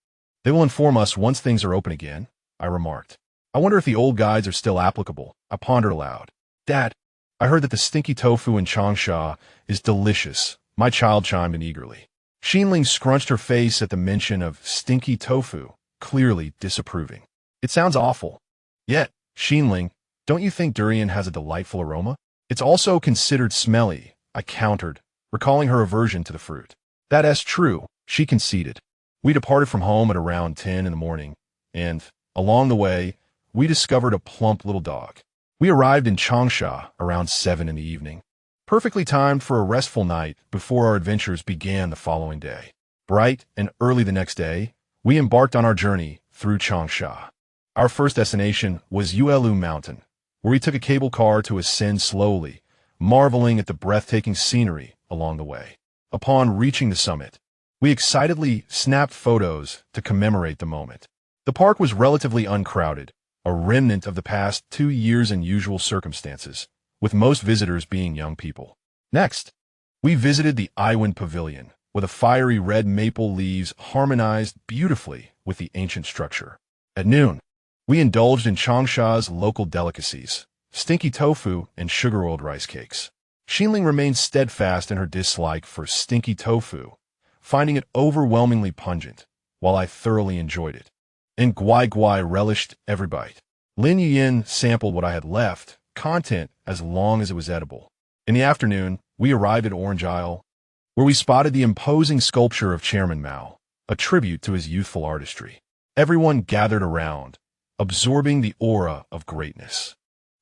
They will inform us once things are open again, I remarked. I wonder if the old guides are still applicable, I pondered aloud. Dad, I heard that the stinky tofu in Changsha is delicious, my child chimed in eagerly. Xinling scrunched her face at the mention of stinky tofu, clearly disapproving. It sounds awful. Yet, Xinling, don't you think durian has a delightful aroma? It's also considered smelly, I countered, recalling her aversion to the fruit. That's true, she conceded. We departed from home at around 10 in the morning, and, along the way, we discovered a plump little dog. We arrived in Changsha around 7 in the evening, perfectly timed for a restful night before our adventures began the following day. Bright and early the next day, we embarked on our journey through Changsha. Our first destination was Yuelu Mountain, where we took a cable car to ascend slowly, marveling at the breathtaking scenery along the way. Upon reaching the summit, we excitedly snapped photos to commemorate the moment. The park was relatively uncrowded, a remnant of the past 2 years in usual circumstances, with most visitors being young people. Next, we visited the Iwan Pavilion, where the fiery red maple leaves harmonized beautifully with the ancient structure. At noon, we indulged in Changsha's local delicacies, stinky tofu and sugar-oiled rice cakes. Xinling remained steadfast in her dislike for stinky tofu, finding it overwhelmingly pungent, while I thoroughly enjoyed it. And Guai Guai relished every bite. Lin Yuyin sampled what I had left, content as long as it was edible. In the afternoon, we arrived at Orange Isle, where we spotted the imposing sculpture of Chairman Mao, a tribute to his youthful artistry. Everyone gathered around, absorbing the aura of greatness.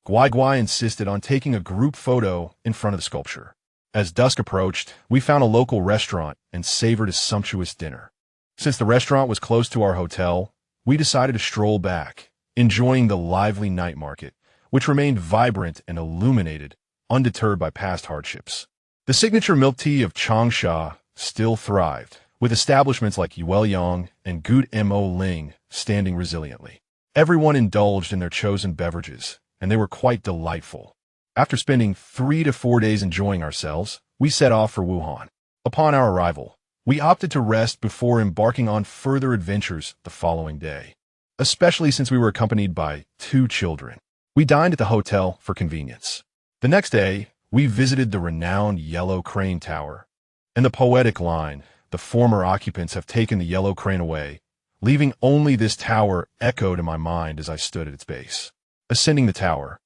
Guai Guai insisted on taking a group photo in front of the sculpture. As dusk approached, we found a local restaurant and savored a sumptuous dinner. Since the restaurant was close to our hotel, we decided to stroll back, enjoying the lively night market, which remained vibrant and illuminated, undeterred by past hardships. The signature milk tea of Changsha still thrived, with establishments like Yuelyang and Gut Mo Ling standing resiliently. Everyone indulged in their chosen beverages, and they were quite delightful. After spending 3 to 4 days enjoying ourselves, we set off for Wuhan. Upon our arrival, we opted to rest before embarking on further adventures the following day, especially since we were accompanied by 2 children. We dined at the hotel for convenience. The next day, we visited the renowned Yellow Crane Tower, and the poetic line, "The former occupants have taken the Yellow Crane away," leaving only this tower echoed in my mind as I stood at its base. Ascending the tower,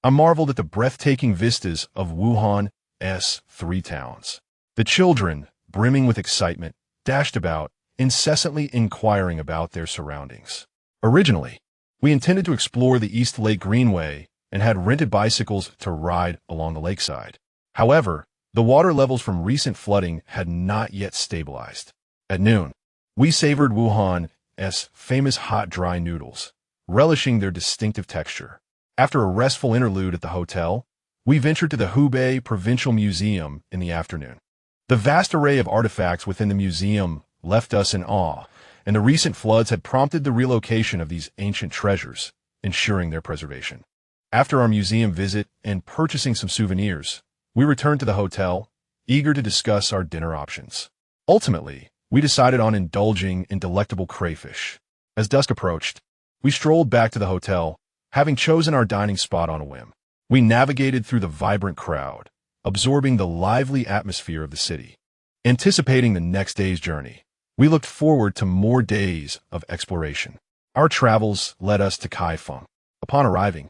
I marveled at the breathtaking vistas of Wuhan's 3 towns. The children, brimming with excitement, dashed about, incessantly inquiring about their surroundings. Originally, we intended to explore the East Lake Greenway and had rented bicycles to ride along the lakeside. However, the water levels from recent flooding had not yet stabilized. At noon, we savored Wuhan's famous hot dry noodles, relishing their distinctive texture. After a restful interlude at the hotel, we ventured to the Hubei Provincial Museum in the afternoon. The vast array of artifacts within the museum left us in awe, and the recent floods had prompted the relocation of these ancient treasures, ensuring their preservation. After our museum visit and purchasing some souvenirs, we returned to the hotel, eager to discuss our dinner options. Ultimately, we decided on indulging in delectable crayfish. As dusk approached, we strolled back to the hotel, having chosen our dining spot on a whim. We navigated through the vibrant crowd, absorbing the lively atmosphere of the city. Anticipating the next day's journey, we looked forward to more days of exploration. Our travels led us to Kaifeng. Upon arriving,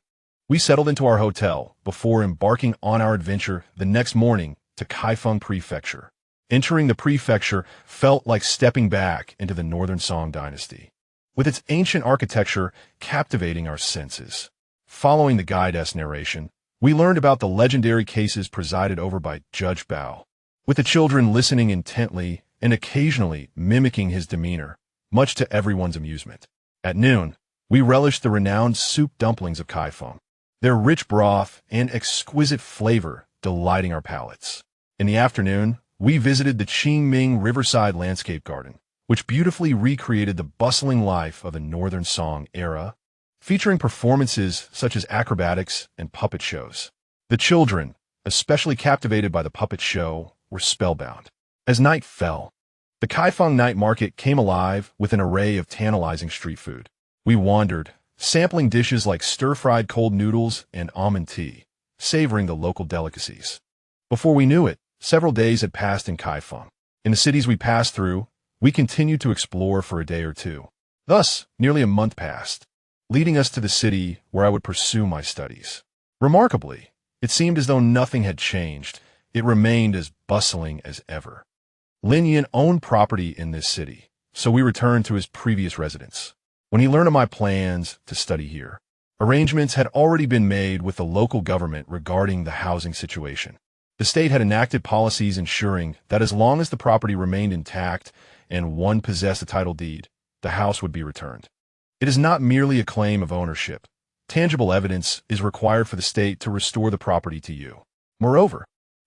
we settled into our hotel before embarking on our adventure the next morning to Kaifeng Prefecture. Entering the prefecture felt like stepping back into the Northern Song dynasty, with its ancient architecture captivating our senses. Following the guide's narration, we learned about the legendary cases presided over by Judge Bao. With the children listening intently and occasionally mimicking his demeanor, much to everyone's amusement. At noon, we relished the renowned soup dumplings of Kaifeng, their rich broth and exquisite flavor delighting our palates. In the afternoon, we visited the Qingming Riverside Landscape Garden, which beautifully recreated the bustling life of the Northern Song era, featuring performances such as acrobatics and puppet shows. The children, especially captivated by the puppet show, were spellbound. As night fell, the Kaifeng night market came alive with an array of tantalizing street food. We wandered, sampling dishes like stir-fried cold noodles and almond tea, savoring the local delicacies. Before we knew it, several days had passed in Kaifeng. In the cities we passed through, we continued to explore for a day or two. Thus, nearly a month passed, leading us to the city where I would pursue my studies. Remarkably, it seemed as though nothing had changed. It remained as bustling as ever. Lin Yin owned property in this city, so we returned to his previous residence. When he learned of my plans to study here, arrangements had already been made with the local government regarding the housing situation. The state had enacted policies ensuring that as long as the property remained intact and one possessed a title deed, the house would be returned. It is not merely a claim of ownership. Tangible evidence is required for the state to restore the property to you. Moreover,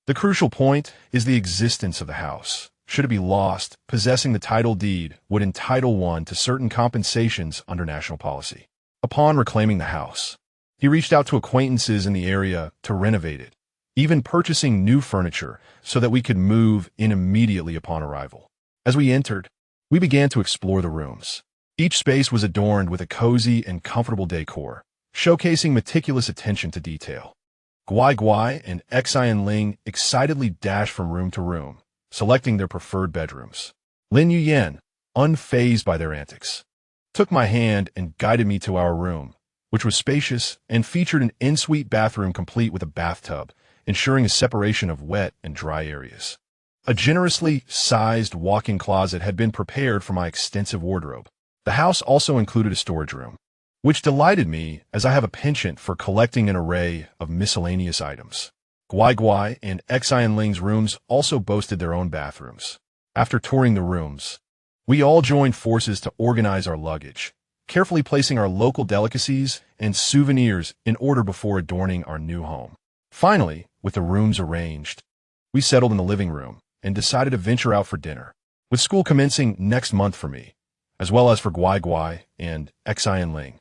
the crucial point is the existence of the house. Should it be lost, possessing the title deed would entitle one to certain compensations under national policy. Upon reclaiming the house, he reached out to acquaintances in the area to renovate it, even purchasing new furniture so that we could move in immediately upon arrival. As we entered, we began to explore the rooms. Each space was adorned with a cozy and comfortable decor, showcasing meticulous attention to detail. Guai Guai and Xian Ling excitedly dashed from room to room, selecting their preferred bedrooms. Lin Yuyan, unfazed by their antics, took my hand and guided me to our room, which was spacious and featured an en-suite bathroom complete with a bathtub, ensuring a separation of wet and dry areas. A generously sized walk-in closet had been prepared for my extensive wardrobe. The house also included a storage room, which delighted me as I have a penchant for collecting an array of miscellaneous items. Guai Guai and Xian Ling's rooms also boasted their own bathrooms. After touring the rooms, we all joined forces to organize our luggage, carefully placing our local delicacies and souvenirs in order before adorning our new home. Finally, with the rooms arranged, we settled in the living room and decided to venture out for dinner. With school commencing next month for me, as well as for Guai Guai and Xian Ling,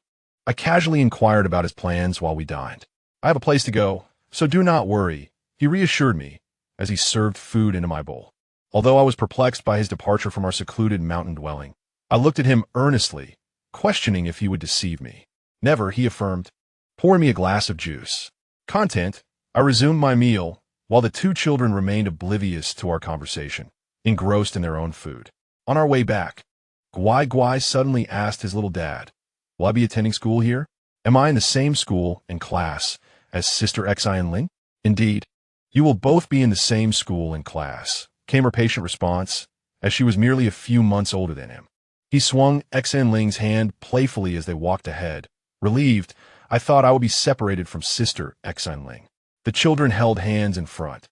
I casually inquired about his plans while we dined. I have a place to go, so do not worry, he reassured me as he served food into my bowl. Although I was perplexed by his departure from our secluded mountain dwelling, I looked at him earnestly, questioning if he would deceive me. Never, he affirmed, pouring me a glass of juice. Content, I resumed my meal, while the two children remained oblivious to our conversation, engrossed in their own food. On our way back, Guai Guai suddenly asked his little dad, "Will I be attending school here? Am I in the same school and class as Sister Xian Ling?" "Indeed, you will both be in the same school and class," came her patient response, as she was merely a few months older than him. He swung Xian Ling's hand playfully as they walked ahead. Relieved, I thought I would be separated from Sister Xian Ling. The children held hands in front,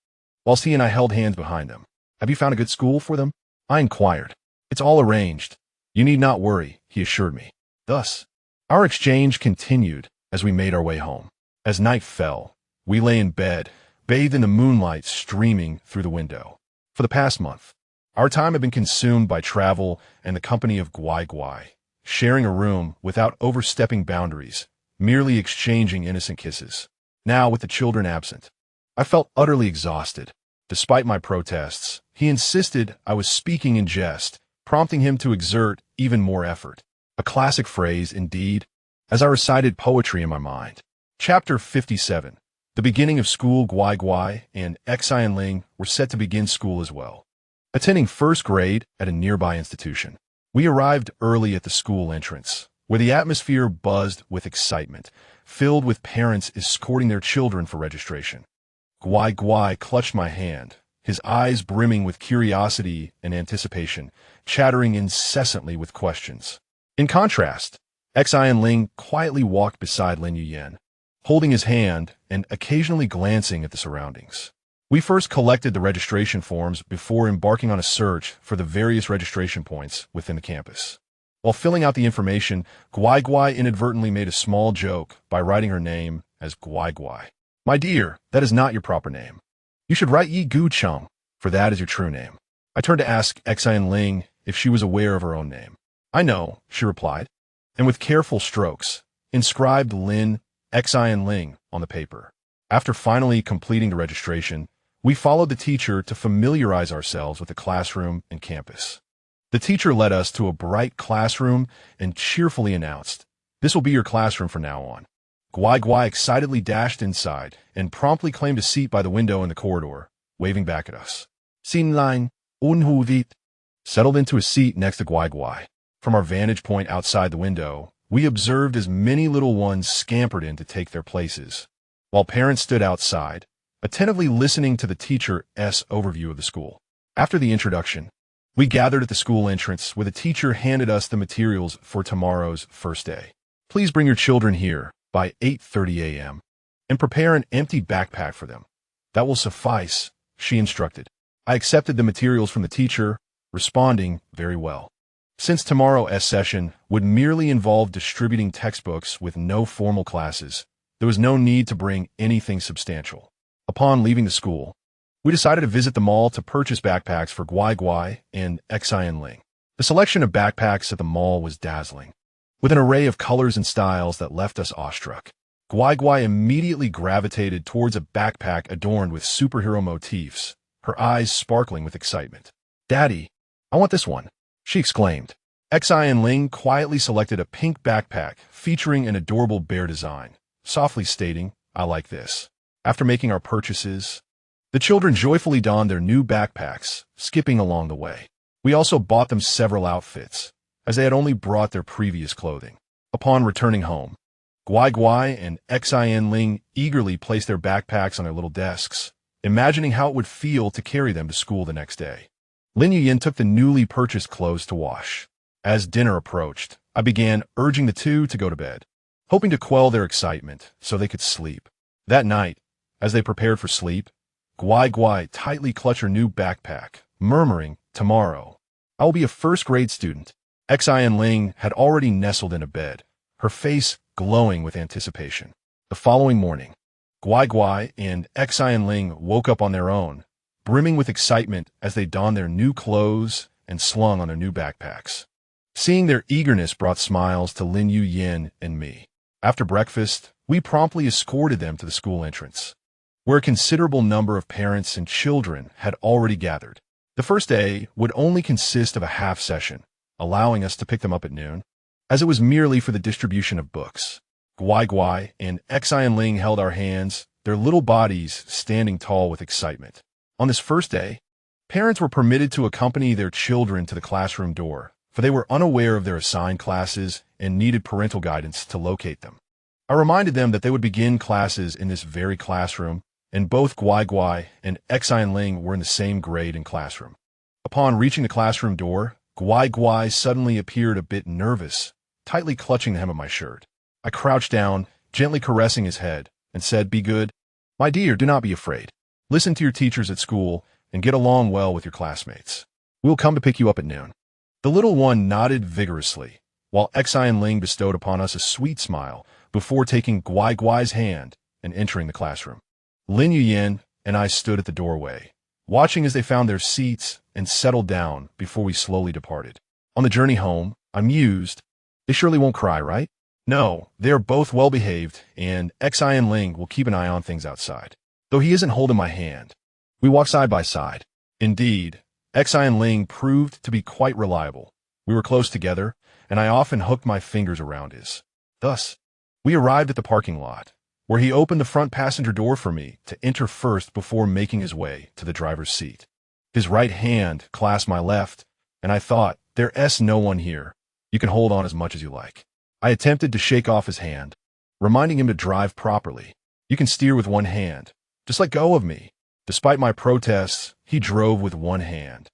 whilst he and I held hands behind them. "Have you found a good school for them?" I inquired. "It's all arranged. You need not worry," he assured me. Thus, our exchange continued as we made our way home. As night fell, we lay in bed, bathed in the moonlight streaming through the window. For the past month, our time had been consumed by travel and the company of Guai Guai, sharing a room without overstepping boundaries, merely exchanging innocent kisses. Now, with the children absent, I felt utterly exhausted. Despite my protests, he insisted I was speaking in jest, prompting him to exert even more effort. A classic phrase, indeed, as I recited poetry in my mind. Chapter 57. The beginning of school. Guai Guai and Xian Ling were set to begin school as well, attending first grade at a nearby institution. We arrived early at the school entrance, where the atmosphere buzzed with excitement, filled with parents escorting their children for registration. Guai Guai clutched my hand, his eyes brimming with curiosity and anticipation, chattering incessantly with questions. In contrast, Xian Ling quietly walked beside Lin Yuyan, holding his hand and occasionally glancing at the surroundings. We first collected the registration forms before embarking on a search for the various registration points within the campus. While filling out the information, Guai Guai inadvertently made a small joke by writing her name as Guai Guai. My dear, that is not your proper name. You should write Yi Gu Chung, for that is your true name. I turned to ask Xian Ling if she was aware of her own name. I know, she replied, and with careful strokes, inscribed Lin Xian Ling on the paper. After finally completing the registration, we followed the teacher to familiarize ourselves with the classroom and campus. The teacher led us to a bright classroom and cheerfully announced, "This will be your classroom from now on." Guai Guai excitedly dashed inside and promptly claimed a seat by the window in the corridor, waving back at us. Xin Line, Unhu Vit, settled into a seat next to Guai Guai. From our vantage point outside the window, we observed as many little ones scampered in to take their places, while parents stood outside, attentively listening to the teacher's overview of the school. After the introduction, we gathered at the school entrance where the teacher handed us the materials for tomorrow's first day. Please bring your children here by 8:30 a.m. and prepare an empty backpack for them. That will suffice, she instructed. I accepted the materials from the teacher, responding, very well. Since tomorrow's session would merely involve distributing textbooks with no formal classes, there was no need to bring anything substantial. Upon leaving the school, we decided to visit the mall to purchase backpacks for Guai Guai and Xian Ling. The selection of backpacks at the mall was dazzling, with an array of colors and styles that left us awestruck. Guai Guai immediately gravitated towards a backpack adorned with superhero motifs, her eyes sparkling with excitement. "Daddy, I want this one," she exclaimed. Xian Ling quietly selected a pink backpack featuring an adorable bear design, softly stating, "I like this." After making our purchases, the children joyfully donned their new backpacks, skipping along the way. We also bought them several outfits, as they had only brought their previous clothing. Upon returning home, Guai Guai and Xian Ling eagerly placed their backpacks on their little desks, imagining how it would feel to carry them to school the next day. Lin Yuyin took the newly purchased clothes to wash. As dinner approached, I began urging the two to go to bed, hoping to quell their excitement so they could sleep. That night, as they prepared for sleep, Guai Guai tightly clutched her new backpack, murmuring, "Tomorrow, I will be a first-grade student." Xian Ling had already nestled in a bed, her face glowing with anticipation. The following morning, Guai Guai and Xian Ling woke up on their own, brimming with excitement as they donned their new clothes and slung on their new backpacks. Seeing their eagerness brought smiles to Lin Yuyin and me. After breakfast, we promptly escorted them to the school entrance, where a considerable number of parents and children had already gathered. The first day would only consist of a half session, allowing us to pick them up at noon, as it was merely for the distribution of books. Guai Guai and Xian Ling held our hands, their little bodies standing tall with excitement. On this first day, parents were permitted to accompany their children to the classroom door, for they were unaware of their assigned classes and needed parental guidance to locate them. I reminded them that they would begin classes in this very classroom, and both Guai Guai and Xian Ling were in the same grade and classroom. Upon reaching the classroom door, Guai Guai suddenly appeared a bit nervous, tightly clutching the hem of my shirt. I crouched down, gently caressing his head, and said, "Be good. My dear, do not be afraid. Listen to your teachers at school and get along well with your classmates. We will come to pick you up at noon." The little one nodded vigorously, while Xian Ling bestowed upon us a sweet smile before taking Guai Guai's hand and entering the classroom. Lin Yuyin and I stood at the doorway, watching as they found their seats and settled down before we slowly departed. On the journey home, I mused, "They surely won't cry, right? No, they are both well-behaved, and Xian Ling will keep an eye on things outside. Though he isn't holding my hand, we walk side by side." Indeed, Xian Ling proved to be quite reliable. We were close together, and I often hooked my fingers around his. Thus, we arrived at the parking lot, where he opened the front passenger door for me to enter first before making his way to the driver's seat. His right hand clasped my left, and I thought, "There's no one here. You can hold on as much as you like." I attempted to shake off his hand, reminding him to drive properly. "You can steer with one hand. Just let go of me." Despite my protests, he drove with one hand,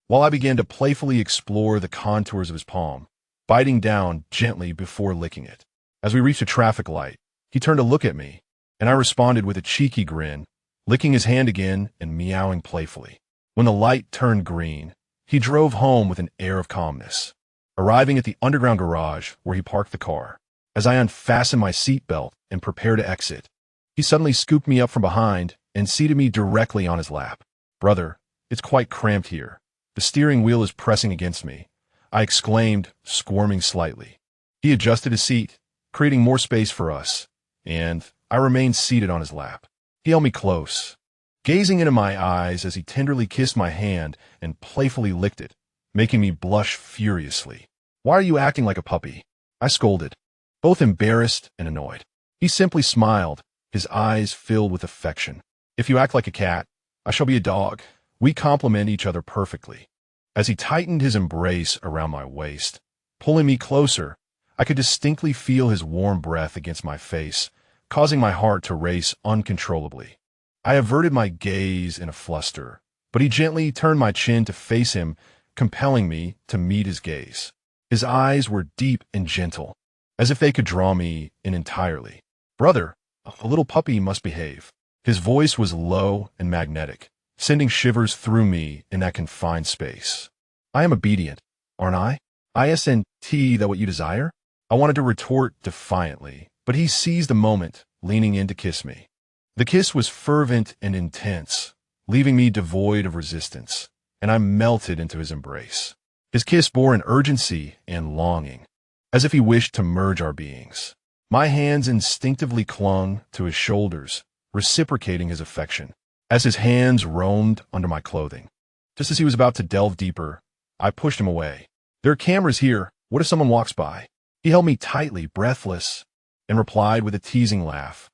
while I began to playfully explore the contours of his palm, biting down gently before licking it. As we reached a traffic light, he turned to look at me, and I responded with a cheeky grin, licking his hand again and meowing playfully. When the light turned green, he drove home with an air of calmness. arriving at the underground garage where he parked the car. As I unfastened my seatbelt and prepared to exit, he suddenly scooped me up from behind and seated me directly on his lap. "Brother, it's quite cramped here. The steering wheel is pressing against me," I exclaimed, squirming slightly. He adjusted his seat, creating more space for us, and I remained seated on his lap. He held me close, gazing into my eyes as he tenderly kissed my hand and playfully licked it, making me blush furiously. "Why are you acting like a puppy?" I scolded, both embarrassed and annoyed. He simply smiled, his eyes filled with affection. "If you act like a cat, I shall be a dog. We complement each other perfectly." As he tightened his embrace around my waist, pulling me closer, I could distinctly feel his warm breath against my face, causing my heart to race uncontrollably. I averted my gaze in a fluster, but he gently turned my chin to face him, compelling me to meet his gaze. His eyes were deep and gentle, as if they could draw me in entirely. "Brother, a little puppy must behave." His voice was low and magnetic, sending shivers through me in that confined space. "I am obedient, aren't I? Isn't that what you desire?" I wanted to retort defiantly, but he seized the moment, leaning in to kiss me. The kiss was fervent and intense, leaving me devoid of resistance, and I melted into his embrace. His kiss bore an urgency and longing, as if he wished to merge our beings. My hands instinctively clung to his shoulders, reciprocating his affection, as his hands roamed under my clothing. Just as he was about to delve deeper, I pushed him away. "There are cameras here. What if someone walks by?" He held me tightly, breathless, and replied with a teasing laugh.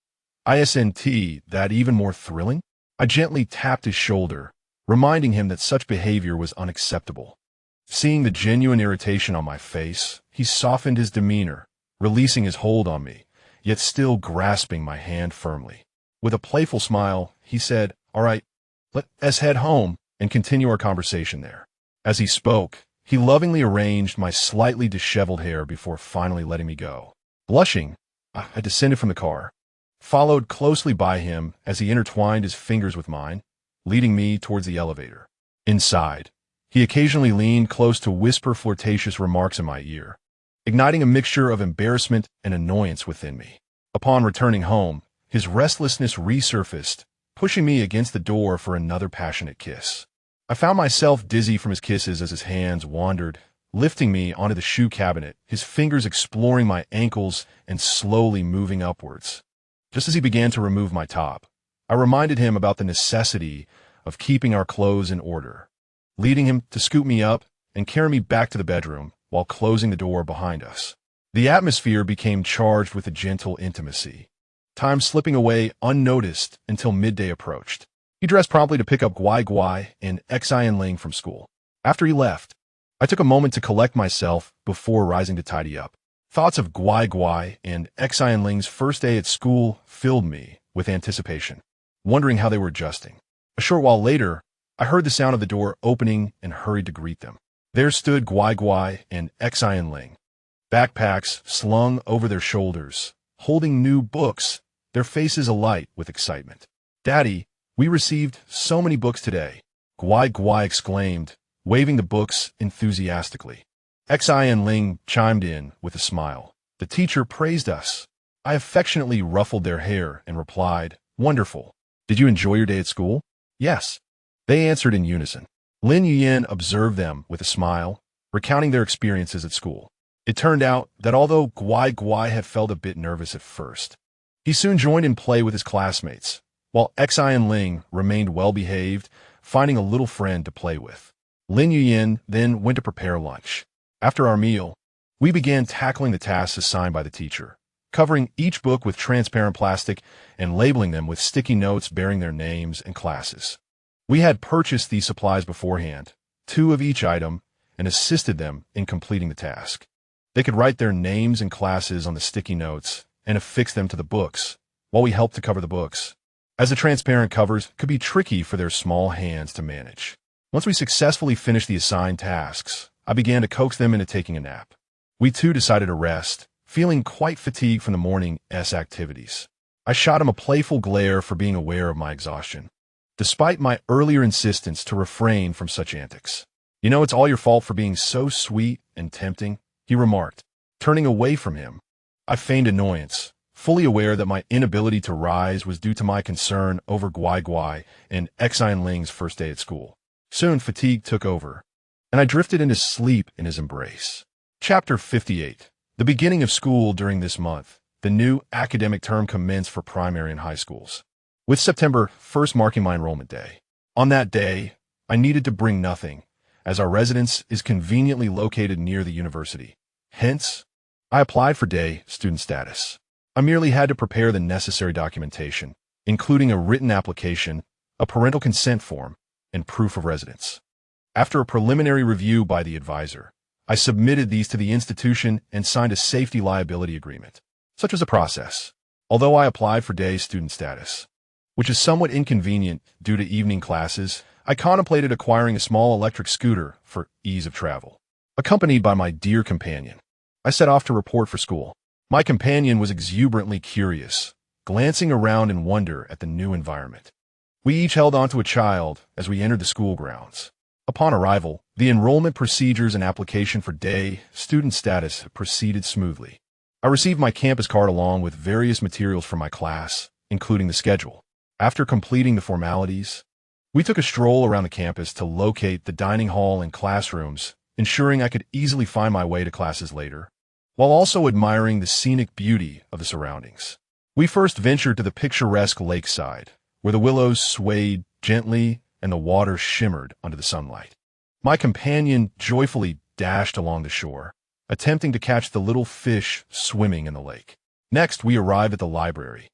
"Isn't that even more thrilling?" I gently tapped his shoulder, reminding him that such behavior was unacceptable. Seeing the genuine irritation on my face, he softened his demeanor, releasing his hold on me, yet still grasping my hand firmly. With a playful smile, he said, "All right, let's head home and continue our conversation there." As he spoke, he lovingly arranged my slightly disheveled hair before finally letting me go. Blushing, I descended from the car, followed closely by him as he intertwined his fingers with mine, leading me towards the elevator. Inside, he occasionally leaned close to whisper flirtatious remarks in my ear, igniting a mixture of embarrassment and annoyance within me. Upon returning home, his restlessness resurfaced, pushing me against the door for another passionate kiss. I found myself dizzy from his kisses as his hands wandered, lifting me onto the shoe cabinet, his fingers exploring my ankles and slowly moving upwards. Just as he began to remove my top, I reminded him about the necessity of keeping our clothes in order, leading him to scoop me up and carry me back to the bedroom while closing the door behind us. The atmosphere became charged with a gentle intimacy, time slipping away unnoticed until midday approached. He dressed promptly to pick up Guai Guai and Xian Ling from school. After he left, I took a moment to collect myself before rising to tidy up. Thoughts of Guai Guai and Xian Ling's first day at school filled me with anticipation, wondering how they were adjusting. A short while later, I heard the sound of the door opening and hurried to greet them. There stood Guai Guai and Xian Ling, backpacks slung over their shoulders, holding new books, their faces alight with excitement. "Daddy, we received so many books today," Guai Guai exclaimed, waving the books enthusiastically. Xian Ling chimed in with a smile. "The teacher praised us." I affectionately ruffled their hair and replied, "Wonderful. Did you enjoy your day at school?" "Yes," they answered in unison. Lin Yuyin observed them with a smile, recounting their experiences at school. It turned out that although Guai Guai had felt a bit nervous at first, he soon joined in play with his classmates, while Xian Ling remained well-behaved, finding a little friend to play with. Lin Yuyin then went to prepare lunch. After our meal, we began tackling the tasks assigned by the teacher, covering each book with transparent plastic and labeling them with sticky notes bearing their names and classes. We had purchased these supplies beforehand, 2 of each item, and assisted them in completing the task. They could write their names and classes on the sticky notes and affix them to the books, while we helped to cover the books, as the transparent covers could be tricky for their small hands to manage. Once we successfully finished the assigned tasks, I began to coax them into taking a nap. We too decided to rest, feeling quite fatigued from the morning's activities. I shot him a playful glare for being aware of my exhaustion, despite my earlier insistence to refrain from such antics. "You know it's all your fault for being so sweet and tempting," he remarked, turning away from him. I feigned annoyance, fully aware that my inability to rise was due to my concern over Guai Guai and Xian Ling's first day at school. Soon fatigue took over, and I drifted into sleep in his embrace. Chapter 58. The beginning of school during this month. The new academic term commenced for primary and high schools, with September 1st marking my enrollment day. On that day, I needed to bring nothing, as our residence is conveniently located near the university. Hence, I applied for day student status. I merely had to prepare the necessary documentation, including a written application, a parental consent form, and proof of residence. After a preliminary review by the advisor, I submitted these to the institution and signed a safety liability agreement. Such was the process, although I applied for day student status, which is somewhat inconvenient due to evening classes. I contemplated acquiring a small electric scooter for ease of travel. Accompanied by my dear companion, I set off to report for school. My companion was exuberantly curious, glancing around in wonder at the new environment. We each held onto a child as we entered the school grounds. Upon arrival, the enrollment procedures and application for day student status proceeded smoothly. I received my campus card along with various materials for my class, including the schedule. After completing the formalities, we took a stroll around the campus to locate the dining hall and classrooms, ensuring I could easily find my way to classes later, while also admiring the scenic beauty of the surroundings. We first ventured to the picturesque lakeside, where the willows swayed gently and the water shimmered under the sunlight. My companion joyfully dashed along the shore, attempting to catch the little fish swimming in the lake. Next, we arrived at the library,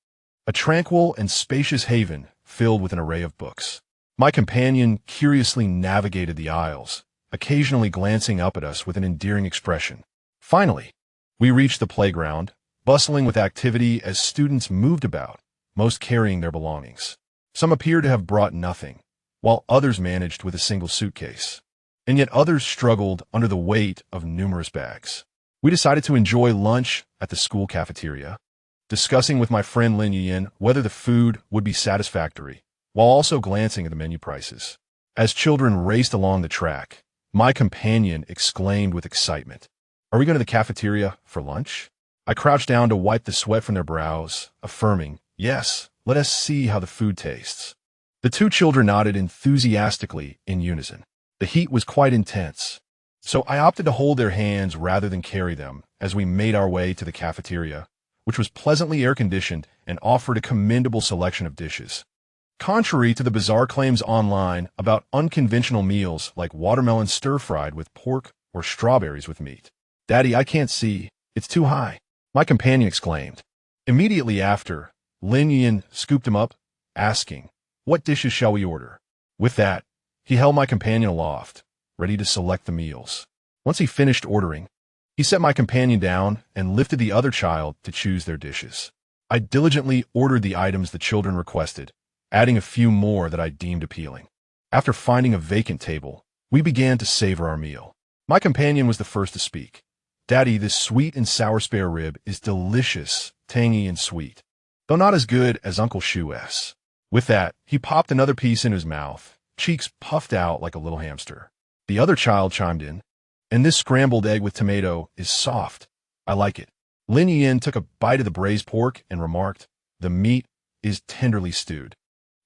a tranquil and spacious haven filled with an array of books. My companion curiously navigated the aisles, occasionally glancing up at us with an endearing expression. Finally, we reached the playground, bustling with activity as students moved about, most carrying their belongings. Some appeared to have brought nothing, while others managed with a single suitcase, and yet others struggled under the weight of numerous bags. We decided to enjoy lunch at the school cafeteria, discussing with my friend Lin Yin whether the food would be satisfactory, while also glancing at the menu prices. As children raced along the track, my companion exclaimed with excitement, "Are we going to the cafeteria for lunch?" I crouched down to wipe the sweat from their brows, affirming, "Yes, let us see how the food tastes." The two children nodded enthusiastically in unison. The heat was quite intense, so I opted to hold their hands rather than carry them as we made our way to the cafeteria, which was pleasantly air-conditioned and offered a commendable selection of dishes. Contrary to the bizarre claims online about unconventional meals like watermelon stir-fried with pork or strawberries with meat. "Daddy, I can't see. It's too high," my companion exclaimed. Immediately after, Lin Yin scooped him up, asking, "What dishes shall we order?" With that, he held my companion aloft, ready to select the meals. Once he finished ordering, he set my companion down and lifted the other child to choose their dishes. I diligently ordered the items the children requested, adding a few more that I deemed appealing. After finding a vacant table, we began to savor our meal. My companion was the first to speak. "Daddy, this sweet and sour spare rib is delicious, tangy and sweet, though not as good as Uncle Shu's." With that, he popped another piece in his mouth, cheeks puffed out like a little hamster. The other child chimed in, "And this scrambled egg with tomato is soft. I like it." Lin Yin took a bite of the braised pork and remarked, "The meat is tenderly stewed,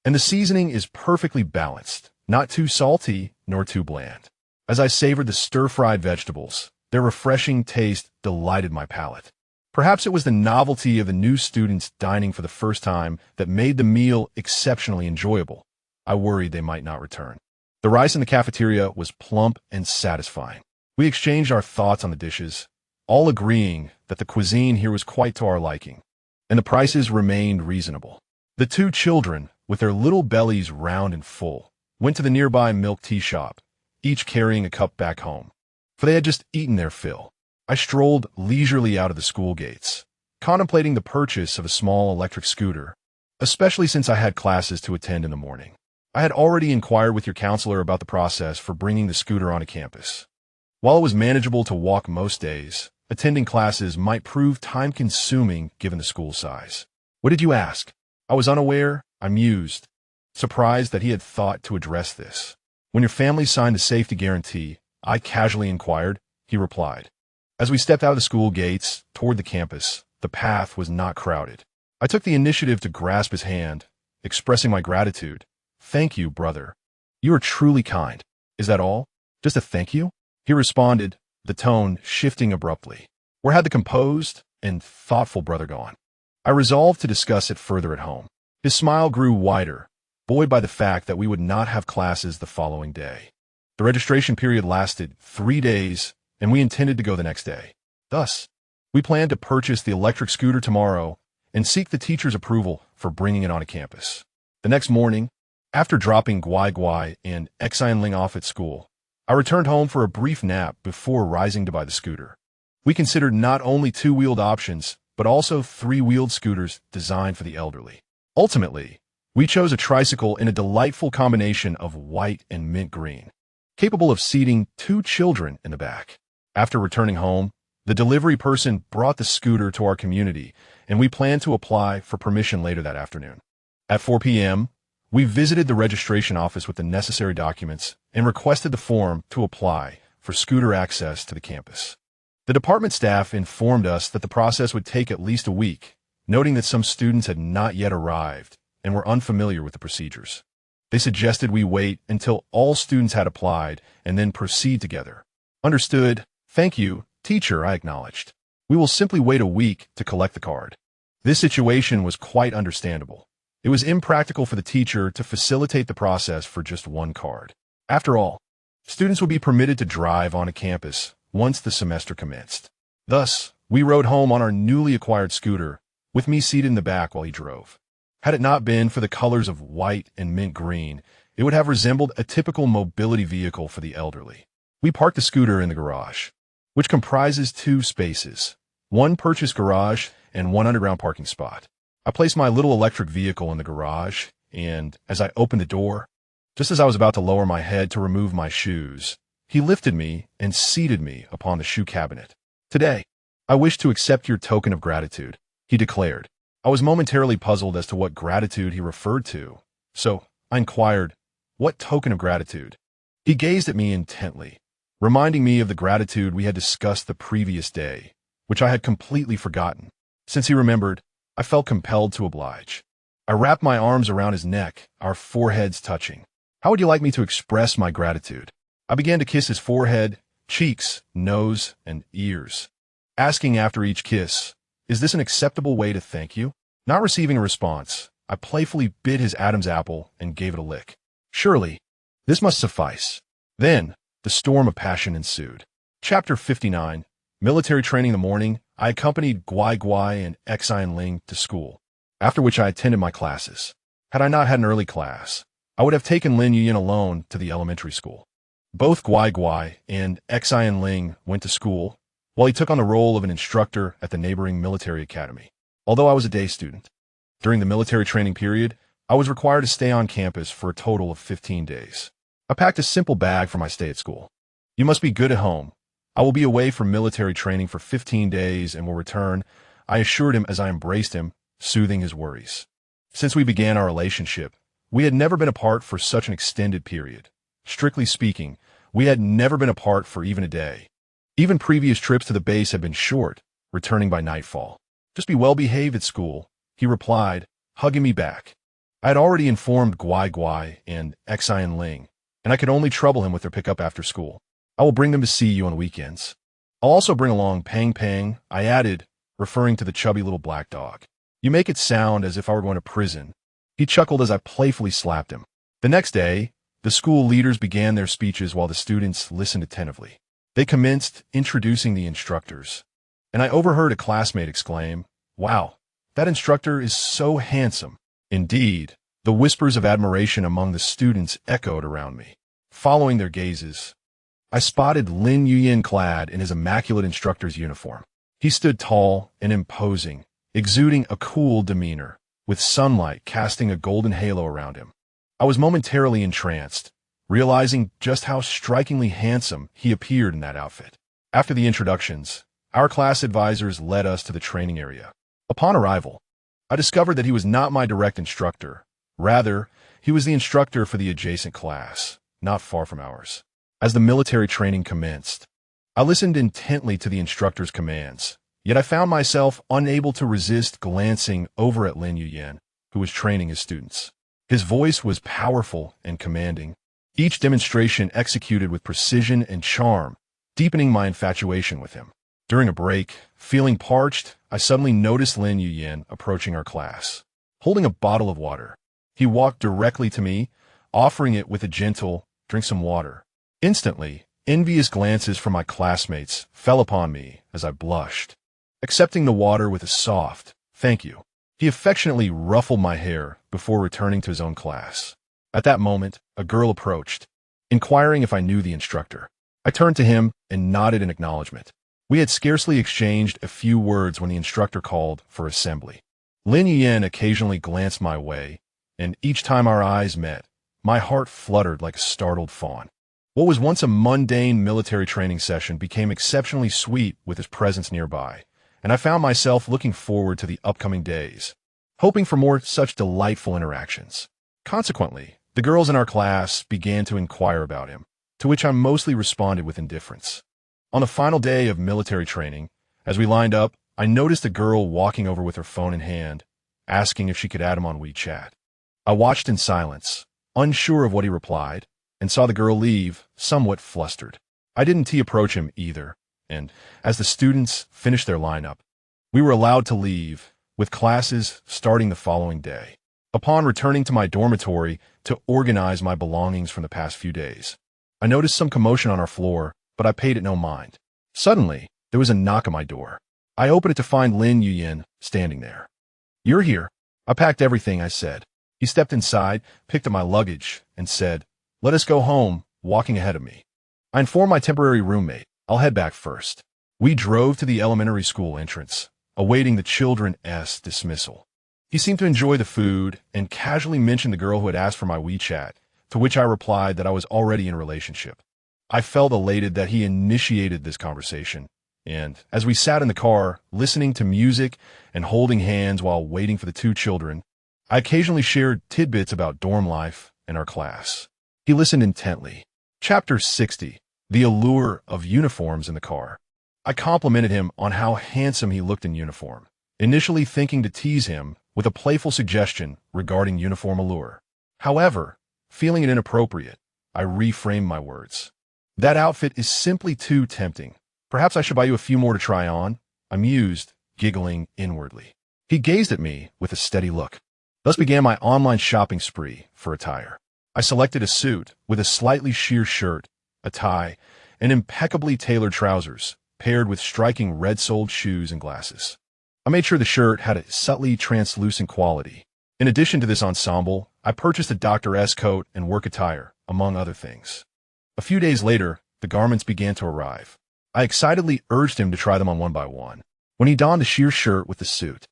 and the seasoning is perfectly balanced, not too salty nor too bland." As I savored the stir-fried vegetables, their refreshing taste delighted my palate. Perhaps it was the novelty of the new students dining for the first time that made the meal exceptionally enjoyable. I worried they might not return. The rice in the cafeteria was plump and satisfying. We exchanged our thoughts on the dishes, all agreeing that the cuisine here was quite to our liking, and the prices remained reasonable. The two children, with their little bellies round and full, went to the nearby milk tea shop, each carrying a cup back home, for they had just eaten their fill. I strolled leisurely out of the school gates, contemplating the purchase of a small electric scooter, especially since I had classes to attend in the morning. I had already inquired with your counselor about the process for bringing the scooter onto campus. While it was manageable to walk most days, attending classes might prove time-consuming given the school size. "What did you ask?" I was unaware, I mused, surprised that he had thought to address this. "When your family signed the safety guarantee," I casually inquired, he replied. As we stepped out of the school gates toward the campus, the path was not crowded. I took the initiative to grasp his hand, expressing my gratitude. "Thank you, brother. You are truly kind." "Is that all? Just a thank you?" he responded, the tone shifting abruptly. Where had the composed and thoughtful brother gone? I resolved to discuss it further at home. His smile grew wider, buoyed by the fact that we would not have classes the following day. The registration period lasted 3 days, and we intended to go the next day. Thus, we planned to purchase the electric scooter tomorrow and seek the teacher's approval for bringing it onto campus. The next morning, after dropping Guai Guai and Xian Ling off at school, I returned home for a brief nap before rising to buy the scooter. We considered not only two-wheeled options, but also three-wheeled scooters designed for the elderly. Ultimately, we chose a tricycle in a delightful combination of white and mint green, capable of seating 2 children in the back. After returning home, the delivery person brought the scooter to our community, and we planned to apply for permission later that afternoon. At 4 p.m., we visited the registration office with the necessary documents and requested the form to apply for scooter access to the campus. The department staff informed us that the process would take at least a week, noting that some students had not yet arrived and were unfamiliar with the procedures. They suggested we wait until all students had applied and then proceed together. "Understood. Thank you, teacher," I acknowledged. "We will simply wait a week to collect the card." This situation was quite understandable. It was impractical for the teacher to facilitate the process for just one card. After all, students would be permitted to drive onto campus once the semester commenced. Thus, we rode home on our newly acquired scooter, with me seated in the back while he drove. Had it not been for the colors of white and mint green, it would have resembled a typical mobility vehicle for the elderly. We parked the scooter in the garage, which comprises 2 spaces, one purchased garage and one underground parking spot. I placed my little electric vehicle in the garage, and as I opened the door, just as I was about to lower my head to remove my shoes, he lifted me and seated me upon the shoe cabinet. "Today, I wish to accept your token of gratitude," he declared. I was momentarily puzzled as to what gratitude he referred to, so I inquired, "What token of gratitude?" He gazed at me intently, reminding me of the gratitude we had discussed the previous day, which I had completely forgotten. Since he remembered, I felt compelled to oblige. I wrapped my arms around his neck, our foreheads touching. "How would you like me to express my gratitude?" I began to kiss his forehead, cheeks, nose, and ears, asking after each kiss, "Is this an acceptable way to thank you?" Not receiving a response, I playfully bit his Adam's apple and gave it a lick. Surely, this must suffice. Then, the storm of passion ensued. Chapter 59, Military Training in the Morning. I accompanied Guai Guai and Xian Ling to school, after which I attended my classes. Had I not had an early class, I would have taken Lin Yuyin alone to the elementary school. Both Guai Guai and Xian Ling went to school, while he took on the role of an instructor at the neighboring military academy. Although I was a day student, during the military training period, I was required to stay on campus for a total of 15 days. I packed a simple bag for my stay at school. "You must be good at home. I will be away from military training for 15 days and will return," I assured him as I embraced him, soothing his worries. Since we began our relationship, we had never been apart for such an extended period. Strictly speaking, we had never been apart for even a day. Even previous trips to the base had been short, returning by nightfall. "Just be well-behaved at school," he replied, hugging me back. I had already informed Guai Guai and Xian Ling, and I could only trouble him with their pickup after school. "I will bring them to see you on the weekends. I'll also bring along Pang Pang," I added, referring to the chubby little black dog. "You make it sound as if I were going to prison." He chuckled as I playfully slapped him. The next day, the school leaders began their speeches while the students listened attentively. They commenced introducing the instructors, and I overheard a classmate exclaim, "Wow, that instructor is so handsome." Indeed, the whispers of admiration among the students echoed around me. Following their gazes, I spotted Lin Yuyin clad in his immaculate instructor's uniform. He stood tall and imposing, exuding a cool demeanor, with sunlight casting a golden halo around him. I was momentarily entranced, realizing just how strikingly handsome he appeared in that outfit. After the introductions, our class advisors led us to the training area. Upon arrival, I discovered that he was not my direct instructor. Rather, he was the instructor for the adjacent class, not far from ours. As the military training commenced, I listened intently to the instructor's commands, yet I found myself unable to resist glancing over at Lin Yuyan, who was training his students. His voice was powerful and commanding, each demonstration executed with precision and charm, deepening my infatuation with him. During a break, feeling parched, I suddenly noticed Lin Yuyan approaching our class. Holding a bottle of water, he walked directly to me, offering it with a gentle, "Drink some water." Instantly, envious glances from my classmates fell upon me as I blushed. Accepting the water with a soft, "Thank you," he affectionately ruffled my hair before returning to his own class. At that moment, a girl approached, inquiring if I knew the instructor. I turned to him and nodded in acknowledgement. We had scarcely exchanged a few words when the instructor called for assembly. Lin Yuyan occasionally glanced my way, and each time our eyes met, my heart fluttered like a startled fawn. What was once a mundane military training session became exceptionally sweet with his presence nearby, and I found myself looking forward to the upcoming days, hoping for more such delightful interactions. Consequently, the girls in our class began to inquire about him, to which I mostly responded with indifference. On the final day of military training, as we lined up, I noticed a girl walking over with her phone in hand, asking if she could add him on WeChat. I watched in silence, unsure of what he replied, and saw the girl leave, somewhat flustered. I didn't approach him either, and as the students finished their lineup, we were allowed to leave, with classes starting the following day. Upon returning to my dormitory to organize my belongings from the past few days, I noticed some commotion on our floor, but I paid it no mind. Suddenly, there was a knock on my door. I opened it to find Lin Yuyan standing there. "You're here." "I packed everything," I said. He stepped inside, picked up my luggage, and said, "Let us go home," walking ahead of me. I informed my temporary roommate, "I'll head back first." We drove to the elementary school entrance, awaiting the children's dismissal. He seemed to enjoy the food and casually mentioned the girl who had asked for my WeChat, to which I replied that I was already in a relationship. I felt elated that he initiated this conversation, and as we sat in the car, listening to music and holding hands while waiting for the two children, I occasionally shared tidbits about dorm life and our class. He listened intently. Chapter 60. The Allure of Uniforms in the Car. I complimented him on how handsome he looked in uniform, initially thinking to tease him with a playful suggestion regarding uniform allure. However, feeling it inappropriate, I reframed my words. "That outfit is simply too tempting. Perhaps I should buy you a few more to try on," I mused, giggling inwardly. He gazed at me with a steady look. Thus began my online shopping spree for attire. I selected a suit with a slightly sheer shirt, a tie, and impeccably tailored trousers, paired with striking red-soled shoes and glasses. I made sure the shirt had a subtly translucent quality. In addition to this ensemble, I purchased a Dr. S coat and work attire, among other things. A few days later, the garments began to arrive. I excitedly urged him to try them on one by one. When he donned the sheer shirt with the suit,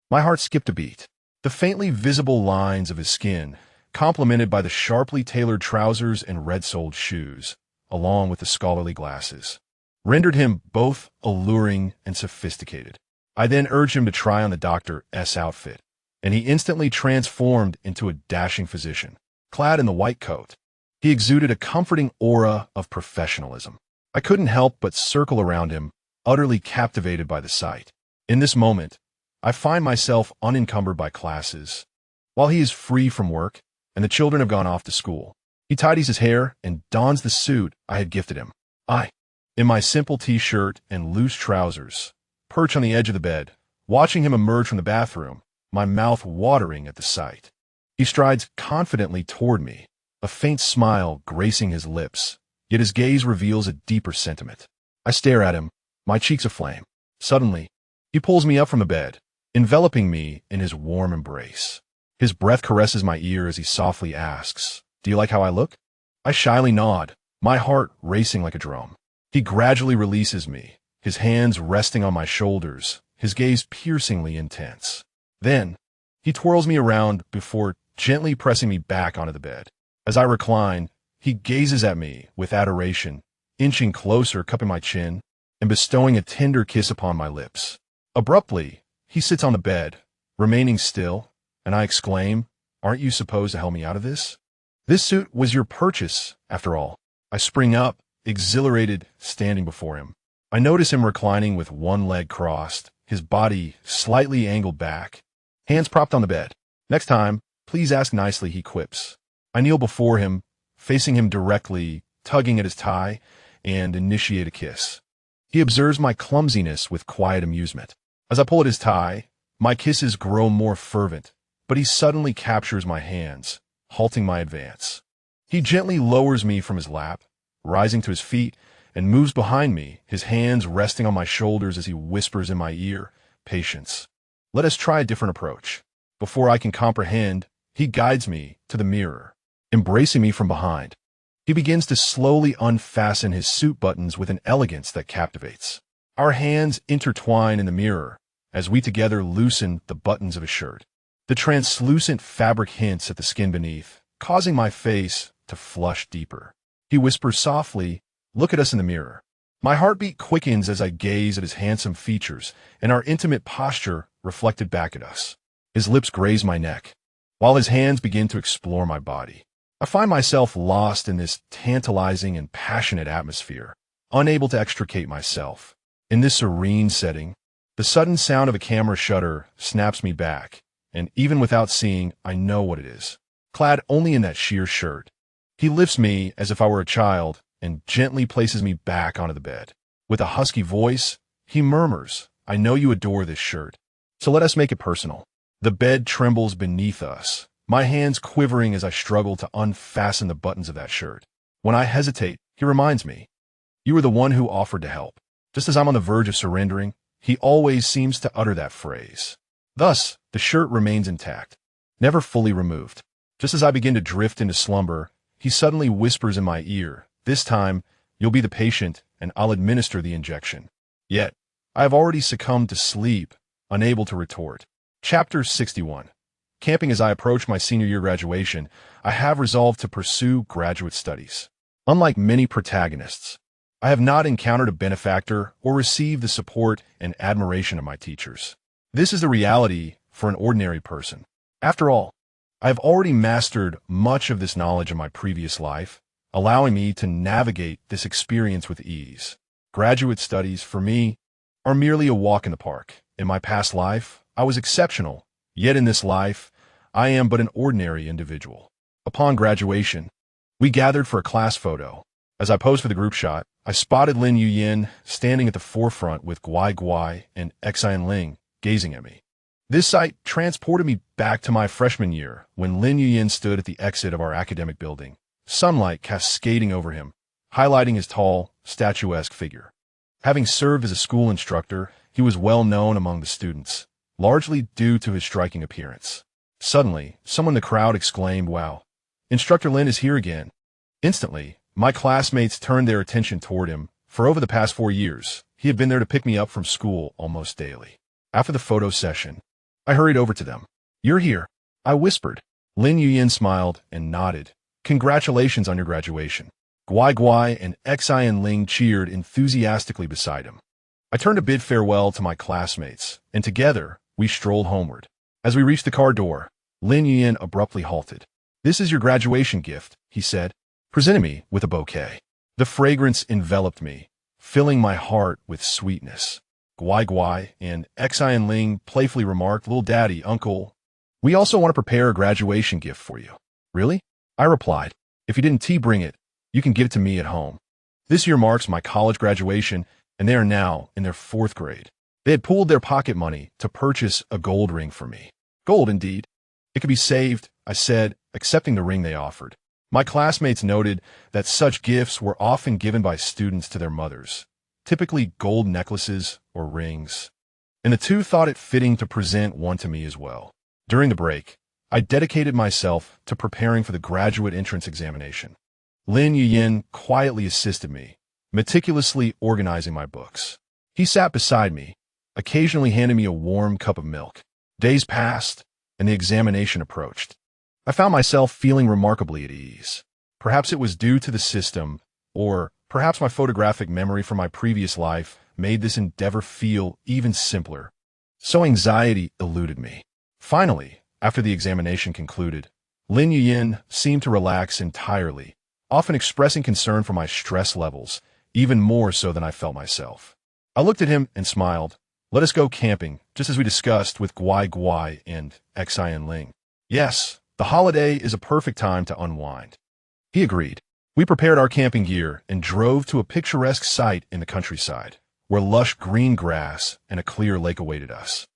my heart skipped a beat. The faintly visible lines of his skin, complemented by the sharply tailored trousers and red-soled shoes, along with the scholarly glasses, rendered him both alluring and sophisticated. I then urged him to try on the Dr. S outfit, and he instantly transformed into a dashing physician. Clad in the white coat, he exuded a comforting aura of professionalism. I couldn't help but circle around him, utterly captivated by the sight. In this moment, I find myself unencumbered by classes. While he is free from work, and the children have gone off to school, he tidies his hair and dons the suit I had gifted him. I, in my simple t-shirt and loose trousers, perch on the edge of the bed, watching him emerge from the bathroom, my mouth watering at the sight. He strides confidently toward me, a faint smile gracing his lips, yet his gaze reveals a deeper sentiment. I stare at him, my cheeks aflame. Suddenly, he pulls me up from the bed, enveloping me in his warm embrace. His breath caresses my ear as he softly asks, "Do you like how I look?" I shyly nod, my heart racing like a drum. He gradually releases me, his hands resting on my shoulders, his gaze piercingly intense. Then, he twirls me around before gently pressing me back onto the bed. As I recline, he gazes at me with adoration, inching closer, cupping my chin, and bestowing a tender kiss upon my lips. Abruptly, he sits on the bed, remaining still, and I exclaim, "Aren't you supposed to help me out of this? This suit was your purchase, after all." I spring up, exhilarated, standing before him. I notice him reclining with one leg crossed, his body slightly angled back, hands propped on the bed. Next time, please ask nicely, he quips. I kneel before him, facing him directly, tugging at his tie, and initiate a kiss. He observes my clumsiness with quiet amusement. As I pull at his tie, my kisses grow more fervent, but he suddenly captures my hands, halting my advance. He gently lowers me from his lap, rising to his feet, and moves behind me, his hands resting on my shoulders as he whispers in my ear, "Patience. Let us try a different approach." Before I can comprehend, he guides me to the mirror, embracing me from behind. He begins to slowly unfasten his suit buttons with an elegance that captivates. Our hands intertwine in the mirror as we together loosen the buttons of his shirt. The translucent fabric hints at the skin beneath, causing my face to flush deeper. He whispers softly, "Look at us in the mirror." My heartbeat quickens as I gaze at his handsome features and our intimate posture reflected back at us. His lips graze my neck, while his hands begin to explore my body. I find myself lost in this tantalizing and passionate atmosphere, unable to extricate myself. In this serene setting, the sudden sound of a camera shutter snaps me back, and even without seeing, I know what it is. Clad only in that sheer shirt, he lifts me as if I were a child and gently places me back onto the bed. With a husky voice, he murmurs, "I know you adore this shirt, so let us make it personal." The bed trembles beneath us, my hands quivering as I struggle to unfasten the buttons of that shirt. When I hesitate, he reminds me, "You were the one who offered to help." Just as I'm on the verge of surrendering, he always seems to utter that phrase. Thus, the shirt remains intact, never fully removed. Just as I begin to drift into slumber, he suddenly whispers in my ear, "This time, you'll be the patient and I'll administer the injection." Yet, I have already succumbed to sleep, unable to retort. Chapter 61. Camping. As I approach my senior year graduation, I have resolved to pursue graduate studies. Unlike many protagonists, I have not encountered a benefactor or received the support and admiration of my teachers. This is the reality for an ordinary person. After all, I have already mastered much of this knowledge in my previous life, allowing me to navigate this experience with ease. Graduate studies, for me, are merely a walk in the park. In my past life, I was exceptional, yet in this life, I am but an ordinary individual. Upon graduation, we gathered for a class photo. As I posed for the group shot, I spotted Lin Yuyin standing at the forefront with Guai Guai and Xian Ling gazing at me. This sight transported me back to my freshman year when Lin Yuyin stood at the exit of our academic building, sunlight cascading over him, highlighting his tall, statuesque figure. Having served as a school instructor, he was well known among the students, largely due to his striking appearance. Suddenly, someone in the crowd exclaimed, "Wow, Instructor Lin is here again." Instantly, my classmates turned their attention toward him. For over the past 4 years, he had been there to pick me up from school almost daily. After the photo session, I hurried over to them. "You're here," I whispered. Lin Yuyin smiled and nodded. "Congratulations on your graduation." Guai Guai and Xian Ling cheered enthusiastically beside him. I turned to bid farewell to my classmates, and together, we strolled homeward. As we reached the car door, Lin Yuyin abruptly halted. "This is your graduation gift," he said, presenting me with a bouquet. The fragrance enveloped me, filling my heart with sweetness. Guai Guai and Xian Ling playfully remarked, "Little daddy, uncle, we also want to prepare a graduation gift for you." "Really?" I replied. "If you didn't bring it, you can give it to me at home." This year marks my college graduation, and they are now in their 4th grade. They had pooled their pocket money to purchase a gold ring for me. Gold, indeed. It could be saved, I said, accepting the ring they offered. My classmates noted that such gifts were often given by students to their mothers, typically gold necklaces or rings, and the two thought it fitting to present one to me as well. During the break, I dedicated myself to preparing for the graduate entrance examination. Lin Yuyin quietly assisted me, meticulously organizing my books. He sat beside me, occasionally handing me a warm cup of milk. Days passed, and the examination approached. I found myself feeling remarkably at ease. Perhaps it was due to the system, or perhaps my photographic memory from my previous life made this endeavor feel even simpler. So anxiety eluded me. Finally, after the examination concluded, Lin Yuyin seemed to relax entirely, often expressing concern for my stress levels, even more so than I felt myself. I looked at him and smiled. Let us go camping, just as we discussed with Guai Guai and Xian Ling. Yes, the holiday is a perfect time to unwind. He agreed. We prepared our camping gear and drove to a picturesque site in the countryside, where lush green grass and a clear lake awaited us.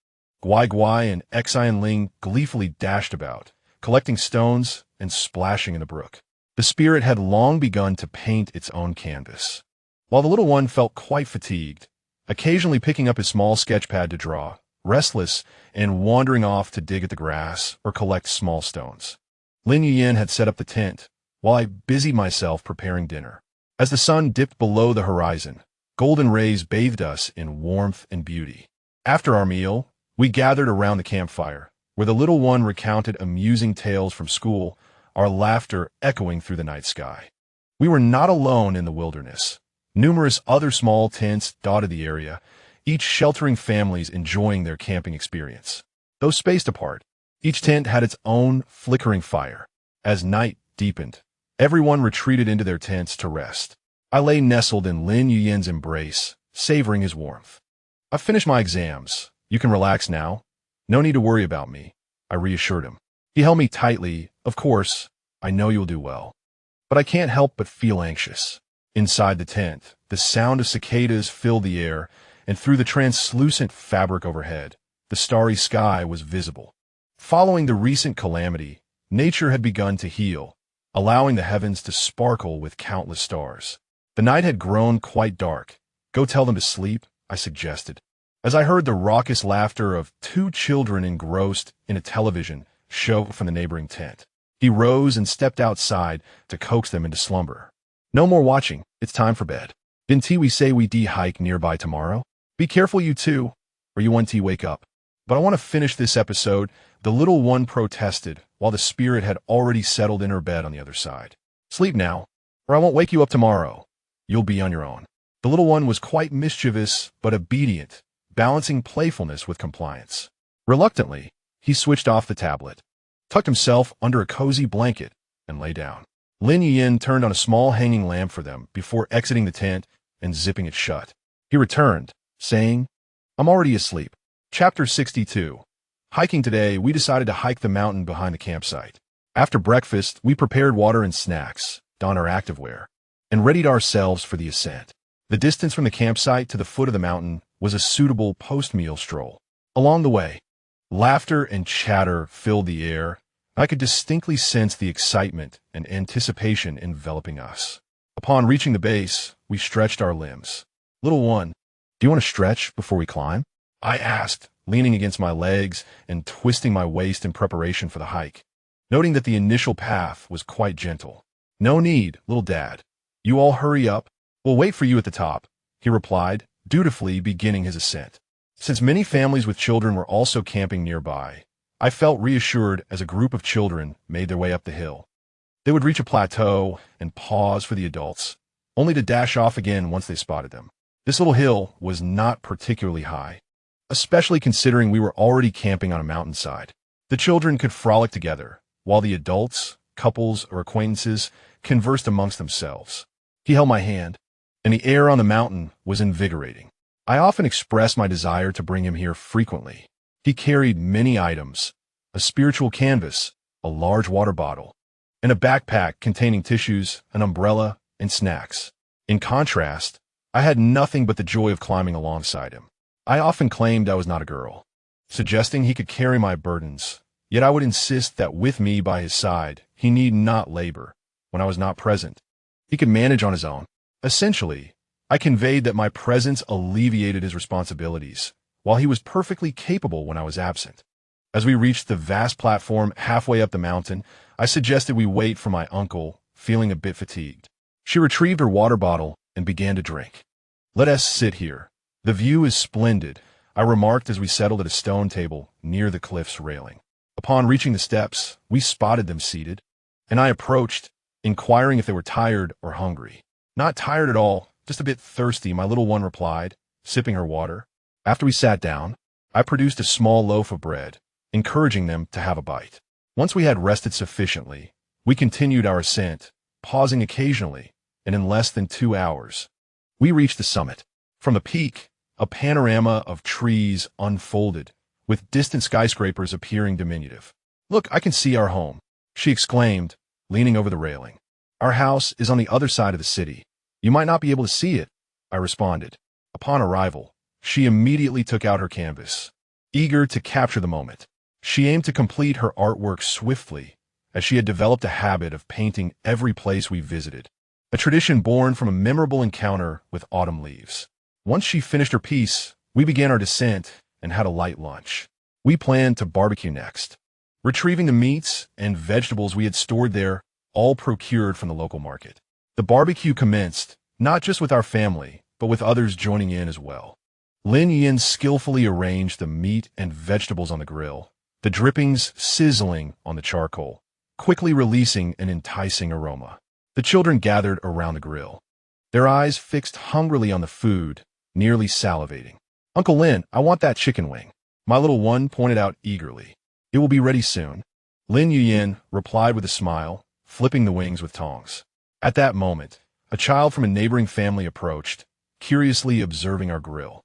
Guai Guai and Xian Ling gleefully dashed about, collecting stones and splashing in the brook. The spirit had long begun to paint its own canvas, while the little one felt quite fatigued, occasionally picking up his small sketch pad to draw, restless and wandering off to dig at the grass or collect small stones. Lin Yuyin had set up the tent, while I busied myself preparing dinner. As the sun dipped below the horizon, golden rays bathed us in warmth and beauty. After our meal, we gathered around the campfire, where the little one recounted amusing tales from school, our laughter echoing through the night sky. We were not alone in the wilderness. Numerous other small tents dotted the area, each sheltering families enjoying their camping experience. Though spaced apart, each tent had its own flickering fire. As night deepened, everyone retreated into their tents to rest. I lay nestled in Lin Yuyin's embrace, savoring his warmth. I've finished my exams. You can relax now. No need to worry about me, I reassured him. He held me tightly. Of course, I know you'll do well. But I can't help but feel anxious. Inside the tent, the sound of cicadas filled the air, and through the translucent fabric overhead, the starry sky was visible. Following the recent calamity, nature had begun to heal, allowing the heavens to sparkle with countless stars. The night had grown quite dark. Go tell them to sleep, I suggested, as I heard the raucous laughter of two children engrossed in a television show from the neighboring tent. He rose and stepped outside to coax them into slumber. No more watching, it's time for bed. Didn't we say we de-hike nearby tomorrow? Be careful you two, or you want to wake up. But I want to finish this episode. The little one protested, while the spirit had already settled in her bed on the other side. Sleep now, or I won't wake you up tomorrow. You'll be on your own. The little one was quite mischievous, but obedient, balancing playfulness with compliance. Reluctantly, he switched off the tablet, tucked himself under a cozy blanket, and lay down. Lin Yuyin turned on a small hanging lamp for them before exiting the tent and zipping it shut. He returned, saying, I'm already asleep. Chapter 62. Hiking today, we decided to hike the mountain behind the campsite. After breakfast, we prepared water and snacks, donned our activewear, and readied ourselves for the ascent. The distance from the campsite to the foot of the mountain was a suitable post-meal stroll. Along the way, laughter and chatter filled the air. I could distinctly sense the excitement and anticipation enveloping us. Upon reaching the base, we stretched our limbs. Little one, do you want to stretch before we climb? I asked, leaning against my legs and twisting my waist in preparation for the hike, noting that the initial path was quite gentle. No need, little dad. You all hurry up. We'll wait for you at the top, he replied, dutifully beginning his ascent. Since many families with children were also camping nearby, I felt reassured as a group of children made their way up the hill. They would reach a plateau and pause for the adults, only to dash off again once they spotted them. This little hill was not particularly high, especially considering we were already camping on a mountainside. The children could frolic together, while the adults, couples, or acquaintances conversed amongst themselves. He held my hand, and the air on the mountain was invigorating. I often expressed my desire to bring him here frequently. He carried many items, a spiritual canvas, a large water bottle, and a backpack containing tissues, an umbrella, and snacks. In contrast, I had nothing but the joy of climbing alongside him. I often claimed I was not a girl, suggesting he could carry my burdens, yet I would insist that with me by his side, he need not labor. When I was not present, he could manage on his own. Essentially, I conveyed that my presence alleviated his responsibilities, while he was perfectly capable when I was absent. As we reached the vast platform halfway up the mountain, I suggested we wait for my uncle, feeling a bit fatigued. She retrieved her water bottle and began to drink. Let us sit here. The view is splendid, I remarked as we settled at a stone table near the cliff's railing. Upon reaching the steps, we spotted them seated, and I approached, inquiring if they were tired or hungry. Not tired at all, just a bit thirsty, my little one replied, sipping her water. After we sat down, I produced a small loaf of bread, encouraging them to have a bite. Once we had rested sufficiently, we continued our ascent, pausing occasionally, and in less than 2 hours, we reached the summit. From the peak, A panorama of trees unfolded, with distant skyscrapers appearing diminutive. "Look, I can see our home," she exclaimed, leaning over the railing. "Our house is on the other side of the city. You might not be able to see it," I responded. Upon arrival, she immediately took out her canvas, eager to capture the moment. She aimed to complete her artwork swiftly, as she had developed a habit of painting every place we visited, a tradition born from a memorable encounter with autumn leaves. Once she finished her piece, we began our descent and had a light lunch. We planned to barbecue next, retrieving the meats and vegetables we had stored there, all procured from the local market. The barbecue commenced, not just with our family, but with others joining in as well. Lin Yin skillfully arranged the meat and vegetables on the grill, the drippings sizzling on the charcoal, quickly releasing an enticing aroma. The children gathered around the grill, their eyes fixed hungrily on the food, nearly salivating. "Uncle Lin, I want that chicken wing," my little one pointed out eagerly. "It will be ready soon," Lin Yuyin replied with a smile, flipping the wings with tongs. At that moment, a child from a neighboring family approached, curiously observing our grill.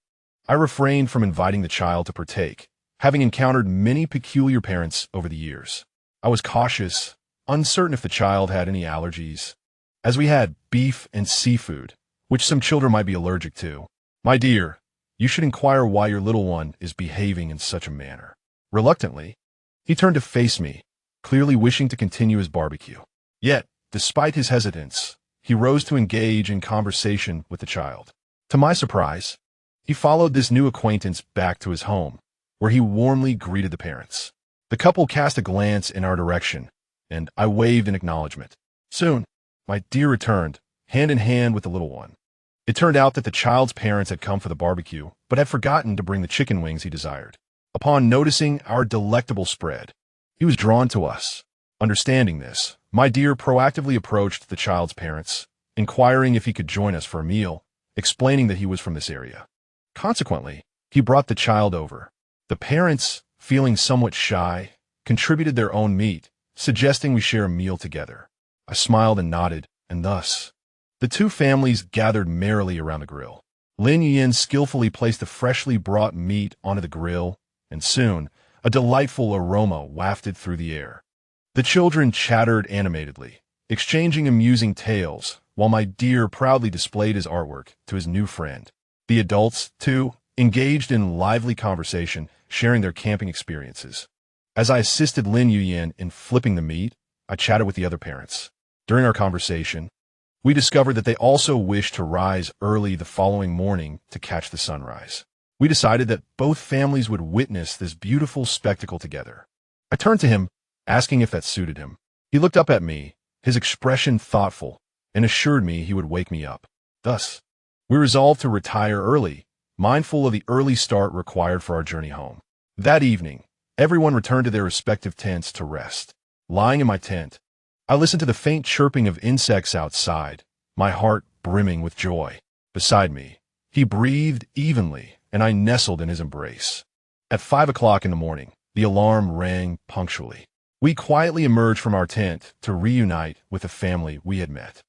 I refrained from inviting the child to partake, having encountered many peculiar parents over the years. I was cautious, uncertain if the child had any allergies, as we had beef and seafood, which some children might be allergic to. "My dear, you should inquire why your little one is behaving in such a manner." Reluctantly, he turned to face me, clearly wishing to continue his barbecue. Yet, despite his hesitance, he rose to engage in conversation with the child. To my surprise, he followed this new acquaintance back to his home, where he warmly greeted the parents. The couple cast a glance in our direction, and I waved in acknowledgement. Soon, my dear returned, hand in hand with the little one. It turned out that the child's parents had come for the barbecue, but had forgotten to bring the chicken wings he desired. Upon noticing our delectable spread, he was drawn to us. Understanding this, my dear proactively approached the child's parents, inquiring if he could join us for a meal, explaining that he was from this area. Consequently, he brought the child over. The parents, feeling somewhat shy, contributed their own meat, suggesting we share a meal together. I smiled and nodded, and thus, the two families gathered merrily around the grill. Lin Yin skillfully placed the freshly brought meat onto the grill, and soon, a delightful aroma wafted through the air. The children chattered animatedly, exchanging amusing tales, while my dear proudly displayed his artwork to his new friend. The adults, too, engaged in lively conversation, sharing their camping experiences. As I assisted Lin Yuyin in flipping the meat, I chatted with the other parents. During our conversation, we discovered that they also wished to rise early the following morning to catch the sunrise. We decided that both families would witness this beautiful spectacle together. I turned to him, asking if that suited him. He looked up at me, his expression thoughtful, and assured me he would wake me up. Thus, we resolved to retire early, mindful of the early start required for our journey home. That evening, everyone returned to their respective tents to rest. Lying in my tent, I listened to the faint chirping of insects outside, my heart brimming with joy. Beside me, he breathed evenly, and I nestled in his embrace. At 5 o'clock in the morning, the alarm rang punctually. We quietly emerged from our tent to reunite with the family we had met.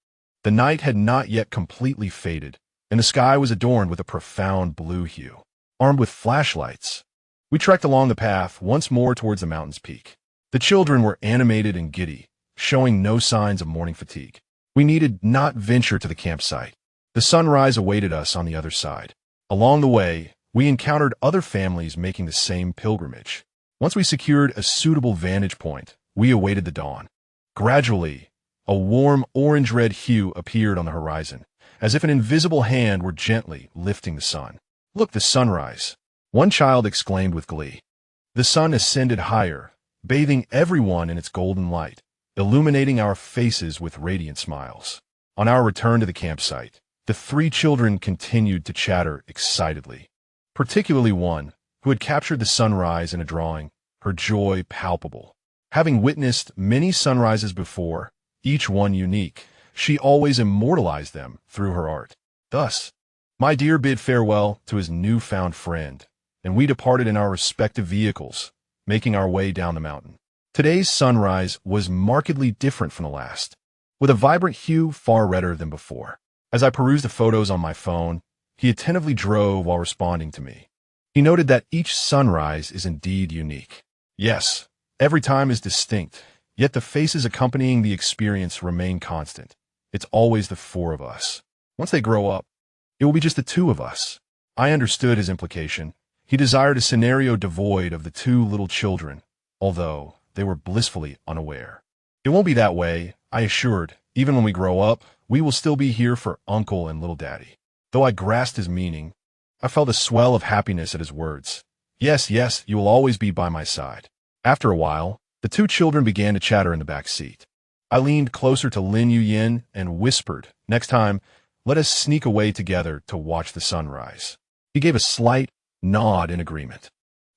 The night had not yet completely faded, and the sky was adorned with a profound blue hue. Armed with flashlights, we trekked along the path once more towards the mountain's peak. The children were animated and giddy, showing no signs of morning fatigue. We needed not venture to the campsite. The sunrise awaited us on the other side. Along the way, we encountered other families making the same pilgrimage. Once we secured a suitable vantage point, we awaited the dawn. Gradually, a warm orange-red hue appeared on the horizon, as if an invisible hand were gently lifting the sun. "Look, the sunrise!" one child exclaimed with glee. The sun ascended higher, bathing everyone in its golden light, illuminating our faces with radiant smiles. On our return to the campsite, the three children continued to chatter excitedly, particularly one, who had captured the sunrise in a drawing, her joy palpable. Having witnessed many sunrises before, each one unique, she always immortalized them through her art. Thus, my dear bid farewell to his newfound friend, and we departed in our respective vehicles, making our way down the mountain. Today's sunrise was markedly different from the last, with a vibrant hue far redder than before. As I perused the photos on my phone, He attentively drove while responding to me. He noted that each sunrise is indeed unique. Yes, every time is distinct, yet the faces accompanying the experience remain constant. It's always the four of us. Once they grow up, it will be just the two of us. I understood his implication. He desired a scenario devoid of the two little children, although they were blissfully unaware. It won't be that way, I assured. Even when we grow up, we will still be here for Uncle and Little Daddy. Though I grasped his meaning, I felt a swell of happiness at his words. Yes, yes, you will always be by my side. After a while, the two children began to chatter in the back seat. I leaned closer to Lin Yuyin and whispered, "Next time, let us sneak away together to watch the sunrise." He gave a slight nod in agreement.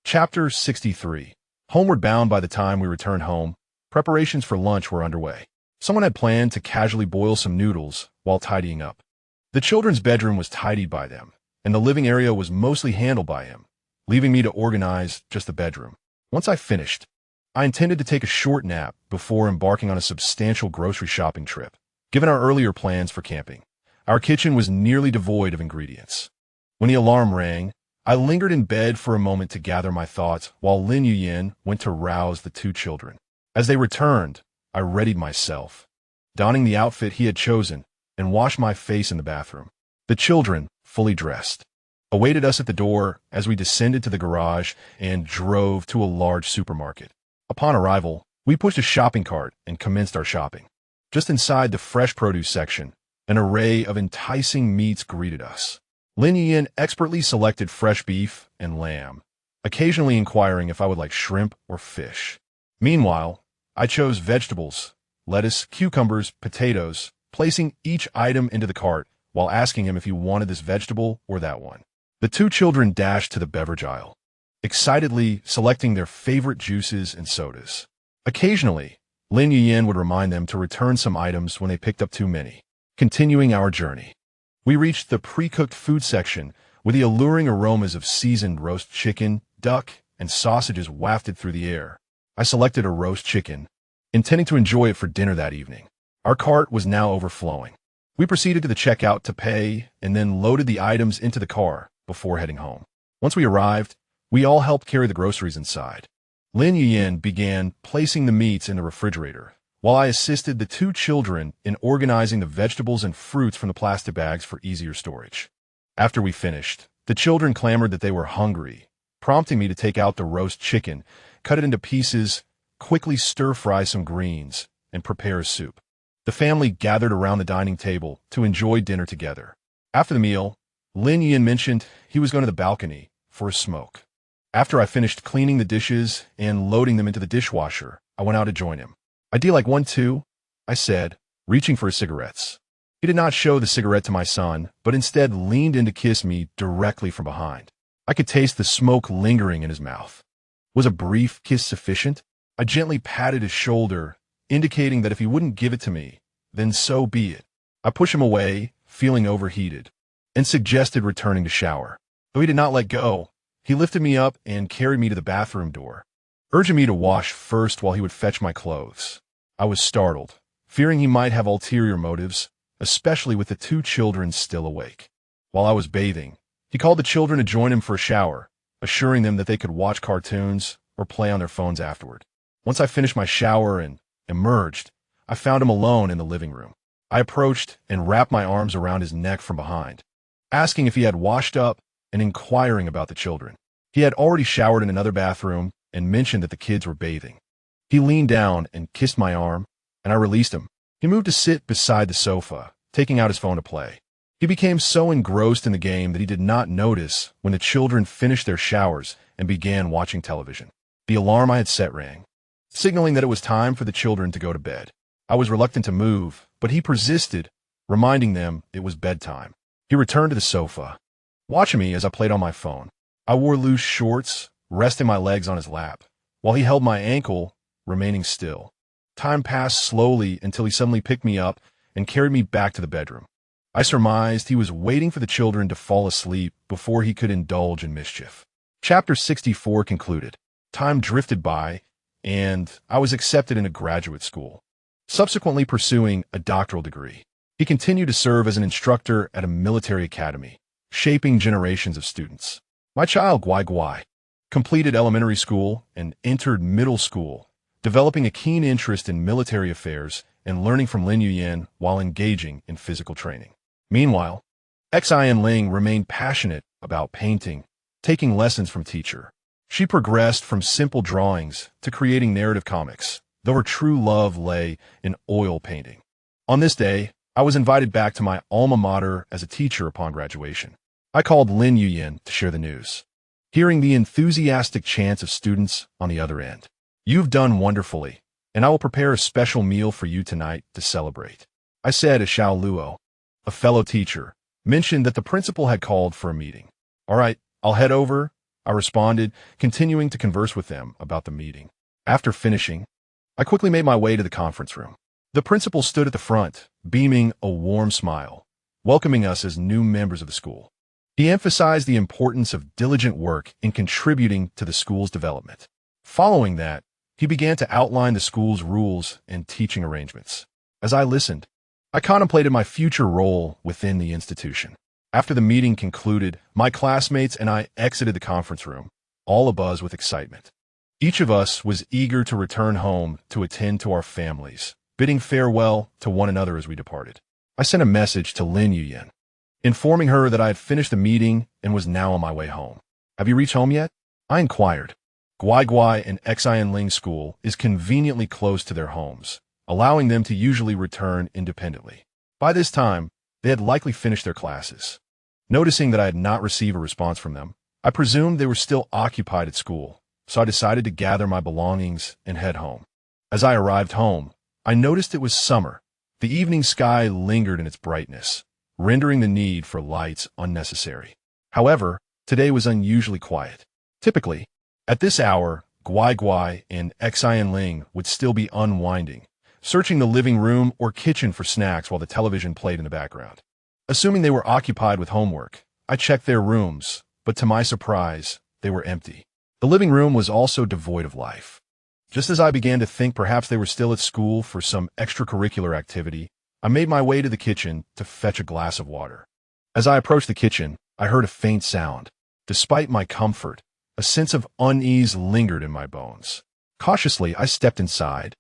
Chapter 63. Homeward bound. By the time we returned home, preparations for lunch were underway. Someone had planned to casually boil some noodles while tidying up. The children's bedroom was tidied by them, and the living area was mostly handled by him, leaving me to organize just the bedroom. Once I finished, I intended to take a short nap before embarking on a substantial grocery shopping trip. Given our earlier plans for camping, our kitchen was nearly devoid of ingredients. When the alarm rang, I lingered in bed for a moment to gather my thoughts while Lin Yuyin went to rouse the two children. As they returned, I readied myself, donning the outfit he had chosen, and washed my face in the bathroom. The children, fully dressed, awaited us at the door as we descended to the garage and drove to a large supermarket. Upon arrival, we pushed a shopping cart and commenced our shopping. Just inside the fresh produce section, an array of enticing meats greeted us. Lin Yuyin expertly selected fresh beef and lamb, occasionally inquiring if I would like shrimp or fish. Meanwhile, I chose vegetables, lettuce, cucumbers, potatoes, placing each item into the cart while asking him if he wanted this vegetable or that one. The two children dashed to the beverage aisle, excitedly selecting their favorite juices and sodas. Occasionally, Lin Yuyin would remind them to return some items when they picked up too many. Continuing our journey, we reached the pre-cooked food section with the alluring aromas of seasoned roast chicken, duck, and sausages wafted through the air. I selected a roast chicken, intending to enjoy it for dinner that evening. Our cart was now overflowing. We proceeded to the checkout to pay and then loaded the items into the car before heading home. Once we arrived, we all helped carry the groceries inside. Lin Yuyin began placing the meats in the refrigerator, while I assisted the two children in organizing the vegetables and fruits from the plastic bags for easier storage. After we finished, the children clamored that they were hungry, prompting me to take out the roast chicken, cut it into pieces, quickly stir-fry some greens, and prepare a soup. The family gathered around the dining table to enjoy dinner together. After the meal, Lin Yuyin mentioned he was going to the balcony for a smoke. After I finished cleaning the dishes and loading them into the dishwasher, I went out to join him. "I'd like one too," I said, reaching for his cigarettes. He did not show the cigarette to my son, but instead leaned in to kiss me directly from behind. I could taste the smoke lingering in his mouth. Was a brief kiss sufficient? I gently patted his shoulder, indicating that if he wouldn't give it to me, then so be it. I pushed him away, feeling overheated, and suggested returning to shower. Though he did not let go, he lifted me up and carried me to the bathroom door, urging me to wash first while he would fetch my clothes. I was startled, fearing he might have ulterior motives, especially with the two children still awake. While I was bathing, he called the children to join him for a shower, assuring them that they could watch cartoons or play on their phones afterward. Once I finished my shower and emerged, I found him alone in the living room. I approached and wrapped my arms around his neck from behind, asking if he had washed up and inquiring about the children. He had already showered in another bathroom and mentioned that the kids were bathing. He leaned down and kissed my arm, and I released him. He moved to sit beside the sofa, taking out his phone to play. He became so engrossed in the game that he did not notice when the children finished their showers and began watching television. The alarm I had set rang, signaling that it was time for the children to go to bed. I was reluctant to move, but he persisted, reminding them it was bedtime. He returned to the sofa, watching me as I played on my phone. I wore loose shorts, resting my legs on his lap, while he held my ankle, remaining still. Time passed slowly until he suddenly picked me up and carried me back to the bedroom. I surmised he was waiting for the children to fall asleep before he could indulge in mischief. Chapter 64 concluded. Time drifted by, and I was accepted into graduate school, subsequently pursuing a doctoral degree. He continued to serve as an instructor at a military academy, shaping generations of students. My child, Guai Guai, completed elementary school and entered middle school, developing a keen interest in military affairs and learning from Lin Yuyan while engaging in physical training. Meanwhile, Xin Ling remained passionate about painting, taking lessons from teacher. She progressed from simple drawings to creating narrative comics, though her true love lay in oil painting. On this day, I was invited back to my alma mater as a teacher upon graduation. I called Lin Yuyan to share the news, hearing the enthusiastic chants of students on the other end. "You've done wonderfully, and I will prepare a special meal for you tonight to celebrate," I said as Xiao Luo, a fellow teacher, mentioned that the principal had called for a meeting. "All right, I'll head over," I responded, continuing to converse with them about the meeting. After finishing, I quickly made my way to the conference room. The principal stood at the front, beaming a warm smile, welcoming us as new members of the school. He emphasized the importance of diligent work in contributing to the school's development. Following that, he began to outline the school's rules and teaching arrangements. As I listened, I contemplated my future role within the institution. After the meeting concluded, my classmates and I exited the conference room, all abuzz with excitement. Each of us was eager to return home to attend to our families, bidding farewell to one another as we departed. I sent a message to Lin Yuyan, informing her that I had finished the meeting and was now on my way home. "Have you reached home yet?" I inquired. Guai Guai and Xin Ling School is conveniently close to their homes, allowing them to usually return independently. By this time, they had likely finished their classes. Noticing that I had not received a response from them, I presumed they were still occupied at school, so I decided to gather my belongings and head home. As I arrived home, I noticed it was summer. The evening sky lingered in its brightness, rendering the need for lights unnecessary. However, today was unusually quiet. Typically, at this hour, Guai Guai and Xin Ling would still be unwinding, searching the living room or kitchen for snacks while the television played in the background. Assuming they were occupied with homework, I checked their rooms, but to my surprise, they were empty. The living room was also devoid of life. Just as I began to think perhaps they were still at school for some extracurricular activity, I made my way to the kitchen to fetch a glass of water. As I approached the kitchen, I heard a faint sound. Despite my comfort, a sense of unease lingered in my bones. Cautiously, I stepped inside,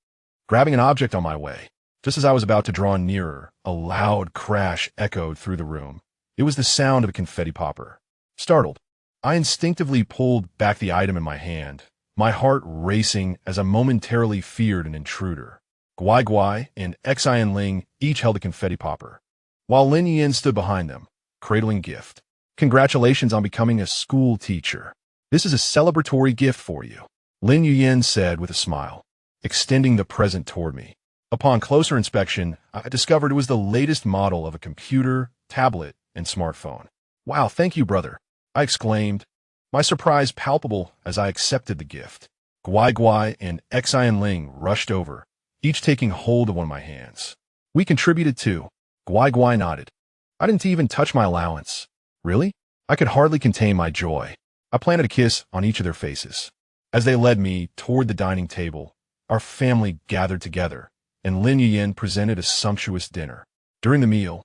grabbing an object on my way. Just as I was about to draw nearer, a loud crash echoed through the room. It was the sound of a confetti popper. Startled, I instinctively pulled back the item in my hand, my heart racing as I momentarily feared an intruder. Guai Guai and Xin Ling each held a confetti popper, while Lin Yin stood behind them, cradling gift. "Congratulations on becoming a school teacher. This is a celebratory gift for you," Lin Yuyan said with a smile, extending the present toward me. Upon closer inspection, I discovered it was the latest model of a computer, tablet, and smartphone. "Wow, thank you, brother," I exclaimed, my surprise palpable as I accepted the gift. Guai Guai and Xin Ling rushed over, each taking hold of one of my hands. "We contributed too." Guai Guai nodded. "I didn't even touch my allowance." "Really?" I could hardly contain my joy. I planted a kiss on each of their faces. As they led me toward the dining table, our family gathered together, and Lin Yuyan presented a sumptuous dinner. During the meal,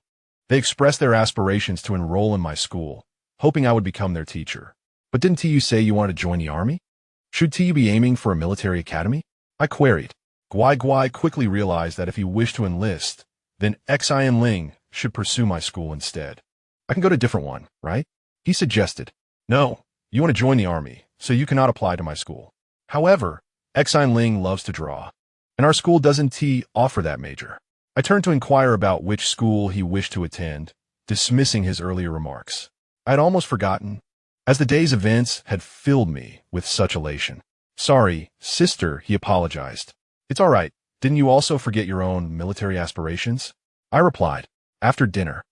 they expressed their aspirations to enroll in my school, hoping I would become their teacher. "But didn't you say you wanted to join the army? Should you be aiming for a military academy?" I queried. Guai Guai quickly realized that if he wished to enlist, then Xin Ling should pursue my school instead. "I can go to a different one, right?" he suggested. "No, you want to join the army, so you cannot apply to my school. However, Xin Ling loves to draw, and our school doesn't offer that major." I turned to inquire about which school he wished to attend, dismissing his earlier remarks. I had almost forgotten, as the day's events had filled me with such elation. "Sorry, sister," he apologized. "It's all right. Didn't you also forget your own military aspirations?" I replied. After dinner,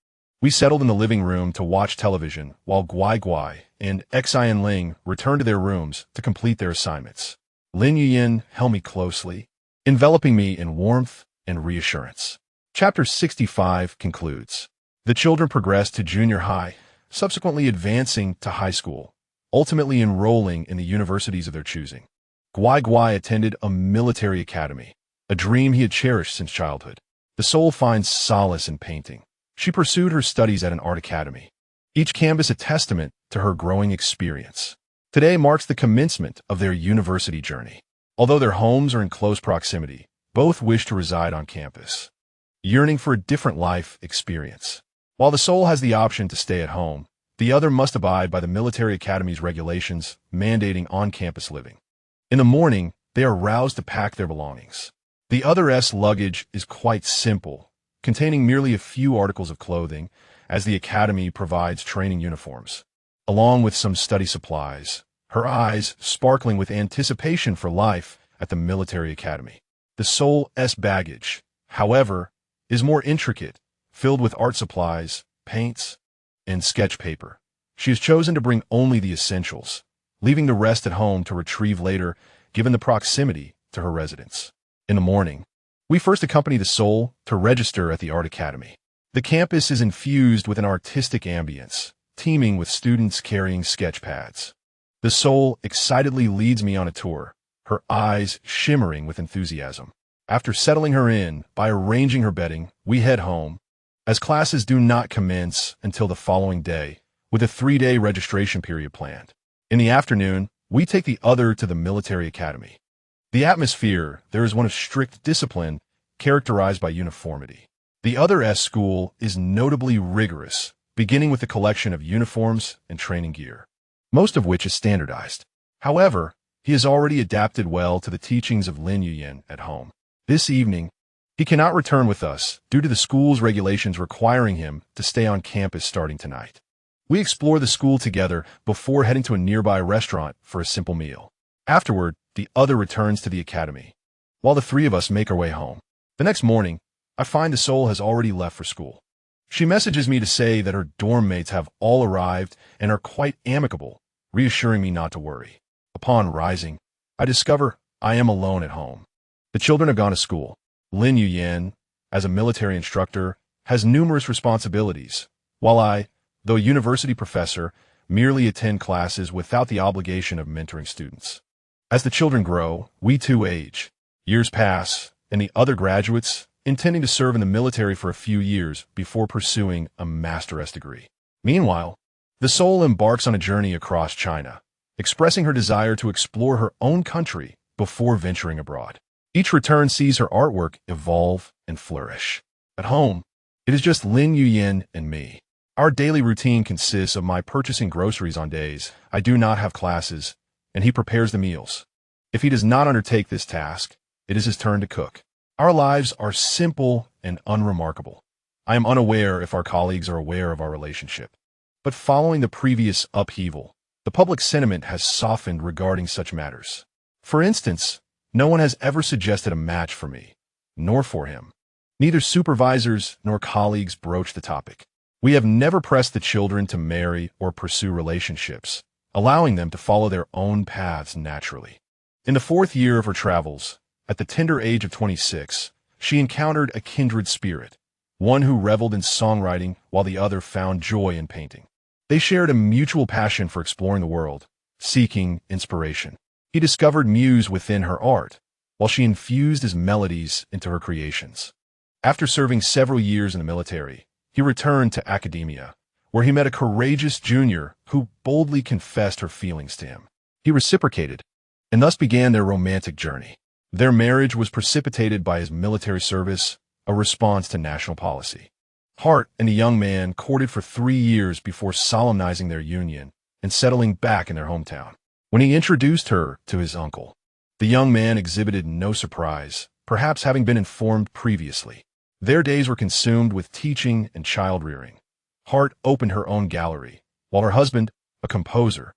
we settled in the living room to watch television while Guai Guai and Xin Ling returned to their rooms to complete their assignments. Lin Yuyan held me closely, enveloping me in warmth and reassurance. Chapter 65 concludes. The children progressed to junior high, subsequently advancing to high school, ultimately enrolling in the universities of their choosing. Guai Guai attended a military academy, a dream he had cherished since childhood. The soul finds solace in painting. She pursued her studies at an art academy. each canvas a testament to her growing experience. Today marks the commencement of their university journey. Although their homes are in close proximity, both wish to reside on campus, yearning for a different life experience. While the soul has the option to stay at home, the other must abide by the military academy's regulations mandating on-campus living. In the morning, they are roused to pack their belongings. The other's luggage is quite simple, containing merely a few articles of clothing, as the academy provides training uniforms, along with some study supplies, her eyes sparkling with anticipation for life at the military academy. The soul's baggage, however, is more intricate, filled with art supplies, paints, and sketch paper. She has chosen to bring only the essentials, leaving the rest at home to retrieve later, given the proximity to her residence. In the morning, we first accompany the soul to register at the Art Academy. The campus is infused with an artistic ambience, teeming with students carrying sketch pads. The soul excitedly leads me on a tour, her eyes shimmering with enthusiasm. After settling her in by arranging her bedding, we head home, as classes do not commence until the following day, with a 3-day registration period planned. In the afternoon, we take the other to the military academy. The atmosphere there is one of strict discipline, characterized by uniformity. The other's school is notably rigorous, beginning with the collection of uniforms and training gear, most of which is standardized. However, he has already adapted well to the teachings of Lin Yuyan at home. This evening, he cannot return with us due to the school's regulations requiring him to stay on campus starting tonight. We explore the school together before heading to a nearby restaurant for a simple meal. Afterward, the other returns to the academy, while the three of us make our way home. The next morning, I find the soul has already left for school. She messages me to say that her dorm mates have all arrived and are quite amicable, reassuring me not to worry. Upon rising, I discover I am alone at home. The children have gone to school. Lin Yuyan, as a military instructor, has numerous responsibilities, while I, though a university professor, merely attend classes without the obligation of mentoring students. As the children grow, we too age. Years pass, and the other graduates, intending to serve in the military for a few years before pursuing a master's degree. Meanwhile, the soul embarks on a journey across China, expressing her desire to explore her own country before venturing abroad. Each return sees her artwork evolve and flourish. At home, it is just Lin Yuyan and me. Our daily routine consists of my purchasing groceries on days I do not have classes, and he prepares the meals. If he does not undertake this task, it is his turn to cook. Our lives are simple and unremarkable. I am unaware if our colleagues are aware of our relationship. But following the previous upheaval, the public sentiment has softened regarding such matters. For instance, no one has ever suggested a match for me, nor for him. Neither supervisors nor colleagues broach the topic. We have never pressed the children to marry or pursue relationships, allowing them to follow their own paths naturally. In the 4th year of her travels, at the tender age of 26, she encountered a kindred spirit, one who reveled in songwriting while the other found joy in painting. They shared a mutual passion for exploring the world, seeking inspiration. He discovered muse within her art, while she infused his melodies into her creations. After serving several years in the military, he returned to academia, where he met a courageous junior who boldly confessed her feelings to him. He reciprocated, and thus began their romantic journey. Their marriage was precipitated by his military service, a response to national policy. Hart and the young man courted for 3 years before solemnizing their union and settling back in their hometown. When he introduced her to his uncle, the young man exhibited no surprise, perhaps having been informed previously. Their days were consumed with teaching and child-rearing. Hart opened her own gallery, while her husband, a composer,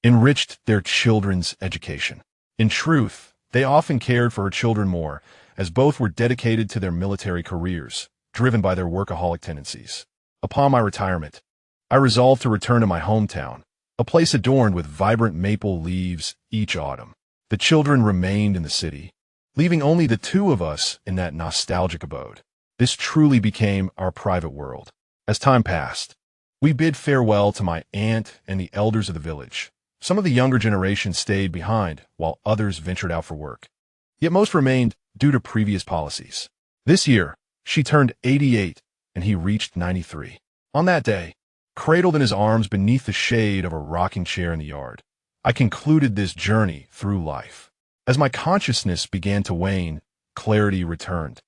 enriched their children's education. In truth, they often cared for her children more, as both were dedicated to their military careers, driven by their workaholic tendencies. Upon my retirement, I resolved to return to my hometown, a place adorned with vibrant maple leaves each autumn. The children remained in the city, leaving only the two of us in that nostalgic abode. This truly became our private world. As time passed, we bid farewell to my aunt and the elders of the village. Some of the younger generation stayed behind, while others ventured out for work. Yet most remained due to previous policies. This year, she turned 88, and he reached 93. On that day, cradled in his arms beneath the shade of a rocking chair in the yard. I concluded this journey through life. As my consciousness began to wane, clarity returned,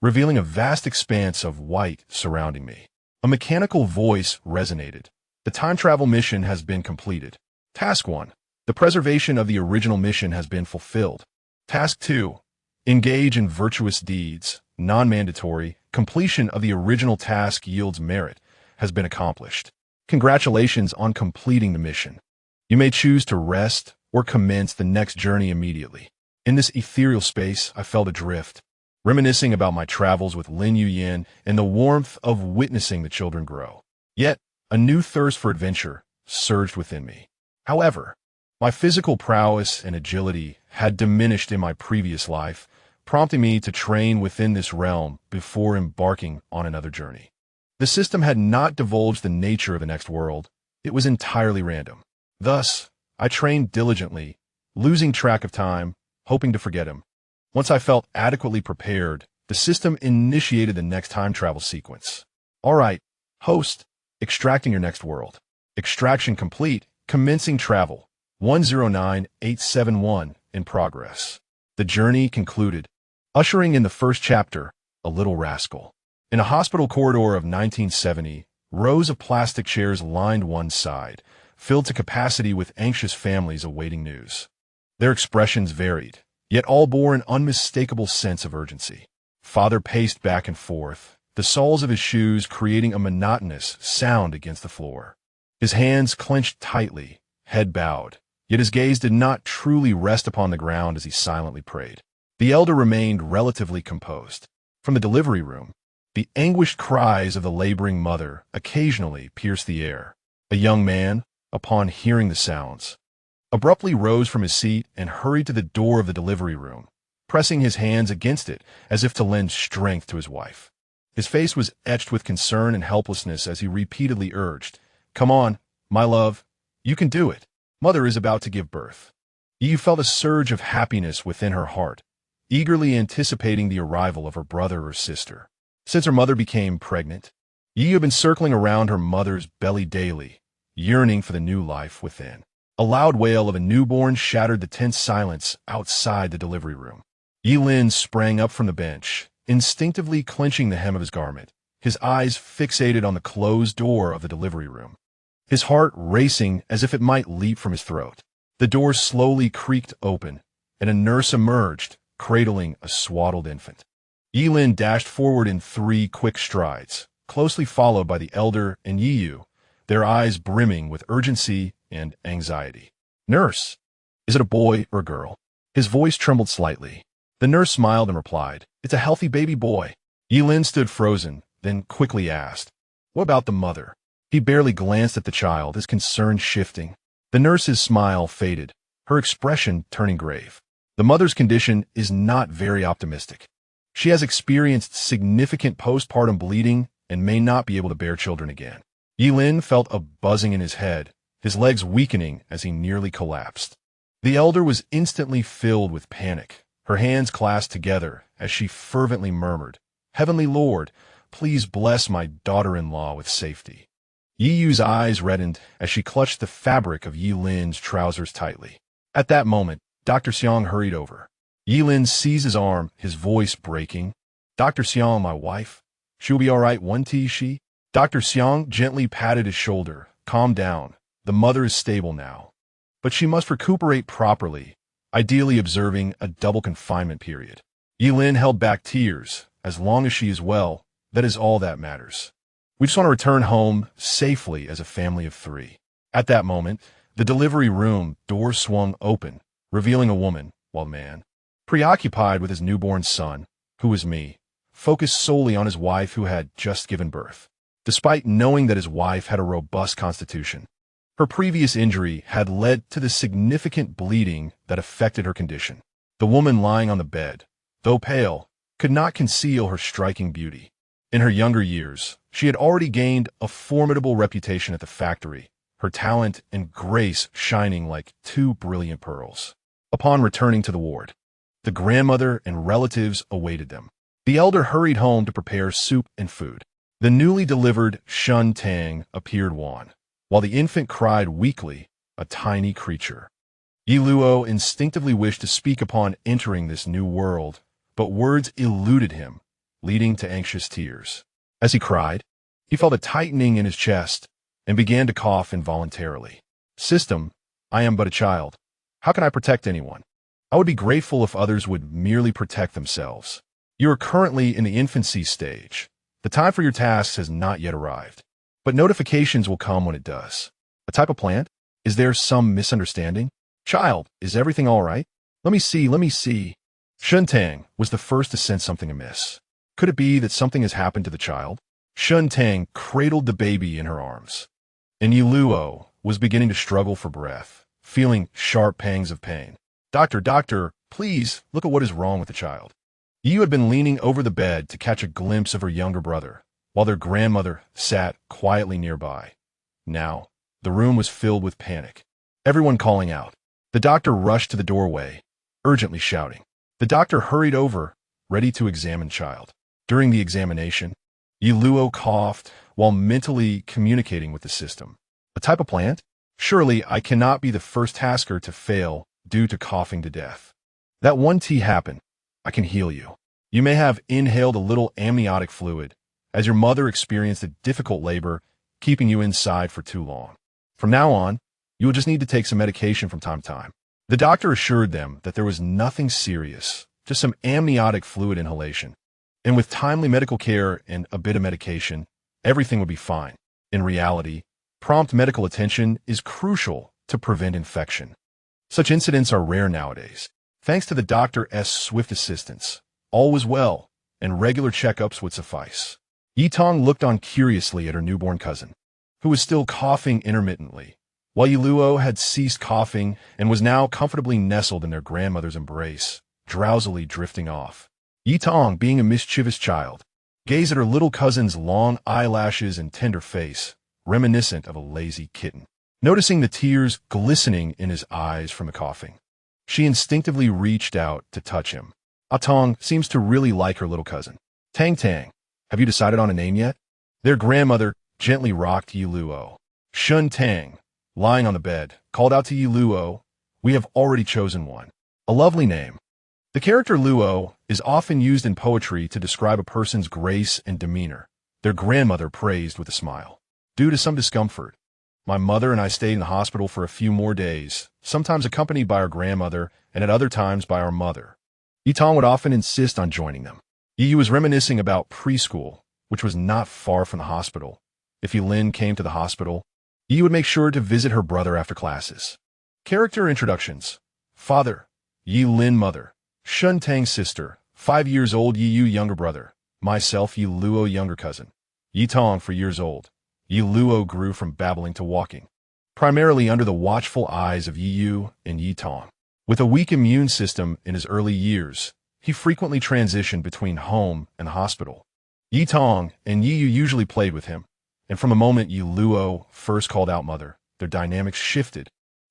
revealing a vast expanse of white surrounding me. A mechanical voice resonated. The time travel mission has been completed. Task 1. The preservation of the original mission has been fulfilled. Task 2. Engage in virtuous deeds, non-mandatory. Completion of the original task yields merit, has been accomplished. Congratulations on completing the mission. You may choose to rest or commence the next journey immediately. In this ethereal space, I felt adrift, reminiscing about my travels with Lin Yuyin and the warmth of witnessing the children grow. Yet, a new thirst for adventure surged within me. However, my physical prowess and agility had diminished in my previous life, prompting me to train within this realm before embarking on another journey. The system had not divulged the nature of the next world. It was entirely random. Thus, I trained diligently, losing track of time, hoping to forget him. Once I felt adequately prepared, the system initiated the next time travel sequence. All right, host, extracting your next world. Extraction complete, commencing travel. 109871 in progress. The journey concluded, ushering in the first chapter, A Little Rascal. In a hospital corridor of 1970, rows of plastic chairs lined one side, filled to capacity with anxious families awaiting news. Their expressions varied, yet all bore an unmistakable sense of urgency. Father paced back and forth, the soles of his shoes creating a monotonous sound against the floor. His hands clenched tightly, head bowed, yet his gaze did not truly rest upon the ground as he silently prayed. The elder remained relatively composed. From the delivery room, the anguished cries of the laboring mother occasionally pierced the air. A young man, upon hearing the sounds, abruptly rose from his seat and hurried to the door of the delivery room, pressing his hands against it as if to lend strength to his wife. His face was etched with concern and helplessness as he repeatedly urged, "Come on, my love, you can do it. Mother is about to give birth." Yu felt a surge of happiness within her heart, eagerly anticipating the arrival of her brother or sister. Since her mother became pregnant, Yu had been circling around her mother's belly daily, yearning for the new life within. A loud wail of a newborn shattered the tense silence outside the delivery room. Yi Lin sprang up from the bench, instinctively clenching the hem of his garment, his eyes fixated on the closed door of the delivery room, his heart racing as if it might leap from his throat. The door slowly creaked open, and a nurse emerged, cradling a swaddled infant. Yi Lin dashed forward in 3 quick strides, closely followed by the elder and Yi Yu, their eyes brimming with urgency and anxiety. "Nurse, is it a boy or a girl?" His voice trembled slightly. The nurse smiled and replied, "It's a healthy baby boy." Yi Lin stood frozen, then quickly asked, "What about the mother?" He barely glanced at the child, his concern shifting. The nurse's smile faded, her expression turning grave. "The mother's condition is not very optimistic. She has experienced significant postpartum bleeding and may not be able to bear children again." Yi Lin felt a buzzing in his head, his legs weakening as he nearly collapsed. The elder was instantly filled with panic, her hands clasped together as she fervently murmured, "Heavenly Lord, please bless my daughter-in-law with safety." Yi Yu's eyes reddened as she clutched the fabric of Yi Lin's trousers tightly. At that moment, Dr. Xiang hurried over. Yi Lin seized his arm, his voice breaking. "Dr. Xiang, my wife. She'll be all right, won't she?" Dr. Xiang gently patted his shoulder. "Calm down. The mother is stable now. But she must recuperate properly, ideally observing a double confinement period." Yi Lin held back tears. "As long as she is well, that is all that matters. We just want to return home safely as a family of 3. At that moment, the delivery room door swung open, revealing a woman, while the man, preoccupied with his newborn son, who was me, focused solely on his wife who had just given birth. Despite knowing that his wife had a robust constitution, her previous injury had led to the significant bleeding that affected her condition. The woman lying on the bed, though pale, could not conceal her striking beauty. In her younger years, she had already gained a formidable reputation at the factory, her talent and grace shining like 2 brilliant pearls. Upon returning to the ward, the grandmother and relatives awaited them. The elder hurried home to prepare soup and food. The newly delivered Shun Tang appeared wan, while the infant cried weakly, a tiny creature. Yi Luo instinctively wished to speak upon entering this new world, but words eluded him, leading to anxious tears. As he cried, he felt a tightening in his chest and began to cough involuntarily. System, I am but a child. How can I protect anyone? I would be grateful if others would merely protect themselves. You are currently in the infancy stage. The time for your tasks has not yet arrived, but notifications will come when it does. A type of plant? Is there some misunderstanding? Child, is everything all right? Let me see. Shun Tang was the first to sense something amiss. Could it be that something has happened to the child? Shun Tang cradled the baby in her arms, and Yi Luo was beginning to struggle for breath, feeling sharp pangs of pain. Doctor, please, look at what is wrong with the child. Yi had been leaning over the bed to catch a glimpse of her younger brother, while their grandmother sat quietly nearby. Now, the room was filled with panic, everyone calling out. The doctor rushed to the doorway, urgently shouting. The doctor hurried over, ready to examine child. During the examination, Yi Luo coughed while mentally communicating with the system. A type of plant? Surely I cannot be the first tasker to fail due to coughing to death. That one tea happened. I can heal you. You may have inhaled a little amniotic fluid, as your mother experienced a difficult labor, keeping you inside for too long. From now on, you will just need to take some medication from time to time. The doctor assured them that there was nothing serious, just some amniotic fluid inhalation. And with timely medical care and a bit of medication, everything would be fine. In reality, prompt medical attention is crucial to prevent infection. Such incidents are rare nowadays. Thanks to the doctor's swift assistance, all was well, and regular checkups would suffice. Yi Tong looked on curiously at her newborn cousin, who was still coughing intermittently, while Yi Luo had ceased coughing and was now comfortably nestled in their grandmother's embrace, drowsily drifting off. Yi Tong, being a mischievous child, gazed at her little cousin's long eyelashes and tender face, reminiscent of a lazy kitten. Noticing the tears glistening in his eyes from the coughing, she instinctively reached out to touch him. Ah Tong seems to really like her little cousin. Tang, have you decided on a name yet? Their grandmother gently rocked Yi Luo. Shun Tang, lying on the bed, called out to Yi Luo, we have already chosen one. A lovely name. The character Luo is often used in poetry to describe a person's grace and demeanor. Their grandmother praised with a smile. Due to some discomfort, my mother and I stayed in the hospital for a few more days, sometimes accompanied by our grandmother and at other times by our mother. Yi Tong would often insist on joining them. Yi was reminiscing about preschool, which was not far from the hospital. If Yi Lin came to the hospital, Yi would make sure to visit her brother after classes. Character introductions. Father, Yi Lin. Mother, Shun Tang. Sister, 5 years old. Yi Yu, younger brother. Myself, Yi Luo, younger cousin. Yi Tong, 4 years old. Yi Luo grew from babbling to walking, primarily under the watchful eyes of Yi Yu and Yi Tong. With a weak immune system in his early years, he frequently transitioned between home and hospital. Yi Tong and Yi Yu usually played with him, and from the moment Yi Luo first called out mother, their dynamics shifted.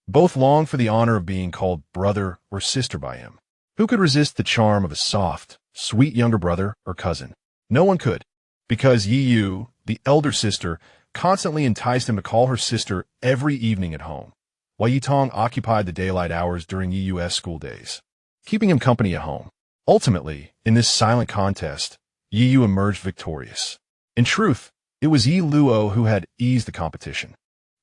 Both longed for the honor of being called brother or sister by him. Who could resist the charm of a soft, sweet younger brother or cousin? No one could, because Yi Yu, the elder sister, constantly enticed him to call her sister every evening at home, while Yi Tong occupied the daylight hours during Yi Yu's school days, keeping him company at home. Ultimately, in this silent contest, Yi Yu emerged victorious. In truth, it was Yi Luo who had eased the competition.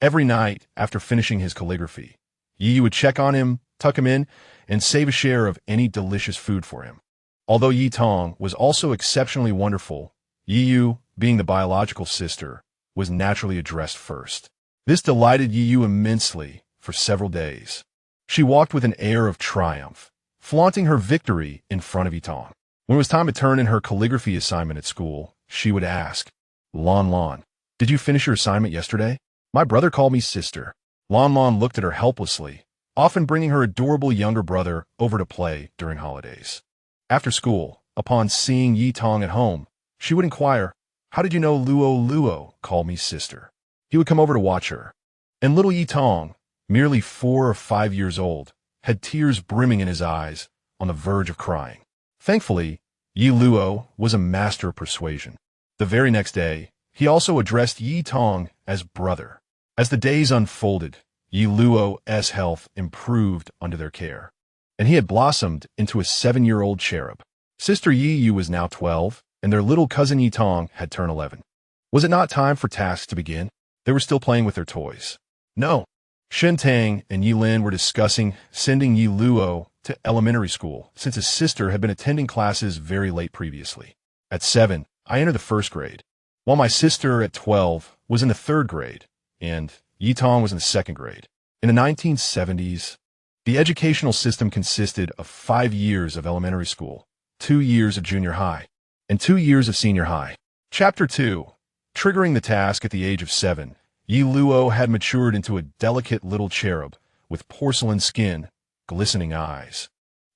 Every night, after finishing his calligraphy, Yi Yu would check on him, tuck him in, and save a share of any delicious food for him. Although Yi Tong was also exceptionally wonderful, Yi Yu, being the biological sister, was naturally addressed first. This delighted Yi Yu immensely for several days. She walked with an air of triumph, flaunting her victory in front of Yi Tong. When it was time to turn in her calligraphy assignment at school, she would ask, Lon, did you finish your assignment yesterday? My brother called me sister. Lon looked at her helplessly, often bringing her adorable younger brother over to play during holidays. After school, upon seeing Yi Tong at home, she would inquire, how did you know Luo called me sister? He would come over to watch her. And little Yi Tong, merely 4 or 5 years old, had tears brimming in his eyes, on the verge of crying. Thankfully, Yi Luo was a master of persuasion. The very next day, He also addressed Yi Tong as brother. As the days unfolded, Yi Luo's health improved under their care, and he had blossomed into a 7-year-old cherub. Sister Yi Yu was now 12, and their little cousin Yi Tong had turned 11. Was it not time for tasks to begin? They were still playing with their toys. No. Shen Tang and Yi Lin were discussing sending Yi Luo to elementary school, since his sister had been attending classes very late previously. At 7, I entered the first grade, while my sister at 12 was in the third grade, and Yi Tong was in the second grade. In the 1970s, the educational system consisted of 5 years of elementary school, 2 years of junior high, and 2 years of senior high. Chapter 2. Triggering the task at the age of 7, Yi Luo had matured into a delicate little cherub with porcelain skin, glistening eyes,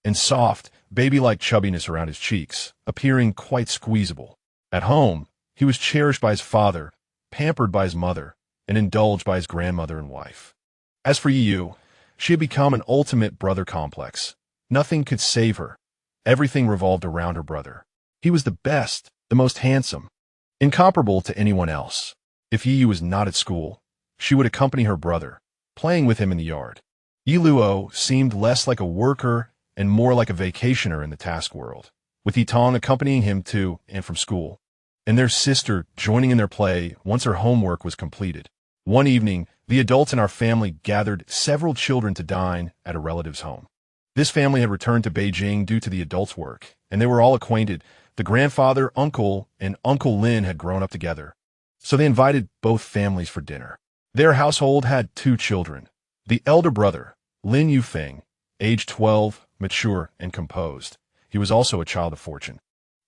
and soft, baby-like chubbiness around his cheeks, appearing quite squeezable. At home, he was cherished by his father, pampered by his mother, and indulged by his grandmother and wife. As for Yi Yu, she had become an ultimate brother complex. Nothing could save her. Everything revolved around her brother. He was the best, the most handsome, incomparable to anyone else. If Yi Yu was not at school, she would accompany her brother, playing with him in the yard. Yi Luo seemed less like a worker and more like a vacationer in the task world, with Yi Tong accompanying him to and from school, and their sister joining in their play once her homework was completed. One evening, the adults in our family gathered several children to dine at a relative's home. This family had returned to Beijing due to the adults' work, and they were all acquainted. The grandfather, uncle, and Uncle Lin had grown up together, so they invited both families for dinner. Their household had 2 children. The elder brother, Lin Yufeng, aged 12, mature and composed. He was also a child of fortune,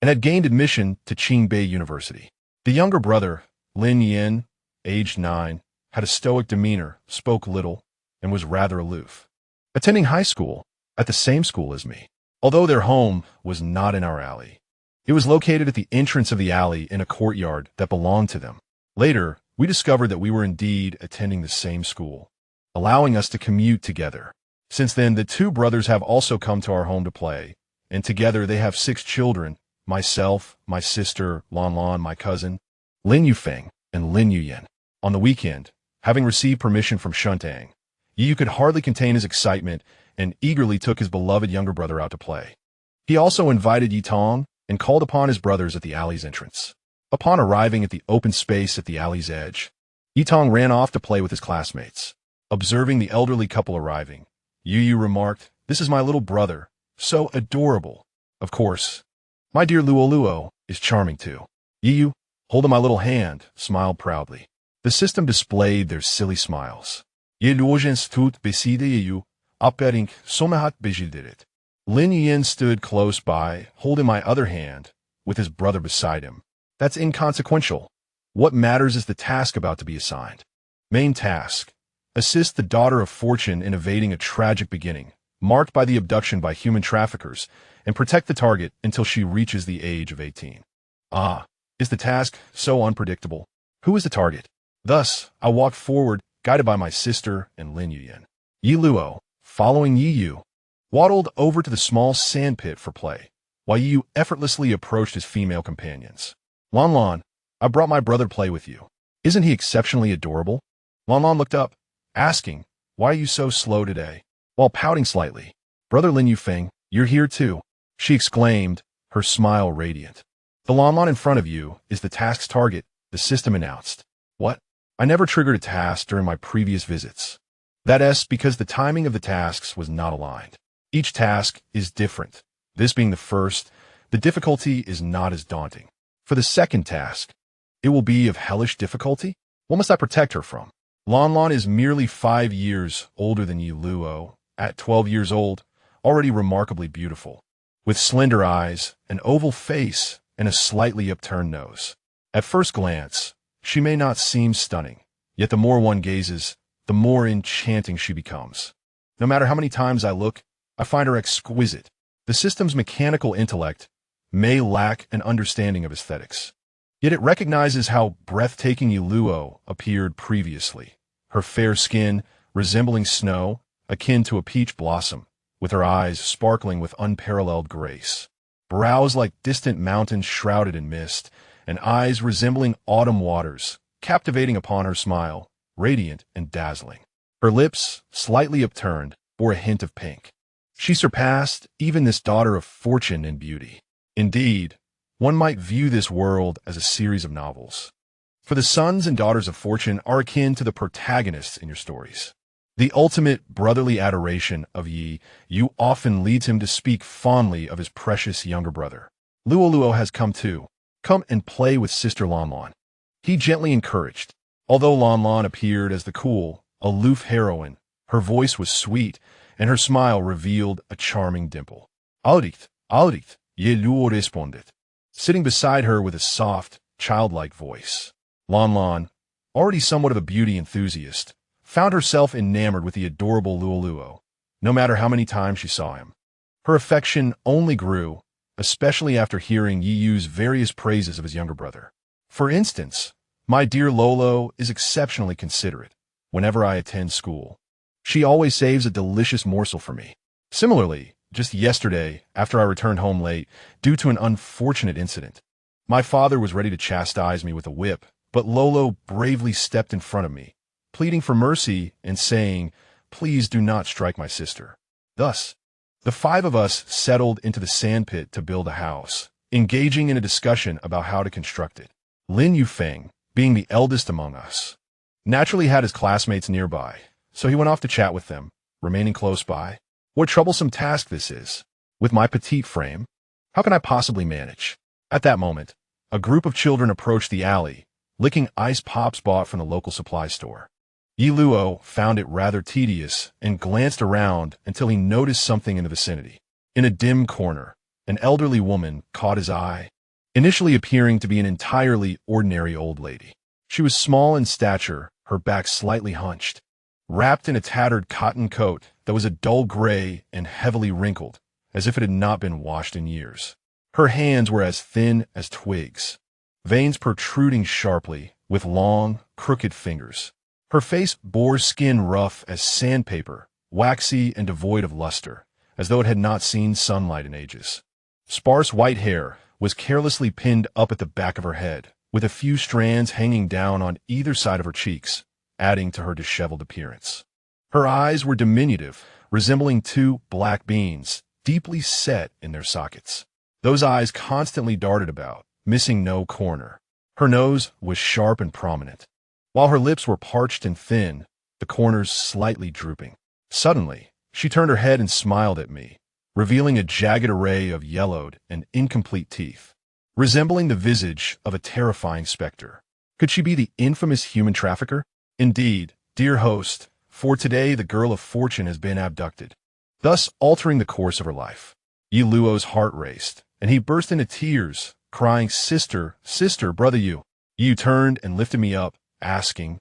and had gained admission to Qingbei University. The younger brother, Lin Yin, aged 9, had a stoic demeanor, spoke little, and was rather aloof, attending high school at the same school as me. Although their home was not in our alley, it was located at the entrance of the alley in a courtyard that belonged to them. Later, we discovered that we were indeed attending the same school, allowing us to commute together. Since then, the 2 brothers have also come to our home to play, and together they have 6 children, myself, my sister, Lan Lan, my cousin, Lin Yufeng, and Lin Yuyen. On the weekend, having received permission from Shuntang, Yi Yu could hardly contain his excitement and eagerly took his beloved younger brother out to play. He also invited Yi Tong and called upon his brothers at the alley's entrance. Upon arriving at the open space at the alley's edge, Yi Tong ran off to play with his classmates. Observing the elderly couple arriving, Yu Yu remarked, "This is my little brother, so adorable. Of course, my dear Luo Luo is charming too." Yi Yu, holding my little hand, smiled proudly. The system displayed their silly smiles. Ye luogens tut beside Yi Yu, appering somehat beжилdiret. Lin Yin stood close by, holding my other hand, with his brother beside him. That's inconsequential. What matters is the task about to be assigned. Main task: assist the daughter of fortune in evading a tragic beginning, marked by the abduction by human traffickers, and protect the target until she reaches the age of 18. Ah, is the task so unpredictable? Who is the target? Thus, I walked forward, guided by my sister and Lin Yuyen. Yi Luo, following Yi Yu, waddled over to the small sand pit for play, while Yi Yu effortlessly approached his female companions. "Lan Lan, I brought my brother to play with you. Isn't he exceptionally adorable?" Lan Lan looked up, asking, "Why are you so slow today?" While pouting slightly. "Brother Lin Yufeng, you're here too," she exclaimed, her smile radiant. "The Lan Lan in front of you is the task's target," the system announced. What? I never triggered a task during my previous visits. That's because the timing of the tasks was not aligned. Each task is different. This being the first, the difficulty is not as daunting. For the second task, it will be of hellish difficulty. What must I protect her from? Lan Lan is merely 5 years older than Yi Luo, at 12 years old, already remarkably beautiful, with slender eyes, an oval face, and a slightly upturned nose. At first glance, she may not seem stunning, yet the more one gazes, the more enchanting she becomes. No matter how many times I look, I find her exquisite. The system's mechanical intellect may lack an understanding of aesthetics, yet it recognizes how breathtaking Yi Luo appeared previously. Her fair skin, resembling snow, akin to a peach blossom, with her eyes sparkling with unparalleled grace, brows like distant mountains shrouded in mist, and eyes resembling autumn waters, captivating upon her smile, radiant and dazzling. Her lips, slightly upturned, bore a hint of pink. She surpassed even this daughter of fortune in beauty. Indeed, one might view this world as a series of novels. For the sons and daughters of fortune are akin to the protagonists in your stories. The ultimate brotherly adoration of Yi Yu often leads him to speak fondly of his precious younger brother. Luo has come too. Come and play with Sister Lan. He gently encouraged. Although Lan appeared as the cool, aloof heroine, her voice was sweet, and her smile revealed a charming dimple. Audit, Ye Luo responded, sitting beside her with a soft, childlike voice. Lan, already somewhat of a beauty enthusiast, found herself enamored with the adorable Luo, no matter how many times she saw him. Her affection only grew, especially after hearing Yi Yu's various praises of his younger brother. For instance, my dear Lolo is exceptionally considerate. Whenever I attend school, she always saves a delicious morsel for me. Similarly, just yesterday, after I returned home late, due to an unfortunate incident, my father was ready to chastise me with a whip, but Lolo bravely stepped in front of me, pleading for mercy and saying, "Please do not strike my sister." Thus, the five of us settled into the sandpit to build a house, engaging in a discussion about how to construct it. Lin Yufeng, being the eldest among us, naturally had his classmates nearby, so he went off to chat with them, remaining close by. What a troublesome task this is. With my petite frame, how can I possibly manage? At that moment, a group of children approached the alley, licking ice pops bought from the local supply store. Yi Luo found it rather tedious and glanced around until he noticed something in the vicinity. In a dim corner, an elderly woman caught his eye, initially appearing to be an entirely ordinary old lady. She was small in stature, her back slightly hunched, wrapped in a tattered cotton coat that was a dull gray and heavily wrinkled, as if it had not been washed in years. Her hands were as thin as twigs, veins protruding sharply, with long, crooked fingers. Her face bore skin rough as sandpaper, waxy and devoid of luster, as though it had not seen sunlight in ages. Sparse white hair was carelessly pinned up at the back of her head, with a few strands hanging down on either side of her cheeks, adding to her disheveled appearance. Her eyes were diminutive, resembling two black beans, deeply set in their sockets. Those eyes constantly darted about, missing no corner. Her nose was sharp and prominent, while her lips were parched and thin, the corners slightly drooping. Suddenly, she turned her head and smiled at me, revealing a jagged array of yellowed and incomplete teeth, resembling the visage of a terrifying specter. Could she be the infamous human trafficker? Indeed, dear host, for today the girl of fortune has been abducted, thus altering the course of her life. Yi Luo's heart raced, and he burst into tears, crying, "Sister, sister, brother Yu." Yu turned and lifted me up, asking,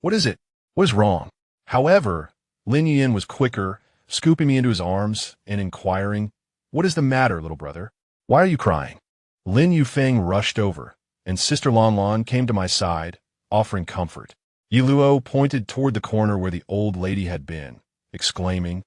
"What is it? What is wrong?" However, Lin Yin was quicker, scooping me into his arms and inquiring, "What is the matter, little brother? Why are you crying?" Lin Yufeng rushed over, and Sister Lan came to my side, offering comfort. Yi Luo pointed toward the corner where the old lady had been, exclaiming,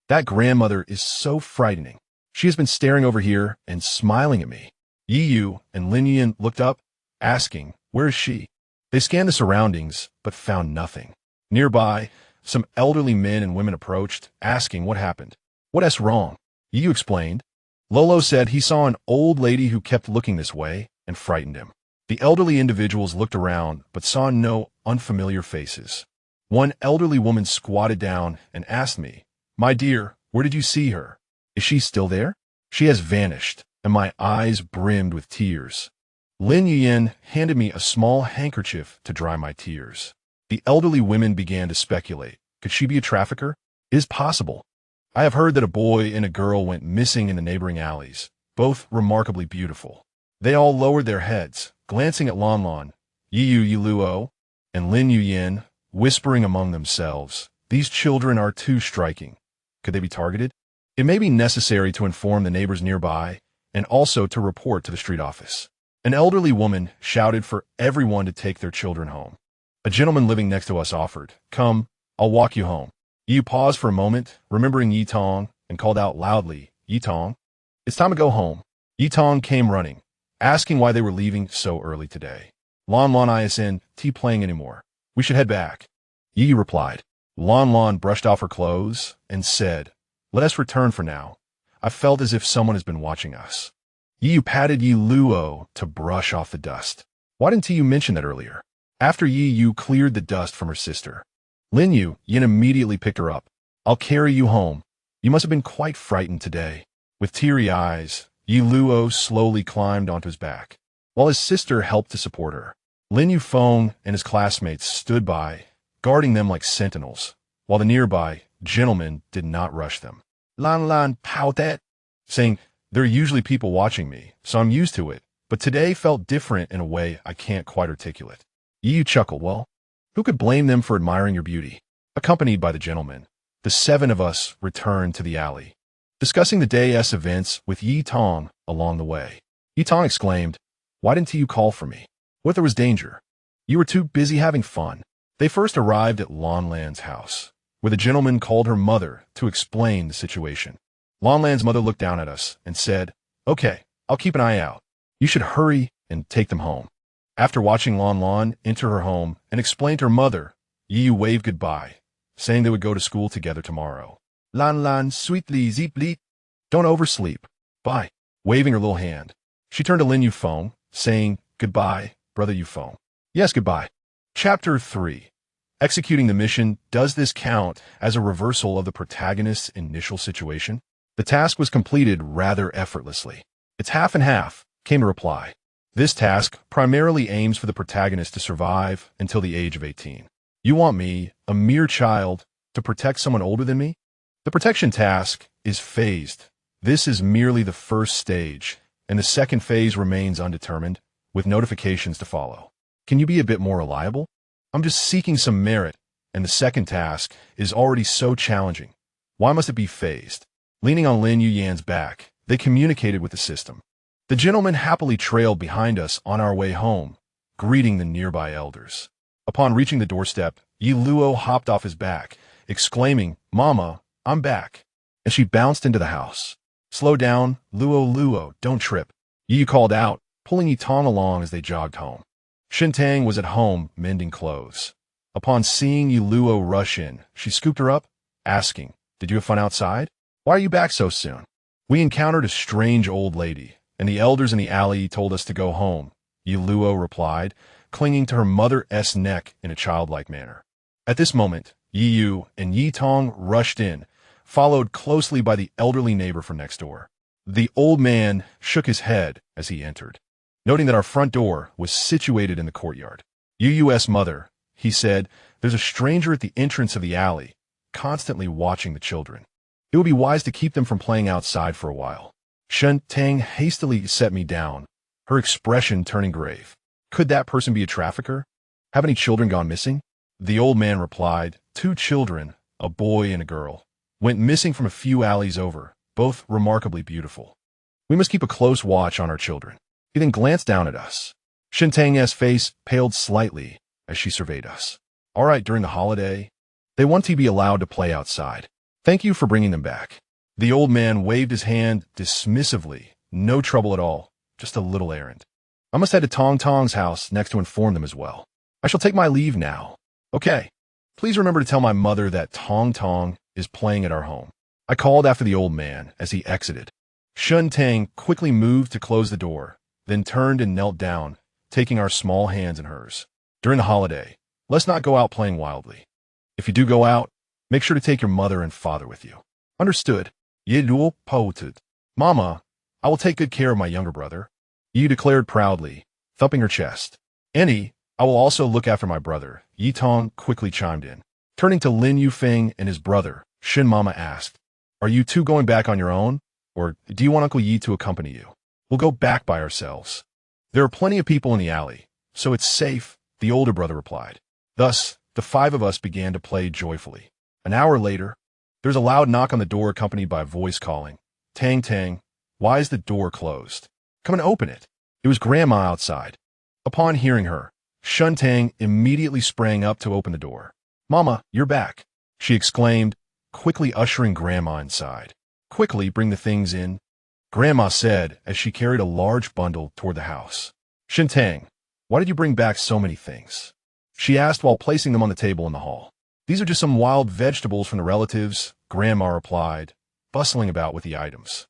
"That grandmother is so frightening. She has been staring over here and smiling at me." Yi Yu and Lin Yin looked up, asking, "Where is she?" They scanned the surroundings, but found nothing. Nearby, some elderly men and women approached, asking what happened. "What's wrong?" Yi Yu explained. Lolo said he saw an old lady who kept looking this way and frightened him. The elderly individuals looked around, but saw no unfamiliar faces. One elderly woman squatted down and asked me, "My dear, where did you see her? Is she still there?" "She has vanished," and my eyes brimmed with tears. Lin Yin handed me a small handkerchief to dry my tears. The elderly women began to speculate. Could she be a trafficker? It is possible. I have heard that a boy and a girl went missing in the neighboring alleys, both remarkably beautiful. They all lowered their heads, glancing at Lan, Yi Luo, and Lin Yin, whispering among themselves, "These children are too striking. Could they be targeted? It may be necessary to inform the neighbors nearby, and also to report to the street office." An elderly woman shouted for everyone to take their children home. A gentleman living next to us offered, "Come, I'll walk you home." Yi paused for a moment, remembering Yi Tong, and called out loudly, "Yi Tong, it's time to go home." Yi Tong came running, asking why they were leaving so early today. Lon Lon isn't playing anymore. We should head back. Yi replied. Lon Lon brushed off her clothes and said, let us return for now. I felt as if someone has been watching us. Yi patted Yi Luo to brush off the dust. Why didn't you mention that earlier? After Yi Yu cleared the dust from her sister, Lin Yu Yin immediately picked her up. I'll carry you home. You must have been quite frightened today. With teary eyes, Yi Luo slowly climbed onto his back, while his sister helped to support her. Lin Yu Feng and his classmates stood by, guarding them like sentinels, while the nearby gentlemen did not rush them. Lan Lan pouted, saying, there are usually people watching me, so I'm used to it, but today felt different in a way I can't quite articulate. Yi Yu chuckled, well, who could blame them for admiring your beauty? Accompanied by the gentlemen, the 7 of us returned to the alley, discussing the day's events with Yi Tong along the way. Yi Tong exclaimed, why didn't you call for me? What if there was danger? You were too busy having fun. They first arrived at Lan Lan's house, where the gentleman called her mother to explain the situation. Lan Lan's mother looked down at us and said, okay, I'll keep an eye out. You should hurry and take them home. After watching Lan Lan enter her home and explain to her mother, Yi Yu waved goodbye, saying they would go to school together tomorrow. Lan Lan sweetly zeeply, don't oversleep. Bye. Waving her little hand, she turned to Lin Yu Feng, saying, goodbye, brother Yu Feng. Yes, goodbye. Chapter 3. Executing the mission. Does this count as a reversal of the protagonist's initial situation? The task was completed rather effortlessly. It's half and half, came a reply. This task primarily aims for the protagonist to survive until the age of 18. You want me, a mere child, to protect someone older than me? The protection task is phased. This is merely the first stage, and the second phase remains undetermined, with notifications to follow. Can you be a bit more reliable? I'm just seeking some merit, and the second task is already so challenging. Why must it be phased? Leaning on Lin Yu Yan's back, they communicated with the system. The gentleman happily trailed behind us on our way home, greeting the nearby elders. Upon reaching the doorstep, Yi Luo hopped off his back, exclaiming, Mama, I'm back. And she bounced into the house. Slow down, Luo, don't trip. Yi Yu called out, pulling Yi Tong along as they jogged home. Shen Tang was at home mending clothes. Upon seeing Yi Luo rush in, she scooped her up, asking, did you have fun outside? Why are you back so soon? We encountered a strange old lady, and the elders in the alley told us to go home, Yi Luo replied, clinging to her mother's neck in a childlike manner. At this moment, Yi Yu and Yi Tong rushed in, followed closely by the elderly neighbor from next door. The old man shook his head as he entered, noting that our front door was situated in the courtyard. Yu Yu's mother, he said, there's a stranger at the entrance of the alley, constantly watching the children. It would be wise to keep them from playing outside for a while. Shen Tang hastily set me down, her expression turning grave. Could that person be a trafficker? Have any children gone missing? The old man replied, 2 children, a boy and a girl, went missing from a few alleys over, both remarkably beautiful. We must keep a close watch on our children. He then glanced down at us. Shen Tang's face paled slightly as she surveyed us. All right, during the holiday, they want to be allowed to play outside. Thank you for bringing them back. The old man waved his hand dismissively. No trouble at all, just a little errand. I must head to Tong Tong's house next to inform them as well. I shall take my leave now. Okay. Please remember to tell my mother that Tong Tong is playing at our home. I called after the old man as he exited. Shen Tang quickly moved to close the door, then turned and knelt down, taking our small hands in hers. During the holiday, let's not go out playing wildly. If you do go out, make sure to take your mother and father with you. Understood. Ye duo pouted. Mama, I will take good care of my younger brother. Yi declared proudly, thumping her chest. Annie, I will also look after my brother. Yi Tong quickly chimed in. Turning to Lin Yu Feng and his brother, Shin Mama asked, are you two going back on your own? Or do you want Uncle Yi to accompany you? We'll go back by ourselves. There are plenty of people in the alley, so it's safe, the older brother replied. Thus, the 5 of us began to play joyfully. An hour later, there was a loud knock on the door accompanied by a voice calling, Tang Tang, why is the door closed? Come and open it. It was Grandma outside. Upon hearing her, Shen Tang immediately sprang up to open the door. Mama, you're back, she exclaimed, quickly ushering Grandma inside. Quickly bring the things in. Grandma said as she carried a large bundle toward the house. Shintang, why did you bring back so many things? She asked while placing them on the table in the hall. These are just some wild vegetables from the relatives, Grandma replied, bustling about with the items.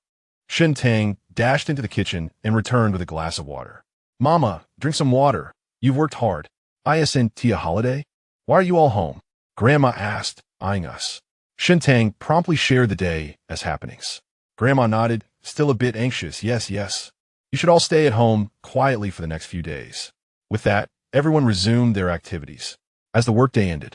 Shintang dashed into the kitchen and returned with a glass of water. Mama, drink some water. You've worked hard. Isn't a holiday? Why are you all home? Grandma asked, eyeing us. Shintang promptly shared the day as happenings. Grandma nodded, still a bit anxious. Yes. You should all stay at home quietly for the next few days. With that, everyone resumed their activities. As the workday ended,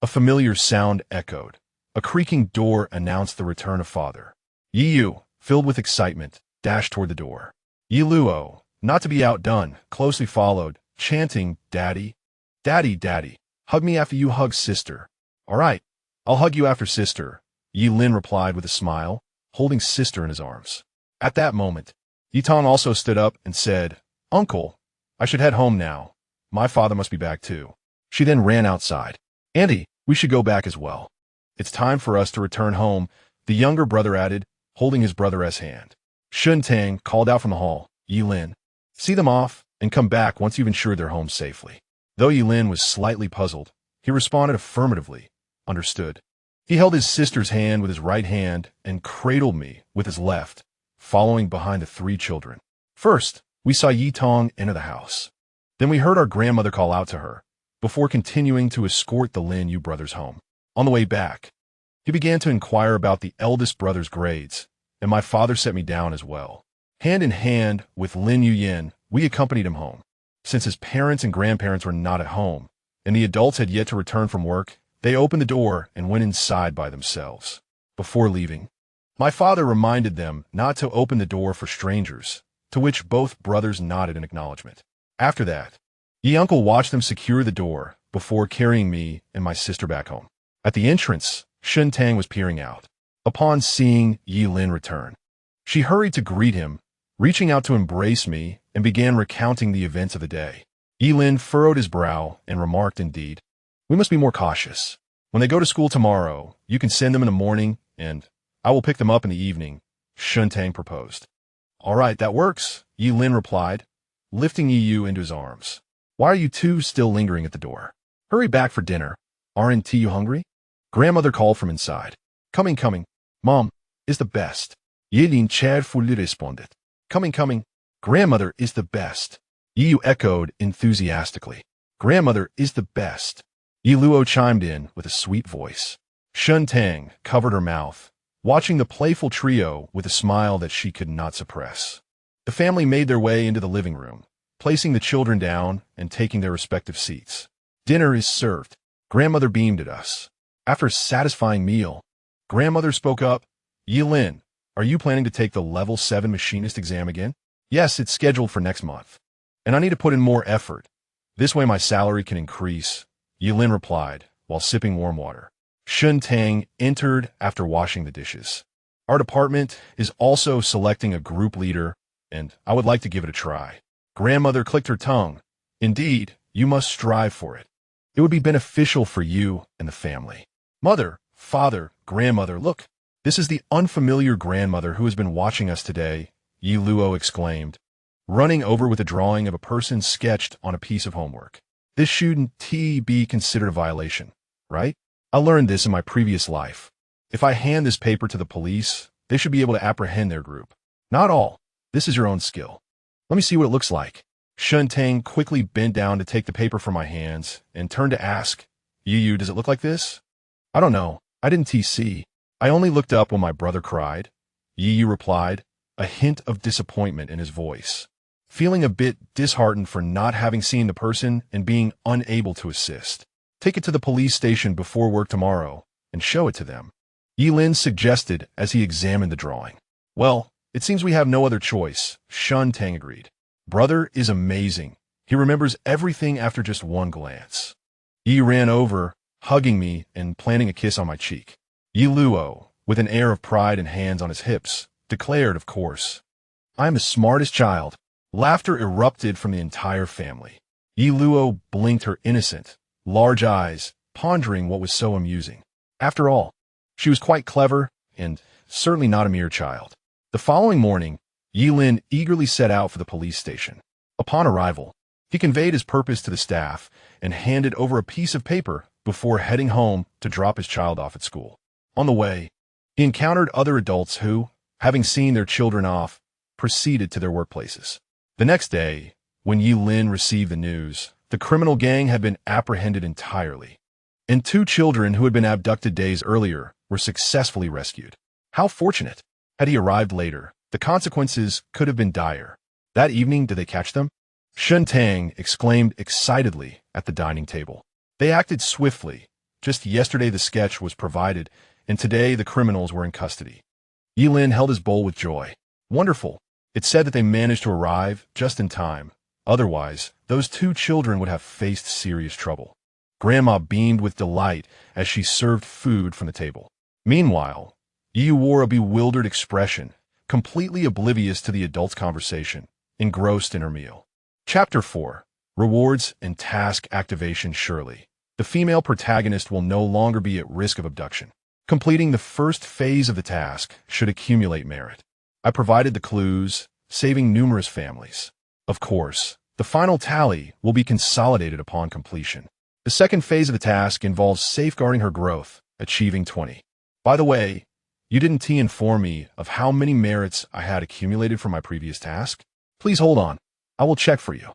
a familiar sound echoed. A creaking door announced the return of Father. Yiyu, filled with excitement, dashed toward the door. Yi Luo, not to be outdone, closely followed, chanting, Daddy, Daddy, Daddy, hug me after you hug Sister. All right, I'll hug you after Sister, Yi Lin replied with a smile, holding Sister in his arms. At that moment, Yitong also stood up and said, Uncle, I should head home now. My father must be back too. She then ran outside. Auntie, we should go back as well. It's time for us to return home, the younger brother added, holding his brother's hand. Shintang called out from the hall, Yi Lin, see them off and come back once you've ensured they're home safely. Though Yi Lin was slightly puzzled, he responded affirmatively, understood. He held his sister's hand with his right hand and cradled me with his left, following behind the three children. First, we saw Yitong enter the house. Then we heard our grandmother call out to her, before continuing to escort the Lin Yu brothers home. On the way back, he began to inquire about the eldest brother's grades, and my father set me down as well. Hand in hand with Lin Yu Yin, we accompanied him home. Since his parents and grandparents were not at home, and the adults had yet to return from work, they opened the door and went inside by themselves. Before leaving, my father reminded them not to open the door for strangers, to which both brothers nodded in acknowledgement. After that, Yi Uncle watched them secure the door before carrying me and my sister back home. At the entrance, Shintang was peering out. Upon seeing Yi Lin return, she hurried to greet him, reaching out to embrace me, and began recounting the events of the day. Yi Lin furrowed his brow and remarked, indeed, we must be more cautious. When they go to school tomorrow, you can send them in the morning, and I will pick them up in the evening, Shintang proposed. All right, that works, Yi Lin replied, lifting Yiyu into his arms. Why are you two still lingering at the door? Hurry back for dinner. Aren't you hungry? Grandmother called from inside. Coming. Mom is the best. Yilin cheerfully responded. Coming. Grandmother is the best. Yiyu echoed enthusiastically. Grandmother is the best. Yi Luo chimed in with a sweet voice. Shintang covered her mouth, watching the playful trio with a smile that she could not suppress. The family made their way into the living room, placing the children down and taking their respective seats. Dinner is served. Grandmother beamed at us. After a satisfying meal, Grandmother spoke up. Yi Lin, are you planning to take the Level 7 machinist exam again? Yes, it's scheduled for next month. And I need to put in more effort. This way my salary can increase, Yi Lin replied, while sipping warm water. Shintang entered after washing the dishes. Our department is also selecting a group leader, and I would like to give it a try. Grandmother clicked her tongue. Indeed, you must strive for it. It would be beneficial for you and the family. Mother, father, grandmother, look. This is the unfamiliar grandmother who has been watching us today, Yi Luo exclaimed, running over with a drawing of a person sketched on a piece of homework. This shouldn't be considered a violation, right? I learned this in my previous life. If I hand this paper to the police, they should be able to apprehend their group. Not all. This is your own skill. Let me see what it looks like. Shintang quickly bent down to take the paper from my hands and turned to ask, Yiyu, does it look like this? I don't know. I didn't see. I only looked up when my brother cried. Yiyu replied, a hint of disappointment in his voice, feeling a bit disheartened for not having seen the person and being unable to assist. Take it to the police station before work tomorrow and show it to them, Yi Lin suggested as he examined the drawing. Well, it seems we have no other choice, Shintang agreed. Brother is amazing. He remembers everything after just one glance. Yi ran over, hugging me and planting a kiss on my cheek. Yi Luo, with an air of pride and hands on his hips, declared, of course. I am the smartest child. Laughter erupted from the entire family. Yi Luo blinked her innocent, large eyes, pondering what was so amusing. After all, she was quite clever and certainly not a mere child. The following morning, Yilin eagerly set out for the police station. Upon arrival, he conveyed his purpose to the staff and handed over a piece of paper before heading home to drop his child off at school. On the way, he encountered other adults who, having seen their children off, proceeded to their workplaces. The next day, when Yilin received the news, the criminal gang had been apprehended entirely, and 2 children who had been abducted days earlier were successfully rescued. How fortunate! Had he arrived later, the consequences could have been dire. That evening, did they catch them? Shun Tang exclaimed excitedly at the dining table. They acted swiftly. Just yesterday the sketch was provided, and today the criminals were in custody. Yilin held his bowl with joy. Wonderful! It said that they managed to arrive just in time. Otherwise, those 2 children would have faced serious trouble. Grandma beamed with delight as she served food from the table. Meanwhile, Yi wore a bewildered expression, completely oblivious to the adults' conversation, engrossed in her meal. Chapter 4. Rewards and Task Activation. Surely, the female protagonist will no longer be at risk of abduction. Completing the first phase of the task should accumulate merit. I provided the clues, saving numerous families. Of course, the final tally will be consolidated upon completion. The second phase of the task involves safeguarding her growth, achieving 20. By the way, you didn't inform me of how many merits I had accumulated from my previous task? Please hold on. I will check for you.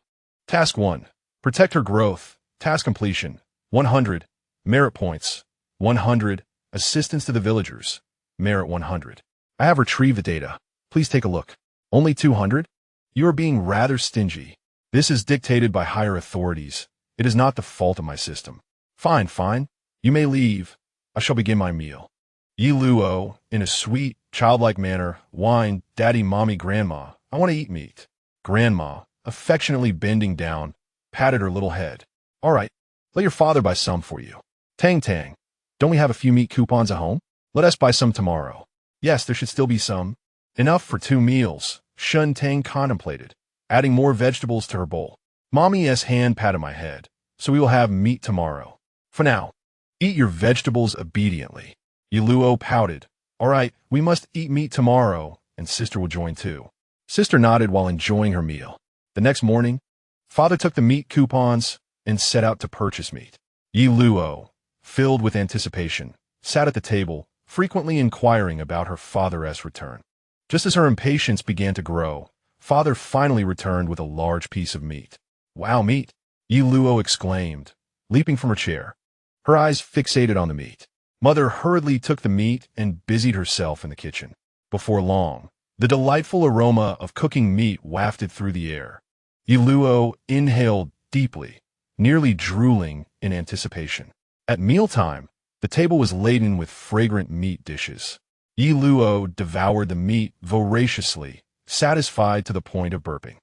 Task 1. Protect her growth. Task completion. 100. Merit points. 100. Assistance to the villagers. Merit 100. I have retrieved the data. Please take a look. Only 200? You are being rather stingy. This is dictated by higher authorities. It is not the fault of my system. Fine, fine. You may leave. I shall begin my meal. Yi Luo, in a sweet, childlike manner, whined, Daddy, Mommy, Grandma, I want to eat meat. Grandma, affectionately bending down, patted her little head. All right, let your father buy some for you. Tang Tang, don't we have a few meat coupons at home? Let us buy some tomorrow. Yes, there should still be some. Enough for 2 meals, Shun Tang contemplated, adding more vegetables to her bowl. Mommy's hand patted my head, so we will have meat tomorrow. For now, eat your vegetables obediently. Yi Luo pouted. All right, we must eat meat tomorrow, and sister will join too. Sister nodded while enjoying her meal. The next morning, father took the meat coupons and set out to purchase meat. Yi Luo, filled with anticipation, sat at the table, frequently inquiring about her father's return. Just as her impatience began to grow, father finally returned with a large piece of meat. Wow, meat! Yi Luo exclaimed, leaping from her chair. Her eyes fixated on the meat. Mother hurriedly took the meat and busied herself in the kitchen. Before long, the delightful aroma of cooking meat wafted through the air. Yi Luo inhaled deeply, nearly drooling in anticipation. At mealtime, the table was laden with fragrant meat dishes. Yi Luo devoured the meat voraciously, satisfied to the point of burping.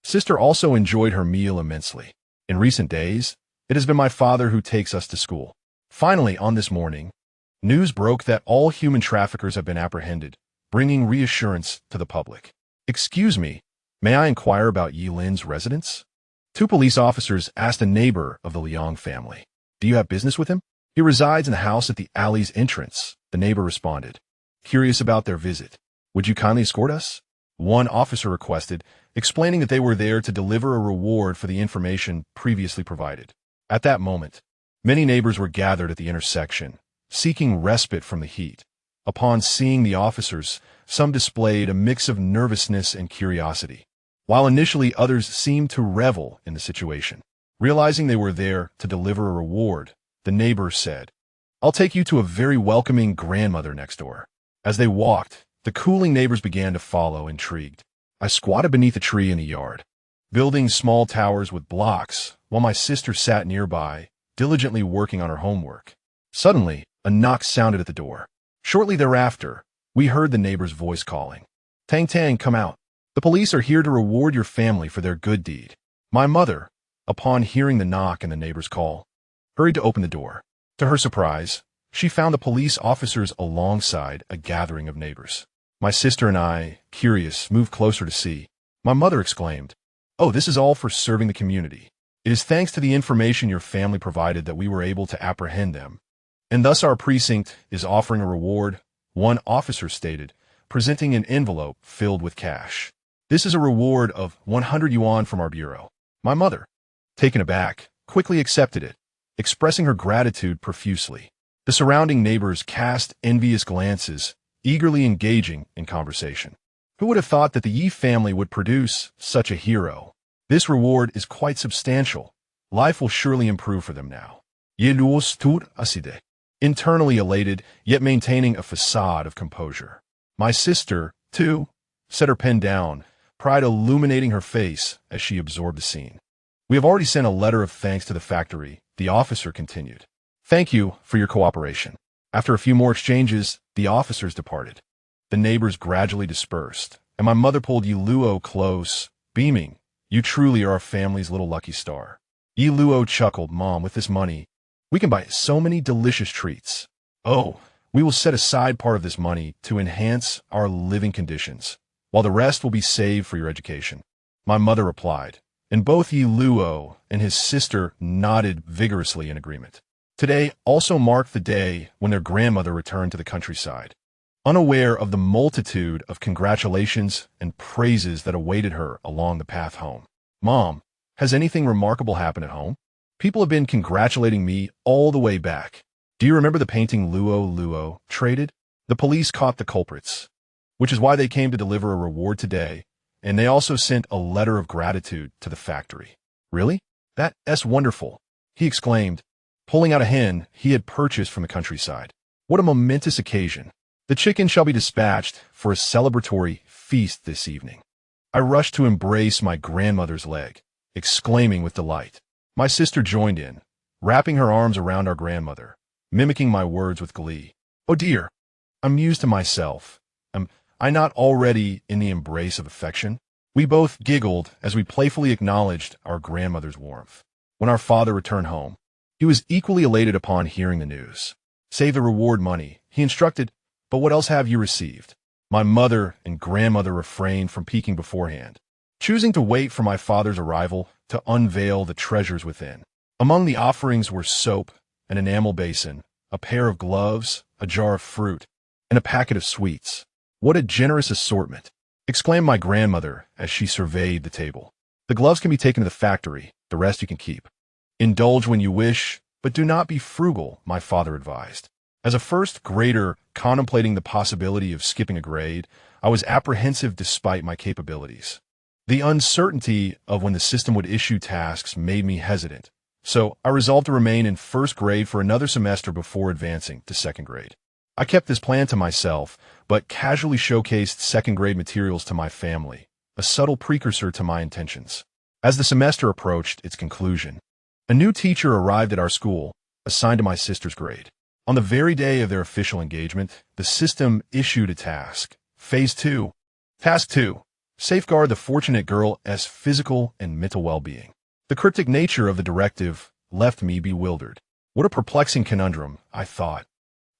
Sister also enjoyed her meal immensely. In recent days, it has been my father who takes us to school. Finally, on this morning, news broke that all human traffickers have been apprehended, bringing reassurance to the public. Excuse me, may I inquire about Yilin's residence? 2 police officers asked a neighbor of the Liang family. Do you have business with him? He resides in the house at the alley's entrance, the neighbor responded. Curious about their visit. Would you kindly escort us? One officer requested, explaining that they were there to deliver a reward for the information previously provided. At that moment, many neighbors were gathered at the intersection, seeking respite from the heat. Upon seeing the officers, some displayed a mix of nervousness and curiosity, while initially others seemed to revel in the situation. Realizing they were there to deliver a reward, the neighbor said, I'll take you to a very welcoming grandmother next door. As they walked, the cooling neighbors began to follow, intrigued. I squatted beneath a tree in the yard, building small towers with blocks, while my sister sat nearby, diligently working on her homework. Suddenly, a knock sounded at the door. Shortly thereafter, we heard the neighbor's voice calling. Tang Tang, come out. The police are here to reward your family for their good deed. My mother, upon hearing the knock and the neighbor's call, hurried to open the door. To her surprise, she found the police officers alongside a gathering of neighbors. My sister and I, curious, moved closer to see. My mother exclaimed, Oh, this is all for serving the community. It is thanks to the information your family provided that we were able to apprehend them. And thus our precinct is offering a reward, one officer stated, presenting an envelope filled with cash. This is a reward of 100 yuan from our bureau. My mother, taken aback, quickly accepted it, expressing her gratitude profusely. The surrounding neighbors cast envious glances, eagerly engaging in conversation. Who would have thought that the Yi family would produce such a hero? This reward is quite substantial. Life will surely improve for them now. Ye luos tur aside. Internally elated, yet maintaining a facade of composure. My sister, too, set her pen down, pride illuminating her face as she absorbed the scene. We have already sent a letter of thanks to the factory, the officer continued. Thank you for your cooperation. After a few more exchanges, the officers departed. The neighbors gradually dispersed, and my mother pulled Yi Luo close, beaming. You truly are our family's little lucky star. Yi Luo chuckled, Mom, with this money, we can buy so many delicious treats. Oh, we will set aside part of this money to enhance our living conditions, while the rest will be saved for your education. My mother replied, and both Yi Luo and his sister nodded vigorously in agreement. Today also marked the day when their grandmother returned to the countryside. Unaware of the multitude of congratulations and praises that awaited her along the path home. Mom, has anything remarkable happened at home? People have been congratulating me all the way back. Do you remember the painting Luo traded? The police caught the culprits, which is why they came to deliver a reward today, and they also sent a letter of gratitude to the factory. Really? That's wonderful, he exclaimed, pulling out a hen he had purchased from the countryside. What a momentous occasion. The chicken shall be dispatched for a celebratory feast this evening. I rushed to embrace my grandmother's leg, exclaiming with delight. My sister joined in, wrapping her arms around our grandmother, mimicking my words with glee. Oh dear, I'm mused to myself. Am I not already in the embrace of affection? We both giggled as we playfully acknowledged our grandmother's warmth. When our father returned home, he was equally elated upon hearing the news. Save the reward money, he instructed, but what else have you received? My mother and grandmother refrained from peeking beforehand, choosing to wait for my father's arrival to unveil the treasures within. Among the offerings were soap, an enamel basin, a pair of gloves, a jar of fruit, and a packet of sweets. What a generous assortment, exclaimed my grandmother as she surveyed the table. The gloves can be taken to the factory, the rest you can keep. Indulge when you wish, but do not be frugal, my father advised. As a first grader contemplating the possibility of skipping a grade, I was apprehensive despite my capabilities. The uncertainty of when the system would issue tasks made me hesitant, so I resolved to remain in first grade for another semester before advancing to second grade. I kept this plan to myself, but casually showcased second grade materials to my family, a subtle precursor to my intentions. As the semester approached its conclusion, a new teacher arrived at our school, assigned to my sister's grade. On the very day of their official engagement, the system issued a task. Phase 2. Task 2. Safeguard the fortunate girl's physical and mental well-being. The cryptic nature of the directive left me bewildered. What a perplexing conundrum, I thought.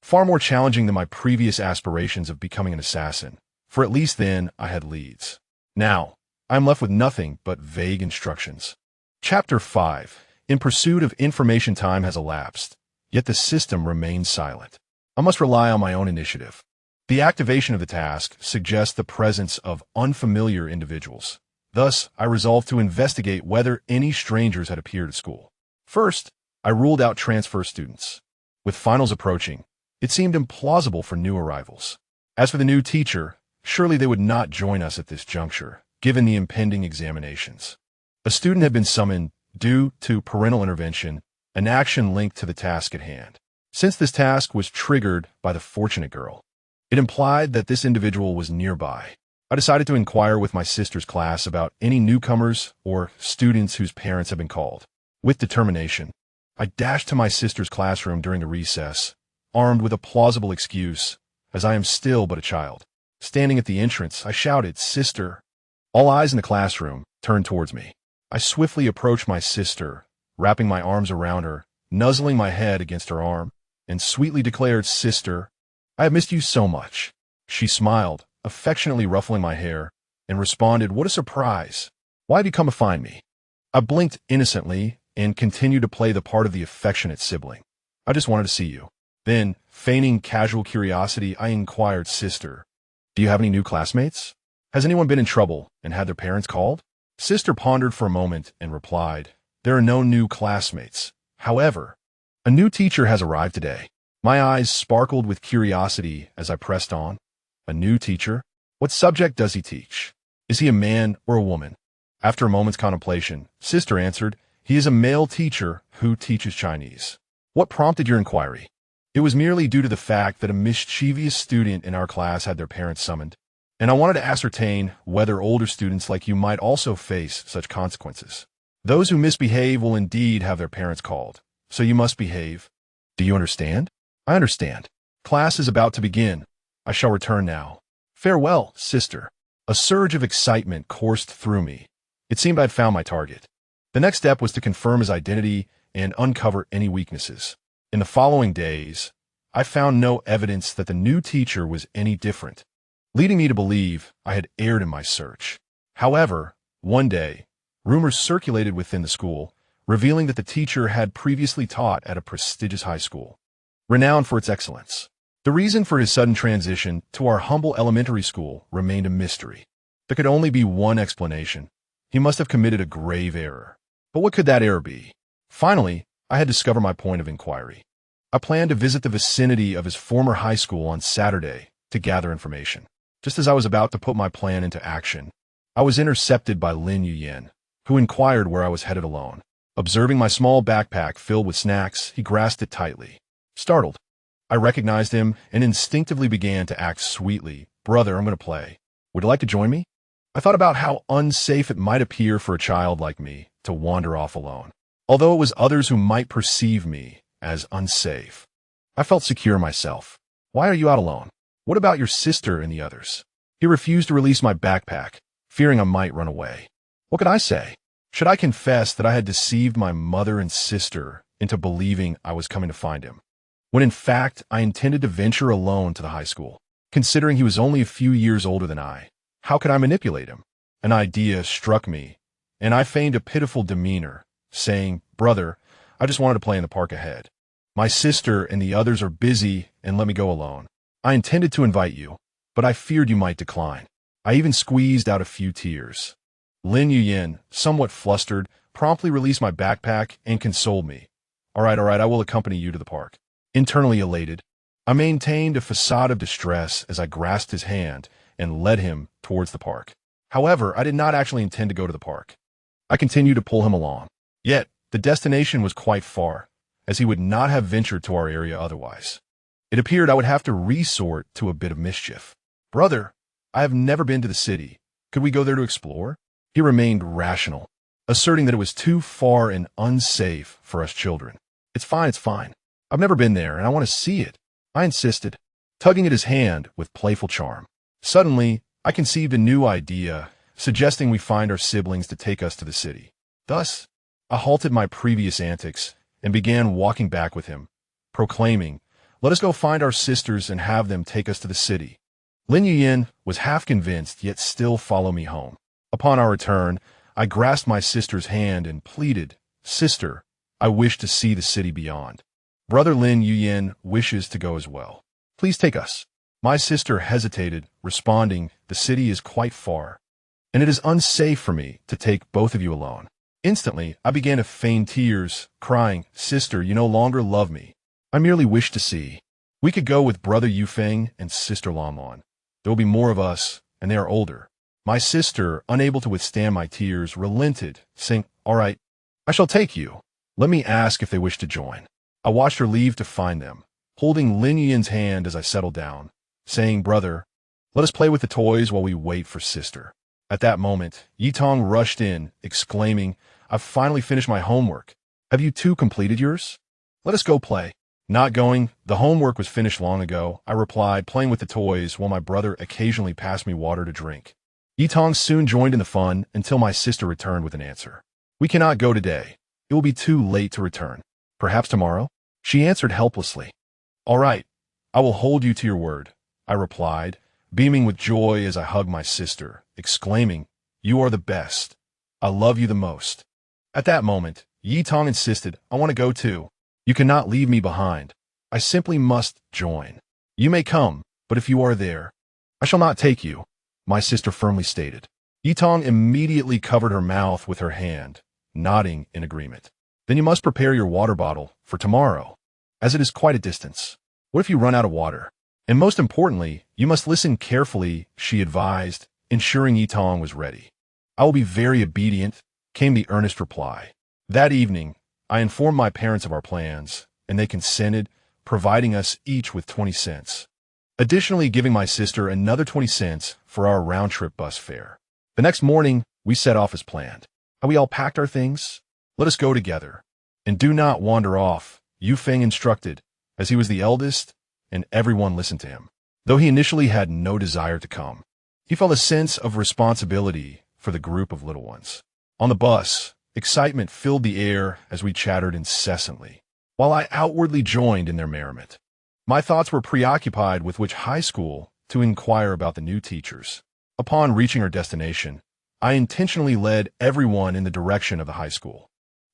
Far more challenging than my previous aspirations of becoming an assassin, for at least then I had leads. Now, I am left with nothing but vague instructions. Chapter 5. In pursuit of information, time has elapsed, yet the system remains silent. I must rely on my own initiative. The activation of the task suggests the presence of unfamiliar individuals. Thus, I resolved to investigate whether any strangers had appeared at school. First, I ruled out transfer students. With finals approaching, it seemed implausible for new arrivals. As for the new teacher, surely they would not join us at this juncture, given the impending examinations. A student had been summoned due to parental intervention, an action linked to the task at hand. Since this task was triggered by the fortunate girl, it implied that this individual was nearby. I decided to inquire with my sister's class about any newcomers or students whose parents had been called. With determination, I dashed to my sister's classroom during the recess, armed with a plausible excuse, as I am still but a child. Standing at the entrance, I shouted, "Sister!" All eyes in the classroom turned towards me. I swiftly approached my sister, wrapping my arms around her, nuzzling my head against her arm, and sweetly declared, "Sister, I have missed you so much." She smiled, affectionately ruffling my hair, and responded, "What a surprise! Why have you come to find me?" I blinked innocently and continued to play the part of the affectionate sibling. "I just wanted to see you." Then, feigning casual curiosity, I inquired, "Sister, do you have any new classmates?" Has anyone been in trouble and had their parents called? Sister pondered for a moment and replied, there are no new classmates. However, a new teacher has arrived today. My eyes sparkled with curiosity as I pressed on. A new teacher? What subject does he teach? Is he a man or a woman? After a moment's contemplation, Sister answered, he is a male teacher who teaches Chinese. What prompted your inquiry? It was merely due to the fact that a mischievous student in our class had their parents summoned, and I wanted to ascertain whether older students like you might also face such consequences. Those who misbehave will indeed have their parents called, so you must behave. Do you understand? I understand. Class is about to begin. I shall return now. Farewell, sister. A surge of excitement coursed through me. It seemed I'd found my target. The next step was to confirm his identity and uncover any weaknesses. In the following days, I found no evidence that the new teacher was any different, leading me to believe I had erred in my search. However, one day, rumors circulated within the school, revealing that the teacher had previously taught at a prestigious high school, renowned for its excellence. The reason for his sudden transition to our humble elementary school remained a mystery. There could only be one explanation. He must have committed a grave error. But what could that error be? Finally, I had discovered my point of inquiry. I planned to visit the vicinity of his former high school on Saturday to gather information. Just as I was about to put my plan into action, I was intercepted by Lin Yuyen, who inquired where I was headed alone. Observing my small backpack filled with snacks, he grasped it tightly. Startled, I recognized him and instinctively began to act sweetly. Brother, I'm going to play. Would you like to join me? I thought about how unsafe it might appear for a child like me to wander off alone, although it was others who might perceive me as unsafe. I felt secure myself. Why are you out alone? What about your sister and the others? He refused to release my backpack, fearing I might run away. What could I say? Should I confess that I had deceived my mother and sister into believing I was coming to find him, when in fact I intended to venture alone to the high school? Considering he was only a few years older than I, how could I manipulate him? An idea struck me, and I feigned a pitiful demeanor, saying, Brother, I just wanted to play in the park ahead. My sister and the others are busy and let me go alone. I intended to invite you, but I feared you might decline. I even squeezed out a few tears. Lin Yuyen, somewhat flustered, promptly released my backpack and consoled me. All right, I will accompany you to the park. Internally elated, I maintained a facade of distress as I grasped his hand and led him towards the park. However, I did not actually intend to go to the park. I continued to pull him along. Yet, the destination was quite far, as he would not have ventured to our area otherwise. It appeared I would have to resort to a bit of mischief. Brother, I have never been to the city. Could we go there to explore? He remained rational, asserting that it was too far and unsafe for us children. It's fine. I've never been there, and I want to see it. I insisted, tugging at his hand with playful charm. Suddenly, I conceived a new idea, suggesting we find our siblings to take us to the city. Thus, I halted my previous antics and began walking back with him, proclaiming, let us go find our sisters and have them take us to the city. Lin Yuyen was half convinced, yet still followed me home. Upon our return, I grasped my sister's hand and pleaded, Sister, I wish to see the city beyond. Brother Lin Yuyen wishes to go as well. Please take us. My sister hesitated, responding, the city is quite far, and it is unsafe for me to take both of you alone. Instantly, I began to feign tears, crying, Sister, you no longer love me. I merely wish to see. We could go with Brother Yufeng and Sister Lanlan. There will be more of us, and they are older. My sister, unable to withstand my tears, relented, saying, All right, I shall take you. Let me ask if they wish to join. I watched her leave to find them, holding Lin Yuyen's hand as I settled down, saying, Brother, let us play with the toys while we wait for Sister. At that moment, Yitong rushed in, exclaiming, I've finally finished my homework. Have you too completed yours? Let us go play. Not going, the homework was finished long ago, I replied, playing with the toys while my brother occasionally passed me water to drink. Yitong soon joined in the fun until my sister returned with an answer. We cannot go today. It will be too late to return. Perhaps tomorrow? She answered helplessly. All right, I will hold you to your word, I replied, beaming with joy as I hugged my sister, exclaiming, You are the best. I love you the most. At that moment, Yitong insisted, I want to go too. You cannot leave me behind. I simply must join. You may come, but if you are there, I shall not take you. my sister firmly stated. Yitong immediately covered her mouth with her hand, nodding in agreement. Then you must prepare your water bottle for tomorrow, as it is quite a distance. What if you run out of water? And most importantly, you must listen carefully, she advised, ensuring Yitong was ready. I will be very obedient, came the earnest reply. That evening, I informed my parents of our plans, and they consented, providing us each with 20 cents. Additionally, giving my sister another 20 cents for our round-trip bus fare. The next morning, we set off as planned. Have we all packed our things? Let us go together. And do not wander off, Yu Feng instructed, as he was the eldest, and everyone listened to him. Though he initially had no desire to come, he felt a sense of responsibility for the group of little ones. On the bus, excitement filled the air as we chattered incessantly, while I outwardly joined in their merriment. My thoughts were preoccupied with which high school to inquire about the new teachers. Upon reaching our destination, I intentionally led everyone in the direction of the high school.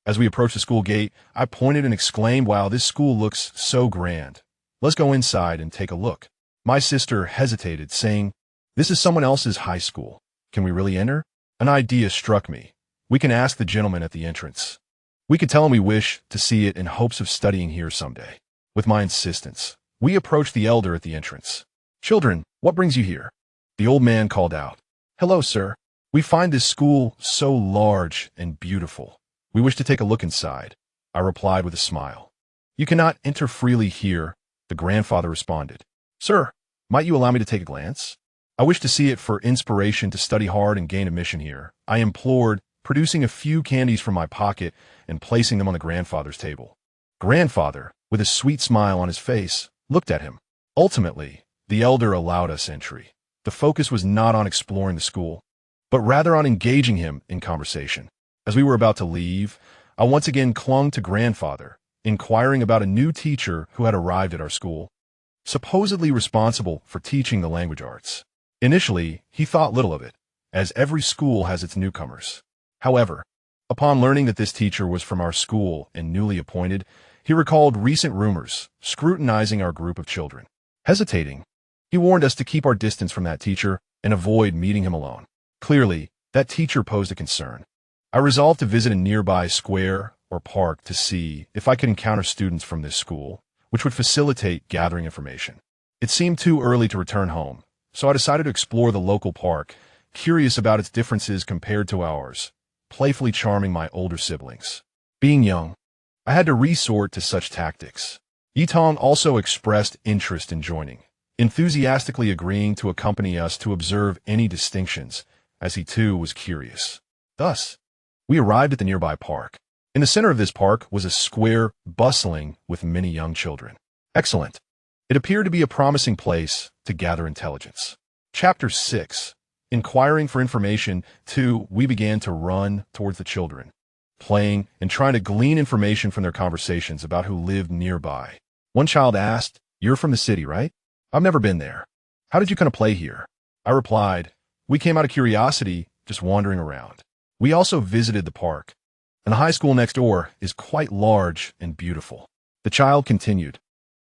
As we approached the school gate, I pointed and exclaimed, "Wow, this school looks so grand. Let's go inside and take a look." My sister hesitated, saying, "This is someone else's high school. Can we really enter?" An idea struck me. We can ask the gentleman at the entrance. We could tell him we wish to see it in hopes of studying here someday. With my insistence, we approached the elder at the entrance. "Children, what brings you here?" The old man called out. "Hello, sir. We find this school so large and beautiful. We wish to take a look inside," I replied with a smile. "You cannot enter freely here," the grandfather responded. "Sir, might you allow me to take a glance? I wish to see it for inspiration to study hard and gain admission here," I implored, producing a few candies from my pocket and placing them on the grandfather's table. Grandfather, with a sweet smile on his face, looked at him. Ultimately, the elder allowed us entry. The focus was not on exploring the school, but rather on engaging him in conversation. As we were about to leave, I once again clung to grandfather, inquiring about a new teacher who had arrived at our school, supposedly responsible for teaching the language arts. Initially, he thought little of it, as every school has its newcomers. However, upon learning that this teacher was from our school and newly appointed, he recalled recent rumors, scrutinizing our group of children. Hesitating, he warned us to keep our distance from that teacher and avoid meeting him alone. Clearly, that teacher posed a concern. I resolved to visit a nearby square or park to see if I could encounter students from this school, which would facilitate gathering information. It seemed too early to return home, so I decided to explore the local park, curious about its differences compared to ours, playfully charming my older siblings. Being young, I had to resort to such tactics. Yitong also expressed interest in joining, enthusiastically agreeing to accompany us to observe any distinctions, as he too was curious. Thus, we arrived at the nearby park. In the center of this park was a square bustling with many young children. Excellent. It appeared to be a promising place to gather intelligence. Chapter 6. Inquiring for information. 2. We began to run towards the children, playing and trying to glean information from their conversations about who lived nearby. One child asked, "You're from the city, right? I've never been there. How did you come to play here?" I replied, "We came out of curiosity, just wandering around." We also visited the park, and the high school next door is quite large and beautiful. The child continued,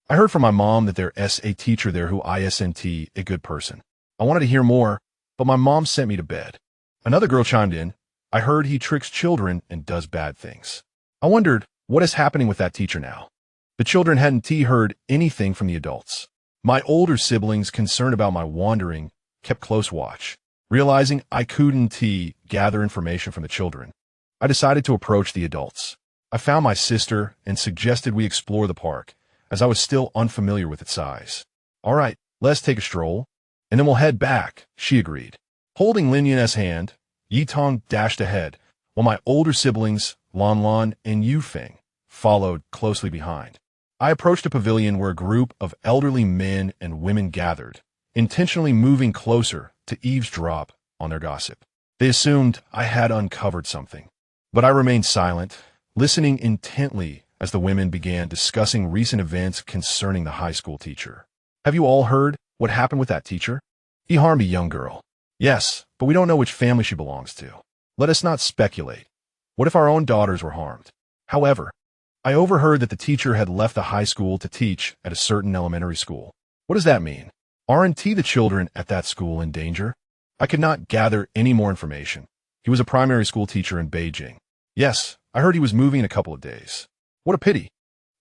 "I heard from my mom that there's a teacher there who isn't a good person. I wanted to hear more, but my mom sent me to bed." Another girl chimed in, "I heard he tricks children and does bad things." I wondered what is happening with that teacher now. The children hadn't heard anything from the adults. My older siblings, concerned about my wandering, kept close watch. Realizing I couldn't gather information from the children, I decided to approach the adults. I found my sister and suggested we explore the park, as I was still unfamiliar with its size. "All right, let's take a stroll, and then we'll head back," she agreed. Holding Lin Yun's hand, Yitong dashed ahead, while my older siblings, Lan Lan and Yu Feng, followed closely behind. I approached a pavilion where a group of elderly men and women gathered, intentionally moving closer to eavesdrop on their gossip. They assumed I had uncovered something, but I remained silent, listening intently as the women began discussing recent events concerning the high school teacher. "Have you all heard what happened with that teacher? He harmed a young girl." "Yes, but we don't know which family she belongs to. Let us not speculate. What if our own daughters were harmed?" However, I overheard that the teacher had left the high school to teach at a certain elementary school. "What does that mean? Aren't the children at that school in danger?" I could not gather any more information. He was a primary school teacher in Beijing. Yes, I heard he was moving in a couple of days. What a pity.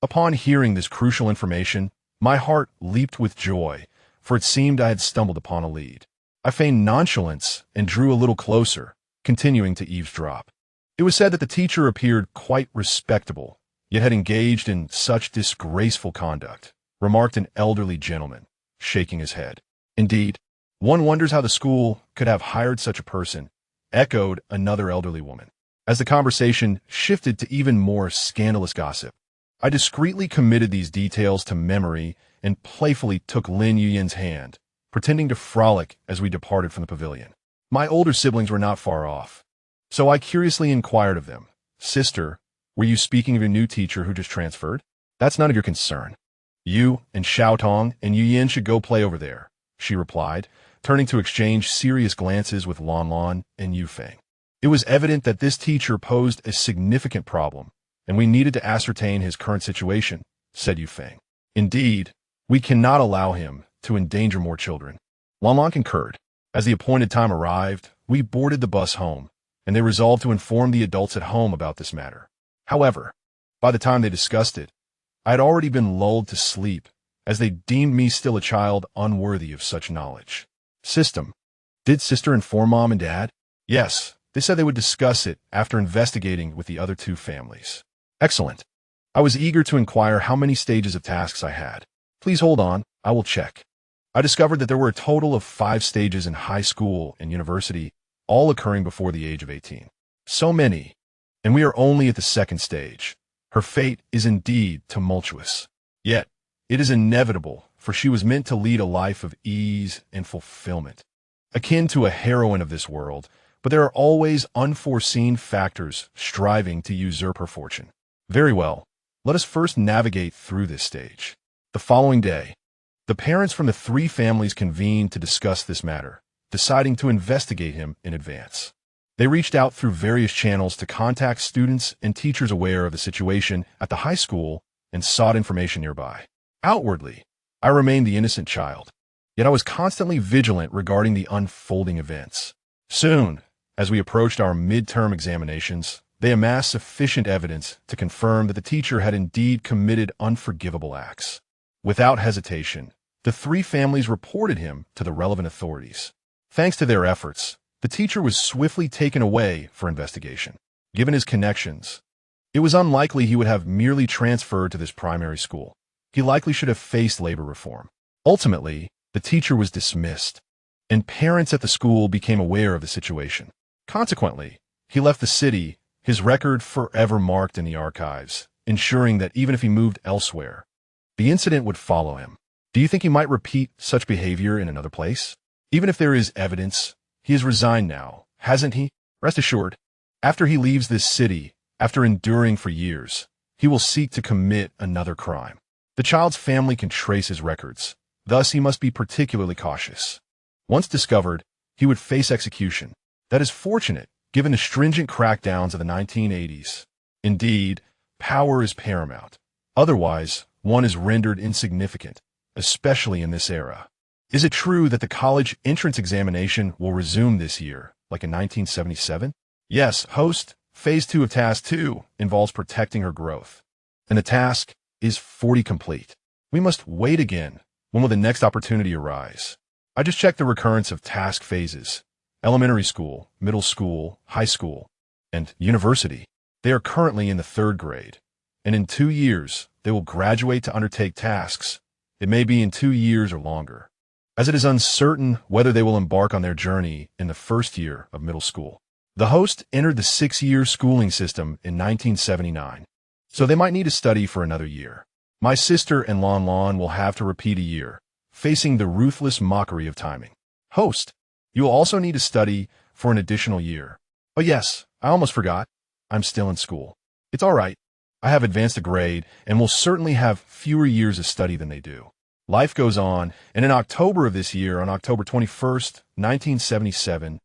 Upon hearing this crucial information, my heart leaped with joy, for it seemed I had stumbled upon a lead. I feigned nonchalance and drew a little closer, continuing to eavesdrop. It was said that the teacher appeared quite respectable, yet had engaged in such disgraceful conduct, remarked an elderly gentleman, shaking his head. Indeed, one wonders how the school could have hired such a person, echoed another elderly woman. As the conversation shifted to even more scandalous gossip, I discreetly committed these details to memory and playfully took Lin Yuyin's hand, pretending to frolic as we departed from the pavilion. My older siblings were not far off, so I curiously inquired of them, "Sister, were you speaking of your new teacher who just transferred? That's none of your concern. You and Xiaotong and Yuyin should go play over there," she replied, turning to exchange serious glances with Lan Lan and Yufeng. It was evident that this teacher posed a significant problem, and we needed to ascertain his current situation, said Yufeng. Indeed, we cannot allow him to endanger more children. Lan Lan concurred. As the appointed time arrived, we boarded the bus home, and they resolved to inform the adults at home about this matter. However, by the time they discussed it, I had already been lulled to sleep, as they deemed me still a child unworthy of such knowledge. System. Did Sister inform Mom and Dad? Yes, they said they would discuss it after investigating with the other two families. Excellent. I was eager to inquire how many stages of tasks I had. Please hold on, I will check. I discovered that there were a total of 5 stages in high school and university, all occurring before the age of 18. So many, and we are only at the 2nd stage. Her fate is indeed tumultuous. Yet, it is inevitable, for she was meant to lead a life of ease and fulfillment, akin to a heroine of this world, but there are always unforeseen factors striving to usurp her fortune. Very well, let us first navigate through this stage. The following day, the parents from the 3 families convened to discuss this matter, deciding to investigate him in advance. They reached out through various channels to contact students and teachers aware of the situation at the high school and sought information nearby. Outwardly, I remained the innocent child, yet I was constantly vigilant regarding the unfolding events. Soon, as we approached our midterm examinations, they amassed sufficient evidence to confirm that the teacher had indeed committed unforgivable acts. Without hesitation, the 3 families reported him to the relevant authorities. Thanks to their efforts, the teacher was swiftly taken away for investigation. Given his connections, it was unlikely he would have merely transferred to this primary school. He likely should have faced labor reform. Ultimately, the teacher was dismissed, and parents at the school became aware of the situation. Consequently, he left the city, his record forever marked in the archives, ensuring that even if he moved elsewhere, the incident would follow him. Do you think he might repeat such behavior in another place? Even if there is evidence, he is resigned now, hasn't he? Rest assured, after he leaves this city, after enduring for years, he will seek to commit another crime. The child's family can trace his records, thus he must be particularly cautious. Once discovered, he would face execution. That is fortunate, given the stringent crackdowns of the 1980s. Indeed, power is paramount. Otherwise, one is rendered insignificant, especially in this era. Is it true that the college entrance examination will resume this year, like in 1977? Yes, host, Phase 2 of Task 2 involves protecting her growth. And the task is 40 complete. We must wait again. When will the next opportunity arise? I just checked the recurrence of task phases. Elementary school, middle school, high school, and university. They are currently in the 3rd grade, and in 2 years, they will graduate to undertake tasks. It may be in 2 years or longer, as it is uncertain whether they will embark on their journey in the 1st year of middle school. The host entered the 6-year schooling system in 1979, so they might need to study for another year. My sister and Lan Lan will have to repeat a year, facing the ruthless mockery of timing. Host, you will also need to study for an additional year. Oh yes, I almost forgot. I'm still in school. It's all right. I have advanced a grade and will certainly have fewer years of study than they do. Life goes on, and in October of this year, on October 21st, 1977,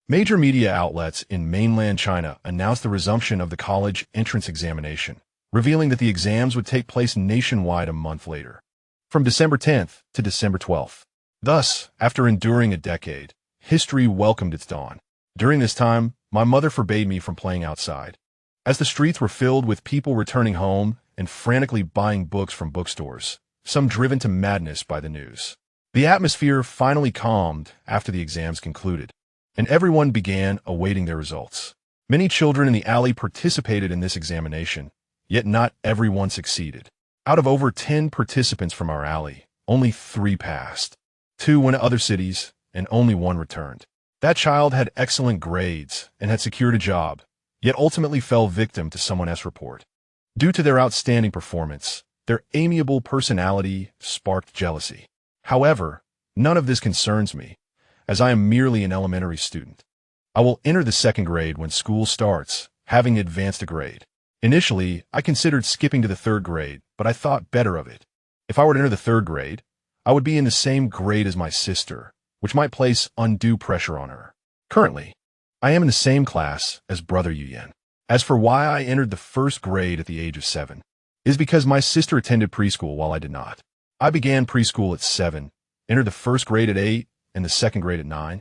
major media outlets in mainland China announced the resumption of the college entrance examination, revealing that the exams would take place nationwide a month later, from December 10th to December 12th. Thus, after enduring a decade, history welcomed its dawn. During this time, my mother forbade me from playing outside, as the streets were filled with people returning home and frantically buying books from bookstores, some driven to madness by the news. The atmosphere finally calmed after the exams concluded, and everyone began awaiting their results. Many children in the alley participated in this examination, yet not everyone succeeded. Out of over 10 participants from our alley, only 3 passed. 2 went to other cities, and only 1 returned. That child had excellent grades and had secured a job, yet ultimately fell victim to someone else's report. Due to their outstanding performance, their amiable personality sparked jealousy. However, none of this concerns me, as I am merely an elementary student. I will enter the 2nd grade when school starts, having advanced a grade. Initially, I considered skipping to the 3rd grade, but I thought better of it. If I were to enter the 3rd grade, I would be in the same grade as my sister, which might place undue pressure on her. Currently, I am in the same class as Brother Yuyen. As for why I entered the 1st grade at the age of 7, is because my sister attended preschool while I did not. I began preschool at 7, entered the 1st grade at 8, and the 2nd grade at 9,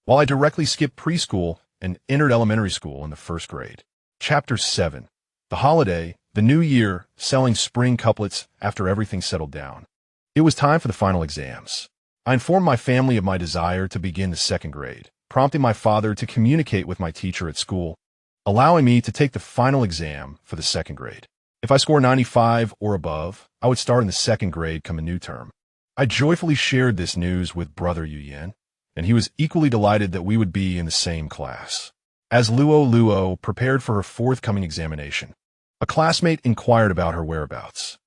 while I directly skipped preschool and entered elementary school in the 1st grade. Chapter 7. The holiday, the new year, selling spring couplets after everything settled down. It was time for the final exams. I informed my family of my desire to begin the 2nd grade, prompting my father to communicate with my teacher at school, allowing me to take the final exam for the 2nd grade. If I score 95 or above, I would start in the 2nd grade come a new term. I joyfully shared this news with Brother Yuyen, and he was equally delighted that we would be in the same class. As Luo prepared for her forthcoming examination, a classmate inquired about her whereabouts.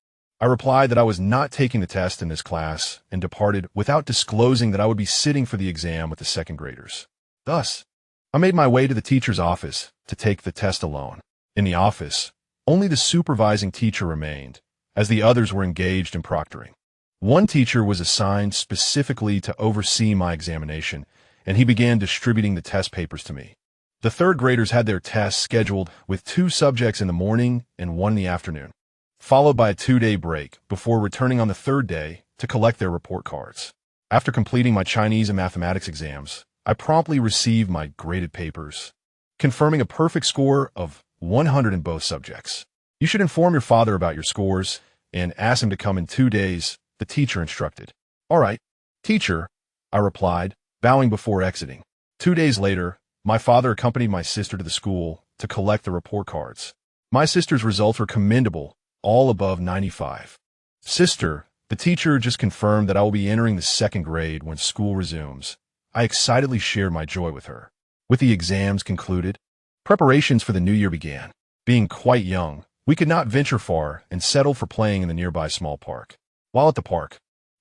I replied that I was not taking the test in this class and departed without disclosing that I would be sitting for the exam with the 2nd graders. Thus, I made my way to the teacher's office to take the test alone. In the office, only the supervising teacher remained, as the others were engaged in proctoring. One teacher was assigned specifically to oversee my examination, and he began distributing the test papers to me. The 3rd graders had their tests scheduled with 2 subjects in the morning and 1 in the afternoon, followed by a 2-day break before returning on the 3rd day to collect their report cards. After completing my Chinese and mathematics exams, I promptly received my graded papers, confirming a perfect score of 100 in both subjects. You should inform your father about your scores and ask him to come in 2 days, the teacher instructed. All right, teacher, I replied, bowing before exiting. 2 days later, my father accompanied my sister to the school to collect the report cards. My sister's results were commendable, all above 95. Sister, the teacher just confirmed that I will be entering the 2nd grade when school resumes. I excitedly shared my joy with her. With the exams concluded, preparations for the new year began. Being quite young, we could not venture far and settled for playing in the nearby small park. While at the park,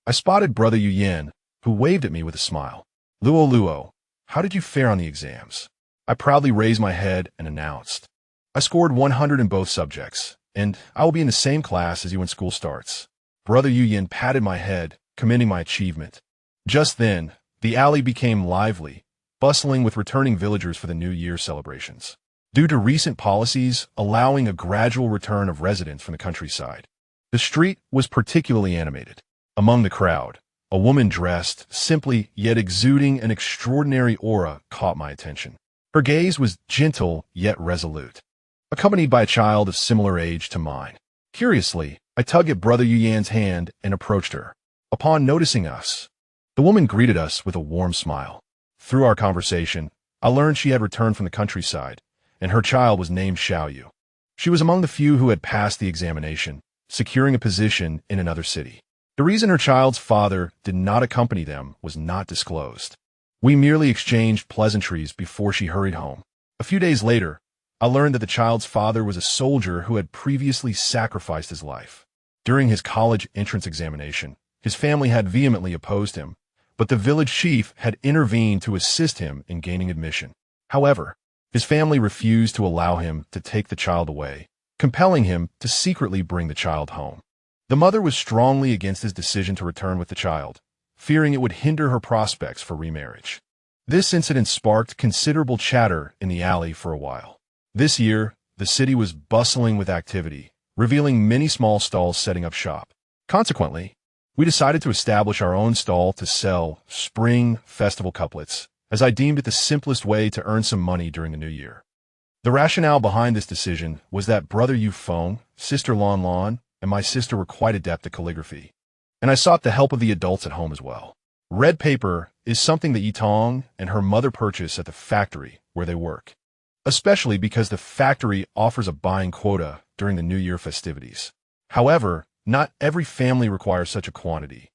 I spotted Brother Yuyen, who waved at me with a smile. Luo, how did you fare on the exams? I proudly raised my head and announced, I scored 100 in both subjects, and I will be in the same class as you when school starts. Brother Yuyen patted my head, commending my achievement. Just then, the alley became lively, bustling with returning villagers for the New Year celebrations. Due to recent policies allowing a gradual return of residents from the countryside, the street was particularly animated. Among the crowd, a woman dressed simply yet exuding an extraordinary aura caught my attention. Her gaze was gentle yet resolute, accompanied by a child of similar age to mine. Curiously, I tugged at Brother Yuyen's hand and approached her. Upon noticing us, the woman greeted us with a warm smile. Through our conversation, I learned she had returned from the countryside, and her child was named Xiaoyu. She was among the few who had passed the examination, securing a position in another city. The reason her child's father did not accompany them was not disclosed. We merely exchanged pleasantries before she hurried home. A few days later, I learned that the child's father was a soldier who had previously sacrificed his life. During his college entrance examination, his family had vehemently opposed him, but the village chief had intervened to assist him in gaining admission. However, his family refused to allow him to take the child away, compelling him to secretly bring the child home. The mother was strongly against his decision to return with the child, fearing it would hinder her prospects for remarriage. This incident sparked considerable chatter in the alley for a while. This year, the city was bustling with activity, revealing many small stalls setting up shop. Consequently, we decided to establish our own stall to sell spring festival couplets as I deemed it the simplest way to earn some money during the new year. The rationale behind this decision was that brother Yu Feng, sister Lan Lan, and my sister were quite adept at calligraphy, and I sought the help of the adults at home as well. Red paper is something that Yitong and her mother purchase at the factory where they work, especially because the factory offers a buying quota during the New Year festivities. However, not every family requires such a quantity,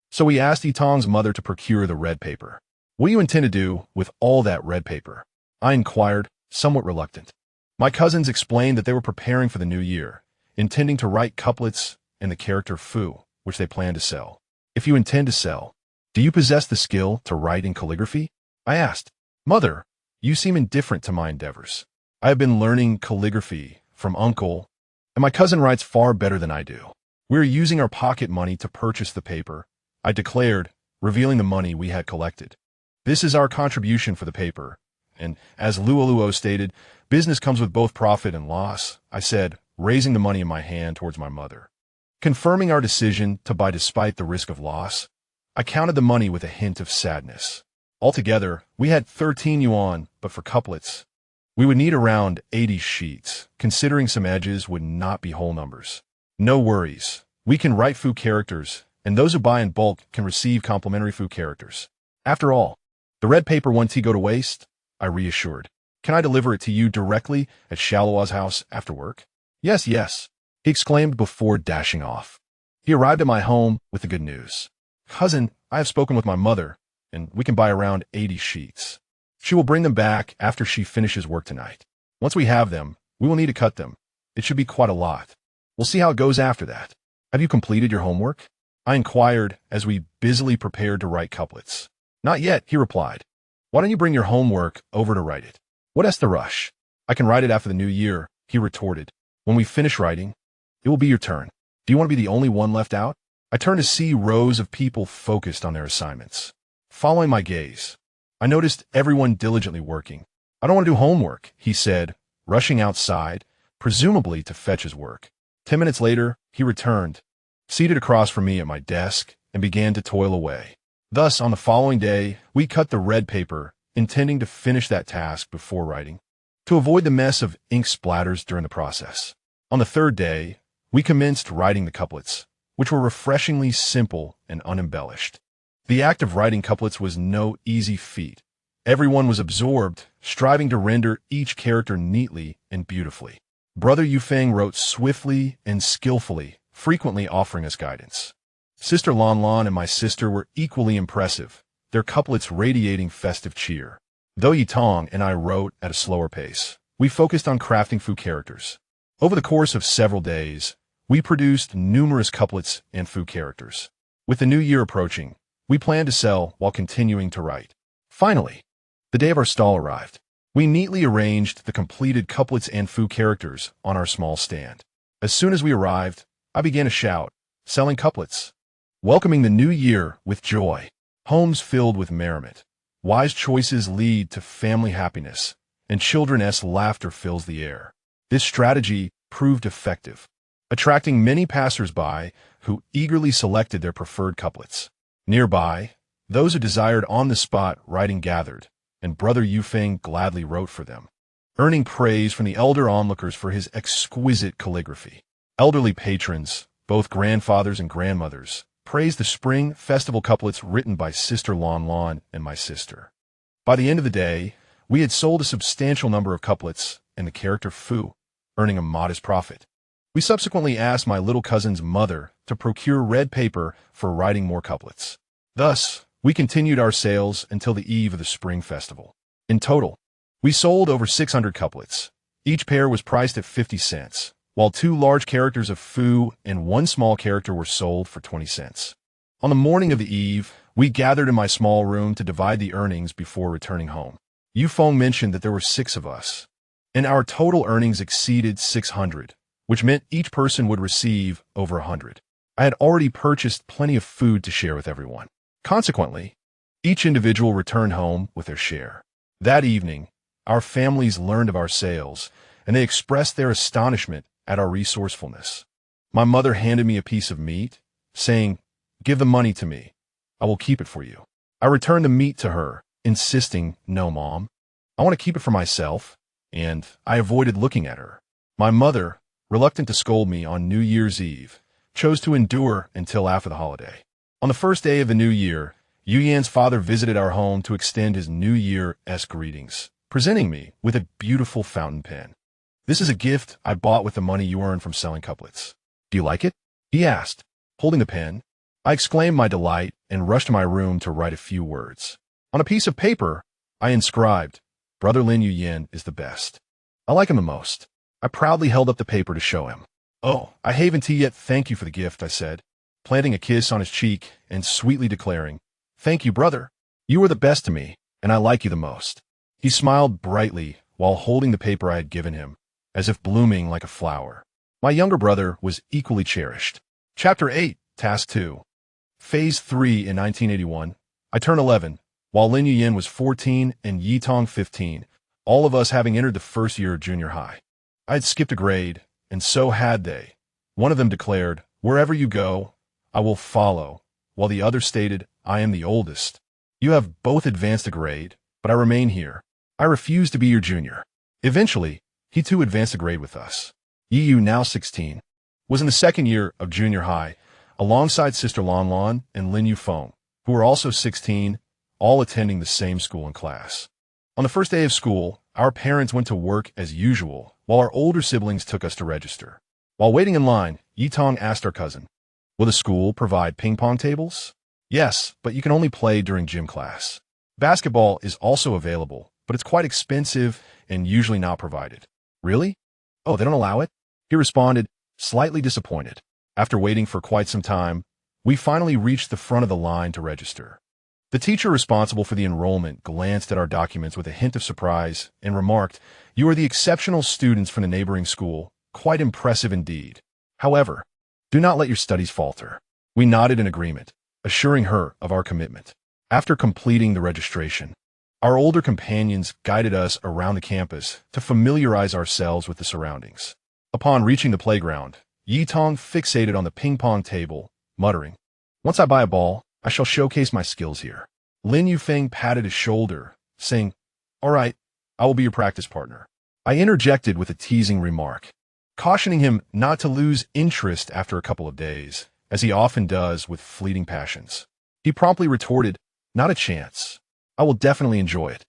so we asked Yitong's mother to procure the red paper. "What do you intend to do with all that red paper?" I inquired, somewhat reluctant. My cousins explained that they were preparing for the new year, intending to write couplets and the character Fu, which they plan to sell. "If you intend to sell, do you possess the skill to write in calligraphy?" I asked. "Mother, you seem indifferent to my endeavors. I have been learning calligraphy from uncle, and my cousin writes far better than I do. We are using our pocket money to purchase the paper," I declared, revealing the money we had collected. "This is our contribution for the paper, and as Luoluo stated, business comes with both profit and loss," I said, raising the money in my hand towards my mother. Confirming our decision to buy despite the risk of loss, I counted the money with a hint of sadness. Altogether, we had 13 yuan, but for couplets, we would need around 80 sheets, considering some edges would not be whole numbers. "No worries, we can write Fu characters, and those who buy in bulk can receive complimentary Fu characters. After all, the red paper won't go to waste," I reassured. "Can I deliver it to you directly at Shaloa's house after work?" Yes, he exclaimed before dashing off. He arrived at my home with the good news. "Cousin, I have spoken with my mother, and we can buy around 80 sheets. She will bring them back after she finishes work tonight. Once we have them, we will need to cut them. It should be quite a lot. We'll see how it goes after that. Have you completed your homework?" I inquired as we busily prepared to write couplets. "Not yet," he replied. "Why don't you bring your homework over to write it?" "What's the rush? I can write it after the new year," he retorted. "When we finish writing, it will be your turn. Do you want to be the only one left out?" I turned to see rows of people focused on their assignments. Following my gaze, I noticed everyone diligently working. "I don't want to do homework," he said, rushing outside, presumably to fetch his work. 10 minutes later, he returned, seated across from me at my desk, and began to toil away. Thus, on the following day, we cut the red paper, intending to finish that task before writing, to avoid the mess of ink splatters during the process. On the third day, we commenced writing the couplets, which were refreshingly simple and unembellished. The act of writing couplets was no easy feat. Everyone was absorbed, striving to render each character neatly and beautifully. Brother Yufeng wrote swiftly and skillfully, frequently offering us guidance. Sister Lan Lan and my sister were equally impressive, their couplets radiating festive cheer. Though Yitong and I wrote at a slower pace, we focused on crafting Fu characters. Over the course of several days, we produced numerous couplets and Fu characters. With the new year approaching, we planned to sell while continuing to write. Finally, the day of our stall arrived. We neatly arranged the completed couplets and Fu characters on our small stand. As soon as we arrived, I began to shout, selling couplets, welcoming the new year with joy. Homes filled with merriment. Wise choices lead to family happiness, and children's laughter fills the air. This strategy proved effective, attracting many passers-by who eagerly selected their preferred couplets. Nearby, those who desired on-the-spot writing gathered, and Brother Yufeng gladly wrote for them, earning praise from the elder onlookers for his exquisite calligraphy. Elderly patrons, both grandfathers and grandmothers, praised the spring festival couplets written by Sister Lan Lan and my sister. By the end of the day, we had sold a substantial number of couplets and the character Fu, earning a modest profit. We subsequently asked my little cousin's mother to procure red paper for writing more couplets. Thus, we continued our sales until the eve of the spring festival. In total, we sold over 600 couplets. Each pair was priced at 50 cents, while 2 large characters of Fu and 1 small character were sold for 20 cents. On the morning of the eve, we gathered in my small room to divide the earnings before returning home. Yufeng mentioned that there were 6 of us, and our total earnings exceeded 600, which meant each person would receive over 100. I had already purchased plenty of food to share with everyone. Consequently, each individual returned home with their share. That evening, our families learned of our sales, and they expressed their astonishment at our resourcefulness. My mother handed me a piece of meat, saying, "Give the money to me. I will keep it for you." I returned the meat to her, insisting, "No, Mom. I want to keep it for myself," and I avoided looking at her. My mother, reluctant to scold me on New Year's Eve, chose to endure until after the holiday. On the first day of the new year, Yu Yan's father visited our home to extend his New Year-esque greetings, presenting me with a beautiful fountain pen. "This is a gift I bought with the money you earned from selling couplets. Do you like it?" he asked, holding the pen. I exclaimed my delight and rushed to my room to write a few words. On a piece of paper, I inscribed, "Brother Lin Yu Yan is the best. I like him the most." I proudly held up the paper to show him. "Oh, I haven't yet thank you for the gift," I said, planting a kiss on his cheek and sweetly declaring, "Thank you, brother. You are the best to me, and I like you the most." He smiled brightly while holding the paper I had given him, as if blooming like a flower. My younger brother was equally cherished. Chapter 8, Task 2. Phase 3 in 1981. I turned 11, while Lin Yu Yan was 14 and Yi Tong 15, all of us having entered the first year of junior high. I had skipped a grade, and so had they. One of them declared, "Wherever you go, I will follow," while the other stated, "I am the oldest. You have both advanced a grade, but I remain here. I refuse to be your junior." Eventually, he too advanced a grade with us. Yi Yu, now 16, was in the second year of junior high, alongside sister Lan Lan and Lin Yu Feng, who were also 16, all attending the same school and class. On the first day of school, our parents went to work as usual, while our older siblings took us to register. While waiting in line, Yi Tong asked our cousin, "Will the school provide ping pong tables?" "Yes, but you can only play during gym class. Basketball is also available, but it's quite expensive and usually not provided." "Really? Oh, they don't allow it?" he responded, slightly disappointed. After waiting for quite some time, we finally reached the front of the line to register. The teacher responsible for the enrollment glanced at our documents with a hint of surprise and remarked, "You are the exceptional students from the neighboring school. Quite impressive indeed. However, do not let your studies falter." We nodded in agreement, assuring her of our commitment. After completing the registration, our older companions guided us around the campus to familiarize ourselves with the surroundings. Upon reaching the playground, Yi Tong fixated on the ping-pong table, muttering, "Once I buy a ball, I shall showcase my skills here." Lin Yufeng patted his shoulder, saying, "All right, I will be your practice partner." I interjected with a teasing remark, cautioning him not to lose interest after a couple of days, as he often does with fleeting passions. He promptly retorted, "Not a chance. I will definitely enjoy it."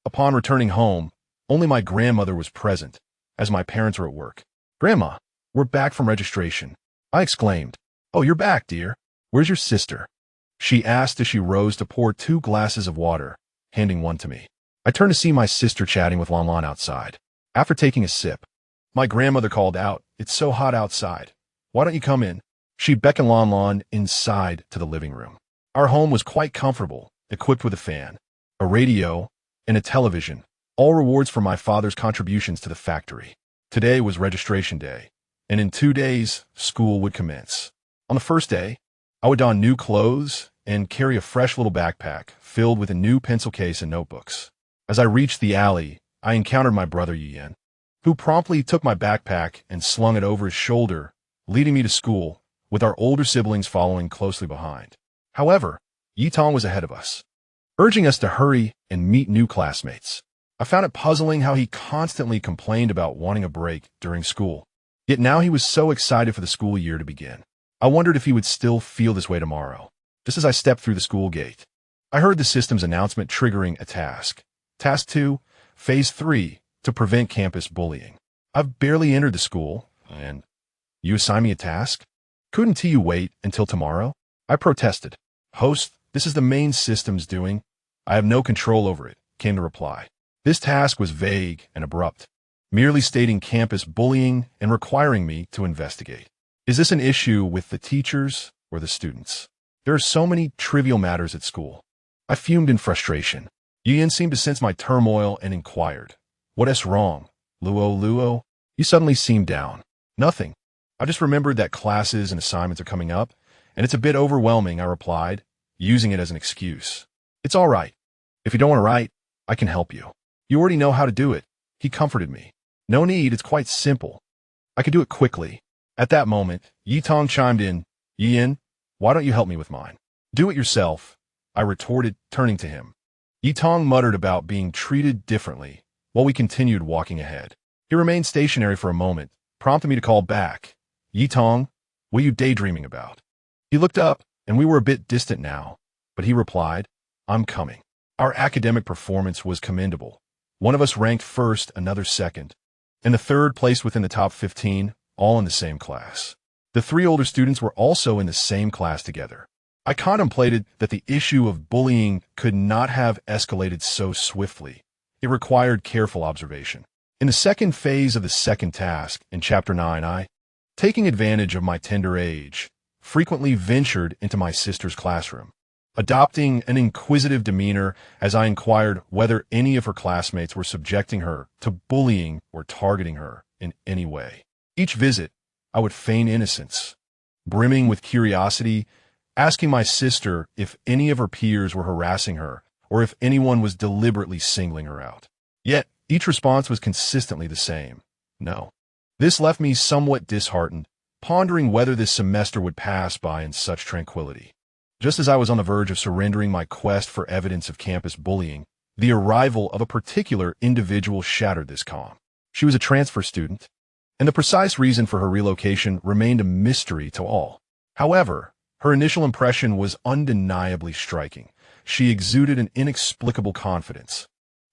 Upon returning home, only my grandmother was present, as my parents were at work. "Grandma, we're back from registration," I exclaimed. "Oh, you're back, dear. Where's your sister?" she asked as she rose to pour 2 glasses of water, handing one to me. I turned to see my sister chatting with Lan Lan outside. After taking a sip, my grandmother called out, "It's so hot outside. Why don't you come in?" She beckoned Lan Lan inside to the living room. Our home was quite comfortable, equipped with a fan, a radio, and a television, all rewards for my father's contributions to the factory. Today was registration day, and in 2 days, school would commence. On the first day, I would don new clothes and carry a fresh little backpack filled with a new pencil case and notebooks. As I reached the alley, I encountered my brother Yu Yan, who promptly took my backpack and slung it over his shoulder, leading me to school, with our older siblings following closely behind. However, Yi Tong was ahead of us, urging us to hurry and meet new classmates. I found it puzzling how he constantly complained about wanting a break during school. Yet now he was so excited for the school year to begin. I wondered if he would still feel this way tomorrow. Just as I stepped through the school gate, I heard the system's announcement triggering a task. Task 2, Phase 3, to prevent campus bullying. I've barely entered the school, and you assign me a task? Couldn't you wait until tomorrow? I protested. "Host, this is the main system's doing. I have no control over it," came the reply. This task was vague and abrupt, merely stating campus bullying and requiring me to investigate. Is this an issue with the teachers or the students? There are so many trivial matters at school. I fumed in frustration. Yin seemed to sense my turmoil and inquired, "What is wrong, Luo? You suddenly seemed down." "Nothing. I just remembered that classes and assignments are coming up, and it's a bit overwhelming," I replied, using it as an excuse. "It's all right. If you don't want to write, I can help you. You already know how to do it," he comforted me. "No need, it's quite simple. I can do it quickly." At that moment, Yi Tong chimed in, "Yin, why don't you help me with mine?" "Do it yourself," I retorted, turning to him. Yitong muttered about being treated differently while we continued walking ahead. He remained stationary for a moment, prompting me to call back. Yitong, what are you daydreaming about? He looked up, and we were a bit distant now, but he replied, I'm coming. Our academic performance was commendable. One of us ranked first, another second, and the third placed within the top 15, all in the same class. The three older students were also in the same class together. I contemplated that the issue of bullying could not have escalated so swiftly. It required careful observation. In the second phase of the second task, in Chapter 9, I, taking advantage of my tender age, frequently ventured into my sister's classroom, adopting an inquisitive demeanor as I inquired whether any of her classmates were subjecting her to bullying or targeting her in any way. Each visit, I would feign innocence, brimming with curiosity, asking my sister if any of her peers were harassing her or if anyone was deliberately singling her out. Yet, each response was consistently the same: no. This left me somewhat disheartened, pondering whether this semester would pass by in such tranquility. Just as I was on the verge of surrendering my quest for evidence of campus bullying, the arrival of a particular individual shattered this calm. She was a transfer student, and the precise reason for her relocation remained a mystery to all. However, her initial impression was undeniably striking. She exuded an inexplicable confidence,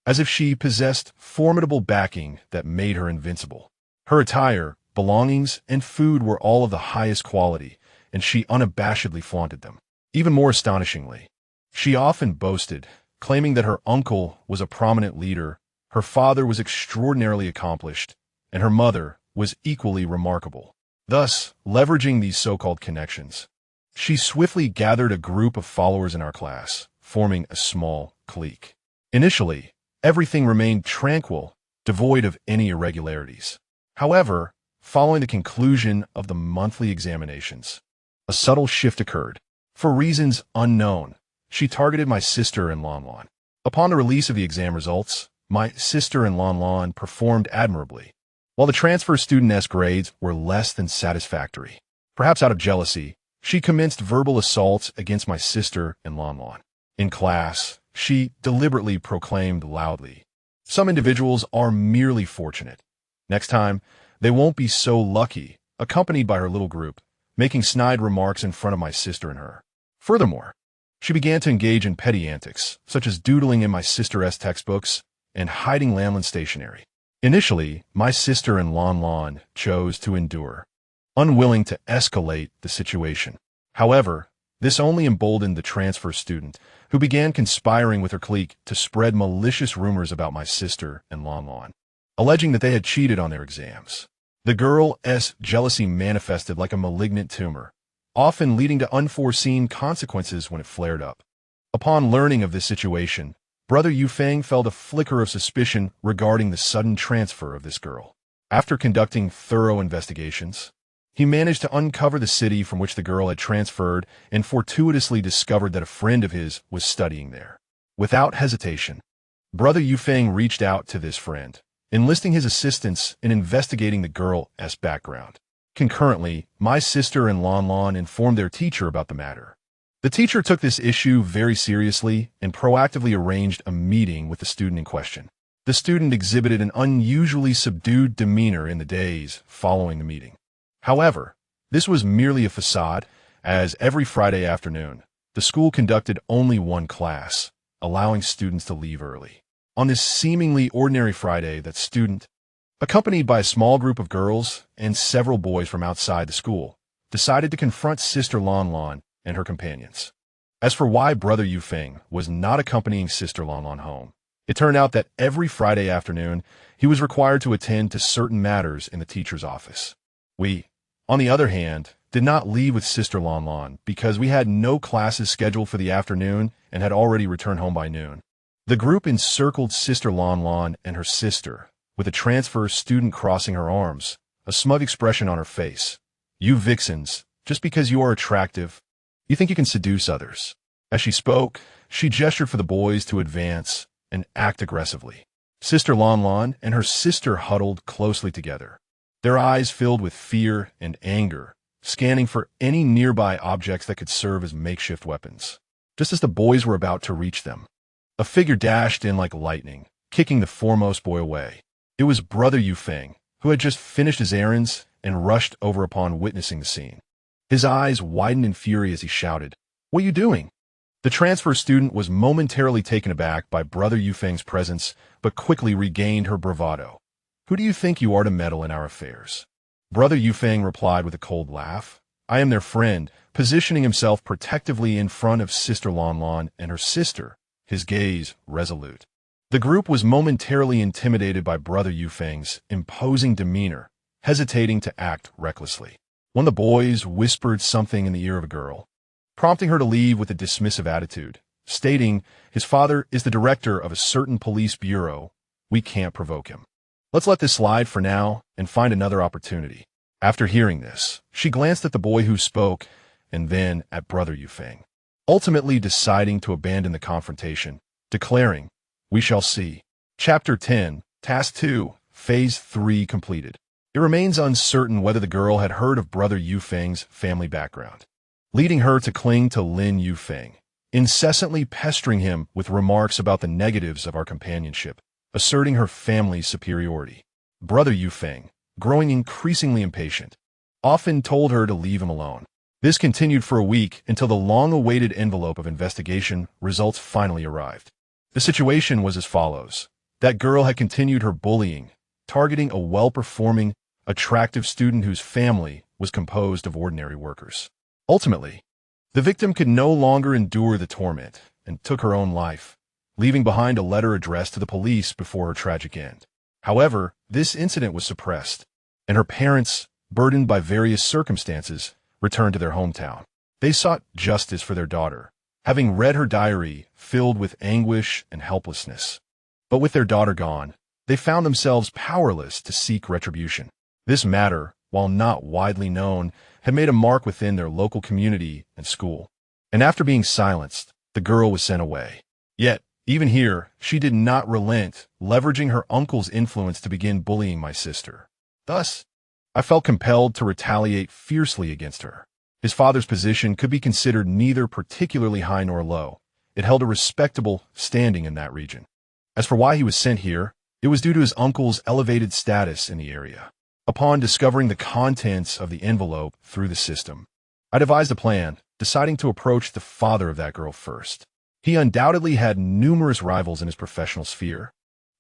as if she possessed formidable backing that made her invincible. Her attire, belongings, and food were all of the highest quality, and she unabashedly flaunted them. Even more astonishingly, she often boasted, claiming that her uncle was a prominent leader, her father was extraordinarily accomplished, and her mother was equally remarkable. Thus, leveraging these so-called connections, she swiftly gathered a group of followers in our class, forming a small clique. Initially, everything remained tranquil, devoid of any irregularities. However, following the conclusion of the monthly examinations, a subtle shift occurred. For reasons unknown, she targeted my sister and Lon Lon. Upon the release of the exam results, my sister and Lon Lon performed admirably, while the transfer student's grades were less than satisfactory. Perhaps out of jealousy, she commenced verbal assaults against my sister and Lon Lon. In class, she deliberately proclaimed loudly, "Some individuals are merely fortunate. Next time, they won't be so lucky," accompanied by her little group, making snide remarks in front of my sister and her. Furthermore, she began to engage in petty antics, such as doodling in my sister's textbooks and hiding Lamlin stationery. Initially, my sister and Lon Lon chose to endure, unwilling to escalate the situation. However, this only emboldened the transfer student, who began conspiring with her clique to spread malicious rumors about my sister and Lon Lon, alleging that they had cheated on their exams. The girl's jealousy manifested like a malignant tumor, often leading to unforeseen consequences when it flared up. Upon learning of this situation, Brother Yufeng felt a flicker of suspicion regarding the sudden transfer of this girl. After conducting thorough investigations, he managed to uncover the city from which the girl had transferred and fortuitously discovered that a friend of his was studying there. Without hesitation, Brother Yufeng reached out to this friend, enlisting his assistance in investigating the girl's background. Concurrently, my sister and Lon Lon informed their teacher about the matter. The teacher took this issue very seriously and proactively arranged a meeting with the student in question. The student exhibited an unusually subdued demeanor in the days following the meeting. However, this was merely a facade, as every Friday afternoon, the school conducted only one class, allowing students to leave early. On this seemingly ordinary Friday, that student, accompanied by a small group of girls and several boys from outside the school, decided to confront Sister Lon Lon and her companions. As for why Brother Yufeng was not accompanying Sister Lon Lon home, it turned out that every Friday afternoon, he was required to attend to certain matters in the teacher's office. We, on the other hand, did not leave with Sister Lon Lon because we had no classes scheduled for the afternoon and had already returned home by noon. The group encircled Sister Lon Lon and her sister, with a transfer student crossing her arms, a smug expression on her face. "You vixens, just because you are attractive, you think you can seduce others." As she spoke, she gestured for the boys to advance and act aggressively. Sister Lon Lon and her sister huddled closely together, their eyes filled with fear and anger, scanning for any nearby objects that could serve as makeshift weapons. Just as the boys were about to reach them, A figure dashed in like lightning, kicking the foremost boy away. It was Brother Yufeng, who had just finished his errands and rushed over upon witnessing the scene. His eyes widened in fury as he shouted, "What are you doing?" The transfer student was momentarily taken aback by Brother Yufeng's presence, but quickly regained her bravado. "Who do you think you are to meddle in our affairs?" Brother Yufeng replied with a cold laugh. "I am their friend," positioning himself protectively in front of Sister Lanlan and her sister, his gaze resolute. The group was momentarily intimidated by Brother Yufeng's imposing demeanor, hesitating to act recklessly. One of the boys whispered something in the ear of a girl, prompting her to leave with a dismissive attitude, stating, "His father is the director of a certain police bureau. We can't provoke him. Let's let this slide for now and find another opportunity." After hearing this, she glanced at the boy who spoke and then at Brother Yufeng, ultimately deciding to abandon the confrontation, declaring, "We shall see." Chapter 10, Task 2, Phase 3 completed. It remains uncertain whether the girl had heard of Brother Yufeng's family background, leading her to cling to Lin Yufeng, incessantly pestering him with remarks about the negatives of our companionship, asserting her family's superiority. Brother Yufeng, growing increasingly impatient, often told her to leave him alone. This continued for a week until the long-awaited envelope of investigation results finally arrived. The situation was as follows. That girl had continued her bullying, targeting a well-performing, attractive student whose family was composed of ordinary workers. Ultimately, the victim could no longer endure the torment and took her own life, leaving behind a letter addressed to the police before her tragic end. However, this incident was suppressed, and her parents, burdened by various circumstances, returned to their hometown. They sought justice for their daughter, having read her diary filled with anguish and helplessness. But with their daughter gone, they found themselves powerless to seek retribution. This matter, while not widely known, had made a mark within their local community and school. And after being silenced, the girl was sent away. Yet, even here, she did not relent, leveraging her uncle's influence to begin bullying my sister. Thus, I felt compelled to retaliate fiercely against her. His father's position could be considered neither particularly high nor low. It held a respectable standing in that region. As for why he was sent here, it was due to his uncle's elevated status in the area. Upon discovering the contents of the envelope through the system, I devised a plan, deciding to approach the father of that girl first. He undoubtedly had numerous rivals in his professional sphere,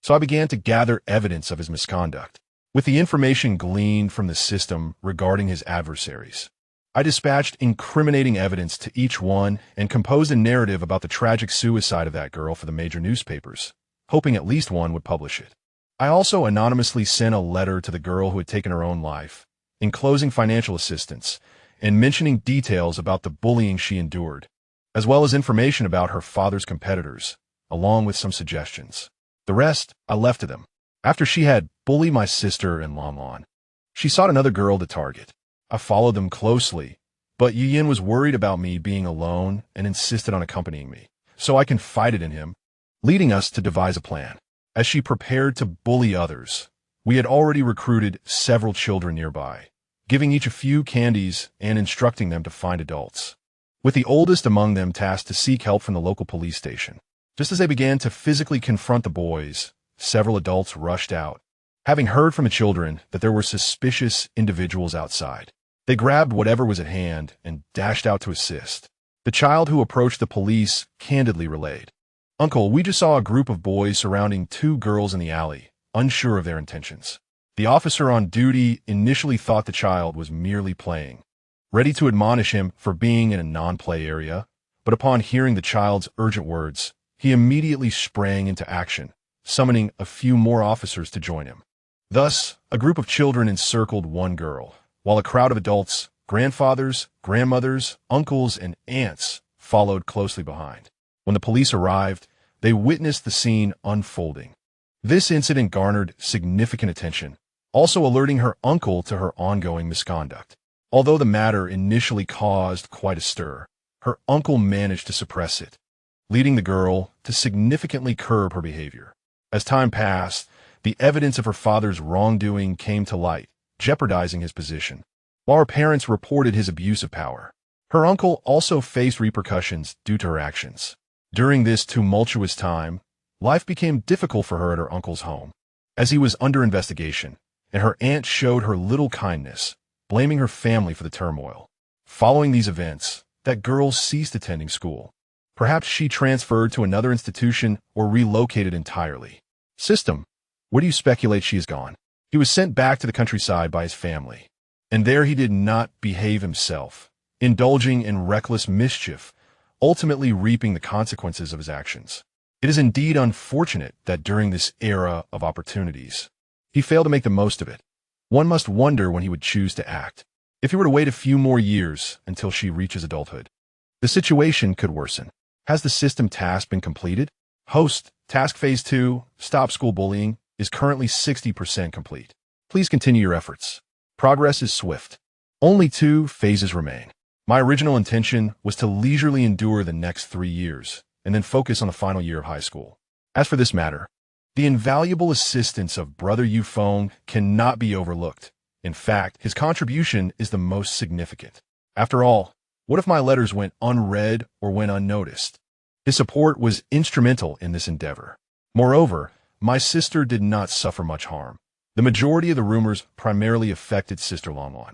so I began to gather evidence of his misconduct. With the information gleaned from the system regarding his adversaries, I dispatched incriminating evidence to each one and composed a narrative about the tragic suicide of that girl for the major newspapers, hoping at least one would publish it. I also anonymously sent a letter to the girl who had taken her own life, enclosing financial assistance and mentioning details about the bullying she endured, as well as information about her father's competitors, along with some suggestions. The rest I left to them. After she had bullied my sister and Lanlan, she sought another girl to target. I followed them closely, but Yin was worried about me being alone and insisted on accompanying me, so I confided in him, leading us to devise a plan. As she prepared to bully others, we had already recruited several children nearby, giving each a few candies and instructing them to find adults, with the oldest among them tasked to seek help from the local police station. Just as they began to physically confront the boys, several adults rushed out, having heard from the children that there were suspicious individuals outside. They grabbed whatever was at hand and dashed out to assist. The child who approached the police candidly relayed, "Uncle, we just saw a group of boys surrounding two girls in the alley, unsure of their intentions." The officer on duty initially thought the child was merely playing, ready to admonish him for being in a non-play area, but upon hearing the child's urgent words, he immediately sprang into action, summoning a few more officers to join him. Thus, a group of children encircled one girl, while a crowd of adults, grandfathers, grandmothers, uncles, and aunts followed closely behind. When the police arrived, they witnessed the scene unfolding. This incident garnered significant attention, also alerting her uncle to her ongoing misconduct. Although the matter initially caused quite a stir, her uncle managed to suppress it, leading the girl to significantly curb her behavior. As time passed, the evidence of her father's wrongdoing came to light, jeopardizing his position. While her parents reported his abuse of power, her uncle also faced repercussions due to her actions. During this tumultuous time, life became difficult for her at her uncle's home, as he was under investigation, and her aunt showed her little kindness, blaming her family for the turmoil. Following these events, that girl ceased attending school. Perhaps she transferred to another institution or relocated entirely. System, where do you speculate she has gone? He was sent back to the countryside by his family, and there he did not behave himself, indulging in reckless mischief, ultimately reaping the consequences of his actions. It is indeed unfortunate that during this era of opportunities, he failed to make the most of it. One must wonder when he would choose to act. If he were to wait a few more years until she reaches adulthood, the situation could worsen. Has the system task been completed? Host, task phase 2, stop school bullying, is currently 60% complete. Please continue your efforts. Progress is swift. Only 2 phases remain. My original intention was to leisurely endure the next 3 years and then focus on the final year of high school. As for this matter, the invaluable assistance of Brother Yufeng cannot be overlooked. In fact, his contribution is the most significant. After all, what if my letters went unread or went unnoticed? His support was instrumental in this endeavor. Moreover, my sister did not suffer much harm. The majority of the rumors primarily affected Sister Lanlan.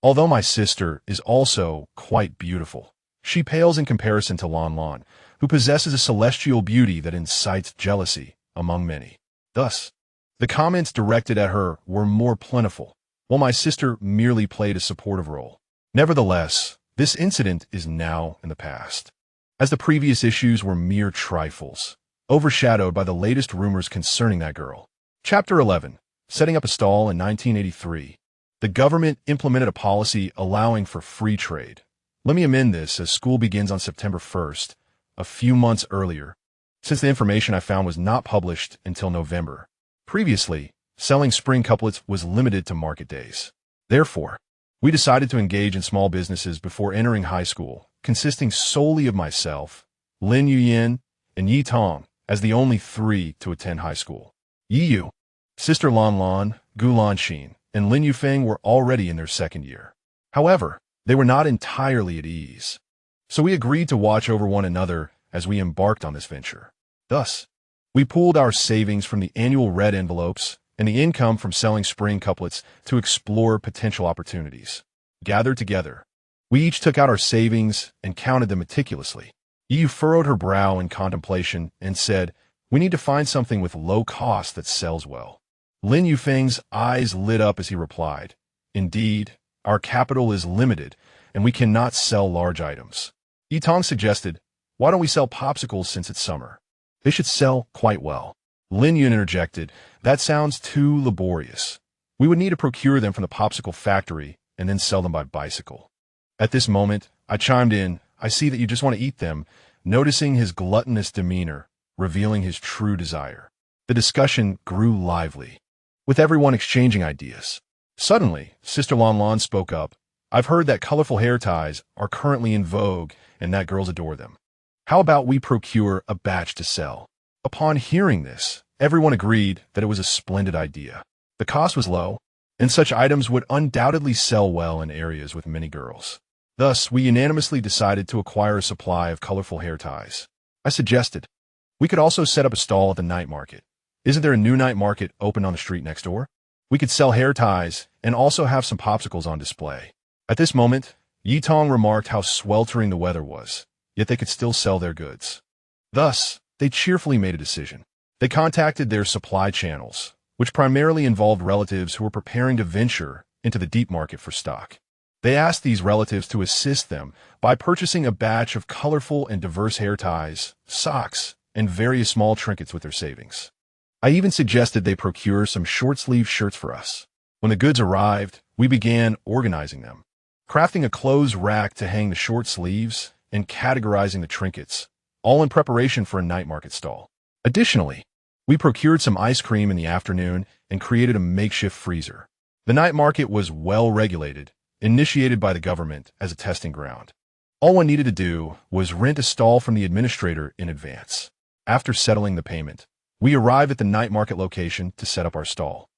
Although my sister is also quite beautiful, she pales in comparison to Lanlan, who possesses a celestial beauty that incites jealousy among many. Thus, the comments directed at her were more plentiful, while my sister merely played a supportive role. Nevertheless, this incident is now in the past, as the previous issues were mere trifles, overshadowed by the latest rumors concerning that girl. Chapter 11. Setting up a stall in 1983. The government implemented a policy allowing for free trade. Let me amend this as school begins on September 1st, a few months earlier, since the information I found was not published until November. Previously, selling spring couplets was limited to market days. Therefore, we decided to engage in small businesses before entering high school, consisting solely of myself, Lin Yuyin, and Yi Tong as the only 3 to attend high school. Yi Yu, Sister Lanlan, Gu Lanxin, and Lin Yufeng were already in their 2nd year. However, they were not entirely at ease, so we agreed to watch over one another as we embarked on this venture. Thus, we pooled our savings from the annual red envelopes and the income from selling spring couplets to explore potential opportunities. Gathered together, we each took out our savings and counted them meticulously. Yu furrowed her brow in contemplation and said, "We need to find something with low cost that sells well." Lin Yufeng's eyes lit up as he replied, "Indeed, our capital is limited, and we cannot sell large items." Yi Tong suggested, "Why don't we sell popsicles since it's summer? They should sell quite well." Lin Yun interjected, "That sounds too laborious. We would need to procure them from the popsicle factory and then sell them by bicycle." At this moment, I chimed in, "I see that you just want to eat them," noticing his gluttonous demeanor, revealing his true desire. The discussion grew lively, with everyone exchanging ideas. Suddenly, Sister Lanlan spoke up, "I've heard that colorful hair ties are currently in vogue and that girls adore them. How about we procure a batch to sell?" Upon hearing this, everyone agreed that it was a splendid idea. The cost was low, and such items would undoubtedly sell well in areas with many girls. Thus, we unanimously decided to acquire a supply of colorful hair ties. I suggested, "We could also set up a stall at the night market. Isn't there a new night market open on the street next door? We could sell hair ties and also have some popsicles on display." At this moment, Yi Tong remarked how sweltering the weather was, yet they could still sell their goods. Thus, they cheerfully made a decision. They contacted their supply channels, which primarily involved relatives who were preparing to venture into the deep market for stock. They asked these relatives to assist them by purchasing a batch of colorful and diverse hair ties, socks, and various small trinkets with their savings. I even suggested they procure some short-sleeve shirts for us. When the goods arrived, we began organizing them, crafting a clothes rack to hang the short sleeves and categorizing the trinkets, all in preparation for a night market stall. Additionally, we procured some ice cream in the afternoon and created a makeshift freezer. The night market was well regulated, initiated by the government as a testing ground. All one needed to do was rent a stall from the administrator in advance. After settling the payment, we arrived at the night market location to set up our stall.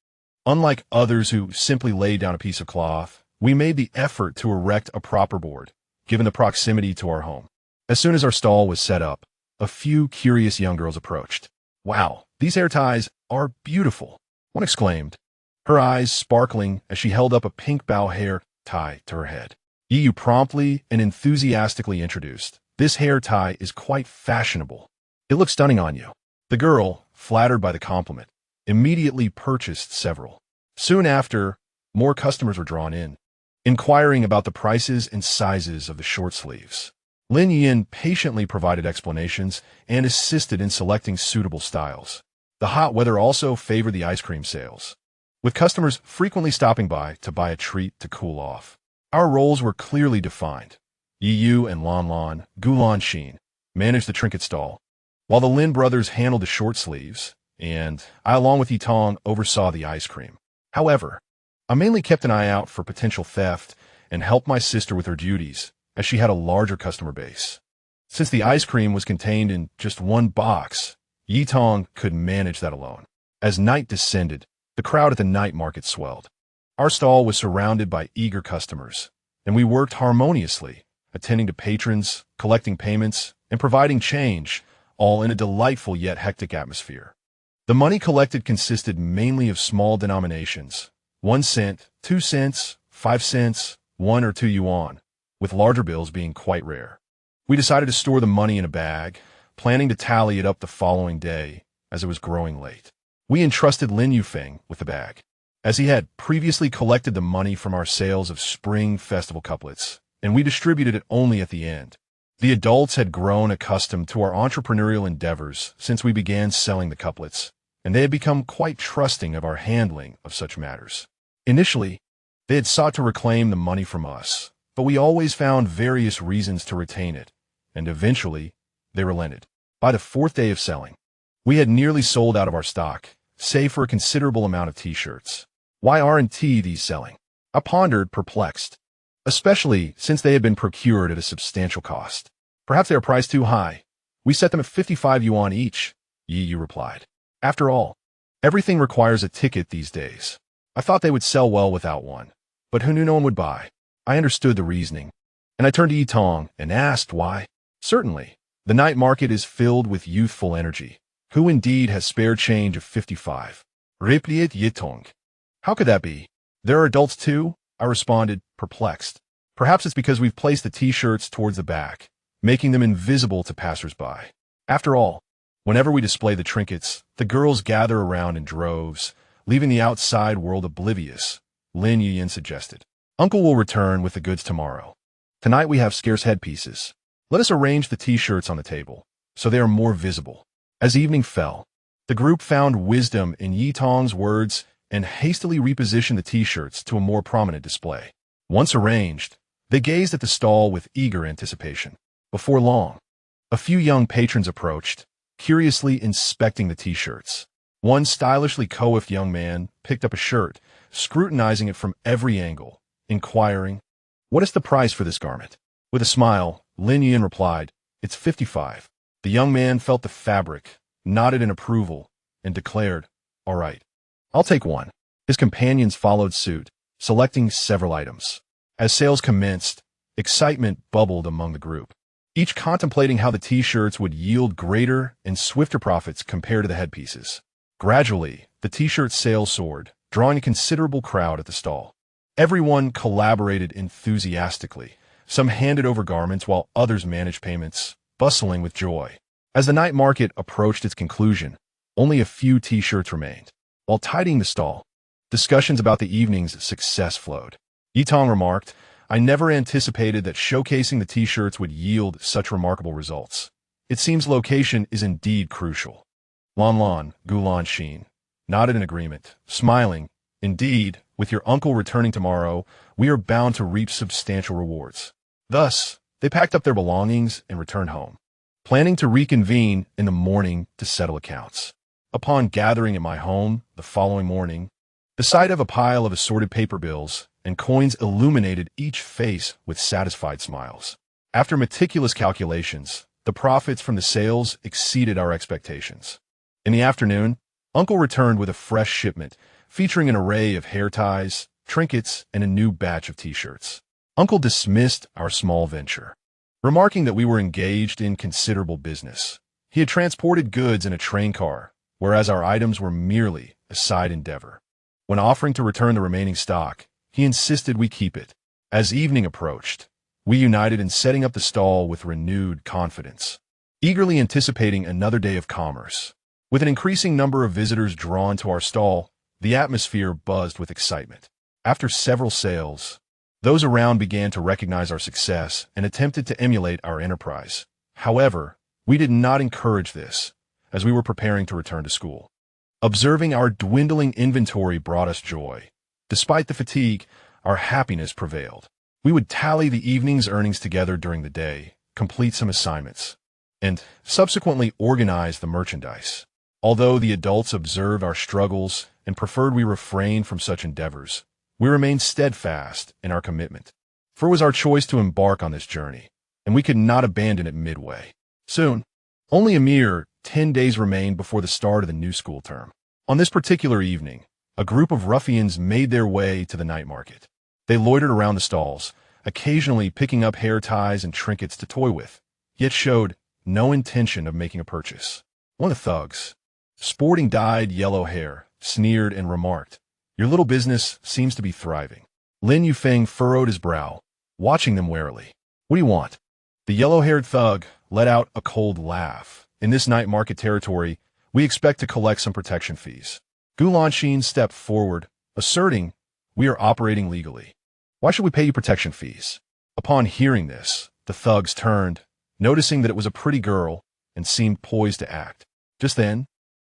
Unlike others who simply laid down a piece of cloth, we made the effort to erect a proper board, given the proximity to our home. As soon as our stall was set up, a few curious young girls approached. "Wow, these hair ties are beautiful," one exclaimed, her eyes sparkling as she held up a pink bow hair tie to her head. Yu promptly and enthusiastically introduced, "This hair tie is quite fashionable. It looks stunning on you." The girl, flattered by the compliment, immediately purchased several. Soon after, more customers were drawn in, inquiring about the prices and sizes of the short sleeves. Lin Yin patiently provided explanations and assisted in selecting suitable styles. The hot weather also favored the ice cream sales, with customers frequently stopping by to buy a treat to cool off. Our roles were clearly defined. Yu and Lan Gulan Xin, managed the trinket stall, while the Lin brothers handled the short sleeves, and I, along with Yitong, oversaw the ice cream. However, I mainly kept an eye out for potential theft and helped my sister with her duties, as she had a larger customer base. Since the ice cream was contained in just one box, Yitong could manage that alone. As night descended, the crowd at the night market swelled. Our stall was surrounded by eager customers, and we worked harmoniously, attending to patrons, collecting payments, and providing change, all in a delightful yet hectic atmosphere. The money collected consisted mainly of small denominations, 1 cent, 2 cents, 5 cents, 1 or 2 yuan, with larger bills being quite rare. We decided to store the money in a bag, planning to tally it up the following day, as it was growing late. We entrusted Lin Yufeng with the bag, as he had previously collected the money from our sales of Spring Festival couplets, and we distributed it only at the end. The adults had grown accustomed to our entrepreneurial endeavors since we began selling the couplets, and they had become quite trusting of our handling of such matters. Initially, they had sought to reclaim the money from us, but we always found various reasons to retain it, and eventually, they relented. By the 4th day of selling, we had nearly sold out of our stock, save for a considerable amount of t-shirts. Why aren't these selling? I pondered, perplexed, especially since they had been procured at a substantial cost. Perhaps they are priced too high. We set them at 55 yuan each, Yu replied. After all, everything requires a ticket these days. I thought they would sell well without one, but who knew no one would buy? I understood the reasoning, and I turned to Yitong and asked why. Certainly, the night market is filled with youthful energy. Who indeed has spare change of 55? Replied Yitong. How could that be? There are adults too, I responded, perplexed. Perhaps it's because we've placed the t-shirts towards the back, making them invisible to passers-by. After all, whenever we display the trinkets, the girls gather around in droves, leaving the outside world oblivious, Lin Yin suggested. Uncle will return with the goods tomorrow. Tonight we have scarce headpieces. Let us arrange the t-shirts on the table, so they are more visible. As evening fell, the group found wisdom in Yitong's words and hastily repositioned the t-shirts to a more prominent display. Once arranged, they gazed at the stall with eager anticipation. Before long, a few young patrons approached, curiously inspecting the t-shirts. One stylishly coiffed young man picked up a shirt, scrutinizing it from every angle, inquiring, "What is the price for this garment?" With a smile, Lin Yin replied, "It's 55. The young man felt the fabric, nodded in approval, and declared, "All right, I'll take one." His companions followed suit, selecting several items. As sales commenced, excitement bubbled among the group, each contemplating how the t-shirts would yield greater and swifter profits compared to the headpieces. Gradually, the t-shirt sales soared, drawing a considerable crowd at the stall. Everyone collaborated enthusiastically. Some handed over garments while others managed payments, bustling with joy. As the night market approached its conclusion, only a few t-shirts remained. While tidying the stall, discussions about the evening's success flowed. Yitong remarked, "I never anticipated that showcasing the t-shirts would yield such remarkable results. It seems location is indeed crucial." Lan Gulan Xin, nodded in agreement, smiling, "Indeed, with your uncle returning tomorrow, we are bound to reap substantial rewards." Thus, they packed up their belongings and returned home, planning to reconvene in the morning to settle accounts. Upon gathering at my home the following morning, the sight of a pile of assorted paper bills and coins illuminated each face with satisfied smiles. After meticulous calculations, the profits from the sales exceeded our expectations. In the afternoon, Uncle returned with a fresh shipment featuring an array of hair ties, trinkets, and a new batch of t-shirts. Uncle dismissed our small venture, remarking that we were engaged in considerable business, He had transported goods in a train car, whereas our items were merely a side endeavor. When offering to return the remaining stock, he insisted we keep it. As evening approached, we united in setting up the stall with renewed confidence, eagerly anticipating another day of commerce. With an increasing number of visitors drawn to our stall, the atmosphere buzzed with excitement. After several sales, those around began to recognize our success and attempted to emulate our enterprise. However, we did not encourage this, as we were preparing to return to school. Observing our dwindling inventory brought us joy. Despite the fatigue, our happiness prevailed. We would tally the evening's earnings together during the day, complete some assignments, and subsequently organize the merchandise. Although the adults observed our struggles and preferred we refrain from such endeavors, we remained steadfast in our commitment. For it was our choice to embark on this journey, and we could not abandon it midway. Soon, only a mere 10 days remained before the start of the new school term. On this particular evening, a group of ruffians made their way to the night market. They loitered around the stalls, occasionally picking up hair ties and trinkets to toy with, yet showed no intention of making a purchase. One of the thugs, sporting dyed yellow hair, sneered and remarked, "Your little business seems to be thriving." Lin Yufeng furrowed his brow, watching them warily. "What do you want?" The yellow-haired thug let out a cold laugh. "In this night market territory, we expect to collect some protection fees." Gulanxin stepped forward, asserting, "We are operating legally. Why should we pay you protection fees?" Upon hearing this, the thugs turned, noticing that it was a pretty girl, and seemed poised to act. Just then,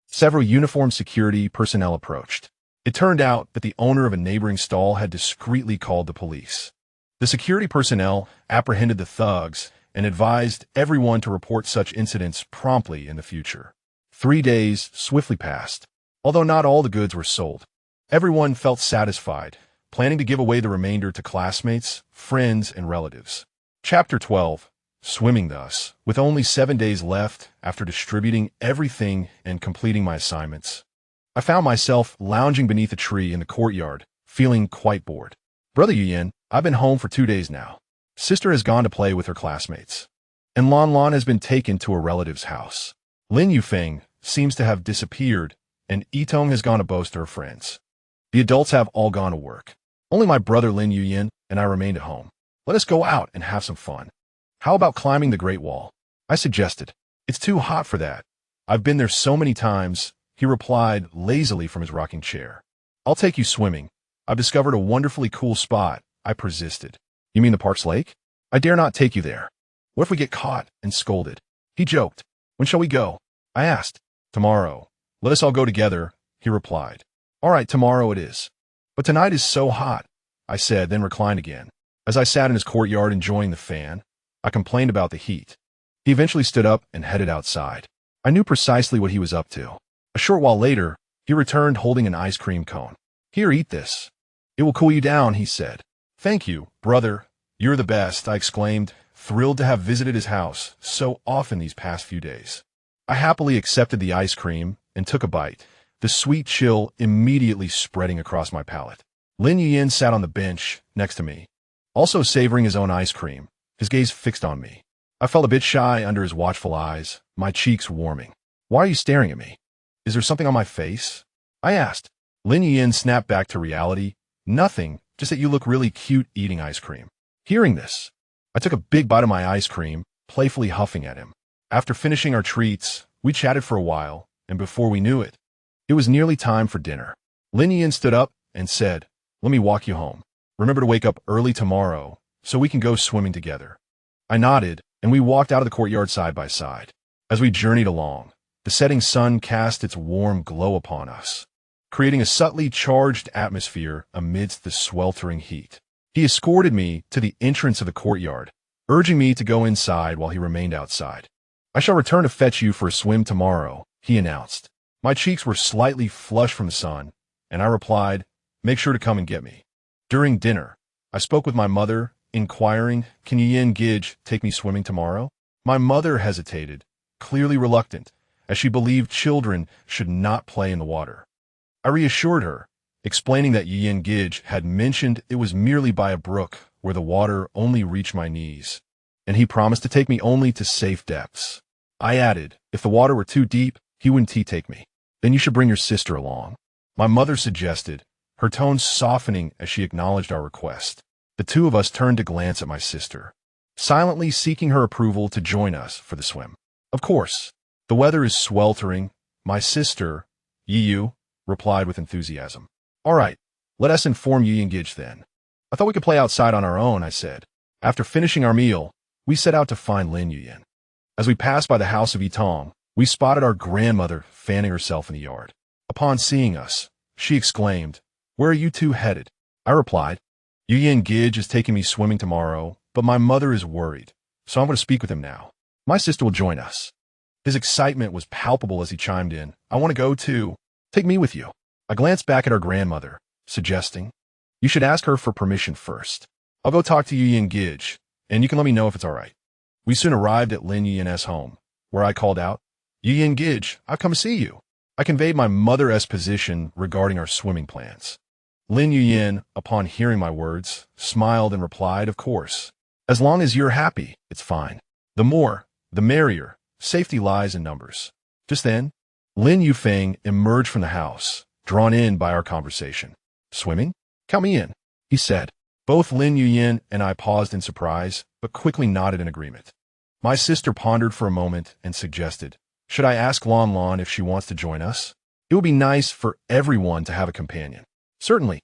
several uniformed security personnel approached. It turned out that the owner of a neighboring stall had discreetly called the police. The security personnel apprehended the thugs and advised everyone to report such incidents promptly in the future. 3 days swiftly passed. Although not all the goods were sold, everyone felt satisfied, planning to give away the remainder to classmates, friends, and relatives. Chapter 12. Swimming thus. With only 7 days left after distributing everything and completing my assignments, I found myself lounging beneath a tree in the courtyard, feeling quite bored. "Brother Yuyin, I've been home for 2 days now. Sister has gone to play with her classmates, and Lan Lan has been taken to a relative's house. Lin Yufeng seems to have disappeared, and Yitong has gone to boast to her friends. The adults have all gone to work. Only my brother Lin Yuyin and I remained at home. Let us go out and have some fun. How about climbing the Great Wall?" I suggested. "It's too hot for that. I've been there so many times," he replied lazily from his rocking chair. "I'll take you swimming. I've discovered a wonderfully cool spot," I persisted. "You mean the park's lake? I dare not take you there. What if we get caught and scolded?" He joked. "When shall we go?" I asked. "Tomorrow. Let us all go together," he replied. "All right, tomorrow it is. But tonight is so hot," I said, then reclined again. As I sat in his courtyard enjoying the fan, I complained about the heat. He eventually stood up and headed outside. I knew precisely what he was up to. A short while later, he returned holding an ice cream cone. "Here, eat this. It will cool you down," he said. "Thank you, brother. You're the best," I exclaimed, thrilled to have visited his house so often these past few days. I happily accepted the ice cream and took a bite, the sweet chill immediately spreading across my palate. Lin Yuyin sat on the bench next to me, also savoring his own ice cream, his gaze fixed on me. I felt a bit shy under his watchful eyes, my cheeks warming. "Why are you staring at me? Is there something on my face?" I asked. Lin Yuyin snapped back to reality. "Nothing, just that you look really cute eating ice cream." Hearing this, I took a big bite of my ice cream, playfully huffing at him. After finishing our treats, we chatted for a while, and before we knew it, it was nearly time for dinner. Lin Yuyin stood up and said, "Let me walk you home. Remember to wake up early tomorrow, so we can go swimming together." I nodded, and we walked out of the courtyard side by side. As we journeyed along, the setting sun cast its warm glow upon us, creating a subtly charged atmosphere amidst the sweltering heat. He escorted me to the entrance of the courtyard, urging me to go inside while he remained outside. "I shall return to fetch you for a swim tomorrow," he announced. My cheeks were slightly flushed from the sun, and I replied, "Make sure to come and get me." During dinner, I spoke with my mother, inquiring, "Can Yin Gij take me swimming tomorrow?" My mother hesitated, clearly reluctant, as she believed children should not play in the water. I reassured her, explaining that Yin Gij had mentioned it was merely by a brook where the water only reached my knees, and he promised to take me only to safe depths. I added, if the water were too deep, he wouldn't take me. Then you should bring your sister along. My mother suggested, her tone softening as she acknowledged our request. The two of us turned to glance at my sister, silently seeking her approval to join us for the swim. Of course. The weather is sweltering. My sister, Yiyu, replied with enthusiasm. All right, let us inform Yi and Gij then. I thought we could play outside on our own, I said. After finishing our meal, we set out to find Lin Yuyan. As we passed by the house of Yitong, we spotted our grandmother fanning herself in the yard. Upon seeing us, she exclaimed, "Where are you two headed?" I replied, "Yi and Gij is taking me swimming tomorrow, but my mother is worried, so I'm going to speak with him now. My sister will join us." His excitement was palpable as he chimed in, "I want to go too. Take me with you." I glanced back at our grandmother, suggesting, "You should ask her for permission first. I'll go talk to Yi and Gij, and you can let me know if it's all right." We soon arrived at Lin Yuyan's home, where I called out, "Yi and Gij, I've come to see you." I conveyed my mother's position regarding our swimming plans. Lin Yuyan, upon hearing my words, smiled and replied, "Of course. As long as you're happy, it's fine. The more, the merrier. Safety lies in numbers." Just then, Lin Yufeng emerged from the house, drawn in by our conversation. "Swimming? Count me in," he said. Both Lin Yuyan and I paused in surprise, but quickly nodded in agreement. My sister pondered for a moment and suggested, "Should I ask Lon Lon if she wants to join us? It would be nice for everyone to have a companion." "Certainly.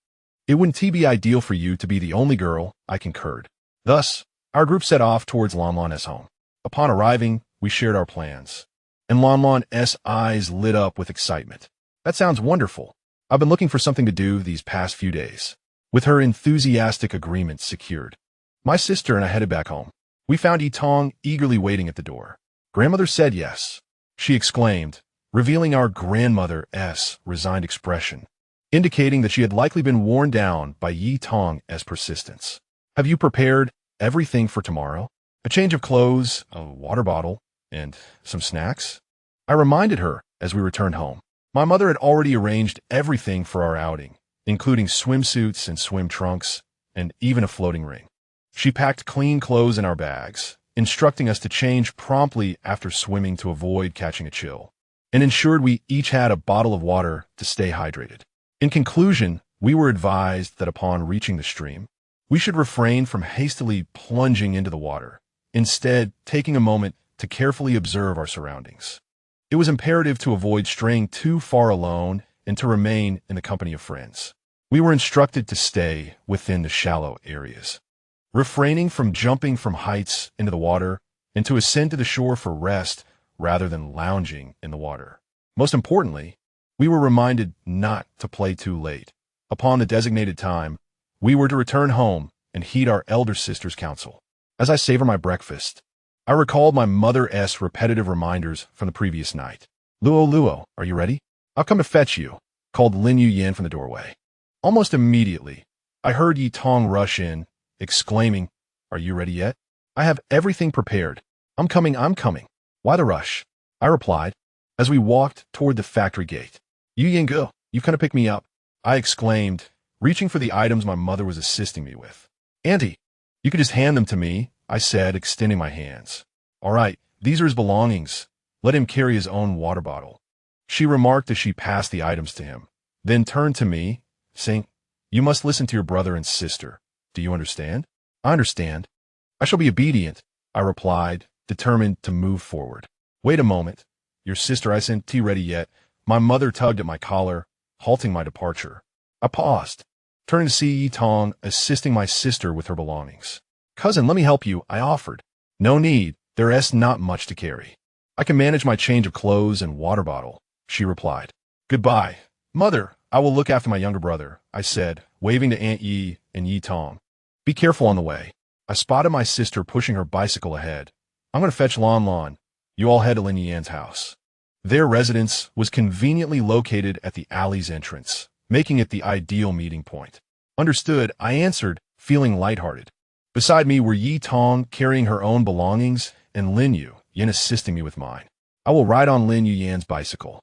It wouldn't be ideal for you to be the only girl," I concurred. Thus, our group set off towards Lon Lon's home. Upon arriving, we shared our plans, and Lon Lon's eyes lit up with excitement. "That sounds wonderful. I've been looking for something to do these past few days." With her enthusiastic agreement secured, my sister and I headed back home. We found Yitong eagerly waiting at the door. "Grandmother said yes," she exclaimed, revealing our grandmother's resigned expression, indicating that she had likely been worn down by Yitong's persistence. "Have you prepared everything for tomorrow? A change of clothes, a water bottle, and some snacks?" I reminded her as we returned home. My mother had already arranged everything for our outing, including swimsuits and swim trunks, and even a floating ring. She packed clean clothes in our bags, instructing us to change promptly after swimming to avoid catching a chill, and ensured we each had a bottle of water to stay hydrated. In conclusion, we were advised that upon reaching the stream, we should refrain from hastily plunging into the water, instead taking a moment to carefully observe our surroundings. It was imperative to avoid straying too far alone and to remain in the company of friends. We were instructed to stay within the shallow areas, refraining from jumping from heights into the water and to ascend to the shore for rest rather than lounging in the water. Most importantly, we were reminded not to play too late. Upon the designated time, we were to return home and heed our elder sister's counsel. As I savored my breakfast, I recalled my mother's repetitive reminders from the previous night. Luo, are you ready? I'll come to fetch you," called Lin Yuyan from the doorway. Almost immediately, I heard Yitong rush in, exclaiming, "Are you ready yet? I have everything prepared. I'm coming. Why the rush?" I replied, as we walked toward the factory gate. "Yuyan go, you've come to pick me up," I exclaimed, reaching for the items my mother was assisting me with. "Auntie, you could just hand them to me," I said, extending my hands. "All right, these are his belongings. Let him carry his own water bottle," she remarked as she passed the items to him, then turned to me, saying, "You must listen to your brother and sister. Do you understand?" "I understand. I shall be obedient," I replied, determined to move forward. "Wait a moment. Your sister isn't ready yet." My mother tugged at my collar, halting my departure. I paused, turning to see Yitong assisting my sister with her belongings. "Cousin, let me help you," I offered. "No need. There's not much to carry. I can manage my change of clothes and water bottle," she replied. "Goodbye. Mother, I will look after my younger brother," I said, waving to Aunt Yi and Yitong. "Be careful on the way." I spotted my sister pushing her bicycle ahead. "I'm going to fetch Lon Lon. You all head to Lin Yan's house." Their residence was conveniently located at the alley's entrance, making it the ideal meeting point. "Understood," I answered, feeling lighthearted. Beside me were Yitong carrying her own belongings and Lin Yuyan assisting me with mine. "I will ride on Lin Yuyan's bicycle."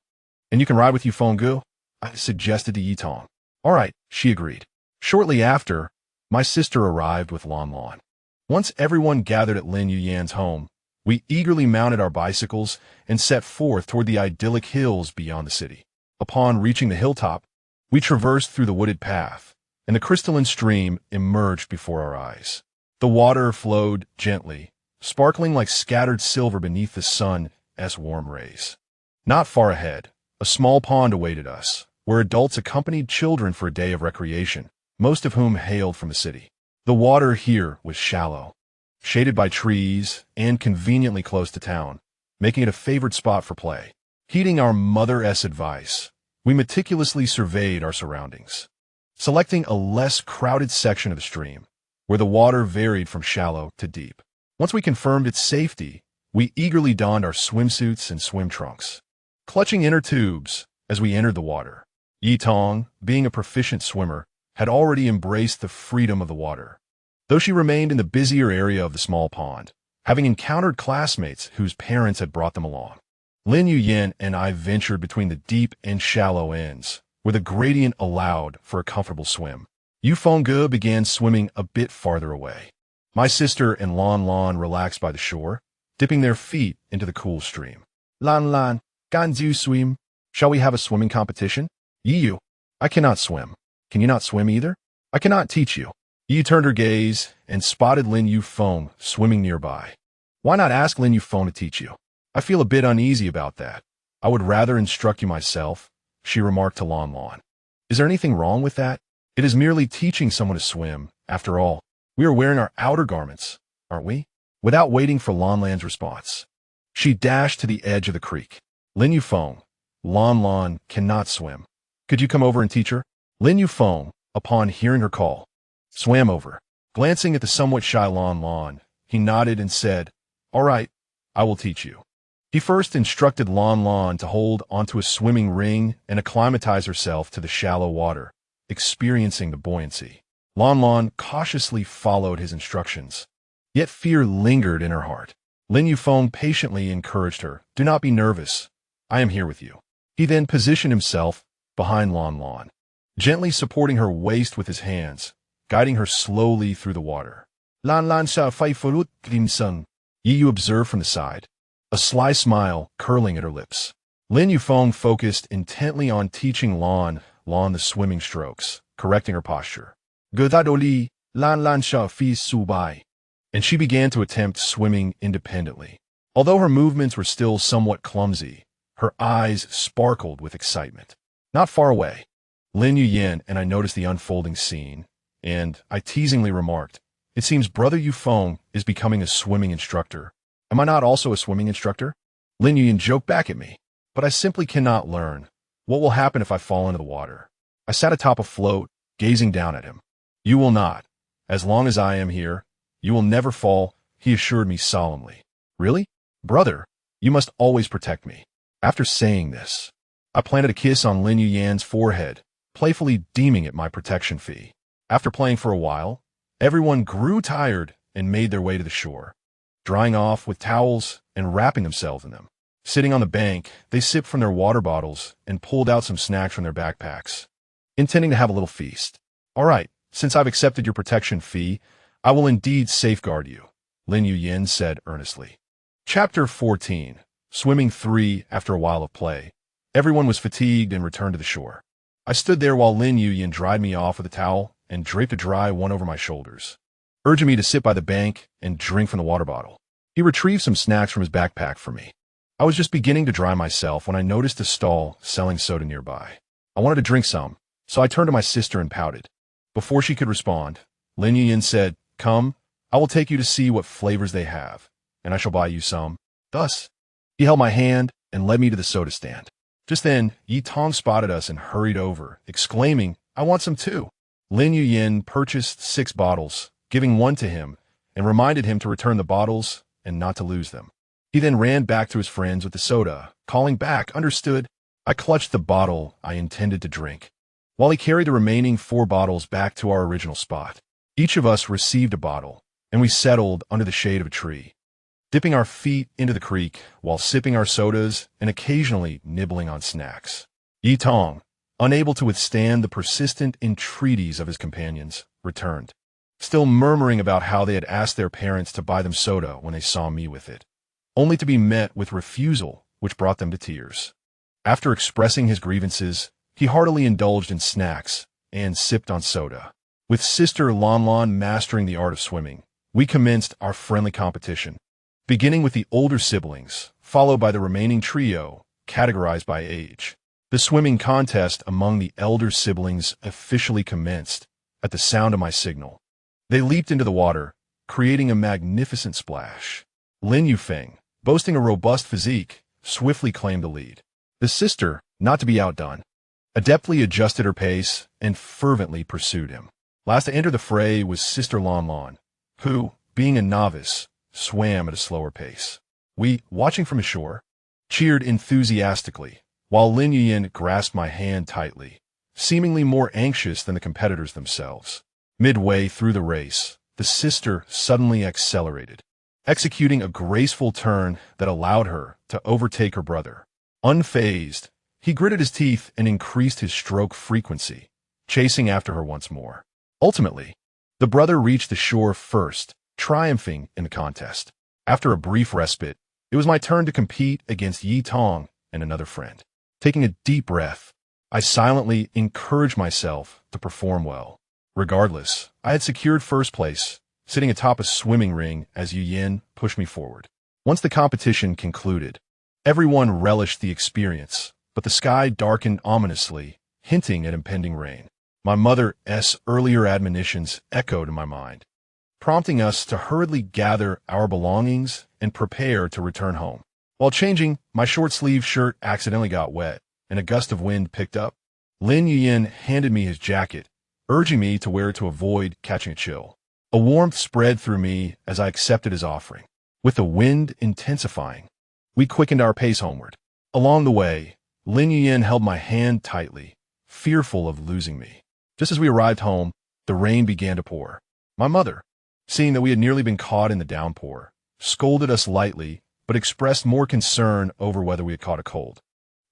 "And you can ride with Yufeng, I suggested to Yitong. "All right," she agreed. Shortly after, my sister arrived with Lon Lon. Once everyone gathered at Lin Yuyan's home, We eagerly mounted our bicycles and set forth toward the idyllic hills beyond the city. Upon reaching the hilltop, we traversed through the wooded path, and the crystalline stream emerged before our eyes. The water flowed gently, sparkling like scattered silver beneath the sun's warm rays. Not far ahead, a small pond awaited us, where adults accompanied children for a day of recreation, most of whom hailed from the city. The water here was shallow, shaded by trees and conveniently close to town, making it a favorite spot for play. Heeding our mother's advice, we meticulously surveyed our surroundings, selecting a less crowded section of the stream, where the water varied from shallow to deep. Once we confirmed its safety, we eagerly donned our swimsuits and swim trunks, clutching inner tubes as we entered the water. Yi Tong, being a proficient swimmer, had already embraced the freedom of the water, though she remained in the busier area of the small pond, having encountered classmates whose parents had brought them along. Lin Yuyan and I ventured between the deep and shallow ends, where the gradient allowed for a comfortable swim. Yu Fengge began swimming a bit farther away. My sister and Lan Lan relaxed by the shore, dipping their feet into the cool stream. Lan Lan, can you swim? Shall we have a swimming competition? Yu, I cannot swim. Can you not swim either? I cannot teach you. Yu turned her gaze and spotted Lin Yufeng swimming nearby. Why not ask Lin Yufeng to teach you? I feel a bit uneasy about that. I would rather instruct you myself, she remarked to Lan Lan. Is there anything wrong with that? It is merely teaching someone to swim. After all, we are wearing our outer garments, aren't we? Without waiting for Lan Lan's response, she dashed to the edge of the creek. Lin Yufeng, Lan Lan cannot swim. Could you come over and teach her? Lin Yufeng, upon hearing her call, swam over. Glancing at the somewhat shy Lan Lan, he nodded and said, All right, I will teach you. He first instructed Lan Lan to hold onto a swimming ring and acclimatize herself to the shallow water, experiencing the buoyancy. Lan Lan cautiously followed his instructions, yet fear lingered in her heart. Lin Yufeng patiently encouraged her, Do not be nervous. I am here with you. He then positioned himself behind Lan Lan, gently supporting her waist with his hands, guiding her slowly through the water. Lan Lan sha fai forut grimsung, Yu observed from the side, a sly smile curling at her lips. Lin Yufeng focused intently on teaching Lan the swimming strokes, correcting her posture. Godadoli, Lan Lan sha fi subai. And she began to attempt swimming independently. Although her movements were still somewhat clumsy, her eyes sparkled with excitement. Not far away, Lin Yuyan and I noticed the unfolding scene, and I teasingly remarked, It seems Brother Yufeng is becoming a swimming instructor. Am I not also a swimming instructor? Lin Yuyan joked back at me, but I simply cannot learn. What will happen if I fall into the water? I sat atop a float, gazing down at him. You will not. As long as I am here, you will never fall, he assured me solemnly. Really? Brother, you must always protect me. After saying this, I planted a kiss on Lin Yuyan's forehead, playfully deeming it my protection fee. After playing for a while, everyone grew tired and made their way to the shore, drying off with towels and wrapping themselves in them. Sitting on the bank, they sipped from their water bottles and pulled out some snacks from their backpacks, intending to have a little feast. All right, since I've accepted your protection fee, I will indeed safeguard you, Lin Yuyan said earnestly. Chapter 14. Swimming 3. After a while of play, everyone was fatigued and returned to the shore. I stood there while Lin Yuyan dried me off with a towel and draped a dry one over my shoulders, urging me to sit by the bank and drink from the water bottle. He retrieved some snacks from his backpack for me. I was just beginning to dry myself when I noticed a stall selling soda nearby. I wanted to drink some, so I turned to my sister and pouted. Before she could respond, Lin Yuyan said, Come, I will take you to see what flavors they have, and I shall buy you some. Thus, he held my hand and led me to the soda stand. Just then, Yi Tong spotted us and hurried over, exclaiming, I want some too. Lin Yuyan purchased 6 bottles, giving one to him, and reminded him to return the bottles and not to lose them. He then ran back to his friends with the soda, calling back, Understood. I clutched the bottle I intended to drink, while he carried the remaining 4 bottles back to our original spot. Each of us received a bottle, and we settled under the shade of a tree, dipping our feet into the creek while sipping our sodas and occasionally nibbling on snacks. Yi Tong, unable to withstand the persistent entreaties of his companions, returned, still murmuring about how they had asked their parents to buy them soda when they saw me with it. only to be met with refusal, which brought them to tears. After expressing his grievances, he heartily indulged in snacks and sipped on soda. With Sister Lon Lon mastering the art of swimming, we commenced our friendly competition, beginning with the older siblings, followed by the remaining trio, categorized by age. The swimming contest among the elder siblings officially commenced at the sound of my signal. They leaped into the water, creating a magnificent splash. Lin Yufeng, boasting a robust physique, swiftly claimed the lead. The sister, not to be outdone, adeptly adjusted her pace and fervently pursued him. Last to enter the fray was Sister Lon Lon, who, being a novice, swam at a slower pace. We, watching from ashore, cheered enthusiastically, while Lin Yuyin grasped my hand tightly, seemingly more anxious than the competitors themselves. Midway through the race, the sister suddenly accelerated, executing a graceful turn that allowed her to overtake her brother. Unfazed, he gritted his teeth and increased his stroke frequency, chasing after her once more. Ultimately, the brother reached the shore first, triumphing in the contest. After a brief respite, it was my turn to compete against Yi Tong and another friend. Taking a deep breath, I silently encouraged myself to perform well. Regardless, I had secured first place, sitting atop a swimming ring as Yu Yin pushed me forward. Once the competition concluded, everyone relished the experience, but the sky darkened ominously, hinting at impending rain. My mother's earlier admonitions echoed in my mind, prompting us to hurriedly gather our belongings and prepare to return home. While changing, my short-sleeved shirt accidentally got wet, and a gust of wind picked up. Lin Yuyin handed me his jacket, urging me to wear it to avoid catching a chill. A warmth spread through me as I accepted his offering. With the wind intensifying, we quickened our pace homeward. Along the way, Lin Yuyin held my hand tightly, fearful of losing me. Just as we arrived home, the rain began to pour. My mother, seeing that we had nearly been caught in the downpour, scolded us lightly, but expressed more concern over whether we had caught a cold.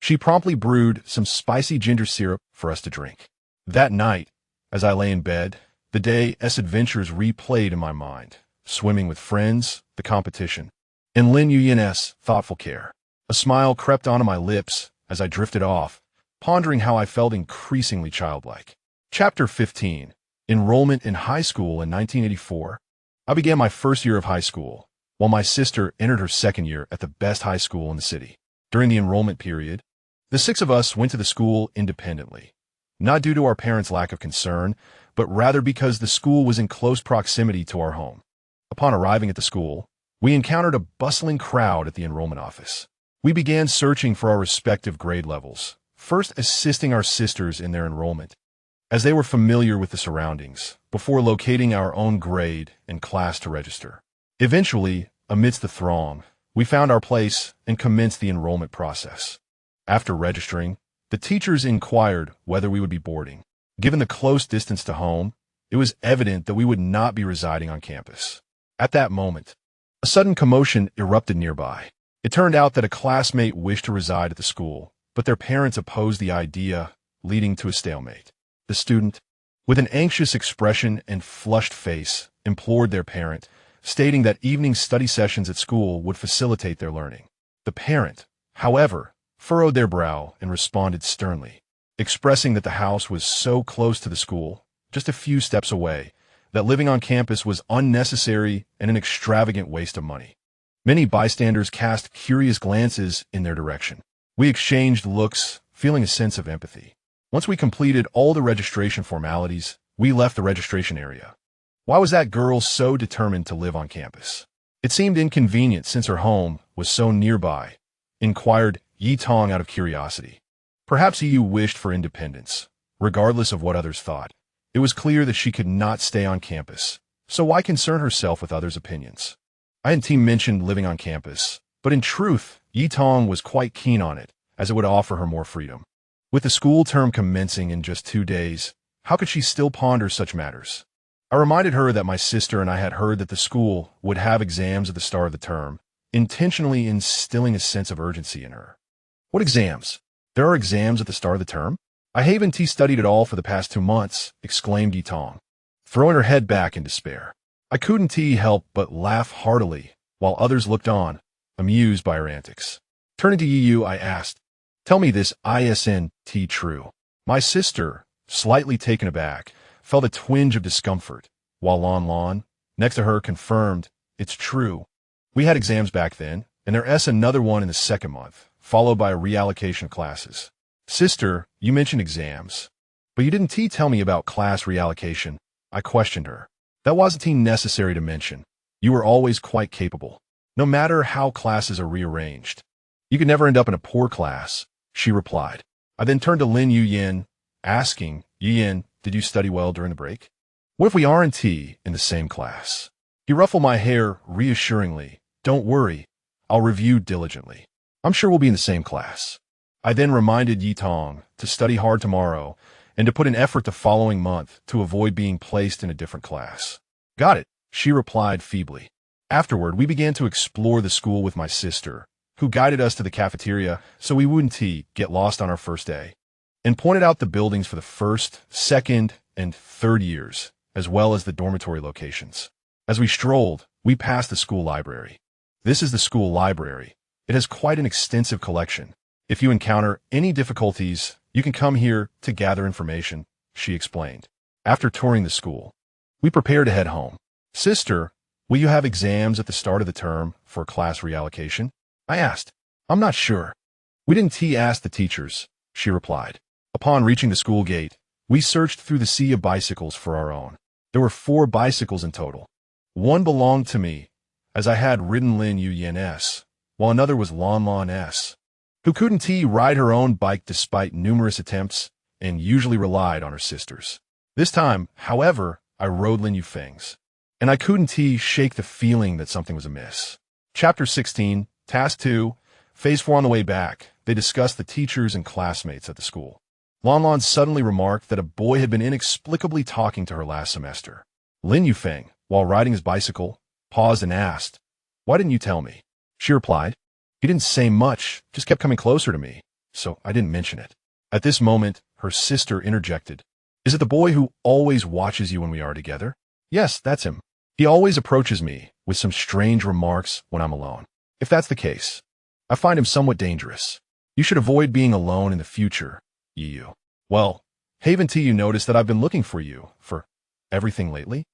She promptly brewed some spicy ginger syrup for us to drink. That night, as I lay in bed, the day's adventures replayed in my mind, swimming with friends, the competition, and Lin Yuyin's thoughtful care. A smile crept onto my lips as I drifted off, pondering how I felt increasingly childlike. Chapter 15. Enrollment in high school in 1984. I began my first year of high school, while my sister entered her second year at the best high school in the city. During the enrollment period, the six of us went to the school independently, not due to our parents' lack of concern, but rather because the school was in close proximity to our home. Upon arriving at the school, we encountered a bustling crowd at the enrollment office. We began searching for our respective grade levels, first assisting our sisters in their enrollment, as they were familiar with the surroundings, before locating our own grade and class to register. Eventually, amidst the throng, we found our place and commenced the enrollment process. After registering, the teachers inquired whether we would be boarding. Given the close distance to home, it was evident that we would not be residing on campus. At that moment, a sudden commotion erupted nearby. It turned out that a classmate wished to reside at the school, but their parents opposed the idea, leading to a stalemate. The student, with an anxious expression and flushed face, implored their parent, stating that evening study sessions at school would facilitate their learning. The parent, however, furrowed their brow and responded sternly, expressing that the house was so close to the school, just a few steps away, that living on campus was unnecessary and an extravagant waste of money. Many bystanders cast curious glances in their direction. We exchanged looks, feeling a sense of empathy. Once we completed all the registration formalities, we left the registration area. Why was that girl so determined to live on campus? It seemed inconvenient since her home was so nearby, inquired Yi Tong out of curiosity. Perhaps Yi wished for independence, regardless of what others thought. It was clear that she could not stay on campus, so why concern herself with others' opinions? I and team mentioned living on campus, but in truth, Yi Tong was quite keen on it, as it would offer her more freedom. With the school term commencing in just 2 days, how could she still ponder such matters? I reminded her that my sister and I had heard that the school would have exams at the start of the term, intentionally instilling a sense of urgency in her. What exams? There are exams at the start of the term? I haven't studied at all for the past 2 months, exclaimed Yi Tong, throwing her head back in despair. I couldn't help but laugh heartily, while others looked on, amused by her antics. Turning to Yu, I asked, "Tell me this isn't true." My sister, slightly taken aback, felt a twinge of discomfort, while Lon, next to her, confirmed, "It's true. We had exams back then, and there's another one in the second month, followed by a reallocation of classes." "Sister, you mentioned exams, but you didn't tell me about class reallocation," I questioned her. "That wasn't necessary to mention. You were always quite capable, no matter how classes are rearranged. You could never end up in a poor class," she replied. I then turned to Lin Yin, asking, "Yin, did you study well during the break? What if we aren't in the same class?" He ruffled my hair reassuringly. "Don't worry, I'll review diligently. I'm sure we'll be in the same class." I then reminded Yi Tong to study hard tomorrow and to put in effort the following month to avoid being placed in a different class. "Got it," she replied feebly. Afterward, we began to explore the school with my sister, who guided us to the cafeteria so we wouldn't get lost on our first day, and pointed out the buildings for the first, second, and third years, as well as the dormitory locations. As we strolled, we passed the school library. "This is the school library. It has quite an extensive collection. If you encounter any difficulties, you can come here to gather information," she explained. After touring the school, we prepared to head home. "Sister, will you have exams at the start of the term for class reallocation?" I asked. "I'm not sure. We didn't ask the teachers," she replied. Upon reaching the school gate, we searched through the sea of bicycles for our own. There were 4 bicycles in total. One belonged to me, as I had ridden Lin Yin's, while another was Lon's, who couldn't ride her own bike despite numerous attempts and usually relied on her sisters. This time, however, I rode Lin Yufeng's, and I couldn't shake the feeling that something was amiss. Chapter 16, Task 2, Phase 4. On the way back, they discussed the teachers and classmates at the school. Lon suddenly remarked that a boy had been inexplicably talking to her last semester. Lin Yufeng, while riding his bicycle, paused and asked, "Why didn't you tell me?" She replied, "He didn't say much, just kept coming closer to me, so I didn't mention it." At this moment, her sister interjected, "Is it the boy who always watches you when we are together?" "Yes, that's him. He always approaches me with some strange remarks when I'm alone. If that's the case, I find him somewhat dangerous. You should avoid being alone in the future, Yu." "Well, haven't you noticed that I've been looking for you for everything lately?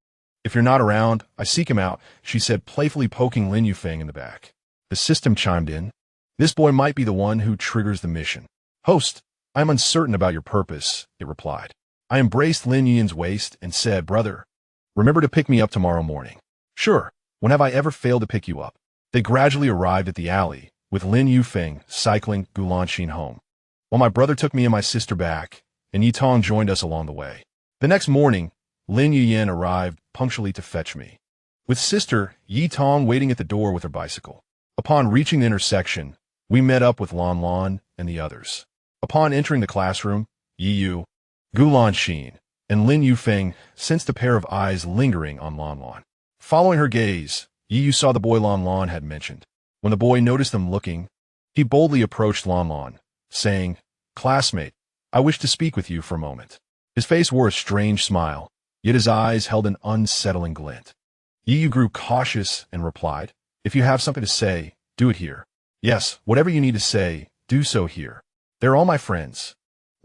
If you're not around, I seek him out," she said, playfully poking Lin Yufeng in the back. The system chimed in. "This boy might be the one who triggers the mission." "Host, I'm uncertain about your purpose," it replied. I embraced Lin Yin's waist and said, "Brother, remember to pick me up tomorrow morning." "Sure. When have I ever failed to pick you up?" They gradually arrived at the alley, with Lin Yufeng cycling Gulanxin home, while my brother took me and my sister back, and Yi Tong joined us along the way. The next morning, Lin Yin arrived punctually to fetch me, with sister Yi Tong waiting at the door with her bicycle. Upon reaching the intersection, we met up with Lon and the others. Upon entering the classroom, Yu, Gulanxin, and Lin Yufeng sensed a pair of eyes lingering on Lon. Following her gaze, Yu saw the boy Lon had mentioned. When the boy noticed them looking, he boldly approached Lon, saying, "Classmate, I wish to speak with you for a moment." His face wore a strange smile, yet his eyes held an unsettling glint. Yu grew cautious and replied, "If you have something to say, do it here." "Yes, whatever you need to say, do so here. They're all my friends,"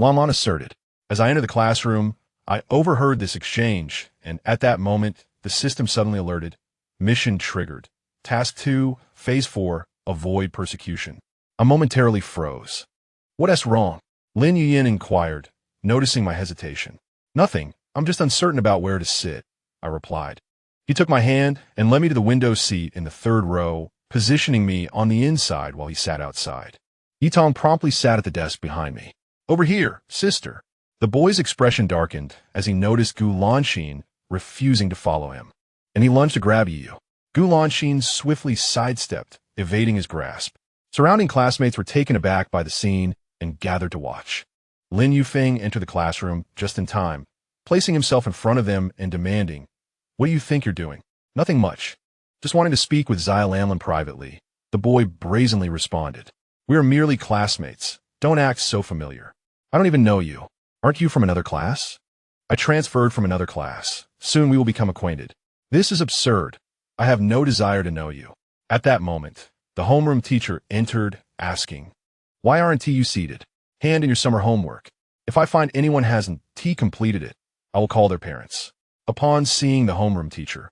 Lon asserted. As I entered the classroom, I overheard this exchange, and at that moment, the system suddenly alerted. Mission triggered. Task 2, Phase 4, Avoid Persecution. I momentarily froze. "What's wrong?" Lin Yin inquired, noticing my hesitation. "Nothing. I'm just uncertain about where to sit," I replied. He took my hand and led me to the window seat in the 3rd row, positioning me on the inside while he sat outside. Yi Tong promptly sat at the desk behind me. "Over here, sister." The boy's expression darkened as he noticed Gulanxin refusing to follow him, and he lunged to grab Yu. Gulanxin swiftly sidestepped, evading his grasp. Surrounding classmates were taken aback by the scene and gathered to watch. Lin Yufeng entered the classroom just in time, placing himself in front of them and demanding, "What do you think you're doing?" "Nothing much. Just wanting to speak with Zia Lanlin privately," the boy brazenly responded. "We are merely classmates. Don't act so familiar. I don't even know you. Aren't you from another class?" "I transferred from another class. Soon we will become acquainted." "This is absurd. I have no desire to know you." At that moment, The homeroom teacher entered, asking, "Why aren't you seated? Hand in your summer homework. If I find anyone hasn't completed it, I will call their parents." Upon seeing the homeroom teacher,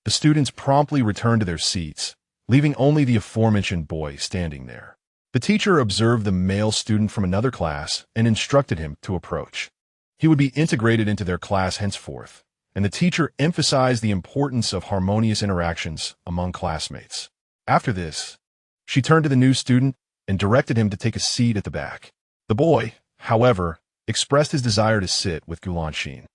the students promptly returned to their seats, leaving only the aforementioned boy standing there. The teacher observed the male student from another class and instructed him to approach. He would be integrated into their class henceforth, and the teacher emphasized the importance of harmonious interactions among classmates. After this, she turned to the new student and directed him to take a seat at the back. The boy, however, expressed his desire to sit with Gulanxin.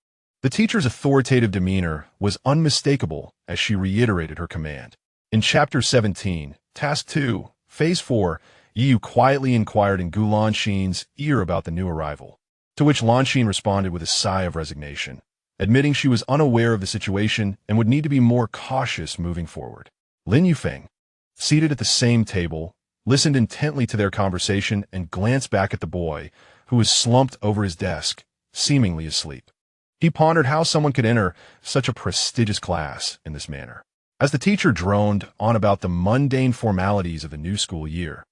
The teacher's authoritative demeanor was unmistakable as she reiterated her command. In Chapter 17, Task 2, Phase 4, Yu quietly inquired in Gulanxin's ear about the new arrival, to which Lanxin responded with a sigh of resignation, admitting she was unaware of the situation and would need to be more cautious moving forward. Lin Yufeng, seated at the same table, listened intently to their conversation and glanced back at the boy, who was slumped over his desk, seemingly asleep. He pondered how someone could enter such a prestigious class in this manner. As the teacher droned on about the mundane formalities of the new school year,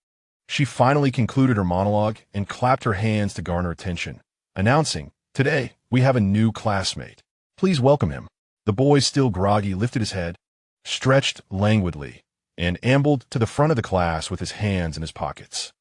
she finally concluded her monologue and clapped her hands to garner attention, announcing, "Today, we have a new classmate. Please welcome him." The boy, still groggy, lifted his head, stretched languidly, and ambled to the front of the class with his hands in his pockets.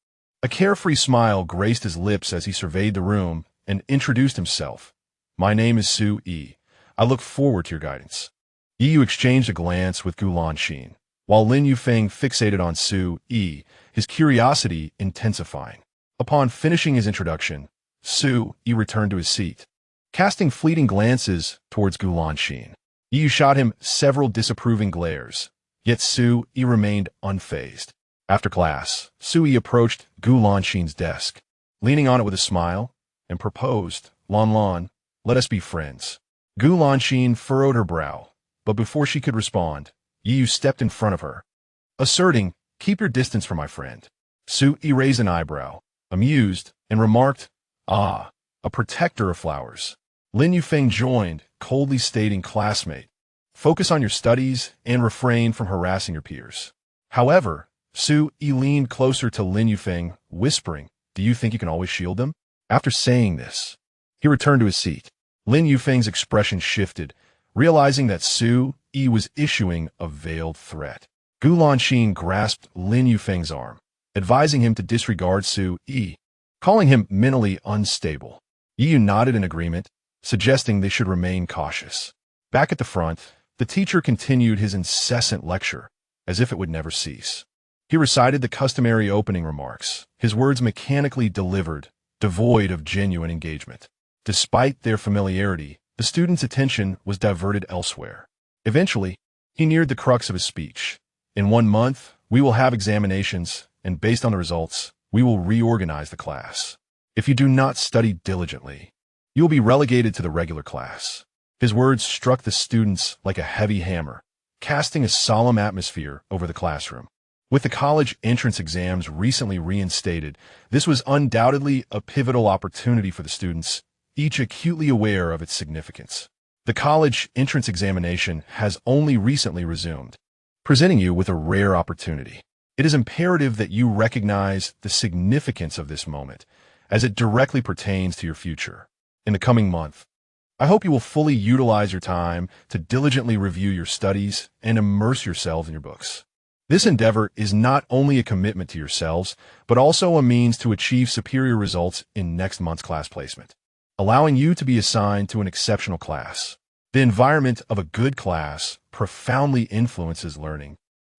A carefree smile graced his lips as he surveyed the room and introduced himself. "My name is Su Yi. I look forward to your guidance." Yu exchanged a glance with Gulanxin, while Lin Yufeng fixated on Su Yi, his curiosity intensifying. Upon finishing his introduction, Su Yi returned to his seat. Casting fleeting glances towards Gulanxin, Yu shot him several disapproving glares, yet Su Yi remained unfazed. After class, Su Yi approached Gulanxin's desk, leaning on it with a smile, and proposed, "Lan, let us be friends." Gulanxin furrowed her brow, but before she could respond, Yu stepped in front of her, asserting, "Keep your distance from my friend." Su Yi raised an eyebrow, amused, and remarked, "Ah, a protector of flowers." Lin Yufeng joined, coldly stating, "Classmate, focus on your studies and refrain from harassing your peers." However, Su Yi leaned closer to Lin Yufeng, whispering, "Do you think you can always shield them?" After saying this, he returned to his seat. Lin Yufeng's expression shifted, realizing that Su Yi was issuing a veiled threat. Gulanxin grasped Lin Yufeng's arm, advising him to disregard Su Yi, calling him mentally unstable. Yu nodded in agreement, suggesting they should remain cautious. Back at the front, the teacher continued his incessant lecture, as if it would never cease. He recited the customary opening remarks, his words mechanically delivered, devoid of genuine engagement. Despite their familiarity, the student's attention was diverted elsewhere. Eventually, he neared the crux of his speech. "In 1 month, we will have examinations, and based on the results, we will reorganize the class. If you do not study diligently, you will be relegated to the regular class." His words struck the students like a heavy hammer, casting a solemn atmosphere over the classroom. With the college entrance exams recently reinstated, this was undoubtedly a pivotal opportunity for the students, each acutely aware of its significance. The college entrance examination has only recently resumed, presenting you with a rare opportunity. It is imperative that you recognize the significance of this moment, as it directly pertains to your future. In the coming month, I hope you will fully utilize your time to diligently review your studies and immerse yourselves in your books. This endeavor is not only a commitment to yourselves, but also a means to achieve superior results in next month's class placement, allowing you to be assigned to an exceptional class. The environment of a good class profoundly influences learning,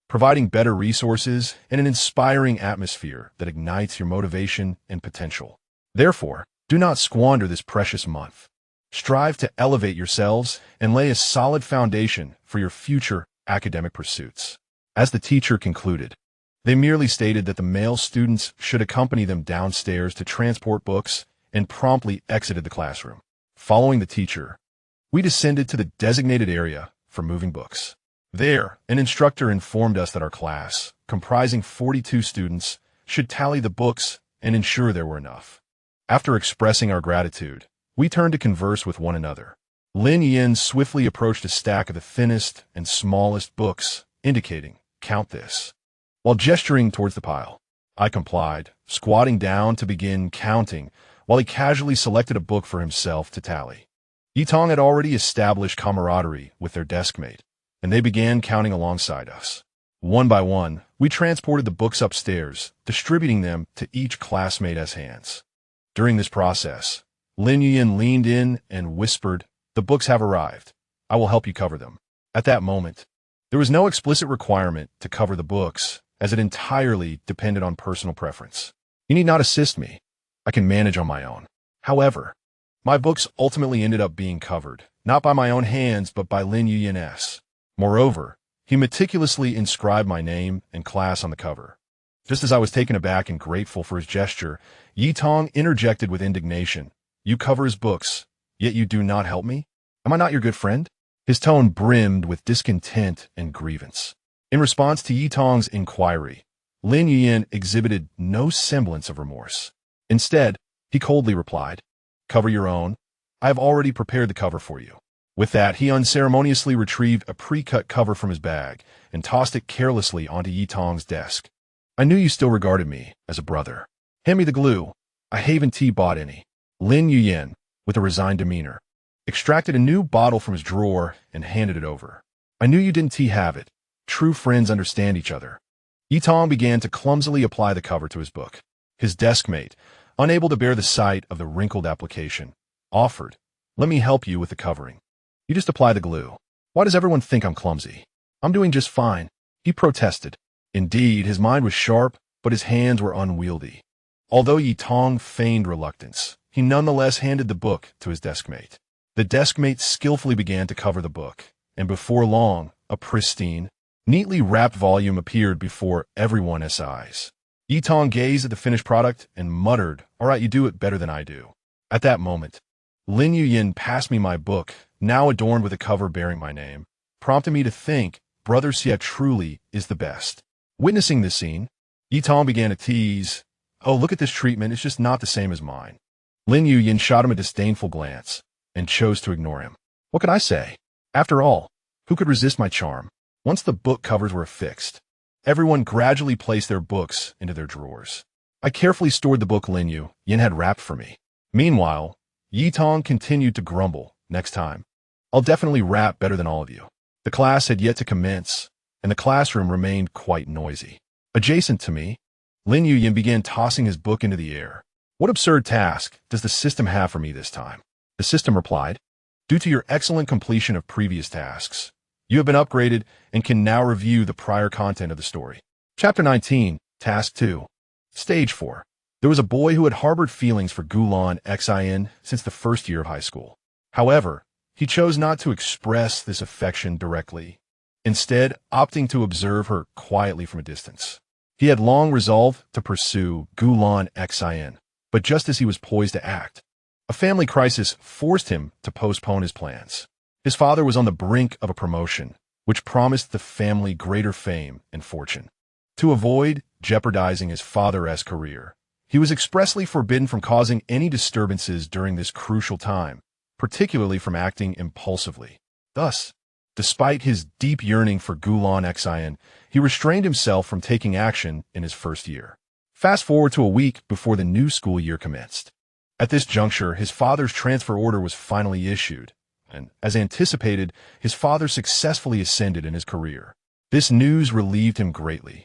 providing better resources and an inspiring atmosphere that ignites your motivation and potential. Therefore, do not squander this precious month. Strive to elevate yourselves and lay a solid foundation for your future academic pursuits. As the teacher concluded, they merely stated that the male students should accompany them downstairs to transport books and promptly exited the classroom. Following the teacher, we descended to the designated area for moving books. There, an instructor informed us that our class, comprising 42 students, should tally the books and ensure there were enough. After expressing our gratitude, we turned to converse with one another. Lin Yin swiftly approached a stack of the thinnest and smallest books, indicating, "Count this." while gesturing towards the pile. I complied, squatting down to begin counting, while he casually selected a book for himself to tally. Yitong had already established camaraderie with their deskmate, and they began counting alongside us. One by one, we transported the books upstairs, distributing them to each classmate as hands. During this process, Lin Yuyin leaned in and whispered, "The books have arrived. I will help you cover them." At that moment, there was no explicit requirement to cover the books, as it entirely depended on personal preference. You need not assist me. I can manage on my own. However, my books ultimately ended up being covered, not by my own hands, but by Lin Yuyin's. Moreover, he meticulously inscribed my name and class on the cover. Just as I was taken aback and grateful for his gesture, Yitong interjected with indignation. "You cover his books, yet you do not help me? Am I not your good friend?" His tone brimmed with discontent and grievance. In response to Yitong's inquiry, Lin Yuyin exhibited no semblance of remorse. Instead, he coldly replied, "Cover your own. I have already prepared the cover for you." With that, he unceremoniously retrieved a pre-cut cover from his bag and tossed it carelessly onto Yitong's desk. "I knew you still regarded me as a brother. Hand me the glue. I haven't bought any." Lin Yuyin, with a resigned demeanor, extracted a new bottle from his drawer and handed it over. "I knew you didn't have it. True friends understand each other." Yitong began to clumsily apply the cover to his book. His deskmate, unable to bear the sight of the wrinkled application, offered, "Let me help you with the covering. You just apply the glue. Why does everyone think I'm clumsy? I'm doing just fine," he protested. Indeed, his mind was sharp, but his hands were unwieldy. Although Yitong feigned reluctance, he nonetheless handed the book to his deskmate. The deskmate skillfully began to cover the book, and before long, a pristine, neatly wrapped volume appeared before everyone's eyes. Yitong gazed at the finished product and muttered, "All right, you do it better than I do." At that moment, Lin Yuyin passed me my book, now adorned with a cover bearing my name, prompting me to think, Brother Xia truly is the best. Witnessing this scene, Yitong began to tease, "Oh, look at this treatment, it's just not the same as mine." Lin Yuyin shot him a disdainful glance and chose to ignore him. What could I say? After all, who could resist my charm? Once the book covers were affixed, everyone gradually placed their books into their drawers. I carefully stored the book Lin Yuyin had wrapped for me. Meanwhile, Yitong continued to grumble, "Next time, I'll definitely rap better than all of you." The class had yet to commence, and the classroom remained quite noisy. Adjacent to me, Lin Yuyin began tossing his book into the air. "What absurd task does the system have for me this time?" The system replied, "Due to your excellent completion of previous tasks, you have been upgraded and can now review the prior content of the story." Chapter 19, Task 2. Stage 4. There was a boy who had harbored feelings for Gulan Xin since the first year of high school. However, he chose not to express this affection directly, instead opting to observe her quietly from a distance. He had long resolved to pursue Gulan Xin, but just as he was poised to act, a family crisis forced him to postpone his plans. His father was on the brink of a promotion, which promised the family greater fame and fortune. To avoid jeopardizing his father's career, he was expressly forbidden from causing any disturbances during this crucial time, particularly from acting impulsively. Thus, despite his deep yearning for Gulan Xin, he restrained himself from taking action in his first year. Fast forward to a week before the new school year commenced. At this juncture, his father's transfer order was finally issued, and, as anticipated, his father successfully ascended in his career. This news relieved him greatly,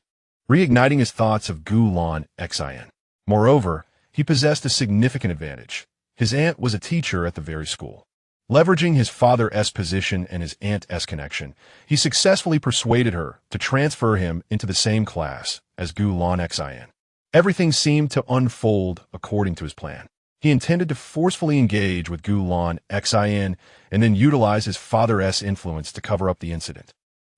reigniting his thoughts of Gulan Xin. Moreover, he possessed a significant advantage. His aunt was a teacher at the very school. Leveraging his father's position and his aunt's connection, he successfully persuaded her to transfer him into the same class as Gulan Xin. Everything seemed to unfold according to his plan. He intended to forcefully engage with Gulan Xin and then utilize his father's influence to cover up the incident.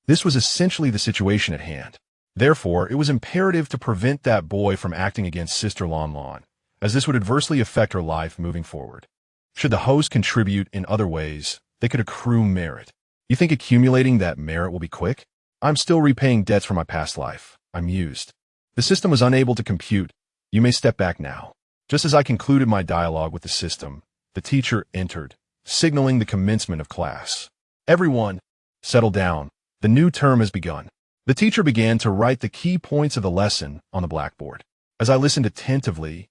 This was essentially the situation at hand. Therefore, it was imperative to prevent that boy from acting against Sister Lan Lan, as this would adversely affect her life moving forward. Should the host contribute in other ways, they could accrue merit. You think accumulating that merit will be quick? I'm still repaying debts from my past life, I mused. The system was unable to compute. You may step back now. Just as I concluded my dialogue with the system, the teacher entered, signaling the commencement of class. Everyone, settle down. The new term has begun. The teacher began to write the key points of the lesson on the blackboard. As I listened attentively,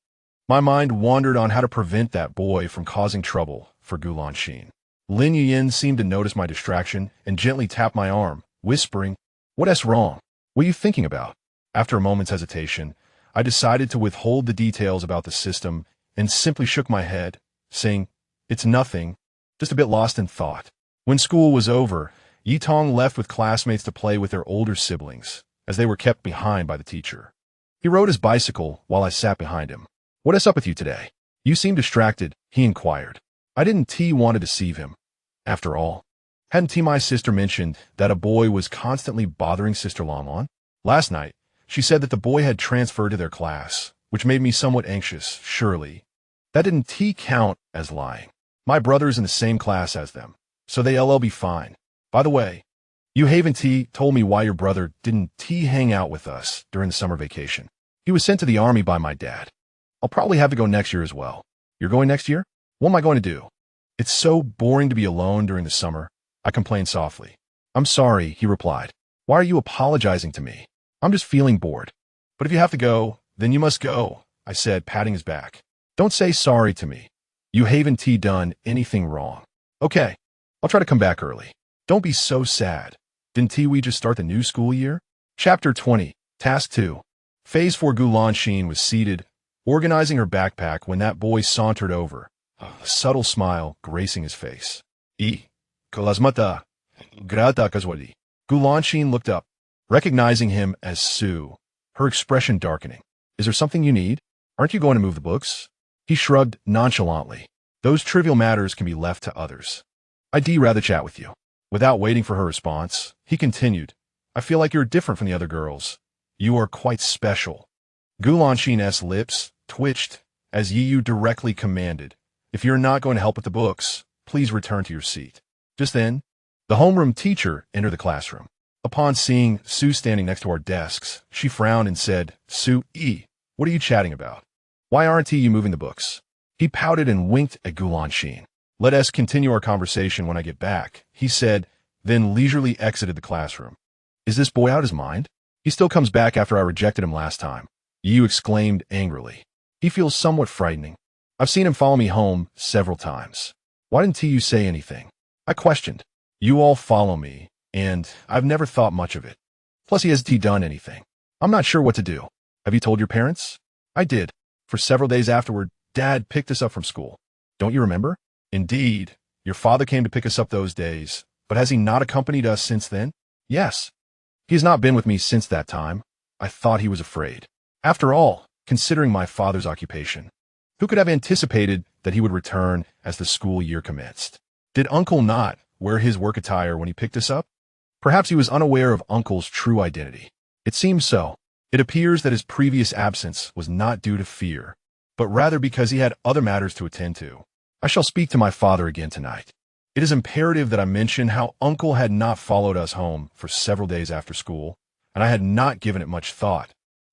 my mind wandered on how to prevent that boy from causing trouble for Gulanxin. Lin Yuyin seemed to notice my distraction and gently tapped my arm, whispering, "What's wrong? What are you thinking about?" After a moment's hesitation, I decided to withhold the details about the system and simply shook my head, saying, "It's nothing, just a bit lost in thought." When school was over, Yitong left with classmates to play with their older siblings, as they were kept behind by the teacher. He rode his bicycle while I sat behind him. "What is up with you today? You seem distracted," he inquired. I didn't want to deceive him. After all, hadn't my sister mentioned that a boy was constantly bothering Sister Lamon? Last night, she said that the boy had transferred to their class, which made me somewhat anxious, surely. That didn't count as lying. My brother's in the same class as them, so they'll be fine. By the way, you haven't told me why your brother didn't hang out with us during the summer vacation. He was sent to the army by my dad. I'll probably have to go next year as well. You're going next year? What am I going to do? It's so boring to be alone during the summer, I complained softly. I'm sorry, he replied. Why are you apologizing to me? I'm just feeling bored. But if you have to go, then you must go, I said, patting his back. Don't say sorry to me. You haven't done anything wrong. Okay, I'll try to come back early. Don't be so sad. Didn't we just start the new school year? Chapter 20, Task 2. Phase 4. Gulanxin was seated, organizing her backpack when that boy sauntered over, a subtle smile gracing his face. Kolasmata, grata kazwadi. Gulanxin looked up, recognizing him as Sue, her expression darkening. Is there something you need? Aren't you going to move the books? He shrugged nonchalantly. Those trivial matters can be left to others. I'd rather chat with you. Without waiting for her response, he continued, I feel like you're different from the other girls. You are quite special. Gulanxin's lips twitched as Yiyu directly commanded, if you're not going to help with the books, please return to your seat. Just then, the homeroom teacher entered the classroom. Upon seeing Sue standing next to our desks, she frowned and said, Sue, what are you chatting about? Why aren't you moving the books? He pouted and winked at Gulanxin. Let us continue our conversation when I get back, he said, then leisurely exited the classroom. Is this boy out his mind? He still comes back after I rejected him last time. Yu exclaimed angrily. He feels somewhat frightening. I've seen him follow me home several times. Why didn't you say anything? I questioned. You all follow me, and I've never thought much of it. Plus he hasn't done anything. I'm not sure what to do. Have you told your parents? I did. For several days afterward, Dad picked us up from school. Don't you remember? Indeed, your father came to pick us up those days, but has he not accompanied us since then? Yes. He has not been with me since that time. I thought he was afraid. After all, considering my father's occupation, who could have anticipated that he would return as the school year commenced? Did Uncle not wear his work attire when he picked us up? Perhaps he was unaware of Uncle's true identity. It seems so. It appears that his previous absence was not due to fear, but rather because he had other matters to attend to. I shall speak to my father again tonight. It is imperative that I mention how Uncle had not followed us home for several days after school, and I had not given it much thought.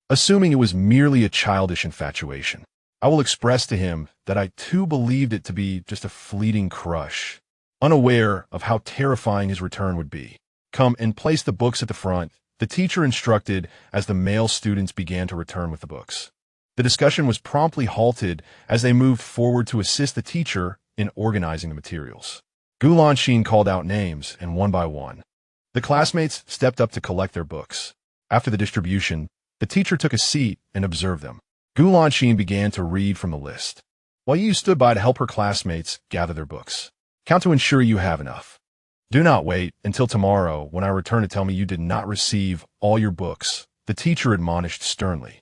Assuming it was merely a childish infatuation, I will express to him that I too believed it to be just a fleeting crush, unaware of how terrifying his return would be. Come and place the books at the front, the teacher instructed as the male students began to return with the books. The discussion was promptly halted as they moved forward to assist the teacher in organizing the materials. Gulanxin called out names, and one by one, the classmates stepped up to collect their books. After the distribution, the teacher took a seat and observed them. Gulanxin began to read from the list, while Yu stood by to help her classmates gather their books. Count to ensure you have enough. Do not wait until tomorrow when I return to tell me you did not receive all your books, the teacher admonished sternly.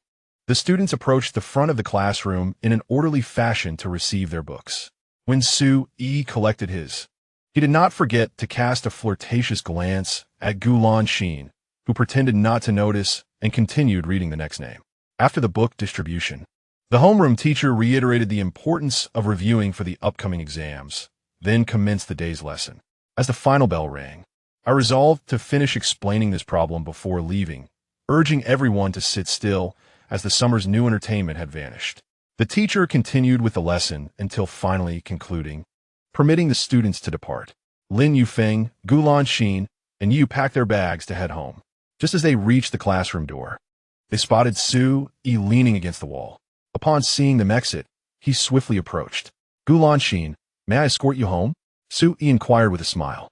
The students approached the front of the classroom in an orderly fashion to receive their books. When Sue collected his, he did not forget to cast a flirtatious glance at Gulanxin, who pretended not to notice and continued reading the next name. After the book distribution, the homeroom teacher reiterated the importance of reviewing for the upcoming exams, then commenced the day's lesson. As the final bell rang, I resolved to finish explaining this problem before leaving, urging everyone to sit still as the summer's new entertainment had vanished. The teacher continued with the lesson until finally concluding, permitting the students to depart. Lin Yufeng, Gulanxin, and Yu packed their bags to head home. Just as they reached the classroom door, they spotted Su Yi leaning against the wall. Upon seeing them exit, he swiftly approached. Gu Lanxin, may I escort you home? Su Yi inquired with a smile.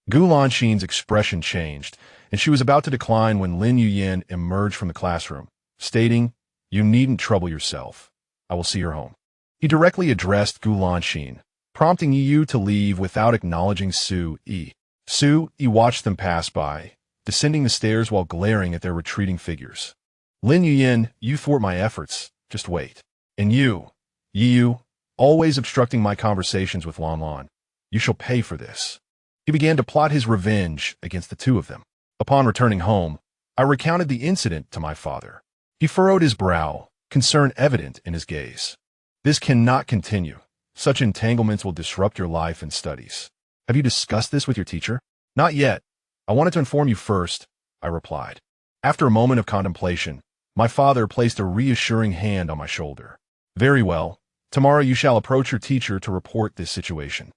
Gu Lanxin's expression changed, and she was about to decline when Lin Yuyin emerged from the classroom, stating, "You needn't trouble yourself. I will see her home." He directly addressed Gu Lanxin, prompting Yu to leave without acknowledging Su Yi. Su Yi watched them pass by, descending the stairs while glaring at their retreating figures. Lin Yuyin, you thwart my efforts. Just wait. And you, Yu, always obstructing my conversations with Lan Lan. You shall pay for this. He began to plot his revenge against the two of them. Upon returning home, I recounted the incident to my father. He furrowed his brow, concern evident in his gaze. This cannot continue. Such entanglements will disrupt your life and studies. Have you discussed this with your teacher? Not yet. I wanted to inform you first, I replied. After a moment of contemplation, my father placed a reassuring hand on my shoulder. Very well. Tomorrow you shall approach your teacher to report this situation,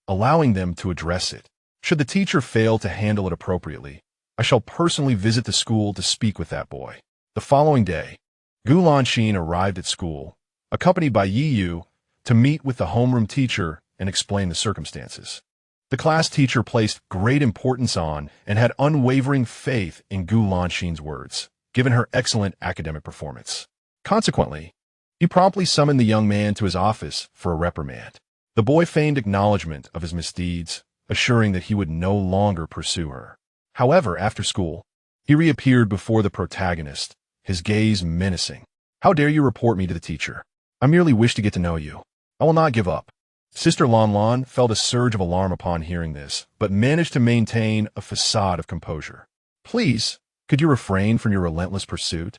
allowing them to address it. Should the teacher fail to handle it appropriately, I shall personally visit the school to speak with that boy. The following day, Gu Lanxin arrived at school, accompanied by Yi Yu, to meet with the homeroom teacher and explain the circumstances. The class teacher placed great importance on and had unwavering faith in Gu Lanxin's words, given her excellent academic performance. Consequently, he promptly summoned the young man to his office for a reprimand. The boy feigned acknowledgement of his misdeeds, assuring that he would no longer pursue her. However, after school, he reappeared before the protagonist, his gaze menacing. How dare you report me to the teacher? I merely wish to get to know you. I will not give up. Sister Lan Lan felt a surge of alarm upon hearing this, but managed to maintain a facade of composure. Please, could you refrain from your relentless pursuit?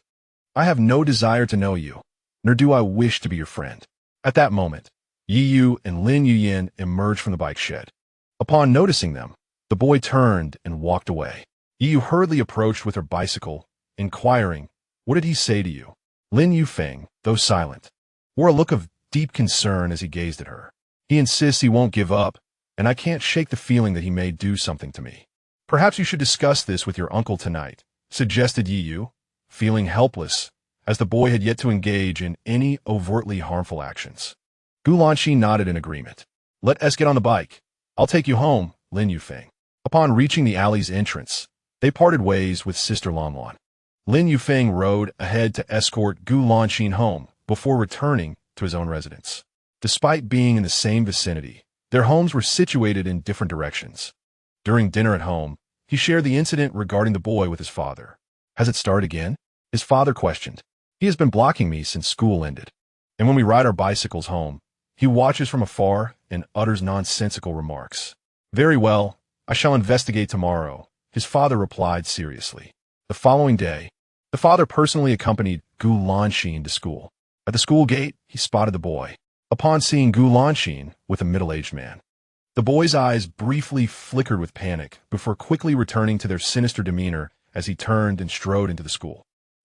I have no desire to know you, nor do I wish to be your friend. At that moment, Yi Yu and Lin Yuyin emerged from the bike shed. Upon noticing them, the boy turned and walked away. Yi Yu hurriedly approached with her bicycle, inquiring, "What did he say to you?" Lin Yufeng, though silent, wore a look of deep concern as he gazed at her. He insists he won't give up, and I can't shake the feeling that he may do something to me. Perhaps you should discuss this with your uncle tonight, suggested Yi Yu, feeling helpless, as the boy had yet to engage in any overtly harmful actions. Gu Lanxin nodded in agreement. Let us get on the bike. I'll take you home, Lin Yufeng. Upon reaching the alley's entrance, they parted ways with Sister Lan Lan. Lin Yufeng rode ahead to escort Gu Lanxin home before returning to his own residence. Despite being in the same vicinity, their homes were situated in different directions. During dinner at home, he shared the incident regarding the boy with his father. Has it started again? His father questioned. He has been blocking me since school ended. And when we ride our bicycles home, he watches from afar and utters nonsensical remarks. Very well, I shall investigate tomorrow, his father replied seriously. The following day, the father personally accompanied Gu Lanxin to school. At the school gate, he spotted the boy. Upon seeing Gu Lanxin with a middle-aged man, the boy's eyes briefly flickered with panic before quickly returning to their sinister demeanor as he turned and strode into the school.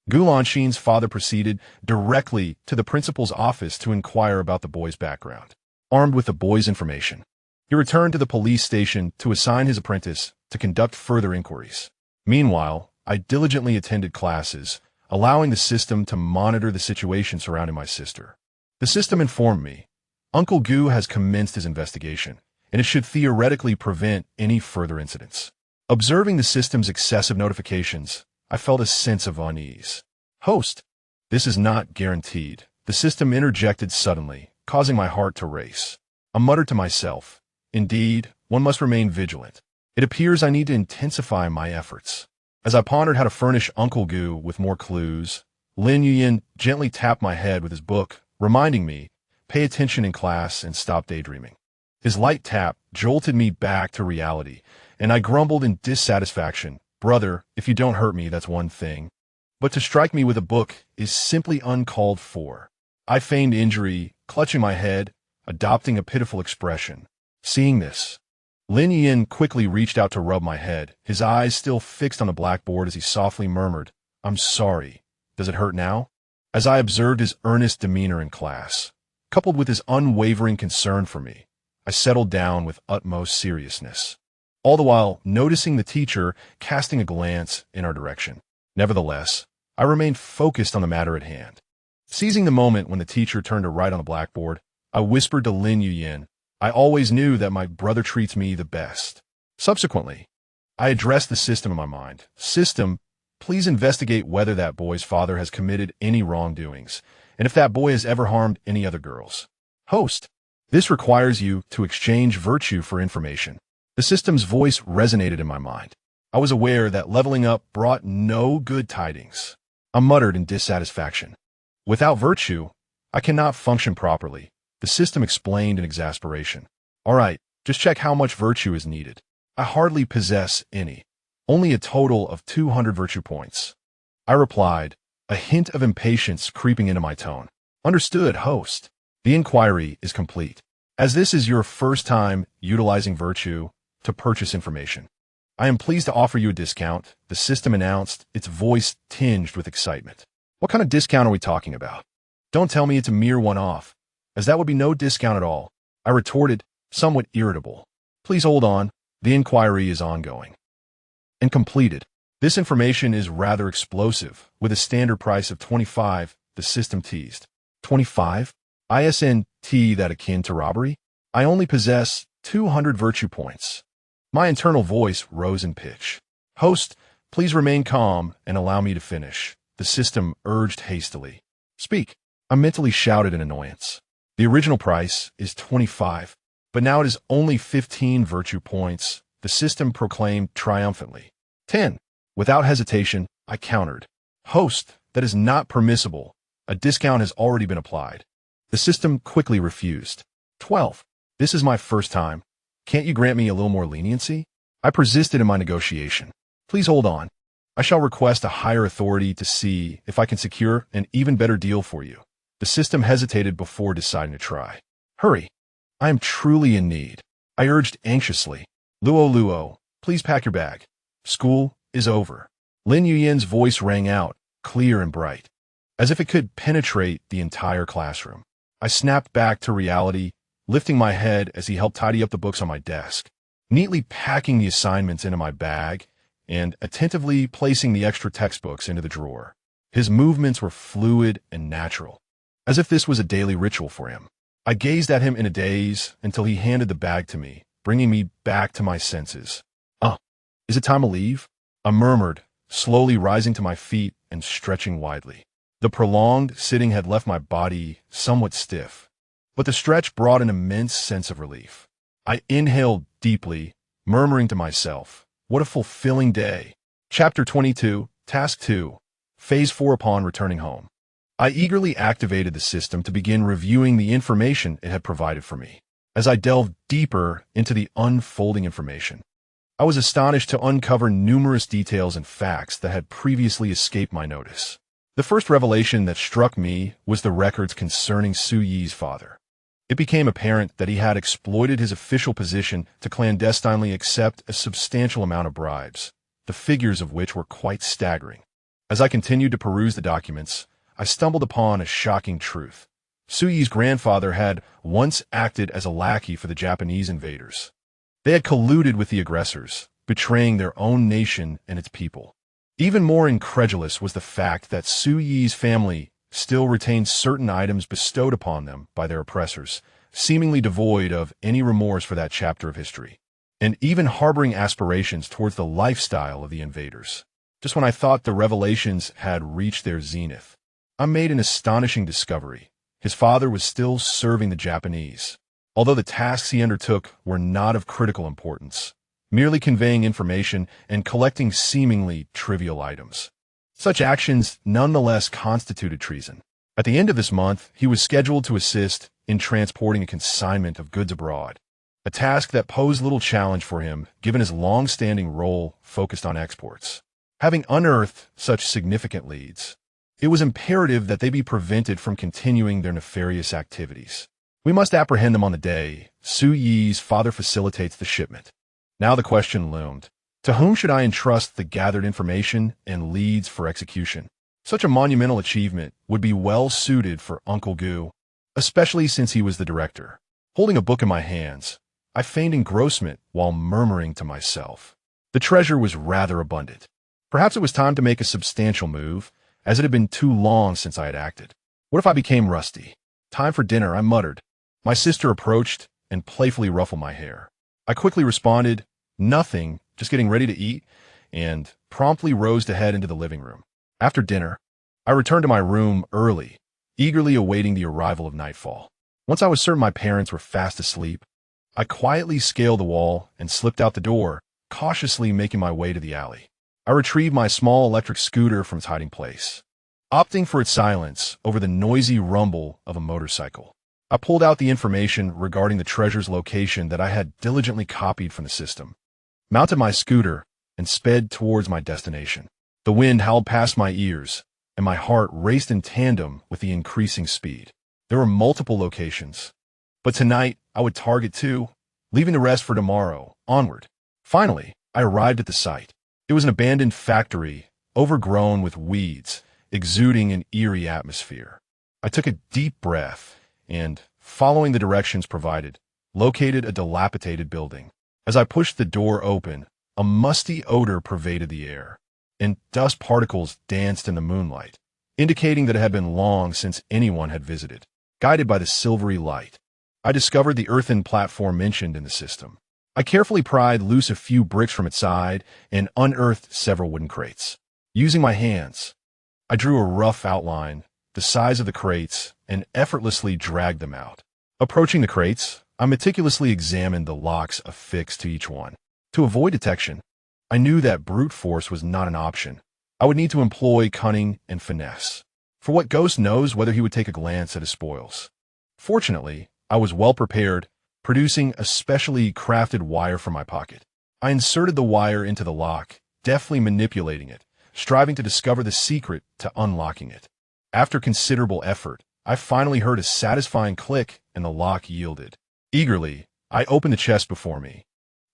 Gu Lanxin's father proceeded directly to the principal's office to inquire about the boy's background. Armed with the boy's information, he returned to the police station to assign his apprentice to conduct further inquiries. Meanwhile, I diligently attended classes, allowing the system to monitor the situation surrounding my sister. The system informed me, Uncle Gu has commenced his investigation, and it should theoretically prevent any further incidents. Observing the system's excessive notifications, I felt a sense of unease. Host, this is not guaranteed. The system interjected suddenly, causing my heart to race. I muttered to myself, indeed, one must remain vigilant. It appears I need to intensify my efforts. As I pondered how to furnish Uncle Gu with more clues, Lin Yuyin gently tapped my head with his book, reminding me, pay attention in class and stop daydreaming. His light tap jolted me back to reality, and I grumbled in dissatisfaction, brother, if you don't hurt me, that's one thing. But to strike me with a book is simply uncalled for. I feigned injury, clutching my head, adopting a pitiful expression. Seeing this, Lin Yin quickly reached out to rub my head, his eyes still fixed on the blackboard as he softly murmured, I'm sorry. Does it hurt now? As I observed his earnest demeanor in class, coupled with his unwavering concern for me, I settled down with utmost seriousness. all the while noticing the teacher casting a glance in our direction. Nevertheless, I remained focused on the matter at hand. Seizing the moment when the teacher turned to write on the blackboard, I whispered to Lin Yuyin, "I always knew that my brother treats me the best." Subsequently, I addressed the system in my mind. "System, please investigate whether that boy's father has committed any wrongdoings, and if that boy has ever harmed any other girls." Host, this requires you to exchange virtue for information. The system's voice resonated in my mind. I was aware that leveling up brought no good tidings. I muttered in dissatisfaction. "Without virtue, I cannot function properly," the system explained in exasperation. "All right, just check how much virtue is needed." "I hardly possess any. Only a total of 200 virtue points." I replied, a hint of impatience creeping into my tone. "Understood, host. The inquiry is complete. As this is your first time utilizing virtue to purchase information, I am pleased to offer you a discount," the system announced, its voice tinged with excitement. "What kind of discount are we talking about? Don't tell me it's a mere one-off, as that would be no discount at all," I retorted, somewhat irritable. "Please hold on. The inquiry is ongoing and completed. This information is rather explosive, with a standard price of 25, the system teased. 25? Isn't that akin to robbery? I only possess 200 virtue points." My internal voice rose in pitch. "Host, please remain calm and allow me to finish," the system urged hastily. "Speak," I mentally shouted in annoyance. "The original price is 25, but now it is only 15 virtue points," the system proclaimed triumphantly. 10. Without hesitation, I countered. "Host, that is not permissible. A discount has already been applied." The system quickly refused. 12. This is my first time. Can't you grant me a little more leniency? I persisted in my negotiation. "Please hold on. I shall request a higher authority to see if I can secure an even better deal for you." The system hesitated before deciding to try. "Hurry. I am truly in need," I urged anxiously. Luo, please pack your bag. School is over." Lin Yuyin's voice rang out, clear and bright, as if it could penetrate the entire classroom. I snapped back to reality, lifting my head as he helped tidy up the books on my desk, neatly packing the assignments into my bag, and attentively placing the extra textbooks into the drawer. His movements were fluid and natural, as if this was a daily ritual for him. I gazed at him in a daze until he handed the bag to me, bringing me back to my senses. Is it time to leave?" I murmured, slowly rising to my feet and stretching widely. The prolonged sitting had left my body somewhat stiff, but the stretch brought an immense sense of relief. I inhaled deeply, murmuring to myself, "What a fulfilling day." Chapter 22, Task 2, Phase 4. Upon returning home, I eagerly activated the system to begin reviewing the information it had provided for me. As I delved deeper into the unfolding information, I was astonished to uncover numerous details and facts that had previously escaped my notice. The first revelation that struck me was the records concerning Su Yi's father. It became apparent that he had exploited his official position to clandestinely accept a substantial amount of bribes, the figures of which were quite staggering. As I continued to peruse the documents, I stumbled upon a shocking truth. Su Yi's grandfather had once acted as a lackey for the Japanese invaders. They had colluded with the aggressors, betraying their own nation and its people. Even more incredulous was the fact that Su Yi's family still retained certain items bestowed upon them by their oppressors, seemingly devoid of any remorse for that chapter of history, and even harboring aspirations towards the lifestyle of the invaders. Just when I thought the revelations had reached their zenith, I made an astonishing discovery. His father was still serving the Japanese, although the tasks he undertook were not of critical importance, merely conveying information and collecting seemingly trivial items. Such actions nonetheless constituted treason. At the end of this month, he was scheduled to assist in transporting a consignment of goods abroad, a task that posed little challenge for him given his long-standing role focused on exports. Having unearthed such significant leads, it was imperative that they be prevented from continuing their nefarious activities. We must apprehend them on the day Su Yi's father facilitates the shipment. Now the question loomed. To whom should I entrust the gathered information and leads for execution? Such a monumental achievement would be well suited for Uncle Gu, especially since he was the director. Holding a book in my hands, I feigned engrossment while murmuring to myself. The treasure was rather abundant. Perhaps it was time to make a substantial move, as it had been too long since I had acted. What if I became rusty? Time for dinner, I muttered. My sister approached and playfully ruffled my hair. I quickly responded, "Nothing, just getting ready to eat," and promptly rose to head into the living room. After dinner, I returned to my room early, eagerly awaiting the arrival of nightfall. Once I was certain my parents were fast asleep, I quietly scaled the wall and slipped out the door, cautiously making my way to the alley. I retrieved my small electric scooter from its hiding place, opting for its silence over the noisy rumble of a motorcycle. I pulled out the information regarding the treasure's location that I had diligently copied from the system, mounted my scooter, and sped towards my destination. The wind howled past my ears, and my heart raced in tandem with the increasing speed. There were multiple locations, but tonight I would target two, leaving the rest for tomorrow, onward. Finally, I arrived at the site. It was an abandoned factory, overgrown with weeds, exuding an eerie atmosphere. I took a deep breath and, following the directions provided, located a dilapidated building. As I pushed the door open, a musty odor pervaded the air, and dust particles danced in the moonlight, indicating that it had been long since anyone had visited. Guided by the silvery light, I discovered the earthen platform mentioned in the system. I carefully pried loose a few bricks from its side and unearthed several wooden crates. Using my hands, I drew a rough outline, the size of the crates, and effortlessly dragged them out. Approaching the crates, I meticulously examined the locks affixed to each one. To avoid detection, I knew that brute force was not an option. I would need to employ cunning and finesse. For what ghost knows whether he would take a glance at his spoils? Fortunately, I was well prepared, producing a specially crafted wire from my pocket. I inserted the wire into the lock, deftly manipulating it, striving to discover the secret to unlocking it. After considerable effort, I finally heard a satisfying click and the lock yielded. Eagerly, I opened the chest before me,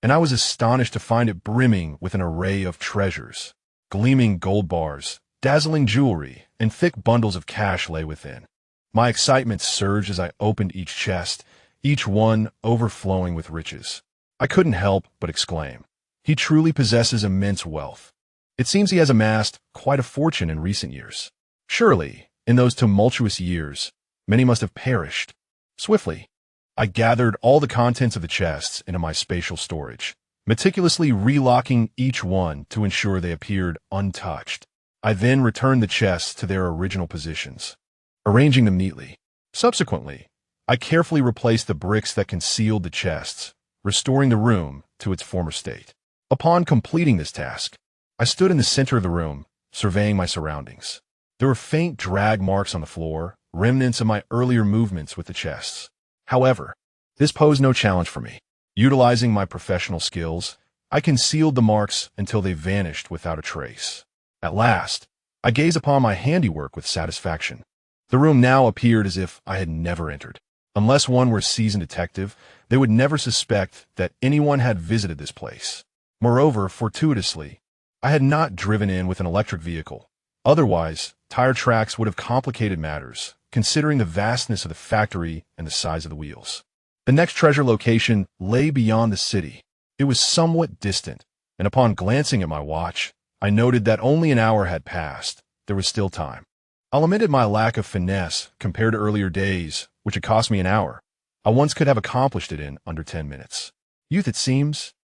and I was astonished to find it brimming with an array of treasures. Gleaming gold bars, dazzling jewelry, and thick bundles of cash lay within. My excitement surged as I opened each chest, each one overflowing with riches. I couldn't help but exclaim, "He truly possesses immense wealth. It seems he has amassed quite a fortune in recent years." Surely, in those tumultuous years, many must have perished. Swiftly, I gathered all the contents of the chests into my spatial storage, meticulously relocking each one to ensure they appeared untouched. I then returned the chests to their original positions, arranging them neatly. Subsequently, I carefully replaced the bricks that concealed the chests, restoring the room to its former state. Upon completing this task, I stood in the center of the room, surveying my surroundings. There were faint drag marks on the floor, remnants of my earlier movements with the chests. However, this posed no challenge for me. Utilizing my professional skills, I concealed the marks until they vanished without a trace. At last, I gazed upon my handiwork with satisfaction. The room now appeared as if I had never entered. Unless one were a seasoned detective, they would never suspect that anyone had visited this place. Moreover, fortuitously, I had not driven in with an electric vehicle. Otherwise, tire tracks would have complicated matters, considering the vastness of the factory and the size of the wheels. The next treasure location lay beyond the city. It was somewhat distant, and upon glancing at my watch, I noted that only an hour had passed. There was still time. I lamented my lack of finesse compared to earlier days, which had cost me an hour. I once could have accomplished it in under 10 minutes. Youth, it seems,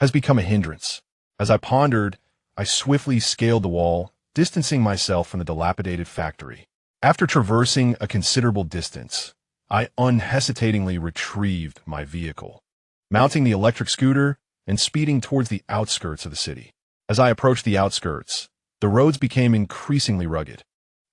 has become a hindrance. As I pondered, I swiftly scaled the wall, distancing myself from the dilapidated factory. After traversing a considerable distance, I unhesitatingly retrieved my vehicle, mounting the electric scooter and speeding towards the outskirts of the city. As I approached the outskirts, the roads became increasingly rugged.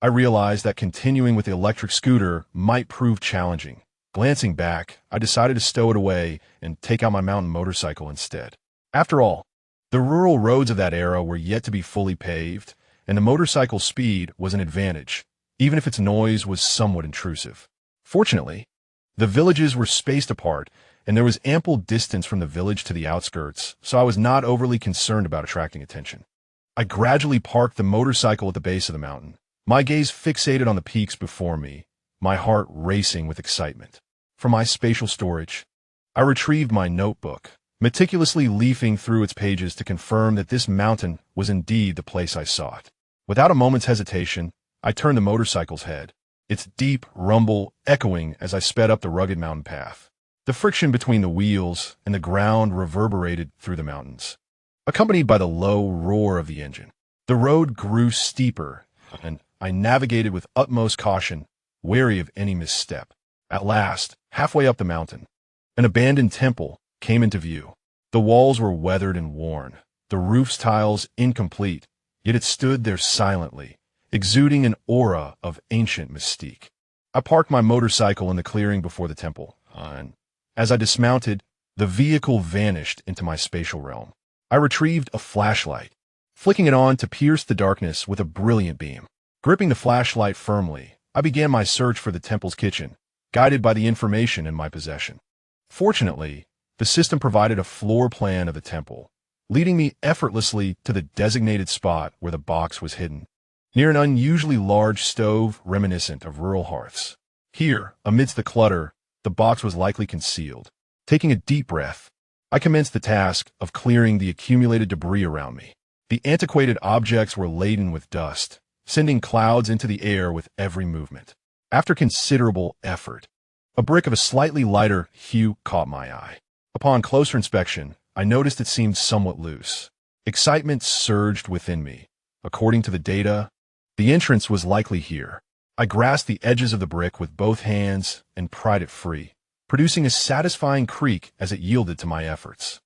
I realized that continuing with the electric scooter might prove challenging. Glancing back, I decided to stow it away and take out my mountain motorcycle instead. After all, the rural roads of that era were yet to be fully paved, and the motorcycle's speed was an advantage, even if its noise was somewhat intrusive. Fortunately, the villages were spaced apart, and there was ample distance from the village to the outskirts, so I was not overly concerned about attracting attention. I gradually parked the motorcycle at the base of the mountain, my gaze fixated on the peaks before me, my heart racing with excitement. From my spatial storage, I retrieved my notebook, meticulously leafing through its pages to confirm that this mountain was indeed the place I sought. Without a moment's hesitation, I turned the motorcycle's head, its deep rumble echoing as I sped up the rugged mountain path. The friction between the wheels and the ground reverberated through the mountains, accompanied by the low roar of the engine. The road grew steeper, and I navigated with utmost caution, wary of any misstep. At last, halfway up the mountain, an abandoned temple came into view. The walls were weathered and worn, the roof's tiles incomplete, yet it stood there silently, exuding an aura of ancient mystique. I parked my motorcycle in the clearing before the temple, and as I dismounted, the vehicle vanished into my spatial realm. I retrieved a flashlight, flicking it on to pierce the darkness with a brilliant beam. Gripping the flashlight firmly, I began my search for the temple's kitchen, guided by the information in my possession. Fortunately, the system provided a floor plan of the temple, leading me effortlessly to the designated spot where the box was hidden, near an unusually large stove reminiscent of rural hearths. Here, amidst the clutter, the box was likely concealed. Taking a deep breath, I commenced the task of clearing the accumulated debris around me. The antiquated objects were laden with dust, sending clouds into the air with every movement. After considerable effort, a brick of a slightly lighter hue caught my eye. Upon closer inspection, I noticed it seemed somewhat loose. Excitement surged within me. According to the data, the entrance was likely here. I grasped the edges of the brick with both hands and pried it free, producing a satisfying creak as it yielded to my efforts.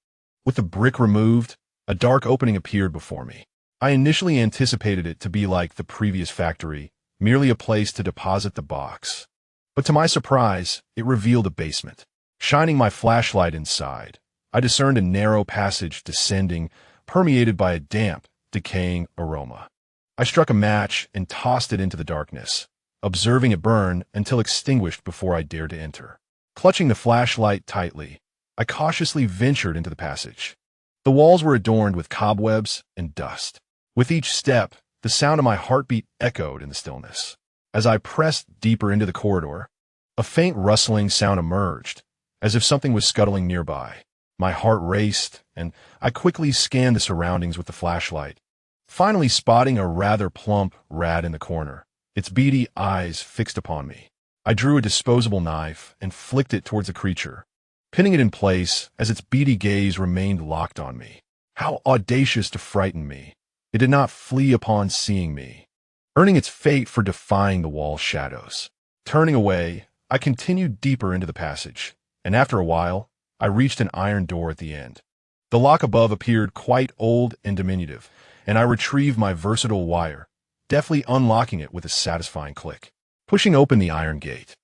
With the brick removed, a dark opening appeared before me. I initially anticipated it to be like the previous factory, merely a place to deposit the box. But to my surprise, it revealed a basement. Shining my flashlight inside, I discerned a narrow passage descending, permeated by a damp, decaying aroma. I struck a match and tossed it into the darkness, observing it burn until extinguished before I dared to enter. Clutching the flashlight tightly, I cautiously ventured into the passage. The walls were adorned with cobwebs and dust. With each step, the sound of my heartbeat echoed in the stillness. As I pressed deeper into the corridor, a faint rustling sound emerged, as if something was scuttling nearby. My heart raced, and I quickly scanned the surroundings with the flashlight, finally spotting a rather plump rat in the corner, its beady eyes fixed upon me. I drew a disposable knife and flicked it towards the creature, pinning it in place as its beady gaze remained locked on me. How audacious to frighten me! It did not flee upon seeing me, earning its fate for defying the wall's shadows. Turning away, I continued deeper into the passage, and after a while, I reached an iron door at the end. The lock above appeared quite old and diminutive, and I retrieved my versatile wire, deftly unlocking it with a satisfying click. Pushing open the iron gate,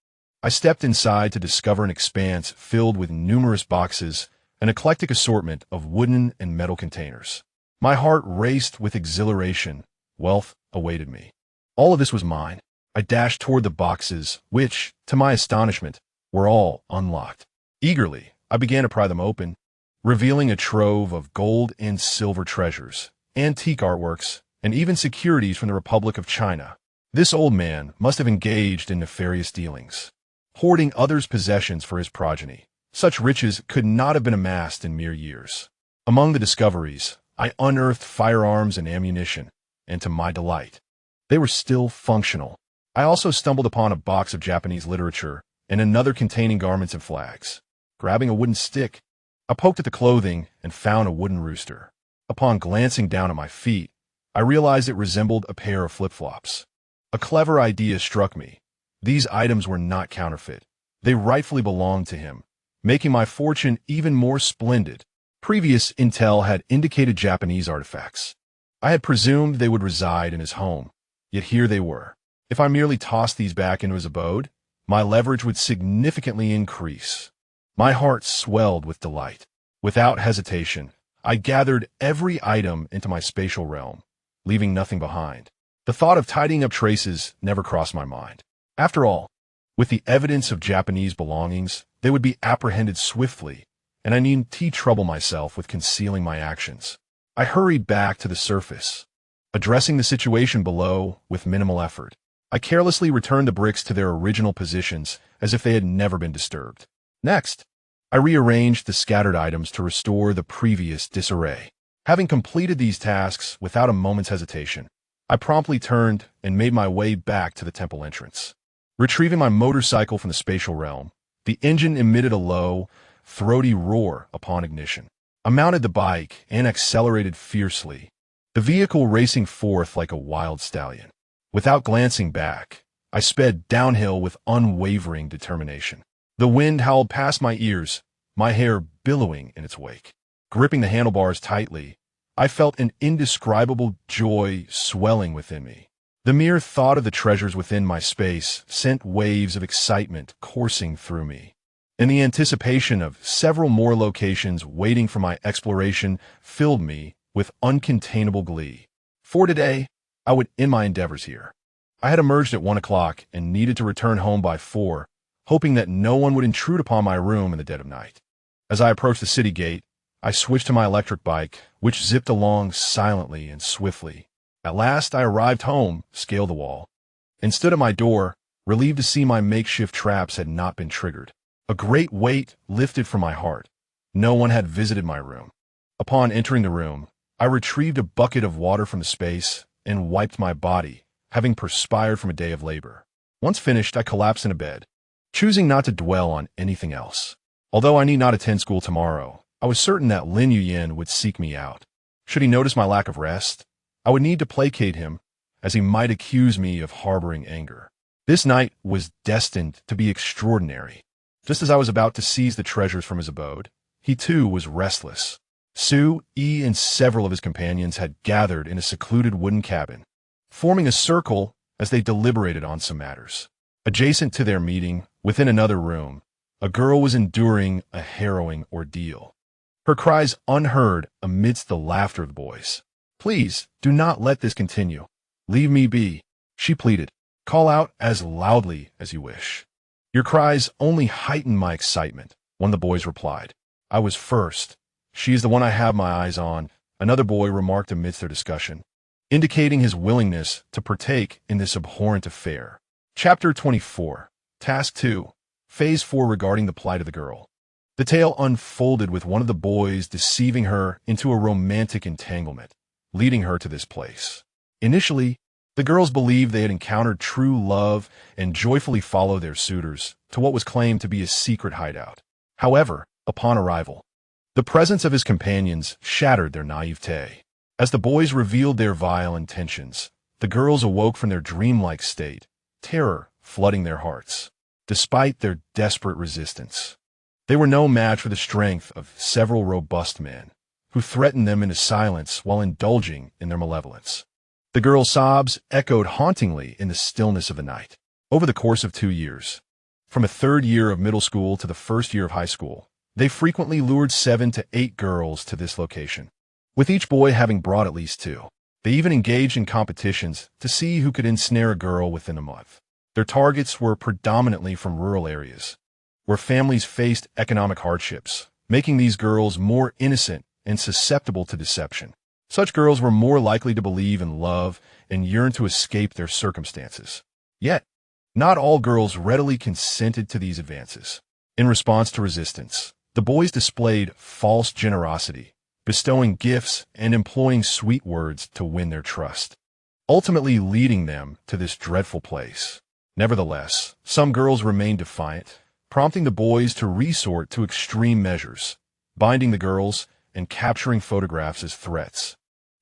I stepped inside to discover an expanse filled with numerous boxes, an eclectic assortment of wooden and metal containers. My heart raced with exhilaration. Wealth awaited me. All of this was mine. I dashed toward the boxes, which, to my astonishment, were all unlocked. Eagerly, I began to pry them open, revealing a trove of gold and silver treasures, antique artworks, and even securities from the Republic of China. This old man must have engaged in nefarious dealings, hoarding others' possessions for his progeny. Such riches could not have been amassed in mere years. Among the discoveries, I unearthed firearms and ammunition, and to my delight, they were still functional. I also stumbled upon a box of Japanese literature and another containing garments and flags. Grabbing a wooden stick, I poked at the clothing and found a wooden rooster. Upon glancing down at my feet, I realized it resembled a pair of flip-flops. A clever idea struck me. These items were not counterfeit. They rightfully belonged to him, making my fortune even more splendid. Previous intel had indicated Japanese artifacts. I had presumed they would reside in his home, yet here they were. If I merely tossed these back into his abode, my leverage would significantly increase. My heart swelled with delight. Without hesitation, I gathered every item into my spatial realm, leaving nothing behind. The thought of tidying up traces never crossed my mind. After all, with the evidence of Japanese belongings, they would be apprehended swiftly, and I needn't trouble myself with concealing my actions. I hurried back to the surface, addressing the situation below with minimal effort. I carelessly returned the bricks to their original positions as if they had never been disturbed. Next, I rearranged the scattered items to restore the previous disarray. Having completed these tasks without a moment's hesitation, I promptly turned and made my way back to the temple entrance. Retrieving my motorcycle from the spatial realm, the engine emitted a low, throaty roar upon ignition. I mounted the bike and accelerated fiercely, the vehicle racing forth like a wild stallion. Without glancing back, I sped downhill with unwavering determination. The wind howled past my ears, my hair billowing in its wake. Gripping the handlebars tightly, I felt an indescribable joy swelling within me. The mere thought of the treasures within my space sent waves of excitement coursing through me, and the anticipation of several more locations waiting for my exploration filled me with uncontainable glee. For today, I would end my endeavors here. I had emerged at 1 o'clock and needed to return home by 4, hoping that no one would intrude upon my room in the dead of night. As I approached the city gate, I switched to my electric bike, which zipped along silently and swiftly. At last I arrived home, scaled the wall, and stood at my door, relieved to see my makeshift traps had not been triggered. A great weight lifted from my heart. No one had visited my room. Upon entering the room, I retrieved a bucket of water from the space and wiped my body, having perspired from a day of labor. Once finished, I collapsed in a bed, choosing not to dwell on anything else. Although I need not attend school tomorrow, I was certain that Lin Yuyin would seek me out. Should he notice my lack of rest, I would need to placate him, as he might accuse me of harboring anger. This night was destined to be extraordinary. Just as I was about to seize the treasures from his abode, he too was restless. Su Yi and several of his companions had gathered in a secluded wooden cabin, forming a circle as they deliberated on some matters. Adjacent to their meeting, within another room, a girl was enduring a harrowing ordeal. Her cries unheard amidst the laughter of the boys. "Please, do not let this continue. Leave me be," she pleaded. "Call out as loudly as you wish." "Your cries only heighten my excitement," one of the boys replied. "I was first. She is the one I have my eyes on," another boy remarked amidst their discussion, indicating his willingness to partake in this abhorrent affair. Chapter 24. Task 2. Phase 4 regarding the plight of the girl. The tale unfolded with one of the boys deceiving her into a romantic entanglement, leading her to this place. Initially, the girls believed they had encountered true love and joyfully followed their suitors to what was claimed to be a secret hideout. However, upon arrival, the presence of his companions shattered their naivete. As the boys revealed their vile intentions, the girls awoke from their dreamlike state, terror flooding their hearts. Despite their desperate resistance, they were no match for the strength of several robust men, who threatened them into silence while indulging in their malevolence. The girls' sobs echoed hauntingly in the stillness of the night. Over the course of 2 years, from a third year of middle school to the first year of high school, they frequently lured 7 to 8 girls to this location, with each boy having brought at least 2. They even engaged in competitions to see who could ensnare a girl within a month. Their targets were predominantly from rural areas, where families faced economic hardships, making these girls more innocent and susceptible to deception. Such girls were more likely to believe in love and yearn to escape their circumstances. Yet, not all girls readily consented to these advances. In response to resistance, the boys displayed false generosity, bestowing gifts and employing sweet words to win their trust, ultimately leading them to this dreadful place. Nevertheless, some girls remained defiant, prompting the boys to resort to extreme measures, binding the girls and capturing photographs as threats,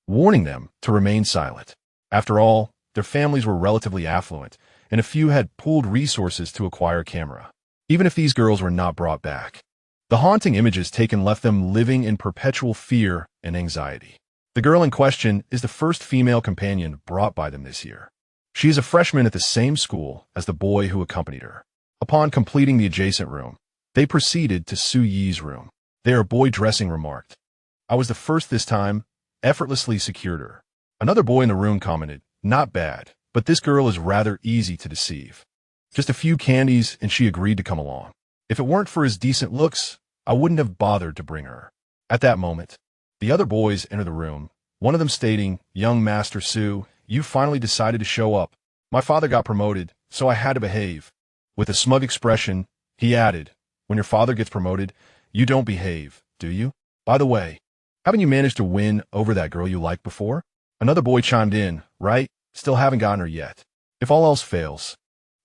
warning them to remain silent. After all, their families were relatively affluent, and a few had pooled resources to acquire a camera. Even if these girls were not brought back, the haunting images taken left them living in perpetual fear and anxiety. The girl in question is the first female companion brought by them this year. She is a freshman at the same school as the boy who accompanied her. Upon completing the adjacent room, they proceeded to Su Yi's room. Their boy dressing remarked, "I was the first this time," effortlessly secured her. Another boy in the room commented, "Not bad, but this girl is rather easy to deceive. Just a few candies and she agreed to come along. If it weren't for his decent looks, I wouldn't have bothered to bring her." At that moment, the other boys entered the room, one of them stating, "Young Master Su, you finally decided to show up. My father got promoted, so I had to behave." With a smug expression, he added, "When your father gets promoted, You don't behave, do you? By the way, haven't you managed to win over that girl you liked before? Another boy chimed in, right? Still haven't gotten her yet. If all else fails,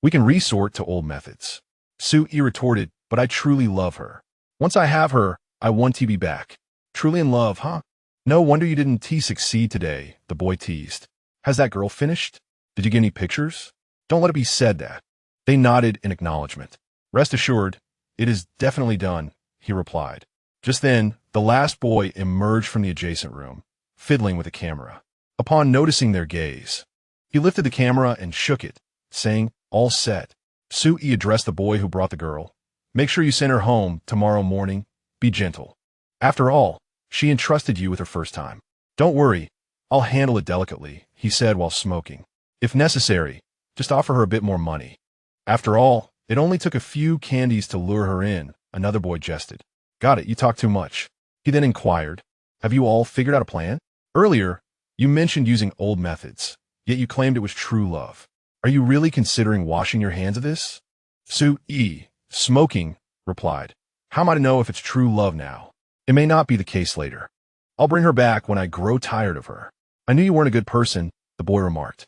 we can resort to old methods. Sue-E retorted, but I truly love her. Once I have her, I want to be back. Truly in love, huh? No wonder you didn't succeed today, the boy teased. Has that girl finished? Did you get any pictures? Don't let it be said that. They nodded in acknowledgement. Rest assured, it is definitely done, he replied. Just then, the last boy emerged from the adjacent room, fiddling with a camera. Upon noticing their gaze, he lifted the camera and shook it, saying, all set. Sue-E addressed the boy who brought the girl. Make sure you send her home tomorrow morning. Be gentle. After all, she entrusted you with her first time. Don't worry, I'll handle it delicately, he said while smoking. If necessary, just offer her a bit more money. After all, it only took a few candies to lure her in, another boy jested. Got it, you talk too much. He then inquired, have you all figured out a plan? Earlier, you mentioned using old methods, yet you claimed it was true love. Are you really considering washing your hands of this? Sue-E, smoking, replied. How am I to know if it's true love now? It may not be the case later. I'll bring her back when I grow tired of her. I knew you weren't a good person, the boy remarked.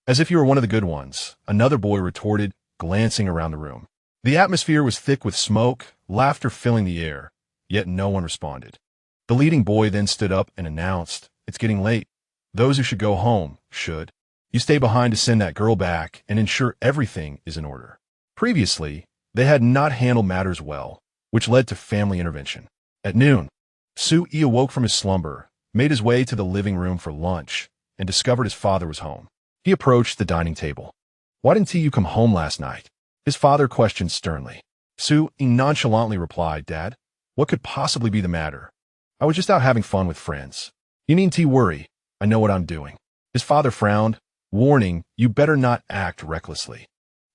As if you were one of the good ones, another boy retorted, glancing around the room. The atmosphere was thick with smoke, laughter filling the air, yet no one responded. The leading boy then stood up and announced, it's getting late. Those who should go home should. You stay behind to send that girl back and ensure everything is in order. Previously, they had not handled matters well, which led to family intervention. At noon, Sue-E awoke from his slumber, made his way to the living room for lunch, and discovered his father was home. He approached the dining table. Why didn't you come home last night? His father questioned sternly. Sue-E nonchalantly replied, Dad, what could possibly be the matter? I was just out having fun with friends. You needn't worry. I know what I'm doing. His father frowned, warning, you better not act recklessly.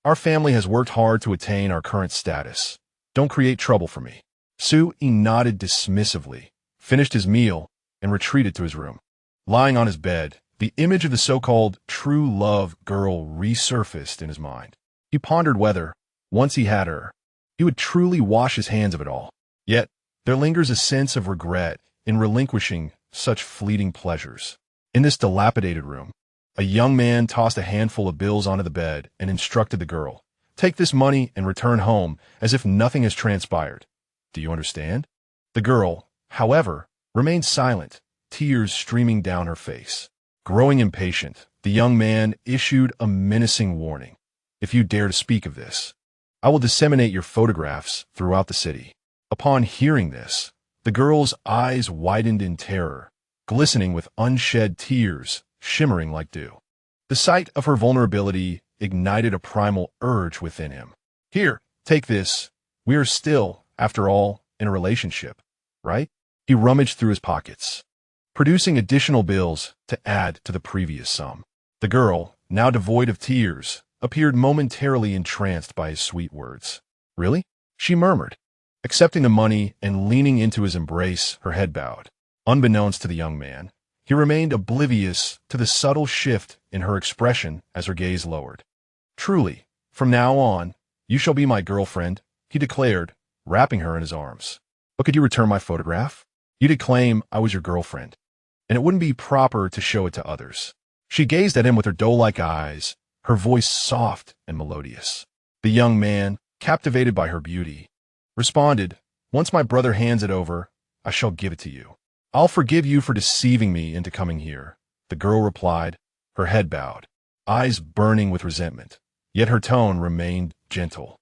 Our family has worked hard to attain our current status. Don't create trouble for me. Sue-E nodded dismissively, finished his meal, and retreated to his room. Lying on his bed, the image of the so-called true love girl resurfaced in his mind. He pondered whether, once he had her, he would truly wash his hands of it all. Yet, there lingers a sense of regret in relinquishing such fleeting pleasures. In this dilapidated room, a young man tossed a handful of bills onto the bed and instructed the girl, take this money and return home as if nothing has transpired. Do you understand? The girl, however, remained silent, tears streaming down her face. Growing impatient, the young man issued a menacing warning. If you dare to speak of this, I will disseminate your photographs throughout the city. Upon hearing this, the girl's eyes widened in terror, glistening with unshed tears, shimmering like dew. The sight of her vulnerability ignited a primal urge within him. Here, take this. We are still, after all, in a relationship, right? He rummaged through his pockets, producing additional bills to add to the previous sum. The girl, now devoid of tears, appeared momentarily entranced by his sweet words. Really? She murmured, accepting the money and leaning into his embrace, her head bowed. Unbeknownst to the young man, he remained oblivious to the subtle shift in her expression as her gaze lowered. Truly, from now on, you shall be my girlfriend, he declared, wrapping her in his arms. But could you return my photograph? You did claim I was your girlfriend, and it wouldn't be proper to show it to others. She gazed at him with her doe-like eyes, her voice soft and melodious. The young man, captivated by her beauty, responded, once my brother hands it over, I shall give it to you. I'll forgive you for deceiving me into coming here, the girl replied, her head bowed, eyes burning with resentment, yet her tone remained gentle.